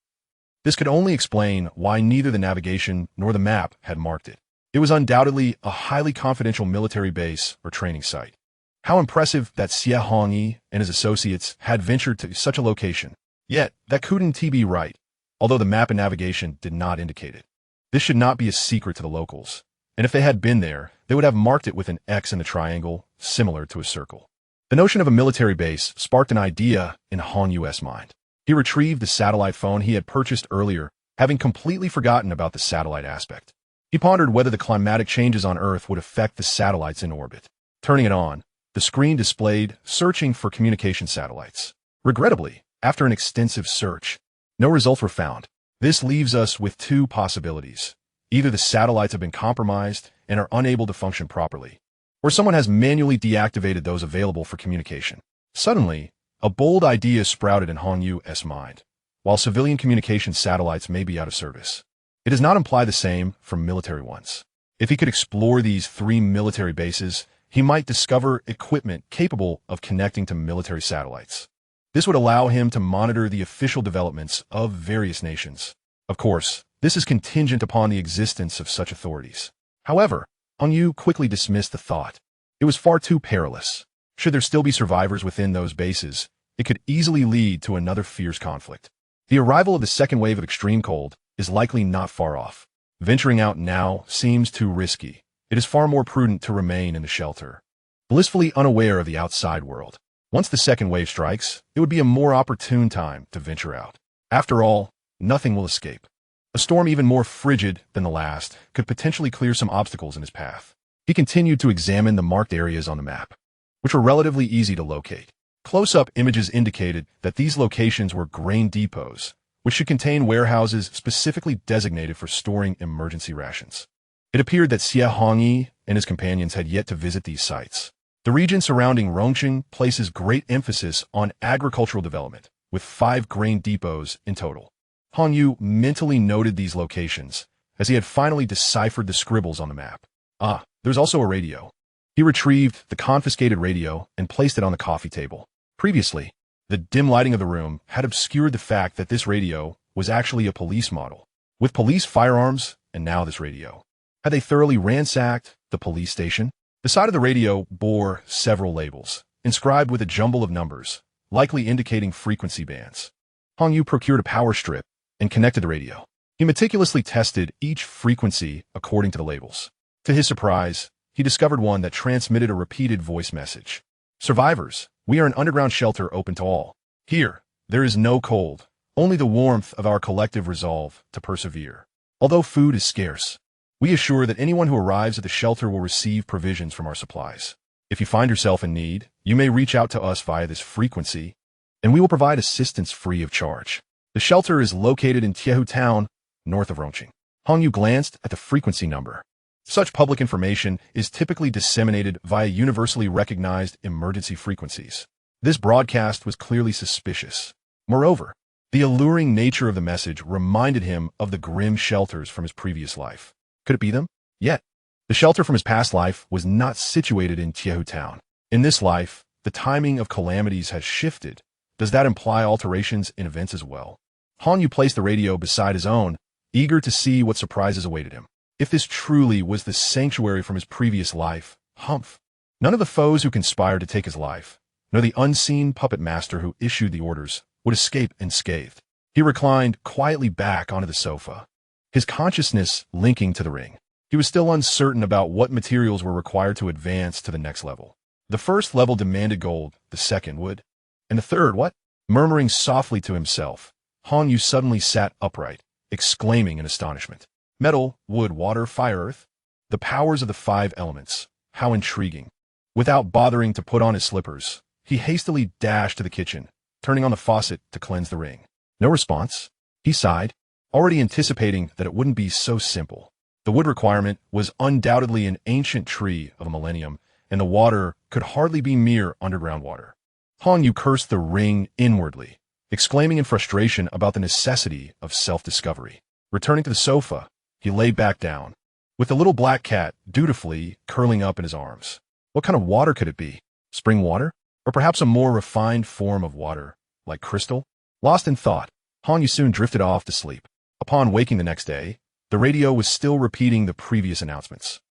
This could only explain why neither the navigation nor the map had marked it. It was undoubtedly a highly confidential military base or training site. How impressive that Xie Hongyi and his associates had ventured to such a location. Yet, that couldn't be right, although the map and navigation did not indicate it. This should not be a secret to the locals, and if they had been there, they would have marked it with an X in the triangle, similar to a circle. The notion of a military base sparked an idea in Hongyu's mind. He retrieved the satellite phone he had purchased earlier, having completely forgotten about the satellite aspect. He pondered whether the climatic changes on Earth would affect the satellites in orbit. Turning it on, the screen displayed searching for communication satellites. Regrettably, after an extensive search, no results were found. This leaves us with 2 possibilities. Either the satellites have been compromised and are unable to function properly, or someone has manually deactivated those available for communication. Suddenly, a bold idea sprouted in Hongyu's mind. While civilian communication satellites may be out of service, it does not imply the same for military ones. If he could explore these 3 military bases, he might discover equipment capable of connecting to military satellites. This would allow him to monitor the official developments of various nations. Of course, this is contingent upon the existence of such authorities. However, Hongyu quickly dismissed the thought. It was far too perilous. Should there still be survivors within those bases, it could easily lead to another fierce conflict. The arrival of the second wave of extreme cold is likely not far off. Venturing out now seems too risky. It is far more prudent to remain in the shelter, blissfully unaware of the outside world. Once the second wave strikes, it would be a more opportune time to venture out. After all, nothing will escape. A storm even more frigid than the last could potentially clear some obstacles in his path. He continued to examine the marked areas on the map, which were relatively easy to locate. Close-up images indicated that these locations were grain depots, which should contain warehouses specifically designated for storing emergency rations. It appeared that Xie Hongyi and his companions had yet to visit these sites. The region surrounding Rongqing places great emphasis on agricultural development, with 5 grain depots in total. Han Yu mentally noted these locations, as he had finally deciphered the scribbles on the map. There's also a radio. He retrieved the confiscated radio and placed it on the coffee table. Previously, the dim lighting of the room had obscured the fact that this radio was actually a police model, with police firearms and now this radio. Had they thoroughly ransacked the police station? The side of the radio bore several labels, inscribed with a jumble of numbers, likely indicating frequency bands. Hong Yu procured a power strip and connected the radio. He meticulously tested each frequency according to the labels. To his surprise, he discovered one that transmitted a repeated voice message. Survivors, we are an underground shelter open to all. Here, there is no cold, only the warmth of our collective resolve to persevere. Although food is scarce, we assure that anyone who arrives at the shelter will receive provisions from our supplies. If you find yourself in need, you may reach out to us via this frequency, and we will provide assistance free of charge. The shelter is located in Tiehu Town, north of Rongqing. Hong Yu glanced at the frequency number. Such public information is typically disseminated via universally recognized emergency frequencies. This broadcast was clearly suspicious. Moreover, the alluring nature of the message reminded him of the grim shelters from his previous life. Could it be them? Yet, the shelter from his past life was not situated in Tiehu Town. In this life, the timing of calamities has shifted. Does that imply alterations in events as well? Han Yu placed the radio beside his own, eager to see what surprises awaited him. If this truly was the sanctuary from his previous life, humph. None of the foes who conspired to take his life, nor the unseen puppet master who issued the orders, would escape unscathed. He reclined quietly back onto the sofa, his consciousness linking to the ring. He was still uncertain about what materials were required to advance to the next level. The first level demanded gold, the second wood. And the third, what? Murmuring softly to himself, Han Yu suddenly sat upright, exclaiming in astonishment. Metal, wood, water, fire, earth. The powers of the 5 elements. How intriguing. Without bothering to put on his slippers, he hastily dashed to the kitchen, turning on the faucet to cleanse the ring. No response. He sighed, already anticipating that it wouldn't be so simple. The wood requirement was undoubtedly an ancient tree of a millennium, and the water could hardly be mere underground water. Han Yu cursed the ring inwardly, exclaiming in frustration about the necessity of self-discovery. Returning to the sofa, he lay back down, with the little black cat dutifully curling up in his arms. What kind of water could it be? Spring water? Or perhaps a more refined form of water, like crystal? Lost in thought, Han Yu soon drifted off to sleep. Upon waking the next day, the radio was still repeating the previous announcements.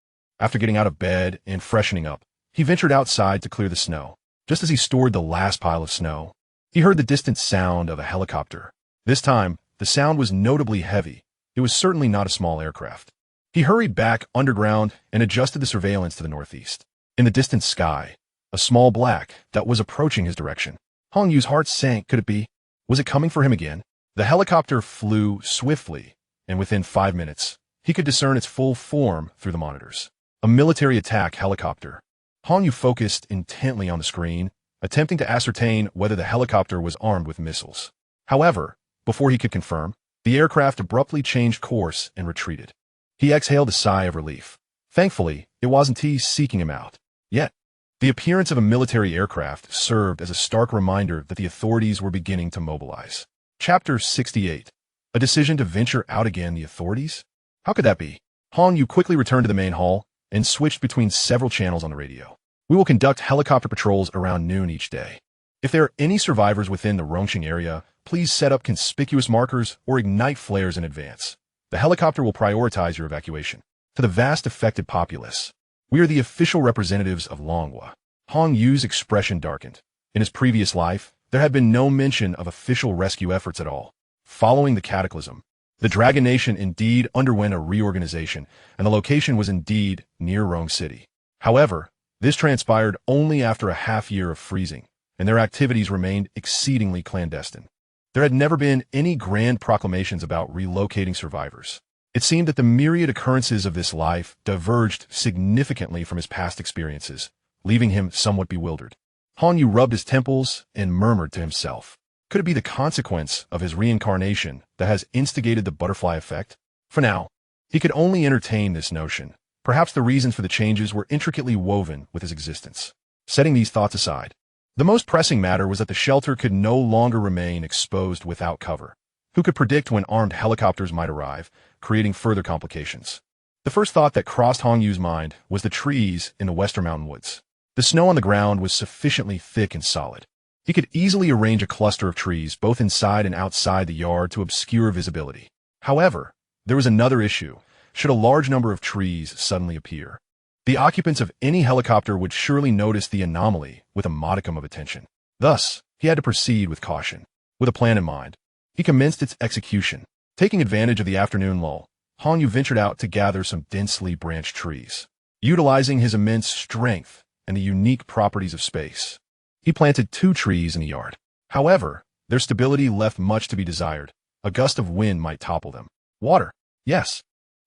After getting out of bed and freshening up, he ventured outside to clear the snow. Just as he stored the last pile of snow, he heard the distant sound of a helicopter. This time, the sound was notably heavy. It was certainly not a small aircraft. He hurried back underground and adjusted the surveillance to the northeast. In the distant sky, a small black that was approaching his direction. Hong Yu's heart sank. Could it be? Was it coming for him again? The helicopter flew swiftly, and within 5 minutes, he could discern its full form through the monitors. A military attack helicopter. Hong Yu focused intently on the screen, attempting to ascertain whether the helicopter was armed with missiles. However, before he could confirm, the aircraft abruptly changed course and retreated. He exhaled a sigh of relief. Thankfully, it wasn't he seeking him out. Yet, the appearance of a military aircraft served as a stark reminder that the authorities were beginning to mobilize. Chapter 68. A decision to venture out again. The authorities? How could that be? Hong Yu quickly returned to the main hall and switched between several channels on the radio. We will conduct helicopter patrols around noon each day. If there are any survivors within the Rongqing area, please set up conspicuous markers or ignite flares in advance. The helicopter will prioritize your evacuation. To the vast affected populace, we are the official representatives of Longhua. Hong Yu's expression darkened. In his previous life, there had been no mention of official rescue efforts at all. Following the cataclysm, the Dragon Nation indeed underwent a reorganization, and the location was indeed near Rome City. However, this transpired only after a half-year of freezing, and their activities remained exceedingly clandestine. There had never been any grand proclamations about relocating survivors. It seemed that the myriad occurrences of this life diverged significantly from his past experiences, leaving him somewhat bewildered. Hong Yu rubbed his temples and murmured to himself. Could it be the consequence of his reincarnation that has instigated the butterfly effect? For now, he could only entertain this notion. Perhaps the reasons for the changes were intricately woven with his existence. Setting these thoughts aside, the most pressing matter was that the shelter could no longer remain exposed without cover. Who could predict when armed helicopters might arrive, creating further complications? The first thought that crossed Hong Yu's mind was the trees in the western mountain woods. The snow on the ground was sufficiently thick and solid. He could easily arrange a cluster of trees both inside and outside the yard to obscure visibility. However, there was another issue. Should a large number of trees suddenly appear, the occupants of any helicopter would surely notice the anomaly with a modicum of attention. Thus, he had to proceed with caution. With a plan in mind, he commenced its execution. Taking advantage of the afternoon lull, Hong Yu ventured out to gather some densely branched trees. Utilizing his immense strength and the unique properties of space, he planted 2 trees in the yard. However, their stability left much to be desired. A gust of wind might topple them. Water. Yes.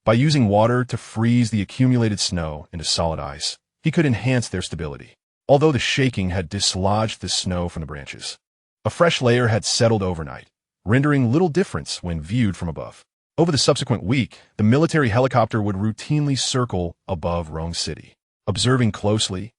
By using water to freeze the accumulated snow into solid ice, he could enhance their stability. Although the shaking had dislodged the snow from the branches, a fresh layer had settled overnight, rendering little difference when viewed from above. Over the subsequent week, the military helicopter would routinely circle above Rome City. Observing closely,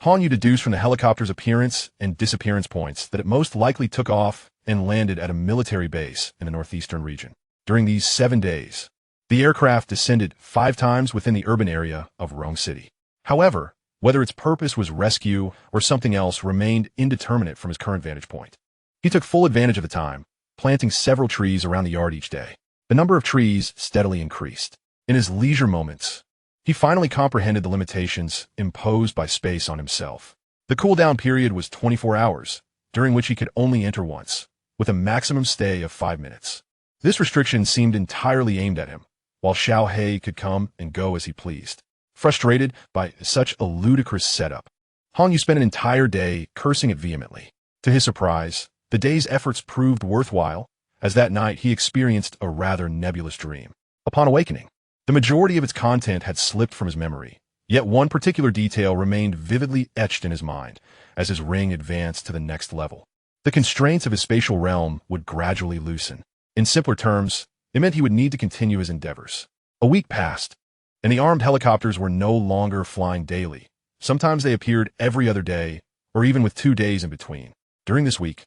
Hong Yu deduced from the helicopter's appearance and disappearance points that it most likely took off and landed at a military base in the northeastern region. During these 7 days, the aircraft descended 5 times within the urban area of Rome City. However, whether its purpose was rescue or something else remained indeterminate from his current vantage point. He took full advantage of the time, planting several trees around the yard each day. The number of trees steadily increased. In his leisure moments, he finally comprehended the limitations imposed by space on himself. The cool-down period was 24 hours, during which he could only enter once, with a maximum stay of 5 minutes. This restriction seemed entirely aimed at him, while Xiao He could come and go as he pleased. Frustrated by such a ludicrous setup, Hong Yu spent an entire day cursing it vehemently. To his surprise, the day's efforts proved worthwhile, as that night he experienced a rather nebulous dream. Upon awakening, the majority of its content had slipped from his memory, yet one particular detail remained vividly etched in his mind as his ring advanced to the next level. The constraints of his spatial realm would gradually loosen. In simpler terms, it meant he would need to continue his endeavors. A week passed, and the armed helicopters were no longer flying daily. Sometimes they appeared every other day, or even with 2 days in between. During this week,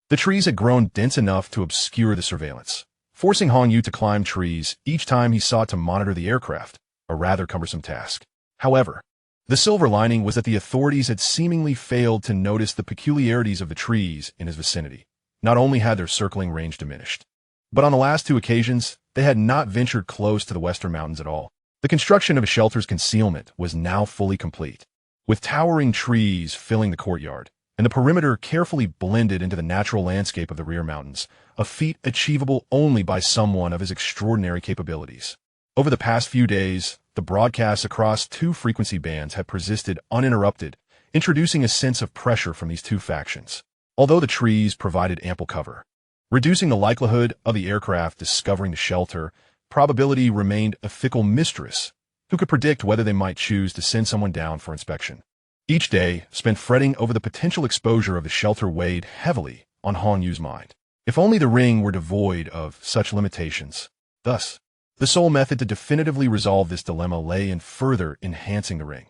the trees had grown dense enough to obscure the surveillance, forcing Hong Yu to climb trees each time he sought to monitor the aircraft, a rather cumbersome task. However, the silver lining was that the authorities had seemingly failed to notice the peculiarities of the trees in his vicinity. Not only had their circling range diminished, but on the last 2 occasions, they had not ventured close to the western mountains at all. The construction of a shelter's concealment was now fully complete, with towering trees filling the courtyard, and the perimeter carefully blended into the natural landscape of the rear mountains, a feat achievable only by someone of his extraordinary capabilities. Over the past few days, the broadcasts across 2 frequency bands had persisted uninterrupted, introducing a sense of pressure from these 2 factions. Although the trees provided ample cover, reducing the likelihood of the aircraft discovering the shelter, probability remained a fickle mistress who could predict whether they might choose to send someone down for inspection. Each day spent fretting over the potential exposure of the shelter weighed heavily on Hong Yu's mind. If only the ring were devoid of such limitations. Thus, the sole method to definitively resolve this dilemma lay in further enhancing the ring.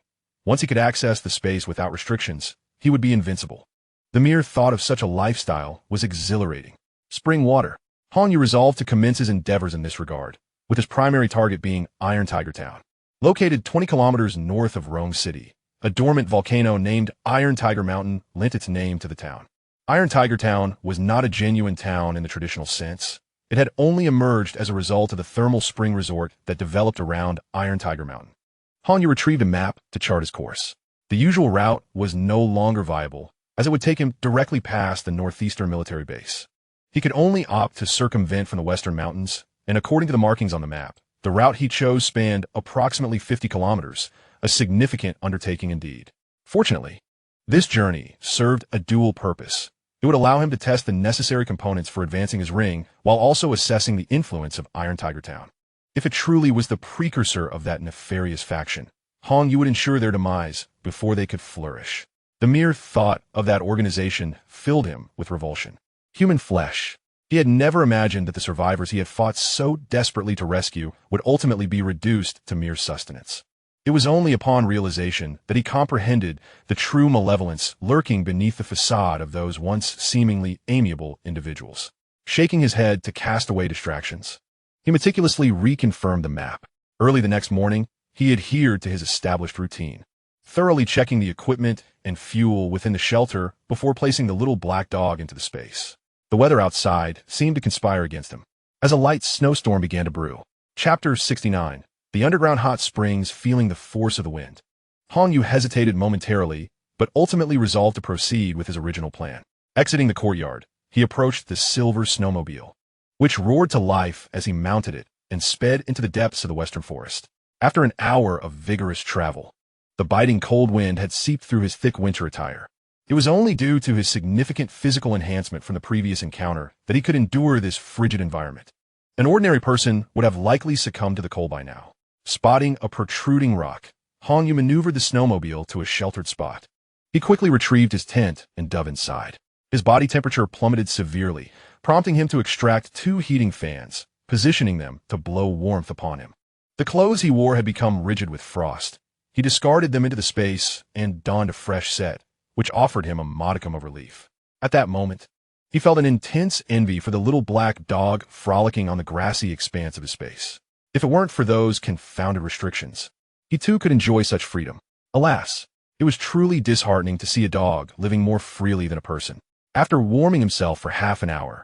Once he could access the space without restrictions, he would be invincible. The mere thought of such a lifestyle was exhilarating. Spring water. Hong Yu resolved to commence his endeavors in this regard, with his primary target being Iron Tiger Town. Located 20 kilometers north of Rome City, a dormant volcano named Iron Tiger Mountain lent its name to the town. Iron Tiger Town was not a genuine town in the traditional sense. It had only emerged as a result of the thermal spring resort that developed around Iron Tiger Mountain. Hong Yu retrieved a map to chart his course. The usual route was no longer viable, as it would take him directly past the northeastern military base. He could only opt to circumvent from the western mountains, and according to the markings on the map, the route he chose spanned approximately 50 kilometers, a significant undertaking indeed. Fortunately, this journey served a dual purpose. It would allow him to test the necessary components for advancing his ring, while also assessing the influence of Iron Tiger Town. If it truly was the precursor of that nefarious faction, Hongyu would ensure their demise before they could flourish. The mere thought of that organization filled him with revulsion. Human flesh. He had never imagined that the survivors he had fought so desperately to rescue would ultimately be reduced to mere sustenance. It was only upon realization that he comprehended the true malevolence lurking beneath the facade of those once seemingly amiable individuals. Shaking his head to cast away distractions, he meticulously reconfirmed the map. Early the next morning, he adhered to his established routine, thoroughly checking the equipment and fuel within the shelter before placing the little black dog into the space. The weather outside seemed to conspire against him, as a light snowstorm began to brew. Chapter 69. The underground hot springs feeling the force of the wind. Hongyu hesitated momentarily, but ultimately resolved to proceed with his original plan. Exiting the courtyard, he approached the silver snowmobile, which roared to life as he mounted it and sped into the depths of the western forest. After an hour of vigorous travel, the biting cold wind had seeped through his thick winter attire. It was only due to his significant physical enhancement from the previous encounter that he could endure this frigid environment. An ordinary person would have likely succumbed to the cold by now. Spotting a protruding rock, Hongyu maneuvered the snowmobile to a sheltered spot. He quickly retrieved his tent and dove inside. His body temperature plummeted severely, prompting him to extract 2 heating fans, positioning them to blow warmth upon him. The clothes he wore had become rigid with frost. He discarded them into the space and donned a fresh set, which offered him a modicum of relief. At that moment, he felt an intense envy for the little black dog frolicking on the grassy expanse of his space. If it weren't for those confounded restrictions, he too could enjoy such freedom. Alas, it was truly disheartening to see a dog living more freely than a person. After warming himself for half an hour,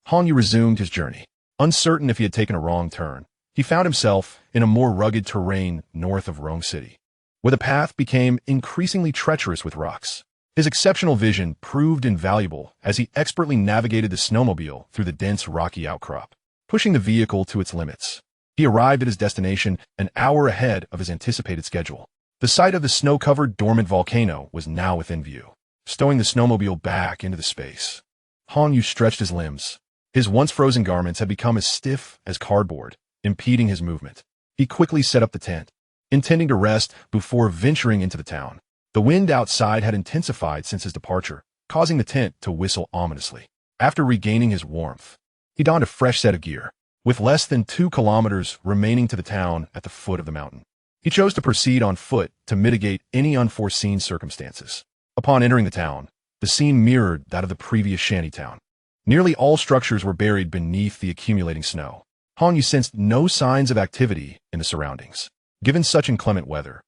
Hongyu resumed his journey. Uncertain if he had taken a wrong turn, he found himself in a more rugged terrain north of Rome City, where the path became increasingly treacherous with rocks. His exceptional vision proved invaluable as he expertly navigated the snowmobile through the dense rocky outcrop, pushing the vehicle to its limits. He arrived at his destination an hour ahead of his anticipated schedule. The site of the snow-covered dormant volcano was now within view. Stowing the snowmobile back into the space, Hongyu stretched his limbs. His once frozen garments had become as stiff as cardboard, impeding his movement. He quickly set up the tent, intending to rest before venturing into the town. The wind outside had intensified since his departure, causing the tent to whistle ominously. After regaining his warmth, he donned a fresh set of gear. With less than 2 kilometers remaining to the town at the foot of the mountain, he chose to proceed on foot to mitigate any unforeseen circumstances. Upon entering the town, the scene mirrored that of the previous shantytown. Nearly all structures were buried beneath the accumulating snow. Hongyu sensed no signs of activity in the surroundings. Given such inclement weather,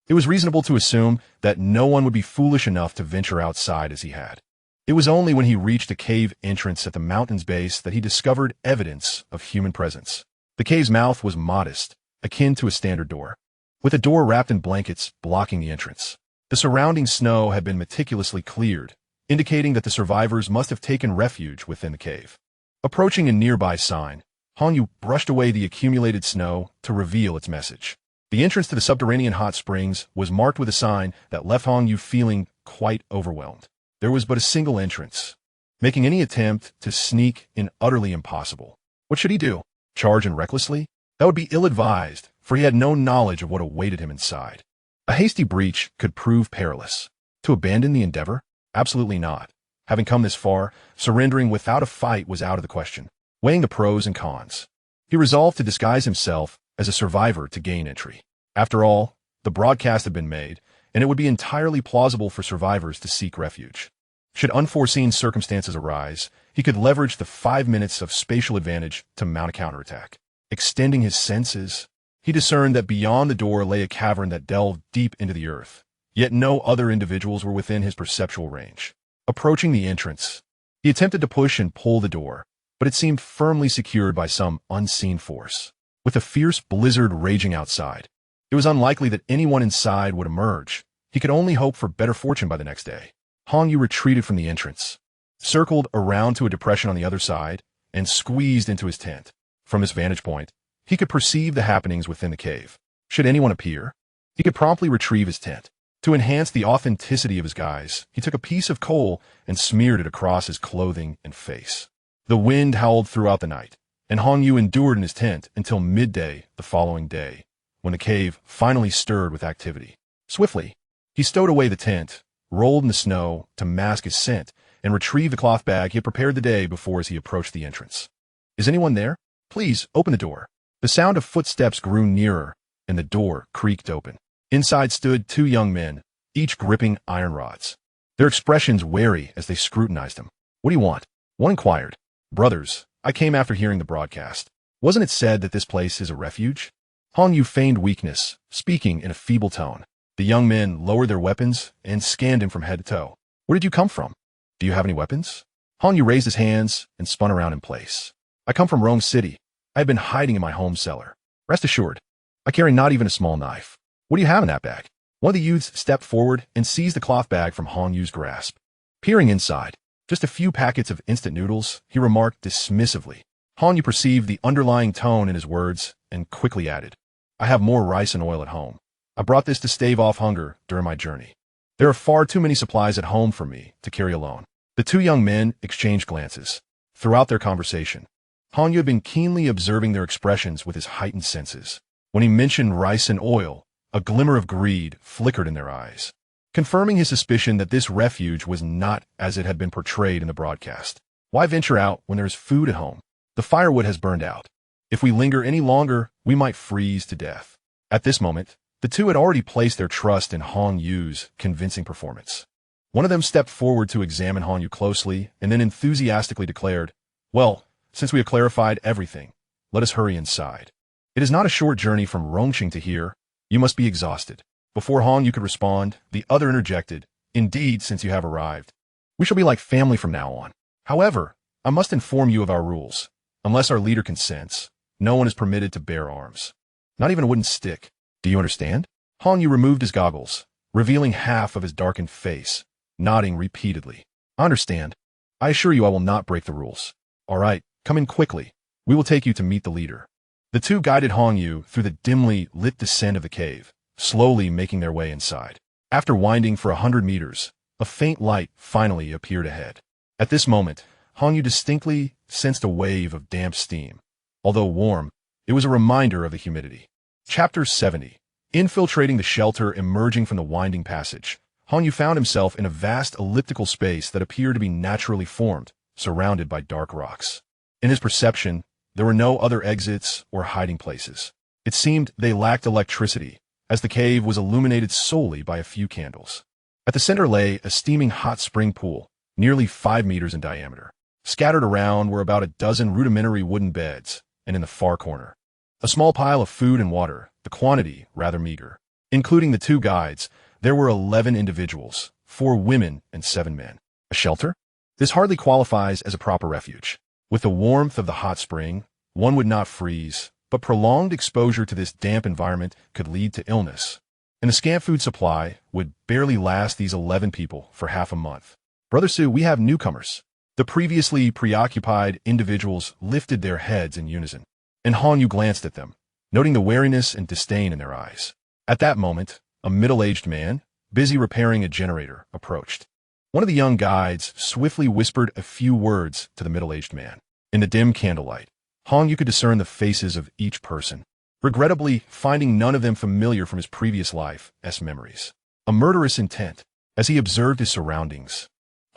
it was reasonable to assume that no one would be foolish enough to venture outside as he had. It was only when he reached a cave entrance at the mountain's base that he discovered evidence of human presence. The cave's mouth was modest, akin to a standard door, with a door wrapped in blankets blocking the entrance. The surrounding snow had been meticulously cleared, indicating that the survivors must have taken refuge within the cave. Approaching a nearby sign, Hongyu brushed away the accumulated snow to reveal its message. The entrance to the subterranean hot springs was marked with a sign that left Hongyu feeling quite overwhelmed. There was but a single entrance, making any attempt to sneak in utterly impossible. What should he do? Charge in recklessly? That would be ill-advised, for he had no knowledge of what awaited him inside. A hasty breach could prove perilous. To abandon the endeavor? Absolutely not. Having come this far, surrendering without a fight was out of the question. Weighing the pros and cons, he resolved to disguise himself as a survivor to gain entry. After all, the broadcast had been made, and it would be entirely plausible for survivors to seek refuge. Should unforeseen circumstances arise, he could leverage the 5 minutes of spatial advantage to mount a counterattack. Extending his senses, he discerned that beyond the door lay a cavern that delved deep into the earth, yet no other individuals were within his perceptual range. Approaching the entrance, he attempted to push and pull the door, but it seemed firmly secured by some unseen force. With a fierce blizzard raging outside, it was unlikely that anyone inside would emerge. He could only hope for better fortune by the next day. Han Yu retreated from the entrance, circled around to a depression on the other side, and squeezed into his tent. From his vantage point, he could perceive the happenings within the cave. Should anyone appear, he could promptly retrieve his tent. To enhance the authenticity of his guise, he took a piece of coal and smeared it across his clothing and face. The wind howled throughout the night, and Han Yu endured in his tent until midday the following day, when the cave finally stirred with activity. Swiftly, he stowed away the tent, rolled in the snow to mask his scent, and retrieved the cloth bag he had prepared the day before as he approached the entrance. "Is anyone there? Please, open the door." The sound of footsteps grew nearer, and the door creaked open. Inside stood two young men, each gripping iron rods, their expressions wary as they scrutinized him. "What do you want?" One inquired. "Brothers, I came after hearing the broadcast. Wasn't it said that this place is a refuge?" Han Yu feigned weakness, speaking in a feeble tone. The young men lowered their weapons and scanned him from head to toe. "Where did you come from? Do you have any weapons?" Han Yu raised his hands and spun around in place. "I come from Rome City. I have been hiding in my home cellar. Rest assured, I carry not even a small knife. What do you have in that bag?" One of the youths stepped forward and seized the cloth bag from Han Yu's grasp. Peering inside, just a few packets of instant noodles, he remarked dismissively. Han Yu perceived the underlying tone in his words and quickly added, "I have more rice and oil at home. I brought this to stave off hunger during my journey. There are far too many supplies at home for me to carry alone." The two young men exchanged glances. Throughout their conversation, Han Yu had been keenly observing their expressions with his heightened senses. When he mentioned rice and oil, a glimmer of greed flickered in their eyes, confirming his suspicion that this refuge was not as it had been portrayed in the broadcast. Why venture out when there is food at home? The firewood has burned out. If we linger any longer, we might freeze to death. At this moment, the two had already placed their trust in Han Yu's convincing performance. One of them stepped forward to examine Han Yu closely and then enthusiastically declared, "Well, since we have clarified everything, let us hurry inside. It is not a short journey from Rongqing to here. You must be exhausted." Before Han Yu could respond, the other interjected, "Indeed, since you have arrived. We shall be like family from now on. However, I must inform you of our rules. Unless our leader consents, no one is permitted to bear arms. Not even a wooden stick. Do you understand?" Han Yu removed his goggles, revealing half of his darkened face, nodding repeatedly. "I understand. I assure you I will not break the rules." "All right, come in quickly. We will take you to meet the leader." The two guided Han Yu through the dimly lit descent of the cave, slowly making their way inside. After winding for 100 meters, a faint light finally appeared ahead. At this moment, Han Yu distinctly sensed a wave of damp steam. Although warm, it was a reminder of the humidity. Chapter 70. Infiltrating the shelter emerging from the winding passage, Han Yu found himself in a vast elliptical space that appeared to be naturally formed, surrounded by dark rocks. In his perception, there were no other exits or hiding places. It seemed they lacked electricity, as the cave was illuminated solely by a few candles. At the center lay a steaming hot spring pool, nearly 5 meters in diameter. Scattered around were about a dozen rudimentary wooden beds, and in the far corner, a small pile of food and water, the quantity rather meager. Including the two guides, there were 11 individuals, 4 women and 7 men. A shelter? This hardly qualifies as a proper refuge. With the warmth of the hot spring, one would not freeze, but prolonged exposure to this damp environment could lead to illness. And the scant food supply would barely last these 11 people for half a month. "Brother Su, we have newcomers." The previously preoccupied individuals lifted their heads in unison, and Han Yu glanced at them, noting the wariness and disdain in their eyes. At that moment, a middle-aged man, busy repairing a generator, approached. One of the young guides swiftly whispered a few words to the middle-aged man. In the dim candlelight, Han Yu could discern the faces of each person, regrettably finding none of them familiar from his previous life's memories. A murderous intent. As he observed his surroundings,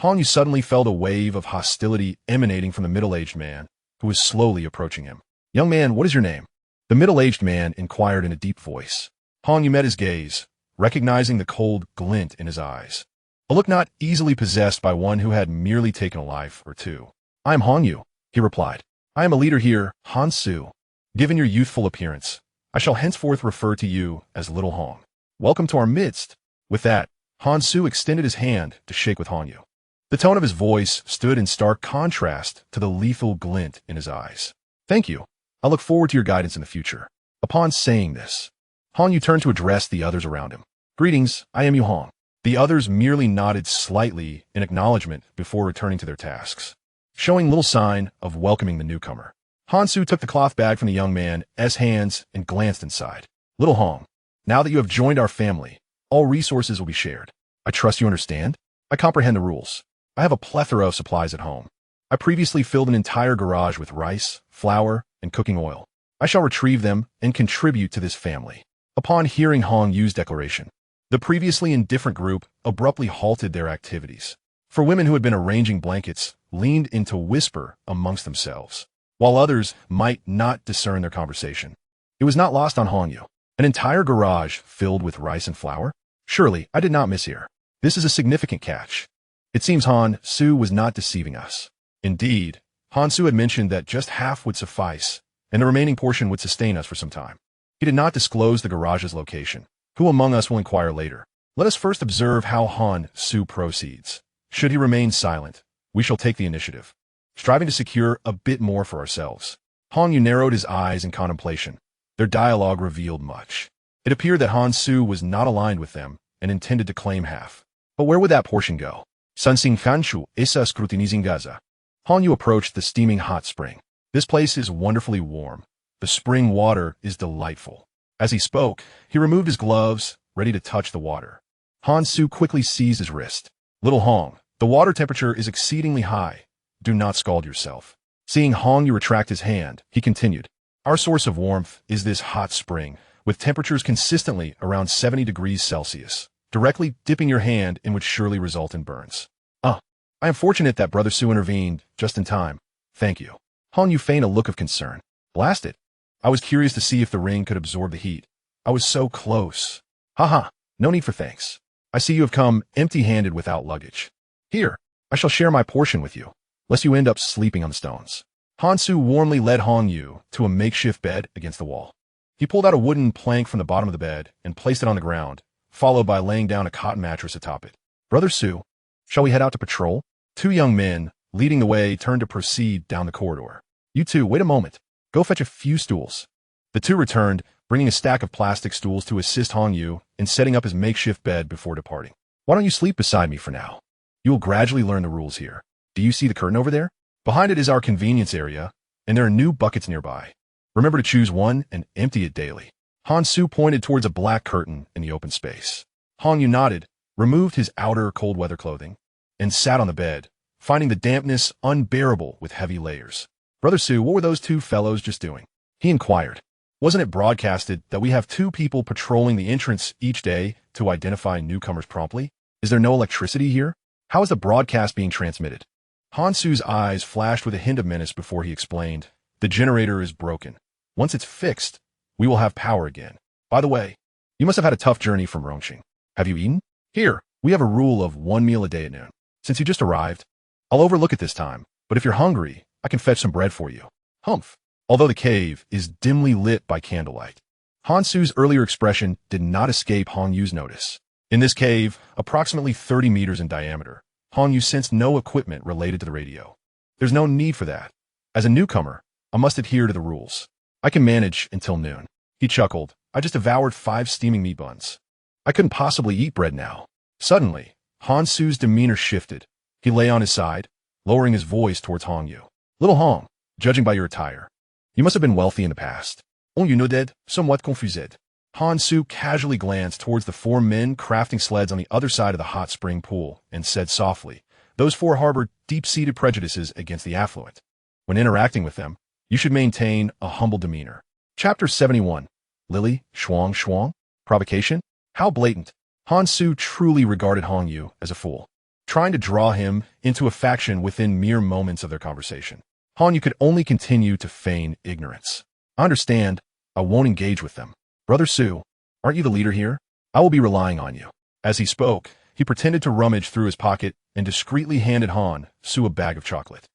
Han Yu suddenly felt a wave of hostility emanating from the middle-aged man, who was slowly approaching him. "Young man, what is your name?" The middle-aged man inquired in a deep voice. Han Yu met his gaze, recognizing the cold glint in his eyes. A look not easily possessed by one who had merely taken a life or two. "I am Han Yu," he replied. "I am a leader here, Han Su. Given your youthful appearance, I shall henceforth refer to you as Little Hong. Welcome to our midst." With that, Han Su extended his hand to shake with Han Yu. The tone of his voice stood in stark contrast to the lethal glint in his eyes. "Thank you. I look forward to your guidance in the future." Upon saying this, Han Yu turned to address the others around him. Greetings, I am Yu Hong. The others merely nodded slightly in acknowledgement before returning to their tasks, showing little sign of welcoming the newcomer. Hansu took the cloth bag from the young man's hands and glanced inside. Little Hong, now that you have joined our family, all resources will be shared. I trust you understand? I comprehend the rules. I have a plethora of supplies at home. I previously filled an entire garage with rice, flour, and cooking oil. I shall retrieve them and contribute to this family. Upon hearing Hong Yu's declaration, the previously indifferent group abruptly halted their activities. For women who had been arranging blankets leaned in to whisper amongst themselves, while others might not discern their conversation. It was not lost on Hong Yu. An entire garage filled with rice and flour? Surely, I did not mishear. This is a significant catch. It seems Han Su was not deceiving us. Indeed, Han Su had mentioned that just half would suffice, and the remaining portion would sustain us for some time. He did not disclose the garage's location. Who among us will inquire later? Let us first observe how Han Su proceeds. Should he remain silent, we shall take the initiative, striving to secure a bit more for ourselves. Hong Yu narrowed his eyes in contemplation. Their dialogue revealed much. It appeared that Han Su was not aligned with them and intended to claim half. But where would that portion go? Sansing Fanshu Esa scrutinizing Gaza. Hong Yu approached the steaming hot spring. This place is wonderfully warm. The spring water is delightful. As he spoke, he removed his gloves, ready to touch the water. Han Su quickly seized his wrist. Little Hong, the water temperature is exceedingly high. Do not scald yourself. Seeing Hong Yu retract his hand, he continued. Our source of warmth is this hot spring, with temperatures consistently around 70 degrees Celsius. Directly dipping your hand in would surely result in burns. I am fortunate that Brother Su intervened just in time. Thank you. Hong Yu feigned a look of concern. Blast it. I was curious to see if the ring could absorb the heat. I was so close. Haha, no need for thanks. I see you have come empty-handed without luggage. Here, I shall share my portion with you, lest you end up sleeping on the stones. Han Su warmly led Hong Yu to a makeshift bed against the wall. He pulled out a wooden plank from the bottom of the bed and placed it on the ground, followed by laying down a cotton mattress atop it. Brother Su, shall we head out to patrol? Two young men, leading the way, turned to proceed down the corridor. You two, wait a moment. Go fetch a few stools. The two returned, bringing a stack of plastic stools to assist Hong Yu in setting up his makeshift bed before departing. Why don't you sleep beside me for now? You will gradually learn the rules here. Do you see the curtain over there? Behind it is our convenience area, and there are new buckets nearby. Remember to choose one and empty it daily. Han Su pointed towards a black curtain in the open space. Hong Yu nodded, removed his outer cold weather clothing, and sat on the bed, finding the dampness unbearable with heavy layers. Brother Su, what were those two fellows just doing? He inquired. Wasn't it broadcasted that we have two people patrolling the entrance each day to identify newcomers promptly? Is there no electricity here? How is the broadcast being transmitted? Han Su's eyes flashed with a hint of menace before he explained. The generator is broken. Once it's fixed, we will have power again. By the way, you must have had a tough journey from Rongqing. Have you eaten? Here, we have a rule of 1 meal a day at noon. Since you just arrived, I'll overlook it this time, but if you're hungry, I can fetch some bread for you. Humph. Although the cave is dimly lit by candlelight, Han Su's earlier expression did not escape Hong Yu's notice. In this cave, approximately 30 meters in diameter, Hong Yu sensed no equipment related to the radio. There's no need for that. As a newcomer, I must adhere to the rules. I can manage until noon. He chuckled. I just devoured 5 steaming meat buns. I couldn't possibly eat bread now. Suddenly, Han Su's demeanor shifted. He lay on his side, lowering his voice towards Hong Yu. Little Hong, judging by your attire, you must have been wealthy in the past. On you nodded, somewhat confused. Han Su casually glanced towards the 4 men crafting sleds on the other side of the hot spring pool and said softly, those 4 harbor deep-seated prejudices against the affluent. When interacting with them, you should maintain a humble demeanor. Chapter 71. Lily, Shuang, Provocation? How blatant. Han Su truly regarded Hong Yu as a fool, trying to draw him into a faction within mere moments of their conversation. Hong Yu could only continue to feign ignorance. I understand. I won't engage with them. Brother Su, aren't you the leader here? I will be relying on you. As he spoke, he pretended to rummage through his pocket and discreetly handed Han Su a bag of chocolate.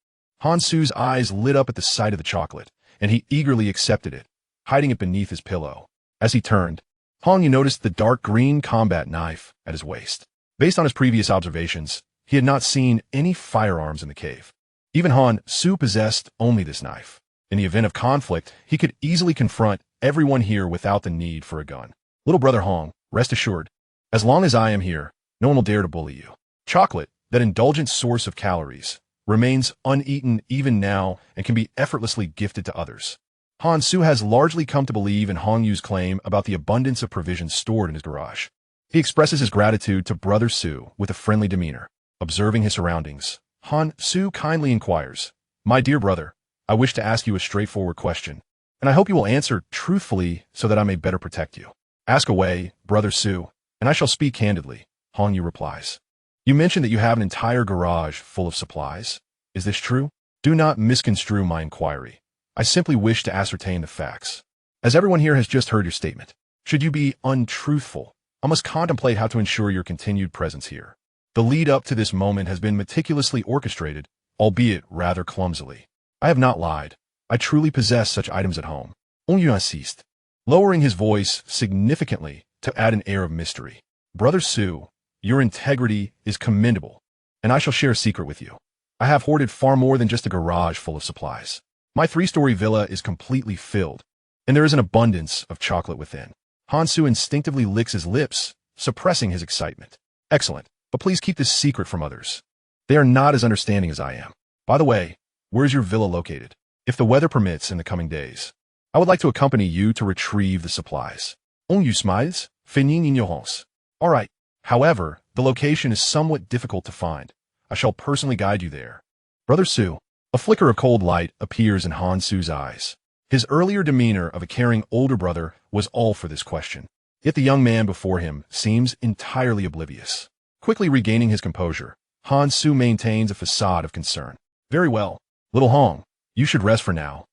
Han Su's eyes lit up at the sight of the chocolate, and he eagerly accepted it, hiding it beneath his pillow. As he turned, Hong Yu noticed the dark green combat knife at his waist. Based on his previous observations, he had not seen any firearms in the cave. Even Han Su possessed only this knife. In the event of conflict, he could easily confront everyone here without the need for a gun. Little brother Hong, rest assured, As long as I am here, no one will dare to bully you. Chocolate, that indulgent source of calories, remains uneaten even now and can be effortlessly gifted to others. Han Su has largely come to believe in Hong Yu's claim about the abundance of provisions stored in his garage. He expresses his gratitude to Brother Su with a friendly demeanor. Observing his surroundings, Han Su kindly inquires, "My dear brother, I wish to ask you a straightforward question, and I hope you will answer truthfully so that I may better protect you." "Ask away, Brother Su, and I shall speak candidly," Hong Yu replies. "You mentioned that you have an entire garage full of supplies. Is this true? Do not misconstrue my inquiry. I simply wish to ascertain the facts. As everyone here has just heard your statement, should you be untruthful, I must contemplate how to ensure your continued presence here. The lead up to this moment has been meticulously orchestrated, albeit rather clumsily. I have not lied. I truly possess such items at home." Hong Yu insisted, lowering his voice significantly to add an air of mystery. "Brother Su, your integrity is commendable, and I shall share a secret with you. I have hoarded far more than just a garage full of supplies. My 3-story villa is completely filled, and there is an abundance of chocolate within." Han Su instinctively licks his lips, suppressing his excitement. "Excellent, but please keep this secret from others. They are not as understanding as I am. By the way, where is your villa located? If the weather permits in the coming days, I would like to accompany you to retrieve the supplies." Hong Yu smiles, feigning ignorance. "All right. However, the location is somewhat difficult to find. I shall personally guide you there." Brother Su. A flicker of cold light appears in Han Su's eyes. His earlier demeanor of a caring older brother was all for this question. Yet the young man before him seems entirely oblivious. Quickly regaining his composure, Han Su maintains a facade of concern. "Very well, little Hong, you should rest for now.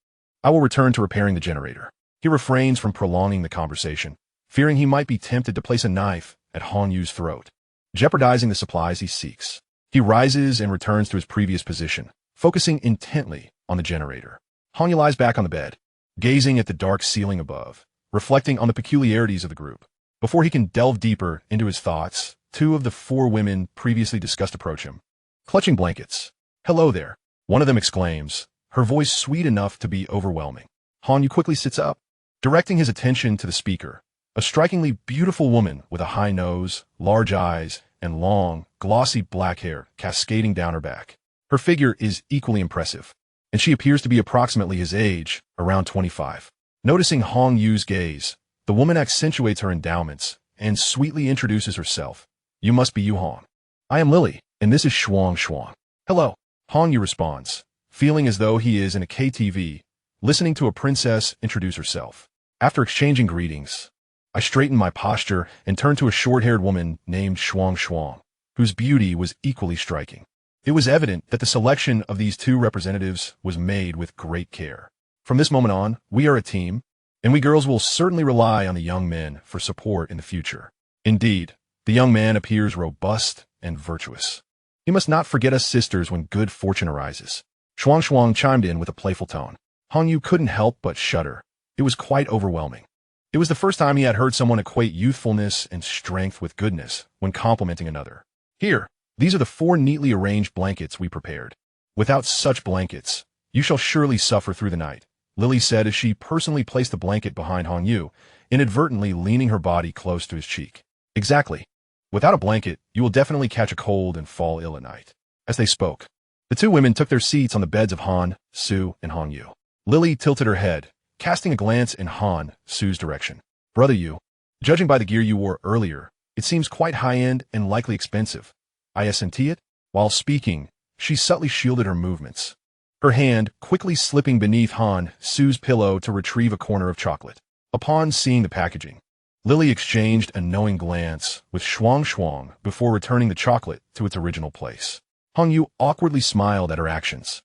I will return to repairing the generator." He refrains from prolonging the conversation, fearing he might be tempted to place a knife at Hong Yu's throat, jeopardizing the supplies he seeks. He rises and returns to his previous position, focusing intently on the generator. Hong Yu lies back on the bed, gazing at the dark ceiling above, reflecting on the peculiarities of the group. Before he can delve deeper into his thoughts, 2 of the 4 women previously discussed approach him, clutching blankets. "Hello there," one of them exclaims, her voice sweet enough to be overwhelming. Hong Yu quickly sits up, directing his attention to the speaker, a strikingly beautiful woman with a high nose, large eyes, and long, glossy black hair cascading down her back. Her figure is equally impressive, and she appears to be approximately his age, around 25. Noticing Hong Yu's gaze, the woman accentuates her endowments and sweetly introduces herself. "You must be Yu Hong. I am Lily, and this is Shuang Shuang." "Hello," Hong Yu responds, feeling as though he is in a KTV, listening to a princess introduce herself. After exchanging greetings, I straightened my posture and turned to a short-haired woman named Shuang Shuang, whose beauty was equally striking. It was evident that the selection of these 2 representatives was made with great care. From this moment on, we are a team, and we girls will certainly rely on the young men for support in the future. Indeed, the young man appears robust and virtuous. He must not forget us sisters when good fortune arises. Shuang Shuang chimed in with a playful tone. Hong Yu couldn't help but shudder. It was quite overwhelming. It was the first time he had heard someone equate youthfulness and strength with goodness when complimenting another. "Here, these are the 4 neatly arranged blankets we prepared. Without such blankets, you shall surely suffer through the night," Lily said as she personally placed the blanket behind Hong Yu, inadvertently leaning her body close to his cheek. "Exactly. Without a blanket, you will definitely catch a cold and fall ill at night." As they spoke, the 2 women took their seats on the beds of Han Su and Hong Yu. Lily tilted her head, casting a glance in Han Su's direction. "Brother Yu, judging by the gear you wore earlier, it seems quite high-end and likely expensive. I assent it." While speaking, she subtly shielded her movements, her hand quickly slipping beneath Han Su's pillow to retrieve a corner of chocolate. Upon seeing the packaging, Lily exchanged a knowing glance with Shuang Shuang before returning the chocolate to its original place. Hong Yu awkwardly smiled at her actions.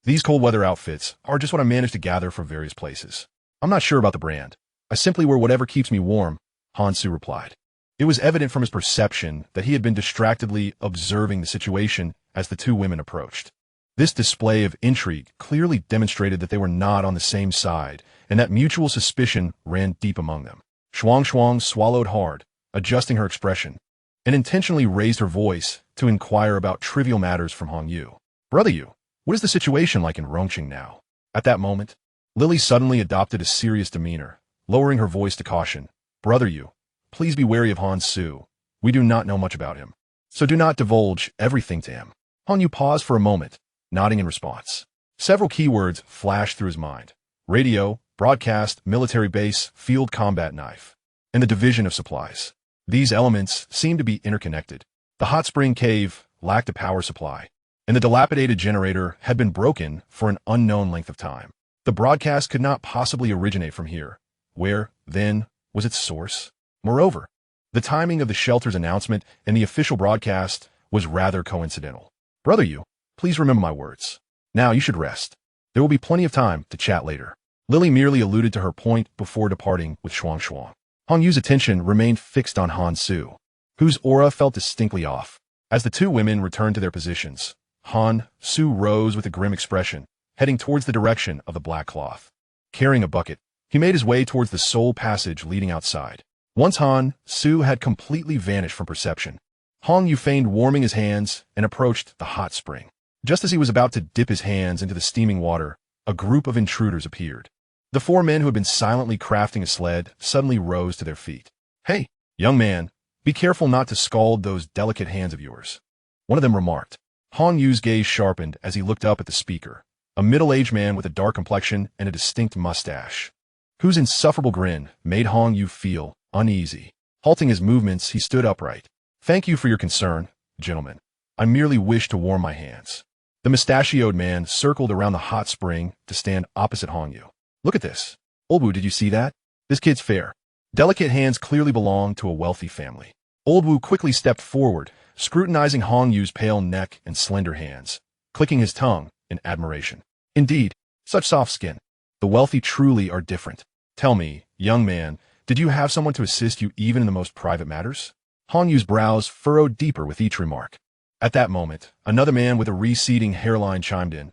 These cold weather outfits are just what I managed to gather from various places. I'm not sure about the brand. I simply wear whatever keeps me warm," Han Su replied. It was evident from his perception that he had been distractedly observing the situation as the 2 women approached. This display of intrigue clearly demonstrated that they were not on the same side and that mutual suspicion ran deep among them. Shuang Shuang swallowed hard, adjusting her expression, and intentionally raised her voice to inquire about trivial matters from Hong Yu. "Brother Yu, what is the situation like in Rongqing now?" At that moment, Lily suddenly adopted a serious demeanor, lowering her voice to caution. "Brother Yu, please be wary of Han Su. We do not know much about him, so do not divulge everything to him. Han Yu paused for a moment, nodding in response. Several keywords flashed through his mind. Radio, broadcast, military base, field combat knife, and the division of supplies. These elements seemed to be interconnected. The hot spring cave lacked a power supply, and the dilapidated generator had been broken for an unknown length of time. The broadcast could not possibly originate from here. Where, then, was its source? Moreover, the timing of the shelter's announcement and the official broadcast was rather coincidental. Brother Yu, please remember my words. Now you should rest. There will be plenty of time to chat later. Lily merely alluded to her point before departing with Shuang. Han Yu's attention remained fixed on Han Su, whose aura felt distinctly off. As the two women returned to their positions, Han Su rose with a grim expression, heading towards the direction of the black cloth. Carrying a bucket, he made his way towards the sole passage leading outside. Once Han Su had completely vanished from perception, Hong Yu feigned warming his hands and approached the hot spring. Just as he was about to dip his hands into the steaming water, a group of intruders appeared. The four men who had been silently crafting a sled suddenly rose to their feet. Hey, young man, be careful not to scald those delicate hands of yours, one of them remarked. Hong Yu's gaze sharpened as he looked up at the speaker, a middle-aged man with a dark complexion and a distinct mustache, whose insufferable grin made Hong Yu feel uneasy. Halting his movements, he stood upright. Thank you for your concern, gentlemen. I merely wish to warm my hands. The mustachioed man circled around the hot spring to stand opposite Hong Yu. Look at this. Old Wu, did you see that? This kid's fair. Delicate hands clearly belong to a wealthy family. Old Wu quickly stepped forward, scrutinizing Hong Yu's pale neck and slender hands, clicking his tongue in admiration. Indeed, such soft skin. The wealthy truly are different. Tell me, young man, did you have someone to assist you even in the most private matters? Hong Yu's brows furrowed deeper with each remark. At that moment, another man with a receding hairline chimed in.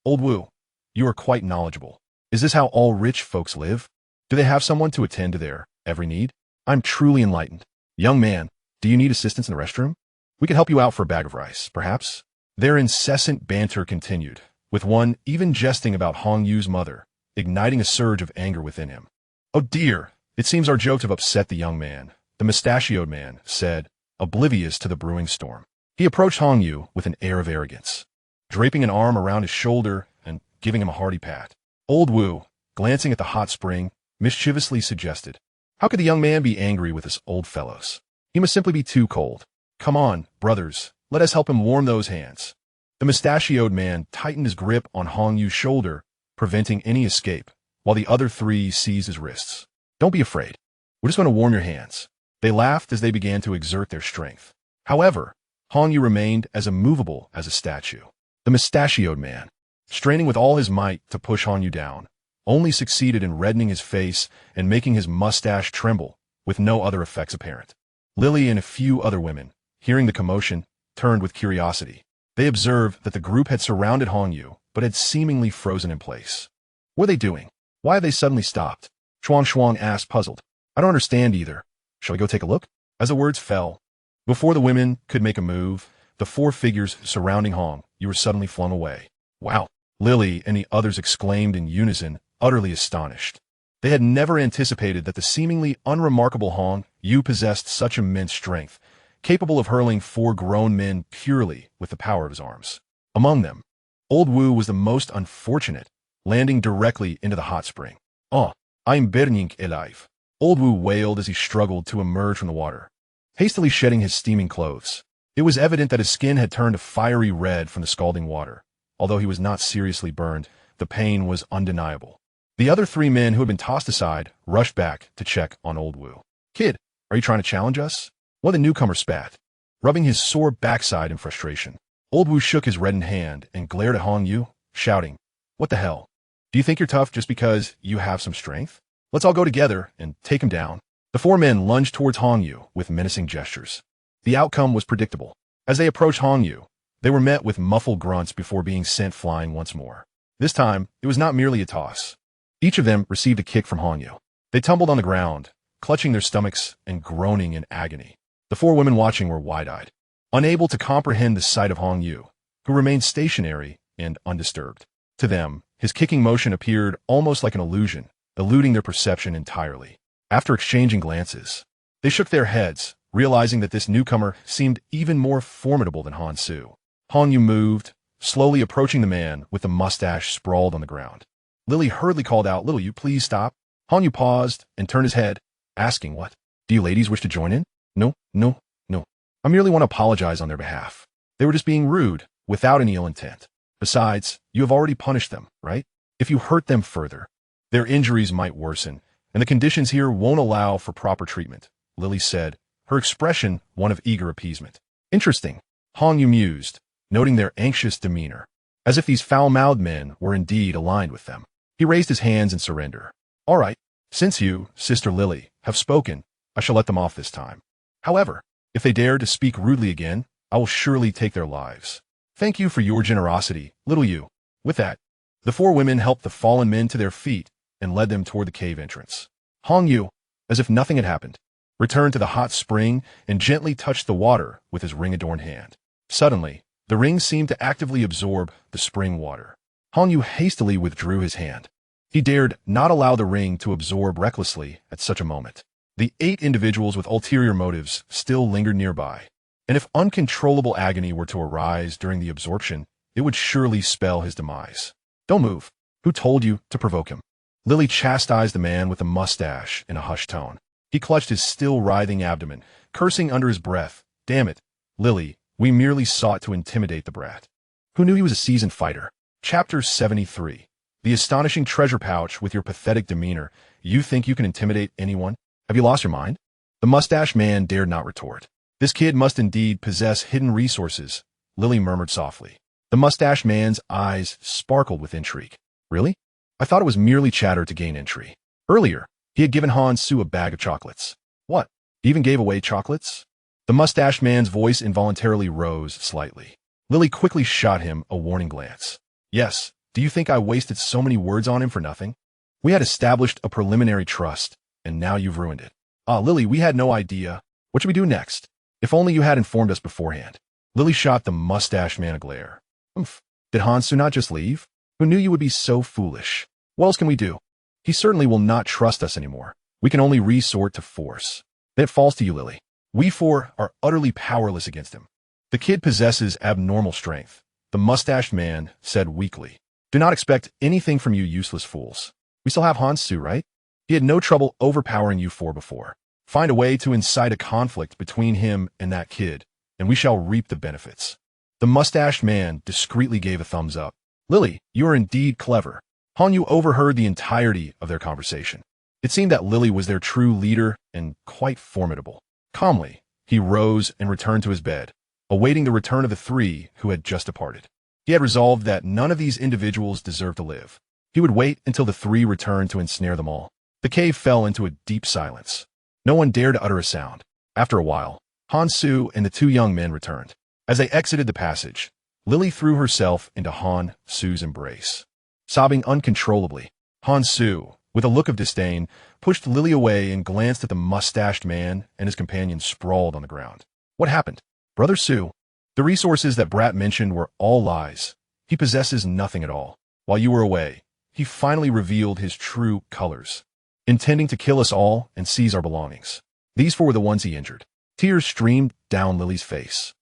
Old Wu, you are quite knowledgeable. Is this how all rich folks live? Do they have someone to attend to their every need? I'm truly enlightened. Young man, do you need assistance in the restroom? We can help you out for a bag of rice, perhaps? Their incessant banter continued, with one even jesting about Hong Yu's mother, igniting a surge of anger within him. Oh dear, it seems our jokes have upset the young man, the mustachioed man said, oblivious to the brewing storm. He approached Hong Yu with an air of arrogance, draping an arm around his shoulder and giving him a hearty pat. Old Wu, glancing at the hot spring, mischievously suggested, how could the young man be angry with us old fellows? He must simply be too cold. Come on, brothers, let us help him warm those hands. The mustachioed man tightened his grip on Hong Yu's shoulder, preventing any escape, while the other three seized his wrists. Don't be afraid. We're just going to warm your hands. They laughed as they began to exert their strength. However, Hong Yu remained as immovable as a statue. The mustachioed man, straining with all his might to push Hong Yu down, only succeeded in reddening his face and making his mustache tremble, with no other effects apparent. Lily and a few other women, hearing the commotion, turned with curiosity. They observed that the group had surrounded Hong Yu, but had seemingly frozen in place. What are they doing? Why have they suddenly stopped? Shuang asked, puzzled. I don't understand either. Shall we go take a look? As the words fell, before the women could make a move, the four figures surrounding Hong Yu were suddenly flung away. Wow! Lily and the others exclaimed in unison, utterly astonished. They had never anticipated that the seemingly unremarkable Hong Yu possessed such immense strength, capable of hurling four grown men purely with the power of his arms. Among them, Old Wu was the most unfortunate, landing directly into the hot spring. Oh, I'm burning alive. Old Wu wailed as he struggled to emerge from the water, hastily shedding his steaming clothes. It was evident that his skin had turned a fiery red from the scalding water. Although he was not seriously burned, the pain was undeniable. The other three men who had been tossed aside rushed back to check on Old Wu. Kid, are you trying to challenge us? One of the newcomers spat, rubbing his sore backside in frustration. Old Wu shook his reddened hand and glared at Hong Yu, shouting, What the hell? Do you think you're tough just because you have some strength? Let's all go together and take him down. The four men lunged towards Hong Yu with menacing gestures. The outcome was predictable. As they approached Hong Yu, they were met with muffled grunts before being sent flying once more. This time, it was not merely a toss. Each of them received a kick from Hong Yu. They tumbled on the ground, clutching their stomachs and groaning in agony. The four women watching were wide-eyed, unable to comprehend the sight of Hong Yu, who remained stationary and undisturbed. To them, his kicking motion appeared almost like an illusion, eluding their perception entirely. After exchanging glances, They shook their heads, realizing that this newcomer seemed even more formidable than Han Su. Han Yu moved, slowly approaching the man with the mustache sprawled on the ground. Lily hurriedly called out, "Little you, please stop." Han Yu paused and turned his head, asking, "What? Do you ladies wish to join in?" No. I merely want to apologize on their behalf. They were just being rude, without any ill intent. Besides, you have already punished them, right? If you hurt them further, their injuries might worsen, and the conditions here won't allow for proper treatment," Lily said, her expression one of eager appeasement. "Interesting," Han Yu mused, noting their anxious demeanor, as if these foul-mouthed men were indeed aligned with them. He raised his hands in surrender. "All right, since you, Sister Lily, have spoken, I shall let them off this time. However, if they dare to speak rudely again, I will surely take their lives. Thank you for your generosity, little you." With that, the four women helped the fallen men to their feet and led them toward the cave entrance. Han Yu, as if nothing had happened, returned to the hot spring and gently touched the water with his ring-adorned hand. Suddenly, the ring seemed to actively absorb the spring water. Han Yu hastily withdrew his hand. He dared not allow the ring to absorb recklessly at such a moment. The 8 individuals with ulterior motives still lingered nearby, and if uncontrollable agony were to arise during the absorption, it would surely spell his demise. "Don't move. Who told you to provoke him?" Lily chastised the man with the mustache in a hushed tone. He clutched his still writhing abdomen, cursing under his breath. "Damn it, Lily, we merely sought to intimidate the brat. Who knew he was a seasoned fighter?" Chapter 73. The astonishing treasure pouch. With your pathetic demeanor, you think you can intimidate anyone? Have you lost your mind? The mustache man dared not retort. This kid must indeed possess hidden resources, Lily murmured softly. The mustache man's eyes sparkled with intrigue. Really? I thought it was merely chatter to gain entry. Earlier, he had given Han Su a bag of chocolates. What? He even gave away chocolates? The mustache man's voice involuntarily rose slightly. Lily quickly shot him a warning glance. Yes, do you think I wasted so many words on him for nothing? We had established a preliminary trust, and now you've ruined it. Ah, Lily, we had no idea. What should we do next? If only you had informed us beforehand. Lily shot the mustache man a glare. Did Han Su not just leave? Who knew you would be so foolish? What else can we do? He certainly will not trust us anymore. We can only resort to force. Then it falls to you, Lily. We 4 are utterly powerless against him. The kid possesses abnormal strength, the mustached man said weakly. Do not expect anything from you useless fools. We still have Han Su, right? He had no trouble overpowering you 4 before. Find a way to incite a conflict between him and that kid, and we shall reap the benefits. The mustached man discreetly gave a thumbs up. Lily, you are indeed clever. Han Yu overheard the entirety of their conversation. It seemed that Lily was their true leader and quite formidable. Calmly, he rose and returned to his bed, awaiting the return of the 3 who had just departed. He had resolved that none of these individuals deserved to live. He would wait until the 3 returned to ensnare them all. The cave fell into a deep silence. No one dared to utter a sound. After a while, Han Su and the 2 young men returned. As they exited the passage, Lily threw herself into Han Su's embrace. Sobbing uncontrollably, Han Su, with a look of disdain, pushed Lily away and glanced at the mustached man and his companion sprawled on the ground. What happened? Brother Su, the resources that Brat mentioned were all lies. He possesses nothing at all. While you were away, he finally revealed his true colors, intending to kill us all and seize our belongings. These 4 were the ones he injured. Tears streamed down Lily's face,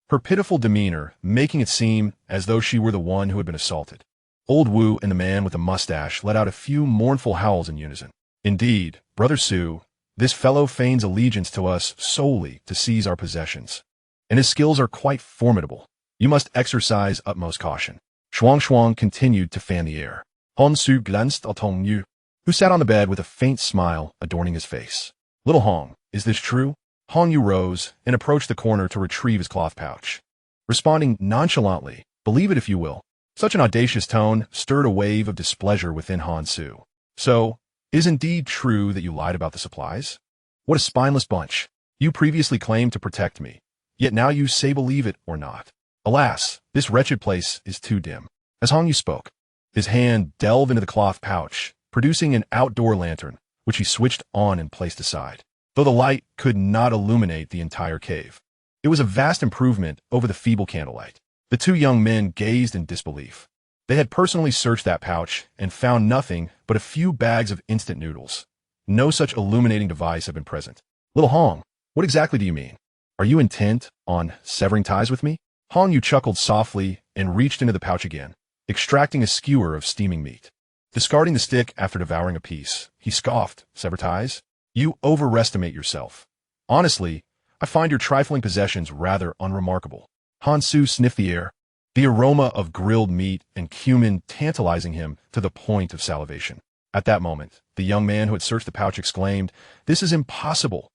her pitiful demeanor making it seem as though she were the one who had been assaulted. Old Wu and the man with the mustache let out a few mournful howls in unison. Indeed, Brother Su, this fellow feigns allegiance to us solely to seize our possessions, and his skills are quite formidable. You must exercise utmost caution. Shuang Shuang continued to fan the air. Han Su glanced at Hong Yu, who sat on the bed with a faint smile adorning his face. Little Hong, is this true? Han Yu rose and approached the corner to retrieve his cloth pouch. Responding nonchalantly, believe it if you will. Such an audacious tone stirred a wave of displeasure within Han Su. So, it is indeed true that you lied about the supplies? What a spineless bunch. You previously claimed to protect me, yet now you say believe it or not. Alas, this wretched place is too dim. As Han Yu spoke, his hand delved into the cloth pouch, producing an outdoor lantern, which he switched on and placed aside. Though the light could not illuminate the entire cave, it was a vast improvement over the feeble candlelight. The 2 young men gazed in disbelief. They had personally searched that pouch and found nothing but a few bags of instant noodles. No such illuminating device had been present. Little Hong, what exactly do you mean? Are you intent on severing ties with me? Hong Yu chuckled softly and reached into the pouch again, extracting a skewer of steaming meat. Discarding the stick after devouring a piece, he scoffed, "Sever ties? You overestimate yourself. Honestly, I find your trifling possessions rather unremarkable." Han Su sniffed the air, the aroma of grilled meat and cumin tantalizing him to the point of salivation. At that moment, the young man who had searched the pouch exclaimed, "This is impossible.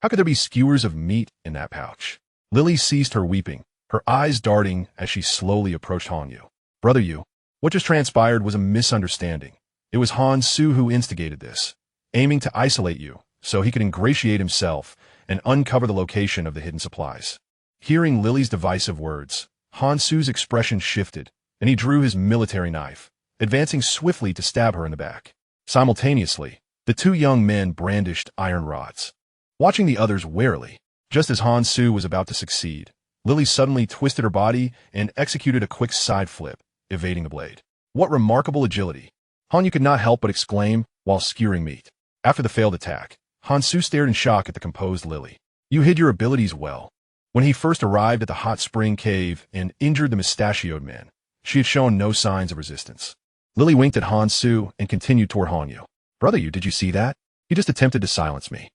How could there be skewers of meat in that pouch?" Lily ceased her weeping, her eyes darting as she slowly approached Han Yu. "Brother Yu, what just transpired was a misunderstanding. It was Han Su who instigated this, aiming to isolate you so he could ingratiate himself and uncover the location of the hidden supplies." Hearing Lily's divisive words, Han Su's expression shifted, and he drew his military knife, advancing swiftly to stab her in the back. Simultaneously, the two young men brandished iron rods. Watching the others warily, just as Han Su was about to succeed, Lily suddenly twisted her body and executed a quick side flip, evading the blade. What remarkable agility! Han Yu could not help but exclaim while skewering meat. After the failed attack, Han Su stared in shock at the composed Lily. "You hid your abilities well." When he first arrived at the hot spring cave and injured the mustachioed man, she had shown no signs of resistance. Lily winked at Han Su and continued toward Han Yu. "Brother Yu, did you see that? He just attempted to silence me."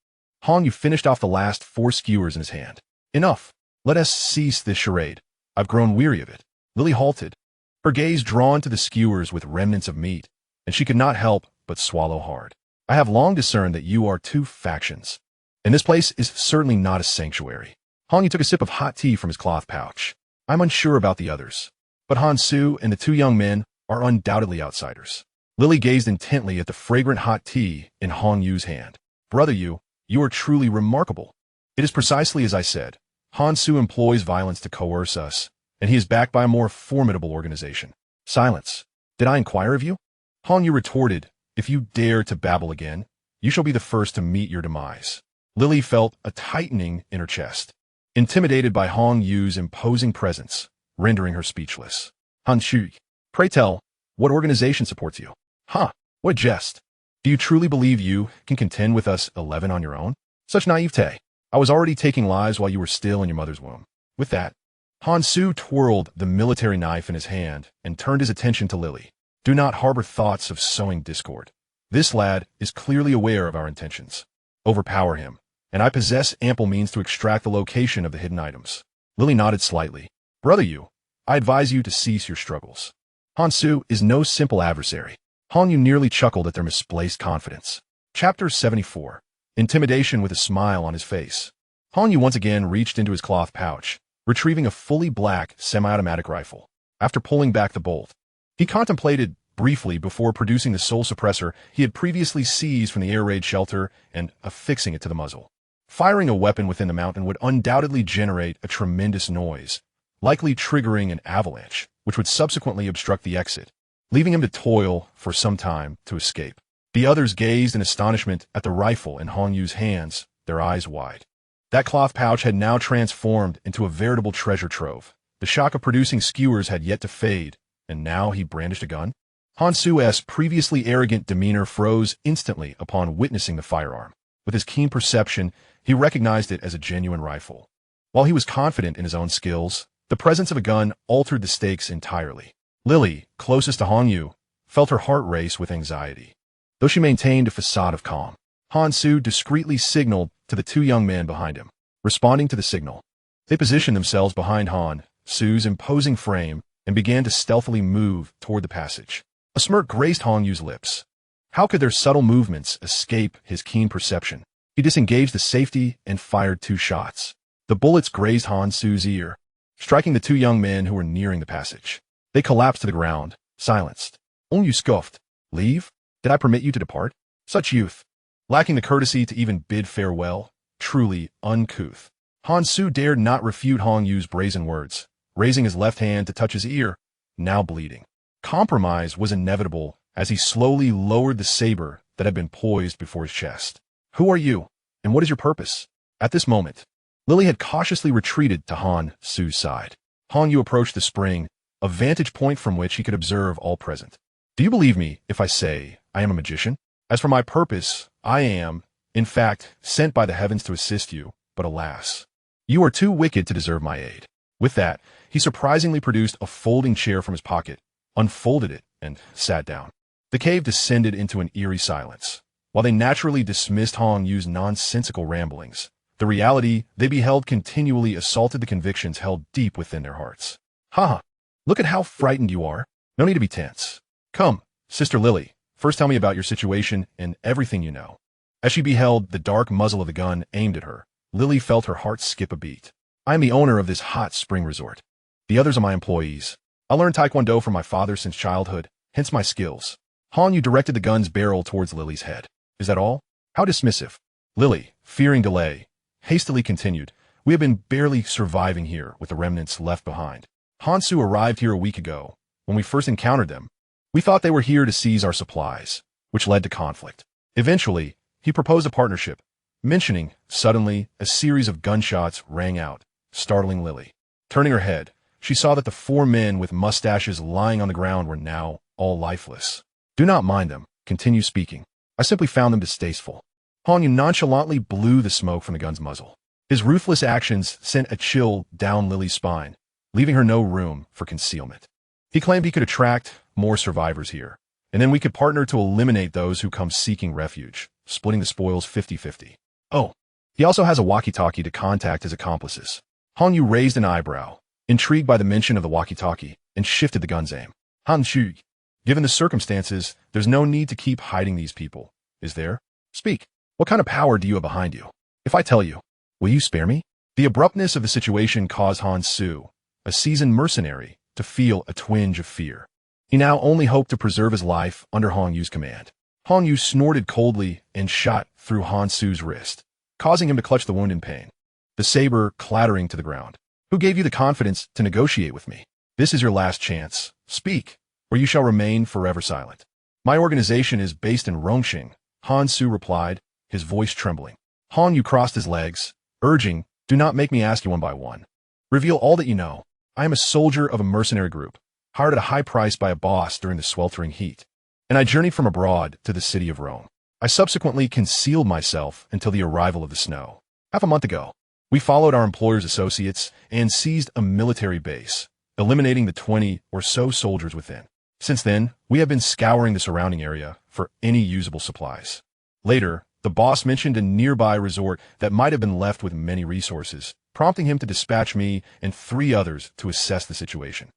Han Yu finished off the last 4 skewers in his hand. "Enough. Let us cease this charade. I've grown weary of it." Lily halted, her gaze drawn to the skewers with remnants of meat, and she could not help but swallow hard. "I have long discerned that you are 2 factions, and this place is certainly not a sanctuary." Han Yu took a sip of hot tea from his cloth pouch. "I'm unsure about the others, but Han Su and the 2 young men are undoubtedly outsiders." Lily gazed intently at the fragrant hot tea in Han Yu's hand. "Brother Yu, you are truly remarkable. It is precisely as I said. Han Su employs violence to coerce us, and he is backed by a more formidable organization." "Silence. Did I inquire of you?" Han Yu retorted, "If you dare to babble again, you shall be the first to meet your demise." Lily felt a tightening in her chest, intimidated by Han Yu's imposing presence, rendering her speechless. "Han Shu, pray tell, what organization supports you?" "Huh, what a jest. Do you truly believe you can contend with us 11 on your own? Such naivete. I was already taking lives while you were still in your mother's womb." With that, Han Su twirled the military knife in his hand and turned his attention to Lily. "Do not harbor thoughts of sowing discord. This lad is clearly aware of our intentions. Overpower him, and I possess ample means to extract the location of the hidden items." Lily nodded slightly. "Brother Yu, I advise you to cease your struggles. Han Su is no simple adversary." Han Yu nearly chuckled at their misplaced confidence. Chapter 74. Intimidation with a smile on his face. Han Yu once again reached into his cloth pouch, retrieving a fully black semi-automatic rifle. After pulling back the bolt, he contemplated briefly before producing the soul suppressor he had previously seized from the air raid shelter and affixing it to the muzzle. Firing a weapon within the mountain would undoubtedly generate a tremendous noise, likely triggering an avalanche, which would subsequently obstruct the exit, leaving him to toil for some time to escape. The others gazed in astonishment at the rifle in Han Yu's hands, their eyes wide. That cloth pouch had now transformed into a veritable treasure trove. The shock of producing skewers had yet to fade, and now he brandished a gun. Han Su's previously arrogant demeanor froze instantly upon witnessing the firearm. With his keen perception, he recognized it as a genuine rifle. While he was confident in his own skills, the presence of a gun altered the stakes entirely. Lily, closest to Han Yu, felt her heart race with anxiety. Though she maintained a facade of calm, Han Su discreetly signaled to the 2 young men behind him. Responding to the signal, they positioned themselves behind Han Su's imposing frame and began to stealthily move toward the passage. A smirk graced Han Yu's lips. How could their subtle movements escape his keen perception? He disengaged the safety and fired 2 shots. The bullets grazed Han Su's ear, striking the 2 young men who were nearing the passage. They collapsed to the ground, silenced. "On you scoffed. Leave? Did I permit you to depart? Such youth, lacking the courtesy to even bid farewell, truly uncouth." Han Su dared not refute Han Yu's brazen words, raising his left hand to touch his ear, now bleeding. Compromise was inevitable as he slowly lowered the saber that had been poised before his chest. "Who are you, and what is your purpose?" At this moment, Lily had cautiously retreated to Han Su's side. Han Yu approached the spring, a vantage point from which he could observe all present. "Do you believe me if I say I am a magician? As for my purpose, I am In fact, sent by the heavens to assist you, but alas, you are too wicked to deserve my aid. With that, he surprisingly produced a folding chair from his pocket, unfolded it, and sat down. The cave descended into an eerie silence. While they naturally dismissed Hong Yu's nonsensical ramblings, the reality they beheld continually assaulted the convictions held deep within their hearts. Ha! Look at how frightened you are. No need to be tense. Come, Sister Lily, first tell me about your situation and everything you know. As she beheld the dark muzzle of the gun aimed at her, Lily felt her heart skip a beat. I am the owner of this hot spring resort. The others are my employees. I learned Taekwondo from my father since childhood, hence my skills. Hong Yu directed the gun's barrel towards Lily's head. Is that all? How dismissive. Lily, fearing delay, hastily continued, we have been barely surviving here with the remnants left behind. Hansu arrived here a week ago. When we first encountered them, we thought they were here to seize our supplies, which led to conflict. Eventually, he proposed a partnership, mentioning, suddenly, a series of gunshots rang out, startling Lily. Turning her head, she saw that the 4 men with mustaches lying on the ground were now all lifeless. Do not mind them, continue speaking. I simply found them distasteful. Hong Yu nonchalantly blew the smoke from the gun's muzzle. His ruthless actions sent a chill down Lily's spine, leaving her no room for concealment. He claimed he could attract more survivors here, and then we could partner to eliminate those who come seeking refuge, splitting the spoils 50-50. Oh, he also has a walkie-talkie to contact his accomplices. Hong Yu raised an eyebrow, intrigued by the mention of the walkie-talkie, and shifted the gun's aim. Han Shu, given the circumstances, there's no need to keep hiding these people, is there? Speak. What kind of power do you have behind you? If I tell you, will you spare me? The abruptness of the situation caused Han Su, a seasoned mercenary, to feel a twinge of fear. He now only hoped to preserve his life under Hong Yu's command. Hong Yu snorted coldly and shot through Han Su's wrist, causing him to clutch the wound in pain, the saber clattering to the ground. Who gave you the confidence to negotiate with me? This is your last chance. Speak, or you shall remain forever silent. My organization is based in Rongxing, Han Su replied, his voice trembling. Hong Yu crossed his legs, urging, do not make me ask you one by one. Reveal all that you know. I am a soldier of a mercenary group, hired at a high price by a boss during the sweltering heat, and I journeyed from abroad to the city of Rome. I subsequently concealed myself until the arrival of the snow. Half a month ago, we followed our employer's associates and seized a military base, eliminating the 20 or so soldiers within. Since then, we have been scouring the surrounding area for any usable supplies. Later, the boss mentioned a nearby resort that might have been left with many resources, prompting him to dispatch me and 3 others to assess the situation.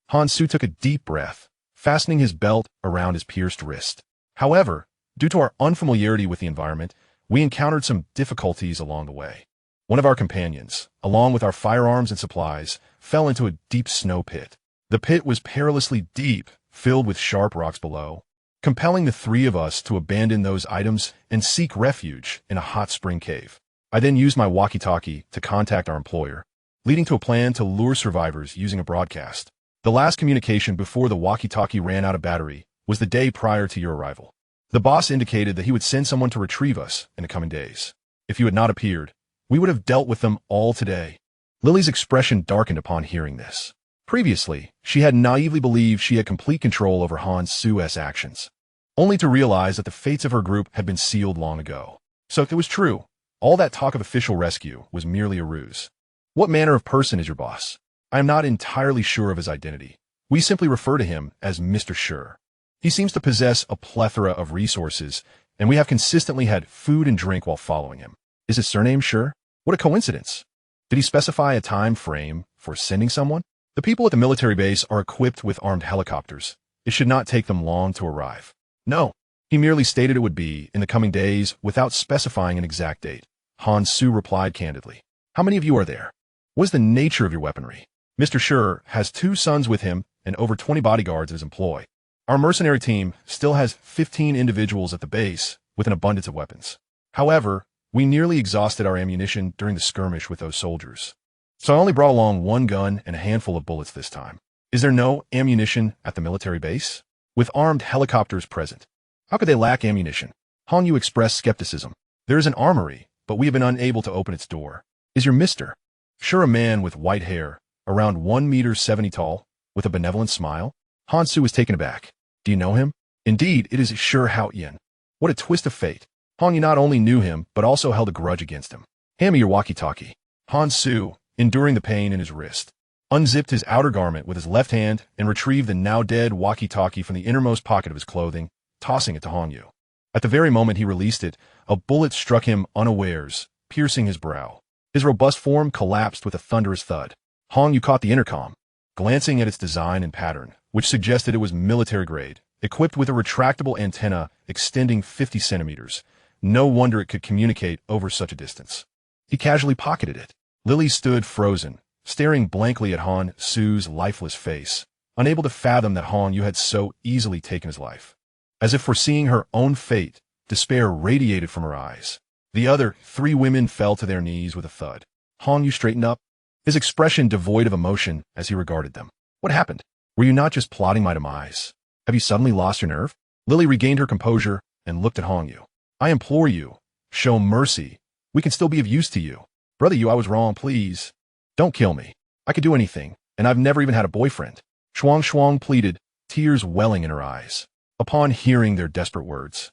Han Su took a deep breath, fastening his belt around his pierced wrist. However, due to our unfamiliarity with the environment, we encountered some difficulties along the way. One of our companions, along with our firearms and supplies, fell into a deep snow pit. The pit was perilously deep, filled with sharp rocks below, compelling the 3 of us to abandon those items and seek refuge in a hot spring cave. I then used my walkie-talkie to contact our employer, leading to a plan to lure survivors using a broadcast. The last communication before the walkie-talkie ran out of battery was the day prior to your arrival. The boss indicated that he would send someone to retrieve us in the coming days. If you had not appeared, we would have dealt with them all today. Lily's expression darkened upon hearing this. Previously, she had naively believed she had complete control over Han Su's actions, only to realize that the fates of her group had been sealed long ago. So if it was true, all that talk of official rescue was merely a ruse. What manner of person is your boss? I am not entirely sure of his identity. We simply refer to him as Mr. Sure. He seems to possess a plethora of resources, and we have consistently had food and drink while following him. Is his surname Sure? What a coincidence. Did he specify a time frame for sending someone? The people at the military base are equipped with armed helicopters. It should not take them long to arrive. No, he merely stated it would be in the coming days without specifying an exact date. Han Su replied candidly. How many of you are there? What is the nature of your weaponry? Mr. Sure has 2 sons with him and over 20 bodyguards in his employ. Our mercenary team still has 15 individuals at the base with an abundance of weapons. However, we nearly exhausted our ammunition during the skirmish with those soldiers. So I only brought along 1 gun and a handful of bullets this time. Is there no ammunition at the military base? With armed helicopters present, how could they lack ammunition? Hong Yu expressed skepticism. There is an armory, but we have been unable to open its door. Is your Mr. Sure a man with white hair, around 1.70 meters tall, with a benevolent smile? Han Su was taken aback. Do you know him? Indeed, it is Sure Hao Yin. What a twist of fate. Hong not only knew him, but also held a grudge against him. "Hand me your walkie-talkie." Han Su, enduring the pain in his wrist, unzipped his outer garment with his left hand and retrieved the now-dead walkie-talkie from the innermost pocket of his clothing, tossing it to Hong Yu. At the very moment he released it, a bullet struck him unawares, piercing his brow. His robust form collapsed with a thunderous thud. Hong Yu caught the intercom, glancing at its design and pattern, which suggested it was military-grade, equipped with a retractable antenna extending 50 centimeters. No wonder it could communicate over such a distance. He casually pocketed it. Lily stood frozen, staring blankly at Han Su's lifeless face, unable to fathom that Hong Yu had so easily taken his life. As if foreseeing her own fate, despair radiated from her eyes. The other 3 women fell to their knees with a thud. Hong Yu straightened up, his expression devoid of emotion as he regarded them. "What happened? Were you not just plotting my demise? Have you suddenly lost your nerve?" Lily regained her composure and looked at Hong Yu. "I implore you, show mercy. We can still be of use to you. Brother Yu, I was wrong, please. Don't kill me. I could do anything, and I've never even had a boyfriend." Shuang pleaded, tears welling in her eyes. Upon hearing their desperate words,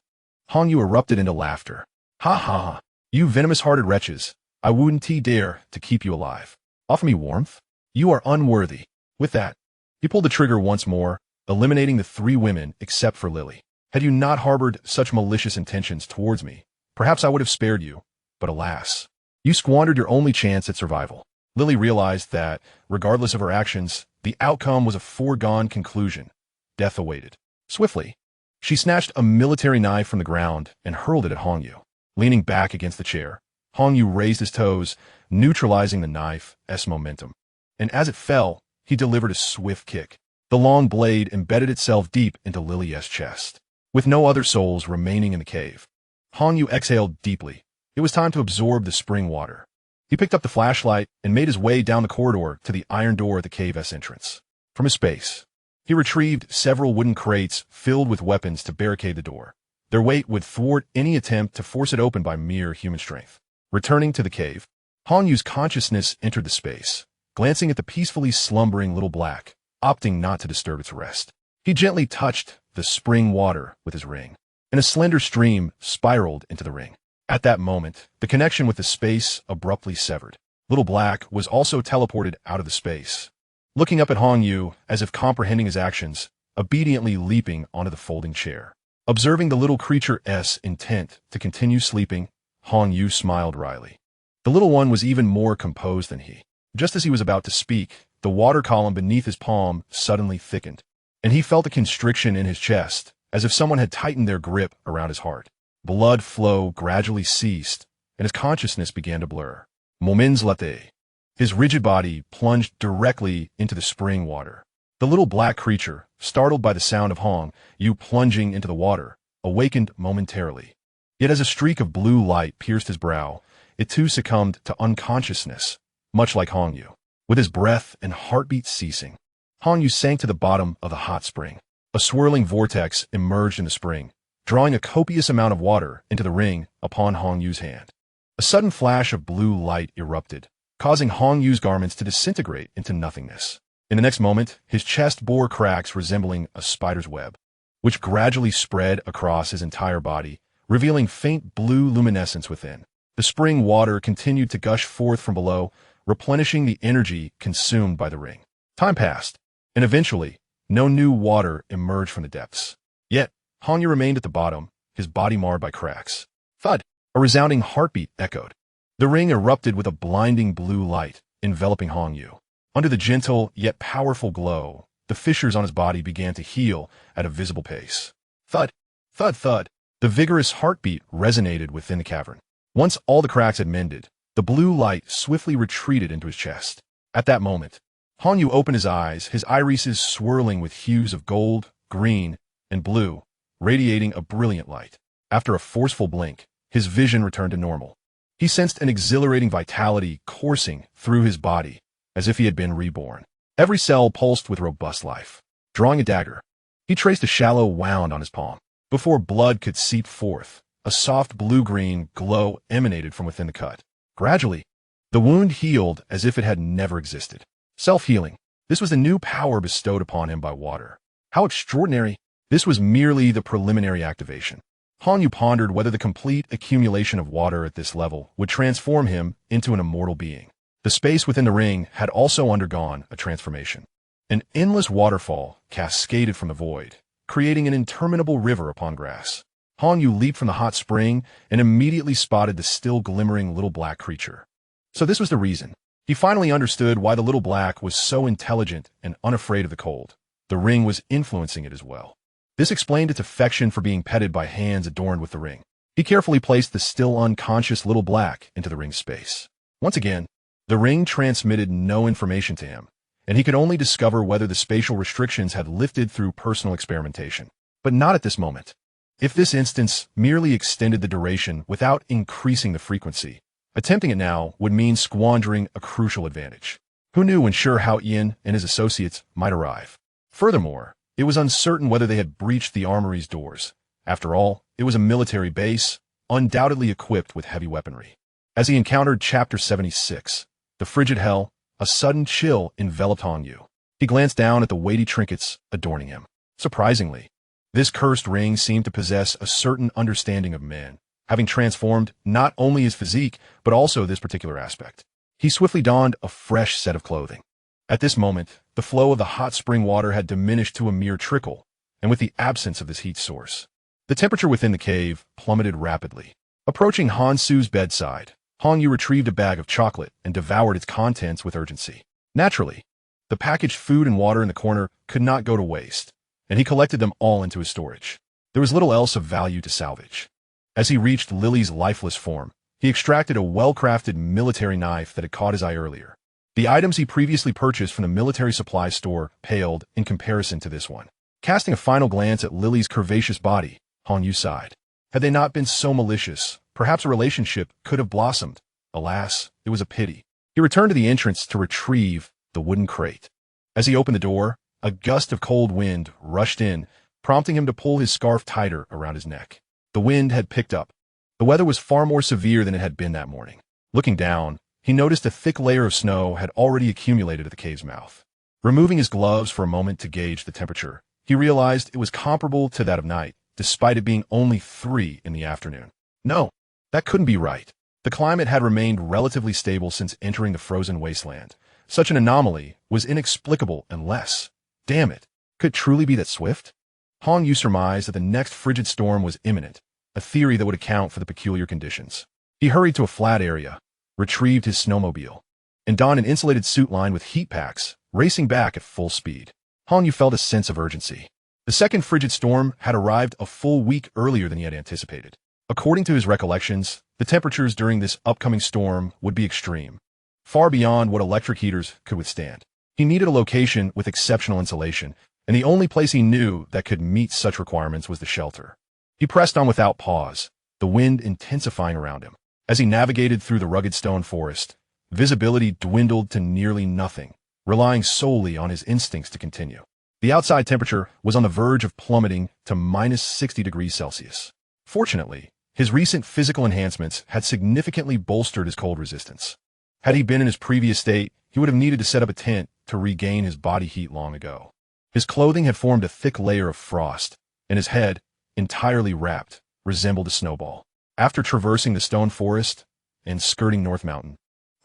Hong Yu erupted into laughter. "Ha ha, you venomous-hearted wretches. I wouldn't dare to keep you alive. Offer me warmth? You are unworthy." With that, he pulled the trigger once more, eliminating the 3 women except for Lily. "Had you not harbored such malicious intentions towards me, perhaps I would have spared you, but alas, you squandered your only chance at survival." Lily realized that, regardless of her actions, the outcome was a foregone conclusion. Death awaited. Swiftly, she snatched a military knife from the ground and hurled it at Hong Yu. Leaning back against the chair, Hong Yu raised his toes, neutralizing the knife's momentum. And as it fell, he delivered a swift kick. The long blade embedded itself deep into Lily's chest. With no other souls remaining in the cave, Hong Yu exhaled deeply. It was time to absorb the spring water. He picked up the flashlight and made his way down the corridor to the iron door at the cave's entrance. From his space, he retrieved several wooden crates filled with weapons to barricade the door. Their weight would thwart any attempt to force it open by mere human strength. Returning to the cave, Hong Yu's consciousness entered the space, glancing at the peacefully slumbering little black, opting not to disturb its rest. He gently touched the spring water with his ring, and a slender stream spiraled into the ring. At that moment, the connection with the space abruptly severed. Little Black was also teleported out of the space, looking up at Hong Yu as if comprehending his actions, obediently leaping onto the folding chair. Observing the little creature's intent to continue sleeping, Hong Yu smiled wryly. The little one was even more composed than he. Just as he was about to speak, the water column beneath his palm suddenly thickened, and he felt a constriction in his chest, as if someone had tightened their grip around his heart. Blood flow gradually ceased, and his consciousness began to blur. Moments later, his rigid body plunged directly into the spring water. The little black creature, startled by the sound of Hong Yu plunging into the water, awakened momentarily. Yet as a streak of blue light pierced his brow, it too succumbed to unconsciousness, much like Hong Yu. With his breath and heartbeat ceasing, Hong Yu sank to the bottom of the hot spring. A swirling vortex emerged in the spring, drawing a copious amount of water into the ring upon Hong Yu's hand. A sudden flash of blue light erupted, causing Hong Yu's garments to disintegrate into nothingness. In the next moment, his chest bore cracks resembling a spider's web, which gradually spread across his entire body, revealing faint blue luminescence within. The spring water continued to gush forth from below, replenishing the energy consumed by the ring. Time passed, and eventually, no new water emerged from the depths. Yet, Hong Yu remained at the bottom, his body marred by cracks. Thud! A resounding heartbeat echoed. The ring erupted with a blinding blue light, enveloping Hong Yu. Under the gentle yet powerful glow, the fissures on his body began to heal at a visible pace. Thud! Thud! Thud! The vigorous heartbeat resonated within the cavern. Once all the cracks had mended, the blue light swiftly retreated into his chest. At that moment, Hong Yu opened his eyes, his irises swirling with hues of gold, green, and blue, radiating a brilliant light. After a forceful blink, his vision returned to normal. He sensed an exhilarating vitality coursing through his body, as if he had been reborn. Every cell pulsed with robust life. Drawing a dagger, he traced a shallow wound on his palm. Before blood could seep forth, a soft blue-green glow emanated from within the cut. Gradually, the wound healed as if it had never existed. Self-healing. This was the new power bestowed upon him by water. How extraordinary! This was merely the preliminary activation. Hanyu pondered whether the complete accumulation of water at this level would transform him into an immortal being. The space within the ring had also undergone a transformation. An endless waterfall cascaded from the void, creating an interminable river upon grass. Hanyu leaped from the hot spring and immediately spotted the still glimmering little black creature. So this was the reason. He finally understood why the little black was so intelligent and unafraid of the cold. The ring was influencing it as well. This explained its affection for being petted by hands adorned with the ring. He carefully placed the still unconscious little black into the ring's space. Once again, the ring transmitted no information to him, and he could only discover whether the spatial restrictions had lifted through personal experimentation. But not at this moment. If this instance merely extended the duration without increasing the frequency, attempting it now would mean squandering a crucial advantage. Who knew when Sure Hao Yin and his associates might arrive? Furthermore, it was uncertain whether they had breached the armory's doors. After all, it was a military base, undoubtedly equipped with heavy weaponry. As he encountered Chapter 76, the frigid hell, a sudden chill enveloped Hanyu. He glanced down at the weighty trinkets adorning him. Surprisingly, this cursed ring seemed to possess a certain understanding of men, having transformed not only his physique, but also this particular aspect. He swiftly donned a fresh set of clothing. At this moment, the flow of the hot spring water had diminished to a mere trickle, and with the absence of this heat source, the temperature within the cave plummeted rapidly. Approaching Hansu's bedside, Hanyu retrieved a bag of chocolate and devoured its contents with urgency. Naturally, the packaged food and water in the corner could not go to waste, and he collected them all into his storage. There was little else of value to salvage. As he reached Lily's lifeless form, he extracted a well-crafted military knife that had caught his eye earlier. The items he previously purchased from the military supply store paled in comparison to this one. Casting a final glance at Lily's curvaceous body, Hanyu sighed. Had they not been so malicious, perhaps a relationship could have blossomed. Alas, it was a pity. He returned to the entrance to retrieve the wooden crate. As he opened the door, a gust of cold wind rushed in, prompting him to pull his scarf tighter around his neck. The wind had picked up. The weather was far more severe than it had been that morning. Looking down, he noticed a thick layer of snow had already accumulated at the cave's mouth. Removing his gloves for a moment to gauge the temperature, he realized it was comparable to that of night, despite it being only 3 in the afternoon. No, that couldn't be right. The climate had remained relatively stable since entering the frozen wasteland. Such an anomaly was inexplicable unless, damn it, could it truly be that swift? Hanyu surmised that the next frigid storm was imminent, a theory that would account for the peculiar conditions. He hurried to a flat area, retrieved his snowmobile, and donned an insulated suit lined with heat packs, racing back at full speed. Hanyu felt a sense of urgency. The second frigid storm had arrived a full week earlier than he had anticipated. According to his recollections, the temperatures during this upcoming storm would be extreme, far beyond what electric heaters could withstand. He needed a location with exceptional insulation, and the only place he knew that could meet such requirements was the shelter. He pressed on without pause, the wind intensifying around him. As he navigated through the rugged stone forest, visibility dwindled to nearly nothing, relying solely on his instincts to continue. The outside temperature was on the verge of plummeting to minus 60 degrees Celsius. Fortunately, his recent physical enhancements had significantly bolstered his cold resistance. Had he been in his previous state, he would have needed to set up a tent to regain his body heat long ago. His clothing had formed a thick layer of frost, and his head, entirely wrapped, resembled a snowball. After traversing the stone forest and skirting North Mountain,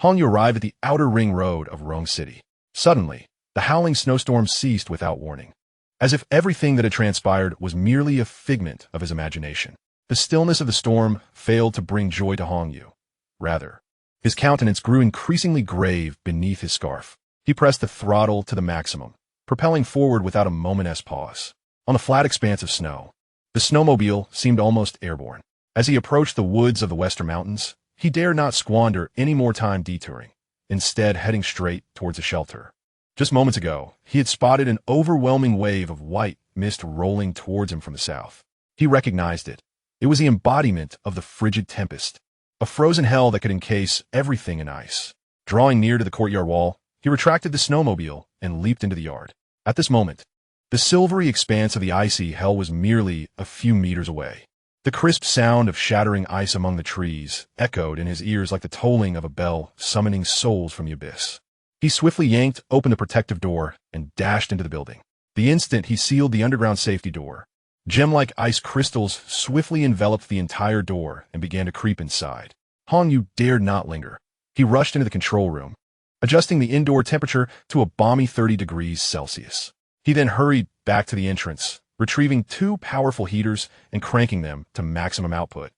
Hanyu arrived at the outer ring road of Rome City. Suddenly, the howling snowstorm ceased without warning, as if everything that had transpired was merely a figment of his imagination. The stillness of the storm failed to bring joy to Hanyu. Rather, his countenance grew increasingly grave beneath his scarf. He pressed the throttle to the maximum, propelling forward without a moment's pause. On the flat expanse of snow, the snowmobile seemed almost airborne. As he approached the woods of the Western Mountains, he dared not squander any more time detouring, instead heading straight towards a shelter. Just moments ago, he had spotted an overwhelming wave of white mist rolling towards him from the south. He recognized it. It was the embodiment of the frigid tempest, a frozen hell that could encase everything in ice. Drawing near to the courtyard wall, he retracted the snowmobile and leaped into the yard. At this moment, the silvery expanse of the icy hell was merely a few meters away. The crisp sound of shattering ice among the trees echoed in his ears like the tolling of a bell summoning souls from the abyss. He swiftly yanked open the protective door and dashed into the building. The instant he sealed the underground safety door, Gem-like ice crystals swiftly enveloped the entire door and began to creep inside. Han Yu dared not linger. He rushed into the control room, adjusting the indoor temperature to a balmy 30 degrees Celsius. He then hurried back to the entrance, retrieving 2 powerful heaters and cranking them to maximum output,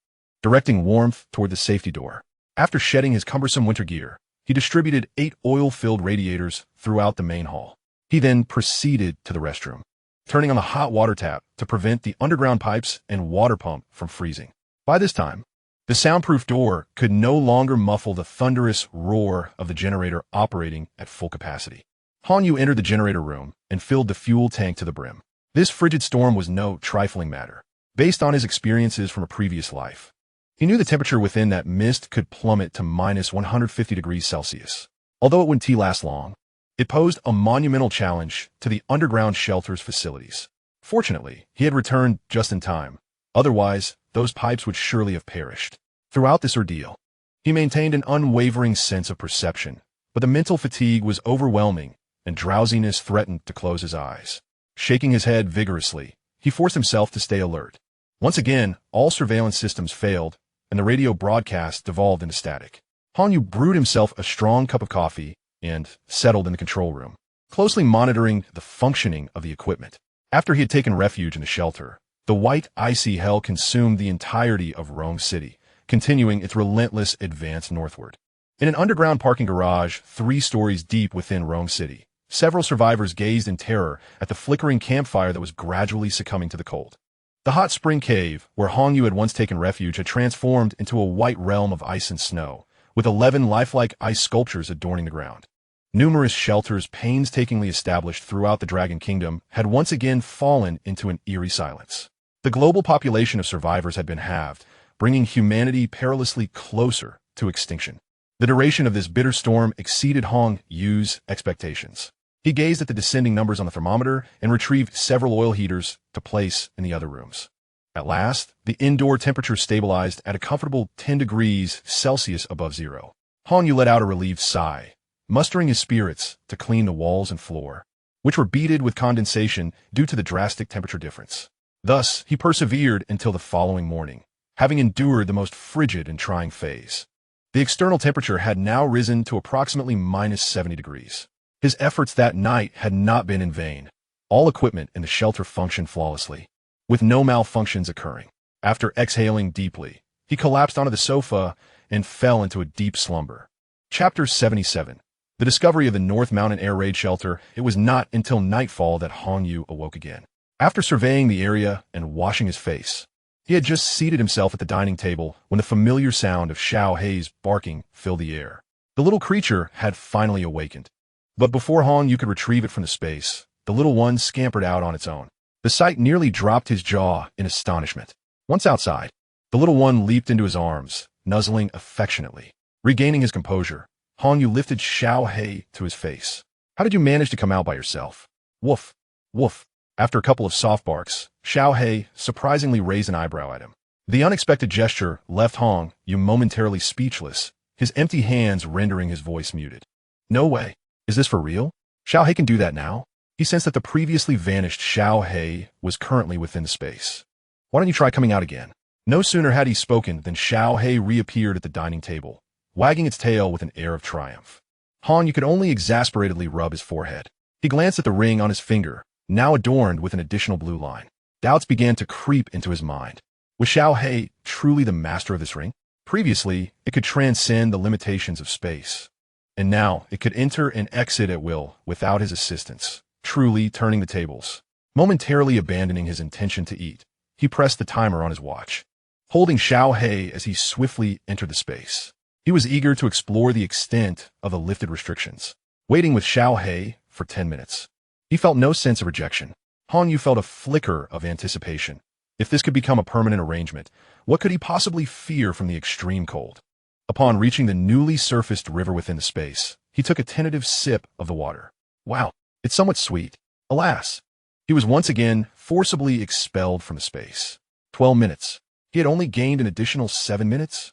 directing warmth toward the safety door. After shedding his cumbersome winter gear, he distributed 8 oil-filled radiators throughout the main hall. He then proceeded to the restroom, turning on the hot water tap to prevent the underground pipes and water pump from freezing. By this time, the soundproof door could no longer muffle the thunderous roar of the generator operating at full capacity. Han Yu entered the generator room and filled the fuel tank to the brim. This frigid storm was no trifling matter. Based on his experiences from a previous life, he knew the temperature within that mist could plummet to minus 150 degrees Celsius. Although it wouldn't last long, it posed a monumental challenge to the underground shelter's facilities. Fortunately, he had returned just in time. Otherwise, those pipes would surely have perished. Throughout this ordeal, he maintained an unwavering sense of perception, but the mental fatigue was overwhelming, and drowsiness threatened to close his eyes. Shaking his head vigorously, he forced himself to stay alert. Once again, all surveillance systems failed, and the radio broadcast devolved into static. Han Yu brewed himself a strong cup of coffee and settled in the control room, closely monitoring the functioning of the equipment. After he had taken refuge in the shelter, the white, icy hell consumed the entirety of Rome City, continuing its relentless advance northward. In an underground parking garage 3 stories deep within Rome City, several survivors gazed in terror at the flickering campfire that was gradually succumbing to the cold. The hot spring cave, where Han Yu had once taken refuge, had transformed into a white realm of ice and snow, with 11 lifelike ice sculptures adorning the ground. Numerous shelters painstakingly established throughout the Dragon Kingdom had once again fallen into an eerie silence. The global population of survivors had been halved, bringing humanity perilously closer to extinction. The duration of this bitter storm exceeded Han Yu's expectations. He gazed at the descending numbers on the thermometer and retrieved several oil heaters to place in the other rooms. At last, the indoor temperature stabilized at a comfortable 10 degrees Celsius above zero. Han Yu let out a relieved sigh, mustering his spirits to clean the walls and floor, which were beaded with condensation due to the drastic temperature difference. Thus, he persevered until the following morning, having endured the most frigid and trying phase. The external temperature had now risen to approximately minus 70 degrees. His efforts that night had not been in vain. All equipment in the shelter functioned flawlessly, with no malfunctions occurring. After exhaling deeply, he collapsed onto the sofa and fell into a deep slumber. Chapter 77. The discovery of the North Mountain Air Raid Shelter. It was not until nightfall that Han Yu awoke again. After surveying the area and washing his face, he had just seated himself at the dining table when the familiar sound of Xiao Hei's barking filled the air. The little creature had finally awakened. But before Han Yu could retrieve it from the space, the little one scampered out on its own. The sight nearly dropped his jaw in astonishment. Once outside, the little one leaped into his arms, nuzzling affectionately. Regaining his composure, Han Yu lifted Xiao Hei to his face. "How did you manage to come out by yourself?" "Woof, woof." After a couple of soft barks, Xiao Hei surprisingly raised an eyebrow at him. The unexpected gesture left Han Yu momentarily speechless, his empty hands rendering his voice muted. "No way. Is this for real? Xiao Hei can do that now?" He sensed that the previously vanished Xiao Hei was currently within the space. "Why don't you try coming out again?" No sooner had he spoken than Xiao Hei reappeared at the dining table, wagging its tail with an air of triumph. Han Yu could only exasperatedly rub his forehead. He glanced at the ring on his finger, now adorned with an additional blue line. Doubts began to creep into his mind. Was Xiao Hei truly the master of this ring? Previously, it could transcend the limitations of space, and now it could enter and exit at will without his assistance, truly turning the tables. Momentarily abandoning his intention to eat, he pressed the timer on his watch, holding Xiao Hei as he swiftly entered the space. He was eager to explore the extent of the lifted restrictions, waiting with Xiao Hei for 10 minutes. He felt no sense of rejection. Han Yu felt a flicker of anticipation. If this could become a permanent arrangement, what could he possibly fear from the extreme cold? Upon reaching the newly surfaced river within the space, he took a tentative sip of the water. Wow, it's somewhat sweet. Alas, he was once again forcibly expelled from the space. 12 minutes. He had only gained an additional 7 minutes?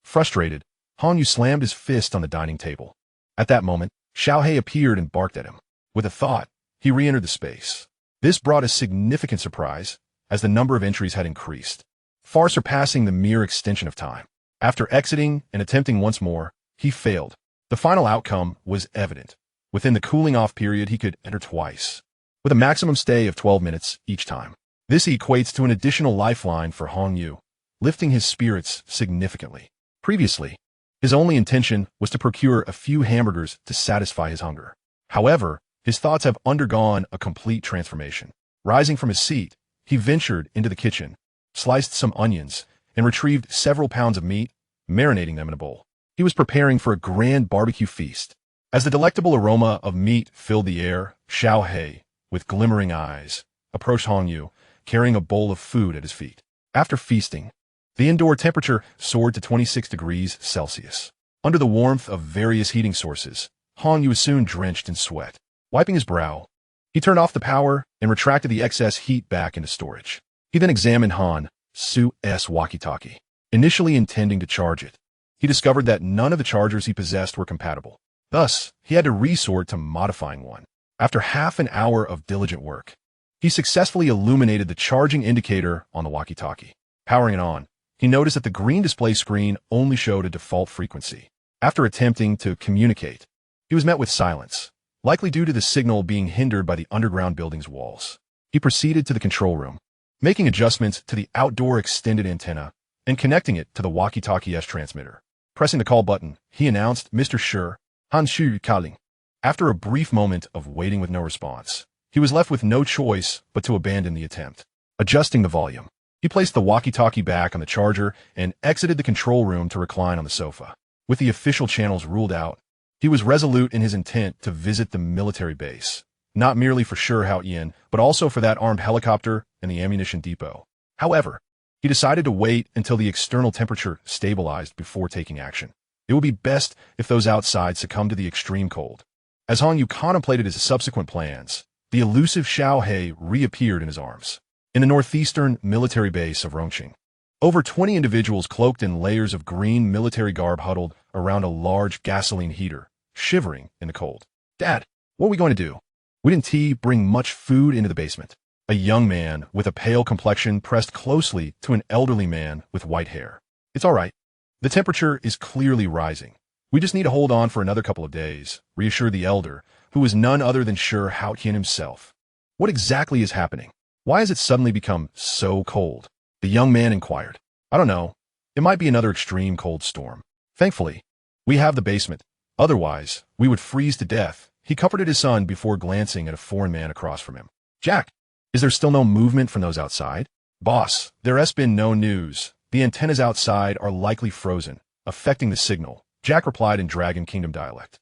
Frustrated, Han Yu slammed his fist on the dining table. At that moment, Xiao Hei appeared and barked at him. With a thought, he re-entered the space. This brought a significant surprise, as the number of entries had increased, far surpassing the mere extension of time. After exiting and attempting once more, he failed. The final outcome was evident. Within the cooling-off period, he could enter twice, with a maximum stay of 12 minutes each time. This equates to an additional lifeline for Hong Yu, lifting his spirits significantly. Previously, his only intention was to procure a few hamburgers to satisfy his hunger. However, his thoughts have undergone a complete transformation. Rising from his seat, he ventured into the kitchen, sliced some onions, and retrieved several pounds of meat, marinating them in a bowl. He was preparing for a grand barbecue feast. As the delectable aroma of meat filled the air, Xiao He, with glimmering eyes, approached Hong Yu, carrying a bowl of food at his feet. After feasting, the indoor temperature soared to 26 degrees Celsius. Under the warmth of various heating sources, Hong Yu was soon drenched in sweat. Wiping his brow, he turned off the power and retracted the excess heat back into storage. He then examined Han Su's walkie-talkie, initially intending to charge it. He discovered that none of the chargers he possessed were compatible. Thus, he had to resort to modifying one. After half an hour of diligent work, he successfully illuminated the charging indicator on the walkie-talkie. Powering it on, he noticed that the green display screen only showed a default frequency. After attempting to communicate, he was met with silence, likely due to the signal being hindered by the underground building's walls. He proceeded to the control room, making adjustments to the outdoor extended antenna and connecting it to the walkie-talkie's transmitter. Pressing the call button, he announced, "Mr. Shi, Han Shu calling." After a brief moment of waiting with no response, he was left with no choice but to abandon the attempt. Adjusting the volume, he placed the walkie-talkie back on the charger and exited the control room to recline on the sofa. With the official channels ruled out, he was resolute in his intent to visit the military base, not merely for Shi Haoyan, but also for that armed helicopter and the ammunition depot. However, he decided to wait until the external temperature stabilized before taking action. It would be best if those outside succumbed to the extreme cold. As Hong Yu contemplated his subsequent plans, the elusive Xiao He reappeared in his arms. In the northeastern military base of Rongqing, over 20 individuals cloaked in layers of green military garb huddled around a large gasoline heater, shivering in the cold. "Dad, what are we going to do? Wouldn't T bring much food into the basement?" A young man with a pale complexion pressed closely to an elderly man with white hair. "It's all right. The temperature is clearly rising. We just need to hold on for another couple of days," reassured the elder, who was none other than Shi Haoyan himself. "What exactly is happening? Why has it suddenly become so cold?" The young man inquired. "I don't know. It might be another extreme cold storm. Thankfully, we have the basement. Otherwise, we would freeze to death." He comforted his son before glancing at a foreign man across from him. "Jack, is there still no movement from those outside?" "Boss, there has been no news. The antennas outside are likely frozen, affecting the signal," Jack replied in Dragon Kingdom dialect.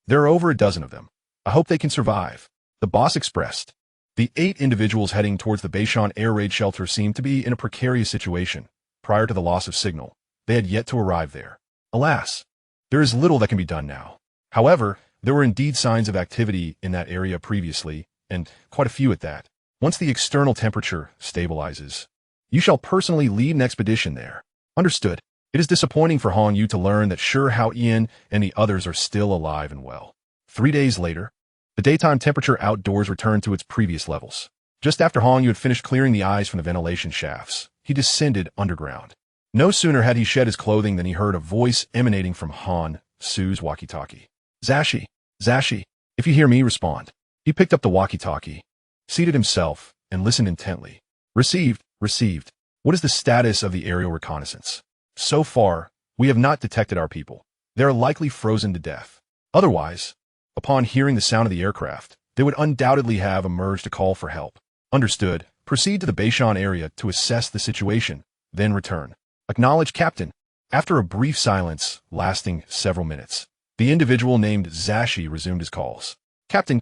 There are over a dozen of them. I hope they can survive," the boss expressed. The 8 individuals heading towards the Beishan air raid shelter seemed to be in a precarious situation. Prior to the loss of signal, they had yet to arrive there. Alas, there is little that can be done now. However, there were indeed signs of activity in that area previously, and quite a few at that. "Once the external temperature stabilizes, you shall personally lead an expedition there." "Understood." It is disappointing for Hong Yu to learn that Shi Haoyan and the others are still alive and well. 3 days later, the daytime temperature outdoors returned to its previous levels. Just after Hong Yu had finished clearing the eyes from the ventilation shafts, he descended underground. No sooner had he shed his clothing than he heard a voice emanating from Han Su's walkie-talkie. "Zashi, Zashi, if you hear me, respond." He picked up the walkie-talkie, seated himself, and listened intently. "Received, received. What is the status of the aerial reconnaissance?" "So far, we have not detected our people. They are likely frozen to death. Otherwise, upon hearing the sound of the aircraft, they would undoubtedly have emerged to call for help." "Understood. Proceed to the Beishan area to assess the situation, then return." "Acknowledge, Captain." After a brief silence lasting several minutes, the individual named Zashi resumed his calls. Captain,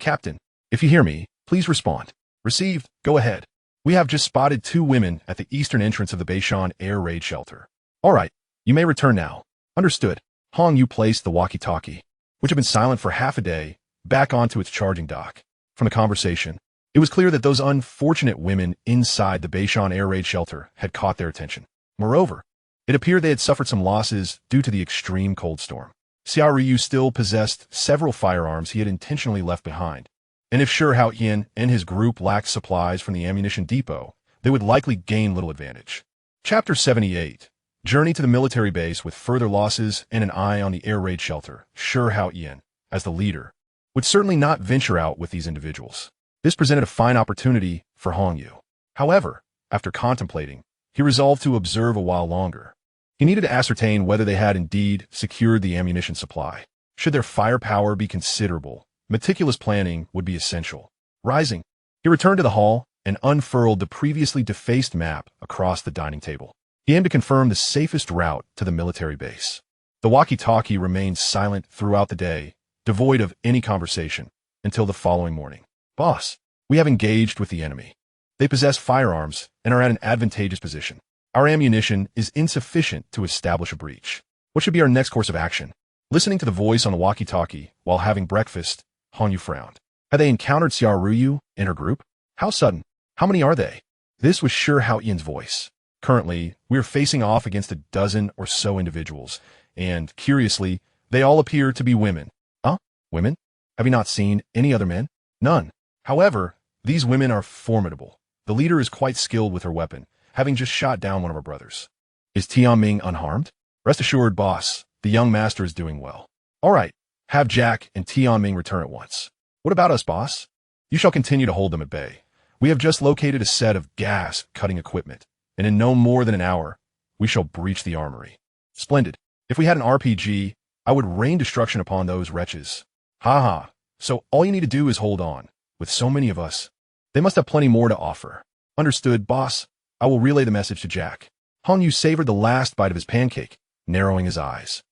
if you hear me, please respond." "Received. Go ahead. We have just spotted 2 women at the eastern entrance of the Beishan air raid shelter." "All right. You may return now." "Understood." Hong Yu placed the walkie-talkie, which had been silent for half a day, back onto its charging dock. From the conversation, it was clear that those unfortunate women inside the Beishan air raid shelter had caught their attention. Moreover, it appeared they had suffered some losses due to the extreme cold storm. Xiao Ryu still possessed several firearms he had intentionally left behind, and if Shi Haoyan and his group lacked supplies from the ammunition depot, they would likely gain little advantage. Chapter 78. Journey to the military base with further losses and an eye on the air raid shelter. Sure how Ian, as the leader, would certainly not venture out with these individuals. This presented a fine opportunity for Hongyu. However, after contemplating, he resolved to observe a while longer. He needed to ascertain whether they had indeed secured the ammunition supply. Should their firepower be considerable, meticulous planning would be essential. Rising, he returned to the hall and unfurled the previously defaced map across the dining table. He aimed to confirm the safest route to the military base. The walkie-talkie remained silent throughout the day, devoid of any conversation, until the following morning. Boss, we have engaged with the enemy. They possess firearms and are at an advantageous position. Our ammunition is insufficient to establish a breach. What should be our next course of action? Listening to the voice on the walkie-talkie while having breakfast, Hongyu frowned. Had they encountered Xiaoruyu and her group? How sudden? How many are they? This was Sure Hao Ian's voice. Currently, we are facing off against a dozen or so individuals, and, curiously, they all appear to be women. Huh? Women? Have you not seen any other men? None. However, these women are formidable. The leader is quite skilled with her weapon, having just shot down one of our brothers. Is Tianming unharmed? Rest assured, boss, the young master is doing well. All right, have Jack and Tianming return at once. What about us, boss? You shall continue to hold them at bay. We have just located a set of gas-cutting equipment, and in no more than an hour, we shall breach the armory. Splendid. If we had an RPG, I would rain destruction upon those wretches. Ha ha. So all you need to do is hold on. With so many of us, they must have plenty more to offer. Understood, boss. I will relay the message to Jack. Hongyu savored the last bite of his pancake, narrowing his eyes.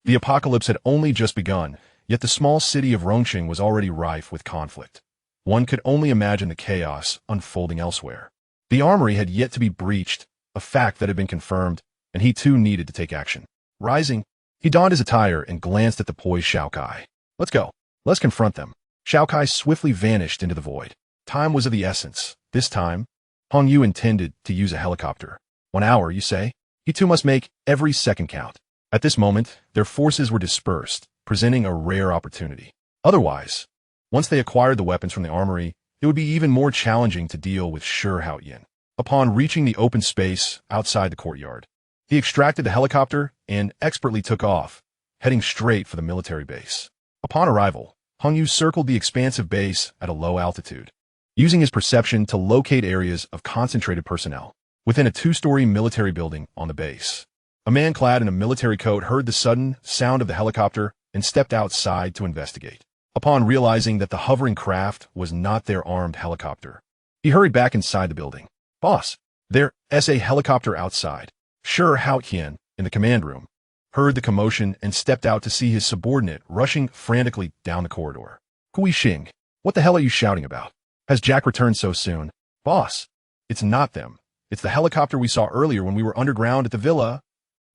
The apocalypse had only just begun, yet the small city of Rongqing was already rife with conflict. One could only imagine the chaos unfolding elsewhere. The armory had yet to be breached, a fact that had been confirmed, and he too needed to take action. Rising, he donned his attire and glanced at the poised Xiaokai. Let's go. Let's confront them. Xiaokai swiftly vanished into the void. Time was of the essence. This time, Hongyu intended to use a helicopter. 1 hour, you say? He too must make every second count. At this moment, their forces were dispersed, presenting a rare opportunity. Otherwise, once they acquired the weapons from the armory, it would be even more challenging to deal with Sure Hao Ian. Upon reaching the open space outside the courtyard, he extracted the helicopter and expertly took off, heading straight for the military base. Upon arrival, Hongyu circled the expansive base at a low altitude, using his perception to locate areas of concentrated personnel within a 2-story military building on the base. A man clad in a military coat heard the sudden sound of the helicopter and stepped outside to investigate. Upon realizing that the hovering craft was not their armed helicopter, he hurried back inside the building. Boss, there's a helicopter outside. Sure Hao Ian, in the command room, heard the commotion and stepped out to see his subordinate rushing frantically down the corridor. Kui Xing, what the hell are you shouting about? Has Jack returned so soon? Boss, it's not them. It's the helicopter we saw earlier when we were underground at the villa.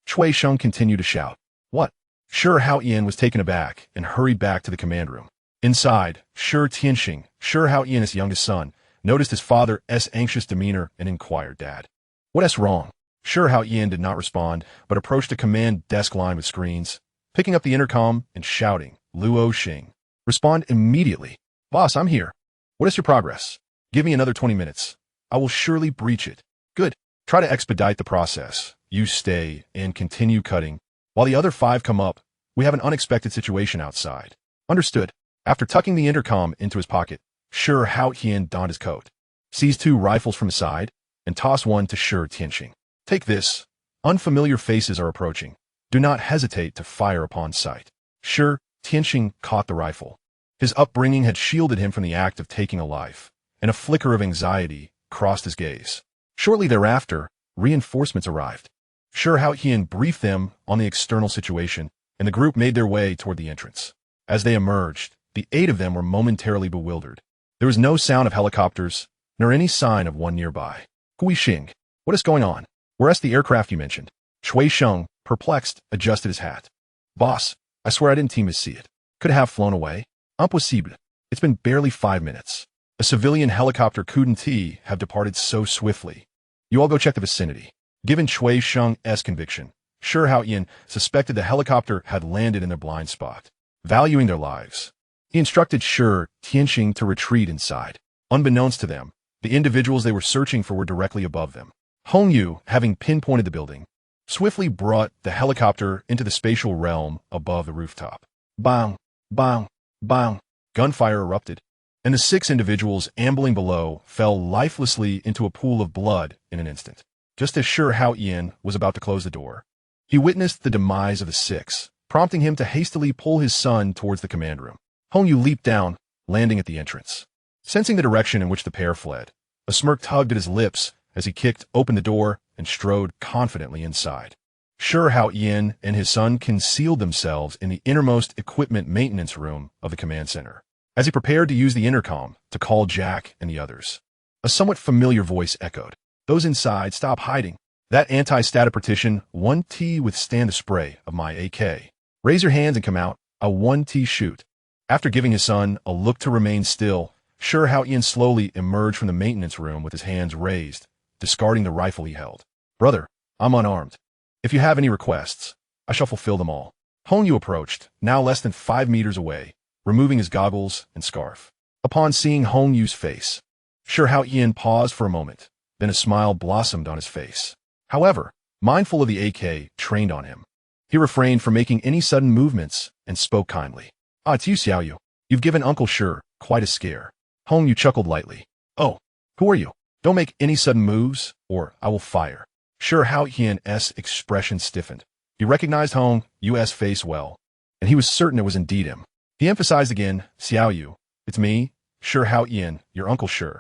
Chui Sheng continued to shout. What? Sure Hao Ian was taken aback and hurried back to the command room. Inside, Sure Tianxing, Sure Hao Ian's youngest son, noticed his father's anxious demeanor and inquired, Dad, what's wrong? Sure Hao Ian did not respond, but approached a command desk line with screens, picking up the intercom and shouting, Luo Xing. Respond immediately. Boss, I'm here. What is your progress? Give me another 20 minutes. I will surely breach it. Good. Try to expedite the process. You stay and continue cutting. While the other 5 come up, we have an unexpected situation outside. Understood. After tucking the intercom into his pocket, Sure Hao Ian donned his coat, seized 2 rifles from his side, and tossed one to Sure Tianxing. Take this. Unfamiliar faces are approaching. Do not hesitate to fire upon sight. Sure Tianxing caught the rifle. His upbringing had shielded him from the act of taking a life, and a flicker of anxiety crossed his gaze. Shortly thereafter, reinforcements arrived. Sure Hao Ian briefed them on the external situation, and the group made their way toward the entrance. As they emerged, the 8 of them were momentarily bewildered. There was no sound of helicopters, nor any sign of one nearby. Kui Xing, what is going on? Where's the aircraft you mentioned? Chui Sheng, perplexed, adjusted his hat. Boss, I swear I didn't see it. Could have flown away. Impossible. It's been barely 5 minutes. A civilian helicopter couldn't have departed so swiftly. You all go check the vicinity. Given Chui Sheng's conviction, Sure Hao Ian suspected the helicopter had landed in their blind spot. Valuing their lives, he instructed Sure Tianxing to retreat inside. Unbeknownst to them, The individuals they were searching for were directly above them. Hong Yu, having pinpointed the building, swiftly brought the helicopter into the spatial realm above the rooftop. Bang, bang, bang. Gunfire erupted, and the 6 individuals ambling below fell lifelessly into a pool of blood in an instant. Just as Shi Haoyan was about to close the door, he witnessed the demise of the 6, prompting him to hastily pull his son towards the command room. Hong Yu leaped down, landing at the entrance. Sensing the direction in which the pair fled, a smirk tugged at his lips as he kicked open the door and strode confidently inside. Shi Haoyan and his son concealed themselves in the innermost equipment maintenance room of the command center. As he prepared to use the intercom to call Jack and the others, a somewhat familiar voice echoed. Those inside, stop hiding. That anti-static partition 1T withstand the spray of my AK. Raise your hands and come out. A 1T shoot. After giving his son a look to remain still, Shi Haoyan slowly emerged from the maintenance room with his hands raised, discarding the rifle he held. Brother, I'm unarmed. If you have any requests, I shall fulfill them all. Hong Yu approached, now less than 5 meters away, removing his goggles and scarf. Upon seeing Hong Yu's face, Shi Haoyan paused for a moment, then a smile blossomed on his face. However, mindful of the AK trained on him, he refrained from making any sudden movements and spoke kindly. Ah, it's you, Xiaoyu. You've given Uncle Shi quite a scare. Hong Yu chuckled lightly. Oh, who are you? Don't make any sudden moves, or I will fire. Shi Haoyan's expression stiffened. He recognized Hong Yu's face well, and he was certain it was indeed him. He emphasized again, Xiaoyu, it's me, Shi Haoyan, your Uncle Shi.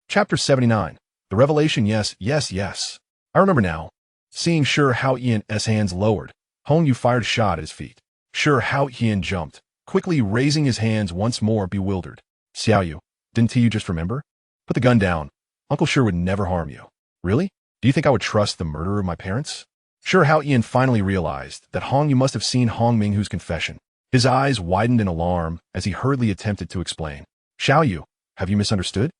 Chapter 79. The revelation, yes. I remember now. Seeing Shi Haoyan's hands lowered, Hong Yu fired a shot at his feet. Shi Haoyan jumped, quickly raising his hands once more, bewildered. Xiaoyu, didn't you just remember? Put the gun down. Uncle Shi would never harm you. Really? Do you think I would trust the murderer of my parents? Shi Haoyan finally realized that Hong Yu must have seen Hong Minghu's confession. His eyes widened in alarm as he hurriedly attempted to explain. Xiaoyu, have you misunderstood?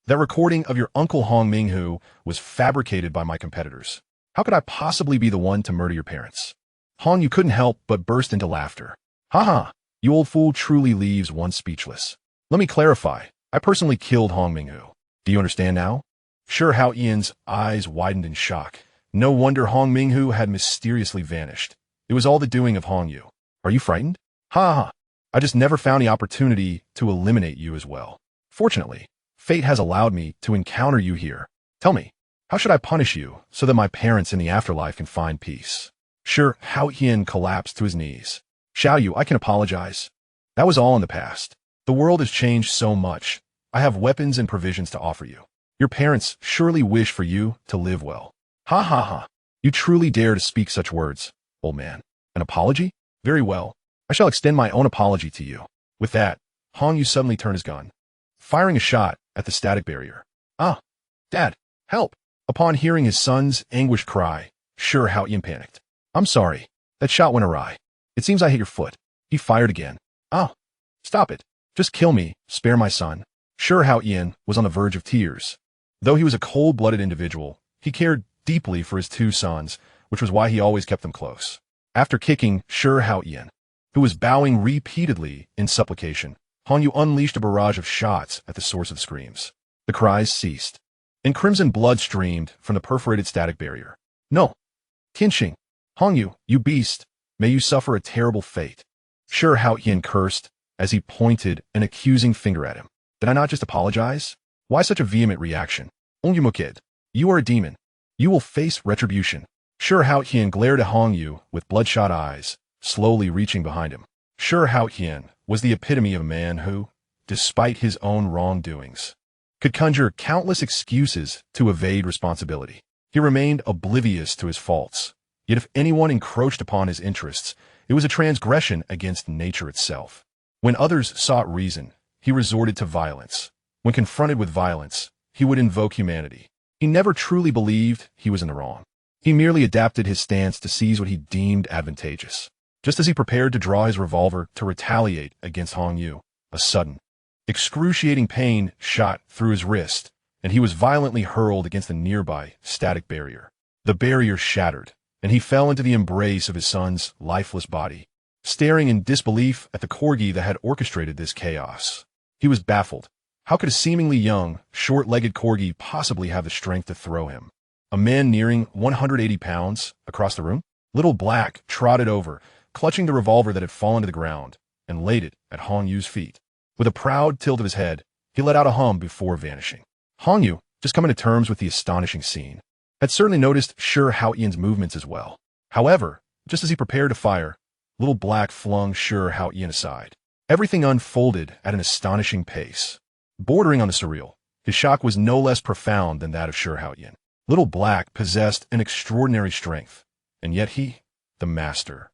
That recording of your uncle Hong Minghu was fabricated by my competitors. How could I possibly be the one to murder your parents? Hong Yu couldn't help but burst into laughter. Ha, you old fool truly leaves one speechless. Let me clarify. I personally killed Hong Minghu. Do you understand now? Shi Haoyan's eyes widened in shock. No wonder Hong Minghu had mysteriously vanished. It was all the doing of Hong Yu. Are you frightened? Ha. I just never found the opportunity to eliminate you as well. Fortunately, fate has allowed me to encounter you here. Tell me, how should I punish you so that my parents in the afterlife can find peace? Shi Haoyan collapsed to his knees. Xiaoyu, I can apologize. That was all in the past. The world has changed so much. I have weapons and provisions to offer you. Your parents surely wish for you to live well. Ha. You truly dare to speak such words, old man. An apology? Very well. I shall extend my own apology to you. With that, Hong Yu suddenly turned his gun, firing a shot at the static barrier. Ah, Dad, help! Upon hearing his son's anguished cry, Shi Haoyan panicked. I'm sorry. That shot went awry. It seems I hit your foot. He fired again. Oh, stop it. Just kill me. Spare my son. Shi Haoyan was on the verge of tears. Though he was a cold-blooded individual, he cared deeply for his 2 sons, which was why he always kept them close. After kicking Shi Haoyan, who was bowing repeatedly in supplication, Hong Yu unleashed a barrage of shots at the source of the screams. The cries ceased, and crimson blood streamed from the perforated static barrier. No! Qinxing! Hong Yu, you beast! May you suffer a terrible fate. Shi Haoyan cursed as he pointed an accusing finger at him. Did I not just apologize? Why such a vehement reaction? Hong Yu Mukid, you are a demon. You will face retribution. Shi Haoyan glared at Hong Yu with bloodshot eyes, slowly reaching behind him. Shi Haoyan was the epitome of a man who, despite his own wrongdoings, could conjure countless excuses to evade responsibility. He remained oblivious to his faults. Yet if anyone encroached upon his interests, it was a transgression against nature itself. When others sought reason, he resorted to violence. When confronted with violence, he would invoke humanity. He never truly believed he was in the wrong. He merely adapted his stance to seize what he deemed advantageous. Just as he prepared to draw his revolver to retaliate against Hong Yu, a sudden, excruciating pain shot through his wrist, and he was violently hurled against a nearby static barrier. The barrier shattered, and he fell into the embrace of his son's lifeless body, staring in disbelief at the corgi that had orchestrated this chaos. He was baffled. How could a seemingly young, short-legged corgi possibly have the strength to throw him? A man nearing 180 pounds across the room? Little Black trotted over, clutching the revolver that had fallen to the ground, and laid it at Hong Yu's feet. With a proud tilt of his head, he let out a hum before vanishing. Hong Yu, just coming to terms with the astonishing scene, had certainly noticed Shi Haoyan's movements as well. However, just as he prepared to fire, Little Black flung Shi Haoyan aside. Everything unfolded at an astonishing pace. Bordering on the surreal, his shock was no less profound than that of Shi Haoyan. Little Black possessed an extraordinary strength, and yet he, the master,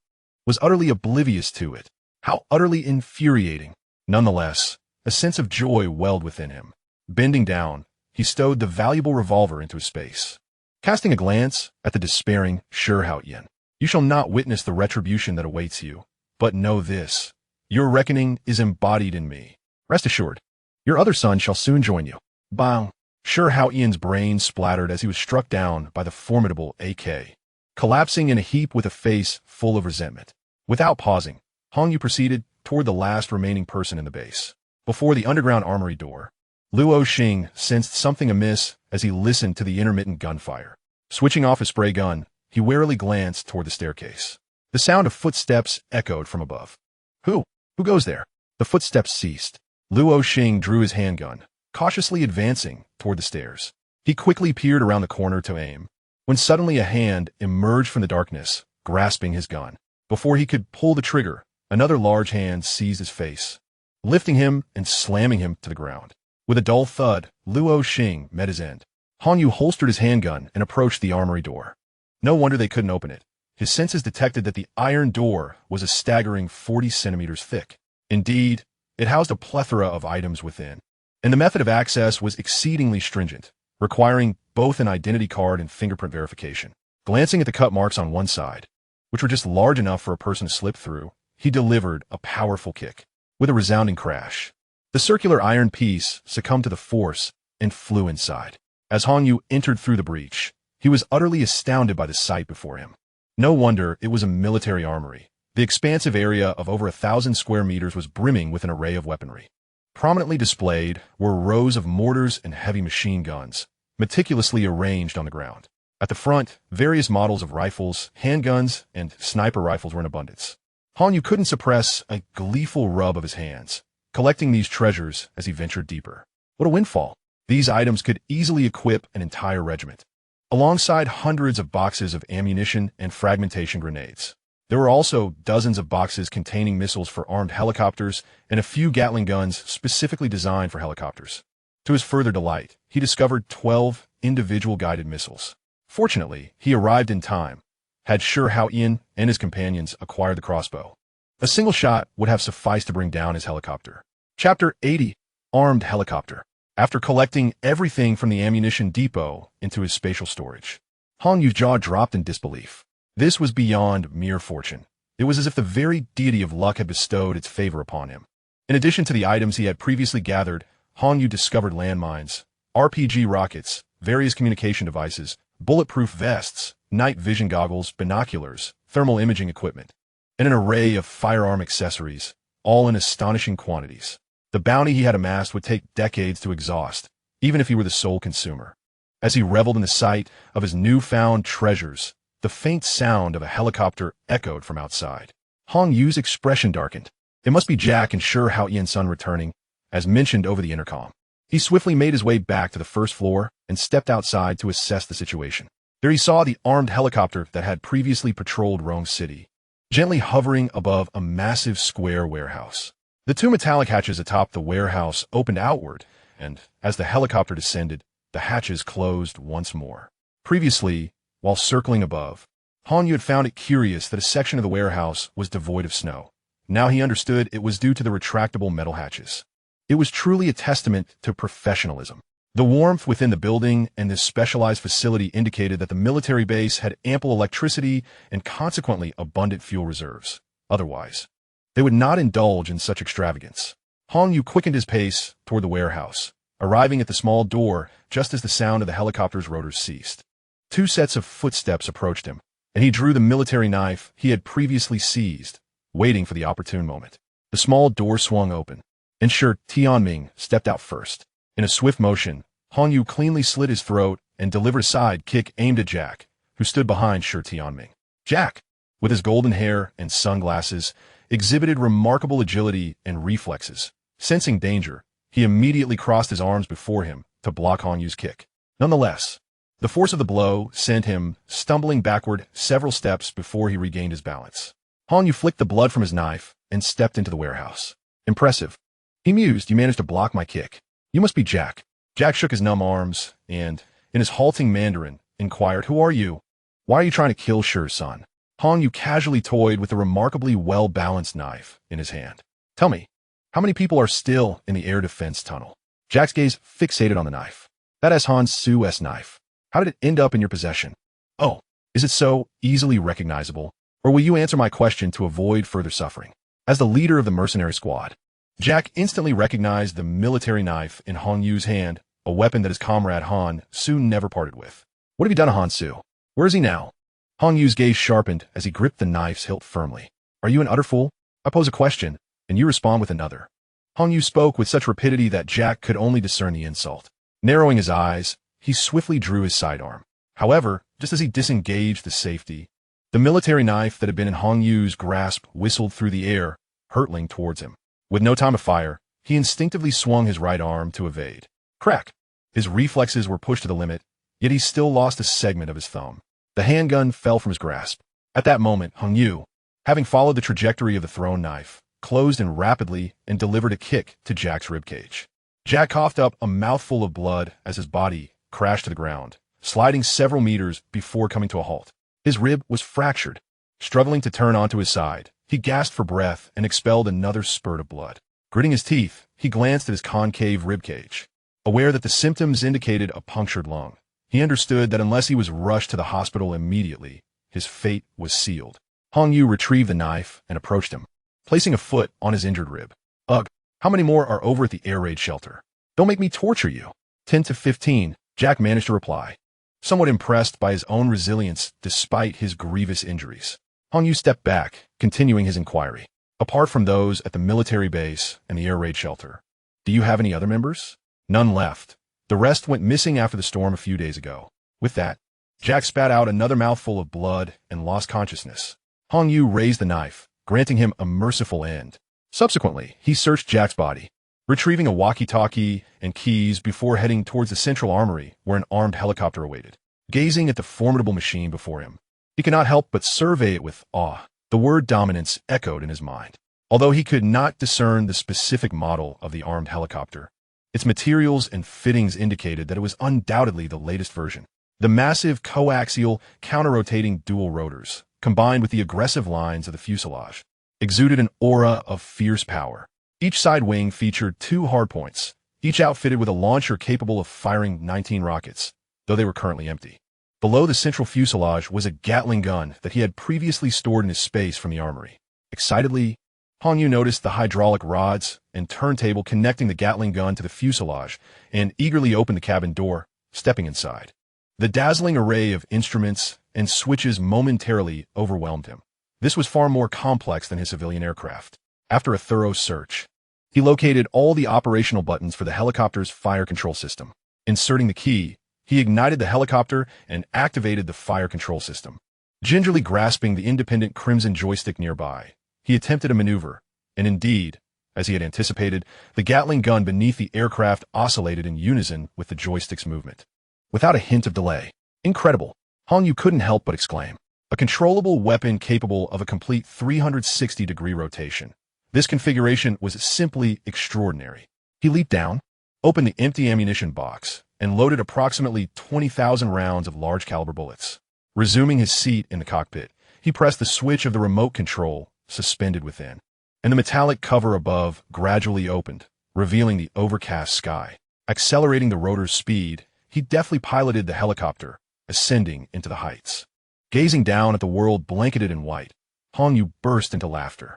was utterly oblivious to it. How utterly infuriating. Nonetheless, a sense of joy welled within him. Bending down, he stowed the valuable revolver into his space. Casting a glance at the despairing Shi Haoyan, "You shall not witness the retribution that awaits you, but know this, your reckoning is embodied in me. Rest assured, your other son shall soon join you." Bang! Shi Haoyan's brain splattered as he was struck down by the formidable AK, collapsing in a heap with a face full of resentment. Without pausing, Hong Yu proceeded toward the last remaining person in the base. Before the underground armory door, Luo Xing sensed something amiss as he listened to the intermittent gunfire. Switching off his spray gun, he warily glanced toward the staircase. The sound of footsteps echoed from above. Who goes there?" The footsteps ceased. Luo Xing drew his handgun, cautiously advancing toward the stairs. He quickly peered around the corner to aim, when suddenly a hand emerged from the darkness, grasping his gun. Before he could pull the trigger, another large hand seized his face, lifting him and slamming him to the ground. With a dull thud, Luo Xing met his end. Hong Yu holstered his handgun and approached the armory door. No wonder they couldn't open it. His senses detected that the iron door was a staggering 40 centimeters thick. Indeed, it housed a plethora of items within, and the method of access was exceedingly stringent, requiring both an identity card and fingerprint verification. Glancing at the cut marks on one side, which were just large enough for a person to slip through, he delivered a powerful kick. With a resounding crash, the circular iron piece succumbed to the force and flew inside. As Hong Yu entered through the breach, he was utterly astounded by the sight before him. No wonder it was a military armory. The expansive area of over 1,000 square meters was brimming with an array of weaponry. Prominently displayed were rows of mortars and heavy machine guns, meticulously arranged on the ground. At the front, various models of rifles, handguns, and sniper rifles were in abundance. Hong Yu couldn't suppress a gleeful rub of his hands, collecting these treasures as he ventured deeper. What a windfall! These items could easily equip an entire regiment, alongside hundreds of boxes of ammunition and fragmentation grenades. There were also dozens of boxes containing missiles for armed helicopters and a few Gatling guns specifically designed for helicopters. To his further delight, he discovered 12 individual guided missiles. Fortunately, he arrived in time, had Shi Haoyan and his companions acquired the crossbow. A single shot would have sufficed to bring down his helicopter. Chapter 80, Armed Helicopter. After collecting everything from the ammunition depot into his spatial storage, Hong Yu's jaw dropped in disbelief. This was beyond mere fortune. It was as if the very deity of luck had bestowed its favor upon him. In addition to the items he had previously gathered, Hong Yu discovered landmines, RPG rockets, various communication devices, bulletproof vests, night vision goggles, binoculars, thermal imaging equipment, and an array of firearm accessories, all in astonishing quantities. The bounty he had amassed would take decades to exhaust, even if he were the sole consumer. As he reveled in the sight of his newfound treasures, the faint sound of a helicopter echoed from outside. Hong Yu's expression darkened. It must be Jack and Shi Haoyan's son returning, as mentioned over the intercom. He swiftly made his way back to the first floor and stepped outside to assess the situation. There he saw the armed helicopter that had previously patrolled Rome City, gently hovering above a massive square warehouse. The two metallic hatches atop the warehouse opened outward, and as the helicopter descended, the hatches closed once more. Previously, while circling above, Hong Yu had found it curious that a section of the warehouse was devoid of snow. Now he understood it was due to the retractable metal hatches. It was truly a testament to professionalism. The warmth within the building and this specialized facility indicated that the military base had ample electricity and consequently abundant fuel reserves. Otherwise, they would not indulge in such extravagance. Hong Yu quickened his pace toward the warehouse, arriving at the small door just as the sound of the helicopter's rotors ceased. Two sets of footsteps approached him, and he drew the military knife he had previously seized, waiting for the opportune moment. The small door swung open, and Shi Tianming stepped out first. In a swift motion, Hong Yu cleanly slit his throat and delivered a side kick aimed at Jack, who stood behind Shi Tianming. Jack, with his golden hair and sunglasses, exhibited remarkable agility and reflexes. Sensing danger, he immediately crossed his arms before him to block Hong Yu's kick. Nonetheless, the force of the blow sent him stumbling backward several steps before he regained his balance. Hong Yu flicked the blood from his knife and stepped into the warehouse. Impressive. He mused, you managed to block my kick. You must be Jack. Jack shook his numb arms and, in his halting Mandarin, inquired, who are you? Why are you trying to kill Shi's son? Hong Yu casually toyed with a remarkably well-balanced knife in his hand. Tell me, how many people are still in the air defense tunnel? Jack's gaze fixated on the knife. That is Han Su's knife. How did it end up in your possession? Oh, is it so easily recognizable? Or will you answer my question to avoid further suffering? As the leader of the mercenary squad, Jack instantly recognized the military knife in Hong Yu's hand, a weapon that his comrade Han Su never parted with. What have you done to Han Su? Where is he now? Hong Yu's gaze sharpened as he gripped the knife's hilt firmly. Are you an utter fool? I pose a question, and you respond with another. Hong Yu spoke with such rapidity that Jack could only discern the insult. Narrowing his eyes, he swiftly drew his sidearm. However, just as he disengaged the safety, the military knife that had been in Hong Yu's grasp whistled through the air, hurtling towards him. With no time to fire, he instinctively swung his right arm to evade. Crack! His reflexes were pushed to the limit, yet he still lost a segment of his thumb. The handgun fell from his grasp. At that moment, Hong Yu, having followed the trajectory of the thrown knife, closed in rapidly and delivered a kick to Jack's ribcage. Jack coughed up a mouthful of blood as his body crashed to the ground, sliding several meters before coming to a halt. His rib was fractured. Struggling to turn onto his side, he gasped for breath and expelled another spurt of blood. Gritting his teeth, he glanced at his concave ribcage. Aware that the symptoms indicated a punctured lung, he understood that unless he was rushed to the hospital immediately, his fate was sealed. Hong Yu retrieved the knife and approached him, placing a foot on his injured rib. Ugh, how many more are over at the air raid shelter? Don't make me torture you. 10 to 15, Jack managed to reply, somewhat impressed by his own resilience despite his grievous injuries. Hong Yu stepped back, continuing his inquiry. Apart from those at the military base and the air raid shelter, do you have any other members? None left. The rest went missing after the storm a few days ago. With that, Jack spat out another mouthful of blood and lost consciousness. Hong Yu raised the knife, granting him a merciful end. Subsequently, he searched Jack's body, retrieving a walkie-talkie and keys before heading towards the central armory where an armed helicopter awaited. Gazing at the formidable machine before him, he could not help but survey it with awe. The word dominance echoed in his mind. Although he could not discern the specific model of the armed helicopter, its materials and fittings indicated that it was undoubtedly the latest version. The massive coaxial, counter-rotating dual rotors, combined with the aggressive lines of the fuselage, exuded an aura of fierce power. Each side wing featured 2 hardpoints, each outfitted with a launcher capable of firing 19 rockets, though they were currently empty. Below the central fuselage was a Gatling gun that he had previously stored in his space from the armory. Excitedly, Hong Yu noticed the hydraulic rods and turntable connecting the Gatling gun to the fuselage and eagerly opened the cabin door, stepping inside. The dazzling array of instruments and switches momentarily overwhelmed him. This was far more complex than his civilian aircraft. After a thorough search, he located all the operational buttons for the helicopter's fire control system. Inserting the key, he ignited the helicopter and activated the fire control system. Gingerly grasping the independent crimson joystick nearby, he attempted a maneuver, and indeed, as he had anticipated, the Gatling gun beneath the aircraft oscillated in unison with the joystick's movement. Without a hint of delay. Incredible, Hong Yu couldn't help but exclaim. A controllable weapon capable of a complete 360-degree rotation. This configuration was simply extraordinary. He leaped down, opened the empty ammunition box, and loaded approximately 20,000 rounds of large-caliber bullets. Resuming his seat in the cockpit, he pressed the switch of the remote control suspended within, and the metallic cover above gradually opened, revealing the overcast sky. Accelerating the rotor's speed, he deftly piloted the helicopter, ascending into the heights. Gazing down at the world blanketed in white, Hong Yu burst into laughter.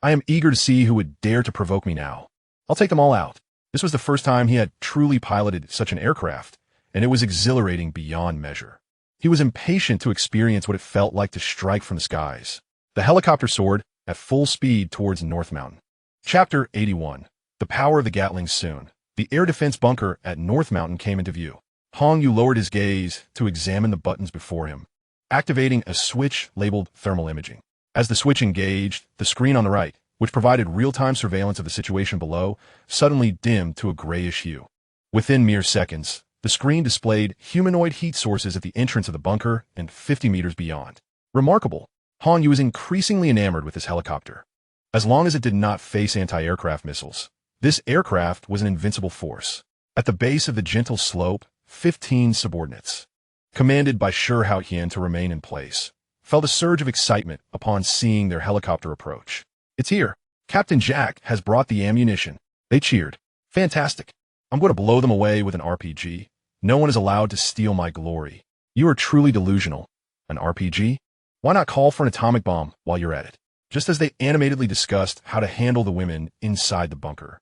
I am eager to see who would dare to provoke me now. I'll take them all out. This was the first time he had truly piloted such an aircraft, and it was exhilarating beyond measure. He was impatient to experience what it felt like to strike from the skies. The helicopter soared at full speed towards North Mountain. Chapter 81. The power of the Gatlings soon. The air defense bunker at North Mountain came into view. Hong Yu lowered his gaze to examine the buttons before him, activating a switch labeled thermal imaging. As the switch engaged, the screen on the right, which provided real-time surveillance of the situation below, suddenly dimmed to a grayish hue. Within mere seconds, the screen displayed humanoid heat sources at the entrance of the bunker and 50 meters beyond. Remarkable. Hong Yu was increasingly enamored with his helicopter. As long as it did not face anti-aircraft missiles, this aircraft was an invincible force. At the base of the gentle slope, 15 subordinates, commanded by Shi Haotian to remain in place, felt a surge of excitement upon seeing their helicopter approach. "It's here. Captain Jack has brought the ammunition." They cheered. "Fantastic. I'm going to blow them away with an RPG. No one is allowed to steal my glory." "You are truly delusional. An RPG? Why not call for an atomic bomb while you're at it?" Just as they animatedly discussed how to handle the women inside the bunker,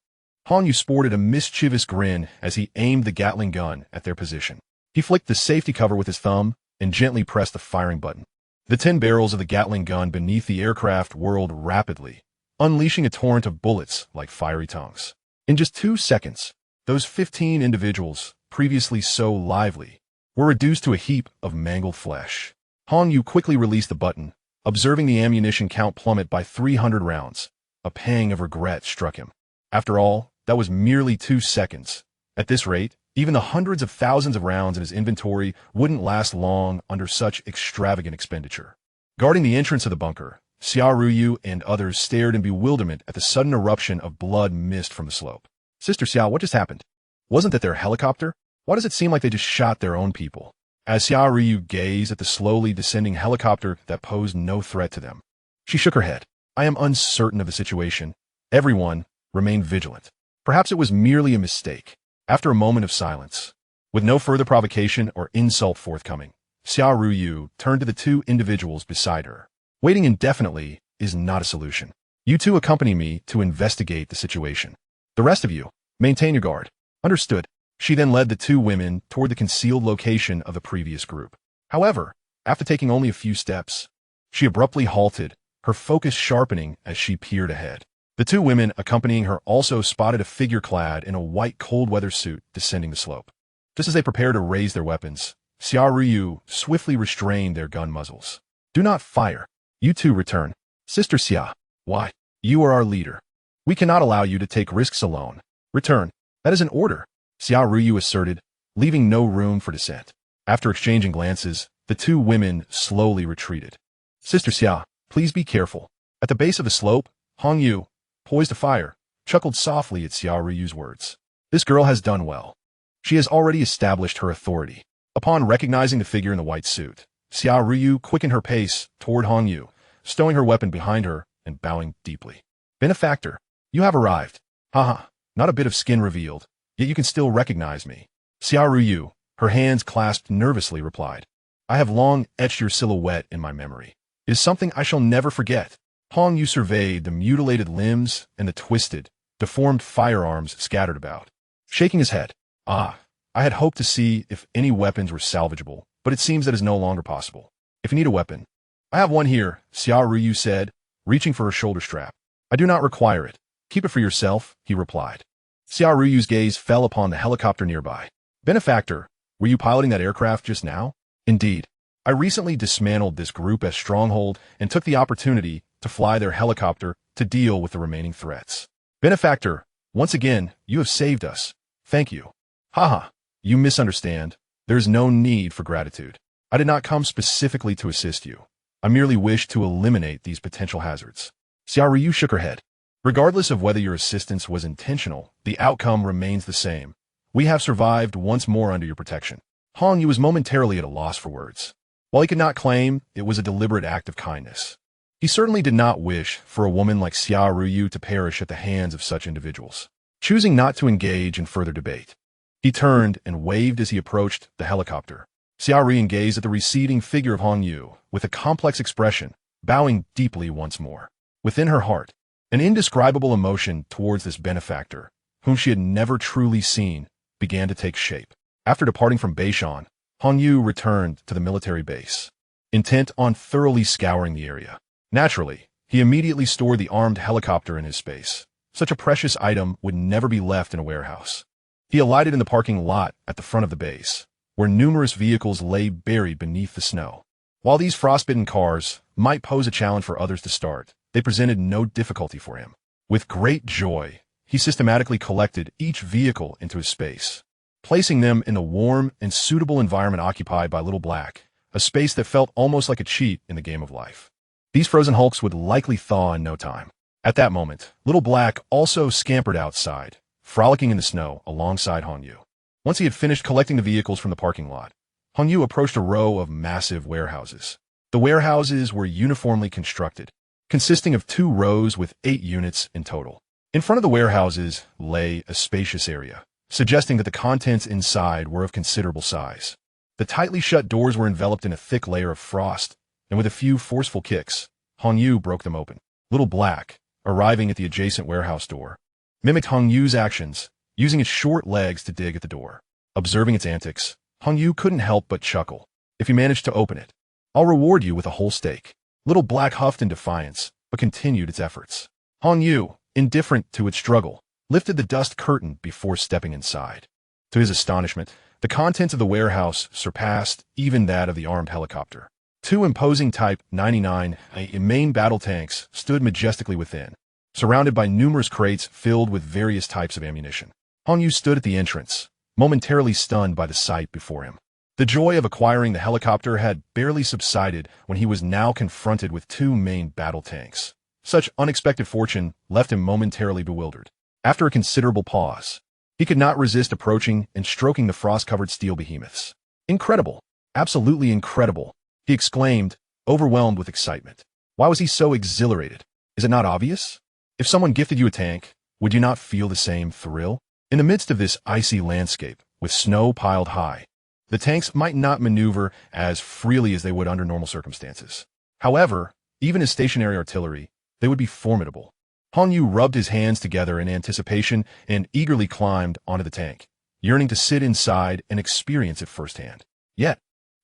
Hong Yu sported a mischievous grin as he aimed the Gatling gun at their position. He flicked the safety cover with his thumb and gently pressed the firing button. The 10 barrels of the Gatling gun beneath the aircraft whirled rapidly, unleashing a torrent of bullets like fiery tongues. In just 2 seconds, those 15 individuals, previously so lively, were reduced to a heap of mangled flesh. Hong Yu quickly released the button, observing the ammunition count plummet by 300 rounds. A pang of regret struck him. After all, that was merely 2 seconds. At this rate, even the hundreds of thousands of rounds in his inventory wouldn't last long under such extravagant expenditure. Guarding the entrance of the bunker, Xia Ruyu and others stared in bewilderment at the sudden eruption of blood mist from the slope. "Sister Xia, what just happened? Wasn't that their helicopter? Why does it seem like they just shot their own people?" As Xia Ruyu gazed at the slowly descending helicopter that posed no threat to them, she shook her head. "I am uncertain of the situation. Everyone, remain vigilant. Perhaps it was merely a mistake." After a moment of silence, with no further provocation or insult forthcoming, Xia Ruyu turned to the 2 individuals beside her. "Waiting indefinitely is not a solution. You 2 accompany me to investigate the situation. The rest of you, maintain your guard." "Understood." She then led the 2 women toward the concealed location of the previous group. However, after taking only a few steps, she abruptly halted, her focus sharpening as she peered ahead. The 2 women accompanying her also spotted a figure clad in a white cold-weather suit descending the slope. Just as they prepared to raise their weapons, Xia Ruyu swiftly restrained their gun muzzles. "Do not fire. You 2 return." "Sister Xia, why? You are our leader. We cannot allow you to take risks alone. Return. That is an order," Xia Ruyu asserted, leaving no room for dissent. After exchanging glances, the 2 women slowly retreated. "Sister Xia, please be careful." At the base of the slope, Hong Yu, poised to fire, chuckled softly at Xia Ruyu's words. This girl has done well. She has already established her authority. Upon recognizing the figure in the white suit, Xia Ruyu quickened her pace toward Hong Yu, stowing her weapon behind her and bowing deeply. "Benefactor, you have arrived. Haha, not a bit of skin revealed, yet you can still recognize me." Xia Ruyu, her hands clasped nervously, replied, "I have long etched your silhouette in my memory. It is something I shall never forget." Hong Yu surveyed the mutilated limbs and the twisted, deformed firearms scattered about, shaking his head. "Ah, I had hoped to see if any weapons were salvageable, but it seems that is no longer possible. If you need a weapon, I have one here," Xia Ruyu said, reaching for her shoulder strap. "I do not require it. Keep it for yourself," he replied. Xia Ruyu's gaze fell upon the helicopter nearby. "Benefactor, were you piloting that aircraft just now?" "Indeed. I recently dismantled this group as stronghold and took the opportunity to fly their helicopter to deal with the remaining threats." "Benefactor, once again, you have saved us. Thank you." "Haha, you misunderstand. There is no need for gratitude. I did not come specifically to assist you. I merely wish to eliminate these potential hazards." Xia Ruyu shook her head. "Regardless of whether your assistance was intentional, the outcome remains the same. We have survived once more under your protection." Hong Yu was momentarily at a loss for words. While he could not claim it was a deliberate act of kindness, he certainly did not wish for a woman like Xia Ruyu to perish at the hands of such individuals. Choosing not to engage in further debate, he turned and waved as he approached the helicopter. Xia Ruyu gazed at the receding figure of Hong Yu with a complex expression, bowing deeply once more. Within her heart, an indescribable emotion towards this benefactor, whom she had never truly seen, began to take shape. After departing from Beishan, Hong Yu returned to the military base, intent on thoroughly scouring the area. Naturally, he immediately stored the armed helicopter in his space, Such a precious item would never be left in a warehouse. He alighted in the parking lot at the front of the base, where numerous vehicles lay buried beneath the snow. While these frostbitten cars might pose a challenge for others to start, they presented no difficulty for him. With great joy, he systematically collected each vehicle into his space, placing them in the warm and suitable environment occupied by Little Black, a space that felt almost like a cheat in the game of life. These frozen hulks would likely thaw in no time. At that moment, Little Black also scampered outside, frolicking in the snow alongside Hanyu. Once he had finished collecting the vehicles from the parking lot, Hanyu approached a row of massive warehouses. The warehouses were uniformly constructed, consisting of 2 rows with 8 units in total. In front of the warehouses lay a spacious area, suggesting that the contents inside were of considerable size. The tightly shut doors were enveloped in a thick layer of frost, and with a few forceful kicks, Hanyu broke them open. Little Black, arriving at the adjacent warehouse door, mimicked Hangyu's actions, using its short legs to dig at the door. Observing its antics, Hangyu couldn't help but chuckle. If you manage to open it, I'll reward you with a whole steak. Little Black huffed in defiance, but continued its efforts. Hangyu, indifferent to its struggle, lifted the dust curtain before stepping inside. To his astonishment, the contents of the warehouse surpassed even that of the armed helicopter. 2 imposing Type 99 main battle tanks stood majestically within, surrounded by numerous crates filled with various types of ammunition. Hangyu stood at the entrance, momentarily stunned by the sight before him. The joy of acquiring the helicopter had barely subsided when he was now confronted with 2 main battle tanks. Such unexpected fortune left him momentarily bewildered. After a considerable pause, he could not resist approaching and stroking the frost-covered steel behemoths. Incredible! Absolutely incredible! He exclaimed, overwhelmed with excitement. Why was he so exhilarated? Is it not obvious? If someone gifted you a tank, would you not feel the same thrill? In the midst of this icy landscape, with snow piled high, the tanks might not maneuver as freely as they would under normal circumstances. However, even as stationary artillery, they would be formidable. Hangyu rubbed his hands together in anticipation and eagerly climbed onto the tank, yearning to sit inside and experience it firsthand. Yet,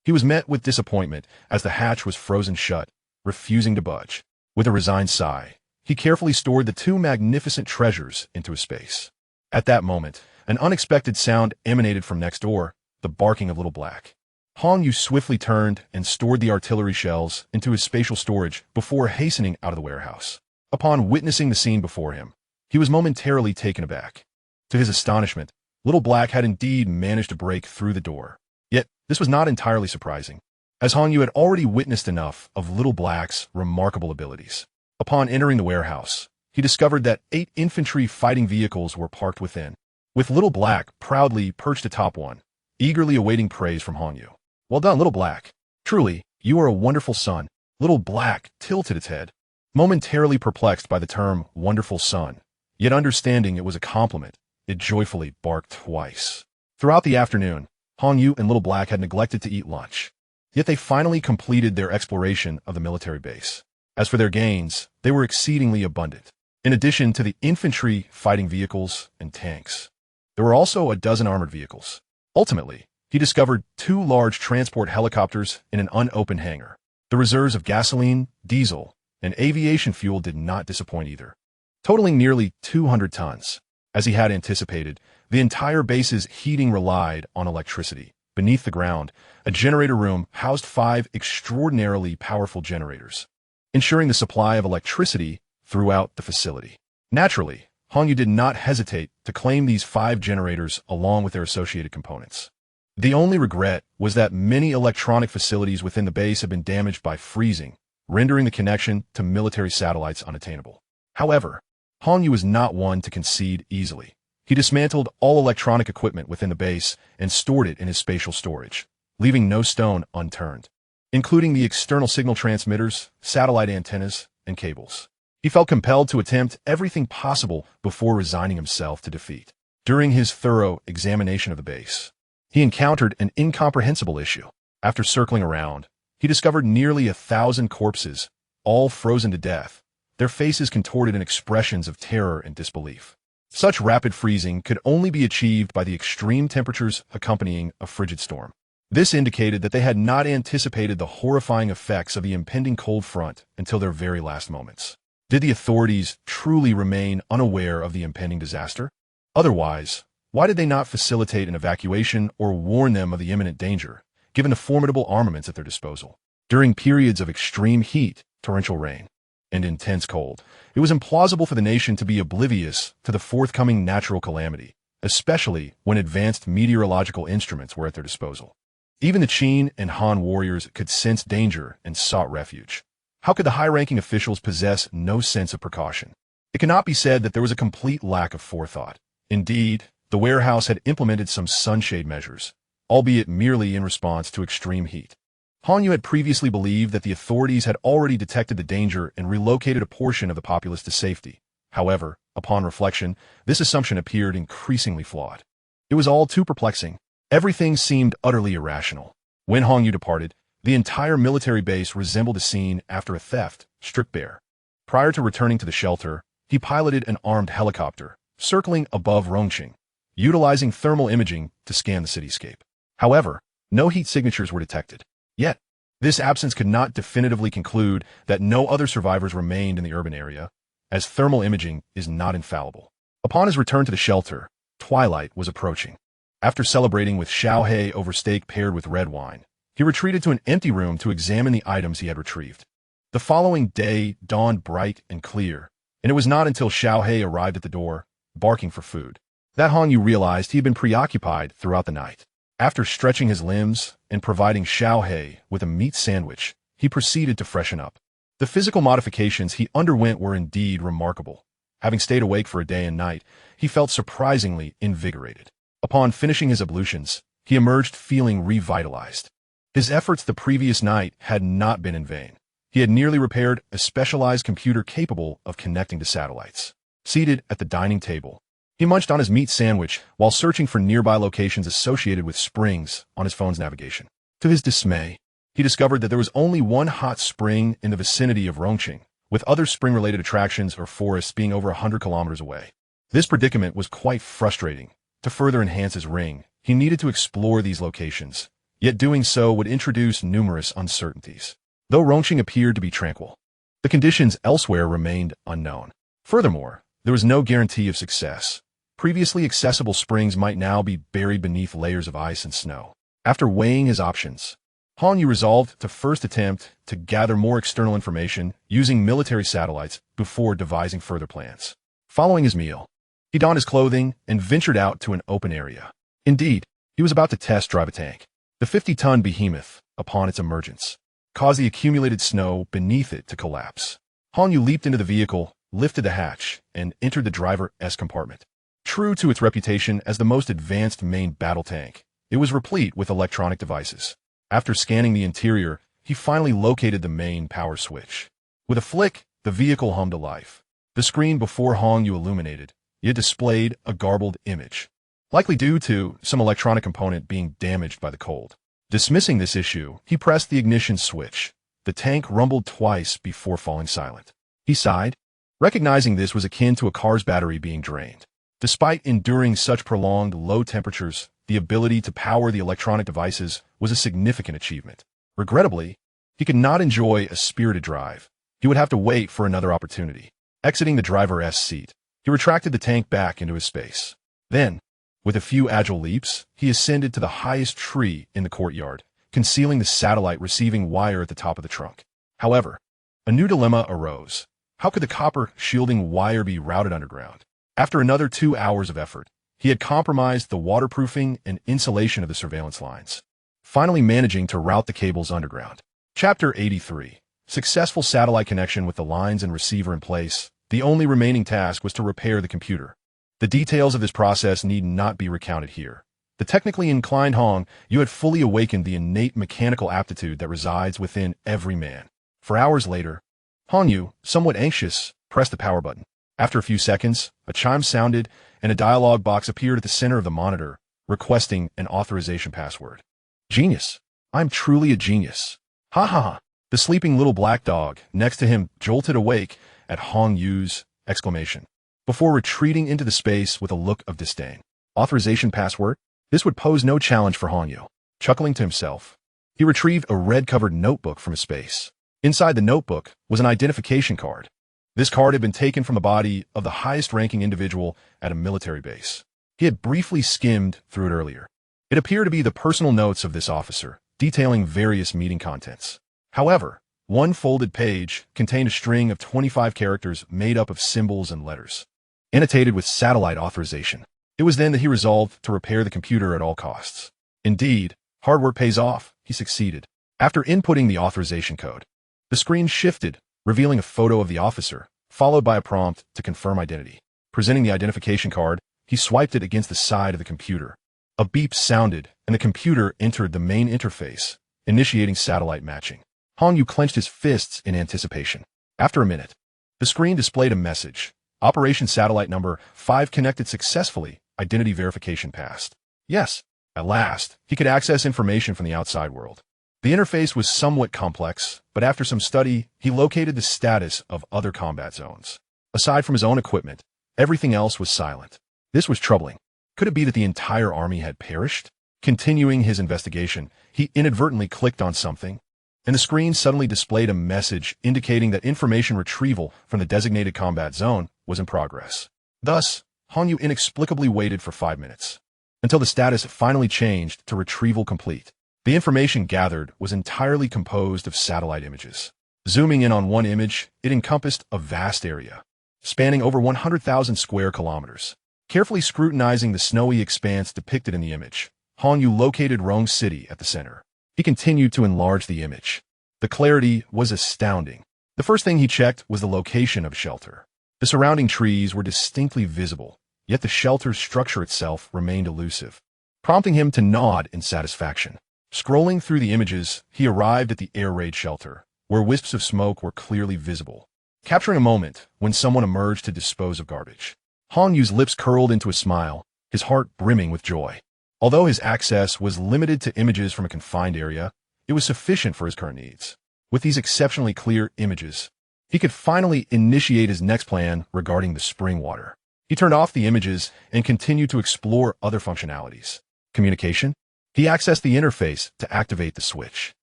he was met with disappointment as the hatch was frozen shut, refusing to budge. With a resigned sigh, he carefully stored the 2 magnificent treasures into his space. At that moment, an unexpected sound emanated from next door, the barking of Little Black. Hangyu swiftly turned and stored the artillery shells into his spatial storage before hastening out of the warehouse. Upon witnessing the scene before him, he was momentarily taken aback. To his astonishment, Little Black had indeed managed to break through the door. Yet, this was not entirely surprising, as Hangyu had already witnessed enough of Little Black's remarkable abilities. Upon entering the warehouse, he discovered that 8 infantry fighting vehicles were parked within, with Little Black proudly perched atop one, eagerly awaiting praise from Hangyu. Well done, Little Black. Truly, you are a wonderful son. Little Black tilted its head, momentarily perplexed by the term wonderful son, yet understanding it was a compliment, it joyfully barked twice. Throughout the afternoon, Hangyu and Little Black had neglected to eat lunch, yet they finally completed their exploration of the military base. As for their gains, they were exceedingly abundant. In addition to the infantry fighting vehicles and tanks, there were also a dozen armored vehicles. Ultimately, he discovered 2 large transport helicopters in an unopened hangar. The reserves of gasoline, diesel, and aviation fuel did not disappoint either, totaling nearly 200 tons. As he had anticipated, the entire base's heating relied on electricity. Beneath the ground, a generator room housed 5 extraordinarily powerful generators, ensuring the supply of electricity throughout the facility. Naturally, Hangyu did not hesitate to claim these 5 generators along with their associated components. The only regret was that many electronic facilities within the base had been damaged by freezing, rendering the connection to military satellites unattainable. However, Hangyu was not one to concede easily. He dismantled all electronic equipment within the base and stored it in his spatial storage, leaving no stone unturned, including the external signal transmitters, satellite antennas, and cables. He felt compelled to attempt everything possible before resigning himself to defeat. During his thorough examination of the base, he encountered an incomprehensible issue. After circling around, he discovered nearly 1,000 corpses, all frozen to death, their faces contorted in expressions of terror and disbelief. Such rapid freezing could only be achieved by the extreme temperatures accompanying a frigid storm. This indicated that they had not anticipated the horrifying effects of the impending cold front until their very last moments. Did the authorities truly remain unaware of the impending disaster? Otherwise, why did they not facilitate an evacuation or warn them of the imminent danger, given the formidable armaments at their disposal? During periods of extreme heat, torrential rain, and intense cold, it was implausible for the nation to be oblivious to the forthcoming natural calamity, especially when advanced meteorological instruments were at their disposal. Even the Qin and Han warriors could sense danger and sought refuge. How could the high-ranking officials possess no sense of precaution? It cannot be said that there was a complete lack of forethought. Indeed, the warehouse had implemented some sunshade measures, albeit merely in response to extreme heat. Han Yu had previously believed that the authorities had already detected the danger and relocated a portion of the populace to safety. However, upon reflection, this assumption appeared increasingly flawed. It was all too perplexing. Everything seemed utterly irrational. When Han Yu departed, the entire military base resembled a scene after a theft, stripped bare. Prior to returning to the shelter, he piloted an armed helicopter, circling above Rongqing, utilizing thermal imaging to scan the cityscape. However, no heat signatures were detected. Yet, this absence could not definitively conclude that no other survivors remained in the urban area, as thermal imaging is not infallible. Upon his return to the shelter, twilight was approaching. After celebrating with Xiaohei over steak paired with red wine, he retreated to an empty room to examine the items he had retrieved. The following day dawned bright and clear, and it was not until Xiaohei arrived at the door, barking for food, that Han Yu realized he had been preoccupied throughout the night. After stretching his limbs and providing Xiaohei with a meat sandwich, he proceeded to freshen up. The physical modifications he underwent were indeed remarkable. Having stayed awake for a day and night, he felt surprisingly invigorated. Upon finishing his ablutions, he emerged feeling revitalized. His efforts the previous night had not been in vain. He had nearly repaired a specialized computer capable of connecting to satellites. Seated at the dining table, he munched on his meat sandwich while searching for nearby locations associated with springs on his phone's navigation. To his dismay, he discovered that there was only one hot spring in the vicinity of Rongqing, with other spring-related attractions or forests being over 100 kilometers away. This predicament was quite frustrating. To further enhance his ring, he needed to explore these locations, yet doing so would introduce numerous uncertainties. Though Rongqing appeared to be tranquil, the conditions elsewhere remained unknown. Furthermore, there was no guarantee of success. Previously accessible springs might now be buried beneath layers of ice and snow. After weighing his options, Han Yu resolved to first attempt to gather more external information using military satellites before devising further plans. Following his meal, he donned his clothing and ventured out to an open area. Indeed, he was about to test drive a tank. The 50-ton behemoth, upon its emergence, caused the accumulated snow beneath it to collapse. Han Yu leaped into the vehicle, lifted the hatch, and entered the driver's compartment. True to its reputation as the most advanced main battle tank, it was replete with electronic devices. After scanning the interior, he finally located the main power switch. With a flick, the vehicle hummed to life. The screen before Han Yu illuminated, yet displayed a garbled image, likely due to some electronic component being damaged by the cold. Dismissing this issue, he pressed the ignition switch. The tank rumbled twice before falling silent. He sighed, recognizing this was akin to a car's battery being drained. Despite enduring such prolonged low temperatures, the ability to power the electronic devices was a significant achievement. Regrettably, he could not enjoy a spirited drive. He would have to wait for another opportunity. Exiting the driver's seat, he retracted the tank back into his space. Then, with a few agile leaps, he ascended to the highest tree in the courtyard, concealing the satellite receiving wire at the top of the trunk. However, a new dilemma arose. How could the copper shielding wire be routed underground? After another 2 hours of effort, he had compromised the waterproofing and insulation of the surveillance lines, finally managing to route the cables underground. Chapter 83. Successful satellite connection with the lines and receiver in place. The only remaining task was to repair the computer. The details of this process need not be recounted here. The technically inclined Han Yu had fully awakened the innate mechanical aptitude that resides within every man. For hours later, Han Yu, somewhat anxious, pressed the power button. After a few seconds, a chime sounded and a dialog box appeared at the center of the monitor, requesting an authorization password. Genius. I'm truly a genius. Ha ha ha. The sleeping little black dog next to him jolted awake at Han Yu's exclamation, before retreating into the space with a look of disdain. Authorization password? This would pose no challenge for Han Yu. Chuckling to himself, he retrieved a red-covered notebook from his space. Inside the notebook was an identification card. This card had been taken from the body of the highest-ranking individual at a military base. He had briefly skimmed through it earlier. It appeared to be the personal notes of this officer, detailing various meeting contents. However, one folded page contained a string of 25 characters made up of symbols and letters, annotated with satellite authorization. It was then that he resolved to repair the computer at all costs. Indeed, hard work pays off. He succeeded. After inputting the authorization code, the screen shifted, revealing a photo of the officer, followed by a prompt to confirm identity. Presenting the identification card, he swiped it against the side of the computer. A beep sounded, and the computer entered the main interface, initiating satellite matching. Hong Yu clenched his fists in anticipation. After a minute, the screen displayed a message. Operation Satellite Number 5 connected successfully. Identity verification passed. Yes, at last, he could access information from the outside world. The interface was somewhat complex, but after some study, he located the status of other combat zones. Aside from his own equipment, everything else was silent. This was troubling. Could it be that the entire army had perished? Continuing his investigation, he inadvertently clicked on something, and the screen suddenly displayed a message indicating that information retrieval from the designated combat zone was in progress. Thus, Hong Yu inexplicably waited for 5 minutes, until the status finally changed to retrieval complete. The information gathered was entirely composed of satellite images. Zooming in on one image, it encompassed a vast area, spanning over 100,000 square kilometers. Carefully scrutinizing the snowy expanse depicted in the image, Hong Yu located Rong City at the center. He continued to enlarge the image. The clarity was astounding. The first thing he checked was the location of a shelter. The surrounding trees were distinctly visible, yet the shelter's structure itself remained elusive, prompting him to nod in satisfaction. Scrolling through the images, he arrived at the air raid shelter, where wisps of smoke were clearly visible, capturing a moment when someone emerged to dispose of garbage. Hong Yu's lips curled into a smile, his heart brimming with joy. Although his access was limited to images from a confined area, it was sufficient for his current needs. With these exceptionally clear images, he could finally initiate his next plan regarding the spring water. He turned off the images and continued to explore other functionalities. Communication? He accessed the interface to activate the switch.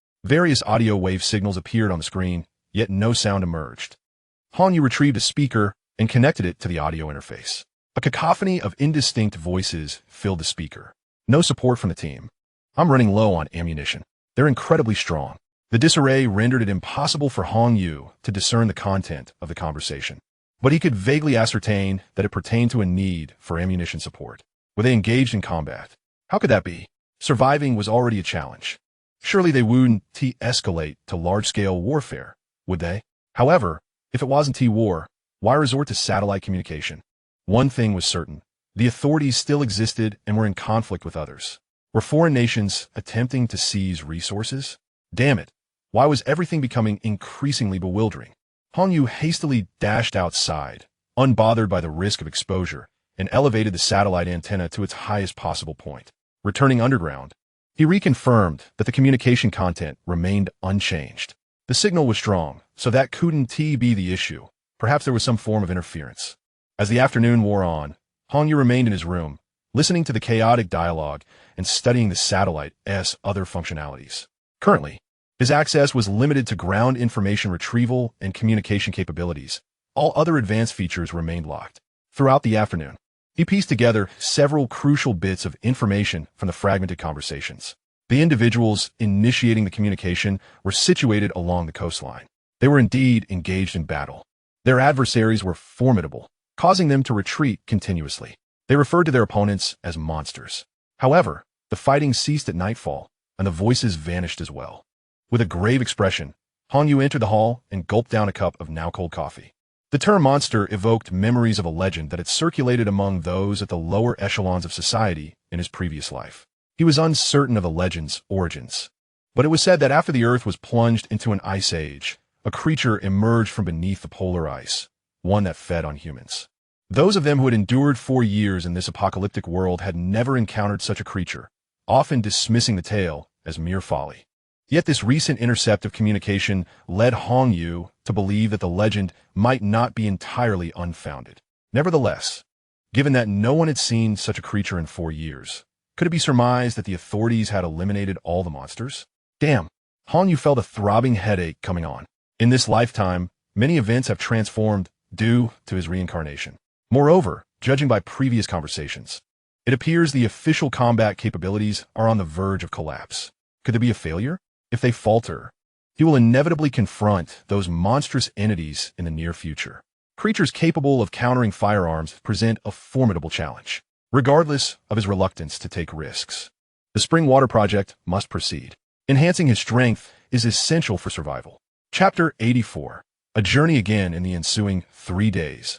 Various audio wave signals appeared on the screen, yet no sound emerged. Hong Yu retrieved a speaker and connected it to the audio interface. A cacophony of indistinct voices filled the speaker. No support from the team. I'm running low on ammunition. They're incredibly strong. The disarray rendered it impossible for Hong Yu to discern the content of the conversation, but he could vaguely ascertain that it pertained to a need for ammunition support. Were they engaged in combat? How could that be? Surviving was already a challenge. Surely they wouldn't escalate to large-scale warfare, would they? However, if it wasn't war, why resort to satellite communication? One thing was certain. The authorities still existed and were in conflict with others. Were foreign nations attempting to seize resources? Damn it. Why was everything becoming increasingly bewildering? Hong Yu hastily dashed outside, unbothered by the risk of exposure, and elevated the satellite antenna to its highest possible point. Returning underground, he reconfirmed that the communication content remained unchanged. The signal was strong, so that couldn't be the issue. Perhaps there was some form of interference. As the afternoon wore on, Hong Yu remained in his room, listening to the chaotic dialogue and studying the satellite's other functionalities. Currently, his access was limited to ground information retrieval and communication capabilities. All other advanced features remained locked. Throughout the afternoon, he pieced together several crucial bits of information from the fragmented conversations. The individuals initiating the communication were situated along the coastline. They were indeed engaged in battle. Their adversaries were formidable, causing them to retreat continuously. They referred to their opponents as monsters. However, the fighting ceased at nightfall, and the voices vanished as well. With a grave expression, Hong Yu entered the hall and gulped down a cup of now-cold coffee. The term monster evoked memories of a legend that had circulated among those at the lower echelons of society in his previous life. He was uncertain of the legend's origins, but it was said that after the Earth was plunged into an ice age, a creature emerged from beneath the polar ice, one that fed on humans. Those of them who had endured 4 years in this apocalyptic world had never encountered such a creature, often dismissing the tale as mere folly. Yet this recent intercept of communication led Hong Yu to believe that the legend might not be entirely unfounded. Nevertheless, given that no one had seen such a creature in 4 years, could it be surmised that the authorities had eliminated all the monsters? Damn, Hong Yu felt a throbbing headache coming on. In this lifetime, many events have transformed due to his reincarnation. Moreover, judging by previous conversations, it appears the official combat capabilities are on the verge of collapse. Could there be a failure? If they falter, he will inevitably confront those monstrous entities in the near future. Creatures capable of countering firearms present a formidable challenge, regardless of his reluctance to take risks. The Spring Water Project must proceed. Enhancing his strength is essential for survival. Chapter 84. A journey again in the ensuing 3 days.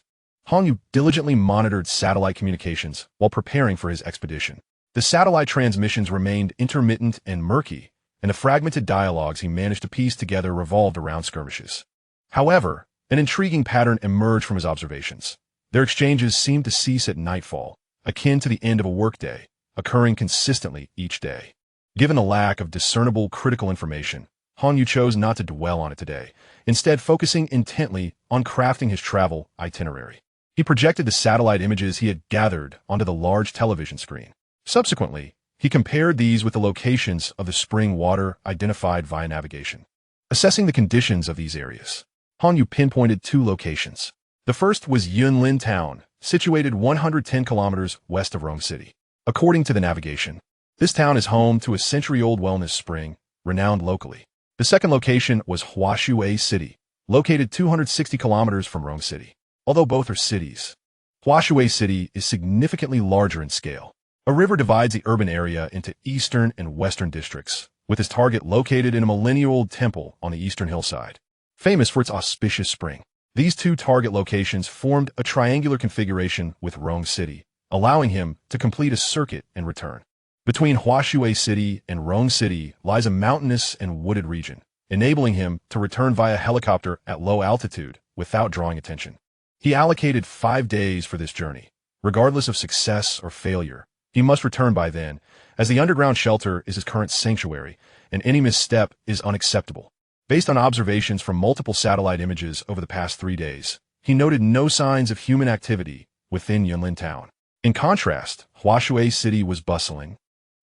Hongyu diligently monitored satellite communications while preparing for his expedition. The satellite transmissions remained intermittent and murky, and the fragmented dialogues he managed to piece together revolved around skirmishes. However, an intriguing pattern emerged from his observations. Their exchanges seemed to cease at nightfall, akin to the end of a workday, occurring consistently each day. Given the lack of discernible critical information, Hongyu chose not to dwell on it today, instead focusing intently on crafting his travel itinerary. He projected the satellite images he had gathered onto the large television screen. Subsequently, he compared these with the locations of the spring water identified via navigation. Assessing the conditions of these areas, Hongyu pinpointed 2 locations. The first was Yunlin Town, situated 110 kilometers west of Rome City. According to the navigation, this town is home to a century-old wellness spring, renowned locally. The second location was Huashui City, located 260 kilometers from Rome City. Although both are cities, Huashui City is significantly larger in scale. A river divides the urban area into eastern and western districts, with its target located in a millennial-old temple on the eastern hillside, famous for its auspicious spring. These 2 target locations formed a triangular configuration with Rome City, allowing him to complete a circuit and return. Between Huashui City and Rome City lies a mountainous and wooded region, enabling him to return via helicopter at low altitude without drawing attention. He allocated 5 days for this journey. Regardless of success or failure, he must return by then, as the underground shelter is his current sanctuary, and any misstep is unacceptable. Based on observations from multiple satellite images over the past 3 days, he noted no signs of human activity within Yunlin Town. In contrast, Huashui City was bustling,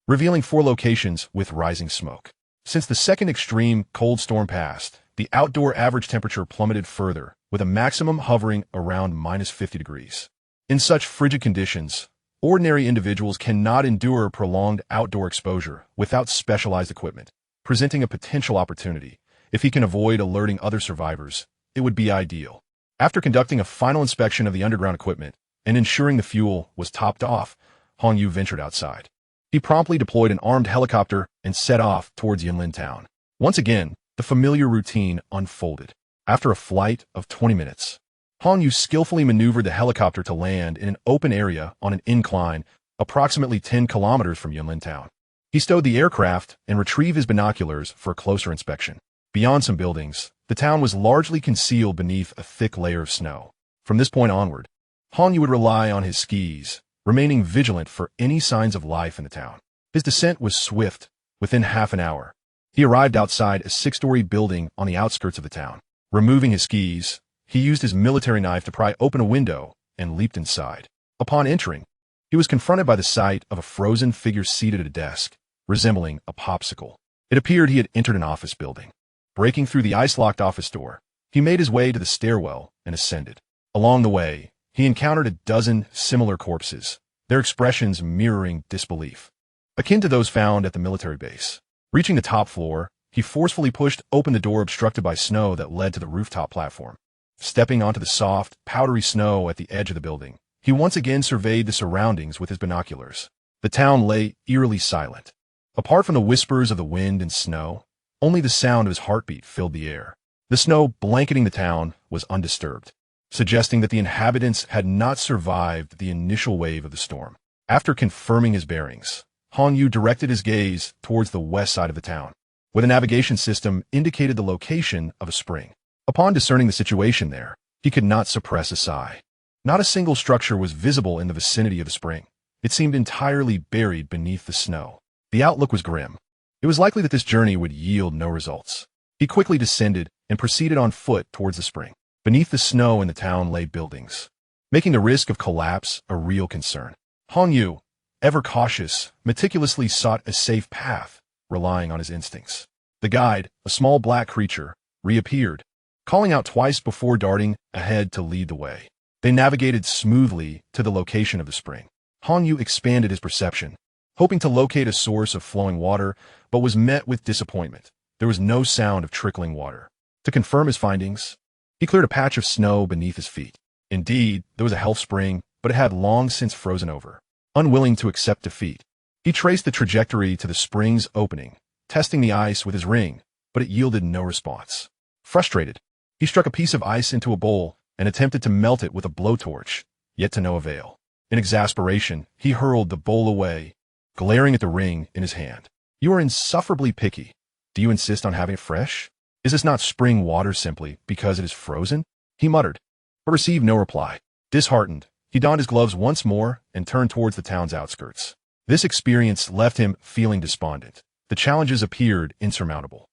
revealing 4 locations with rising smoke. Since the second extreme cold storm passed, the outdoor average temperature plummeted further, with a maximum hovering around -50 degrees. In such frigid conditions, ordinary individuals cannot endure prolonged outdoor exposure without specialized equipment, presenting a potential opportunity. If he can avoid alerting other survivors, it would be ideal. After conducting a final inspection of the underground equipment and ensuring the fuel was topped off, Hongyu ventured outside. He promptly deployed an armed helicopter and set off towards Yunlin Town. Once again, the familiar routine unfolded. After a flight of 20 minutes, Hongyu skillfully maneuvered the helicopter to land in an open area on an incline approximately 10 kilometers from Yunlin Town. He stowed the aircraft and retrieved his binoculars for a closer inspection. Beyond some buildings, the town was largely concealed beneath a thick layer of snow. From this point onward, Hongyu would rely on his skis, remaining vigilant for any signs of life in the town. His descent was swift. Within half an hour, he arrived outside a 6-story building on the outskirts of the town. Removing his skis, he used his military knife to pry open a window and leaped inside. Upon entering, he was confronted by the sight of a frozen figure seated at a desk, resembling a popsicle. It appeared he had entered an office building. Breaking through the ice-locked office door, he made his way to the stairwell and ascended. Along the way, he encountered a dozen similar corpses, their expressions mirroring disbelief, akin to those found at the military base. Reaching the top floor, he forcefully pushed open the door obstructed by snow that led to the rooftop platform. Stepping onto the soft, powdery snow at the edge of the building, he once again surveyed the surroundings with his binoculars. The town lay eerily silent. Apart from the whispers of the wind and snow, only the sound of his heartbeat filled the air. The snow blanketing the town was undisturbed, suggesting that the inhabitants had not survived the initial wave of the storm. After confirming his bearings, Hongyu directed his gaze towards the west side of the town, where the navigation system indicated the location of a spring. Upon discerning the situation there, he could not suppress a sigh. Not a single structure was visible in the vicinity of the spring. It seemed entirely buried beneath the snow. The outlook was grim. It was likely that this journey would yield no results. He quickly descended and proceeded on foot towards the spring. Beneath the snow in the town lay buildings, making the risk of collapse a real concern. Hongyu, ever cautious, meticulously sought a safe path, relying on his instincts. The guide, a small black creature, reappeared, calling out twice before darting ahead to lead the way. They navigated smoothly to the location of the spring. Han Yu expanded his perception, hoping to locate a source of flowing water, but was met with disappointment. There was no sound of trickling water. To confirm his findings, he cleared a patch of snow beneath his feet. Indeed, there was a health spring, but it had long since frozen over. Unwilling to accept defeat, he traced the trajectory to the spring's opening, testing the ice with his ring, but it yielded no response. Frustrated, he struck a piece of ice into a bowl and attempted to melt it with a blowtorch, yet to no avail. In exasperation, he hurled the bowl away, glaring at the ring in his hand. "You are insufferably picky. Do you insist on having it fresh? Is this not spring water simply because it is frozen?" he muttered, but received no reply. Disheartened, he donned his gloves once more and turned towards the town's outskirts. This experience left him feeling despondent. The challenges appeared insurmountable.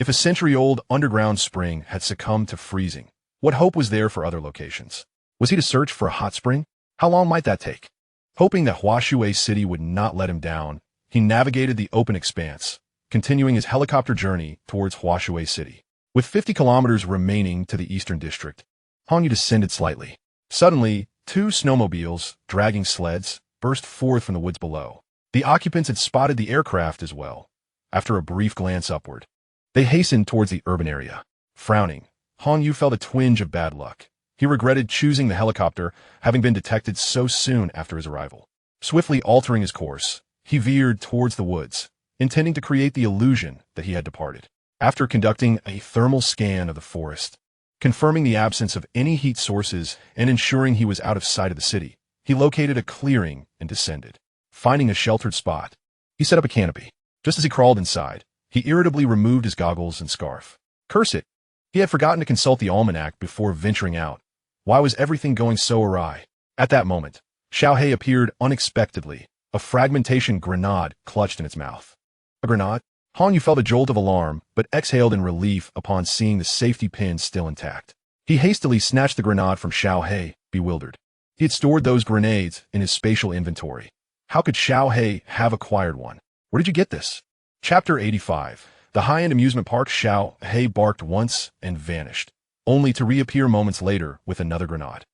If a century-old underground spring had succumbed to freezing, what hope was there for other locations? Was he to search for a hot spring? How long might that take? Hoping that Huashui City would not let him down, he navigated the open expanse, continuing his helicopter journey towards Huashui City. With 50 kilometers remaining to the eastern district, Han Yu descended slightly. Suddenly, 2 snowmobiles, dragging sleds, burst forth from the woods below. The occupants had spotted the aircraft as well. After a brief glance upward, they hastened towards the urban area. Frowning, Han Yu felt a twinge of bad luck. He regretted choosing the helicopter, having been detected so soon after his arrival. Swiftly altering his course, he veered towards the woods, intending to create the illusion that he had departed. After conducting a thermal scan of the forest, confirming the absence of any heat sources and ensuring he was out of sight of the city, he located a clearing and descended. Finding a sheltered spot, he set up a canopy. Just as he crawled inside, he irritably removed his goggles and scarf. Curse it! He had forgotten to consult the almanac before venturing out. Why was everything going so awry? At that moment, Xiao He appeared unexpectedly, a fragmentation grenade clutched in its mouth. A grenade? Han Yu felt a jolt of alarm, but exhaled in relief upon seeing the safety pin still intact. He hastily snatched the grenade from Xiao He, bewildered. He had stored those grenades in his spatial inventory. How could Xiao He have acquired one? Where did you get this? Chapter 85. The high-end amusement park. Xiao He barked once and vanished, only to reappear moments later with another grenade.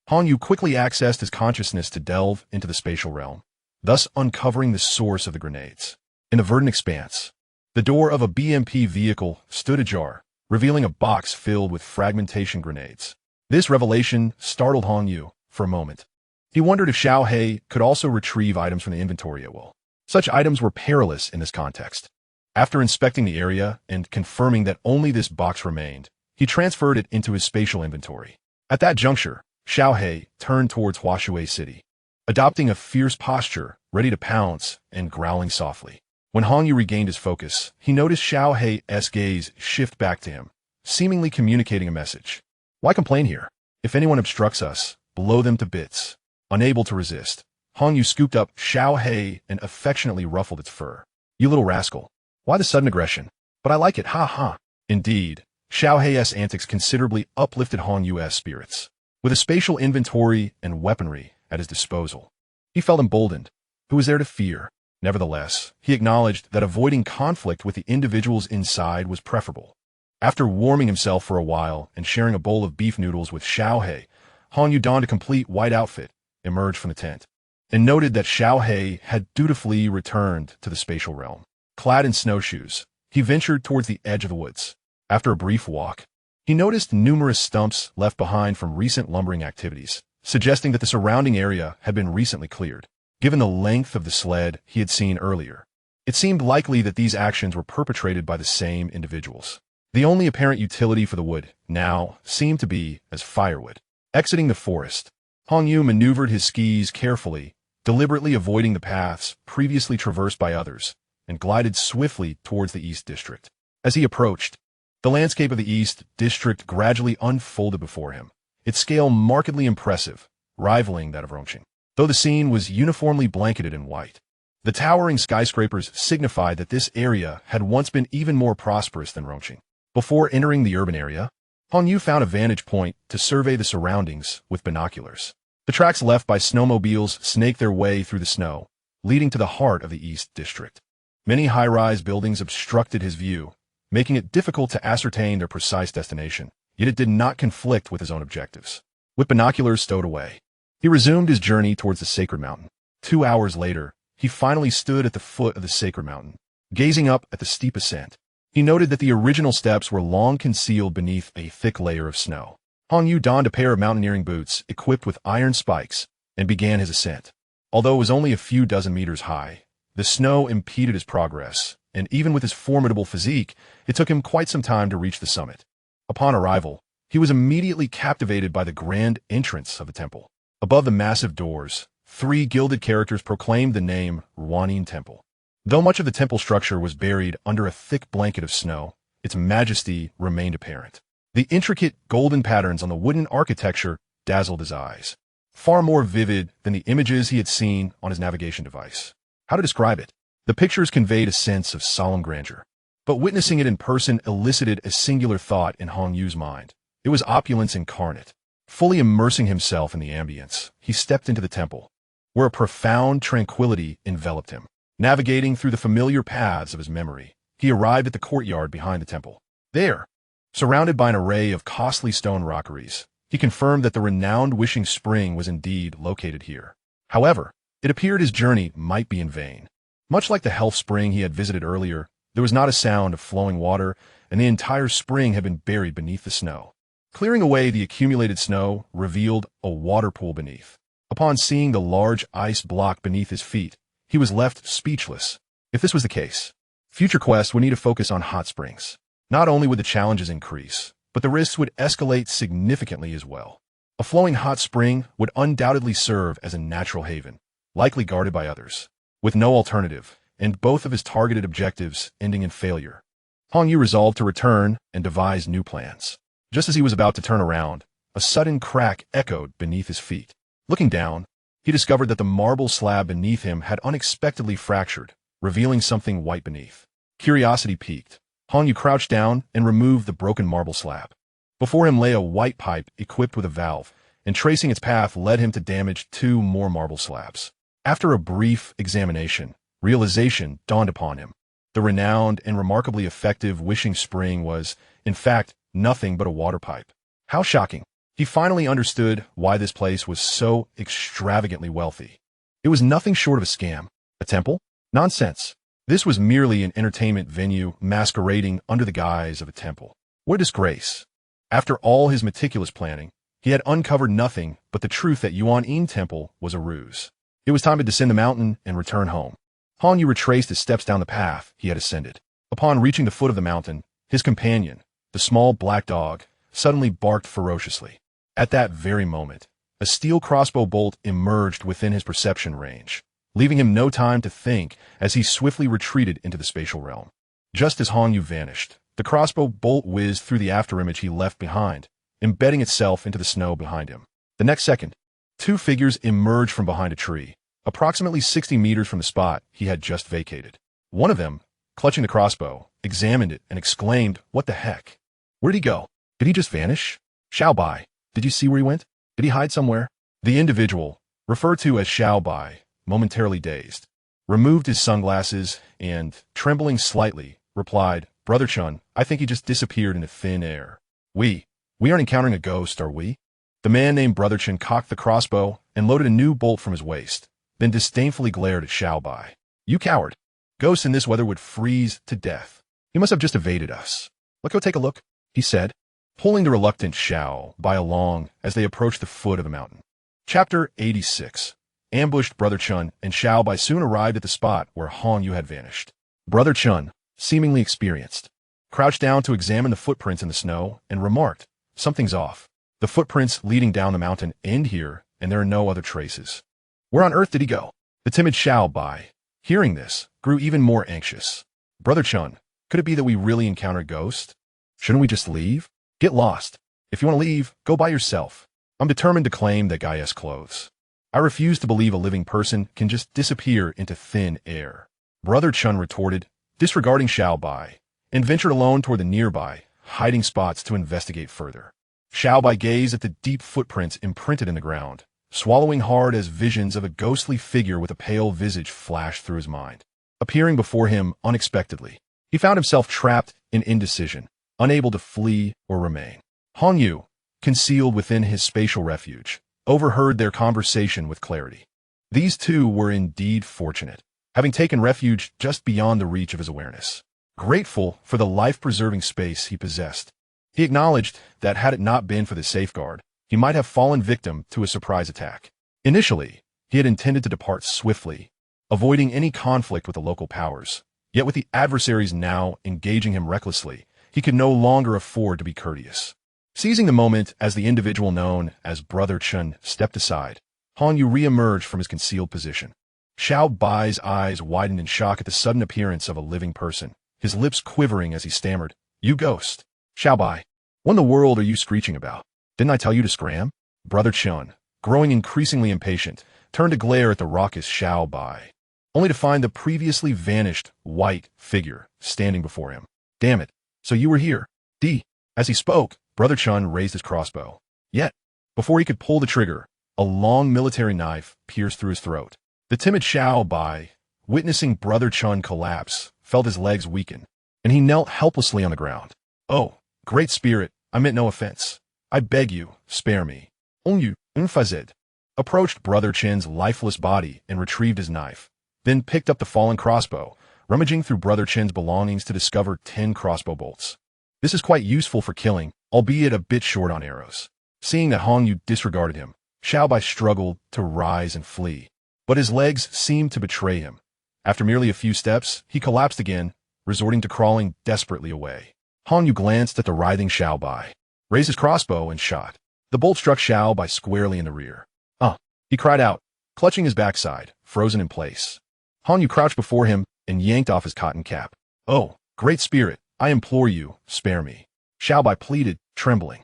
Han Yu quickly accessed his consciousness to delve into the spatial realm, thus uncovering the source of the grenades. In the verdant expanse, the door of a BMP vehicle stood ajar, revealing a box filled with fragmentation grenades. This revelation startled Han Yu for a moment. He wondered if Xiao He could also retrieve items from the inventory at will. Such items were perilous in this context. After inspecting the area and confirming that only this box remained, he transferred it into his spatial inventory. At that juncture, Xiao He turned towards Huashui City, adopting a fierce posture, ready to pounce and growling softly. When Han Yu regained his focus, he noticed Xiao He's gaze shift back to him, seemingly communicating a message. Why complain here? If anyone obstructs us, blow them to bits. Unable to resist, Han Yu scooped up Xiao He and affectionately ruffled its fur. You little rascal. Why the sudden aggression? But I like it, ha ha. Indeed, Xiao He's antics considerably uplifted Han Yu's spirits. With a spatial inventory and weaponry at his disposal, he felt emboldened. Who was there to fear? Nevertheless, he acknowledged that avoiding conflict with the individuals inside was preferable. After warming himself for a while and sharing a bowl of beef noodles with Xiao He, Han Yu donned a complete white outfit, emerged from the tent, and noted that Xiao He had dutifully returned to the spatial realm. Clad in snowshoes, he ventured towards the edge of the woods. After a brief walk, he noticed numerous stumps left behind from recent lumbering activities, suggesting that the surrounding area had been recently cleared. Given the length of the sled he had seen earlier, it seemed likely that these actions were perpetrated by the same individuals. The only apparent utility for the wood now seemed to be as firewood. Exiting the forest, Han Yu maneuvered his skis carefully, deliberately avoiding the paths previously traversed by others, and glided swiftly towards the East District. As he approached, the landscape of the East District gradually unfolded before him, its scale markedly impressive, rivaling that of Rongqing. Though the scene was uniformly blanketed in white, the towering skyscrapers signified that this area had once been even more prosperous than Rongqing. Before entering the urban area, Han Yu found a vantage point to survey the surroundings with binoculars. The tracks left by snowmobiles snaked their way through the snow, leading to the heart of the East District. Many high-rise buildings obstructed his view, making it difficult to ascertain their precise destination. yet it did not conflict with his own objectives. With binoculars stowed away, he resumed his journey towards the sacred mountain. 2 hours later, he finally stood at the foot of the sacred mountain. Gazing up at the steep ascent, he noted that the original steps were long concealed beneath a thick layer of snow. Hong Yu donned a pair of mountaineering boots equipped with iron spikes and began his ascent. Although it was only a few dozen meters high, the snow impeded his progress, and even with his formidable physique, it took him quite some time to reach the summit. Upon arrival, he was immediately captivated by the grand entrance of the temple. Above the massive doors, 3 gilded characters proclaimed the name Ruanin Temple. Though much of the temple structure was buried under a thick blanket of snow, its majesty remained apparent. The intricate golden patterns on the wooden architecture dazzled his eyes, far more vivid than the images he had seen on his navigation device. How to describe it? The pictures conveyed a sense of solemn grandeur, but witnessing it in person elicited a singular thought in Hong Yu's mind. It was opulence incarnate. Fully immersing himself in the ambience, he stepped into the temple, where a profound tranquility enveloped him. Navigating through the familiar paths of his memory, he arrived at the courtyard behind the temple. There, surrounded by an array of costly stone rockeries, he confirmed that the renowned wishing spring was indeed located here. However, it appeared his journey might be in vain. Much like the health spring he had visited earlier, there was not a sound of flowing water, and the entire spring had been buried beneath the snow. Clearing away the accumulated snow revealed a water pool beneath. Upon seeing the large ice block beneath his feet, he was left speechless. If this was the case, future quests would need to focus on hot springs. Not only would the challenges increase, but the risks would escalate significantly as well. A flowing hot spring would undoubtedly serve as a natural haven, likely guarded by others, with no alternative, and both of his targeted objectives ending in failure. Hong Yu resolved to return and devise new plans. Just as he was about to turn around, a sudden crack echoed beneath his feet. Looking down, he discovered that the marble slab beneath him had unexpectedly fractured, revealing something white beneath. Curiosity piqued. Hong Yu crouched down and removed the broken marble slab. Before him lay a white pipe equipped with a valve, and tracing its path led him to damage 2 more marble slabs. After a brief examination, realization dawned upon him. The renowned and remarkably effective wishing spring was, in fact, nothing but a water pipe. How shocking! He finally understood why this place was so extravagantly wealthy. It was nothing short of a scam. A temple? Nonsense. This was merely an entertainment venue masquerading under the guise of a temple. What a disgrace. After all his meticulous planning, he had uncovered nothing but the truth that Yuan-In Temple was a ruse. It was time to descend the mountain and return home. Hong Yu retraced his steps down the path he had ascended. Upon reaching the foot of the mountain, his companion, the small black dog, suddenly barked ferociously. At that very moment, a steel crossbow bolt emerged within his perception range, leaving him no time to think as he swiftly retreated into the spatial realm. Just as Hong Yu vanished, the crossbow bolt whizzed through the afterimage he left behind, embedding itself into the snow behind him. The next second, 2 figures emerged from behind a tree, approximately 60 meters from the spot he had just vacated. One of them, clutching the crossbow, examined it and exclaimed, "What the heck? Where'd he go? Did he just vanish? Xiao Bai, did you see where he went? Did he hide somewhere?" The individual, referred to as Xiao Bai, momentarily dazed, removed his sunglasses and, trembling slightly, replied, "Brother Chun, I think he just disappeared into thin air." We aren't encountering a ghost, are we?" The man named Brother Chun cocked the crossbow and loaded a new bolt from his waist, then disdainfully glared at Xiao Bai. "You coward. Ghosts in this weather would freeze to death. You must have just evaded us. Let's go take a look," he said, pulling the reluctant Xiao Bai along as they approached the foot of the mountain. Chapter 86. Ambushed Brother Chun and Xiao Bai soon arrived at the spot where Hong Yu had vanished. Brother Chun, seemingly experienced, crouched down to examine the footprints in the snow and remarked, "Something's off. The footprints leading down the mountain end here, and there are no other traces. Where on earth did he go?" The timid Xiao Bai, hearing this, grew even more anxious. "Brother Chun, could it be that we really encountered ghosts? Shouldn't we just leave? Get lost. If you want to leave, go by yourself. I'm determined to claim that Gaia's clothes. I refuse to believe a living person can just disappear into thin air." Brother Chun retorted, disregarding Xiao Bai, and ventured alone toward the nearby, hiding spots to investigate further. Xiao Bai gazed at the deep footprints imprinted in the ground, swallowing hard as visions of a ghostly figure with a pale visage flashed through his mind. Appearing before him unexpectedly, he found himself trapped in indecision, unable to flee or remain. Hong Yu, concealed within his spatial refuge, overheard their conversation with clarity. These two were indeed fortunate, having taken refuge just beyond the reach of his awareness. Grateful for the life-preserving space he possessed, he acknowledged that had it not been for the safeguard, he might have fallen victim to a surprise attack. Initially, he had intended to depart swiftly, avoiding any conflict with the local powers. Yet with the adversaries now engaging him recklessly, he could no longer afford to be courteous. Seizing the moment as the individual known as Brother Chun stepped aside, Hong Yu re-emerged from his concealed position. Xiao Bai's eyes widened in shock at the sudden appearance of a living person, his lips quivering as he stammered, "You ghost! Xiao Bai, what in the world are you screeching about? Didn't I tell you to scram?" Brother Chun, growing increasingly impatient, turned to glare at the raucous Xiao Bai, only to find the previously vanished white figure standing before him. "Damn it, so you were here, D." As he spoke, Brother Chun raised his crossbow. Yet, before he could pull the trigger, a long military knife pierced through his throat. The timid Xiao Bai, witnessing Brother Chun collapse, felt his legs weaken, and he knelt helplessly on the ground. "Oh, Great Spirit, I meant no offense. I beg you, spare me." Hong Yu, Fazed, approached Brother Chin's lifeless body and retrieved his knife, then picked up the fallen crossbow, rummaging through Brother Chin's belongings to discover 10 crossbow bolts. This is quite useful for killing, albeit a bit short on arrows. Seeing that Hong Yu disregarded him, Xiao Bai struggled to rise and flee, but his legs seemed to betray him. After merely a few steps, he collapsed again, resorting to crawling desperately away. Hong Yu glanced at the writhing Xiao Bai, raised his crossbow, and shot. The bolt struck Xiao Bai squarely in the rear. He cried out, clutching his backside, frozen in place. Hong Yu crouched before him and yanked off his cotton cap. "Oh, Great Spirit, I implore you, spare me," Xiao Bai pleaded, trembling.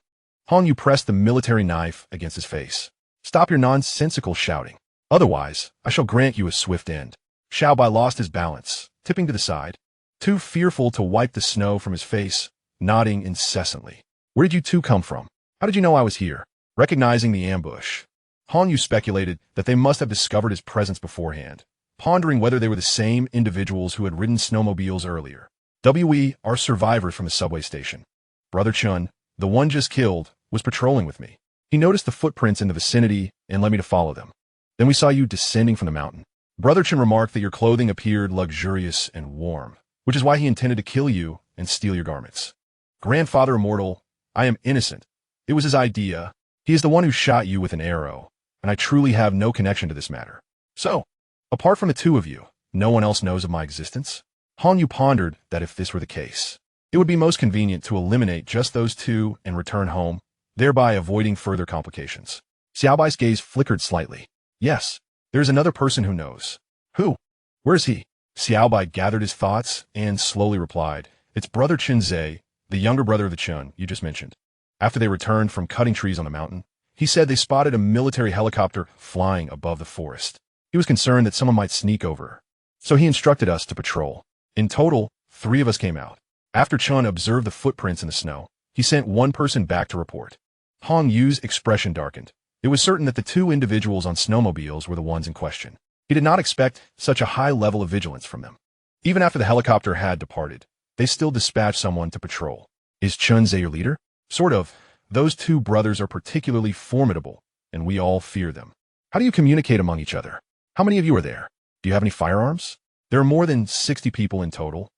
Hong Yu pressed the military knife against his face. "Stop your nonsensical shouting. Otherwise, I shall grant you a swift end." Xiao Bai lost his balance, tipping to the side, too fearful to wipe the snow from his face, nodding incessantly. "Where did you two come from? How did you know I was here?" Recognizing the ambush, Hong Yu speculated that they must have discovered his presence beforehand, pondering whether they were the same individuals who had ridden snowmobiles earlier. "We are survivors from the subway station. Brother Chun, the one just killed, was patrolling with me. He noticed the footprints in the vicinity and led me to follow them. Then we saw you descending from the mountain. Brother Chun remarked that your clothing appeared luxurious and warm, which is why he intended to kill you and steal your garments. Grandfather Immortal, I am innocent. It was his idea. He is the one who shot you with an arrow, and I truly have no connection to this matter. So, apart from the two of you, no one else knows of my existence?" Hong Yu pondered that if this were the case, it would be most convenient to eliminate just those two and return home, thereby avoiding further complications. Xiao Bai's gaze flickered slightly. "Yes, there is another person who knows." "Who? Where is he?" Xiao Bai gathered his thoughts and slowly replied, "It's Brother Chin Zhe, the younger brother of the Chun you just mentioned. After they returned from cutting trees on the mountain, he said they spotted a military helicopter flying above the forest. He was concerned that someone might sneak over, so he instructed us to patrol. In total, 3 of us came out. After Chun observed the footprints in the snow, he sent one person back to report." Hong Yu's expression darkened. It was certain that the 2 individuals on snowmobiles were the ones in question. He did not expect such a high level of vigilance from them. Even after the helicopter had departed, they still dispatched someone to patrol. "Is Chun Zhe your leader?" "Sort of. Those 2 brothers are particularly formidable, and we all fear them." "How do you communicate among each other? How many of you are there? Do you have any firearms?" "There are more than 60 people in total,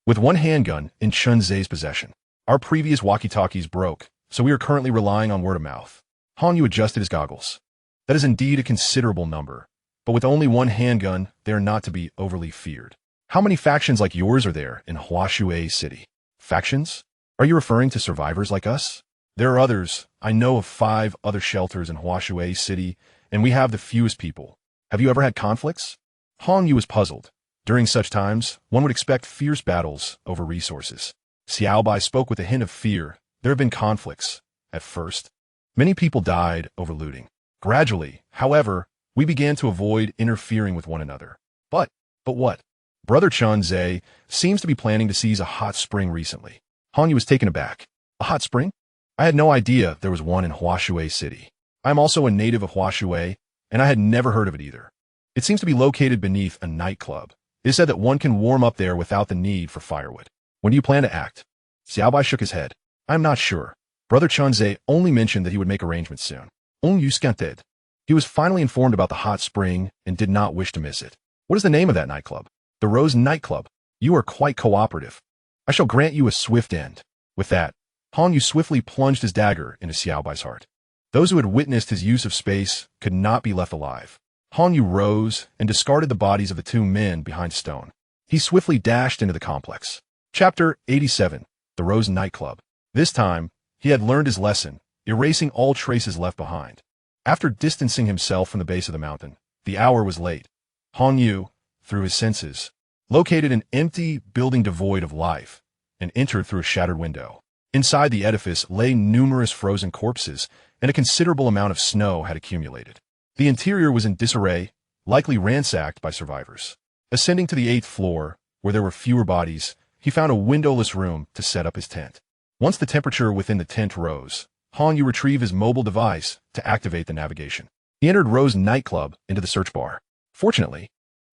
with 1 handgun in Chun Zhe's possession. Our previous walkie-talkies broke, so we are currently relying on word of mouth." Hong Yu adjusted his goggles. "That is indeed a considerable number, but with only 1 handgun, they are not to be overly feared. How many factions like yours are there in Huashui City?" "Factions? Are you referring to survivors like us?" "There are others. I know of 5 other shelters in Huashui City, and we have the fewest people. Have you ever had conflicts?" Hong Yu was puzzled. During such times, one would expect fierce battles over resources. Xiao Bai spoke with a hint of fear. "There have been conflicts. At first, many people died over looting. Gradually, however, we began to avoid interfering with one another. But what? Brother Chun Zhe seems to be planning to seize a hot spring recently." Hong Yu was taken aback. "A hot spring? I had no idea there was one in Huashui City. I am also a native of Huashui, and I had never heard of it either. It seems to be located beneath a nightclub. It is said that one can warm up there without the need for firewood. When do you plan to act?" Xiao Bai shook his head. "I am not sure. Brother Chunze only mentioned that he would make arrangements soon. On you scanted. He was finally informed about the hot spring and did not wish to miss it. What is the name of that nightclub? The Rose Nightclub. You are quite cooperative. I shall grant you a swift end. With that, Han Yu swiftly plunged his dagger into Xiao Bai's heart. Those who had witnessed his use of space could not be left alive. Han Yu rose and discarded the bodies of the two men behind stone. He swiftly dashed into the complex. Chapter 87. The Rose Nightclub. This time, he had learned his lesson, erasing all traces left behind. After distancing himself from the base of the mountain, the hour was late. Han Yu, through his senses, located an empty building devoid of life and entered through a shattered window. Inside the edifice lay numerous frozen corpses, and a considerable amount of snow had accumulated. The interior was in disarray, likely ransacked by survivors. Ascending to the 8th floor, where there were fewer bodies, he found a windowless room to set up his tent. Once the temperature within the tent rose, Han Yu retrieved his mobile device to activate the navigation. He entered Rose Nightclub into the search bar. Fortunately,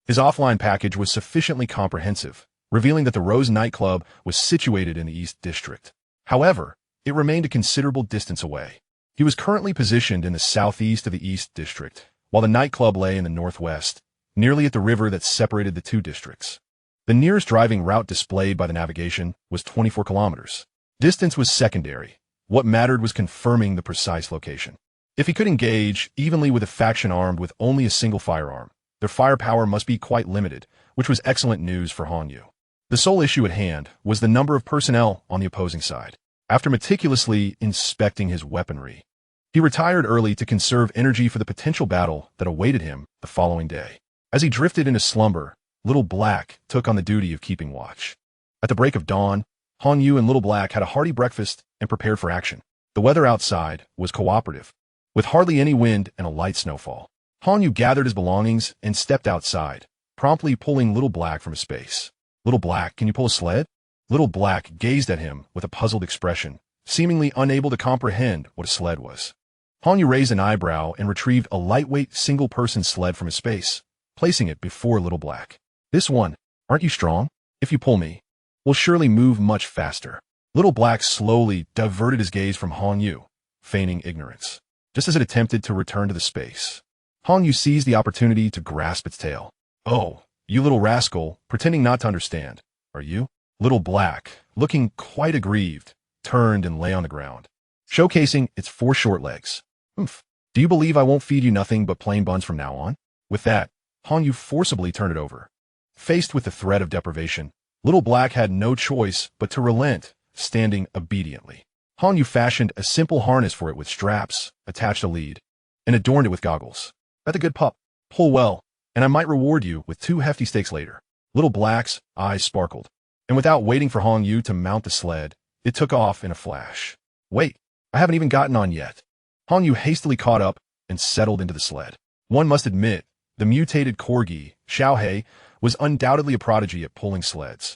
his offline package was sufficiently comprehensive, revealing that the Rose Nightclub was situated in the East District. However, it remained a considerable distance away. He was currently positioned in the southeast of the East District, while the nightclub lay in the northwest, nearly at the river that separated the two districts. The nearest driving route displayed by the navigation was 24 kilometers. Distance was secondary. What mattered was confirming the precise location. If he could engage evenly with a faction armed with only a single firearm, their firepower must be quite limited, which was excellent news for Han Yu. The sole issue at hand was the number of personnel on the opposing side. After meticulously inspecting his weaponry, he retired early to conserve energy for the potential battle that awaited him the following day. As he drifted into slumber, Little Black took on the duty of keeping watch. At the break of dawn, Han Yu and Little Black had a hearty breakfast and prepared for action. The weather outside was cooperative, with hardly any wind and a light snowfall. Han Yu gathered his belongings and stepped outside, promptly pulling Little Black from his space. Little Black, can you pull a sled? Little Black gazed at him with a puzzled expression, seemingly unable to comprehend what a sled was. Han Yu raised an eyebrow and retrieved a lightweight single-person sled from his space, placing it before Little Black. This one, aren't you strong? If you pull me, we'll surely move much faster. Little Black slowly diverted his gaze from Han Yu, feigning ignorance. Just as it attempted to return to the space, Han Yu seized the opportunity to grasp its tail. Oh, you little rascal, pretending not to understand, are you? Little Black, looking quite aggrieved, turned and lay on the ground, showcasing its 4 short legs. Oomph. Do you believe I won't feed you nothing but plain buns from now on? With that, Han Yu forcibly turned it over. Faced with the threat of deprivation, Little Black had no choice but to relent, standing obediently. Han Yu fashioned a simple harness for it with straps, attached a lead, and adorned it with goggles. That's a good pup. Pull well, and I might reward you with 2 hefty steaks later. Little Black's eyes sparkled, and without waiting for Han Yu to mount the sled, it took off in a flash. Wait, I haven't even gotten on yet. Han Yu hastily caught up and settled into the sled. One must admit, the mutated corgi, Xiao He, was undoubtedly a prodigy at pulling sleds.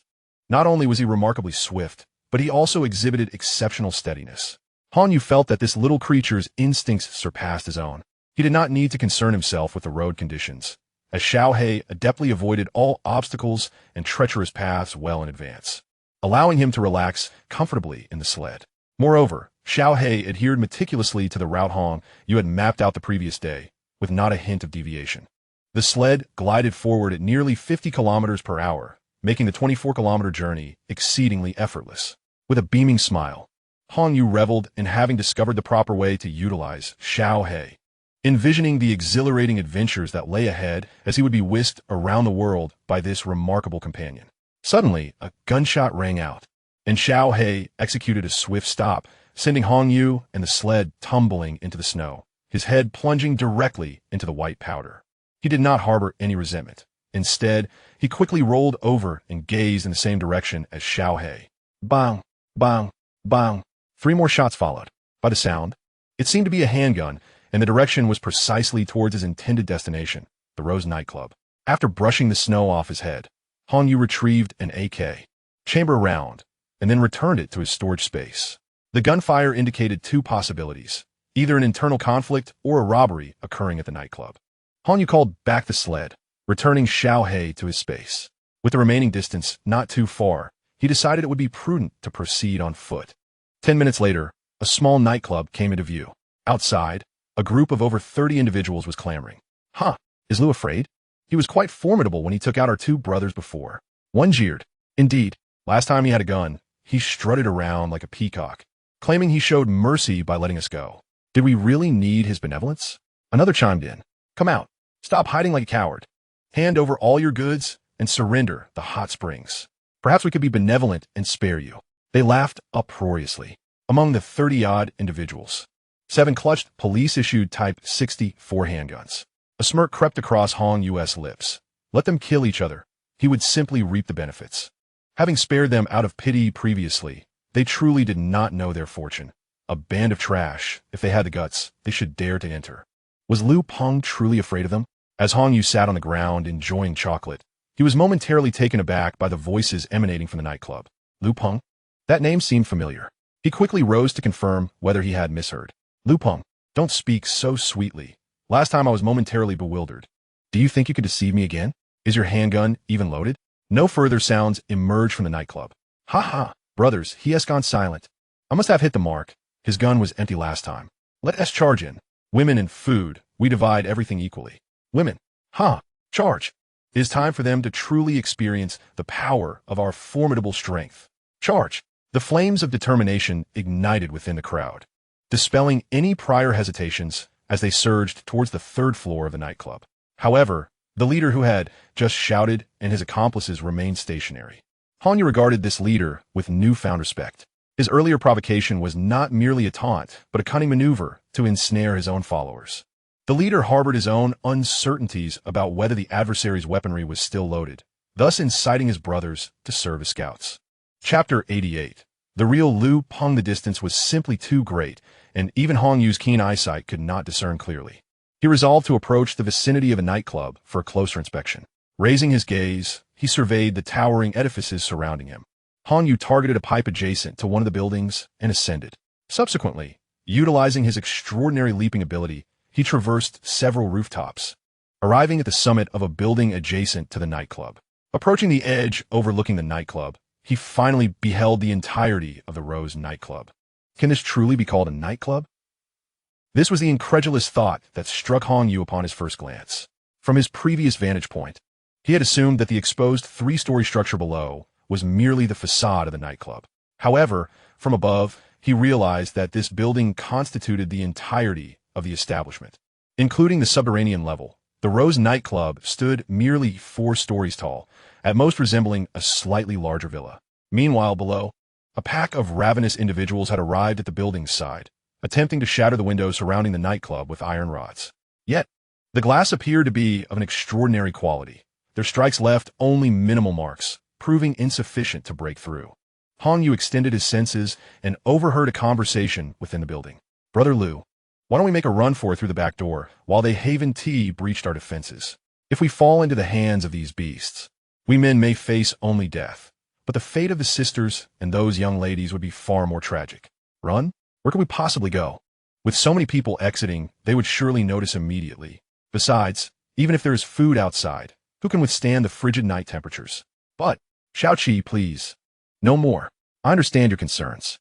Not only was he remarkably swift, but he also exhibited exceptional steadiness. Han Yu felt that this little creature's instincts surpassed his own. He did not need to concern himself with the road conditions, as Xiao He adeptly avoided all obstacles and treacherous paths well in advance, allowing him to relax comfortably in the sled. Moreover, Xiao He adhered meticulously to the route Han Yu had mapped out the previous day, with not a hint of deviation. The sled glided forward at nearly 50 kilometers per hour, making the 24-kilometer journey exceedingly effortless. With a beaming smile, Han Yu reveled in having discovered the proper way to utilize Xiao He, envisioning the exhilarating adventures that lay ahead as he would be whisked around the world by this remarkable companion. Suddenly, a gunshot rang out, and Xiao He executed a swift stop, sending Han Yu and the sled tumbling into the snow, his head plunging directly into the white powder. He did not harbor any resentment. Instead, he quickly rolled over and gazed in the same direction as Xiao He. Bang, bang, bang. 3 more shots followed. By the sound, it seemed to be a handgun, and the direction was precisely towards his intended destination, the Rose Nightclub. After brushing the snow off his head, Han Yu retrieved an AK chamber round and then returned it to his storage space. The gunfire indicated 2 possibilities, either an internal conflict or a robbery occurring at the nightclub. Han Yu called back the sled, returning Xiao He to his space. With the remaining distance not too far, he decided it would be prudent to proceed on foot. 10 minutes later, a small nightclub came into view. Outside, a group of over 30 individuals was clamoring. Huh, is Lou afraid? He was quite formidable when he took out our two brothers before. One jeered. Indeed, last time he had a gun, he strutted around like a peacock, claiming he showed mercy by letting us go. Did we really need his benevolence? Another chimed in. Come out. Stop hiding like a coward. Hand over all your goods and surrender the hot springs. Perhaps we could be benevolent and spare you. They laughed uproariously. Among the 30-odd individuals, 7 clutched police-issued Type 64 handguns. A smirk crept across Hong Yu's lips. Let them kill each other. He would simply reap the benefits. Having spared them out of pity previously, they truly did not know their fortune. A band of trash. If they had the guts, they should dare to enter. Was Lu Peng truly afraid of them? As Hong Yu sat on the ground enjoying chocolate, he was momentarily taken aback by the voices emanating from the nightclub. Lu Peng? That name seemed familiar. He quickly rose to confirm whether he had misheard. Lu Peng, don't speak so sweetly. Last time I was momentarily bewildered. Do you think you could deceive me again? Is your handgun even loaded? No further sounds emerged from the nightclub. Ha ha, brothers, he has gone silent. I must have hit the mark. His gun was empty last time. Let us charge in. Women and food, we divide everything equally. Women, charge. It is time for them to truly experience the power of our formidable strength. Charge. The flames of determination ignited within the crowd, dispelling any prior hesitations as they surged towards the 3rd floor of the nightclub. However, the leader who had just shouted and his accomplices remained stationary. Hanya regarded this leader with newfound respect. His earlier provocation was not merely a taunt, but a cunning maneuver to ensnare his own followers. The leader harbored his own uncertainties about whether the adversary's weaponry was still loaded, thus inciting his brothers to serve as scouts. Chapter 88. The real Lu Peng. The distance was simply too great, and even Hong Yu's keen eyesight could not discern clearly. He resolved to approach the vicinity of a nightclub for a closer inspection. Raising his gaze, he surveyed the towering edifices surrounding him. Hong Yu targeted a pipe adjacent to one of the buildings and ascended. Subsequently, utilizing his extraordinary leaping ability, he traversed several rooftops, arriving at the summit of a building adjacent to the nightclub. Approaching the edge overlooking the nightclub, he finally beheld the entirety of the Rose nightclub. Can this truly be called a nightclub? This was the incredulous thought that struck Hong Yu upon his first glance. From his previous vantage point, he had assumed that the exposed 3-story structure below was merely the facade of the nightclub. However, from above, he realized that this building constituted the entirety of the establishment. Including the subterranean level, the Rose nightclub stood merely 4 stories tall, at most resembling a slightly larger villa. Meanwhile, below, a pack of ravenous individuals had arrived at the building's side, attempting to shatter the windows surrounding the nightclub with iron rods. Yet, the glass appeared to be of an extraordinary quality. Their strikes left only minimal marks, proving insufficient to break through. Hong Yu extended his senses and overheard a conversation within the building. Brother Lu, why don't we make a run for it through the back door, while they Haven Tea breached our defenses? If we fall into the hands of these beasts, we men may face only death, but the fate of the sisters and those young ladies would be far more tragic. Run? Where could we possibly go? With so many people exiting, they would surely notice immediately. Besides, even if there is food outside, who can withstand the frigid night temperatures? But, Xiaoqi, please. No more. I understand your concerns.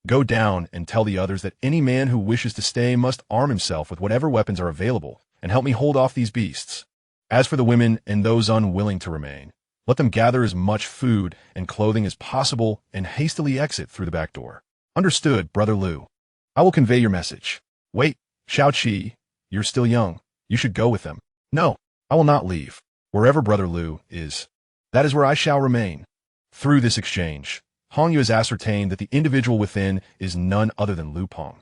Go down and tell the others that any man who wishes to stay must arm himself with whatever weapons are available and help me hold off these beasts. As for the women and those unwilling to remain, let them gather as much food and clothing as possible and hastily exit through the back door. Understood, Brother Lu. I will convey your message. Wait, Xiaoqi, you're still young. You should go with them. No, I will not leave. Wherever Brother Lu is, that is where I shall remain. Through this exchange, Hong Yu has ascertained that the individual within is none other than Lu Peng,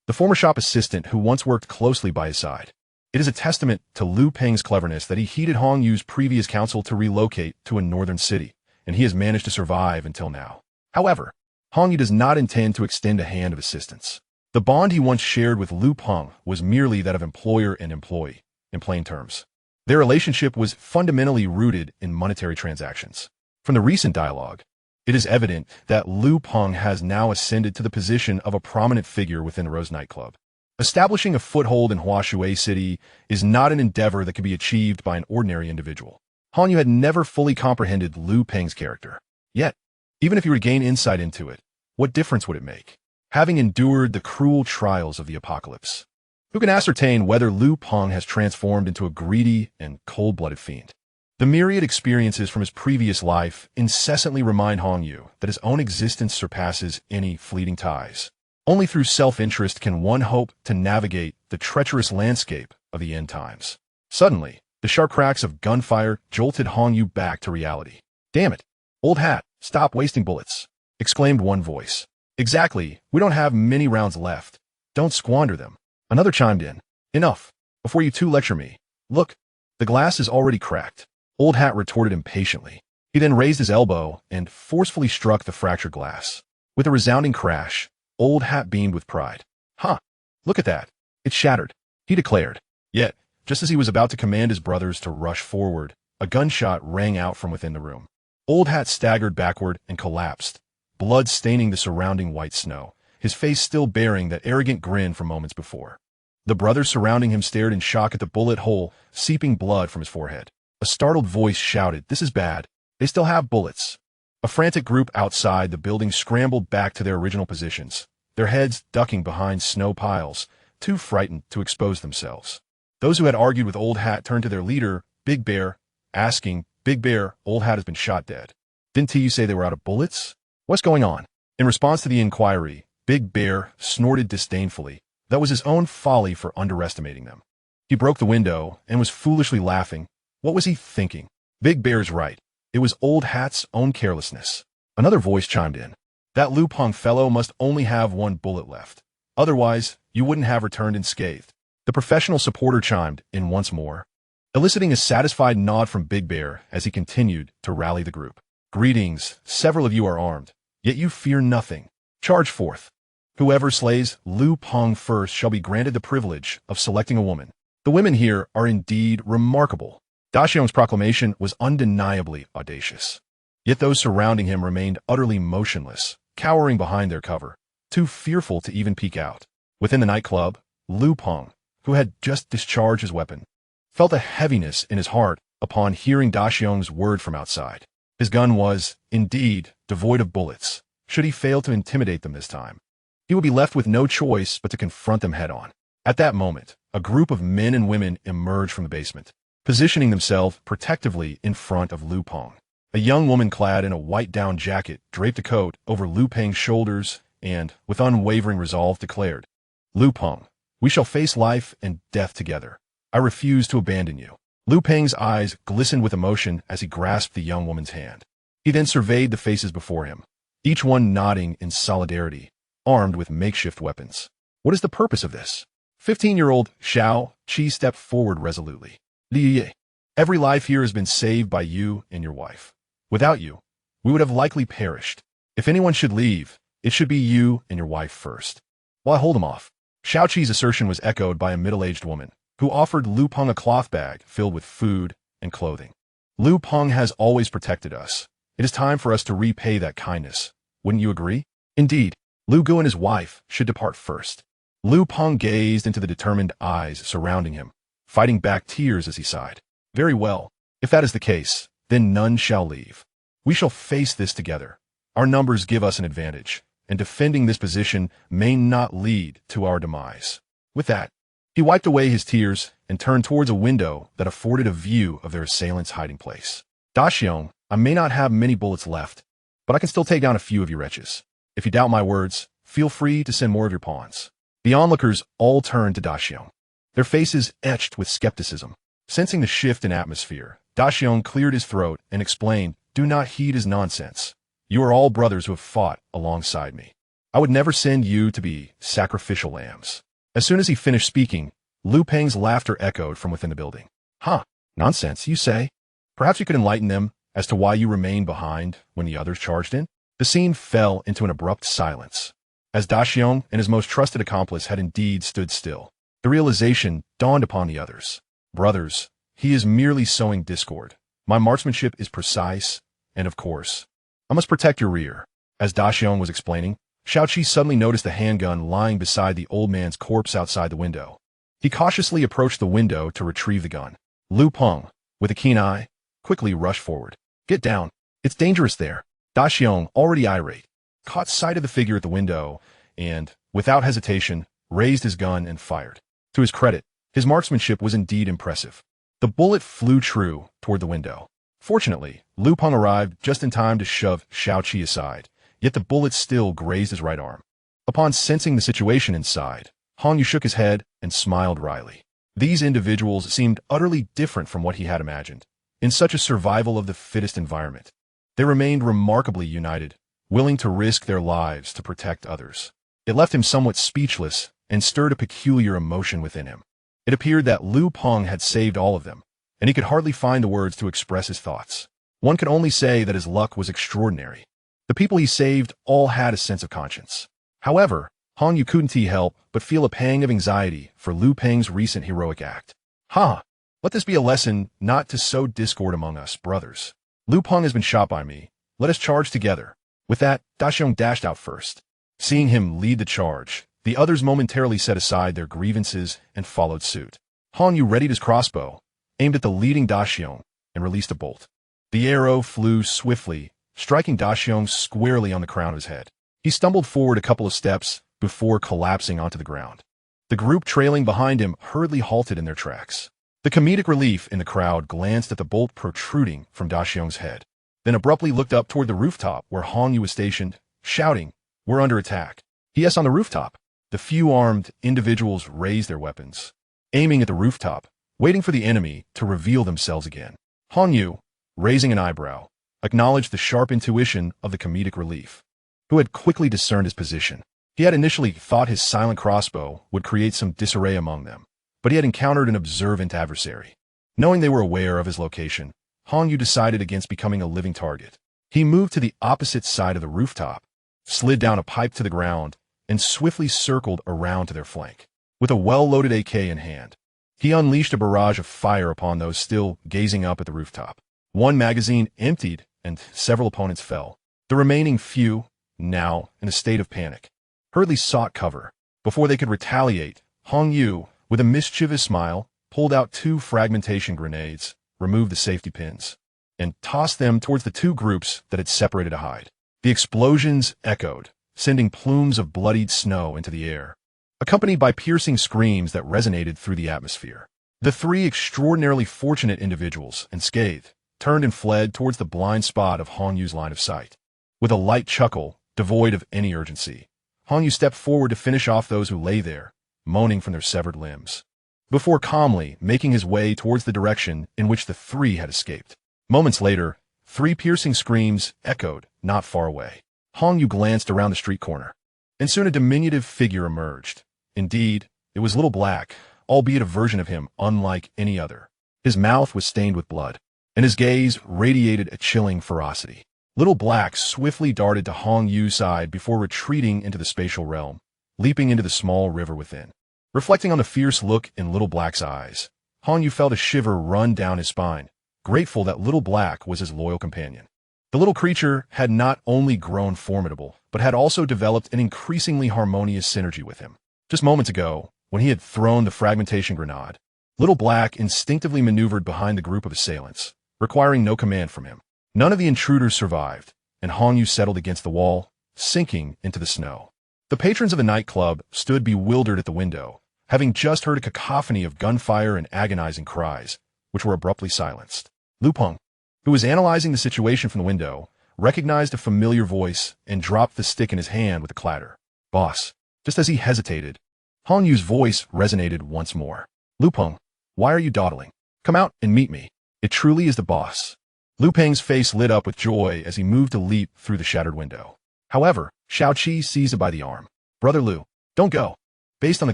the former shop assistant who once worked closely by his side. It is a testament to Lu Peng's cleverness that he heeded Hong Yu's previous counsel to relocate to a northern city, and he has managed to survive until now. However, Hong Yu does not intend to extend a hand of assistance. The bond he once shared with Lu Peng was merely that of employer and employee, in plain terms. Their relationship was fundamentally rooted in monetary transactions. From the recent dialogue, it is evident that Lu Peng has now ascended to the position of a prominent figure within the Rose nightclub. Establishing a foothold in Huashui City is not an endeavor that can be achieved by an ordinary individual. Hong Yu had never fully comprehended Lu Peng's character. Yet, even if he were to gain insight into it, what difference would it make? having endured the cruel trials of the apocalypse. Who can ascertain whether Lu Peng has transformed into a greedy and cold-blooded fiend? The myriad experiences from his previous life incessantly remind Hong Yu that his own existence surpasses any fleeting ties. Only through self-interest can one hope to navigate the treacherous landscape of the end times. Suddenly, the sharp cracks of gunfire jolted Hong Yu back to reality. "Damn it! Old hat, stop wasting bullets!" exclaimed one voice. "Exactly, we don't have many rounds left. Don't squander them." Another chimed in. "Enough, before you two lecture me. Look, the glass is already cracked." Old hat retorted impatiently. He then raised his elbow and forcefully struck the fractured glass. With a resounding crash, Old hat beamed with pride. "Huh, look at that. It's shattered," he declared. Yet, just as he was about to command his brothers to rush forward, a gunshot rang out from within the room. Old hat staggered backward and collapsed, blood staining the surrounding white snow, his face still bearing that arrogant grin from moments before. The brothers surrounding him stared in shock at the bullet hole, seeping blood from his forehead. A startled voice shouted, "This is bad. They still have bullets." A frantic group outside the building scrambled back to their original positions, their heads ducking behind snow piles, too frightened to expose themselves. Those who had argued with Old Hat turned to their leader, Big Bear, asking, "Big Bear, Old Hat has been shot dead. Didn't you say they were out of bullets? What's going on?" In response to the inquiry, Big Bear snorted disdainfully. That was his own folly for underestimating them. He broke the window and was foolishly laughing. What was he thinking? Big Bear's right. It was Old Hat's own carelessness. Another voice chimed in. "That Lu Peng fellow must only have one bullet left. Otherwise, you wouldn't have returned unscathed." The professional supporter chimed in once more, eliciting a satisfied nod from Big Bear as he continued to rally the group. "Greetings, several of you are armed, yet you fear nothing. Charge forth. Whoever slays Lu Peng first shall be granted the privilege of selecting a woman. The women here are indeed remarkable." Daxiong's proclamation was undeniably audacious. Yet those surrounding him remained utterly motionless, cowering behind their cover, too fearful to even peek out. Within the nightclub, Lu Peng, who had just discharged his weapon, felt a heaviness in his heart upon hearing Daxiong's word from outside. His gun was, indeed, devoid of bullets. Should he fail to intimidate them this time, he would be left with no choice but to confront them head-on. At that moment, a group of men and women emerged from the basement, positioning themselves protectively in front of Lu Peng. A young woman clad in a white down jacket draped a coat over Lu Peng's shoulders and, with unwavering resolve, declared, "Lu Peng, we shall face life and death together. I refuse to abandon you." Lu Peng's eyes glistened with emotion as he grasped the young woman's hand. He then surveyed the faces before him, each one nodding in solidarity, armed with makeshift weapons. "What is the purpose of this?" 15-year-old Xiao Qi stepped forward resolutely. "Li, every life here has been saved by you and your wife. Without you, we would have likely perished. If anyone should leave, it should be you and your wife first." "Why hold him off?" Xiao Qi's assertion was echoed by a middle-aged woman, who offered Lu Peng a cloth bag filled with food and clothing. "Lu Peng has always protected us. It is time for us to repay that kindness. Wouldn't you agree?" "Indeed, Lu Gu and his wife should depart first." Lu Peng gazed into the determined eyes surrounding him, fighting back tears as he sighed. "Very well. If that is the case, then none shall leave. We shall face this together. Our numbers give us an advantage, and defending this position may not lead to our demise." With that, he wiped away his tears and turned towards a window that afforded a view of their assailants' hiding place. "Daxiong, I may not have many bullets left, but I can still take down a few of you wretches. If you doubt my words, feel free to send more of your pawns." The onlookers all turned to Daxiong, their faces etched with skepticism. Sensing the shift in atmosphere, Daxiong cleared his throat and explained, "Do not heed his nonsense. You are all brothers who have fought alongside me. I would never send you to be sacrificial lambs." As soon as he finished speaking, Lu Peng's laughter echoed from within the building. "Huh, nonsense, you say? Perhaps you could enlighten them as to why you remained behind when the others charged in?" The scene fell into an abrupt silence, as Daxiong and his most trusted accomplice had indeed stood still. The realization dawned upon the others. "Brothers, he is merely sowing discord. My marksmanship is precise, and of course, I must protect your rear." As Daxiong was explaining, Xiao Qi suddenly noticed the handgun lying beside the old man's corpse outside the window. He cautiously approached the window to retrieve the gun. Lu Peng, with a keen eye, quickly rushed forward. "Get down. It's dangerous there." Daxiong, already irate, caught sight of the figure at the window and, without hesitation, raised his gun and fired. To his credit, his marksmanship was indeed impressive. The bullet flew true toward the window. Fortunately, Lu Peng arrived just in time to shove Xiaoqi aside, yet the bullet still grazed his right arm. Upon sensing the situation inside, Hong Yu shook his head and smiled wryly. These individuals seemed utterly different from what he had imagined. In such a survival of the fittest environment, they remained remarkably united, willing to risk their lives to protect others. It left him somewhat speechless and stirred a peculiar emotion within him. It appeared that Lu Peng had saved all of them, and he could hardly find the words to express his thoughts. One could only say that his luck was extraordinary. The people he saved all had a sense of conscience. However, Hong Yu couldn't help but feel a pang of anxiety for Lu Peng's recent heroic act. Let this be a lesson not to sow discord among us, brothers. Lu Peng has been shot by me. Let us charge together. With that, Da Xiong dashed out first. Seeing him lead the charge, the others momentarily set aside their grievances and followed suit. Hong Yu readied his crossbow, aimed at the leading Da Xiong, and released a bolt. The arrow flew swiftly, striking Da Xiong squarely on the crown of his head. He stumbled forward a couple of steps before collapsing onto the ground. The group trailing behind him hurriedly halted in their tracks. The comedic relief in the crowd glanced at the bolt protruding from Da Xiong's head, then abruptly looked up toward the rooftop where Hong Yu was stationed, shouting, "We're under attack." Yes, on the rooftop. The few armed individuals raised their weapons, aiming at the rooftop, waiting for the enemy to reveal themselves again. Hong Yu, raising an eyebrow, acknowledged the sharp intuition of the comedic relief, who had quickly discerned his position. He had initially thought his silent crossbow would create some disarray among them, but he had encountered an observant adversary. Knowing they were aware of his location, Hong Yu decided against becoming a living target. He moved to the opposite side of the rooftop, slid down a pipe to the ground, and swiftly circled around to their flank. With a well-loaded AK in hand, he unleashed a barrage of fire upon those still gazing up at the rooftop. One magazine emptied, and several opponents fell. The remaining few, now in a state of panic, hurriedly sought cover. Before they could retaliate, Hong Yu, with a mischievous smile, pulled out 2 fragmentation grenades, removed the safety pins, and tossed them towards the 2 groups that had separated to hide. The explosions echoed, sending plumes of bloodied snow into the air, accompanied by piercing screams that resonated through the atmosphere. The 3 extraordinarily fortunate individuals, unscathed, turned and fled towards the blind spot of Hong Yu's line of sight. With a light chuckle, devoid of any urgency, Hong Yu stepped forward to finish off those who lay there, moaning from their severed limbs, before calmly making his way towards the direction in which the 3 had escaped. Moments later, 3 piercing screams echoed not far away. Hong Yu glanced around the street corner, and soon a diminutive figure emerged. Indeed, it was Little Black, albeit a version of him unlike any other. His mouth was stained with blood, and his gaze radiated a chilling ferocity. Little Black swiftly darted to Hong Yu's side before retreating into the spatial realm, leaping into the small river within. Reflecting on the fierce look in Little Black's eyes, Hong Yu felt a shiver run down his spine, grateful that Little Black was his loyal companion. The little creature had not only grown formidable, but had also developed an increasingly harmonious synergy with him. Just moments ago, when he had thrown the fragmentation grenade, Little Black instinctively maneuvered behind the group of assailants, requiring no command from him. None of the intruders survived, and Hong Yu settled against the wall, sinking into the snow. The patrons of the nightclub stood bewildered at the window, having just heard a cacophony of gunfire and agonizing cries, which were abruptly silenced. Lu Peng, who was analyzing the situation from the window, recognized a familiar voice and dropped the stick in his hand with a clatter. "Boss." Just as he hesitated, Hong Yu's voice resonated once more. "Lu Peng, why are you dawdling? Come out and meet me. It truly is the boss." Lu Peng's face lit up with joy as he moved to leap through the shattered window. However, Xiaoqi seized him by the arm. "Brother Lu, don't go. Based on the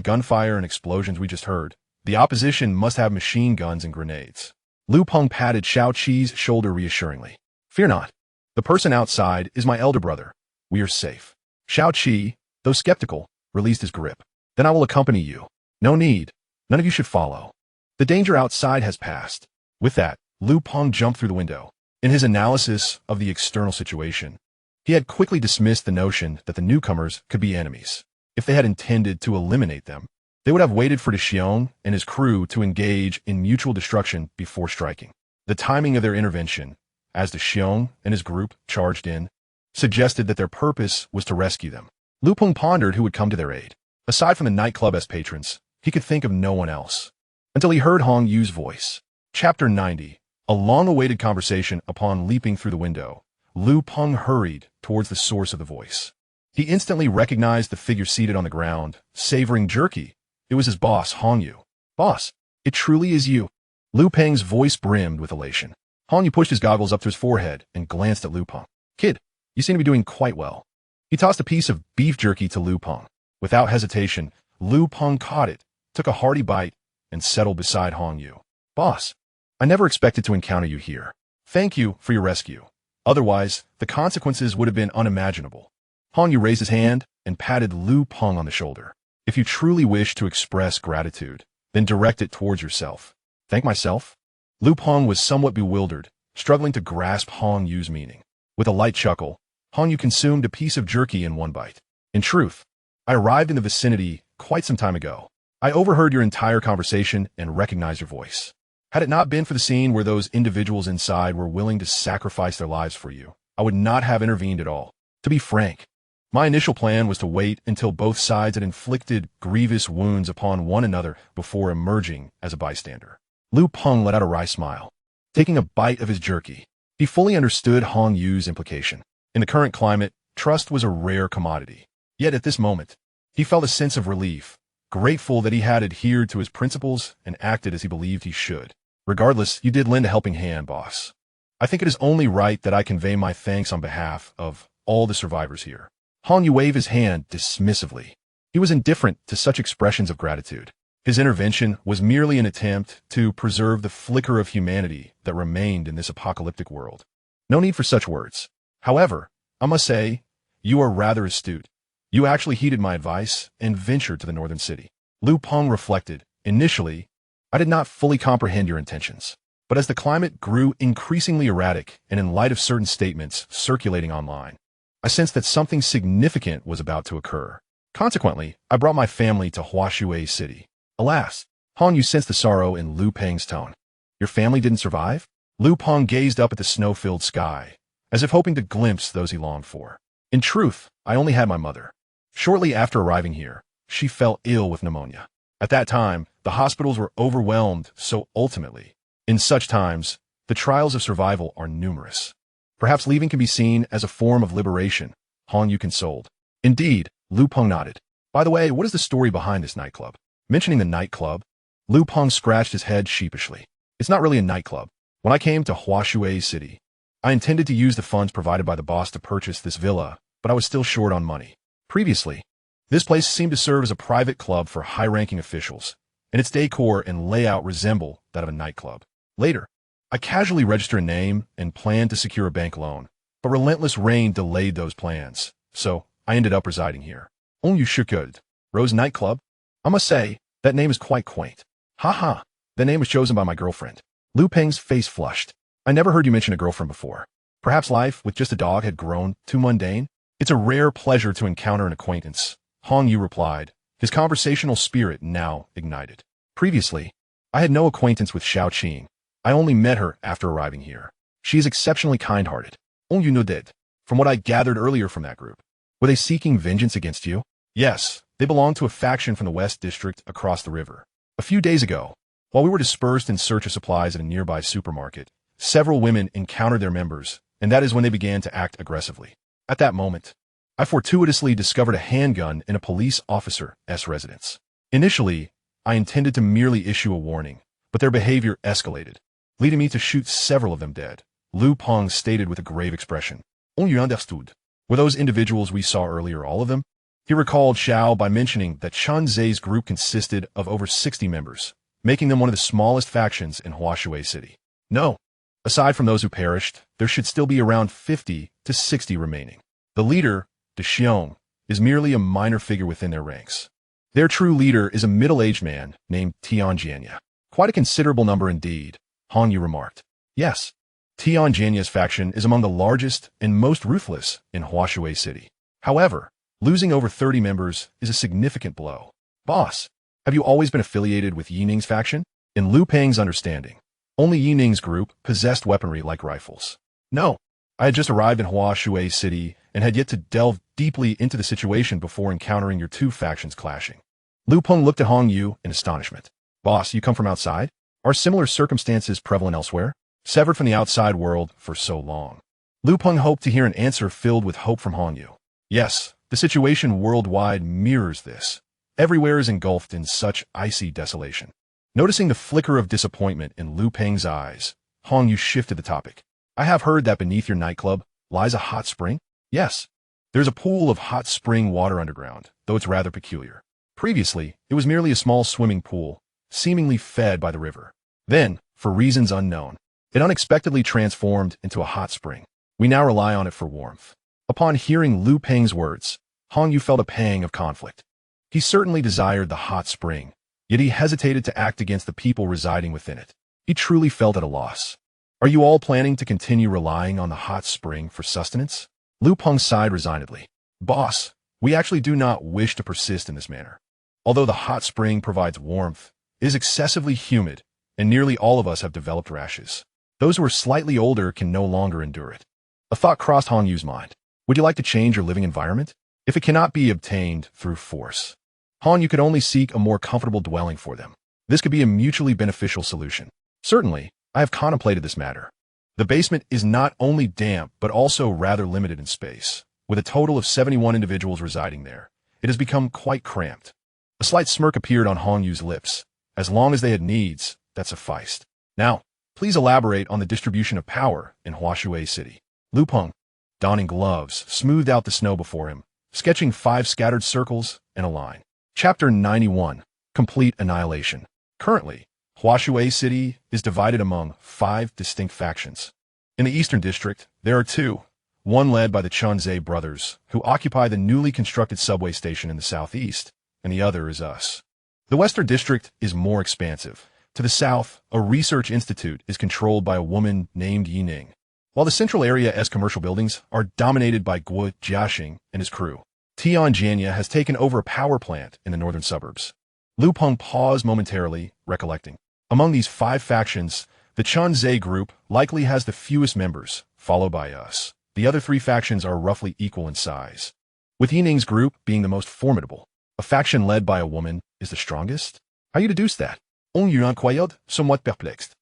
gunfire and explosions we just heard, the opposition must have machine guns and grenades." Lu Peng patted Xiaoqi's shoulder reassuringly. "Fear not. The person outside is my elder brother. We are safe." Xiaoqi, though skeptical, released his grip. "Then I will accompany you." "No need. None of you should follow. The danger outside has passed." With that, Lu Peng jumped through the window. In his analysis of the external situation, he had quickly dismissed the notion that the newcomers could be enemies. If they had intended to eliminate them, they would have waited for De Xiong and his crew to engage in mutual destruction before striking. The timing of their intervention, as De Xiong and his group charged in, suggested that their purpose was to rescue them. Lu Peng pondered who would come to their aid. Aside from the nightclub's patrons, he could think of no one else. Until he heard Hong Yu's voice. Chapter 90. A long-awaited conversation. Upon leaping through the window, Lu Peng hurried towards the source of the voice. He instantly recognized the figure seated on the ground, savoring jerky. It was his boss, Hong Yu. Boss, it truly is you. Lu Peng's voice brimmed with elation. Hong Yu pushed his goggles up to his forehead and glanced at Lu Peng. Kid, you seem to be doing quite well. He tossed a piece of beef jerky to Lu Peng. Without hesitation, Lu Peng caught it, took a hearty bite, and settled beside Hong Yu. Boss, I never expected to encounter you here. Thank you for your rescue. Otherwise, the consequences would have been unimaginable. Hong Yu raised his hand and patted Lu Peng on the shoulder. If you truly wish to express gratitude, then direct it towards yourself. Thank myself? Lu Peng was somewhat bewildered, struggling to grasp Hong Yu's meaning. With a light chuckle, Hong Yu consumed a piece of jerky in one bite. In truth, I arrived in the vicinity quite some time ago. I overheard your entire conversation and recognized your voice. Had it not been for the scene where those individuals inside were willing to sacrifice their lives for you, I would not have intervened at all. To be frank, my initial plan was to wait until both sides had inflicted grievous wounds upon one another before emerging as a bystander. Lu Peng let out a wry smile, taking a bite of his jerky. He fully understood Hong Yu's implication. In the current climate, trust was a rare commodity. Yet at this moment, he felt a sense of relief, grateful that he had adhered to his principles and acted as he believed he should. Regardless, you did lend a helping hand, boss. I think it is only right that I convey my thanks on behalf of all the survivors here. Hong Yu waved his hand dismissively. He was indifferent to such expressions of gratitude. His intervention was merely an attempt to preserve the flicker of humanity that remained in this apocalyptic world. No need for such words. However, I must say, you are rather astute. You actually heeded my advice and ventured to the northern city. Lu Peng reflected. Initially, I did not fully comprehend your intentions. But as the climate grew increasingly erratic and in light of certain statements circulating online, I sensed that something significant was about to occur. Consequently, I brought my family to Huashui City. Alas, Hong Yu sensed the sorrow in Lu Peng's tone. Your family didn't survive? Lu Peng gazed up at the snow-filled sky, as if hoping to glimpse those he longed for. In truth, I only had my mother. Shortly after arriving here, she fell ill with pneumonia. At that time, the hospitals were overwhelmed, so ultimately, in such times, the trials of survival are numerous. Perhaps leaving can be seen as a form of liberation, Hong Yu consoled. Indeed, Lu Peng nodded. By the way, what is the story behind this nightclub? Mentioning the nightclub, Lu Peng scratched his head sheepishly. It's not really a nightclub. When I came to Huashui City, I intended to use the funds provided by the boss to purchase this villa, but I was still short on money. Previously, this place seemed to serve as a private club for high-ranking officials, and its decor and layout resemble that of a nightclub. Later, I casually registered a name and planned to secure a bank loan, but relentless rain delayed those plans, so I ended up residing here. On you should. Rose Nightclub? I must say, that name is quite quaint. Haha, the name was chosen by my girlfriend. Lu Peng's face flushed. I never heard you mention a girlfriend before. Perhaps life with just a dog had grown too mundane? It's a rare pleasure to encounter an acquaintance, Hong Yu replied, his conversational spirit now ignited. Previously, I had no acquaintance with Xiao Qing. I only met her after arriving here. She is exceptionally kind-hearted. Hong Yu nodded. From what I gathered earlier from that group, were they seeking vengeance against you? Yes, they belong to a faction from the West District across the river. A few days ago, while we were dispersed in search of supplies at a nearby supermarket, several women encountered their members, and that is when they began to act aggressively. At that moment, I fortuitously discovered a handgun in a police officer's residence. Initially, I intended to merely issue a warning, but their behavior escalated, leading me to shoot several of them dead. Lu Peng stated with a grave expression. On you understood. Were those individuals we saw earlier all of them? He recalled Xiao by mentioning that Chen Zhe's group consisted of over 60 members, making them one of the smallest factions in Huashui City. No. Aside from those who perished, there should still be around 50 to 60 remaining. The leader, De Xiong, is merely a minor figure within their ranks. Their true leader is a middle-aged man named Tianjianya. Quite a considerable number indeed, Hong Yu remarked. Yes, Tianjianya's faction is among the largest and most ruthless in Huashui City. However, losing over 30 members is a significant blow. Boss, have you always been affiliated with Yining's faction? In Lu Peng's understanding, only Yining's group possessed weaponry like rifles. No, I had just arrived in Huashui City and had yet to delve deeply into the situation before encountering your two factions clashing. Lu Peng looked at Hong Yu in astonishment. Boss, you come from outside? Are similar circumstances prevalent elsewhere? Severed from the outside world for so long. Lu Peng hoped to hear an answer filled with hope from Hong Yu. Yes, the situation worldwide mirrors this. Everywhere is engulfed in such icy desolation. Noticing the flicker of disappointment in Lu Peng's eyes, Hong Yu shifted the topic. I have heard that beneath your nightclub lies a hot spring? Yes. There's a pool of hot spring water underground, though it's rather peculiar. Previously, it was merely a small swimming pool, seemingly fed by the river. Then, for reasons unknown, it unexpectedly transformed into a hot spring. We now rely on it for warmth. Upon hearing Lu Peng's words, Hong Yu felt a pang of conflict. He certainly desired the hot spring, yet he hesitated to act against the people residing within it. He truly felt at a loss. Are you all planning to continue relying on the hot spring for sustenance? Lu Peng sighed resignedly. Boss, we actually do not wish to persist in this manner. Although the hot spring provides warmth, it is excessively humid, and nearly all of us have developed rashes. Those who are slightly older can no longer endure it. A thought crossed Hong Yu's mind. Would you like to change your living environment? If it cannot be obtained through force, Hong Yu could only seek a more comfortable dwelling for them. This could be a mutually beneficial solution. Certainly, I have contemplated this matter. The basement is not only damp, but also rather limited in space. With a total of 71 individuals residing there, it has become quite cramped. A slight smirk appeared on Hong Yu's lips. As long as they had needs, that sufficed. Now, please elaborate on the distribution of power in Huashui City. Lu Peng, donning gloves, smoothed out the snow before him, sketching 5 scattered circles and a line. Chapter 91, Complete Annihilation. Currently, Huashui City is divided among 5 distinct factions. In the Eastern District, there are 2, one led by the Chunze brothers, who occupy the newly constructed subway station in the southeast, and the other is us. The Western District is more expansive. To the south, a research institute is controlled by a woman named Yining, while the central area's commercial buildings are dominated by Guo Jiaxing and his crew. Tianjania has taken over a power plant in the northern suburbs. Lu Peng paused momentarily, recollecting. Among these 5 factions, the Chunze group likely has the fewest members, followed by us. The other 3 factions are roughly equal in size, with Yining's group being the most formidable. A faction led by a woman is the strongest? How you deduce that? On Yuan Quayod, somewhat perplexed.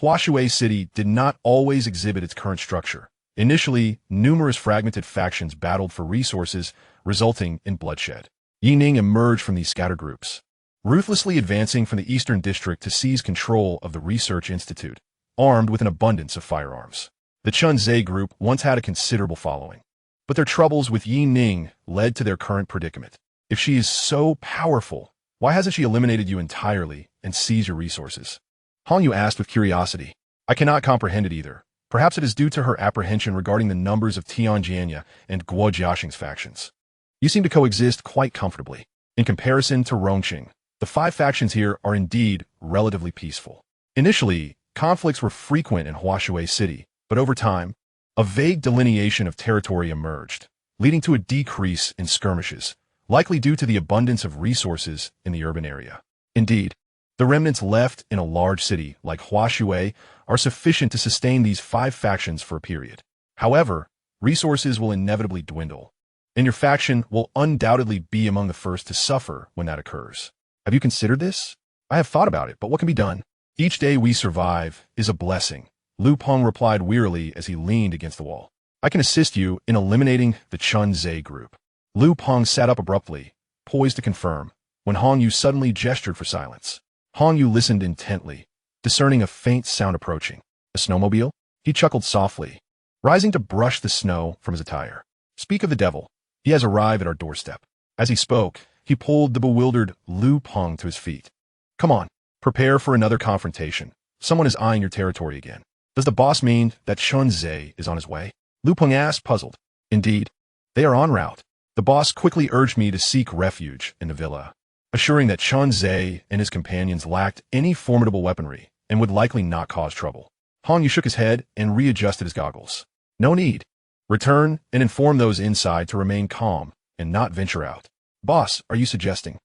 Huashui City did not always exhibit its current structure. Initially, numerous fragmented factions battled for resources, resulting in bloodshed. Yining emerged from these scattered groups, ruthlessly advancing from the Eastern District to seize control of the Research Institute, armed with an abundance of firearms. The Chunze group once had a considerable following, but their troubles with Yining led to their current predicament. If she is so powerful, why hasn't she eliminated you entirely and seized your resources? Hong Yu asked with curiosity. I cannot comprehend it either. Perhaps it is due to her apprehension regarding the numbers of Tianjania and Guo Jiaxing's factions. You seem to coexist quite comfortably. In comparison to Rongqing, the 5 factions here are indeed relatively peaceful. Initially, conflicts were frequent in Huashui City, but over time, a vague delineation of territory emerged, leading to a decrease in skirmishes, likely due to the abundance of resources in the urban area. Indeed, the remnants left in a large city like Huashui are sufficient to sustain these 5 factions for a period. However, resources will inevitably dwindle, and your faction will undoubtedly be among the first to suffer when that occurs. Have you considered this? I have thought about it, but what can be done? Each day we survive is a blessing, Lu Peng replied wearily as he leaned against the wall. I can assist you in eliminating the Chunze group. Lu Peng sat up abruptly, poised to confirm, when Hong Yu suddenly gestured for silence. Hong Yu listened intently, discerning a faint sound approaching. A snowmobile? He chuckled softly, rising to brush the snow from his attire. Speak of the devil. He has arrived at our doorstep. As he spoke, he pulled the bewildered Lu Peng to his feet. Come on, prepare for another confrontation. Someone is eyeing your territory again. Does the boss mean that Chunze is on his way? Lu Peng asked, puzzled. Indeed, they are en route. The boss quickly urged me to seek refuge in the villa, assuring that Chunze and his companions lacked any formidable weaponry and would likely not cause trouble. Hong Yu shook his head and readjusted his goggles. No need. Return and inform those inside to remain calm and not venture out. Boss, are you suggesting?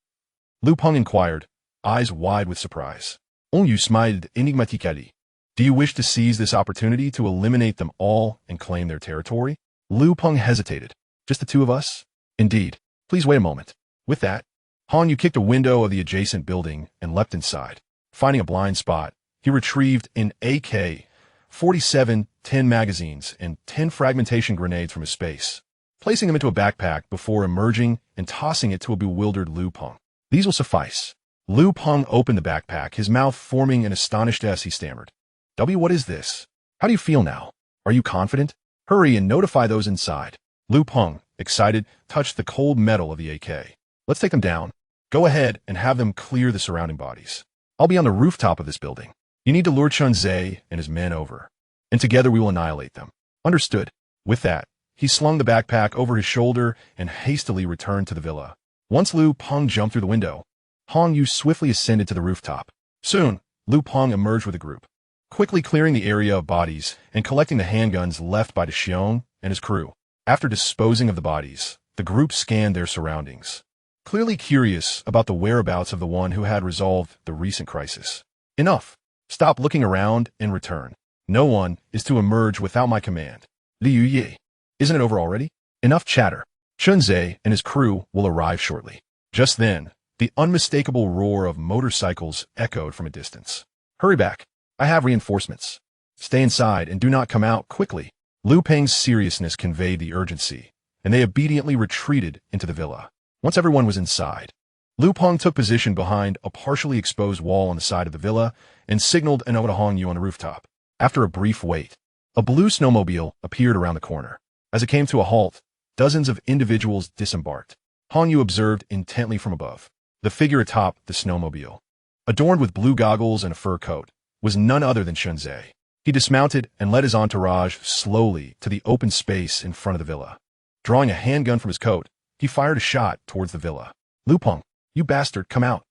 Lu Peng inquired, eyes wide with surprise. Hong Yu smiled enigmatically. Do you wish to seize this opportunity to eliminate them all and claim their territory? Lu Peng hesitated. Just the 2 of us? Indeed. Please wait a moment. With that, Han Yu kicked a window of the adjacent building and leapt inside. Finding a blind spot, he retrieved an AK-47, 10 magazines, and 10 fragmentation grenades from his space, placing them into a backpack before emerging and tossing it to a bewildered Lu Peng. These will suffice. Lu Peng opened the backpack, his mouth forming an astonished S. He stammered. What is this? How do you feel now? Are you confident? Hurry and notify those inside. Lu Peng, excited, touched the cold metal of the AK. Let's take them down. Go ahead and have them clear the surrounding bodies. I'll be on the rooftop of this building. You need to lure Chun Zhe and his men over, and together we will annihilate them. Understood. With that, he slung the backpack over his shoulder and hastily returned to the villa. Once Lu Peng jumped through the window, Han Yu swiftly ascended to the rooftop. Soon, Lu Peng emerged with a group, quickly clearing the area of bodies and collecting the handguns left by Xiong and his crew. After disposing of the bodies, the group scanned their surroundings, clearly curious about the whereabouts of the one who had resolved the recent crisis. Enough. Stop looking around and return. No one is to emerge without my command. Liu Ye. Isn't it over already? Enough chatter. Chun Zhe and his crew will arrive shortly. Just then, the unmistakable roar of motorcycles echoed from a distance. Hurry back. I have reinforcements. Stay inside and do not come out quickly. Lu Peng's seriousness conveyed the urgency, and they obediently retreated into the villa. Once everyone was inside, Lu Peng took position behind a partially exposed wall on the side of the villa and signaled an order to Han Yu on the rooftop. After a brief wait, a blue snowmobile appeared around the corner. As it came to a halt, dozens of individuals disembarked. Han Yu observed intently from above. The figure atop the snowmobile, adorned with blue goggles and a fur coat, was none other than Chun Zhe. He dismounted and led his entourage slowly to the open space in front of the villa. Drawing a handgun from his coat, he fired a shot towards the villa. Lu Peng, you bastard, come out.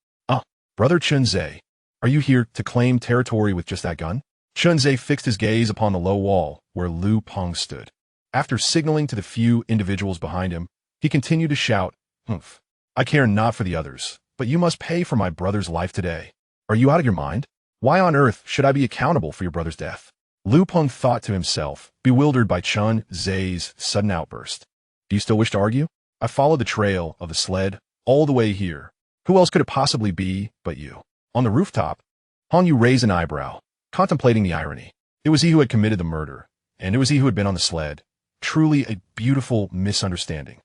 Brother Chun Zhe, are you here to claim territory with just that gun? Chun Zhe fixed his gaze upon the low wall where Lu Peng stood. After signaling to the few individuals behind him, he continued to shout, Humph. I care not for the others, but you must pay for my brother's life today. Are you out of your mind? Why on earth should I be accountable for your brother's death? Lu Peng thought to himself, bewildered by Chun Zhe's sudden outburst. Do you still wish to argue? I followed the trail of the sled all the way here. Who else could it possibly be but you? On the rooftop, Han Yu raised an eyebrow, contemplating the irony. It was he who had committed the murder, and it was he who had been on the sled. Truly a beautiful misunderstanding.